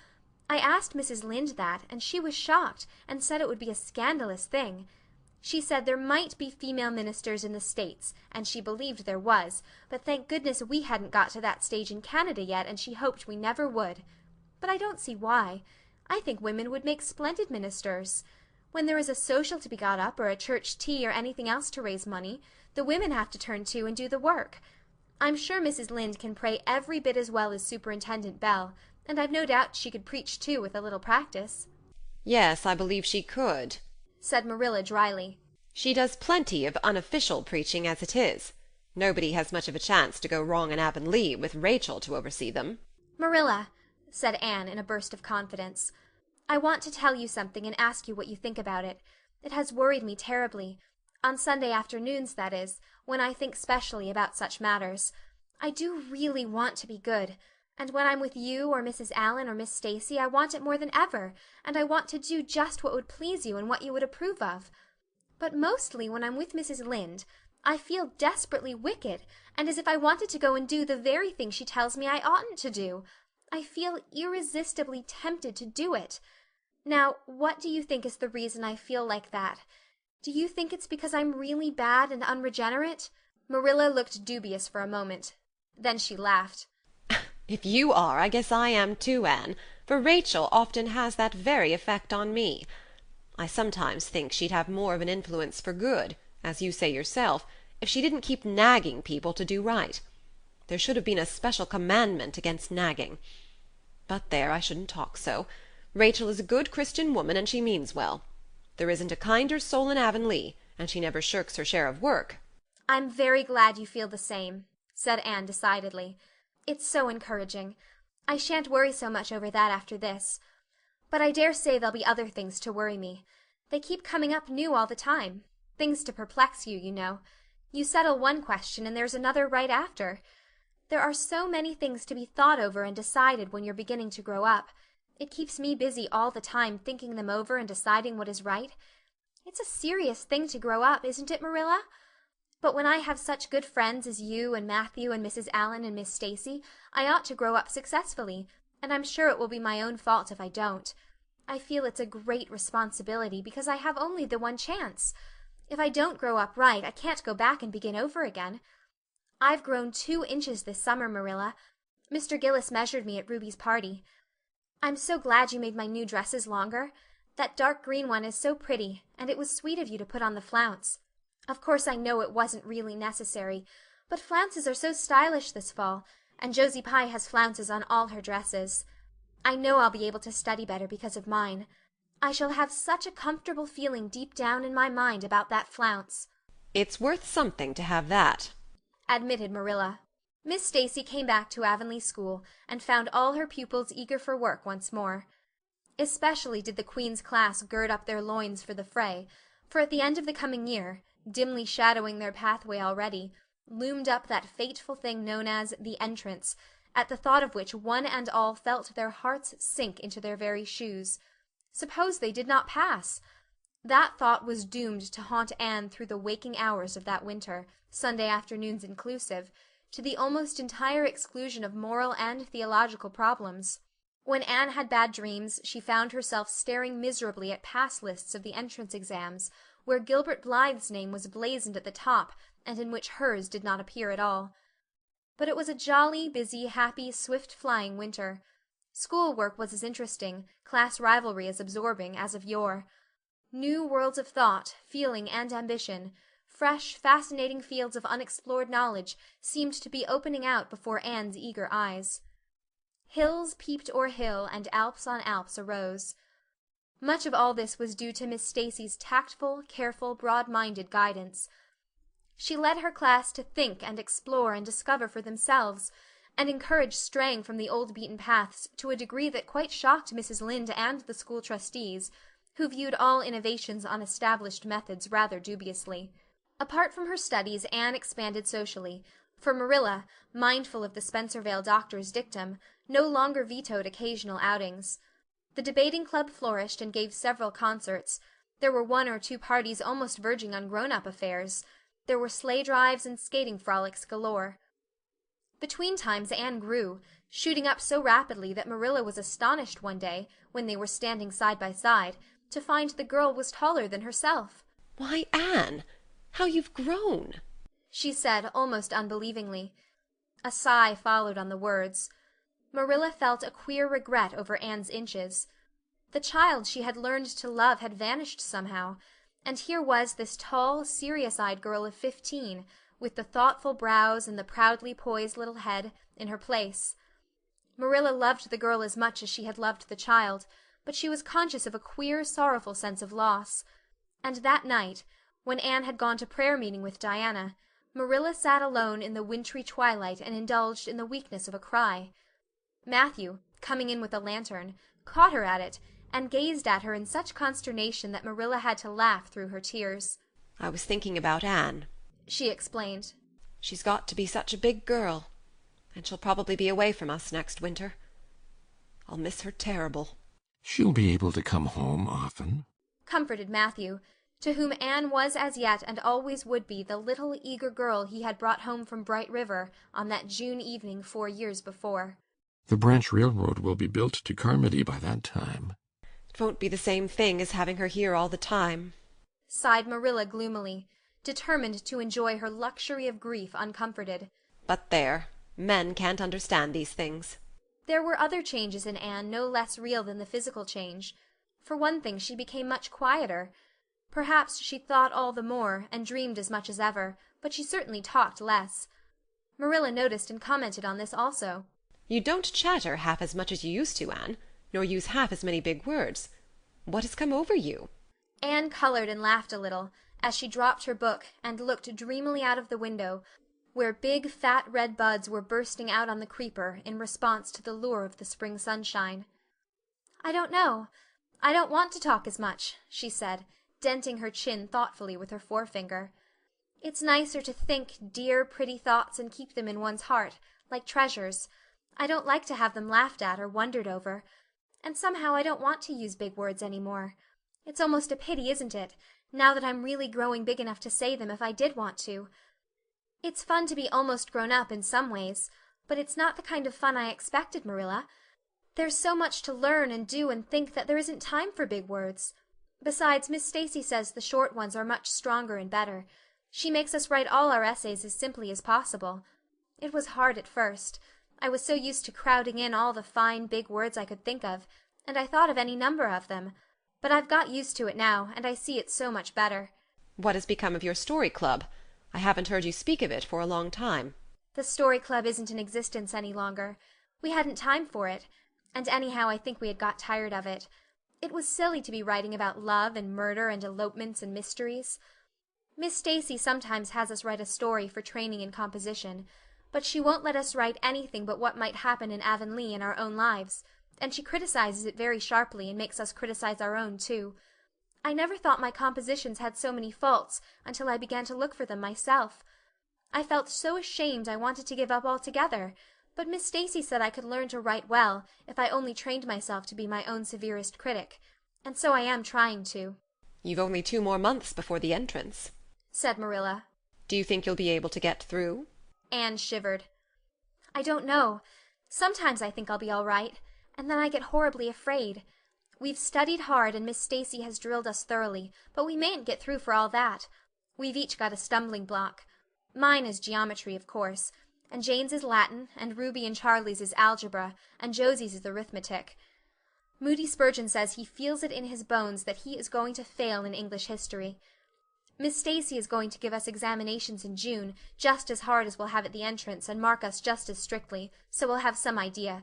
Speaker 17: I asked Mrs. Lynde that, and she was shocked, and said it would be a scandalous thing. She said there might be female ministers in the States, and she believed there was, but thank goodness we hadn't got to that stage in Canada yet, and she hoped we never would. But I don't see why. I think women would make splendid ministers. When there is a social to be got up, or a church tea, or anything else to raise money, the women have to turn to and do the work. I'm sure Mrs. Lynde can pray every bit as well as Superintendent Bell, and I've no doubt she could preach too with a little practice.
Speaker 3: Yes, I believe she could,
Speaker 17: said Marilla dryly.
Speaker 3: She does plenty of unofficial preaching as it is. Nobody has much of a chance to go wrong in Avonlea with Rachel to oversee them.
Speaker 17: Marilla, said Anne in a burst of confidence, I want to tell you something and ask you what you think about it. It has worried me terribly. On Sunday afternoons, that is, when I think specially about such matters. I do really want to be good, and when I'm with you or Mrs. Allan or Miss Stacy I want it more than ever, and I want to do just what would please you and what you would approve of. But mostly when I'm with Mrs. Lynde I feel desperately wicked, and as if I wanted to go and do the very thing she tells me I oughtn't to do. I feel irresistibly tempted to do it. Now, what do you think is the reason I feel like that? Do you think it's because I'm really bad and unregenerate? Marilla looked dubious for a moment. Then she laughed.
Speaker 3: If you are, I guess I am too, Anne, for Rachel often has that very effect on me. I sometimes think she'd have more of an influence for good, as you say yourself, if she didn't keep nagging people to do right. There should have been a special commandment against nagging. But there, I shouldn't talk so. Rachel is a good Christian woman, and she means well. There isn't a kinder soul in Avonlea, and she never shirks her share of work.
Speaker 17: I'm very glad you feel the same, said Anne decidedly. It's so encouraging. I shan't worry so much over that after this.
Speaker 1: But I dare say there'll be other things to worry me. They keep coming up new all the time. Things to perplex you, you know. You settle one question and there's another right after. There are so many things to be thought over and decided when you're beginning to grow up. It keeps me busy all the time thinking them over and deciding what is right. It's a serious thing to grow up, isn't it, Marilla? But when I have such good friends as you and Matthew and Mrs. Allan and Miss Stacy, I ought to grow up successfully, and I'm sure it will be my own fault if I don't. I feel it's a great responsibility because I have only the one chance. If I don't grow up right, I can't go back and begin over again. I've grown 2 inches this summer, Marilla. Mr. Gillis measured me at Ruby's party. I'm so glad you made my new dresses longer. That dark green one is so pretty, and it was sweet of you to put on the flounce. Of course I know it wasn't really necessary, but flounces are so stylish this fall, and Josie Pye has flounces on all her dresses. I know I'll be able to study better because of mine. I shall have such a comfortable feeling deep down in my mind about that flounce.
Speaker 3: It's worth something to have that,
Speaker 1: admitted Marilla. Miss Stacy came back to Avonlea school and found all her pupils eager for work once more. Especially did the Queen's class gird up their loins for the fray, for at the end of the coming year, dimly shadowing their pathway already, loomed up that fateful thing known as the entrance, at the thought of which one and all felt their hearts sink into their very shoes. Suppose they did not pass! That thought was doomed to haunt Anne through the waking hours of that winter, Sunday afternoons inclusive, to the almost entire exclusion of moral and theological problems. When Anne had bad dreams, she found herself staring miserably at pass lists of the entrance exams, where Gilbert Blythe's name was blazoned at the top, and in which hers did not appear at all. But it was a jolly, busy, happy, swift-flying winter. School-work was as interesting, class rivalry as absorbing, as of yore. New worlds of thought, feeling, and ambition, fresh, fascinating fields of unexplored knowledge seemed to be opening out before Anne's eager eyes. Hills peeped o'er hill, and Alps on Alps arose. Much of all this was due to Miss Stacy's tactful, careful, broad-minded guidance. She led her class to think and explore and discover for themselves, and encouraged straying from the old beaten paths to a degree that quite shocked Mrs. Lynde and the school trustees, who viewed all innovations on established methods rather dubiously. Apart from her studies, Anne expanded socially, for Marilla, mindful of the Spencervale doctor's dictum, no longer vetoed occasional outings. The debating club flourished and gave several concerts. There were 1 or 2 parties almost verging on grown-up affairs. There were sleigh drives and skating frolics galore. Between times Anne grew, shooting up so rapidly that Marilla was astonished one day, when they were standing side by side, to find the girl was taller than herself.
Speaker 3: "Why, Anne, how you've grown!"
Speaker 1: she said, almost unbelievingly. A sigh followed on the words. Marilla felt a queer regret over Anne's inches. The child she had learned to love had vanished somehow, and here was this tall, serious-eyed girl of 15, with the thoughtful brows and the proudly poised little head, in her place. Marilla loved the girl as much as she had loved the child, but she was conscious of a queer, sorrowful sense of loss. And that night, when Anne had gone to prayer-meeting with Diana, Marilla sat alone in the wintry twilight and indulged in the weakness of a cry. Matthew, coming in with a lantern, caught her at it, and gazed at her in such consternation that Marilla had to laugh through her tears.
Speaker 3: "I was thinking about Anne,"
Speaker 1: she explained.
Speaker 3: "She's got to be such a big girl, and she'll probably be away from us next winter. I'll miss her terrible."
Speaker 5: "She'll be able to come home often,"
Speaker 1: comforted Matthew, to whom Anne was as yet and always would be the little eager girl he had brought home from Bright River on that June evening 4 years before.
Speaker 5: "The branch railroad will be built to Carmody by that time."
Speaker 3: "It won't be the same thing as having her here all the time,"
Speaker 1: sighed Marilla gloomily, determined to enjoy her luxury of grief uncomforted.
Speaker 3: "But there, men can't understand these things."
Speaker 1: There were other changes in Anne no less real than the physical change. For one thing, she became much quieter. Perhaps she thought all the more, and dreamed as much as ever, but she certainly talked less. Marilla noticed and commented on this also.
Speaker 3: "You don't chatter half as much as you used to, Anne, nor use half as many big words. What has come over you?"
Speaker 1: Anne colored and laughed a little, as she dropped her book and looked dreamily out of the window, where big, fat red buds were bursting out on the creeper in response to the lure of the spring sunshine.
Speaker 17: I don't know. I don't want to talk as much," she said, denting her chin thoughtfully with her forefinger. "It's nicer to think dear, pretty thoughts and keep them in one's heart, like treasures. I don't like to have them laughed at or wondered over. And somehow I don't want to use big words any more. It's almost a pity, isn't it, now that I'm really growing big enough to say them if I did want to? It's fun to be almost grown up in some ways, but it's not the kind of fun I expected, Marilla. There's so much to learn and do and think that there isn't time for big words. Besides, Miss Stacy says the short ones are much stronger and better. She makes us write all our essays as simply as possible. It was hard at first. I was so used to crowding in all the fine, big words I could think of, and I thought of any number of them. But I've got used to it now, and I see it's so much better."
Speaker 3: What has become of your story club? I haven't heard you speak of it for a long time.
Speaker 17: "The story club isn't in existence any longer. We hadn't time for it, and anyhow I think we had got tired of it. It was silly to be writing about love and murder and elopements and mysteries. Miss Stacy sometimes has us write a story for training in composition, but she won't let us write anything but what might happen in Avonlea in our own lives, and she criticizes it very sharply and makes us criticize our own too. I never thought my compositions had so many faults until I began to look for them myself. I felt so ashamed I wanted to give up altogether, but Miss Stacy said I could learn to write well if I only trained myself to be my own severest critic, and so I am trying to."
Speaker 3: "You've only 2 more months before the entrance,"
Speaker 17: said Marilla.
Speaker 3: "Do you think you'll be able to get through?"
Speaker 17: Anne shivered. "I don't know. Sometimes I think I'll be all right, and then I get horribly afraid. We've studied hard and Miss Stacy has drilled us thoroughly, but we mayn't get through for all that. We've each got a stumbling block. Mine is geometry, of course, and Jane's is Latin, and Ruby and Charlie's is algebra, and Josie's is arithmetic. Moody Spurgeon says he feels it in his bones that he is going to fail in English history. Miss Stacy is going to give us examinations in June, just as hard as we'll have at the entrance, and mark us just as strictly, so we'll have some idea.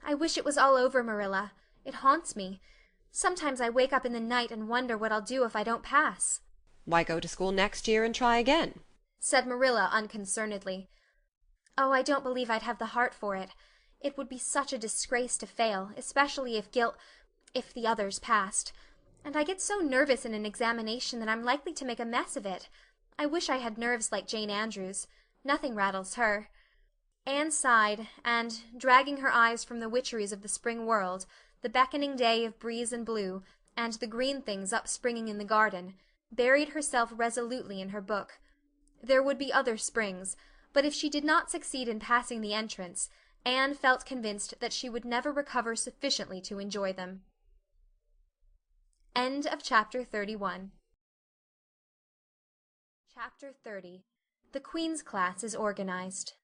Speaker 17: I wish it was all over, Marilla. It haunts me. Sometimes I wake up in the night and wonder what I'll do if I don't pass."
Speaker 3: "Why go to school next year and try again?"
Speaker 17: said Marilla unconcernedly. "Oh, I don't believe I'd have the heart for it. It would be such a disgrace to fail, especially if the others passed. And I get so nervous in an examination that I'm likely to make a mess of it. I wish I had nerves like Jane Andrews. Nothing rattles her." Anne sighed, and, dragging her eyes from the witcheries of the spring world, the beckoning day of breeze and blue, and the green things upspringing in the garden, buried herself resolutely in her book. There would be other springs, but if she did not succeed in passing the entrance, Anne felt convinced that she would never recover sufficiently to enjoy them. End of Chapter 31. Chapter 30. The Queen's Class is Organized.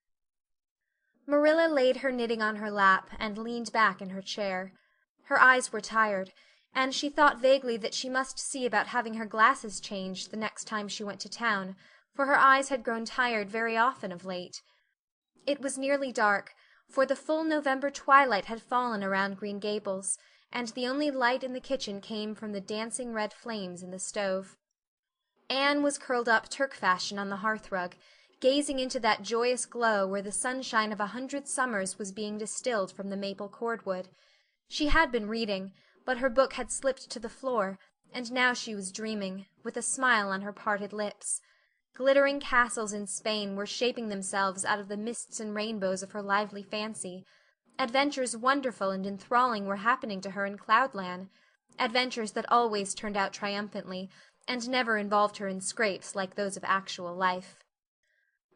Speaker 17: Marilla laid her knitting on her lap and leaned back in her chair. Her eyes were tired, and she thought vaguely that she must see about having her glasses changed the next time she went to town, for her eyes had grown tired very often of late. It was nearly dark, for the full November twilight had fallen around Green Gables, and the only light in the kitchen came from the dancing red flames in the stove. Anne was curled up Turk fashion on the hearthrug, gazing into that joyous glow where the sunshine of 100 summers was being distilled from the maple cordwood. She had been reading, but her book had slipped to the floor, and now she was dreaming, with a smile on her parted lips. Glittering castles in Spain were shaping themselves out of the mists and rainbows of her lively fancy. Adventures wonderful and enthralling were happening to her in Cloudland, adventures that always turned out triumphantly, and never involved her in scrapes like those of actual life.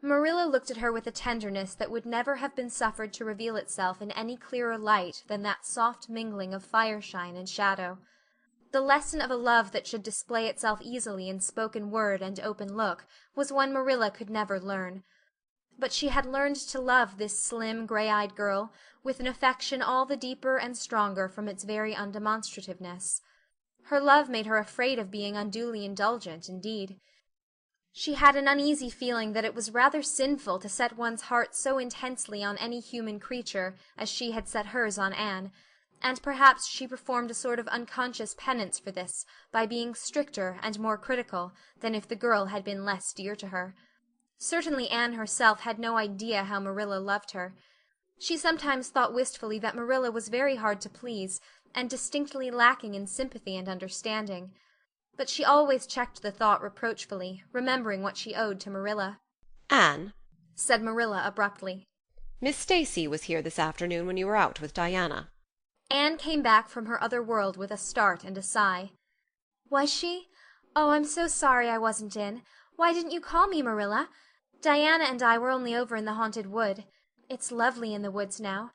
Speaker 17: Marilla looked at her with a tenderness that would never have been suffered to reveal itself in any clearer light than that soft mingling of fireshine and shadow. The lesson of a love that should display itself easily in spoken word and open look was one Marilla could never learn. But she had learned to love this slim, gray-eyed girl with an affection all the deeper and stronger from its very undemonstrativeness. Her love made her afraid of being unduly indulgent, indeed. She had an uneasy feeling that it was rather sinful to set one's heart so intensely on any human creature as she had set hers on Anne, and perhaps she performed a sort of unconscious penance for this by being stricter and more critical than if the girl had been less dear to her. Certainly Anne herself had no idea how Marilla loved her. She sometimes thought wistfully that Marilla was very hard to please, and distinctly lacking in sympathy and understanding. But she always checked the thought reproachfully, remembering what she owed to Marilla.
Speaker 3: "Anne,"
Speaker 17: said Marilla abruptly.
Speaker 3: "Miss Stacy was here this afternoon when you were out with Diana."
Speaker 17: Anne came back from her other world with a start and a sigh. Was she? Oh, I'm so sorry I wasn't in. Why didn't you call me, Marilla? Diana and I were only over in the haunted wood. It's lovely in the woods now.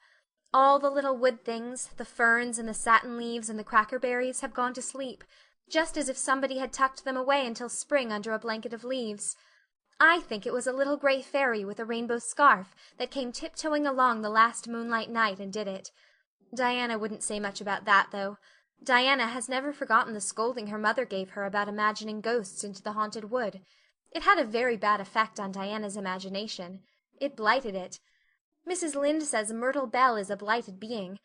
Speaker 17: All the little wood things, the ferns and the satin leaves and the crackerberries, have gone to sleep, just as if somebody had tucked them away until spring under a blanket of leaves. I think it was a little gray fairy with a rainbow scarf that came tiptoeing along the last moonlight night and did it. Diana wouldn't say much about that, though. Diana has never forgotten the scolding her mother gave her about imagining ghosts into the haunted wood. It had a very bad effect on Diana's imagination. It blighted it. Mrs. Lynde says Myrtle Bell is a blighted being.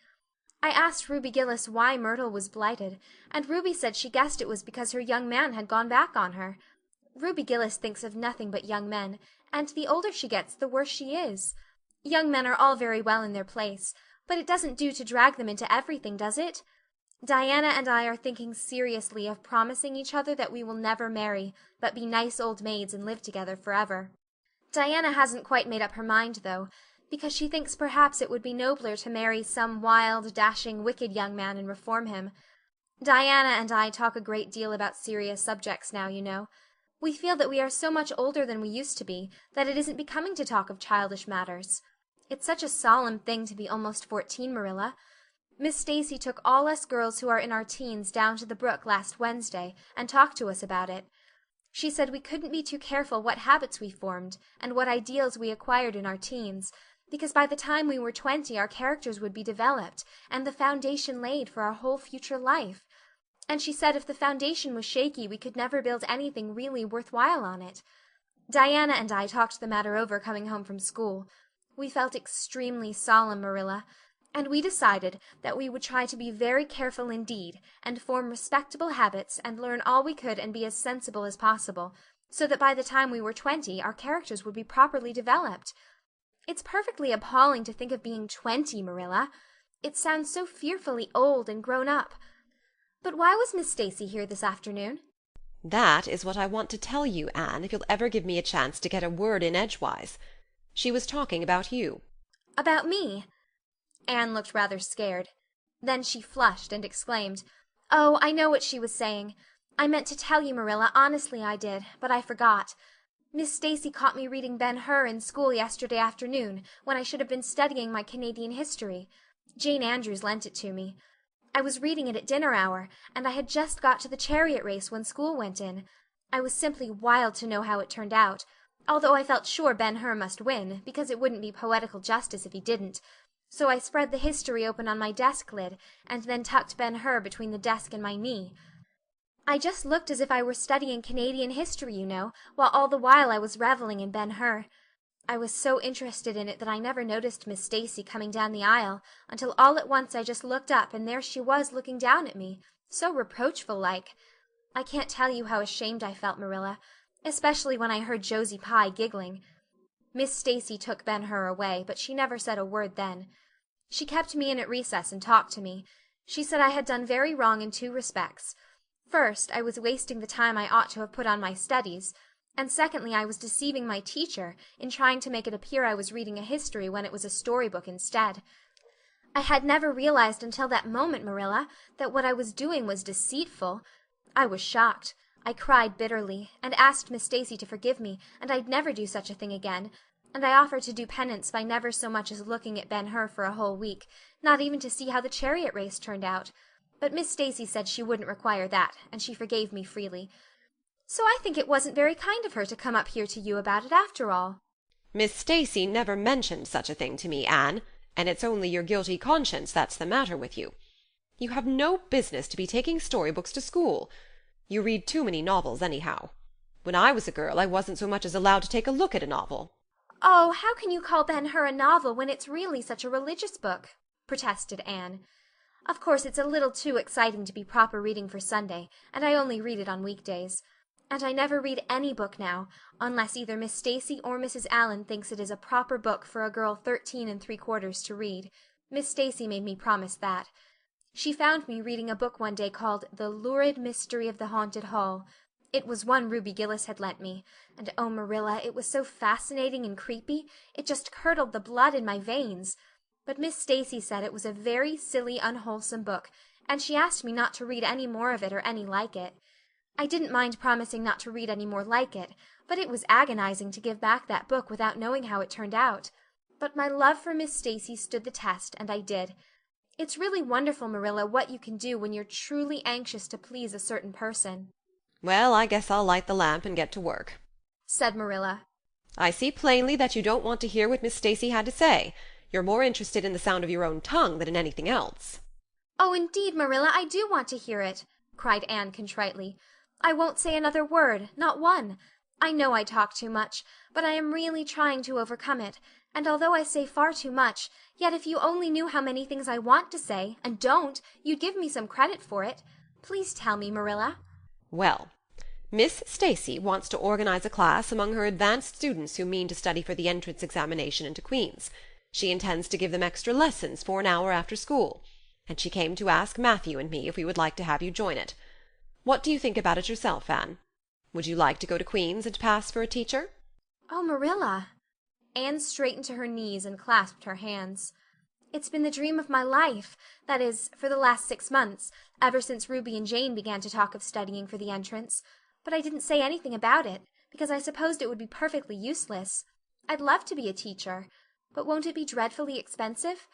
Speaker 17: I asked Ruby Gillis why Myrtle was blighted, and Ruby said she guessed it was because her young man had gone back on her. Ruby Gillis thinks of nothing but young men, and the older she gets the worse she is. Young men are all very well in their place, but it doesn't do to drag them into everything, does it? Diana and I are thinking seriously of promising each other that we will never marry, but be nice old maids and live together forever. Diana hasn't quite made up her mind, though, because she thinks perhaps it would be nobler to marry some wild, dashing, wicked young man and reform him. Diana and I talk a great deal about serious subjects now, you know. We feel that we are so much older than we used to be that it isn't becoming to talk of childish matters. It's such a solemn thing to be almost 14, Marilla. Miss Stacy took all us girls who are in our teens down to the brook last Wednesday and talked to us about it. She said we couldn't be too careful what habits we formed and what ideals we acquired in our teens, because by the time we were 20 our characters would be developed and the foundation laid for our whole future life. And she said if the foundation was shaky we could never build anything really worthwhile on it. Diana and I talked the matter over coming home from school. We felt extremely solemn, Marilla, and we decided that we would try to be very careful indeed and form respectable habits and learn all we could and be as sensible as possible, so that by the time we were 20 our characters would be properly developed. It's perfectly appalling to think of being 20, Marilla. It sounds so fearfully old and grown up. But why was Miss Stacy here this afternoon?
Speaker 3: That is what I want to tell you, Anne, if you'll ever give me a chance to get a word in edgewise. She was talking about you.
Speaker 17: About me? Anne looked rather scared. Then she flushed and exclaimed, "Oh, I know what she was saying. I meant to tell you, Marilla, honestly I did, but I forgot. Miss Stacy caught me reading Ben-Hur in school yesterday afternoon, when I should have been studying my Canadian history. Jane Andrews lent it to me. I was reading it at dinner hour, and I had just got to the chariot race when school went in. I was simply wild to know how it turned out, although I felt sure Ben-Hur must win, because it wouldn't be poetical justice if he didn't. So I spread the history open on my desk lid, and then tucked Ben-Hur between the desk and my knee. I just looked as if I were studying Canadian history, you know, while all the while I was reveling in Ben-Hur. I was so interested in it that I never noticed Miss Stacy coming down the aisle, until all at once I just looked up and there she was looking down at me, so reproachful-like. I can't tell you how ashamed I felt, Marilla, especially when I heard Josie Pye giggling. Miss Stacy took Ben-Hur away, but she never said a word then. She kept me in at recess and talked to me. She said I had done very wrong in 2 respects. First, I was wasting the time I ought to have put on my studies, and secondly, I was deceiving my teacher in trying to make it appear I was reading a history when it was a storybook instead. I had never realized until that moment, Marilla, that what I was doing was deceitful. I was shocked. I cried bitterly, and asked Miss Stacy to forgive me, and I'd never do such a thing again, and I offered to do penance by never so much as looking at Ben-Hur for a whole week, not even to see how the chariot race turned out. But Miss Stacy said she wouldn't require that, and she forgave me freely. So I think it wasn't very kind of her to come up here to you about it after all.
Speaker 3: Miss Stacy never mentioned such a thing to me, Anne, and it's only your guilty conscience that's the matter with you. You have no business to be taking storybooks to school. You read too many novels anyhow. When I was a girl I wasn't so much as allowed to take a look at a novel.
Speaker 17: Oh, how can you call Ben-Hur a novel when it's really such a religious book? Protested Anne. Of course it's a little too exciting to be proper reading for Sunday, and I only read it on weekdays. And I never read any book now, unless either Miss Stacy or Mrs. Allan thinks it is a proper book for a girl 13 3/4 to read. Miss Stacy made me promise that.
Speaker 1: She found me reading a book one day called The Lurid Mystery of the Haunted Hall. It was one Ruby Gillis had lent me, and oh, Marilla, it was so fascinating and creepy, it just curdled the blood in my veins. But Miss Stacy said it was a very silly, unwholesome book, and she asked me not to read any more of it or any like it. I didn't mind promising not to read any more like it, but it was agonizing to give back that book without knowing how it turned out. But my love for Miss Stacy stood the test, and I did. It's really wonderful, Marilla, what you can do when you're truly anxious to please a certain person.
Speaker 3: Well, I guess I'll light the lamp and get to work,
Speaker 1: said Marilla.
Speaker 3: I see plainly that you don't want to hear what Miss Stacy had to say. You're more interested in the sound of your own tongue than in anything else.
Speaker 1: Oh, indeed, Marilla, I do want to hear it, cried Anne contritely. I won't say another word, not one. I know I talk too much, but I am really trying to overcome it, and although I say far too much, yet if you only knew how many things I want to say, and don't, you'd give me some credit for it. Please tell me, Marilla.
Speaker 3: Well, Miss Stacy wants to organize a class among her advanced students who mean to study for the entrance examination into Queen's. She intends to give them extra lessons for an hour after school, and she came to ask Matthew and me if we would like to have you join it. What do you think about it yourself, Anne? Would you like to go to Queen's and pass for a teacher?
Speaker 1: Oh, Marilla. Anne straightened to her knees and clasped her hands. It's been the dream of my life, that is, for the last 6 months, ever since Ruby and Jane began to talk of studying for the entrance. But I didn't say anything about it, because I supposed it would be perfectly useless. I'd love to be a teacher, but won't it be dreadfully expensive?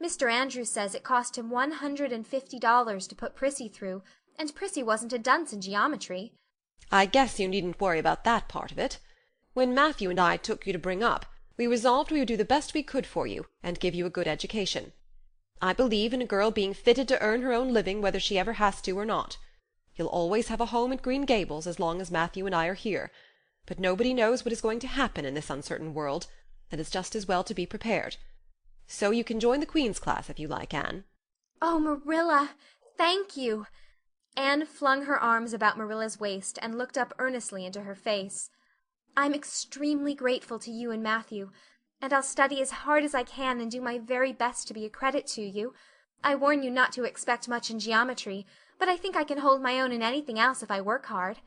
Speaker 1: Mr. Andrews says it cost him $150 to put Prissy through, and Prissy wasn't a dunce in geometry.
Speaker 3: I guess you needn't worry about that part of it. When Matthew and I took you to bring up, we resolved we would do the best we could for you, and give you a good education. I believe in a girl being fitted to earn her own living whether she ever has to or not. You'll always have a home at Green Gables as long as Matthew and I are here, but nobody knows what is going to happen in this uncertain world, and it's just as well to be prepared. So you can join the Queen's class if you like, Anne.
Speaker 1: Oh, Marilla, thank you. Anne flung her arms about Marilla's waist and looked up earnestly into her face. I'm extremely grateful to you and Matthew, and I'll study as hard as I can and do my very best to be a credit to you. I warn you not to expect much in geometry, but I think I can hold my own in anything else if I work hard.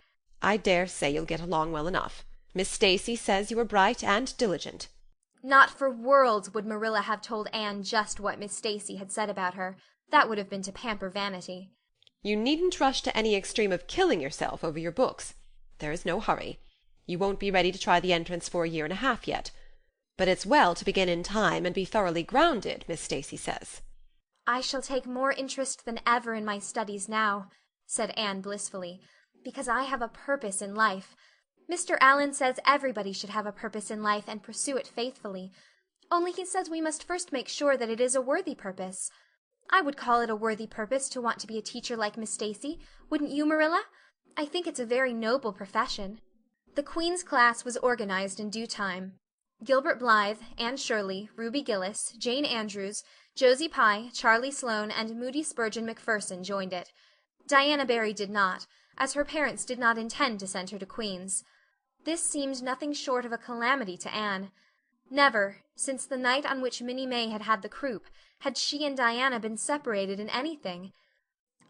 Speaker 3: I dare say you'll get along well enough. Miss Stacy says you are bright and diligent.
Speaker 1: Not for worlds would Marilla have told Anne just what Miss Stacy had said about her. That would have been to pamper vanity.
Speaker 3: You needn't rush to any extreme of killing yourself over your books. There is no hurry. You won't be ready to try the entrance for 1.5 years yet. But it's well to begin in time and be thoroughly grounded, Miss Stacy says.
Speaker 1: I shall take more interest than ever in my studies now, said Anne blissfully, because I have a purpose in life. Mr. Allen says everybody should have a purpose in life and pursue it faithfully. Only he says we must first make sure that it is a worthy purpose. I would call it a worthy purpose to want to be a teacher like Miss Stacy. Wouldn't you, Marilla? I think it's a very noble profession. The Queen's class was organized in due time. Gilbert Blythe, Anne Shirley, Ruby Gillis, Jane Andrews, Josie Pye, Charlie Sloane, and Moody Spurgeon McPherson joined it. Diana Barry did not, as her parents did not intend to send her to Queen's. This seemed nothing short of a calamity to Anne. Never, since the night on which Minnie May had had the croup, had she and Diana been separated in anything.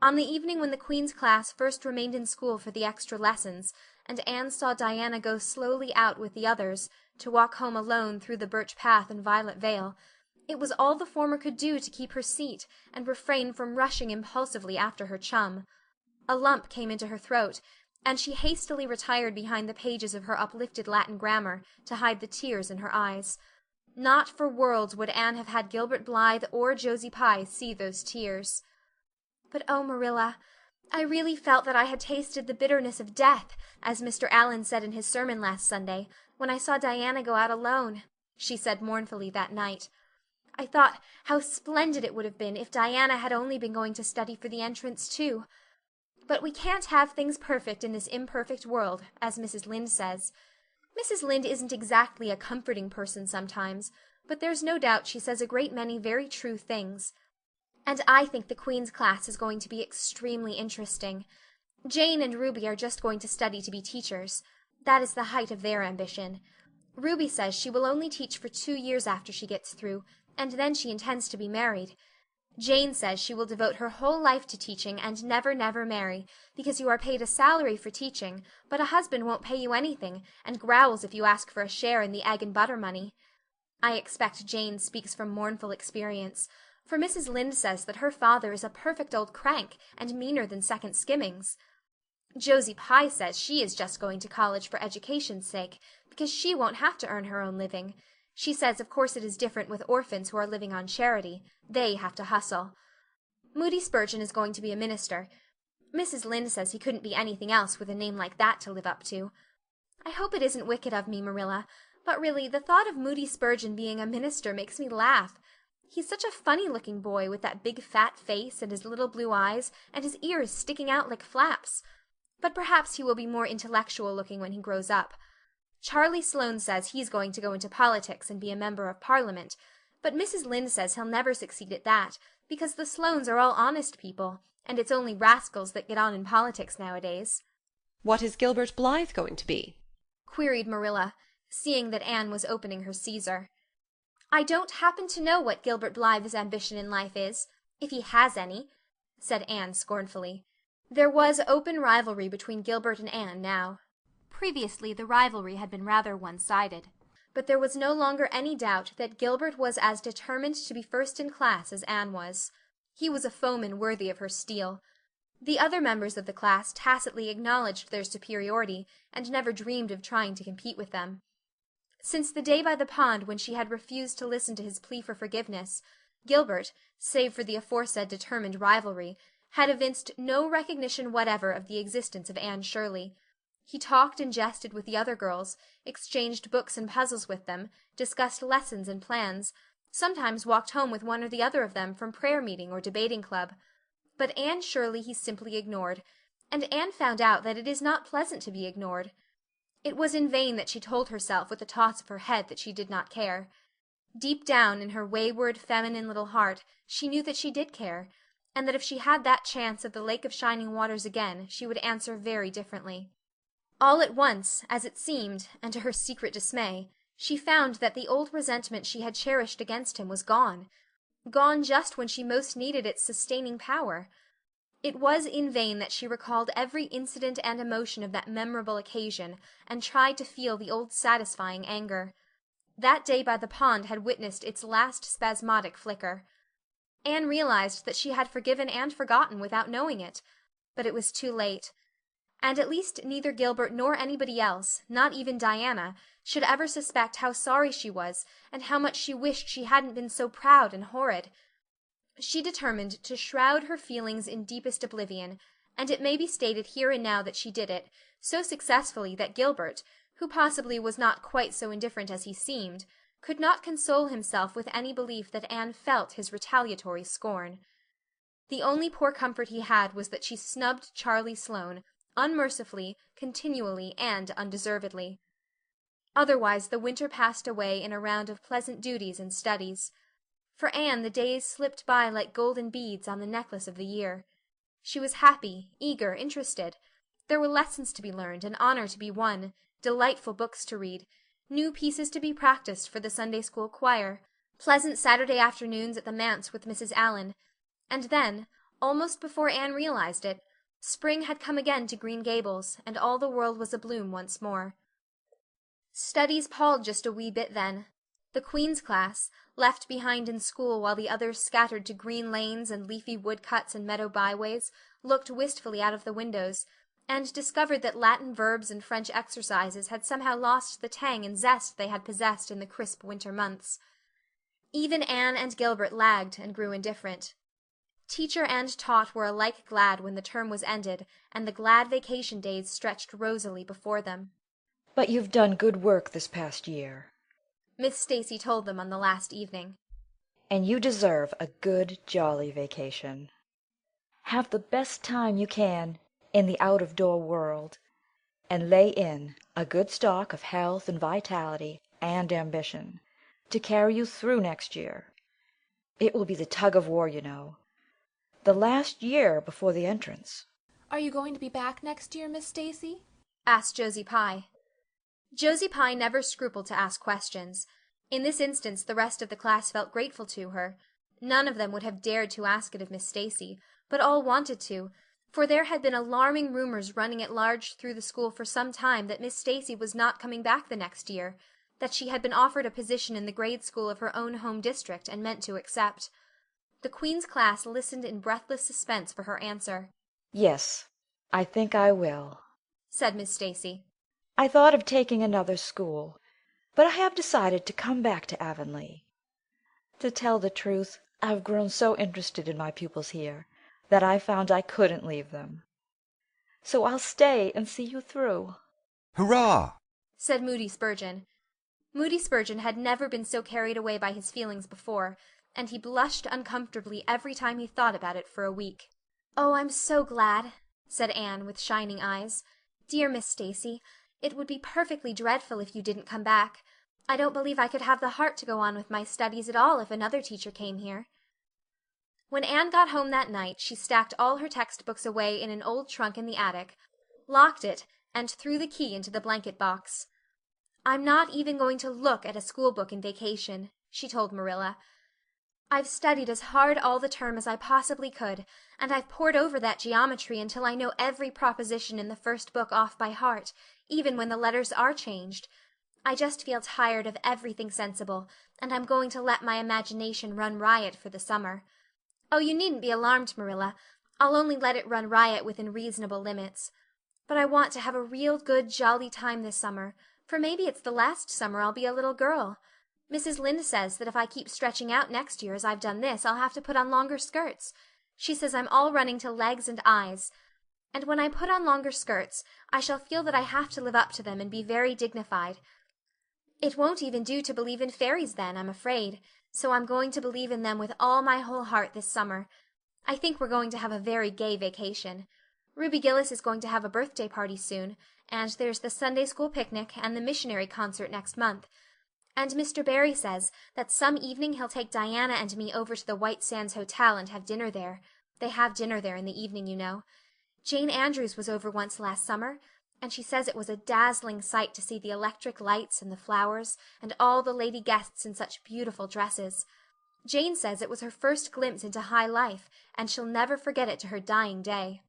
Speaker 1: On the evening when the Queen's class first remained in school for the extra lessons, and Anne saw Diana go slowly out with the others, to walk home alone through the birch path and violet vale, it was all the former could do to keep her seat and refrain from rushing impulsively after her chum. A lump came into her throat, and she hastily retired behind the pages of her uplifted Latin grammar to hide the tears in her eyes. Not for worlds would Anne have had Gilbert Blythe or Josie Pye see those tears. But oh, Marilla, I really felt that I had tasted the bitterness of death, as Mr. Allen said in his sermon last Sunday, when I saw Diana go out alone, she said mournfully that night. I thought how splendid it would have been if Diana had only been going to study for the entrance too. But we can't have things perfect in this imperfect world, as Mrs. Lynde says. Mrs. Lynde isn't exactly a comforting person sometimes, but there's no doubt she says a great many very true things. And I think the Queen's class is going to be extremely interesting. Jane and Ruby are just going to study to be teachers. That is the height of their ambition. Ruby says she will only teach for 2 years after she gets through, and then she intends to be married. Jane says she will devote her whole life to teaching and never, never marry, because you are paid a salary for teaching, but a husband won't pay you anything, and growls if you ask for a share in the egg and butter money. I expect Jane speaks from mournful experience, for Mrs. Lynde says that her father is a perfect old crank, and meaner than second skimmings. Josie Pye says she is just going to college for education's sake, because she won't have to earn her own living. She says of course it is different with orphans who are living on charity. They have to hustle. Moody Spurgeon is going to be a minister. Mrs. Lynde says he couldn't be anything else with a name like that to live up to. I hope it isn't wicked of me, Marilla, but really the thought of Moody Spurgeon being a minister makes me laugh. He's such a funny-looking boy with that big fat face and his little blue eyes and his ears sticking out like flaps. But perhaps he will be more intellectual-looking when he grows up. Charlie Sloane says he's going to go into politics and be a member of Parliament, but Mrs. Lynde says he'll never succeed at that, because the Sloanes are all honest people, and it's only rascals that get on in politics nowadays.
Speaker 3: What is Gilbert Blythe going to be?
Speaker 1: Queried Marilla, seeing that Anne was opening her Caesar. I don't happen to know what Gilbert Blythe's ambition in life is, if he has any, said Anne scornfully. There was open rivalry between Gilbert and Anne now. Previously the rivalry had been rather one-sided, but there was no longer any doubt that Gilbert was as determined to be first in class as Anne was. He was a foeman worthy of her steel. The other members of the class tacitly acknowledged their superiority, and never dreamed of trying to compete with them. Since the day by the pond when she had refused to listen to his plea for forgiveness, Gilbert, save for the aforesaid determined rivalry, had evinced no recognition whatever of the existence of Anne Shirley. He talked and jested with the other girls, exchanged books and puzzles with them, discussed lessons and plans, sometimes walked home with one or the other of them from prayer meeting or debating club. But Anne Shirley he simply ignored, and Anne found out that it is not pleasant to be ignored. It was in vain that she told herself with a toss of her head that she did not care. Deep down in her wayward, feminine little heart she knew that she did care, and that if she had that chance of the Lake of Shining Waters again she would answer very differently. All at once, as it seemed, and to her secret dismay, she found that the old resentment she had cherished against him was gone just when she most needed its sustaining power. It was in vain that she recalled every incident and emotion of that memorable occasion, and tried to feel the old satisfying anger. That day by the pond had witnessed its last spasmodic flicker. Anne realized that she had forgiven and forgotten without knowing it, but it was too late. And at least neither Gilbert nor anybody else, not even Diana, should ever suspect how sorry she was, and how much she wished she hadn't been so proud and horrid. She determined to shroud her feelings in deepest oblivion, and it may be stated here and now that she did it, so successfully that Gilbert, who possibly was not quite so indifferent as he seemed, could not console himself with any belief that Anne felt his retaliatory scorn. The only poor comfort he had was that she snubbed Charlie Sloane, unmercifully, continually, and undeservedly. Otherwise the winter passed away in a round of pleasant duties and studies. For Anne the days slipped by like golden beads on the necklace of the year. She was happy, eager, interested. There were lessons to be learned, an honor to be won, delightful books to read, new pieces to be practiced for the Sunday school choir, pleasant Saturday afternoons at the manse with Mrs. Allan, and then, almost before Anne realized it, spring had come again to Green Gables, and all the world was abloom once more. Studies palled just a wee bit then. The Queen's class, left behind in school while the others scattered to green lanes and leafy woodcuts and meadow byways, looked wistfully out of the windows, and discovered that Latin verbs and French exercises had somehow lost the tang and zest they had possessed in the crisp winter months. Even Anne and Gilbert lagged and grew indifferent. Teacher and taught were alike glad when the term was ended, and the glad vacation days stretched rosily before them.
Speaker 2: "But you've done good work this past year,"
Speaker 1: Miss Stacy told them on the last evening.
Speaker 2: "and you deserve a good, jolly vacation. Have the best time you can in the out-of-door world, and lay in a good stock of health and vitality and ambition to carry you through next year. It will be the tug-of-war, you know. The last year before the entrance."
Speaker 20: Are you going to be back next year, Miss Stacy?
Speaker 1: Asked Josie Pye. Josie Pye never scrupled to ask questions. In this instance the rest of the class felt grateful to her. None of them would have dared to ask it of Miss Stacy, but all wanted to, for there had been alarming rumors running at large through the school for some time that Miss Stacy was not coming back the next year, that she had been offered a position in the grade school of her own home district and meant to accept. The Queen's class listened in breathless suspense for her answer.
Speaker 2: "Yes, I think I will,"
Speaker 1: said Miss Stacy.
Speaker 2: "I thought of taking another school, but I have decided to come back to Avonlea. To tell the truth, I've grown so interested in my pupils here that I found I couldn't leave them. So I'll stay and see you through."
Speaker 15: "Hurrah!"
Speaker 1: said Moody Spurgeon. Moody Spurgeon had never been so carried away by his feelings before, and he blushed uncomfortably every time he thought about it for a week. "Oh, I'm so glad," said Anne, with shining eyes. "Dear Miss Stacy, it would be perfectly dreadful if you didn't come back. I don't believe I could have the heart to go on with my studies at all if another teacher came here." When Anne got home that night, she stacked all her textbooks away in an old trunk in the attic, locked it, and threw the key into the blanket box. "I'm not even going to look at a school book in vacation," she told Marilla. "I've studied as hard all the term as I possibly could, and I've pored over that geometry until I know every proposition in the first book off by heart, even when the letters are changed. I just feel tired of everything sensible, and I'm going to let my imagination run riot for the summer. Oh, you needn't be alarmed, Marilla. I'll only let it run riot within reasonable limits. But I want to have a real good jolly time this summer, for maybe it's the last summer I'll be a little girl. Mrs. Lynde says that if I keep stretching out next year as I've done this, I'll have to put on longer skirts. She says I'm all running to legs and eyes. And when I put on longer skirts, I shall feel that I have to live up to them and be very dignified. It won't even do to believe in fairies then, I'm afraid, so I'm going to believe in them with all my whole heart this summer. I think we're going to have a very gay vacation. Ruby Gillis is going to have a birthday party soon, and there's the Sunday school picnic and the missionary concert next month. And Mr. Barry says that some evening he'll take Diana and me over to the White Sands Hotel and have dinner there. They have dinner there in the evening, you know. Jane Andrews was over once last summer, and she says it was a dazzling sight to see the electric lights and the flowers and all the lady guests in such beautiful dresses. Jane says it was her first glimpse into high life, and she'll never forget it to her dying day.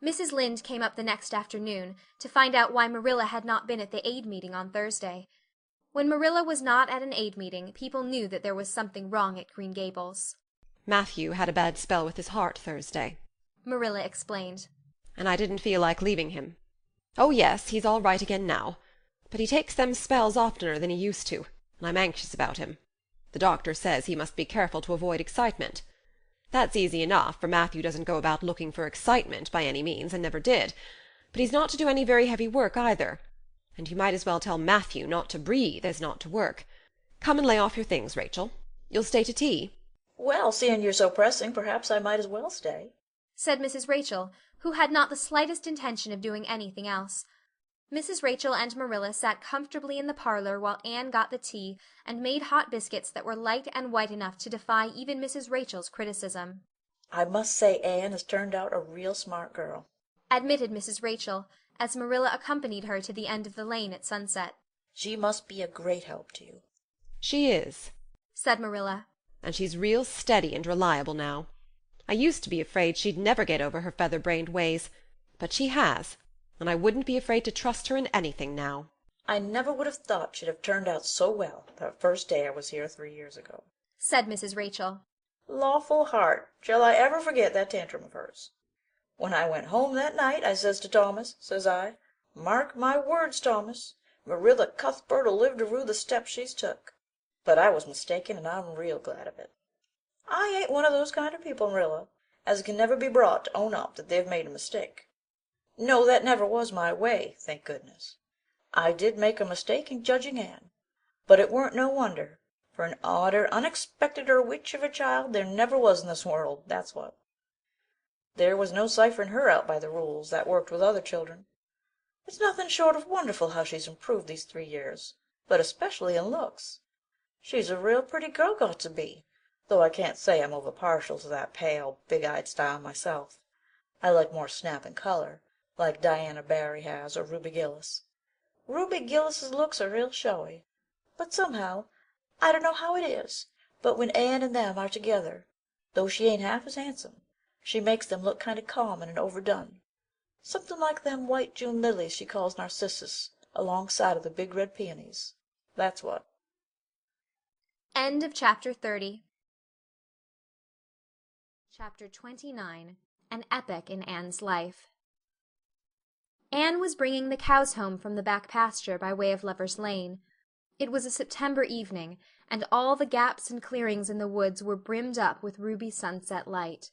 Speaker 1: Mrs. Lynde came up the next afternoon to find out why Marilla had not been at the aid meeting on Thursday. When Marilla was not at an aid meeting, people knew that there was something wrong at Green Gables.
Speaker 3: Matthew had a bad spell with his heart Thursday,
Speaker 1: Marilla explained,
Speaker 3: and I didn't feel like leaving him. Oh, yes, he's all right again now, but he takes them spells oftener than he used to, and I'm anxious about him. The doctor says he must be careful to avoid excitement. That's easy enough, for Matthew doesn't go about looking for excitement by any means, and never did. But he's not to do any very heavy work either, and you might as well tell Matthew not to breathe as not to work. Come and lay off your things, Rachel. You'll stay to tea?
Speaker 2: "Well, seeing you're so pressing, perhaps I might as well stay,"
Speaker 1: said Mrs. Rachel, who had not the slightest intention of doing anything else. Mrs. Rachel and Marilla sat comfortably in the parlor while Anne got the tea and made hot biscuits that were light and white enough to defy even Mrs. Rachel's criticism.
Speaker 2: "I must say Anne has turned out a real smart girl,"
Speaker 1: admitted Mrs. Rachel, as Marilla accompanied her to the end of the lane at sunset.
Speaker 2: "She must be a great help to you."
Speaker 3: She is,
Speaker 1: said Marilla.
Speaker 3: And she's real steady and reliable now. I used to be afraid she'd never get over her feather-brained ways, but she has, and I wouldn't be afraid to trust her in anything now.
Speaker 2: "I never would have thought she'd have turned out so well that first day I was here 3 years ago,"
Speaker 1: said Mrs. Rachel.
Speaker 2: "Lawful heart, shall I ever forget that tantrum of hers? When I went home that night, I says to Thomas, says I, 'Mark my words, Thomas, Marilla Cuthbert'll live to rue the step she's took.' But I was mistaken, and I'm real glad of it. I ain't one of those kind of people, Marilla, as can never be brought to own up that they've made a mistake. No, that never was my way, thank goodness. I did make a mistake in judging Anne, but it weren't no wonder, for an odder, unexpecteder witch of a child there never was in this world, that's what. There was no ciphering her out by the rules that worked with other children. It's nothing short of wonderful how she's improved these 3 years, but especially in looks. She's a real pretty girl got to be, though I can't say I'm over partial to that pale, big-eyed style myself. I like more snap and color, like Diana Barry has or Ruby Gillis. Ruby Gillis's looks are real showy, but somehow, I don't know how it is, but when Anne and them are together, though she ain't half as handsome. She makes them look kind of common and overdone. Something like them white June lilies she calls narcissus, alongside of the big red peonies. That's what.
Speaker 17: End of chapter 30. Chapter 29. An epoch in Anne's life. Anne was bringing the cows home from the back pasture by way of Lover's Lane. It was a September evening, and all the gaps and clearings in the woods were brimmed up with ruby sunset light.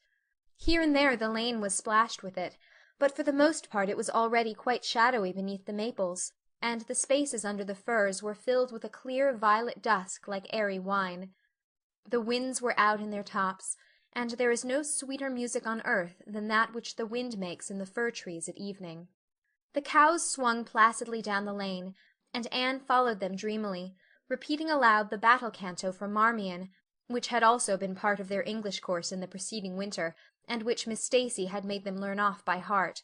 Speaker 17: Here and there the lane was splashed with it, but for the most part it was already quite shadowy beneath the maples, and the spaces under the firs were filled with a clear violet dusk like airy wine. The winds were out in their tops, and there is no sweeter music on earth than that which the wind makes in the fir trees at evening. The cows swung placidly down the lane, and Anne followed them dreamily, repeating aloud the battle canto from Marmion, which had also been part of their English course in the preceding winter, and which Miss Stacy had made them learn off by heart,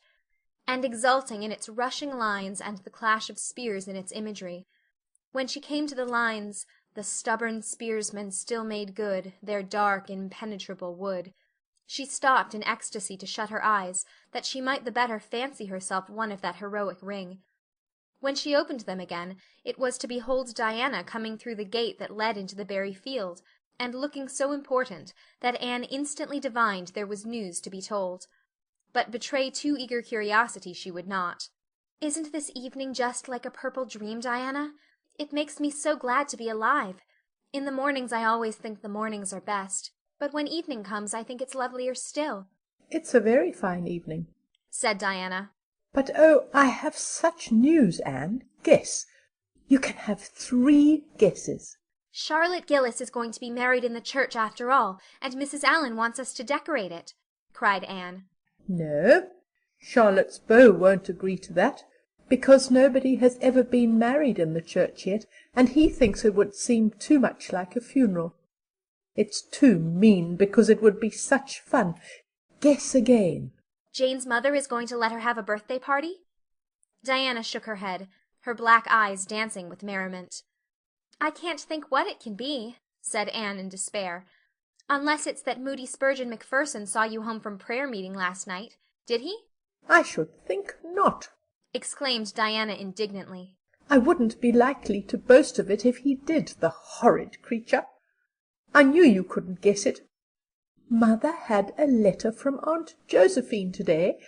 Speaker 17: and exulting in its rushing lines and the clash of spears in its imagery. When she came to the lines, "The stubborn spearsmen still made good their dark, impenetrable wood," she stopped in ecstasy to shut her eyes, that she might the better fancy herself one of that heroic ring. When she opened them again, it was to behold Diana coming through the gate that led into the berry field, and looking so important that Anne instantly divined there was news to be told. But betray too eager curiosity she would not. "Isn't this evening just like a purple dream, Diana? It makes me so glad to be alive. In the mornings I always think the mornings are best, but when evening comes I think it's lovelier still."
Speaker 6: "It's a very fine evening,"
Speaker 17: said Diana.
Speaker 6: "But oh, I have such news, Anne. Guess. You can have 3 guesses."
Speaker 18: "Charlotte Gillis is going to be married in the church after all, and Mrs. Allan wants us to decorate it," cried Anne.
Speaker 6: "No, Charlotte's beau won't agree to that, because nobody has ever been married in the church yet, and he thinks it would seem too much like a funeral. It's too mean, because it would be such fun. Guess again."
Speaker 18: "Jane's mother is going to let her have a birthday party?"
Speaker 17: Diana shook her head, her black eyes dancing with merriment.
Speaker 18: "I can't think what it can be," said Anne in despair. "Unless it's that Moody Spurgeon Macpherson saw you home from prayer meeting last night. Did he?"
Speaker 6: "I should think not,"
Speaker 17: exclaimed Diana indignantly.
Speaker 6: "I wouldn't be likely to boast of it if he did, the horrid creature. I knew you couldn't guess it. Mother had a letter from Aunt Josephine today,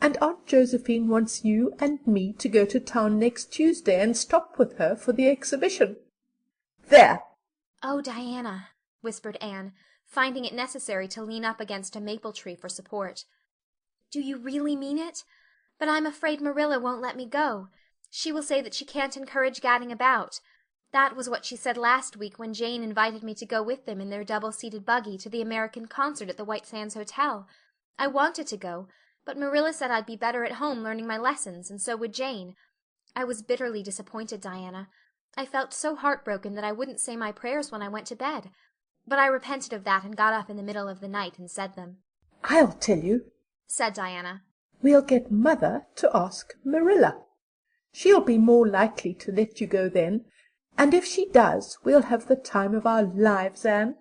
Speaker 6: and Aunt Josephine wants you and me to go to town next Tuesday and stop with her for the exhibition. There!"
Speaker 18: "Oh, Diana," whispered Anne, finding it necessary to lean up against a maple tree for support. "Do you really mean it? But I'm afraid Marilla won't let me go. She will say that she can't encourage gadding about. That was what she said last week when Jane invited me to go with them in their double-seated buggy to the American concert at the White Sands Hotel. I wanted to go, but Marilla said I'd be better at home learning my lessons, and so would Jane. I was bitterly disappointed, Diana. I felt so heartbroken that I wouldn't say my prayers when I went to bed. But I repented of that and got up in the middle of the night and said them."
Speaker 6: "I'll tell you,"
Speaker 17: said Diana.
Speaker 6: "We'll get Mother to ask Marilla. She'll be more likely to let you go then, and if she does, we'll have the time of our lives, Anne.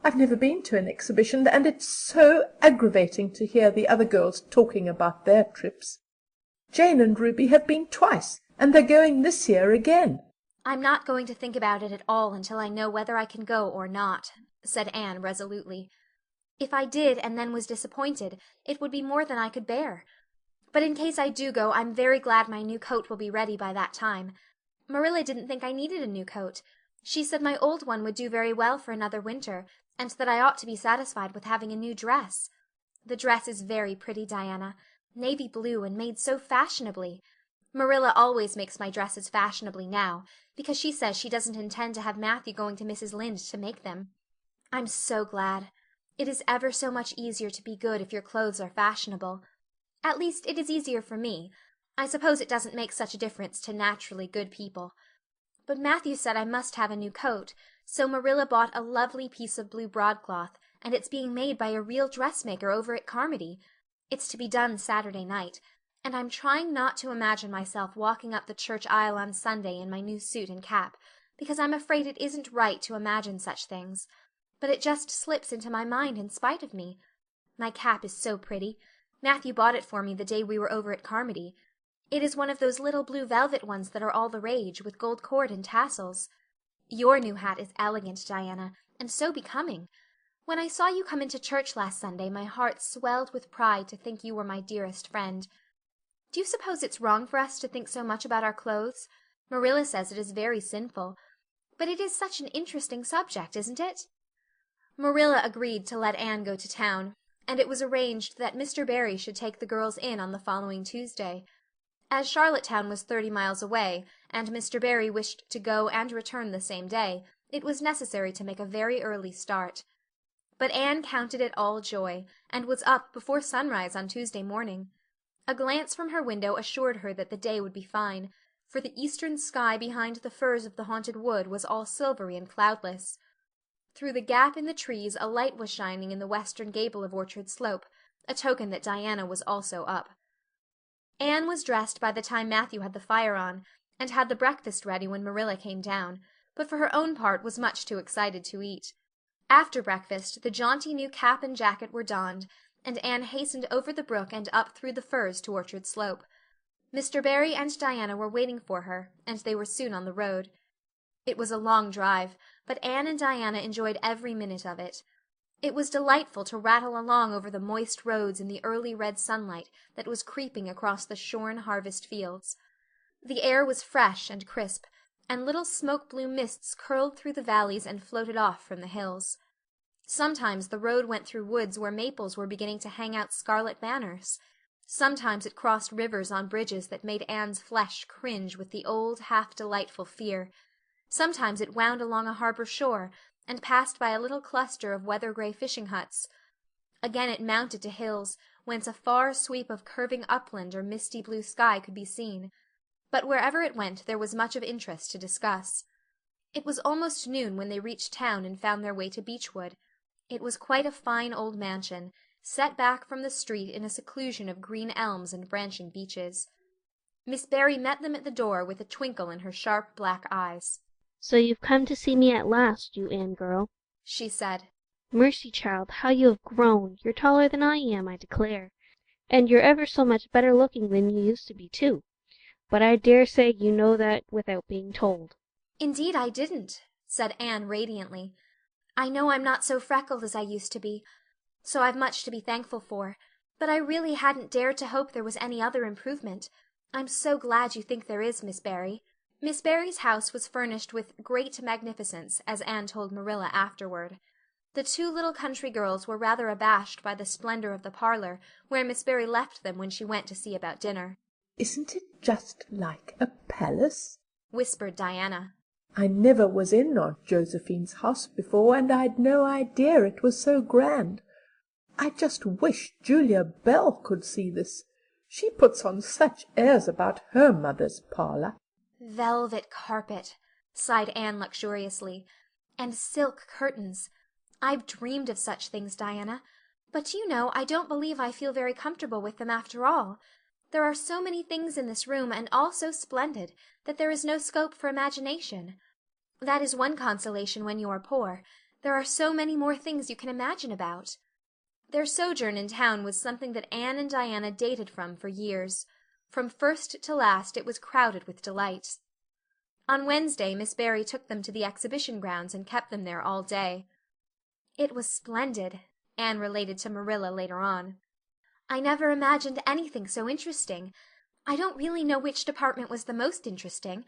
Speaker 6: I've never been to an exhibition, and it's so aggravating to hear the other girls talking about their trips. Jane and Ruby have been twice, and they're going this year again."
Speaker 18: "I'm not going to think about it at all until I know whether I can go or not," said Anne resolutely. "If I did and then was disappointed, it would be more than I could bear. But in case I do go, I'm very glad my new coat will be ready by that time. Marilla didn't think I needed a new coat. She said my old one would do very well for another winter, and that I ought to be satisfied with having a new dress. The dress is very pretty, Diana. Navy blue and made so fashionably. Marilla always makes my dresses fashionably now, because she says she doesn't intend to have Matthew going to Mrs. Lynde to make them. I'm so glad. It is ever so much easier to be good if your clothes are fashionable. At least it is easier for me. I suppose it doesn't make such a difference to naturally good people. But Matthew said I must have a new coat, so Marilla bought a lovely piece of blue broadcloth, and it's being made by a real dressmaker over at Carmody. It's to be done Saturday night, and I'm trying not to imagine myself walking up the church aisle on Sunday in my new suit and cap, because I'm afraid it isn't right to imagine such things. but it just slips into my mind in spite of me. My cap is so pretty. Matthew bought it for me the day we were over at Carmody. It is one of those little blue velvet ones that are all the rage, with gold cord and tassels. Your new hat is elegant, Diana, and so becoming. When I saw you come into church last Sunday, my heart swelled with pride to think you were my dearest friend. Do you suppose it's wrong for us to think so much about our clothes? Marilla says it is very sinful. But it is such an interesting subject, isn't it? Marilla agreed to let Anne go to town, and it was arranged that Mr. Barry should take the girls in on the following Tuesday. As Charlottetown was 30 miles away, and Mr. Barry wished to go and return the same day, it was necessary to make a very early start. But Anne counted it all joy, and was up before sunrise on Tuesday morning. A glance from her window assured her that the day would be fine, for the eastern sky behind the firs of the haunted wood was all silvery and cloudless. Through the gap in the trees a light was shining in the western gable of Orchard Slope, a token that Diana was also up. Anne was dressed by the time Matthew had the fire on, and had the breakfast ready when Marilla came down, but for her own part was much too excited to eat. After breakfast the jaunty new cap and jacket were donned, and Anne hastened over the brook and up through the firs to Orchard Slope. Mr. Barry and Diana were waiting for her, and they were soon on the road. It was a long drive, but Anne and Diana enjoyed every minute of it. It was delightful to rattle along over the moist roads in the early red sunlight that was creeping across the shorn harvest fields. The air was fresh and crisp, and little smoke-blue mists curled through the valleys and floated off from the hills. Sometimes the road went through woods where maples were beginning to hang out scarlet banners. Sometimes it crossed rivers on bridges that made Anne's flesh cringe with the old, half-delightful fear. Sometimes it wound along a harbor shore, and passed by a little cluster of weather-gray fishing huts. Again it mounted to hills, whence a far sweep of curving upland or misty blue sky could be seen. But wherever it went there was much of interest to discuss. It was almost noon when they reached town and found their way to Beechwood. It was quite a fine old mansion, set back from the street in a seclusion of green elms and branching beeches. Miss Barry met them at the door with a twinkle in her sharp black eyes.
Speaker 11: "So you've come to see me at last, you Anne girl,"
Speaker 18: she said.
Speaker 11: "Mercy, child, how you have grown! You're taller than I am, I declare. And you're ever so much better looking than you used to be, too. But I dare say you know that without being told."
Speaker 18: "Indeed I didn't," said Anne radiantly. "I know I'm not so freckled as I used to be, so I've much to be thankful for, but I really hadn't dared to hope there was any other improvement. I'm so glad you think there is, Miss Barry." Miss Barry's house was furnished with great magnificence, as Anne told Marilla afterward. The two little country girls were rather abashed by the splendor of the parlor, where Miss Barry left them when she went to see about dinner.
Speaker 6: "Isn't it just like a palace?"
Speaker 18: whispered Diana.
Speaker 6: "I never was in Aunt Josephine's house before, and I'd no idea it was so grand. I just wish Julia Bell could see this. She puts on such airs about her mother's parlor."
Speaker 18: "Velvet carpet," sighed Anne luxuriously, "and silk curtains. I've dreamed of such things, Diana, but do you know, I don't believe I feel very comfortable with them after all. There are so many things in this room, and all so splendid, that there is no scope for imagination. That is one consolation when you are poor. There are so many more things you can imagine about." Their sojourn in town was something that Anne and Diana dated from for years. From first to last it was crowded with delight. On Wednesday Miss Barry took them to the exhibition grounds and kept them there all day. "It was splendid," Anne related to Marilla later on. "I never imagined anything so interesting. I don't really know which department was the most interesting.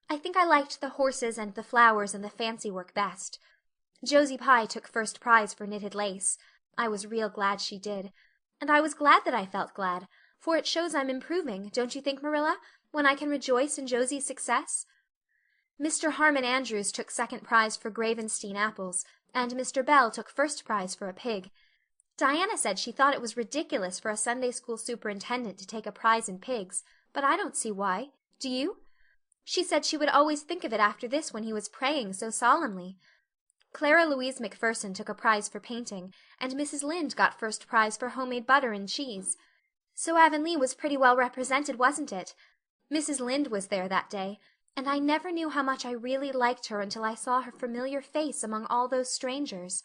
Speaker 18: I think I liked the horses and the flowers and the fancy work best. Josie Pye took first prize for knitted lace. I was real glad she did. And I was glad that I felt glad, for it shows I'm improving, don't you think, Marilla, when I can rejoice in Josie's success? Mr. Harmon Andrews took second prize for Gravenstein apples, and Mr. Bell took first prize for a pig. Diana said she thought it was ridiculous for a Sunday school superintendent to take a prize in pigs, but I don't see why. Do you? She said she would always think of it after this when he was praying so solemnly. Clara Louise McPherson took a prize for painting, and Mrs. Lynde got first prize for homemade butter and cheese. So Avonlea was pretty well represented, wasn't it? Mrs. Lynde was there that day, and I never knew how much I really liked her until I saw her familiar face among all those strangers.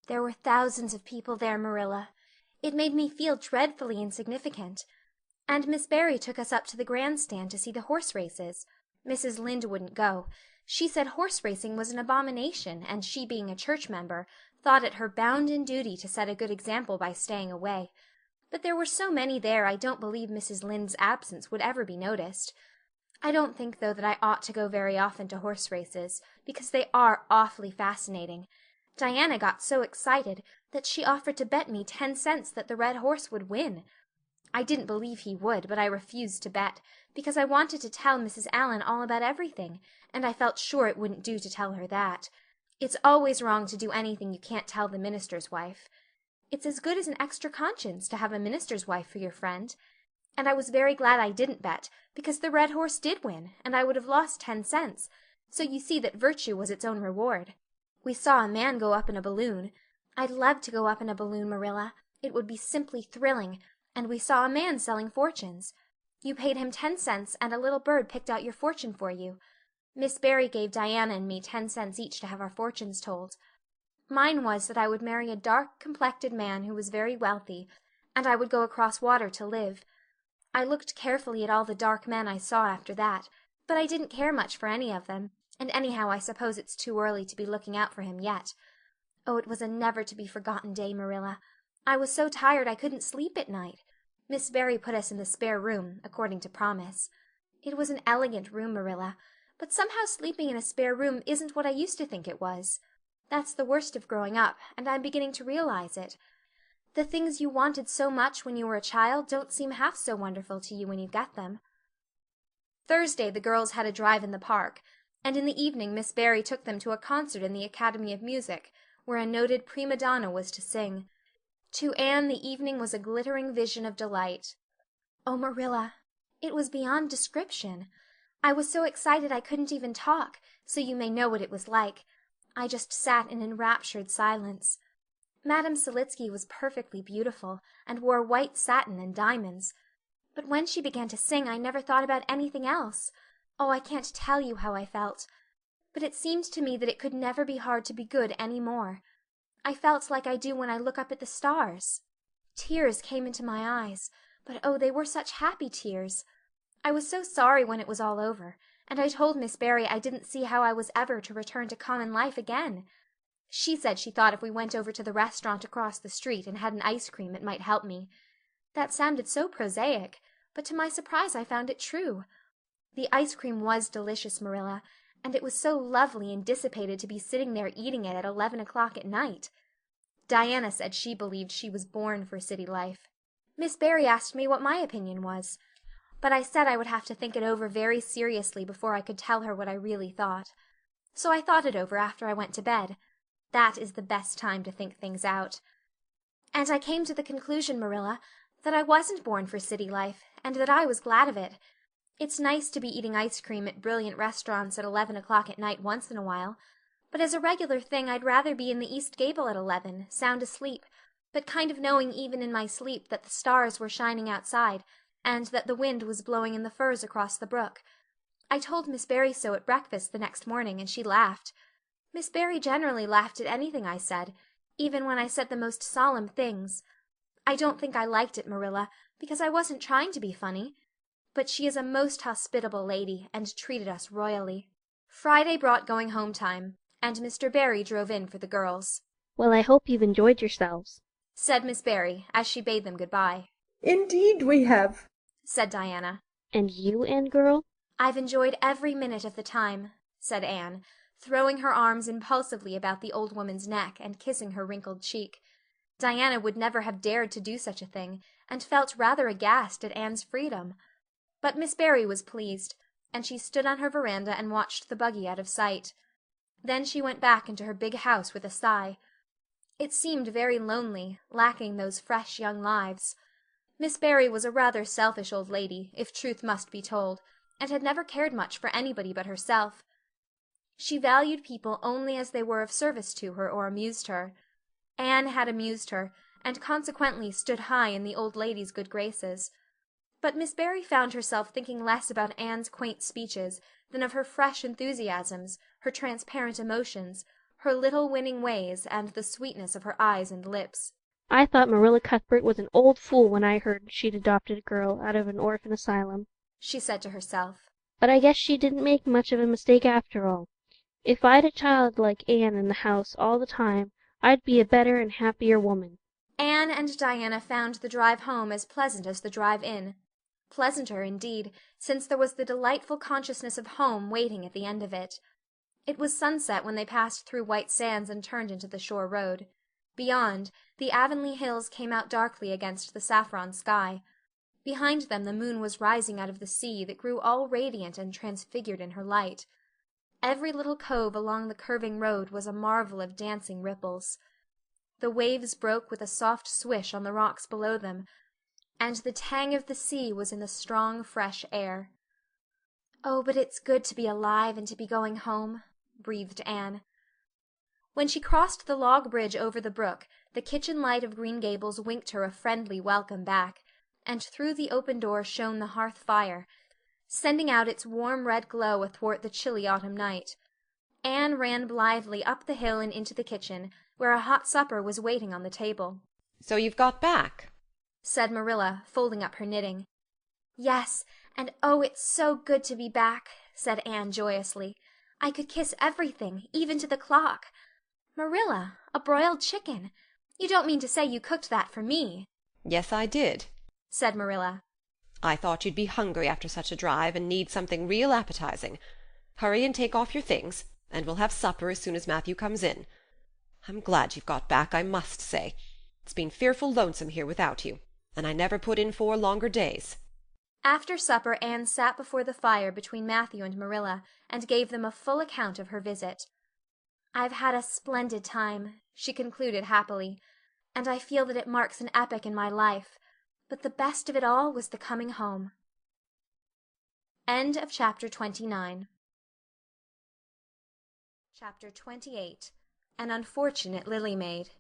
Speaker 18: There were thousands of people there, Marilla. It made me feel dreadfully insignificant. And Miss Barry took us up to the grandstand to see the horse races. Mrs. Lynde wouldn't go. She said horse racing was an abomination, and she, being a church member, thought it her bounden duty to set a good example by staying away. But there were so many there I don't believe Mrs. Lynde's absence would ever be noticed. I don't think, though, that I ought to go very often to horse races, because they are awfully fascinating. Diana got so excited that she offered to bet me 10 cents that the red horse would win. I didn't believe he would, but I refused to bet, because I wanted to tell Mrs. Allan all about everything, and I felt sure it wouldn't do to tell her that. It's always wrong to do anything you can't tell the minister's wife. It's as good as an extra conscience to have a minister's wife for your friend. And I was very glad I didn't bet, because the red horse did win, and I would have lost 10 cents. So you see that virtue was its own reward. We saw a man go up in a balloon. I'd love to go up in a balloon, Marilla. It would be simply thrilling. And we saw a man selling fortunes. You paid him 10 cents, and a little bird picked out your fortune for you. Miss Barry gave Diana and me 10 cents each to have our fortunes told. Mine was that I would marry a dark-complected man who was very wealthy, and I would go across water to live. I looked carefully at all the dark men I saw after that, but I didn't care much for any of them, and anyhow I suppose it's too early to be looking out for him yet. Oh, it was a never-to-be-forgotten day, Marilla. I was so tired I couldn't sleep at night. Miss Barry put us in the spare room, according to promise. It was an elegant room, Marilla, but somehow sleeping in a spare room isn't what I used to think it was. That's the worst of growing up, and I'm beginning to realize it. The things you wanted so much when you were a child don't seem half so wonderful to you when you get them. Thursday the girls had a drive in the park, and in the evening Miss Barry took them to a concert in the Academy of Music, where a noted prima donna was to sing. To Anne the evening was a glittering vision of delight. Oh, Marilla, it was beyond description. I was so excited I couldn't even talk, so you may know what it was like. I just sat in enraptured silence. Madame Selitsky was perfectly beautiful, and wore white satin and diamonds. But when she began to sing I never thought about anything else. Oh, I can't tell you how I felt. But it seemed to me that it could never be hard to be good any more. I felt like I do when I look up at the stars. Tears came into my eyes, but oh, they were such happy tears. I was so sorry when it was all over, and I told Miss Barry I didn't see how I was ever to return to common life again. She said she thought if we went over to the restaurant across the street and had an ice cream it might help me. That sounded so prosaic, but to my surprise I found it true. The ice cream was delicious, Marilla, and it was so lovely and dissipated to be sitting there eating it at 11 o'clock at night. Diana said she believed she was born for city life. Miss Barry asked me what my opinion was, but I said I would have to think it over very seriously before I could tell her what I really thought. So I thought it over after I went to bed. That is the best time to think things out. And I came to the conclusion, Marilla, that I wasn't born for city life, and that I was glad of it. It's nice to be eating ice cream at brilliant restaurants at 11 o'clock at night once in a while, but as a regular thing I'd rather be in the East Gable at 11, sound asleep, but kind of knowing even in my sleep that the stars were shining outside, and that the wind was blowing in the firs across the brook. I told Miss Barry so at breakfast the next morning, and she laughed. Miss Barry generally laughed at anything I said, even when I said the most solemn things. I don't think I liked it, Marilla, because I wasn't trying to be funny. But she is a most hospitable lady, and treated us royally. Friday brought going home time, and Mr. Barry drove in for the girls.
Speaker 11: Well, I hope you've enjoyed yourselves,
Speaker 17: said Miss Barry, as she bade them good-bye.
Speaker 6: Indeed we have,
Speaker 17: said Diana.
Speaker 11: And you, Anne girl?
Speaker 17: I've enjoyed every minute of the time, said Anne, throwing her arms impulsively about the old woman's neck and kissing her wrinkled cheek. Diana would never have dared to do such a thing, and felt rather aghast at Anne's freedom. But Miss Barry was pleased, and she stood on her veranda and watched the buggy out of sight. Then she went back into her big house with a sigh. It seemed very lonely, lacking those fresh young lives. Miss Barry was a rather selfish old lady, if truth must be told, and had never cared much for anybody but herself. She valued people only as they were of service to her or amused her. Anne had amused her, and consequently stood high in the old lady's good graces. But Miss Barry found herself thinking less about Anne's quaint speeches than of her fresh enthusiasms, her transparent emotions,
Speaker 1: her little winning ways, and the sweetness of her eyes and lips.
Speaker 11: I thought Marilla Cuthbert was an old fool when I heard she'd adopted a girl out of an orphan asylum,
Speaker 1: she said to herself.
Speaker 11: But I guess she didn't make much of a mistake after all. If I'd a child like Anne in the house all the time, I'd be a better and happier woman.
Speaker 1: Anne and Diana found the drive home as pleasant as the drive in. Pleasanter, indeed, since there was the delightful consciousness of home waiting at the end of it. It was sunset when they passed through White Sands and turned into the shore road. Beyond, the Avonlea hills came out darkly against the saffron sky. Behind them the moon was rising out of the sea that grew all radiant and transfigured in her light. Every little cove along the curving road was a marvel of dancing ripples. The waves broke with a soft swish on the rocks below them, and the tang of the sea was in the strong, fresh air. "Oh, but it's good to be alive and to be going home," breathed Anne. When she crossed the log bridge over the brook, the kitchen light of Green Gables winked her a friendly welcome back, and through the open door shone the hearth fire, sending out its warm red glow athwart the chilly autumn night. Anne ran blithely up the hill and into the kitchen, where a hot supper was waiting on the table.
Speaker 3: "So you've got back?"
Speaker 1: said Marilla, folding up her knitting. "Yes, and oh, it's so good to be back," said Anne joyously. "I could kiss everything, even to the clock. Marilla, a broiled chicken! You don't mean to say you cooked that for me?"
Speaker 3: "Yes, I did,"
Speaker 1: said Marilla.
Speaker 3: "I thought you'd be hungry after such a drive and need something real appetizing. Hurry and take off your things, and we'll have supper as soon as Matthew comes in. I'm glad you've got back, I must say. It's been fearful lonesome here without you, and I never put in 4 longer days."
Speaker 1: After supper Anne sat before the fire between Matthew and Marilla, and gave them a full account of her visit. "I've had a splendid time," she concluded happily, "and I feel that it marks an epoch in my life. But the best of it all was the coming home." End of chapter 29. Chapter 28. An Unfortunate Lily Maid.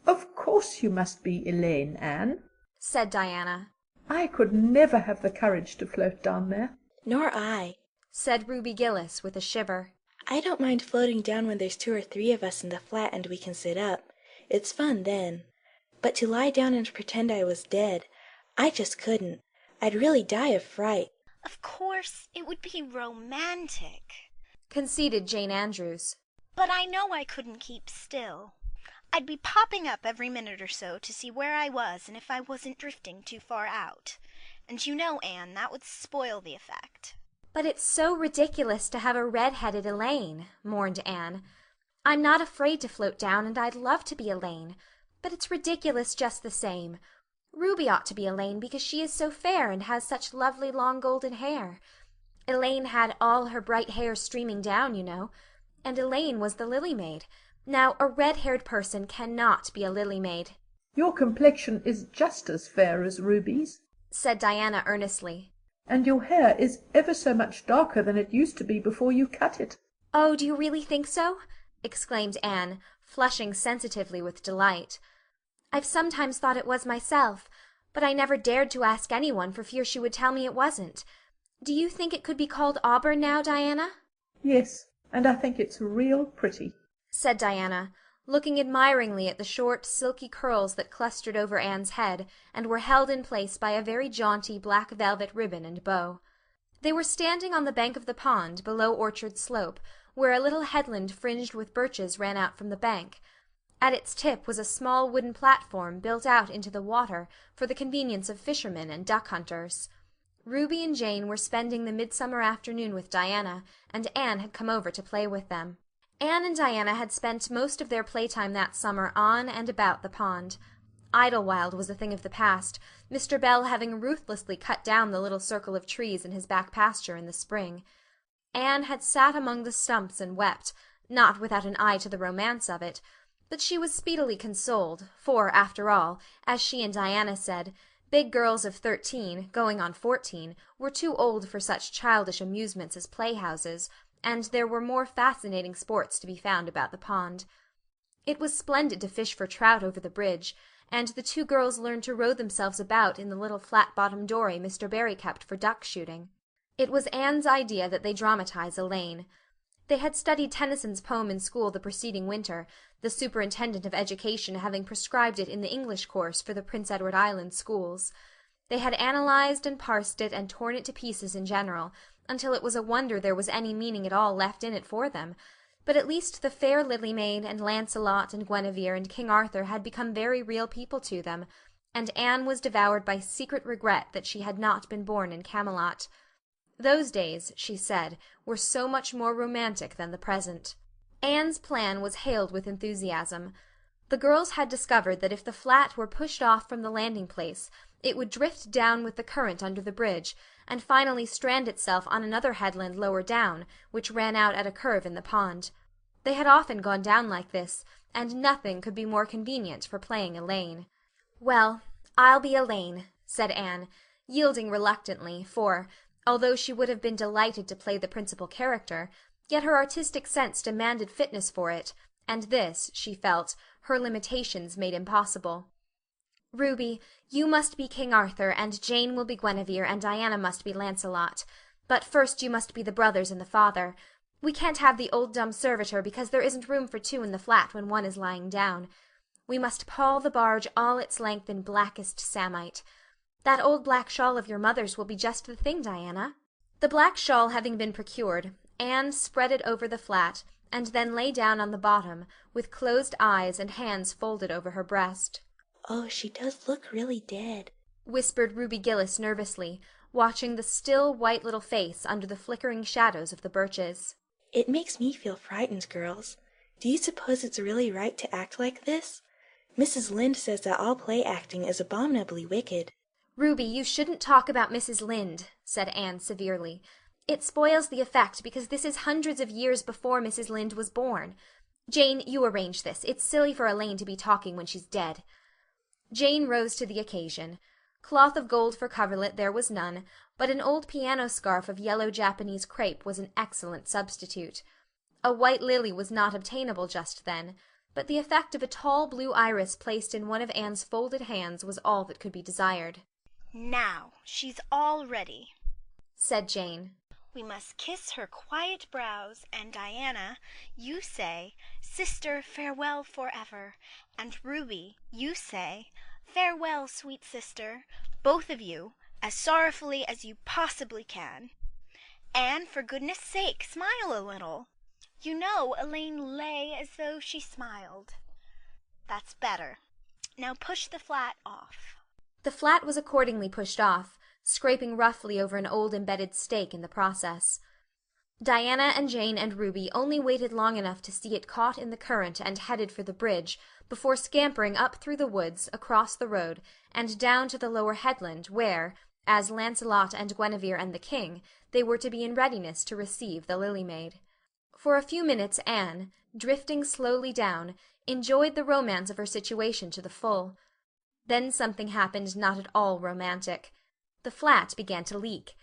Speaker 6: "Of course you must be Elaine, Anne,"
Speaker 1: said Diana.
Speaker 6: "I could never have the courage to float down there."
Speaker 16: "Nor I,"
Speaker 1: said Ruby Gillis with a shiver.
Speaker 16: "I don't mind floating down when there's 2 or 3 of us in the flat and we can sit up. It's fun then. But to lie down and pretend I was dead, I just couldn't. I'd really die of fright."
Speaker 19: Of course, it would be romantic,
Speaker 1: conceded Jane Andrews.
Speaker 19: But I know I couldn't keep still. I'd be popping up every minute or so to see where I was and if I wasn't drifting too far out. And you know, Anne, that would spoil the effect.
Speaker 1: "But it's so ridiculous to have a red-headed Elaine," mourned Anne. "I'm not afraid to float down, and I'd love to be Elaine. But it's ridiculous just the same. Ruby ought to be Elaine because she is so fair and has such lovely long golden hair. Elaine had all her bright hair streaming down, you know. And Elaine was the Lily Maid. Now, a red-haired person cannot be a Lily Maid."
Speaker 6: "Your complexion is just as fair as Ruby's,"
Speaker 1: said Diana earnestly.
Speaker 6: "and your hair is ever so much darker than it used to be before you cut it."
Speaker 1: "Oh, do you really think so?" exclaimed Anne, flushing sensitively with delight. "I've sometimes thought it was myself, but I never dared to ask anyone for fear she would tell me it wasn't. Do you think it could be called auburn now, Diana?"
Speaker 6: "Yes, and I think it's real pretty,"
Speaker 1: said Diana, looking admiringly at the short, silky curls that clustered over Anne's head and were held in place by a very jaunty black velvet ribbon and bow. They were standing on the bank of the pond, below Orchard Slope, where a little headland fringed with birches ran out from the bank. At its tip was a small wooden platform built out into the water for the convenience of fishermen and duck hunters. Ruby and Jane were spending the midsummer afternoon with Diana, and Anne had come over to play with them. Anne and Diana had spent most of their playtime that summer on and about the pond. Idlewild was a thing of the past, Mr. Bell having ruthlessly cut down the little circle of trees in his back pasture in the spring. Anne had sat among the stumps and wept, not without an eye to the romance of it, but she was speedily consoled, for, after all, as she and Diana said, big girls of 13, going on 14, were too old for such childish amusements as playhouses, and there were more fascinating sports to be found about the pond. It was splendid to fish for trout over the bridge, and the 2 girls learned to row themselves about in the little flat-bottomed dory Mr. Barry kept for duck shooting. It was Anne's idea that they dramatize Elaine. They had studied Tennyson's poem in school the preceding winter, the superintendent of education having prescribed it in the English course for the Prince Edward Island schools. They had analyzed and parsed it and torn it to pieces in general, until it was a wonder there was any meaning at all left in it for them. But at least the fair Lily Maid and Lancelot and Guinevere and King Arthur had become very real people to them, and Anne was devoured by secret regret that she had not been born in Camelot. Those days, she said, were so much more romantic than the present. Anne's plan was hailed with enthusiasm. The girls had discovered that if the flat were pushed off from the landing place, it would drift down with the current under the bridge, and finally strand itself on another headland lower down, which ran out at a curve in the pond. They had often gone down like this, and nothing could be more convenient for playing Elaine. "Well, I'll be Elaine," said Anne, yielding reluctantly, for, although she would have been delighted to play the principal character, yet her artistic sense demanded fitness for it, and this, she felt, her limitations made impossible. "Ruby, you must be King Arthur, and Jane will be Guinevere, and Diana must be Lancelot. But first you must be the brothers and the father. We can't have the old dumb servitor, because there isn't room for two in the flat when one is lying down. We must pall the barge all its length in blackest samite. That old black shawl of your mother's will be just the thing, Diana." The black shawl having been procured, Anne spread it over the flat, and then lay down on the bottom, with closed eyes and hands folded over her breast.
Speaker 16: "Oh, she does look really dead,"
Speaker 1: whispered Ruby Gillis nervously, watching the still, white little face under the flickering shadows of the birches.
Speaker 16: "It makes me feel frightened, girls. Do you suppose it's really right to act like this? Mrs. Lynde says that all play acting is abominably wicked."
Speaker 1: "Ruby, you shouldn't talk about Mrs. Lynde," said Anne severely. "It spoils the effect, because this is hundreds of years before Mrs. Lynde was born. Jane, you arrange this. It's silly for Elaine to be talking when she's dead." Jane rose to the occasion. Cloth of gold for coverlet there was none, but an old piano scarf of yellow Japanese crepe was an excellent substitute. A white lily was not obtainable just then, but the effect of a tall blue iris placed in one of Anne's folded hands was all that could be desired.
Speaker 19: "Now, she's all ready,"
Speaker 1: said Jane.
Speaker 19: "We must kiss her quiet brows, and Diana, you say, 'Sister, farewell forever,' and Ruby, you say, 'Farewell, sweet sister,' both of you, as sorrowfully as you possibly can. Anne, for goodness sake, smile a little. You know Elaine lay as though she smiled. That's better. Now push the flat off."
Speaker 1: The flat was accordingly pushed off, scraping roughly over an old embedded stake in the process. Diana and Jane and Ruby only waited long enough to see it caught in the current and headed for the bridge, before scampering up through the woods, across the road, and down to the lower headland, where, as Lancelot and Guinevere and the king, they were to be in readiness to receive the Lily Maid. For a few minutes Anne, drifting slowly down, enjoyed the romance of her situation to the full. Then something happened not at all romantic. The flat began to leak.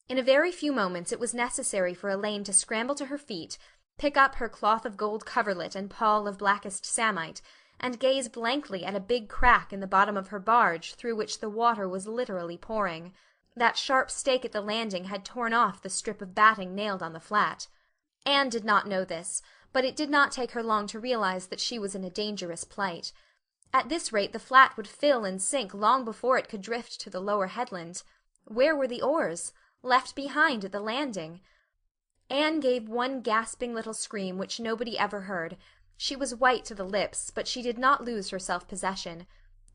Speaker 1: In a very few moments it was necessary for Elaine to scramble to her feet, pick up her cloth of gold coverlet and pall of blackest samite, and gaze blankly at a big crack in the bottom of her barge through which the water was literally pouring. That sharp stake at the landing had torn off the strip of batting nailed on the flat. Anne did not know this, but it did not take her long to realize that she was in a dangerous plight. At this rate the flat would fill and sink long before it could drift to the lower headland. Where were the oars? Left behind at the landing. Anne gave one gasping little scream which nobody ever heard. She was white to the lips, but she did not lose her self-possession.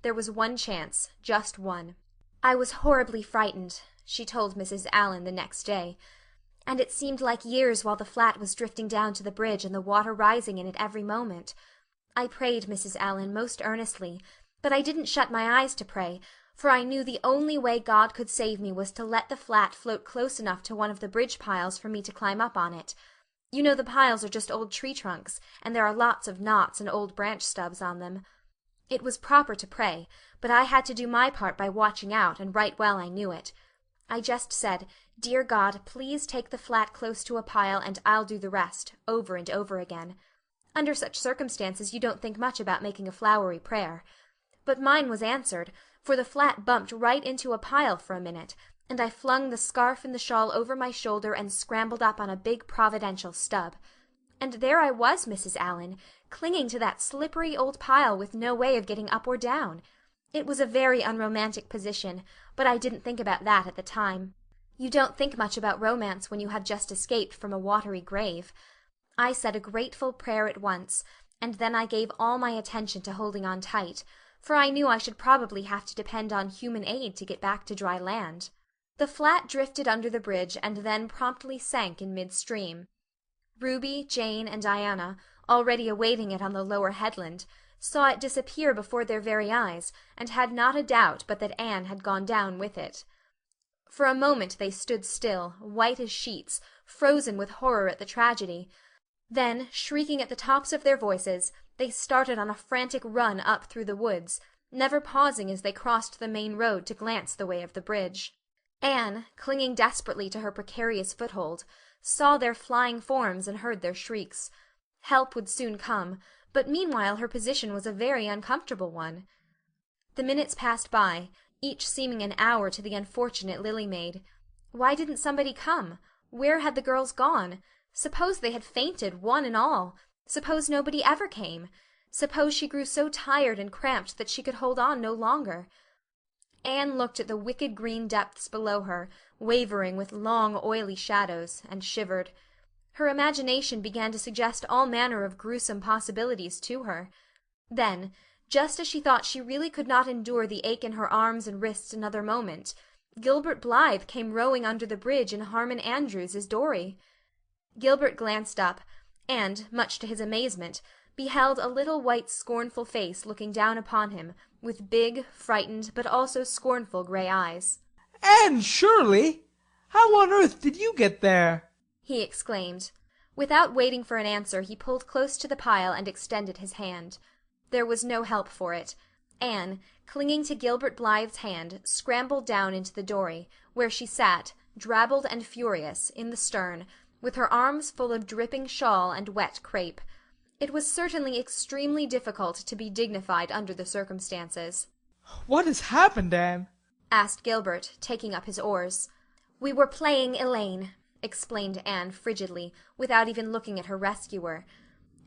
Speaker 1: There was one chance, just one. "I was horribly frightened," she told Mrs. Allan the next day, "and it seemed like years while the flat was drifting down to the bridge and the water rising in it every moment. I prayed, Mrs. Allan, most earnestly, but I didn't shut my eyes to pray, for I knew the only way God could save me was to let the flat float close enough to one of the bridge piles for me to climb up on it. You know the piles are just old tree trunks, and there are lots of knots and old branch stubs on them. It was proper to pray, but I had to do my part by watching out, and right well I knew it. I just said, 'Dear God, please take the flat close to a pile and I'll do the rest,' over and over again. Under such circumstances you don't think much about making a flowery prayer. But mine was answered, for the flat bumped right into a pile for a minute, and I flung the scarf and the shawl over my shoulder and scrambled up on a big providential stub. And there I was, Mrs. Allan, clinging to that slippery old pile with no way of getting up or down. It was a very unromantic position, but I didn't think about that at the time. You don't think much about romance when you have just escaped from a watery grave. I said a grateful prayer at once, and then I gave all my attention to holding on tight, for I knew I should probably have to depend on human aid to get back to dry land. The flat drifted under the bridge and then promptly sank in mid-stream. Ruby, Jane, and Diana, already awaiting it on the lower headland, saw it disappear before their very eyes, and had not a doubt but that Anne had gone down with it. For a moment they stood still, white as sheets, frozen with horror at the tragedy. Then, shrieking at the tops of their voices, they started on a frantic run up through the woods, never pausing as they crossed the main road to glance the way of the bridge. Anne, clinging desperately to her precarious foothold, saw their flying forms and heard their shrieks. Help would soon come, but meanwhile her position was a very uncomfortable one. The minutes passed by, each seeming an hour to the unfortunate Lily maid. Why didn't somebody come? Where had the girls gone? Suppose they had fainted, one and all. Suppose nobody ever came. Suppose she grew so tired and cramped that she could hold on no longer. Anne looked at the wicked green depths below her, wavering with long, oily shadows, and shivered. Her imagination began to suggest all manner of gruesome possibilities to her. Then, just as she thought she really could not endure the ache in her arms and wrists another moment, Gilbert Blythe came rowing under the bridge in Harmon Andrews's dory. Gilbert glanced up, and, much to his amazement, beheld a little white scornful face looking down upon him, with big, frightened, but also scornful grey eyes.
Speaker 14: Anne Shirley! How on earth did you get there?
Speaker 1: He exclaimed. Without waiting for an answer, he pulled close to the pile and extended his hand. There was no help for it. Anne, clinging to Gilbert Blythe's hand, scrambled down into the dory, where she sat, drabbled and furious, in the stern, with her arms full of dripping shawl and wet crape. It was certainly extremely difficult to be dignified under the circumstances.
Speaker 14: What has happened, Anne?
Speaker 1: Asked Gilbert, taking up his oars. We were playing Elaine, explained Anne frigidly, without even looking at her rescuer.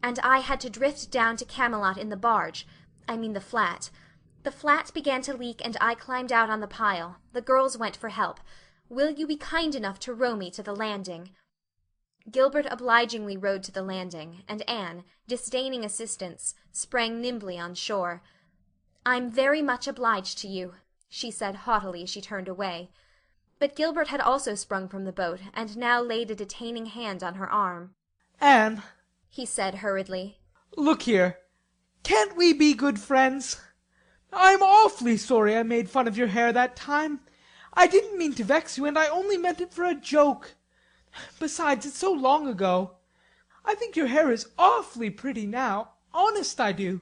Speaker 1: And I had to drift down to Camelot in the barge, I mean the flat. The flat began to leak and I climbed out on the pile. The girls went for help. Will you be kind enough to row me to the landing? Gilbert obligingly rowed to the landing, and Anne, disdaining assistance, sprang nimbly on shore. I'm very much obliged to you, she said haughtily as she turned away. But Gilbert had also sprung from the boat, and now laid a detaining hand on her arm.
Speaker 14: Anne,
Speaker 1: he said hurriedly.
Speaker 14: Look here. Can't we be good friends? I'm awfully sorry I made fun of your hair that time. I didn't mean to vex you, and I only meant it for a joke. Besides, it's so long ago. I think your hair is awfully pretty now. Honest I do.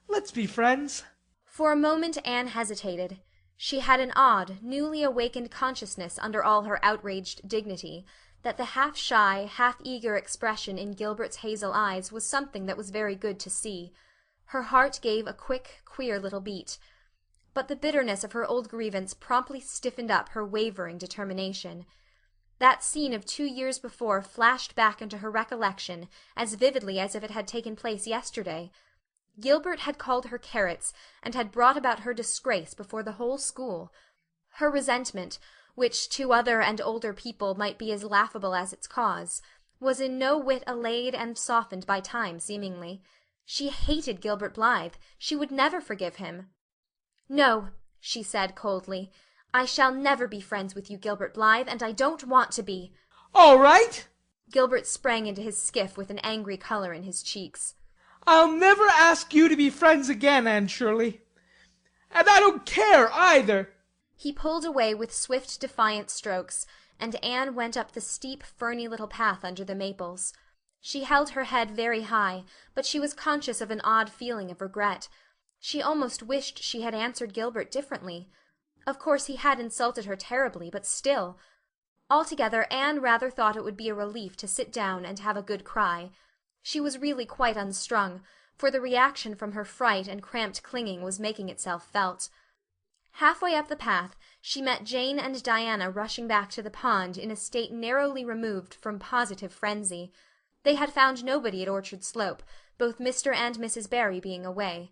Speaker 14: Let's be friends.
Speaker 1: For a moment Anne hesitated. She had an odd, newly awakened consciousness under all her outraged dignity, that the half-shy, half-eager expression in Gilbert's hazel eyes was something that was very good to see. Her heart gave a quick, queer little beat. But the bitterness of her old grievance promptly stiffened up her wavering determination. That scene of 2 years before flashed back into her recollection as vividly as if it had taken place yesterday. Gilbert had called her carrots, and had brought about her disgrace before the whole school. Her resentment, which to other and older people might be as laughable as its cause, was in no whit allayed and softened by time, seemingly. She hated Gilbert Blythe. She would never forgive him. No, she said coldly. I shall never be friends with you, Gilbert Blythe, and I don't want to be.
Speaker 14: All right.
Speaker 1: Gilbert sprang into his skiff with an angry colour in his cheeks.
Speaker 14: I'll never ask you to be friends again, Anne Shirley. And I don't care either.
Speaker 1: He pulled away with swift, defiant strokes, and Anne went up the steep, ferny little path under the maples. She held her head very high, but she was conscious of an odd feeling of regret. She almost wished she had answered Gilbert differently. Of course he had insulted her terribly, but still. Altogether Anne rather thought it would be a relief to sit down and have a good cry. She was really quite unstrung, for the reaction from her fright and cramped clinging was making itself felt.
Speaker 17: Halfway up the path she met Jane and Diana rushing back to the pond in a state narrowly removed from positive frenzy. They had found nobody at Orchard Slope, both Mr. and Mrs. Barry being away.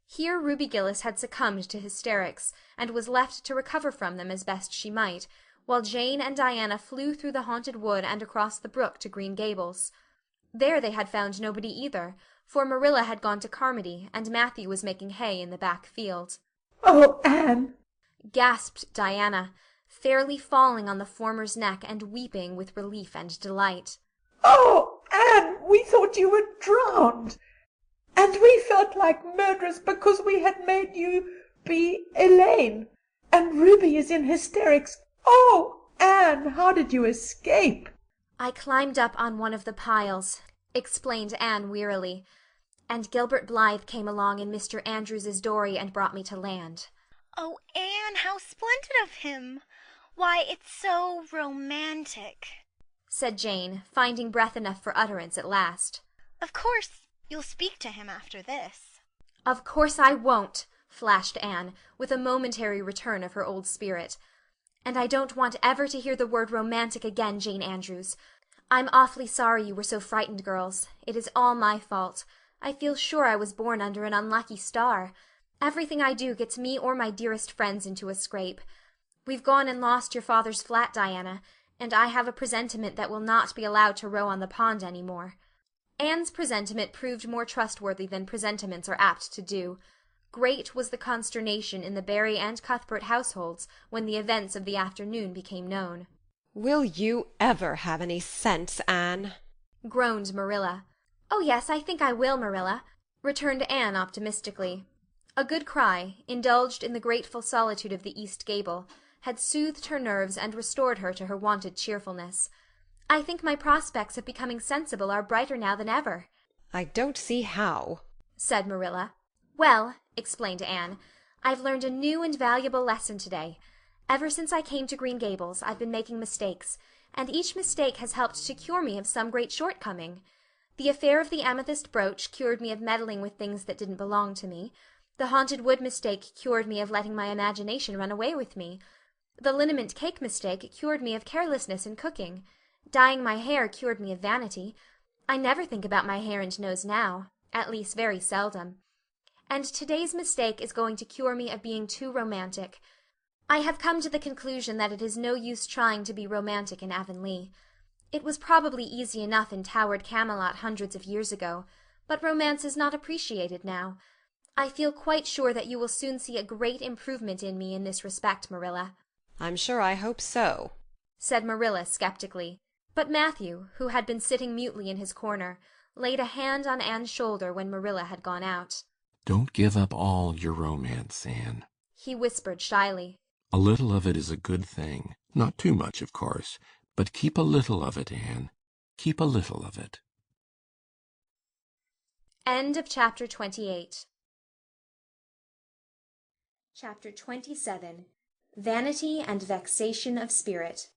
Speaker 17: Here Ruby Gillis had succumbed to hysterics, and was left to recover from them as best she might, while Jane and Diana flew through the haunted wood and across the brook to Green Gables. There they had found nobody either, for Marilla had gone to Carmody, and Matthew was making hay in the back field.
Speaker 6: "Oh, Anne!"
Speaker 17: gasped Diana, fairly falling on the former's neck and weeping with relief and delight.
Speaker 6: "Oh, Anne, we thought you were drowned, and we felt like murderers because we had made you be Elaine, and Ruby is in hysterics. Oh, Anne, how did you escape?"
Speaker 17: "I climbed up on one of the piles," explained Anne wearily, "and Gilbert Blythe came along in Mr. Andrews's dory and brought me to land."
Speaker 19: Oh, Anne, how splendid of him! Why, it's so romantic,
Speaker 17: said Jane, finding breath enough for utterance at last.
Speaker 19: Of course, you'll speak to him after this.
Speaker 17: "Of course I won't," flashed Anne, with a momentary return of her old spirit. "And I don't want ever to hear the word romantic again, Jane Andrews. I'm awfully sorry you were so frightened, girls. It is all my fault. I feel sure I was born under an unlucky star. Everything I do gets me or my dearest friends into a scrape. We've gone and lost your father's flat, Diana, and I have a presentiment that we'll not be allowed to row on the pond any more." Anne's presentiment proved more trustworthy than presentiments are apt to do. Great was the consternation in the Barry and Cuthbert households when the events of the afternoon became known.
Speaker 3: "Will you ever have any sense, Anne?"
Speaker 17: groaned Marilla. "Oh, yes, I think I will, Marilla," returned Anne optimistically. A good cry, indulged in the grateful solitude of the east gable, had soothed her nerves and restored her to her wonted cheerfulness. "I think my prospects of becoming sensible are brighter now than ever."
Speaker 3: "I don't see how,"
Speaker 17: said Marilla. "Well," explained Anne, "I've learned a new and valuable lesson today. Ever since I came to Green Gables I've been making mistakes, and each mistake has helped to cure me of some great shortcoming. The affair of the amethyst brooch cured me of meddling with things that didn't belong to me. The haunted wood mistake cured me of letting my imagination run away with me. The liniment cake mistake cured me of carelessness in cooking. Dyeing my hair cured me of vanity. I never think about my hair and nose now, at least very seldom. And today's mistake is going to cure me of being too romantic. I have come to the conclusion that it is no use trying to be romantic in Avonlea. It was probably easy enough in towered Camelot hundreds of years ago, but romance is not appreciated now. I feel quite sure that you will soon see a great improvement in me in this respect, Marilla."
Speaker 3: "I'm sure I hope so,"
Speaker 17: said Marilla skeptically. But Matthew, who had been sitting mutely in his corner, laid a hand on Anne's shoulder when Marilla had gone out.
Speaker 5: Don't give up all your romance, Anne.
Speaker 17: He whispered shyly.
Speaker 5: A little of it is a good thing. Not too much, of course, but keep a little of it, Anne. Keep a little of it.
Speaker 17: End of chapter 28. Chapter 27. Vanity and Vexation of Spirit.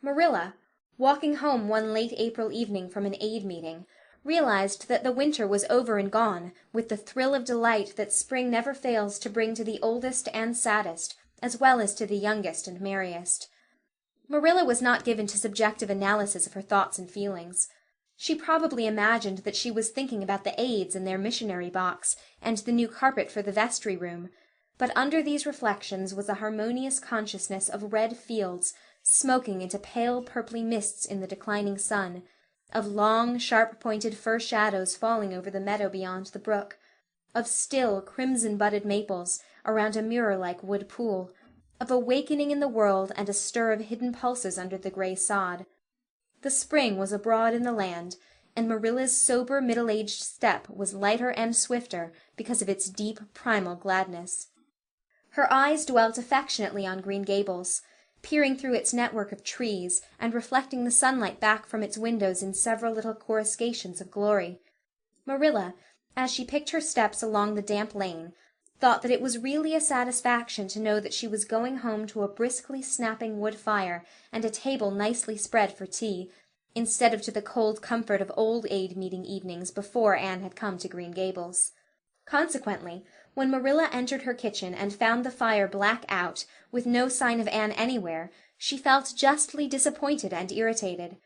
Speaker 17: Marilla, walking home one late April evening from an aid meeting, realized that the winter was over and gone, with the thrill of delight that spring never fails to bring to the oldest and saddest, as well as to the youngest and merriest. Marilla was not given to subjective analysis of her thoughts and feelings. She probably imagined that she was thinking about the aids and their missionary box, and the new carpet for the vestry room, but under these reflections was a harmonious consciousness of red fields, smoking into pale purply mists in the declining sun, of long, sharp-pointed fir shadows falling over the meadow beyond the brook, of still, crimson-budded maples around a mirror-like wood pool, of awakening in the world and a stir of hidden pulses under the gray sod. The spring was abroad in the land, and Marilla's sober middle-aged step was lighter and swifter because of its deep, primal gladness. Her eyes dwelt affectionately on Green Gables, peering through its network of trees and reflecting the sunlight back from its windows in several little coruscations of glory. Marilla, as she picked her steps along the damp lane, thought that it was really a satisfaction to know that she was going home to a briskly snapping wood fire and a table nicely spread for tea, instead of to the cold comfort of old aid meeting evenings before Anne had come to Green Gables. Consequently,
Speaker 1: When Marilla entered her kitchen and found the fire black out, with no sign of Anne anywhere, she felt justly disappointed and irritated.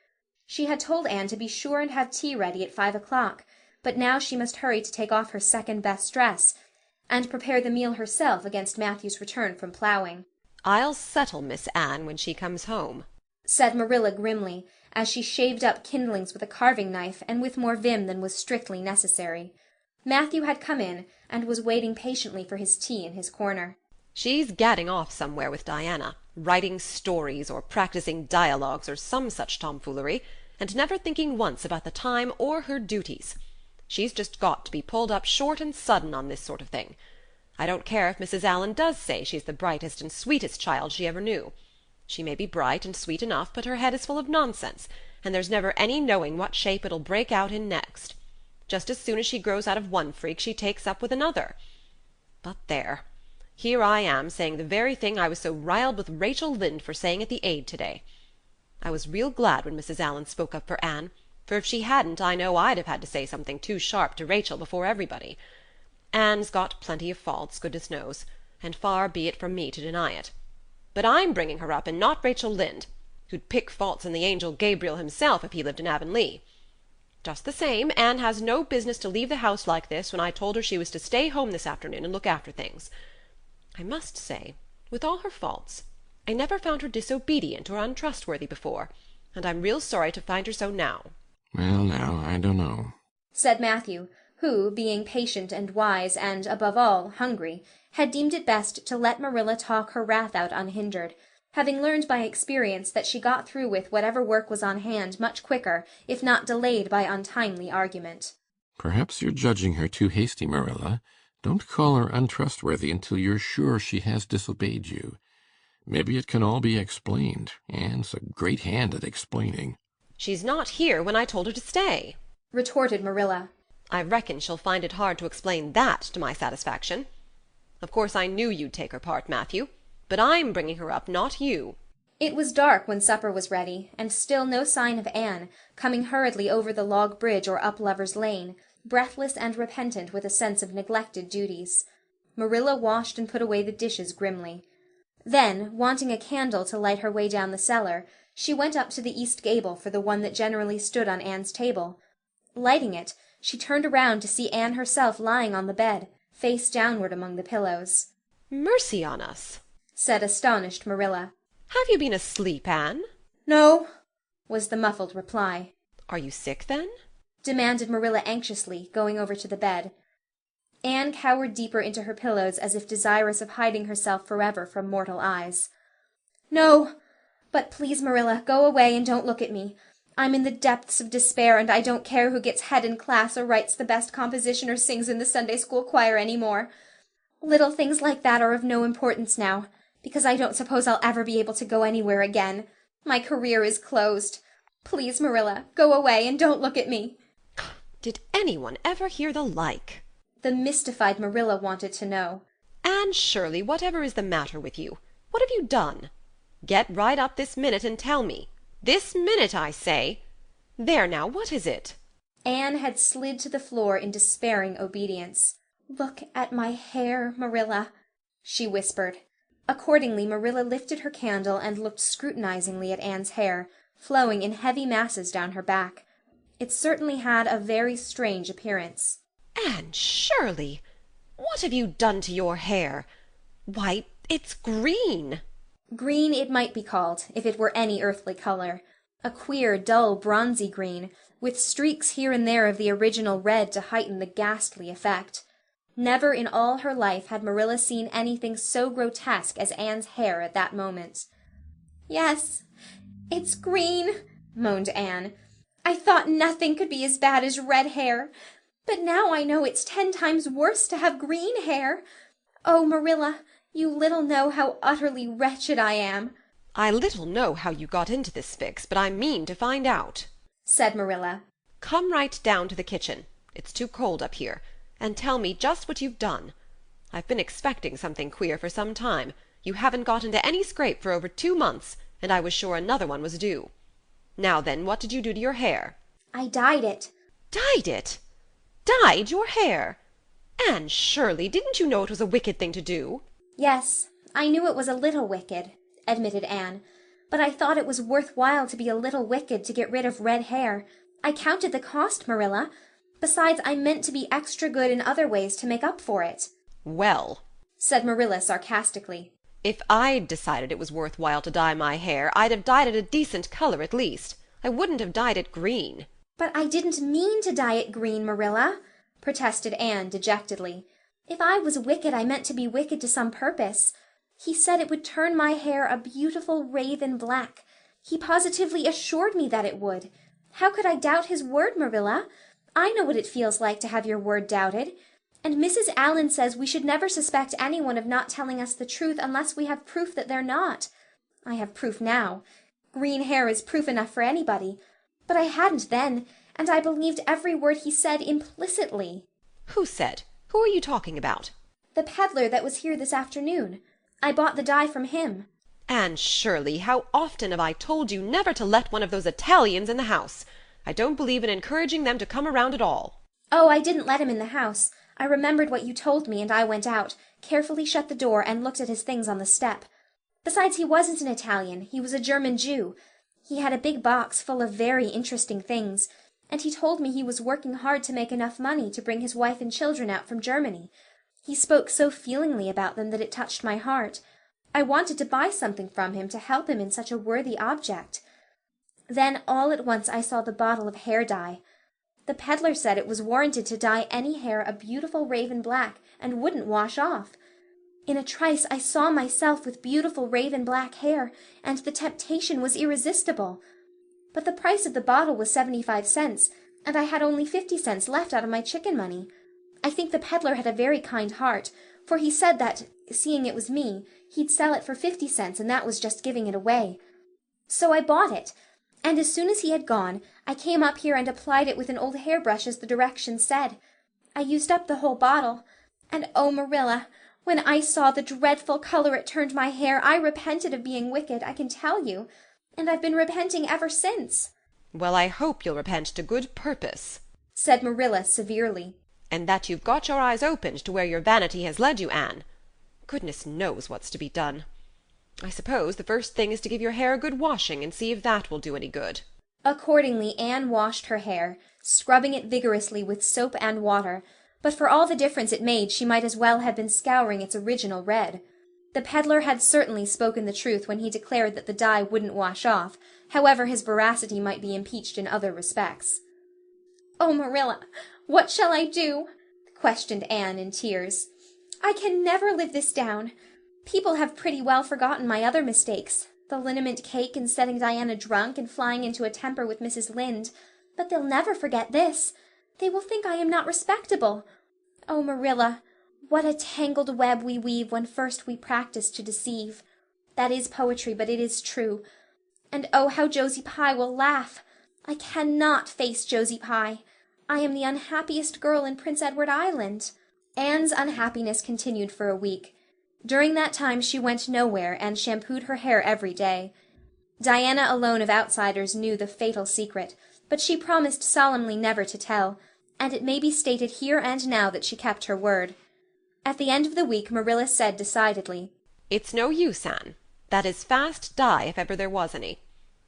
Speaker 1: She had told Anne to be sure and have tea ready at 5 o'clock, but now she must hurry to take off her second-best dress, and prepare the meal herself against Matthew's return from ploughing.
Speaker 3: "I'll settle Miss Anne when she comes home,"
Speaker 1: said Marilla grimly, as she shaved up kindlings with a carving knife and with more vim than was strictly necessary. Matthew had come in, and was waiting patiently for his tea in his corner.
Speaker 3: "She's gadding off somewhere with Diana, writing stories or practising dialogues or some such tomfoolery, and never thinking once about the time or her duties. She's just got to be pulled up short and sudden on this sort of thing. I don't care if Mrs. Allan does say she's the brightest and sweetest child she ever knew. She may be bright and sweet enough, but her head is full of nonsense, and there's never any knowing what shape it'll break out in next. Just as soon as she grows out of one freak she takes up with another. But there, here I am saying the very thing I was so riled with Rachel Lynde for saying at the Aid today. I was real glad when Mrs. Allan spoke up for Anne, for if she hadn't I know I'd have had to say something too sharp to Rachel before everybody. Anne's got plenty of faults, goodness knows, and far be it from me to deny it. But I'm bringing her up, and not Rachel Lynde, who'd pick faults in the angel Gabriel himself if he lived in Avonlea. Just the same, Anne has no business to leave the house like this when I told her she was to stay home this afternoon and look after things. I must say, with all her faults, I never found her disobedient or untrustworthy before, and I'm real sorry to find her so now."
Speaker 5: "Well, now, I don't know,"
Speaker 1: said Matthew, who, being patient and wise and, above all, hungry, had deemed it best to let Marilla talk her wrath out unhindered, having learned by experience that she got through with whatever work was on hand much quicker, if not delayed by untimely argument.
Speaker 5: "Perhaps you're judging her too hasty, Marilla. Don't call her untrustworthy until you're sure she has disobeyed you. Maybe it can all be explained. Anne's a great hand at explaining."
Speaker 3: "She's not here when I told her to stay,"
Speaker 1: retorted Marilla.
Speaker 3: "I reckon she'll find it hard to explain that to my satisfaction. Of course I knew you'd take her part, Matthew, but I'm bringing her up, not you."
Speaker 1: It was dark when supper was ready, and still no sign of Anne, coming hurriedly over the log bridge or up Lover's Lane, breathless and repentant with a sense of neglected duties. Marilla washed and put away the dishes grimly. Then, wanting a candle to light her way down the cellar, she went up to the east gable for the one that generally stood on Anne's table. Lighting it, she turned around to see Anne herself lying on the bed, face downward among the pillows.
Speaker 3: "Mercy on us,"
Speaker 1: said astonished Marilla.
Speaker 3: "Have you been asleep, Anne?"
Speaker 1: "No," was the muffled reply.
Speaker 3: "Are you sick, then?"
Speaker 1: demanded Marilla anxiously, going over to the bed. Anne cowered deeper into her pillows as if desirous of hiding herself forever from mortal eyes. "No, but please, Marilla, go away and don't look at me. I'm in the depths of despair, and I don't care who gets head in class or writes the best composition or sings in the Sunday school choir any more. Little things like that are of no importance now, because I don't suppose I'll ever be able to go anywhere again. My career is closed. Please, Marilla, go away and don't look at me."
Speaker 3: "Did anyone ever hear the like?"
Speaker 1: the mystified Marilla wanted to know.
Speaker 3: "Anne Shirley, whatever is the matter with you? What have you done? Get right up this minute and tell me. This minute, I say. There now, what is it?"
Speaker 1: Anne had slid to the floor in despairing obedience. "Look at my hair, Marilla," she whispered. Accordingly, Marilla lifted her candle and looked scrutinizingly at Anne's hair, flowing in heavy masses down her back. It certainly had a very strange appearance.
Speaker 3: "Anne Shirley, what have you done to your hair? Why, it's green."
Speaker 1: Green it might be called, if it were any earthly color. A queer, dull, bronzy green, with streaks here and there of the original red to heighten the ghastly effect. Never in all her life had Marilla seen anything so grotesque as Anne's hair at that moment. "Yes, it's green," moaned Anne. "I thought nothing could be as bad as red hair, but now I know it's 10 times worse to have green hair. Oh, Marilla, you little know how utterly wretched I am."
Speaker 3: "I little know how you got into this fix, but I mean to find out,"
Speaker 1: said Marilla.
Speaker 3: "Come right down to the kitchen. It's too cold up here. And tell me just what you've done. I've been expecting something queer for some time. You haven't got into any scrape for over 2 months, and I was sure another one was due. Now then, what did you do to your hair?"
Speaker 1: "I dyed it."
Speaker 3: "Dyed it? Dyed your hair? Anne Shirley, didn't you know it was a wicked thing to do?
Speaker 1: Yes, I knew it was a little wicked, admitted Anne, but I thought it was worth while to be a little wicked to get rid of red hair. I counted the cost, Marilla. Besides, I meant to be extra good in other ways to make up for it.
Speaker 3: Well,
Speaker 1: said Marilla sarcastically,
Speaker 3: if I'd decided it was worth while to dye my hair, I'd have dyed it a decent color at least. I wouldn't have dyed it green.
Speaker 1: But I didn't mean to dye it green, Marilla, protested Anne dejectedly. If I was wicked, I meant to be wicked to some purpose. He said it would turn my hair a beautiful raven black. He positively assured me that it would. How could I doubt his word, Marilla? I know what it feels like to have your word doubted. And Mrs. Allan says we should never suspect anyone of not telling us the truth unless we have proof that they're not. I have proof now. Green hair is proof enough for anybody. But I hadn't then, and I believed every word he said implicitly.
Speaker 3: Who said? Who are you talking about?
Speaker 1: The peddler that was here this afternoon. I bought the dye from him.
Speaker 3: Anne Shirley, how often have I told you never to let one of those Italians in the house? I don't believe in encouraging them to come around at all.
Speaker 1: Oh, I didn't let him in the house. I remembered what you told me, and I went out, carefully shut the door, and looked at his things on the step. Besides, he wasn't an Italian. He was a German Jew. He had a big box full of very interesting things, and he told me he was working hard to make enough money to bring his wife and children out from Germany. He spoke so feelingly about them that it touched my heart. I wanted to buy something from him to help him in such a worthy object. Then all at once I saw the bottle of hair dye. The peddler said it was warranted to dye any hair a beautiful raven black and wouldn't wash off. In a trice I saw myself with beautiful raven black hair, and the temptation was irresistible. But the price of the bottle was 75 cents, and I had only 50 cents left out of my chicken money. I think the peddler had a very kind heart, for he said that, seeing it was me, he'd sell it for 50 cents, and that was just giving it away. So I bought it, and as soon as he had gone, I came up here and applied it with an old hairbrush as the directions said. I used up the whole bottle, and oh, Marilla, when I saw the dreadful color it turned my hair, I repented of being wicked, I can tell you, and I've been repenting ever since.
Speaker 3: Well, I hope you'll repent to good purpose,
Speaker 1: said Marilla severely.
Speaker 3: And that you've got your eyes opened to where your vanity has led you, Anne. Goodness knows what's to be done. I suppose the first thing is to give your hair a good washing and see if that will do any good.
Speaker 1: Accordingly, Anne washed her hair, scrubbing it vigorously with soap and water, but for all the difference it made she might as well have been scouring its original red. The peddler had certainly spoken the truth when he declared that the dye wouldn't wash off, however his veracity might be impeached in other respects. "Oh, Marilla, what shall I do?" questioned Anne in tears. "I can never live this down. People have pretty well forgotten my other mistakes, the liniment cake and setting Diana drunk and flying into a temper with Mrs. Lynde, but they'll never forget this. They will think I am not respectable. Oh, Marilla, what a tangled web we weave when first we practice to deceive. That is poetry, but it is true. And oh, how Josie Pye will laugh! I cannot face Josie Pye. I am the unhappiest girl in Prince Edward Island." Anne's unhappiness continued for a week. During that time she went nowhere and shampooed her hair every day. Diana alone of outsiders knew the fatal secret, but she promised solemnly never to tell, and it may be stated here and now that she kept her word. At the end of the week Marilla said decidedly,
Speaker 3: "It's no use, Anne. That is fast dye if ever there was any.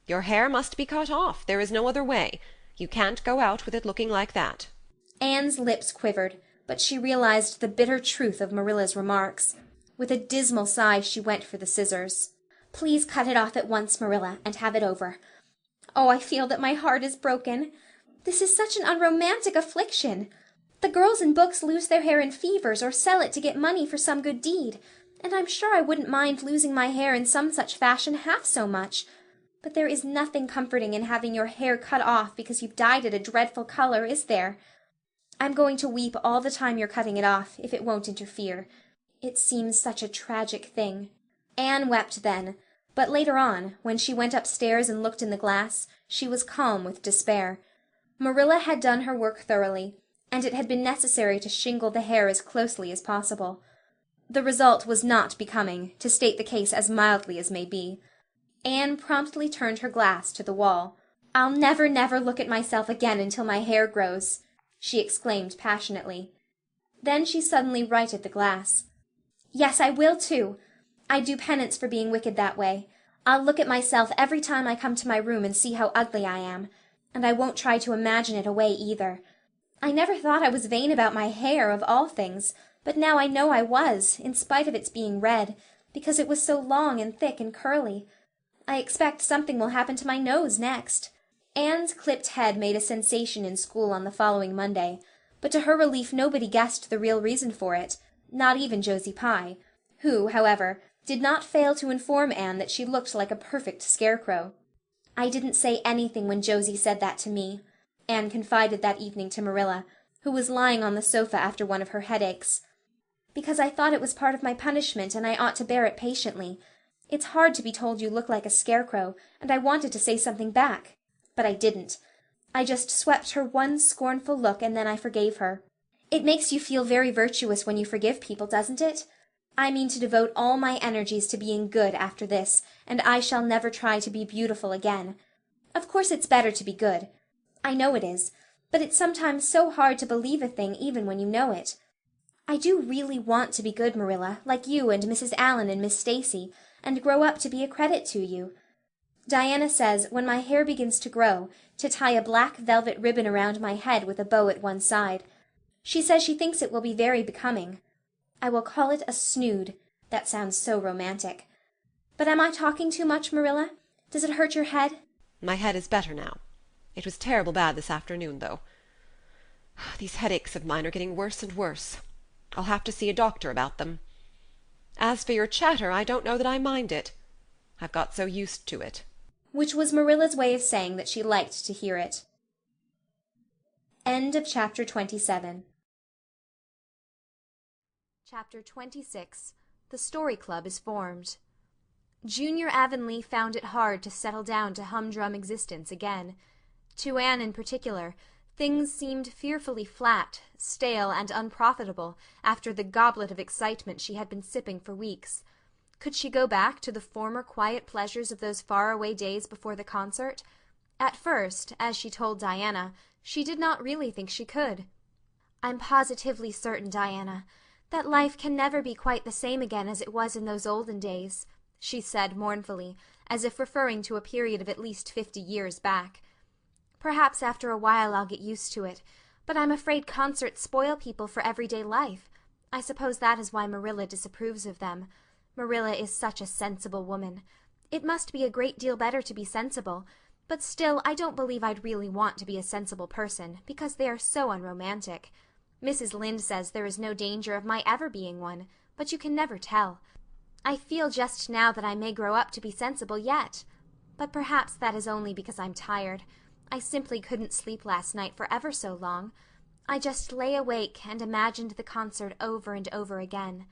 Speaker 3: Your hair must be cut off. There is no other way. You can't go out with it looking like that."
Speaker 1: Anne's lips quivered, but she realized the bitter truth of Marilla's remarks. With a dismal sigh she went for the scissors. "Please cut it off at once, Marilla, and have it over. Oh, I feel that my heart is broken. This is such an unromantic affliction. The girls in books lose their hair in fevers or sell it to get money for some good deed, and I'm sure I wouldn't mind losing my hair in some such fashion half so much. But there is nothing comforting in having your hair cut off because you've dyed it a dreadful color, is there? I'm going to weep all the time you're cutting it off, if it won't interfere. It seems such a tragic thing." Anne wept then, but later on, when she went upstairs and looked in the glass, she was calm with despair. Marilla had done her work thoroughly, and it had been necessary to shingle the hair as closely as possible. The result was not becoming, to state the case as mildly as may be. Anne promptly turned her glass to the wall. "I'll never, never look at myself again until my hair grows," she exclaimed passionately. Then she suddenly righted the glass. "Yes, I will too. I do penance for being wicked that way. I'll look at myself every time I come to my room and see how ugly I am. And I won't try to imagine it away either. I never thought I was vain about my hair, of all things, but now I know I was, in spite of its being red, because it was so long and thick and curly. I expect something will happen to my nose next." Anne's clipped head made a sensation in school on the following Monday, but to her relief nobody guessed the real reason for it, not even Josie Pye, who, however, did not fail to inform Anne that she looked like a perfect scarecrow. "I didn't say anything when Josie said that to me," Anne confided that evening to Marilla, who was lying on the sofa after one of her headaches, "because I thought it was part of my punishment and I ought to bear it patiently. It's hard to be told you look like a scarecrow, and I wanted to say something back. But I didn't. I just swept her one scornful look and then I forgave her. It makes you feel very virtuous when you forgive people, doesn't it? I mean to devote all my energies to being good after this, and I shall never try to be beautiful again. Of course it's better to be good. I know it is, but it's sometimes so hard to believe a thing even when you know it. I do really want to be good, Marilla, like you and Mrs. Allan and Miss Stacy, and grow up to be a credit to you. Diana says when my hair begins to grow, to tie a black velvet ribbon around my head with a bow at one side. She says she thinks it will be very becoming. I will call it a snood. That sounds so romantic. But am I talking too much, Marilla? Does it hurt your head?
Speaker 3: My head is better now. It was terrible bad this afternoon, though. These headaches of mine are getting worse and worse. I'll have to see a doctor about them. As for your chatter, I don't know that I mind it. I've got so used to it.
Speaker 1: Which was Marilla's way of saying that she liked to hear it. End of chapter 27.
Speaker 17: Chapter 26. The Story Club is formed. Junior Avonlea found it hard to settle down to humdrum existence again. To Anne in particular, things seemed fearfully flat, stale, and unprofitable after the goblet of excitement she had been sipping for weeks. Could she go back to the former quiet pleasures of those far-away days before the concert? At first, as she told Diana, she did not really think she could. "I'm positively certain, Diana, that life can never be quite the same again as it was in those olden days," she said mournfully, as if referring to a period of at least 50 years back. "Perhaps after a while I'll get used to it, but I'm afraid concerts spoil people for everyday life. I suppose that is why Marilla disapproves of them. Marilla is such a sensible woman. It must be a great deal better to be sensible, but still I don't believe I'd really want to be a sensible person, because they are so unromantic. Mrs. Lynde says there is no danger of my ever being one, but you can never tell. I feel just now that I may grow up to be sensible yet. But perhaps that is only because I'm tired. I simply couldn't sleep last night for ever so long. I just lay awake and imagined the concert over and over again.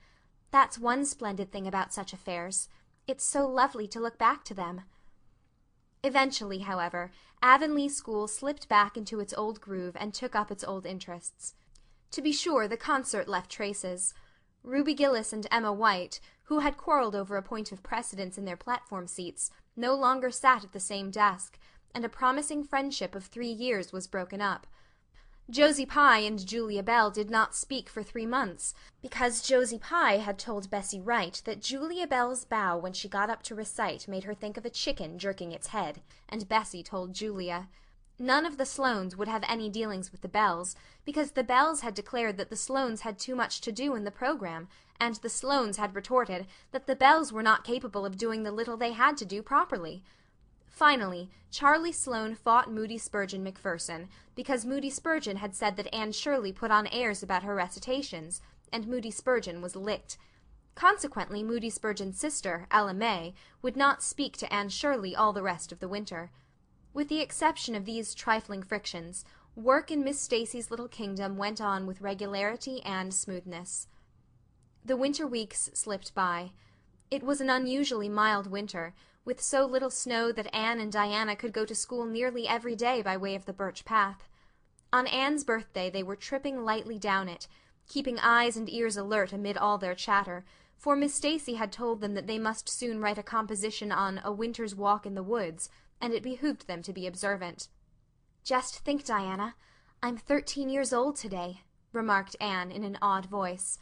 Speaker 17: That's one splendid thing about such affairs. It's so lovely to look back to them." Eventually, however, Avonlea school slipped back into its old groove and took up its old interests. To be sure, the concert left traces. Ruby Gillis and Emma White, who had quarrelled over a point of precedence in their platform seats, no longer sat at the same desk, and a promising friendship of 3 years was broken up. Josie Pye and Julia Bell did not speak for 3 months, because Josie Pye had told Bessie Wright that Julia Bell's bow when she got up to recite made her think of a chicken jerking its head, and Bessie told Julia. None of the Sloanes would have any dealings with the Bells, because the Bells had declared that the Sloanes had too much to do in the program, and the Sloanes had retorted that the Bells were not capable of doing the little they had to do properly. Finally, Charlie Sloane fought Moody Spurgeon McPherson, because Moody Spurgeon had said that Anne Shirley put on airs about her recitations, and Moody Spurgeon was licked. Consequently, Moody Spurgeon's sister, Ella May, would not speak to Anne Shirley all the rest of the winter. With the exception of these trifling frictions, work in Miss Stacy's little kingdom went on with regularity and smoothness. The winter weeks slipped by. It was an unusually mild winter, with so little snow that Anne and Diana could go to school nearly every day by way of the Birch Path. On Anne's birthday they were tripping lightly down it, keeping eyes and ears alert amid all their chatter, for Miss Stacy had told them that they must soon write a composition on A Winter's Walk in the Woods, and it behooved them to be observant. "Just think, Diana, I'm 13 years old today,"
Speaker 1: remarked Anne in an awed voice.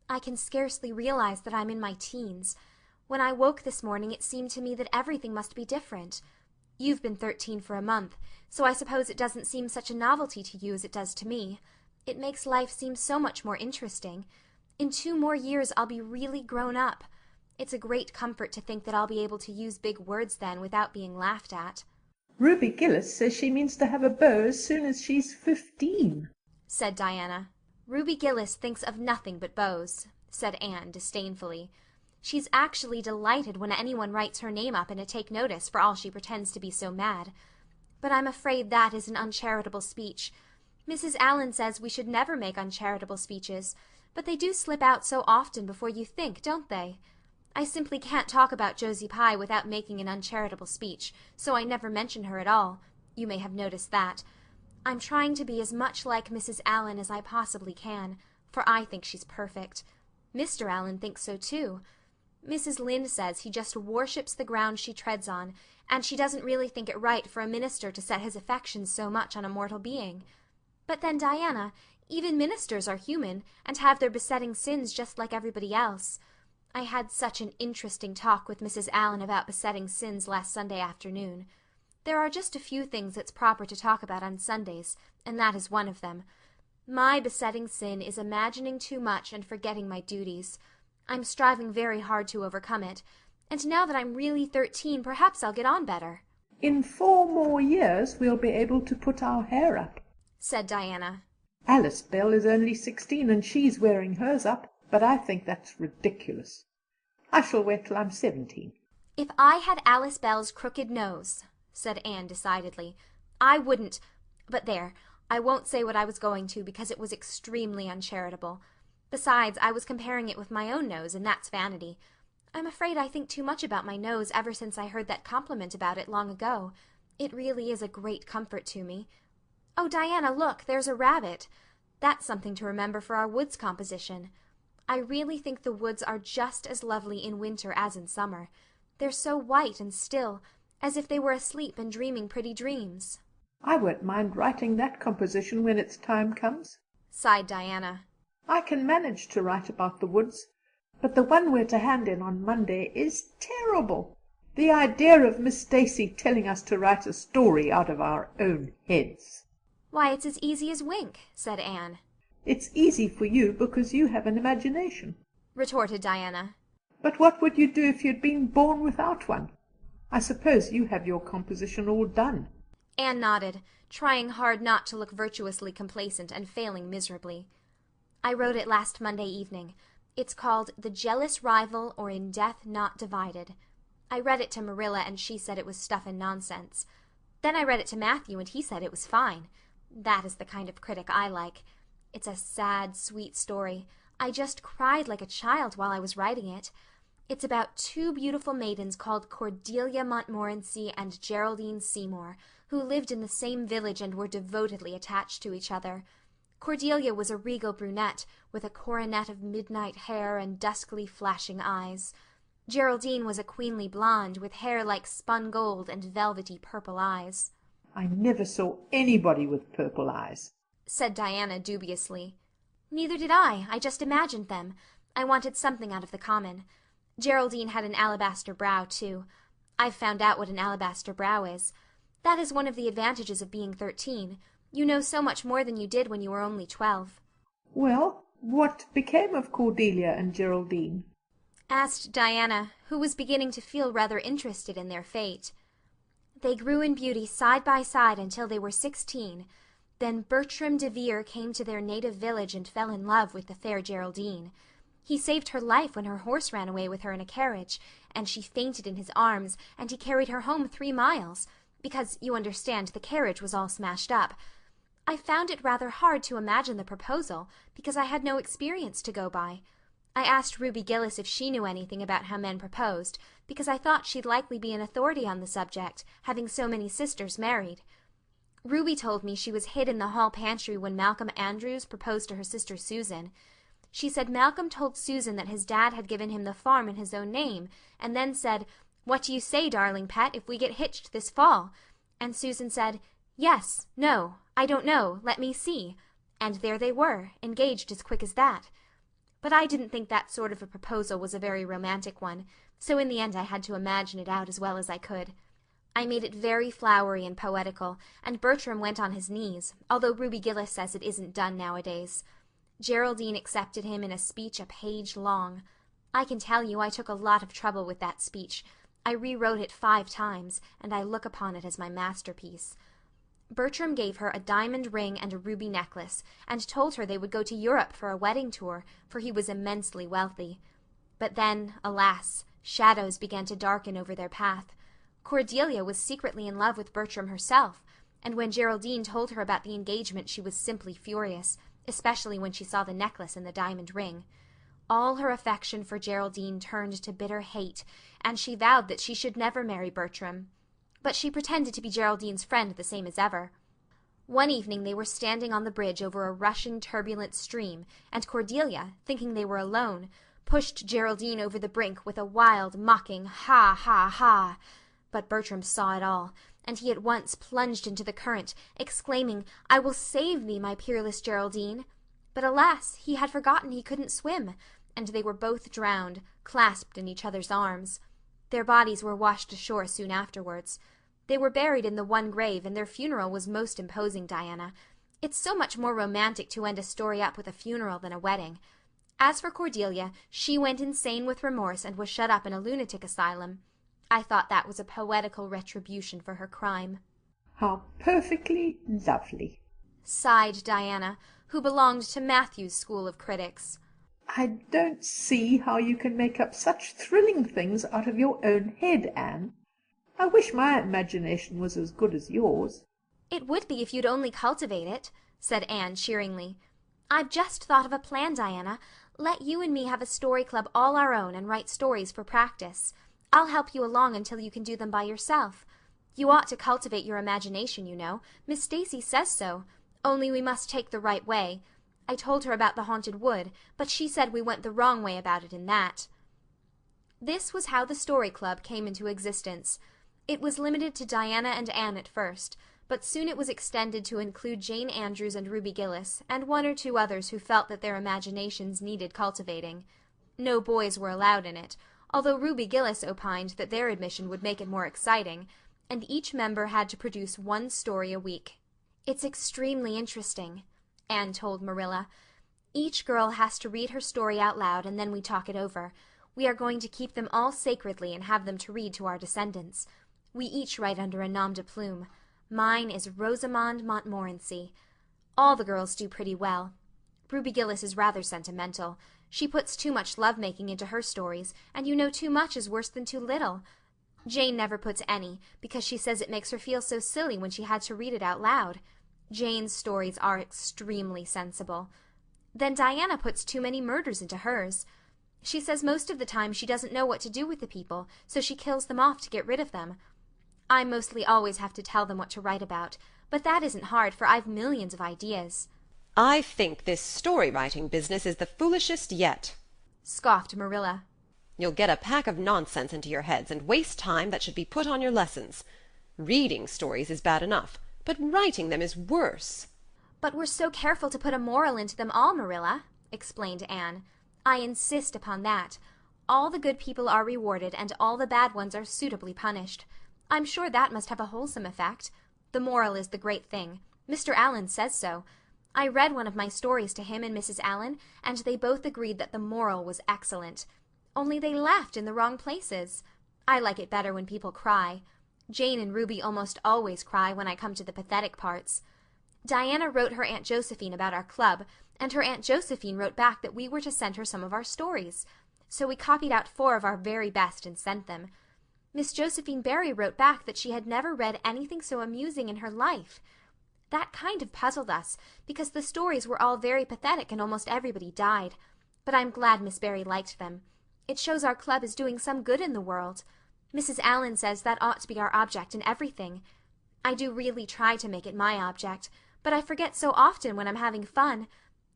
Speaker 1: "I can scarcely realize that I'm in my teens. When I woke this morning it seemed to me that everything must be different. You've been 13 for a month, so I suppose it doesn't seem such a novelty to you as it does to me. It makes life seem so much more interesting. In 2 more years I'll be really grown up. It's a great comfort to think that I'll be able to use big words then without being laughed at."
Speaker 6: Ruby Gillis says she means to have a beau as soon as she's 15,
Speaker 1: said Diana. "Ruby Gillis thinks of nothing but beaux," said Anne disdainfully. "She's actually delighted when anyone writes her name up in a take notice for all she pretends to be so mad. But I'm afraid that is an uncharitable speech. Mrs. Allan says we should never make uncharitable speeches, but they do slip out so often before you think, don't they? I simply can't talk about Josie Pye without making an uncharitable speech, so I never mention her at all. You may have noticed that. I'm trying to be as much like Mrs. Allan as I possibly can, for I think she's perfect. Mr. Allan thinks so too. Mrs. Lynde says he just worships the ground she treads on, and she doesn't really think it right for a minister to set his affections so much on a mortal being. But then, Diana, even ministers are human, and have their besetting sins just like everybody else. I had such an interesting talk with Mrs. Allan about besetting sins last Sunday afternoon. There are just a few things it's proper to talk about on Sundays, and that is one of them. My besetting sin is imagining too much and forgetting my duties. I'm striving very hard to overcome it, and now that I'm really 13, perhaps I'll get on better.
Speaker 6: In 4 more years we'll be able to put our hair up,
Speaker 1: said Diana.
Speaker 6: Alice Bell is only 16 and she's wearing hers up, but I think that's ridiculous. I shall wait till I'm 17.
Speaker 1: If I had Alice Bell's crooked nose, said Anne decidedly, I wouldn't. But there, I won't say what I was going to because it was extremely uncharitable. Besides, I was comparing it with my own nose, and that's vanity. I'm afraid I think too much about my nose ever since I heard that compliment about it long ago. It really is a great comfort to me. Oh, Diana, look, there's a rabbit. That's something to remember for our woods composition. I really think the woods are just as lovely in winter as in summer. They're so white and still, as if they were asleep and dreaming pretty dreams.
Speaker 6: I won't mind writing that composition when its time comes,
Speaker 1: sighed Diana.
Speaker 6: I can manage to write about the woods, but the one we're to hand in on Monday is terrible. The idea of Miss Stacy telling us to write a story out of our own heads.
Speaker 1: Why, it's as easy as wink, said Anne.
Speaker 6: It's easy for you because you have an imagination,
Speaker 1: retorted Diana.
Speaker 6: But what would you do if you'd been born without one? I suppose you have your composition all done.
Speaker 1: Anne nodded, trying hard not to look virtuously complacent and failing miserably. I wrote it last Monday evening. It's called The Jealous Rival, or In Death Not Divided. I read it to Marilla, and she said it was stuff and nonsense. Then I read it to Matthew, and he said it was fine. That is the kind of critic I like. It's a sad, sweet story. I just cried like a child while I was writing it. It's about 2 beautiful maidens called Cordelia Montmorency and Geraldine Seymour, who lived in the same village and were devotedly attached to each other. Cordelia was a regal brunette, with a coronet of midnight hair and duskly flashing eyes. Geraldine was a queenly blonde, with hair like spun gold and velvety purple eyes.
Speaker 6: I never saw anybody with purple eyes,
Speaker 1: said Diana dubiously. Neither did I just imagined them. I wanted something out of the common. Geraldine had an alabaster brow, too. I've found out what an alabaster brow is. That is one of the advantages of being 13. You know so much more than you did when you were only 12.
Speaker 6: Well, what became of Cordelia and Geraldine?
Speaker 1: Asked Diana, who was beginning to feel rather interested in their fate. They grew in beauty side by side until they were 16. Then Bertram de Vere came to their native village and fell in love with the fair Geraldine. He saved her life when her horse ran away with her in a carriage, and she fainted in his arms, and he carried her home 3 miles, because, you understand, the carriage was all smashed up. I found it rather hard to imagine the proposal, because I had no experience to go by. I asked Ruby Gillis if she knew anything about how men proposed, because I thought she'd likely be an authority on the subject, having so many sisters married. Ruby told me she was hid in the hall pantry when Malcolm Andrews proposed to her sister Susan. She said Malcolm told Susan that his dad had given him the farm in his own name, and then said, "What do you say, darling pet, if we get hitched this fall?" And Susan said, "Yes, no, I don't know, let me see," And there they were, engaged as quick as that. But I didn't think that sort of a proposal was a very romantic one, so in the end I had to imagine it out as well as I could. I made it very flowery and poetical, and Bertram went on his knees, although Ruby Gillis says it isn't done nowadays. Geraldine accepted him in a speech a page long. I can tell you I took a lot of trouble with that speech. I rewrote it 5 times, and I look upon it as my masterpiece. Bertram gave her a diamond ring and a ruby necklace, and told her they would go to Europe for a wedding tour, for he was immensely wealthy. But then, alas, shadows began to darken over their path. Cordelia was secretly in love with Bertram herself, and when Geraldine told her about the engagement she was simply furious, especially when she saw the necklace and the diamond ring. All her affection for Geraldine turned to bitter hate, and she vowed that she should never marry Bertram. But she pretended to be Geraldine's friend the same as ever. One evening they were standing on the bridge over a rushing, turbulent stream, and Cordelia, thinking they were alone, pushed Geraldine over the brink with a wild, mocking ha, ha, ha. But Bertram saw it all, and he at once plunged into the current, exclaiming, "I will save thee, my peerless Geraldine." But alas, he had forgotten he couldn't swim, and they were both drowned, clasped in each other's arms. Their bodies were washed ashore soon afterwards. They were buried in the one grave, and their funeral was most imposing, Diana. It's so much more romantic to end a story up with a funeral than a wedding. As for Cordelia, she went insane with remorse and was shut up in a lunatic asylum. I thought that was a poetical retribution for her crime.
Speaker 6: How perfectly lovely,
Speaker 1: sighed Diana, who belonged to Matthew's school of critics.
Speaker 6: I don't see how you can make up such thrilling things out of your own head, Anne. I wish my imagination was as good as yours.
Speaker 1: It would be if you'd only cultivate it, said Anne cheeringly. I've just thought of a plan, Diana. Let you and me have a story club all our own and write stories for practice. I'll help you along until you can do them by yourself. You ought to cultivate your imagination, you know. Miss Stacy says so. Only we must take the right way. I told her about the haunted wood, but she said we went the wrong way about it in that. This was how the story club came into existence. It was limited to Diana and Anne at first, but soon it was extended to include Jane Andrews and Ruby Gillis, and 1 or 2 others who felt that their imaginations needed cultivating. No boys were allowed in it, although Ruby Gillis opined that their admission would make it more exciting, and each member had to produce 1 story a week. It's extremely interesting, Anne told Marilla. Each girl has to read her story out loud, and then we talk it over. We are going to keep them all sacredly and have them to read to our descendants. We each write under a nom de plume. Mine is Rosamond Montmorency. All the girls do pretty well. Ruby Gillis is rather sentimental. She puts too much love-making into her stories, and you know too much is worse than too little. Jane never puts any, because she says it makes her feel so silly when she had to read it out loud. Jane's stories are extremely sensible. Then Diana puts too many murders into hers. She says most of the time she doesn't know what to do with the people, so she kills them off to get rid of them. I mostly always have to tell them what to write about, but that isn't hard, for I've millions of ideas.
Speaker 3: I think this story-writing business is the foolishest yet,
Speaker 1: scoffed Marilla.
Speaker 3: You'll get a pack of nonsense into your heads and waste time that should be put on your lessons. Reading stories is bad enough, but writing them is worse.
Speaker 1: But we're so careful to put a moral into them all, Marilla, explained Anne. I insist upon that. All the good people are rewarded, and all the bad ones are suitably punished. I'm sure that must have a wholesome effect. The moral is the great thing. Mr. Allen says so. I read one of my stories to him and Mrs. Allen, and they both agreed that the moral was excellent. Only they laughed in the wrong places. I like it better when people cry. Jane and Ruby almost always cry when I come to the pathetic parts. Diana wrote her Aunt Josephine about our club, and her Aunt Josephine wrote back that we were to send her some of our stories. So we copied out 4 of our very best and sent them. Miss Josephine Barry wrote back that she had never read anything so amusing in her life. That kind of puzzled us, because the stories were all very pathetic and almost everybody died. But I'm glad Miss Barry liked them. It shows our club is doing some good in the world. Mrs. Allen says that ought to be our object in everything. I do really try to make it my object, but I forget so often when I'm having fun.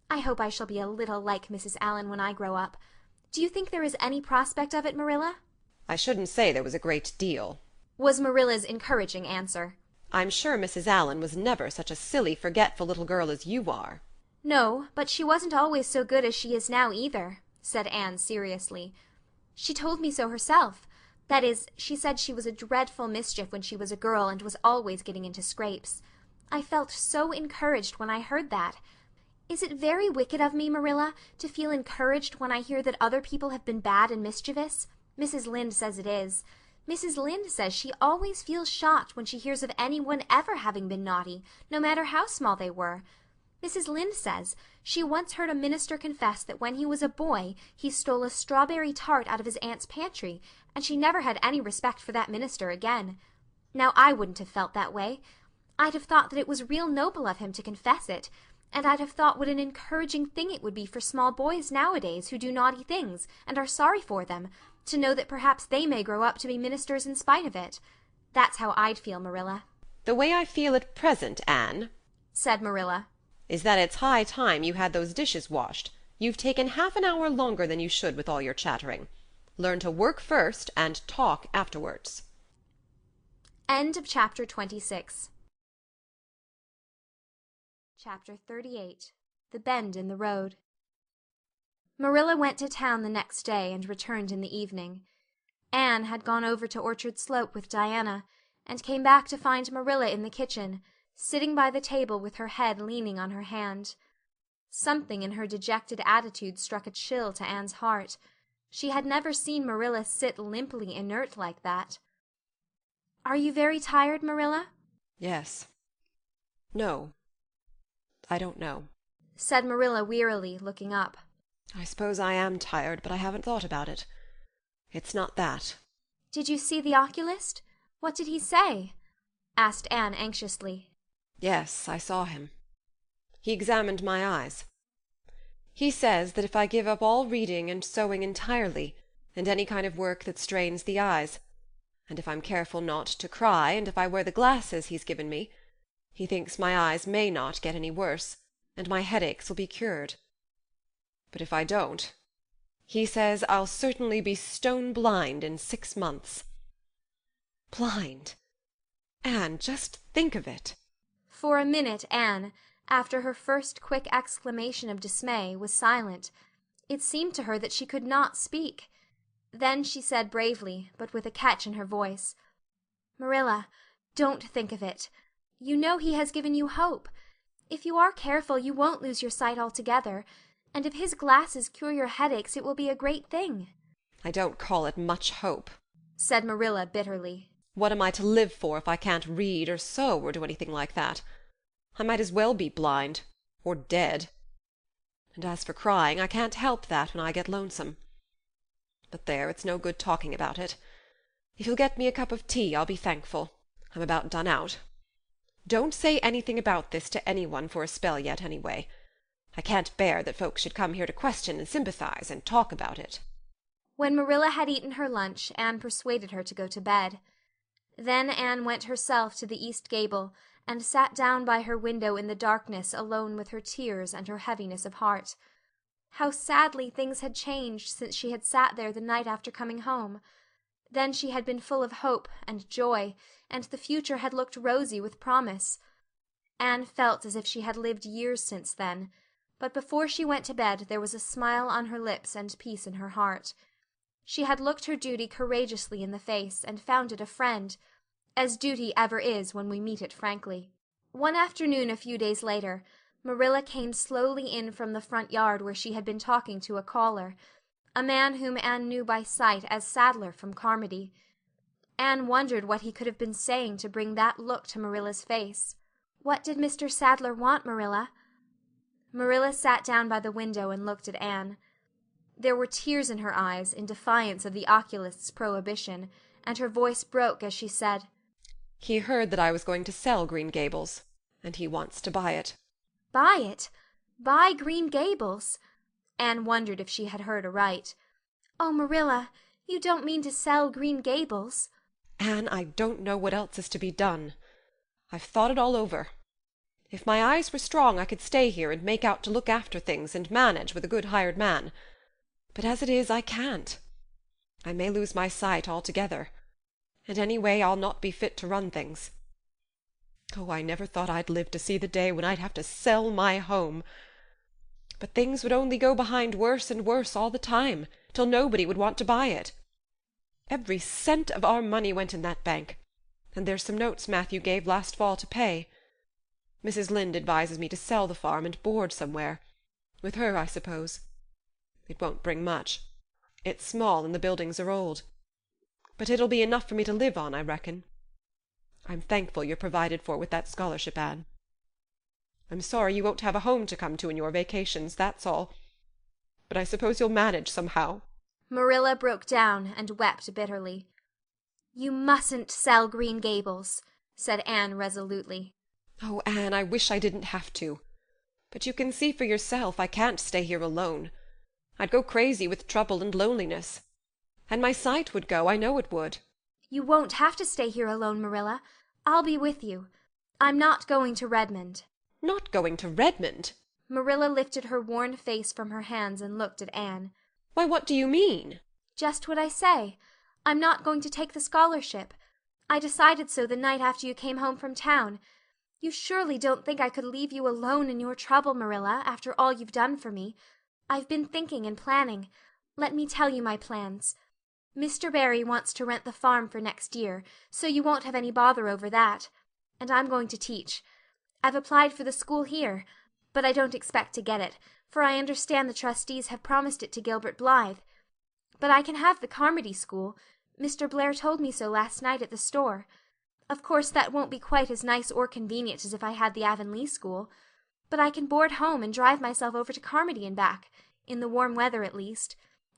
Speaker 1: I hope I shall be a little like Mrs. Allen when I grow up. Do you think there is any prospect of it, Marilla?
Speaker 3: I shouldn't say there was a great deal,
Speaker 1: was Marilla's encouraging answer.
Speaker 3: I'm sure Mrs. Allen was never such a silly, forgetful little girl as you are.
Speaker 1: No, but she wasn't always so good as she is now either, said Anne seriously. She told me so herself. That is, she said she was a dreadful mischief when she was a girl and was always getting into scrapes. I felt so encouraged when I heard that. Is it very wicked of me, Marilla, to feel encouraged when I hear that other people have been bad and mischievous? Mrs. Lynde says it is. Mrs. Lynde says she always feels shocked when she hears of anyone ever having been naughty, no matter how small they were. Mrs. Lynde says she once heard a minister confess that when he was a boy he stole a strawberry tart out of his aunt's pantry, and she never had any respect for that minister again. Now I wouldn't have felt that way. I'd have thought that it was real noble of him to confess it, and I'd have thought what an encouraging thing it would be for small boys nowadays who do naughty things and are sorry for them, to know that perhaps they may grow up to be ministers in spite of it. That's how I'd feel, Marilla.
Speaker 3: The way I feel at present, Anne,
Speaker 1: said Marilla,
Speaker 3: is that it's high time you had those dishes washed. You've taken half an hour longer than you should with all your chattering. Learn to work first and talk afterwards.
Speaker 1: End of chapter 26. Chapter 38. The Bend in the Road. Marilla went to town the next day and returned in the evening. Anne had gone over to Orchard Slope with Diana, and came back to find Marilla in the kitchen, sitting by the table with her head leaning on her hand. Something in her dejected attitude struck a chill to Anne's heart. She had never seen Marilla sit limply inert like that. "Are you very tired, Marilla?"
Speaker 3: Yes. No. I don't know,
Speaker 1: said Marilla wearily, looking up.
Speaker 3: I suppose I am tired, but I haven't thought about it. It's not that.
Speaker 1: Did you see the oculist? What did he say? Asked Anne anxiously.
Speaker 3: Yes, I saw him. He examined my eyes. He says that if I give up all reading and sewing entirely, and any kind of work that strains the eyes, and if I'm careful not to cry, and if I wear the glasses he's given me, he thinks my eyes may not get any worse, and my headaches will be cured. But if I don't, he says I'll certainly be stone blind in 6 months. Blind! Anne, just think of it.
Speaker 1: For a minute Anne, after her first quick exclamation of dismay, was silent. It seemed to her that she could not speak. Then she said bravely, but with a catch in her voice, "Marilla, don't think of it. You know he has given you hope. If you are careful you won't lose your sight altogether, and if his glasses cure your headaches it will be a great thing."
Speaker 3: I don't call it much hope,
Speaker 1: said Marilla bitterly.
Speaker 3: What am I to live for if I can't read or sew or do anything like that? I might as well be blind, or dead. And as for crying, I can't help that when I get lonesome. But there, it's no good talking about it. If you'll get me a cup of tea, I'll be thankful. I'm about done out. Don't say anything about this to anyone for a spell yet, anyway. I can't bear that folks should come here to question and sympathize and talk about it.
Speaker 1: When Marilla had eaten her lunch, Anne persuaded her to go to bed. Then Anne went herself to the east gable, and sat down by her window in the darkness alone with her tears and her heaviness of heart. How sadly things had changed since she had sat there the night after coming home. Then she had been full of hope and joy, and the future had looked rosy with promise. Anne felt as if she had lived years since then, but before she went to bed there was a smile on her lips and peace in her heart. She had looked her duty courageously in the face, and found it a friend, as duty ever is when we meet it frankly. One afternoon a few days later, Marilla came slowly in from the front yard where she had been talking to a caller, a man whom Anne knew by sight as Sadler from Carmody. Anne wondered what he could have been saying to bring that look to Marilla's face. "What did Mr. Sadler want, Marilla?" Marilla sat down by the window and looked at Anne. There were tears in her eyes in defiance of the oculist's prohibition, and her voice broke as she said,
Speaker 3: "He heard that I was going to sell Green Gables, and he wants to buy it."
Speaker 1: "Buy it? Buy Green Gables?" Anne wondered if she had heard aright. "Oh, Marilla, you don't mean to sell Green Gables?"
Speaker 3: "Anne, I don't know what else is to be done. I've thought it all over. If my eyes were strong I could stay here and make out to look after things and manage with a good hired man. But as it is, I can't. I may lose my sight altogether, and anyway I'll not be fit to run things. Oh, I never thought I'd live to see the day when I'd have to sell my home. But things would only go behind worse and worse all the time, till nobody would want to buy it. Every cent of our money went in that bank, and there's some notes Matthew gave last fall to pay. Mrs. Lynde advises me to sell the farm and board somewhere. With her, I suppose. It won't bring much. It's small, and the buildings are old. But it'll be enough for me to live on, I reckon. I'm thankful you're provided for with that scholarship, Anne. I'm sorry you won't have a home to come to in your vacations, that's all. But I suppose you'll manage somehow.
Speaker 1: Marilla broke down and wept bitterly. You mustn't sell Green Gables, said Anne resolutely.
Speaker 3: Oh, Anne, I wish I didn't have to. But you can see for yourself I can't stay here alone. I'd go crazy with trouble and loneliness. And my sight would go, I know it would.
Speaker 1: You won't have to stay here alone, Marilla. I'll be with you. I'm not going to Redmond.
Speaker 3: Not going to Redmond?
Speaker 1: Marilla lifted her worn face from her hands and looked at Anne.
Speaker 3: Why, what do you mean?
Speaker 1: Just what I say. I'm not going to take the scholarship. I decided so the night after you came home from town. You surely don't think I could leave you alone in your trouble, Marilla, after all you've done for me. I've been thinking and planning. Let me tell you my plans. Mr. Barry wants to rent the farm for next year, so you won't have any bother over that. And I'm going to teach. I've applied for the school here, but I don't expect to get it, for I understand the trustees have promised it to Gilbert Blythe. But I can have the Carmody school. Mr. Blair told me so last night at the store. Of course that won't be quite as nice or convenient as if I had the Avonlea school, but I can board home and drive myself over to Carmody and back, in the warm weather at least.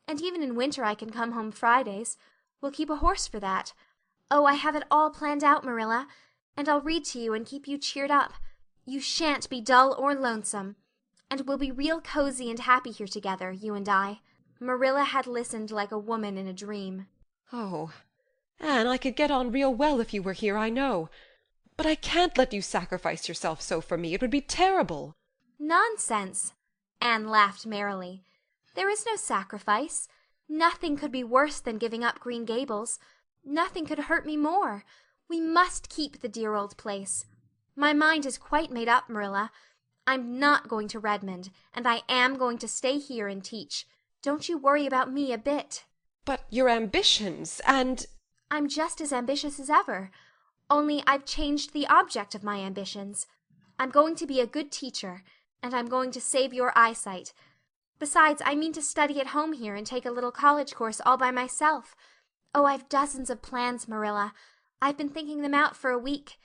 Speaker 1: And even in winter I can come home Fridays. We'll keep a horse for that. Oh, I have it all planned out, Marilla, and I'll read to you and keep you cheered up. You shan't be dull or lonesome. And we'll be real cozy and happy here together, you and I. Marilla had listened like a woman in a dream.
Speaker 3: Oh, Anne, I could get on real well if you were here, I know. But I can't let you sacrifice yourself so for me. It would be terrible.
Speaker 1: Nonsense. Anne laughed merrily. There is no sacrifice. Nothing could be worse than giving up Green Gables. Nothing could hurt me more. We must keep the dear old place. My mind is quite made up, Marilla. I'm not going to Redmond, and I am going to stay here and teach. Don't you worry about me a bit.
Speaker 3: But your ambitions, and...
Speaker 1: I'm just as ambitious as ever. Only I've changed the object of my ambitions. I'm going to be a good teacher, and I'm going to save your eyesight. Besides, I mean to study at home here and take a little college course all by myself. Oh, I've dozens of plans, Marilla. I've been thinking them out for a week.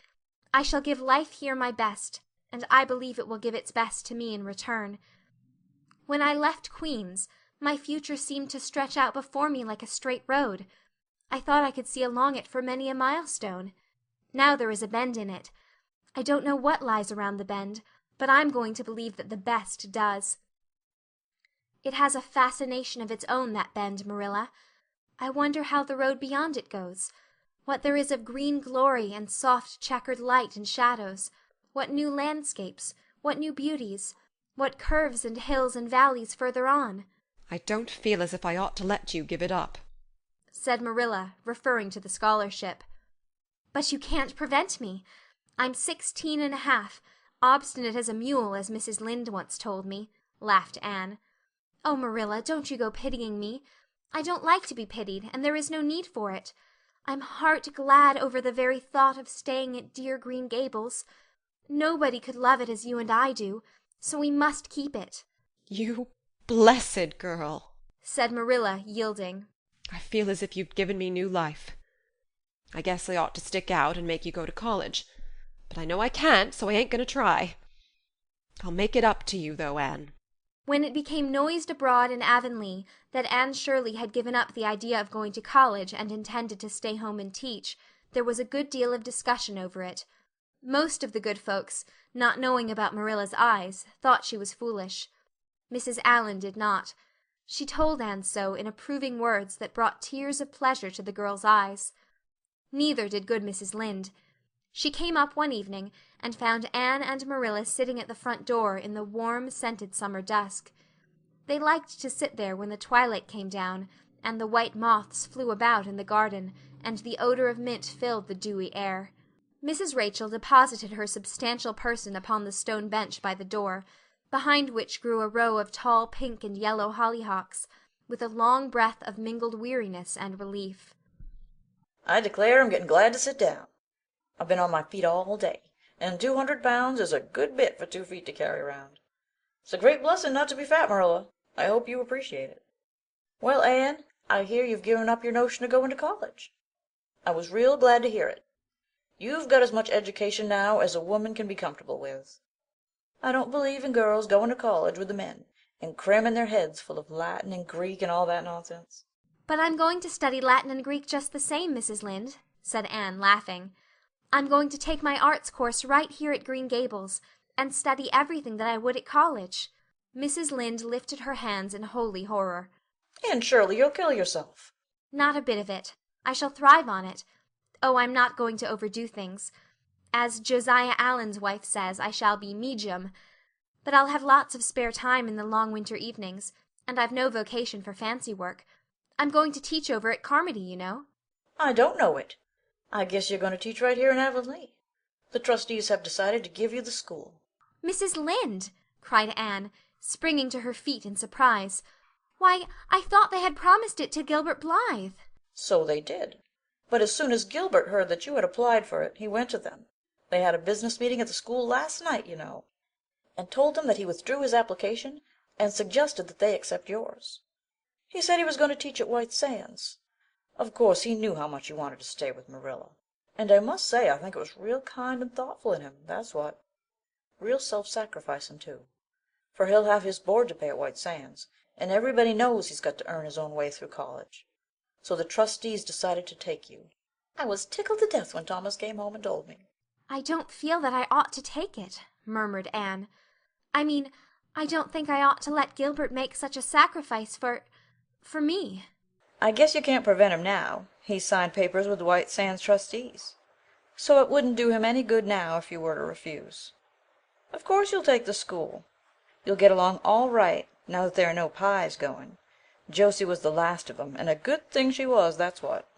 Speaker 1: I shall give life here my best, and I believe it will give its best to me in return. When I left Queen's, my future seemed to stretch out before me like a straight road. I thought I could see along it for many a milestone. Now there is a bend in it. I don't know what lies around the bend, but I'm going to believe that the best does. It has a fascination of its own, that bend, Marilla. I wonder how the road beyond it goes, what there is of green glory and soft checkered light and shadows, what new landscapes, what new beauties, what curves and hills and valleys further on.
Speaker 3: I don't feel as if I ought to let you give it up,
Speaker 1: said Marilla, referring to the scholarship. But you can't prevent me. I'm 16 and a half, obstinate as a mule, as Mrs. Lynde once told me, laughed Anne. Oh, Marilla, don't you go pitying me. I don't like to be pitied, and there is no need for it. I'm heart glad over the very thought of staying at dear Green Gables. Nobody could love it as you and I do, so we must keep it.
Speaker 3: You blessed girl,
Speaker 1: said Marilla, yielding.
Speaker 3: I feel as if you'd given me new life. I guess I ought to stick out and make you go to college, but I know I can't, so I ain't gonna try. I'll make it up to you, though, Anne.
Speaker 1: When it became noised abroad in Avonlea that Anne Shirley had given up the idea of going to college and intended to stay home and teach, there was a good deal of discussion over it. Most of the good folks, not knowing about Marilla's eyes, thought she was foolish. Mrs. Allan did not. She told Anne so in approving words that brought tears of pleasure to the girl's eyes. Neither did good Mrs. Lynde. She came up one evening and found Anne and Marilla sitting at the front door in the warm, scented summer dusk. They liked to sit there when the twilight came down, and the white moths flew about in the garden, and the odor of mint filled the dewy air. Mrs. Rachel deposited her substantial person upon the stone bench by the door, behind which grew a row of tall pink and yellow hollyhocks, with a long breath of mingled weariness and relief.
Speaker 2: I declare I'm getting glad to sit down. I've been on my feet all day, and 200 pounds is a good bit for 2 feet to carry around. It's a great blessing not to be fat, Marilla. I hope you appreciate it. Well, Anne, I hear you've given up your notion of going to college. I was real glad to hear it. You've got as much education now as a woman can be comfortable with. I don't believe in girls going to college with the men and cramming their heads full of Latin and Greek and all that nonsense.
Speaker 1: But I'm going to study Latin and Greek just the same, Mrs. Lynde, said Anne, laughing. I'm going to take my arts course right here at Green Gables and study everything that I would at college. Mrs. Lynde lifted her hands in holy horror.
Speaker 2: Anne Shirley, you'll kill yourself.
Speaker 1: Not a bit of it. I shall thrive on it. Oh, I'm not going to overdo things. As Josiah Allen's wife says, I shall be medium. But I'll have lots of spare time in the long winter evenings, and I've no vocation for fancy work. I'm going to teach over at Carmody, you know.
Speaker 2: I don't know it. I guess you're going to teach right here in Avonlea. The trustees have decided to give you the school.
Speaker 1: Mrs. Lynde, cried Anne, springing to her feet in surprise. Why, I thought they had promised it to Gilbert Blythe.
Speaker 2: So they did. But as soon as Gilbert heard that you had applied for it, he went to them. They had a business meeting at the school last night, you know, and told them that he withdrew his application and suggested that they accept yours. He said he was going to teach at White Sands. Of course, he knew how much you wanted to stay with Marilla. And I must say I think it was real kind and thoughtful in him, that's what. Real self-sacrificing, too. For he'll have his board to pay at White Sands, and everybody knows he's got to earn his own way through college. So the trustees decided to take you. I was tickled to death when Thomas came home and told me.
Speaker 1: I don't feel that I ought to take it, murmured Anne. I mean, I don't think I ought to let Gilbert make such a sacrifice for me.
Speaker 2: I guess you can't prevent him now. He's signed papers with the White Sands trustees. So it wouldn't do him any good now if you were to refuse. Of course you'll take the school. You'll get along all right now that there are no Pyes going. Josie was the last of 'em, and a good thing she was, that's what.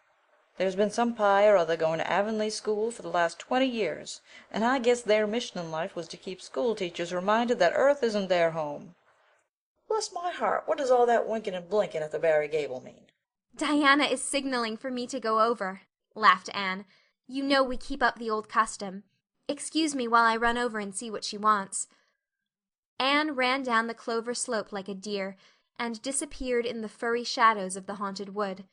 Speaker 2: There's been some Pye or other going to Avonlea school for the last 20 years, and I guess their mission in life was to keep school teachers reminded that Earth isn't their home. Bless my heart, what does all that winking and blinking at the Barry Gable mean?
Speaker 1: Diana is signaling for me to go over, laughed Anne. You know we keep up the old custom. Excuse me while I run over and see what she wants. Anne ran down the clover slope like a deer, and disappeared in the furry shadows of the haunted wood.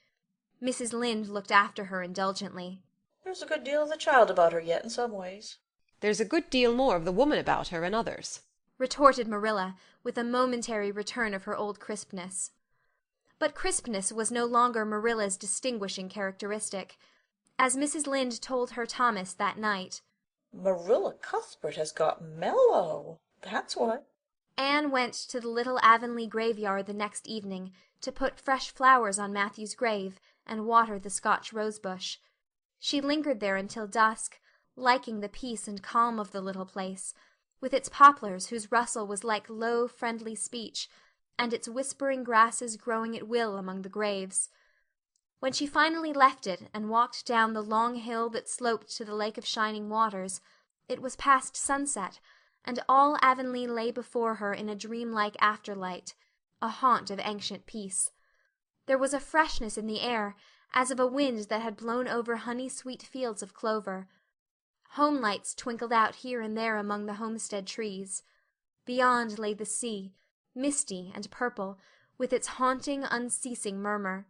Speaker 1: Mrs. Lynde looked after her indulgently.
Speaker 2: There's a good deal of the child about her yet in some ways.
Speaker 3: There's a good deal more of the woman about her in others,
Speaker 1: retorted Marilla, with a momentary return of her old crispness. But crispness was no longer Marilla's distinguishing characteristic. As Mrs. Lynde told her Thomas that night,
Speaker 2: Marilla Cuthbert has got mellow, that's what.
Speaker 1: Anne went to the little Avonlea graveyard the next evening to put fresh flowers on Matthew's grave and water the Scotch rosebush. She lingered there until dusk, liking the peace and calm of the little place, with its poplars whose rustle was like low, friendly speech, and its whispering grasses growing at will among the graves. When she finally left it and walked down the long hill that sloped to the Lake of Shining Waters, it was past sunset, and all Avonlea lay before her in a dreamlike afterlight, a haunt of ancient peace. There was a freshness in the air, as of a wind that had blown over honey-sweet fields of clover. Home lights twinkled out here and there among the homestead trees. Beyond lay the sea, misty and purple, with its haunting, unceasing murmur.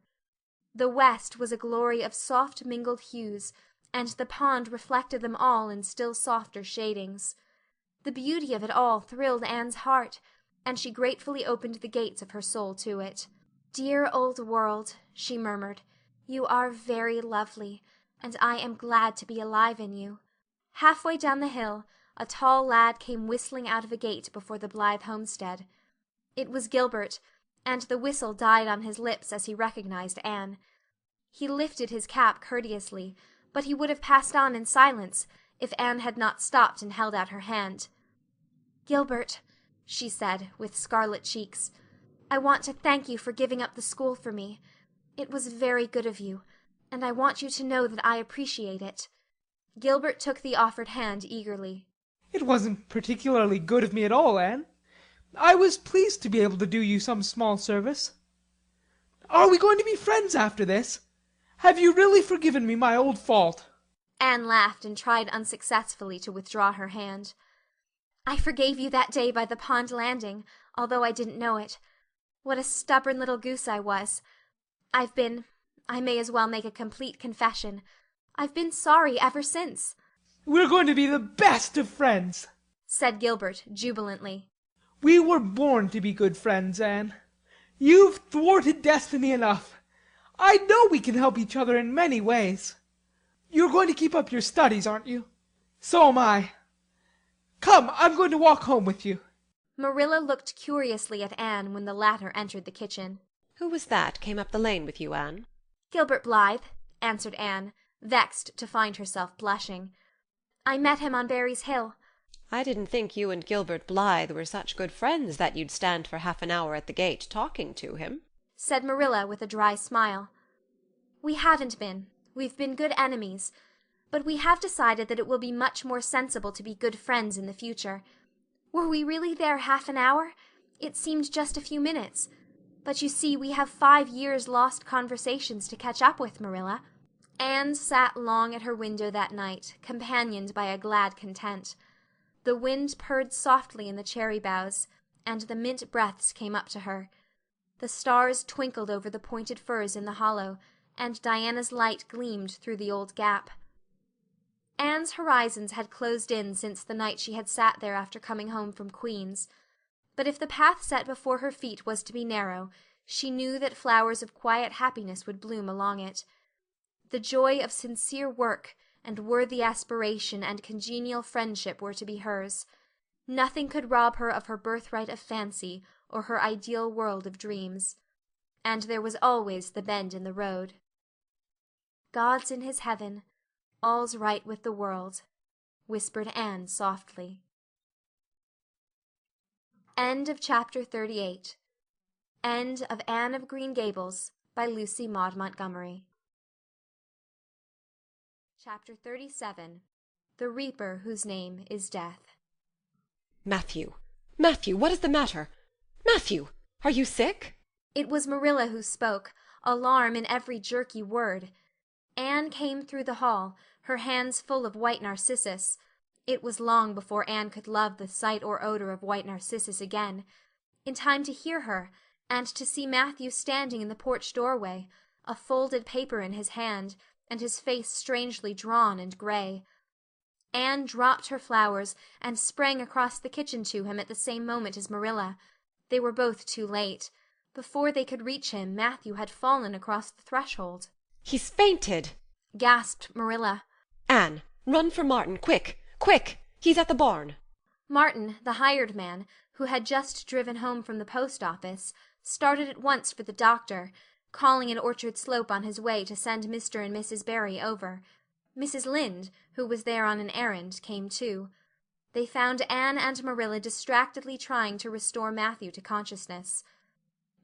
Speaker 1: The west was a glory of soft mingled hues, and the pond reflected them all in still softer shadings. The beauty of it all thrilled Anne's heart, and she gratefully opened the gates of her soul to it. "Dear old world," she murmured, "you are very lovely, and I am glad to be alive in you." Halfway down the hill, a tall lad came whistling out of a gate before the Blythe homestead. It was Gilbert, and the whistle died on his lips as he recognized Anne. He lifted his cap courteously, but he would have passed on in silence if Anne had not stopped and held out her hand. "Gilbert," she said, with scarlet cheeks, "I want to thank you for giving up the school for me. It was very good of you, and I want you to know that I appreciate it." Gilbert took the offered hand eagerly.
Speaker 14: It wasn't particularly good of me at all, Anne. I was pleased to be able to do you some small service. Are we going to be friends after this? Have you really forgiven me my old fault?"
Speaker 1: Anne laughed and tried unsuccessfully to withdraw her hand. "I forgave you that day by the pond landing, although I didn't know it. What a stubborn little goose I was. I may as well make a complete confession. I've been sorry ever since."
Speaker 14: "We're going to be the best of friends,"
Speaker 1: said Gilbert jubilantly.
Speaker 14: "We were born to be good friends, Anne. You've thwarted destiny enough. I know we can help each other in many ways. You're going to keep up your studies, aren't you? So am I. Come, I'm going to walk home with you."
Speaker 1: Marilla looked curiously at Anne when the latter entered the kitchen.
Speaker 3: Who was that came up the lane with you, Anne?
Speaker 1: "Gilbert Blythe," answered Anne, vexed to find herself blushing. "I met him on Barry's Hill."
Speaker 3: I didn't think you and Gilbert Blythe were such good friends that you'd stand for half an hour at the gate talking to him,"
Speaker 1: said Marilla with a dry smile. "We haven't been. We've been good enemies. But we have decided that it will be much more sensible to be good friends in the future. Were we really there half an hour? It seemed just a few minutes. But you see, we have 5 years' lost conversations to catch up with, Marilla." Anne sat long at her window that night, companioned by a glad content. The wind purred softly in the cherry boughs, and the mint breaths came up to her. The stars twinkled over the pointed firs in the hollow, and Diana's light gleamed through the old gap. Anne's horizons had closed in since the night she had sat there after coming home from Queen's. But if the path set before her feet was to be narrow, she knew that flowers of quiet happiness would bloom along it. The joy of sincere work and worthy aspiration and congenial friendship were to be hers. Nothing could rob her of her birthright of fancy or her ideal world of dreams. And there was always the bend in the road. "God's in his heaven. All's right with the world," whispered Anne softly. End of chapter 38. End of Anne of Green Gables by Lucy Maud Montgomery. Chapter 37. The Reaper Whose Name is Death.
Speaker 3: Matthew! Matthew, what is the matter? Matthew, are you sick?
Speaker 1: It was Marilla who spoke, alarm in every jerky word. Anne came through the hall, her hands full of white narcissus. It was long before Anne could love the sight or odor of white narcissus again. In time to hear her, and to see Matthew standing in the porch doorway, a folded paper in his hand, and his face strangely drawn and gray. Anne dropped her flowers and sprang across the kitchen to him at the same moment as Marilla. They were both too late. Before they could reach him, Matthew had fallen across the threshold.
Speaker 3: "He's fainted,"
Speaker 1: gasped Marilla.
Speaker 3: "Anne, run for Martin, quick, quick! He's at the barn."
Speaker 1: Martin, the hired man, who had just driven home from the post office, started at once for the doctor, calling at Orchard Slope on his way to send Mr. and Mrs. Barry over. Mrs. Lynde, who was there on an errand, came too. They found Anne and Marilla distractedly trying to restore Matthew to consciousness.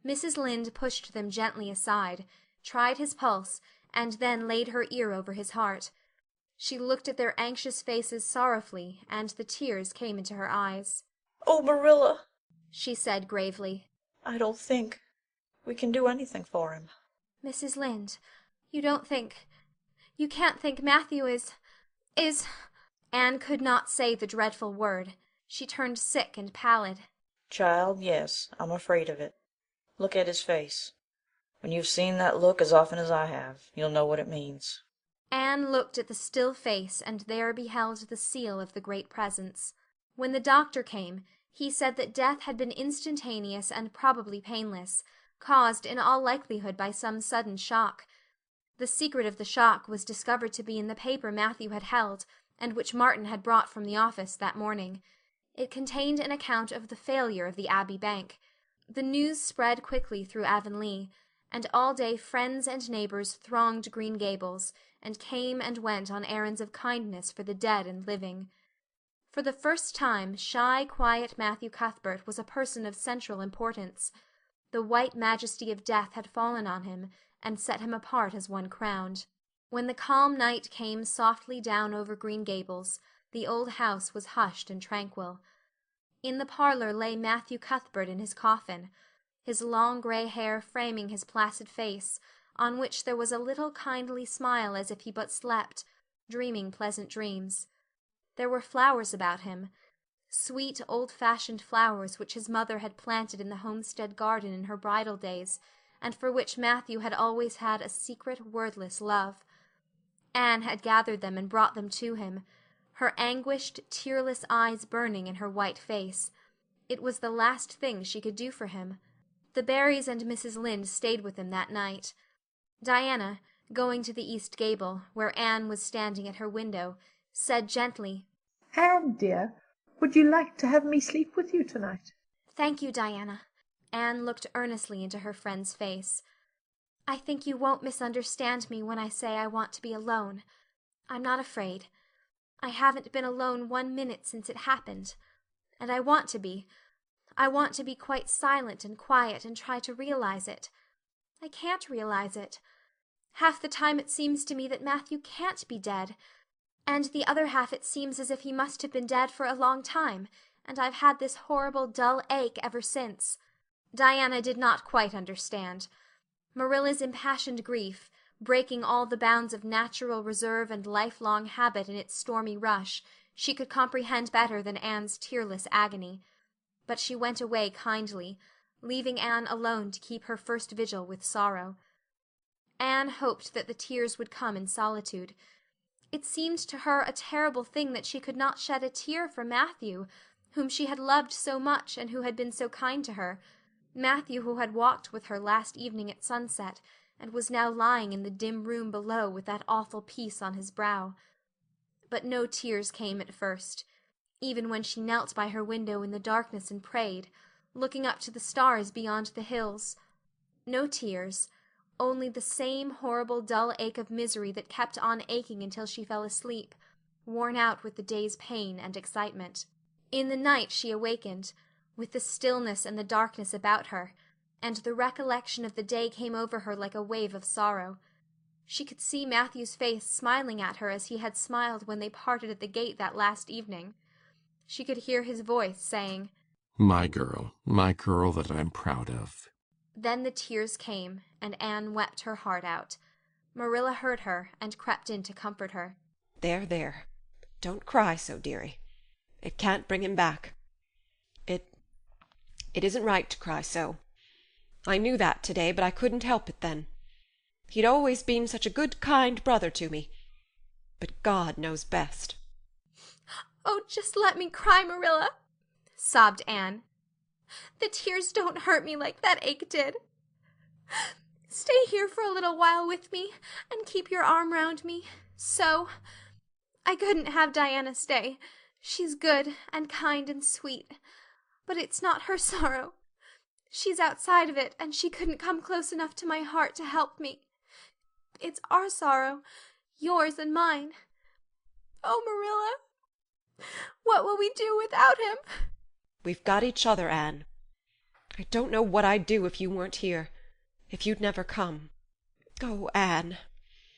Speaker 1: Mrs. Lynde pushed them gently aside, tried his pulse, and then laid her ear over his heart. She looked at their anxious faces sorrowfully, and the tears came into her eyes.
Speaker 2: "Oh, Marilla,"
Speaker 1: she said gravely,
Speaker 2: "I don't think we can do anything for him."
Speaker 1: "Mrs. Lynde, you can't think Matthew is... Anne could not say the dreadful word. She turned sick and pallid.
Speaker 2: "Child, yes, I'm afraid of it. Look at his face. When you've seen that look as often as I have, you'll know what it means."
Speaker 1: Anne looked at the still face and there beheld the seal of the Great Presence. When the doctor came, he said that death had been instantaneous and probably painless, caused in all likelihood by some sudden shock. The secret of the shock was discovered to be in the paper Matthew had held, and which Martin had brought from the office that morning. It contained an account of the failure of the Abbey Bank. The news spread quickly through Avonlea, and all day friends and neighbors thronged Green Gables, and came and went on errands of kindness for the dead and living. For the first time, shy, quiet Matthew Cuthbert was a person of central importance. The white majesty of death had fallen on him, and set him apart as one crowned. When the calm night came softly down over Green Gables, the old house was hushed and tranquil. In the parlour lay Matthew Cuthbert in his coffin, his long grey hair framing his placid face, on which there was a little kindly smile as if he but slept, dreaming pleasant dreams. There were flowers about him, sweet old-fashioned flowers which his mother had planted in the homestead garden in her bridal days, and for which Matthew had always had a secret wordless love. Anne had gathered them and brought them to him, her anguished, tearless eyes burning in her white face. It was the last thing she could do for him. The Barrys and Mrs. Lynde stayed with him that night. Diana, going to the east gable, where Anne was standing at her window, said gently,
Speaker 6: "Anne, dear, would you like to have me sleep with you tonight?"
Speaker 1: "Thank you, Diana." Anne looked earnestly into her friend's face. "I think you won't misunderstand me when I say I want to be alone. I'm not afraid. I haven't been alone 1 minute since it happened. And I want to be. I want to be quite silent and quiet and try to realize it. I can't realize it. Half the time it seems to me that Matthew can't be dead, and the other half it seems as if he must have been dead for a long time, and I've had this horrible dull ache ever since." Diana did not quite understand. Marilla's impassioned grief, breaking all the bounds of natural reserve and lifelong habit in its stormy rush, she could comprehend better than Anne's tearless agony. But she went away kindly, leaving Anne alone to keep her first vigil with sorrow. Anne hoped that the tears would come in solitude. It seemed to her a terrible thing that she could not shed a tear for Matthew, whom she had loved so much and who had been so kind to her, Matthew who had walked with her last evening at sunset, and was now lying in the dim room below with that awful peace on his brow. But no tears came at first, even when she knelt by her window in the darkness and prayed, looking up to the stars beyond the hills. No tears, only the same horrible dull ache of misery that kept on aching until she fell asleep, worn out with the day's pain and excitement. In the night she awakened, with the stillness and the darkness about her, and the recollection of the day came over her like a wave of sorrow. She could see Matthew's face smiling at her as he had smiled when they parted at the gate that last evening. She could hear his voice saying, my girl that I'm proud of." Then the tears came, and Anne wept her heart out. Marilla heard her and crept in to comfort her.
Speaker 3: There, there. Don't cry so, dearie. It can't bring him back. It isn't right to cry so. I knew that today, but I couldn't help it then. He'd always been such a good, kind brother to me. But God knows best.
Speaker 1: "Oh, just let me cry, Marilla," sobbed Anne. "The tears don't hurt me like that ache did. Stay here for a little while with me, and keep your arm round me. So. I couldn't have Diana stay. She's good and kind and sweet. But it's not her sorrow. She's outside of it, and she couldn't come close enough to my heart to help me. It's our sorrow, yours and mine. Oh, Marilla, what will we do without him?"
Speaker 3: We've got each other, Anne. I don't know what I'd do if you weren't here, if you'd never come. Oh, Anne,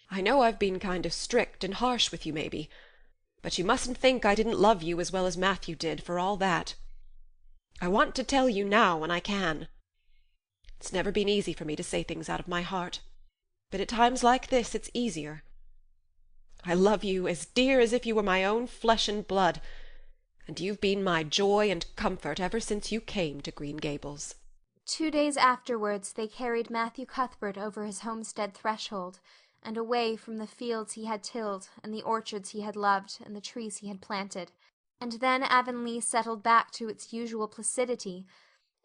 Speaker 3: I know I've been kind of strict and harsh with you, maybe, but you mustn't think I didn't love you as well as Matthew did, for all that. I want to tell you now when I can. It's never been easy for me to say things out of my heart, but at times like this it's easier. I love you as dear as if you were my own flesh and blood, and you've been my joy and comfort ever since you came to Green Gables."
Speaker 1: 2 days afterwards they carried Matthew Cuthbert over his homestead threshold, and away from the fields he had tilled, and the orchards he had loved, and the trees he had planted. And then Avonlea settled back to its usual placidity,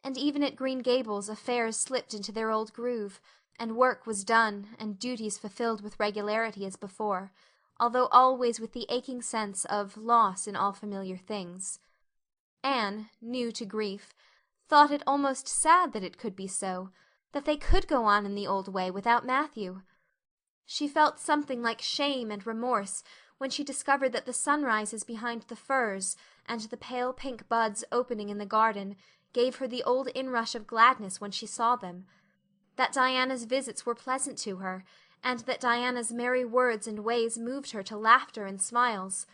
Speaker 1: and even at Green Gables affairs slipped into their old groove, and work was done, and duties fulfilled with regularity as before, although always with the aching sense of loss in all familiar things. Anne, new to grief, thought it almost sad that it could be so, that they could go on in the old way without Matthew. She felt something like shame and remorse when she discovered that the sunrises behind the firs and the pale pink buds opening in the garden gave her the old inrush of gladness when she saw them, that Diana's visits were pleasant to her, and that Diana's merry words and ways moved her to laughter and smiles,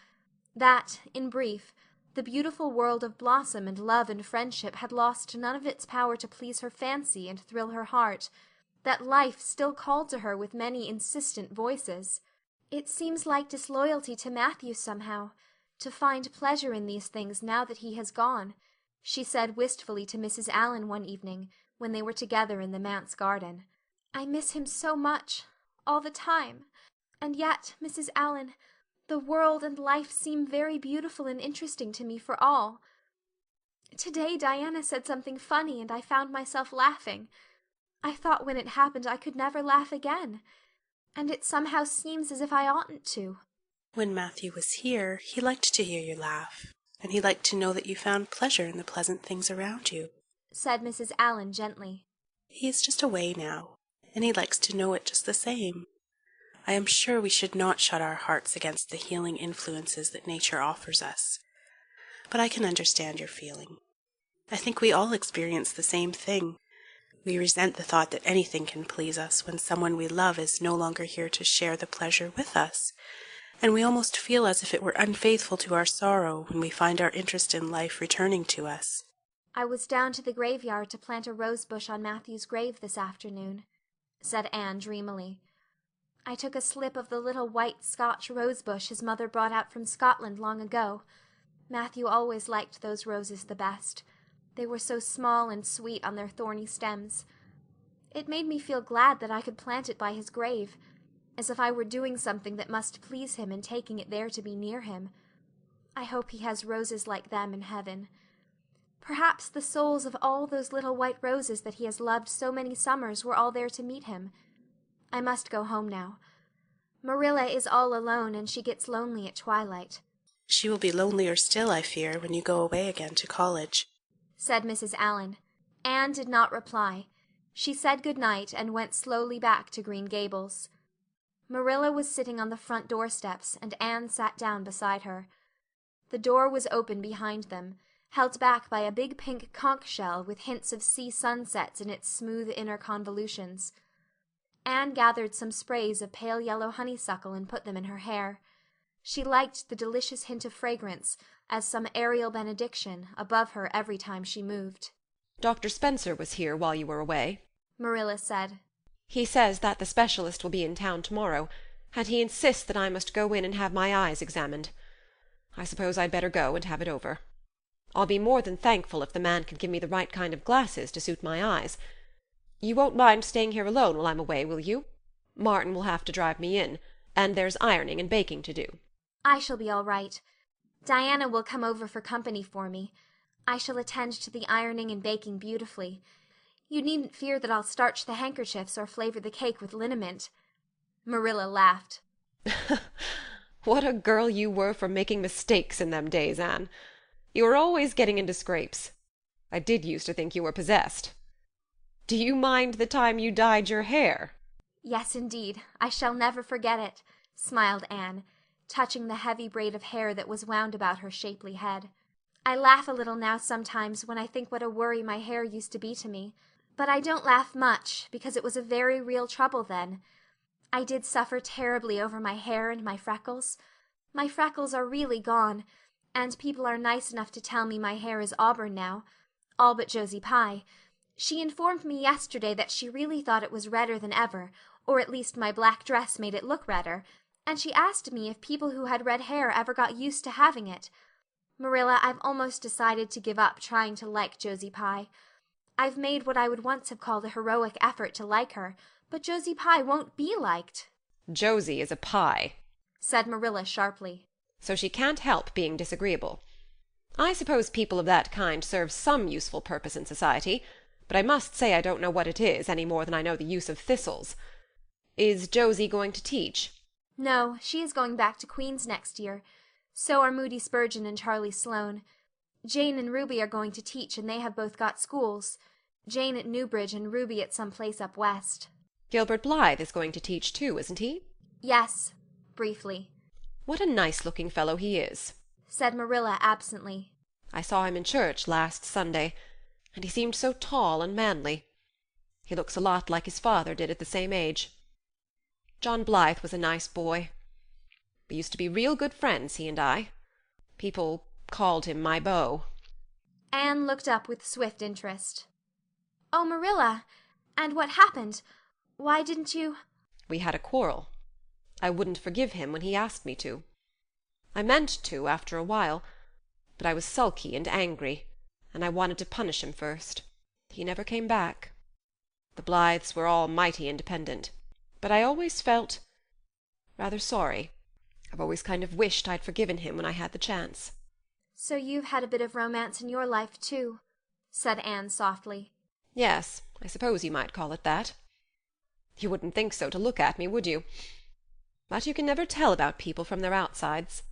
Speaker 1: that, in brief, The beautiful world of blossom and love and friendship had lost none of its power to please her fancy and thrill her heart, that life still called to her with many insistent voices. "It seems like disloyalty to Matthew somehow, to find pleasure in these things now that he has gone," she said wistfully to Mrs. Allan one evening when they were together in the manse garden. "I miss him so much, all the time. And yet, Mrs. Allan, the world and life seem very beautiful and interesting to me for all. Today Diana said something funny and I found myself laughing. I thought when it happened I could never laugh again, and it somehow seems as if I oughtn't to."
Speaker 10: When Matthew was here, he liked to hear you laugh, and he liked to know that you found pleasure in the pleasant things around you,
Speaker 1: said Mrs. Allan gently.
Speaker 10: "He is just away now, and he likes to know it just the same. I am sure we should not shut our hearts against the healing influences that nature offers us. But I can understand your feeling. I think we all experience the same thing. We resent the thought that anything can please us when someone we love is no longer here to share the pleasure with us, and we almost feel as if it were unfaithful to our sorrow when we find our interest in life returning to us."
Speaker 1: "I was down to the graveyard to plant a rose bush on Matthew's grave this afternoon," said Anne dreamily. "I took a slip of the little white Scotch rose bush his mother brought out from Scotland long ago. Matthew always liked those roses the best. They were so small and sweet on their thorny stems. It made me feel glad that I could plant it by his grave, as if I were doing something that must please him and taking it there to be near him. I hope he has roses like them in heaven. Perhaps the souls of all those little white roses that he has loved so many summers were all there to meet him. I must go home now. Marilla is all alone and she gets lonely at twilight."
Speaker 10: "She will be lonelier still, I fear, when you go away again to college,"
Speaker 1: said Mrs. Allan. Anne did not reply. She said good night and went slowly back to Green Gables. Marilla was sitting on the front door steps, and Anne sat down beside her. The door was open behind them, held back by a big pink conch shell with hints of sea sunsets in its smooth inner convolutions. Anne gathered some sprays of pale yellow honeysuckle and put them in her hair. She liked the delicious hint of fragrance, as some aerial benediction, above her every time she moved.
Speaker 3: "Dr. Spencer was here while you were away,"
Speaker 1: Marilla said.
Speaker 3: "He says that the specialist will be in town tomorrow, and he insists that I must go in and have my eyes examined. I suppose I'd better go and have it over. I'll be more than thankful if the man can give me the right kind of glasses to suit my eyes. You won't mind staying here alone while I'm away, will you? Martin will have to drive me in, and there's ironing and baking to do."
Speaker 1: "I shall be all right. Diana will come over for company for me. I shall attend to the ironing and baking beautifully. You needn't fear that I'll starch the handkerchiefs or flavor the cake with liniment." Marilla laughed.
Speaker 3: "What a girl you were for making mistakes in them days, Anne. You were always getting into scrapes. I did used to think you were possessed. Do you mind the time you dyed your hair?"
Speaker 1: "Yes, indeed. I shall never forget it," smiled Anne, touching the heavy braid of hair that was wound about her shapely head. "I laugh a little now sometimes when I think what a worry my hair used to be to me. But I don't laugh much, because it was a very real trouble then. I did suffer terribly over my hair and my freckles. My freckles are really gone, and people are nice enough to tell me my hair is auburn now, all but Josie Pye. She informed me yesterday that she really thought it was redder than ever, or at least my black dress made it look redder, and she asked me if people who had red hair ever got used to having it. Marilla, I've almost decided to give up trying to like Josie Pye. I've made what I would once have called a heroic effort to like her, but Josie Pye won't be liked."
Speaker 3: "Josie is a pie,"
Speaker 1: said Marilla sharply.
Speaker 3: "so she can't help being disagreeable. I suppose people of that kind serve some useful purpose in society, but I must say I don't know what it is any more than I know the use of thistles. Is Josie going to teach?"
Speaker 1: "No, she is going back to Queen's next year. So are Moody Spurgeon and Charlie Sloane. Jane and Ruby are going to teach, and they have both got schools. Jane at Newbridge and Ruby at some place up west."
Speaker 3: "Gilbert Blythe is going to teach too, isn't he?"
Speaker 1: "Yes," briefly.
Speaker 3: "What a nice-looking fellow he is,"
Speaker 1: said Marilla absently.
Speaker 3: "I saw him in church last Sunday, and he seemed so tall and manly. He looks a lot like his father did at the same age. John Blythe was a nice boy. We used to be real good friends, he and I. People called him my beau.
Speaker 1: Anne looked up with swift interest. Oh, Marilla, and what happened? Why didn't you—
Speaker 3: We had a quarrel. I wouldn't forgive him when he asked me to. I meant to, after a while, but I was sulky and angry, and I wanted to punish him first. He never came back. The Blythes were all mighty independent, but I always felt rather sorry. I've always kind of wished I'd forgiven him when I had the chance.
Speaker 1: So you've had a bit of romance in your life, too, said Anne softly.
Speaker 3: Yes, I suppose you might call it that. You wouldn't think so to look at me, would you? But you can never tell about people from their outsides.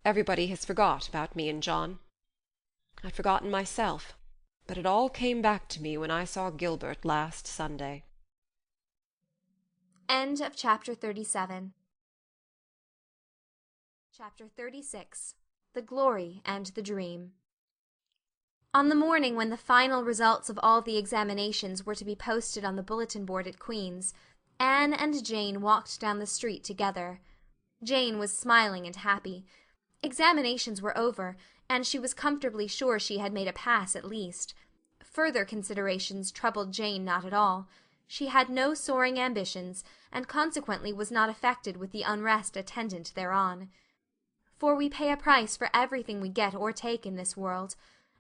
Speaker 3: Everybody has forgot about me and John. I'd forgotten myself, but it all came back to me when I saw Gilbert last Sunday.
Speaker 1: End of chapter 37. Chapter 36. The Glory and the Dream. On the morning when the final results of all the examinations were to be posted on the bulletin board at Queen's, Anne and Jane walked down the street together. Jane was smiling and happy. Examinations were over, and she was comfortably sure she had made a pass at least. Further considerations troubled Jane not at all. She had no soaring ambitions, and consequently was not affected with the unrest attendant thereon. For we pay a price for everything we get or take in this world,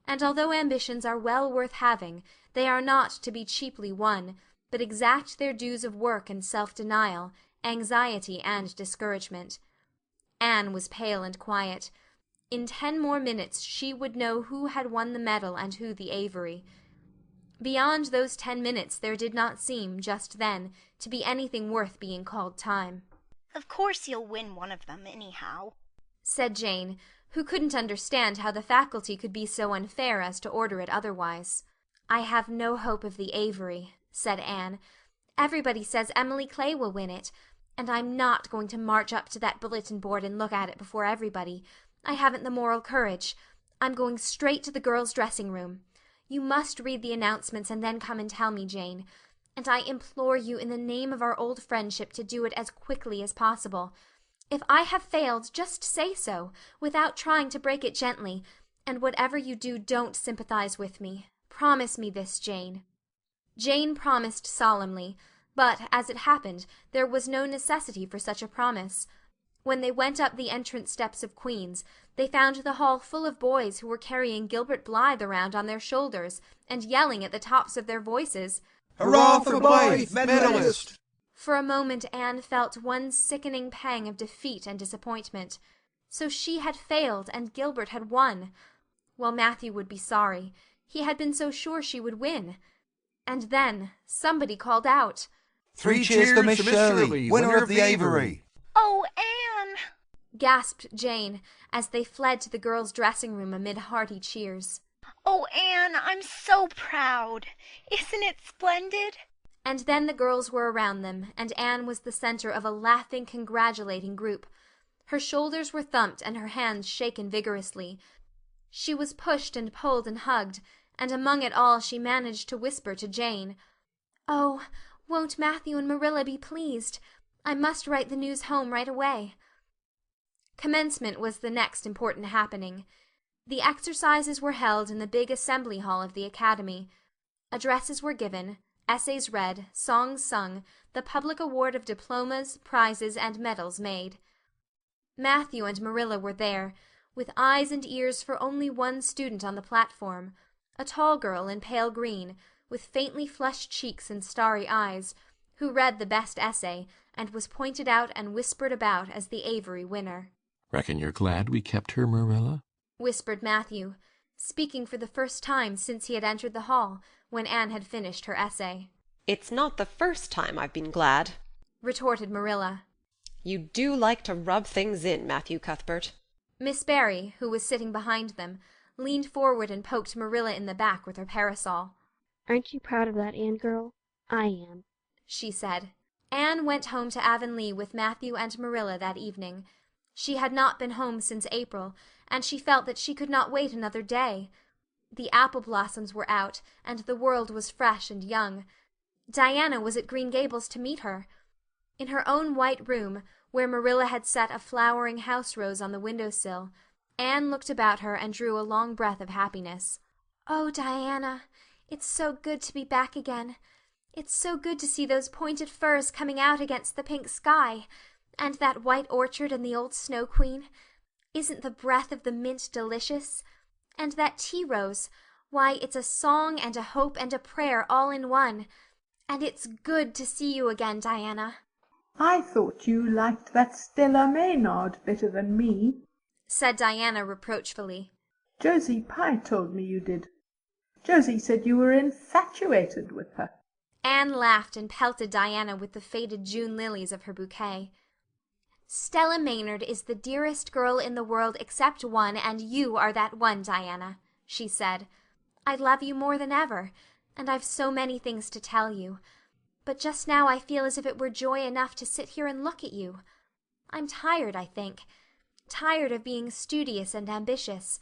Speaker 1: and although ambitions are well worth having, they are not to be cheaply won, but exact their dues of work and self-denial, anxiety and discouragement. Anne was pale and quiet. In 10 more minutes she would know who had won the medal and who the Avery. Beyond those 10 minutes there did not seem, just then, to be anything worth being called time.
Speaker 19: Of course you'll win one of them anyhow,
Speaker 1: said Jane, who couldn't understand how the faculty could be so unfair as to order it otherwise. I have no hope of the Avery, said Anne. Everybody says Emily Clay will win it, and I'm not going to march up to that bulletin board and look at it before everybody. I haven't the moral courage. I'm going straight to the girls' dressing room. You must read the announcements and then come and tell me, Jane. And I implore you in the name of our old friendship to do it as quickly as possible. If I have failed, just say so, without trying to break it gently, and whatever you do, don't sympathize with me. Promise me this, Jane. Jane promised solemnly, but, as it happened, there was no necessity for such a promise. When they went up the entrance steps of Queen's, they found the hall full of boys who were carrying Gilbert Blythe around on their shoulders, and yelling at the tops of their voices,
Speaker 4: "Hurrah for Blythe, medalist!"
Speaker 1: For a moment Anne felt one sickening pang of defeat and disappointment. So she had failed, and Gilbert had won. Well, Matthew would be sorry. He had been so sure she would win. And then somebody called out,
Speaker 4: "Three cheers for Miss Shirley, winner of the Avery!"
Speaker 19: Oh, Anne!
Speaker 1: gasped Jane, as they fled to the girls' dressing room amid hearty cheers.
Speaker 19: Oh, Anne, I'm so proud. Isn't it splendid?
Speaker 1: And then the girls were around them, and Anne was the center of a laughing, congratulating group. Her shoulders were thumped and her hands shaken vigorously. She was pushed and pulled and hugged, and among it all she managed to whisper to Jane, "Oh, won't Matthew and Marilla be pleased? I must write the news home right away." Commencement was the next important happening. The exercises were held in the big assembly hall of the academy. Addresses were given, essays read, songs sung, the public award of diplomas, prizes, and medals made. Matthew and Marilla were there, with eyes and ears for only one student on the platform, a tall girl in pale green, with faintly flushed cheeks and starry eyes, who read the best essay, and was pointed out and whispered about as the Avery winner.
Speaker 5: "Reckon you're glad we kept her, Marilla?"
Speaker 1: whispered Matthew, speaking for the first time since he had entered the hall, when Anne had finished her essay.
Speaker 3: "It's not the first time I've been glad,"
Speaker 1: retorted Marilla.
Speaker 3: "You do like to rub things in, Matthew Cuthbert."
Speaker 1: Miss Barry, who was sitting behind them, leaned forward and poked Marilla in the back with her parasol.
Speaker 11: "Aren't you proud of that, Anne girl? I am,"
Speaker 1: she said. Anne went home to Avonlea with Matthew and Marilla that evening. She had not been home since April, and she felt that she could not wait another day. The apple blossoms were out, and the world was fresh and young. Diana was at Green Gables to meet her. In her own white room, where Marilla had set a flowering house rose on the window-sill, Anne looked about her and drew a long breath of happiness.
Speaker 18: Oh, Diana, it's so good to be back again. It's so good to see those pointed firs coming out against the pink sky, and that white orchard and the old Snow Queen. Isn't the breath of the mint delicious? And that tea rose, why, it's a song and a hope and a prayer all in one. And it's good to see you again, Diana.
Speaker 6: I thought you liked that Stella Maynard better than me,
Speaker 1: said Diana reproachfully.
Speaker 6: Josie Pye told me you did. Josie said you were infatuated with her.
Speaker 1: Anne laughed and pelted Diana with the faded June lilies of her bouquet.
Speaker 18: Stella Maynard is the dearest girl in the world except one, and you are that one, Diana, she said. I love you more than ever, and I've so many things to tell you. But just now I feel as if it were joy enough to sit here and look at you. I'm tired, I think. Tired of being studious and ambitious.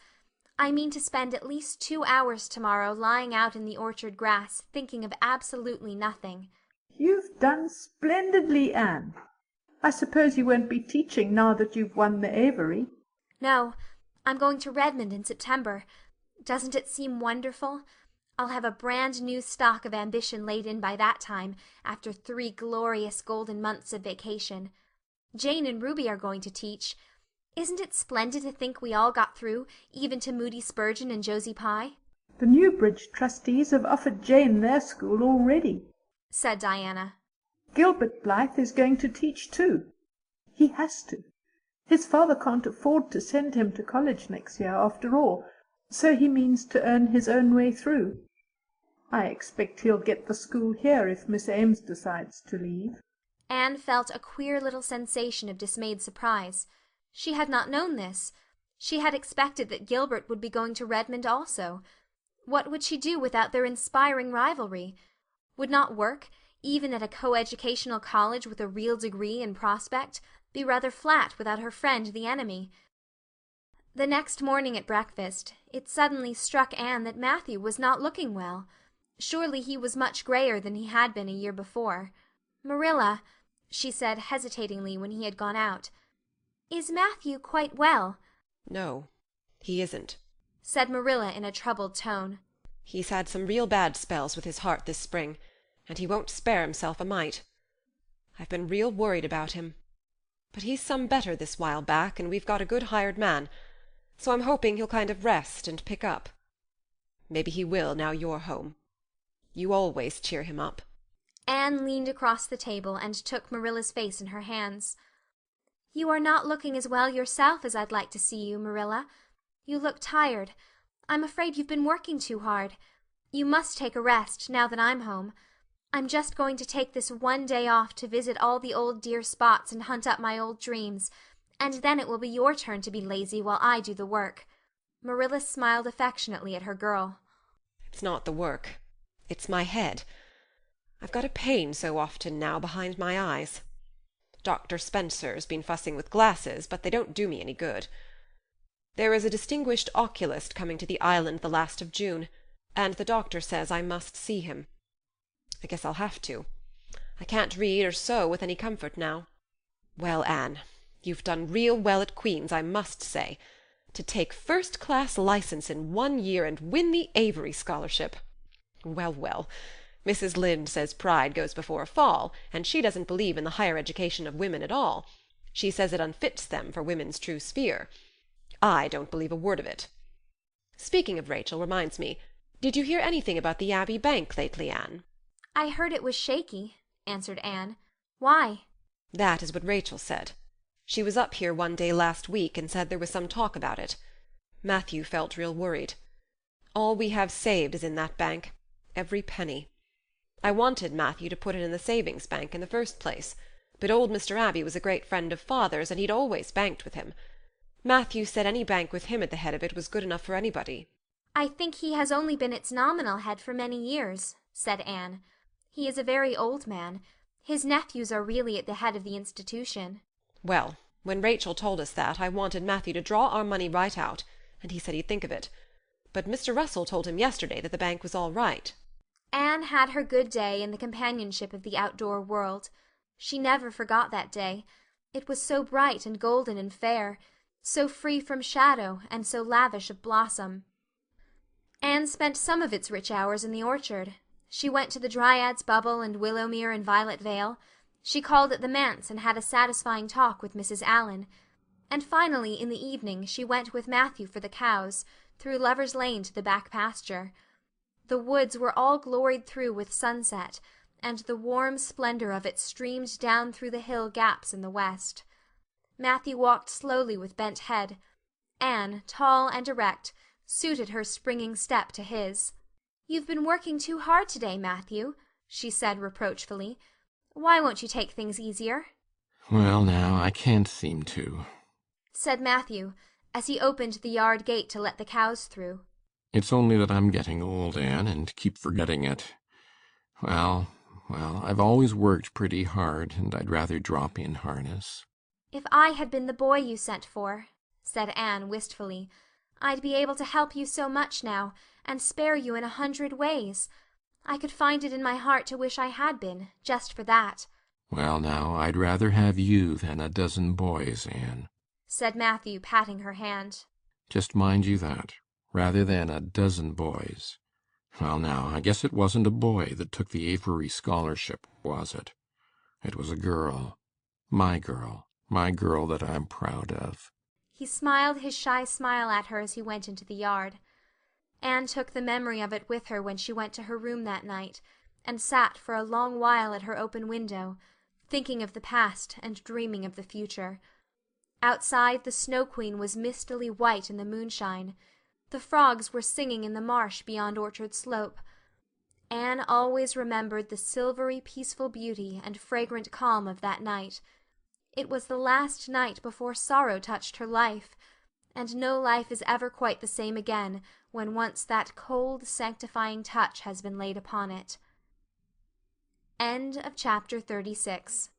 Speaker 18: I mean to spend at least 2 hours tomorrow lying out in the orchard grass, thinking of absolutely nothing.
Speaker 6: You've done splendidly, Anne. I suppose you won't be teaching now that you've won the Avery.
Speaker 18: No, I'm going to Redmond in September. Doesn't it seem wonderful? I'll have a brand new stock of ambition laid in by that time, after 3 glorious golden months of vacation. Jane and Ruby are going to teach. Isn't it splendid to think we all got through, even to Moody Spurgeon and Josie Pye?
Speaker 6: The Newbridge trustees have offered Jane their school already,
Speaker 1: said Diana.
Speaker 6: Gilbert Blythe is going to teach too. He has to. His father can't afford to send him to college next year after all, so he means to earn his own way through. I expect he'll get the school here if Miss Ames decides to leave.
Speaker 1: Anne felt a queer little sensation of dismayed surprise. She had not known this. She had expected that Gilbert would be going to Redmond also. What would she do without their inspiring rivalry? Would not work, even at a coeducational college with a real degree in prospect, be rather flat without her friend the enemy? The next morning at breakfast, it suddenly struck Anne that Matthew was not looking well. Surely he was much grayer than he had been a year before. "Marilla," she said hesitatingly when he had gone out, "is Matthew quite well?"
Speaker 3: "No, he isn't,"
Speaker 1: said Marilla in a troubled tone.
Speaker 3: "He's had some real bad spells with his heart this spring, and he won't spare himself a mite. I've been real worried about him. But he's some better this while back, and we've got a good hired man, so I'm hoping he'll kind of rest and pick up. Maybe he will now you're home. You always cheer him up."
Speaker 1: Anne leaned across the table and took Marilla's face in her hands.
Speaker 18: You are not looking as well yourself as I'd like to see you, Marilla. You look tired. I'm afraid you've been working too hard. You must take a rest, now that I'm home. I'm just going to take this one day off to visit all the old dear spots and hunt up my old dreams, and then it will be your turn to be lazy while I do the work.
Speaker 1: Marilla smiled affectionately at her girl.
Speaker 3: "It's not the work. It's my head. I've got a pain so often now behind my eyes. Dr. Spencer's been fussing with glasses, but they don't do me any good. There is a distinguished oculist coming to the island the last of June, and the doctor says I must see him. I guess I'll have to. I can't read or sew with any comfort now. Well, Anne, you've done real well at Queen's, I must say. To take first-class license in 1 year and win the Avery scholarship. Well, well, Mrs. Lynde says pride goes before a fall, and she doesn't believe in the higher education of women at all. She says it unfits them for women's true sphere. I don't believe a word of it. Speaking of Rachel reminds me, did you hear anything about the Abbey Bank lately, Anne?
Speaker 18: I heard it was shaky, answered Anne. Why?
Speaker 3: That is what Rachel said. She was up here one day last week and said there was some talk about it. Matthew felt real worried. All we have saved is in that bank, every penny. I wanted Matthew to put it in the savings bank in the first place, but old Mr. Abbey was a great friend of father's, and he'd always banked with him. Matthew said any bank with him at the head of it was good enough for anybody.
Speaker 18: I think he has only been its nominal head for many years, said Anne. He is a very old man. His nephews are really at the head of the institution.
Speaker 3: Well, when Rachel told us that, I wanted Matthew to draw our money right out, and he said he'd think of it. But Mr. Russell told him yesterday that the bank was all right.
Speaker 1: Anne had her good day in the companionship of the outdoor world. She never forgot that day. It was so bright and golden and fair. so free from shadow and so lavish of blossom. Anne spent some of its rich hours in the orchard. She went to the Dryad's Bubble and Willowmere and Violet Vale. She called at the manse and had a satisfying talk with Mrs. Allan. And finally, in the evening, she went with Matthew for the cows, through Lover's Lane to the back pasture. The woods were all gloried through with sunset, and the warm splendor of it streamed down through the hill gaps in the west. Matthew walked slowly with bent head. Anne, tall and erect, suited her springing step to his. "You've been working too hard today, Matthew," she said reproachfully. "Why won't you take things easier?"
Speaker 5: Well, now, I can't seem to,
Speaker 1: said Matthew, as he opened the yard gate to let the cows through.
Speaker 5: It's only that I'm getting old, Anne, and keep forgetting it. Well, I've always worked pretty hard, and I'd rather drop in harness.
Speaker 1: "If I had been the boy you sent for," said Anne wistfully, "I'd be able to help you so much now, and spare you in 100 ways. I could find it in my heart to wish I had been, just for that."
Speaker 5: Well, now, I'd rather have you than a dozen boys, Anne,
Speaker 1: said Matthew, patting her hand.
Speaker 5: Just mind you that. Rather than a dozen boys. Well, now, I guess it wasn't a boy that took the Avery scholarship, was it? It was a girl. My girl that I'm proud of.
Speaker 1: He smiled his shy smile at her as he went into the yard. Anne took the memory of it with her when she went to her room that night, and sat for a long while at her open window, thinking of the past and dreaming of the future. Outside, the Snow Queen was mistily white in the moonshine. The frogs were singing in the marsh beyond Orchard Slope. Anne always remembered the silvery, peaceful beauty and fragrant calm of that night. It was the last night before sorrow touched her life, and no life is ever quite the same again when once that cold, sanctifying touch has been laid upon it. End of chapter 36.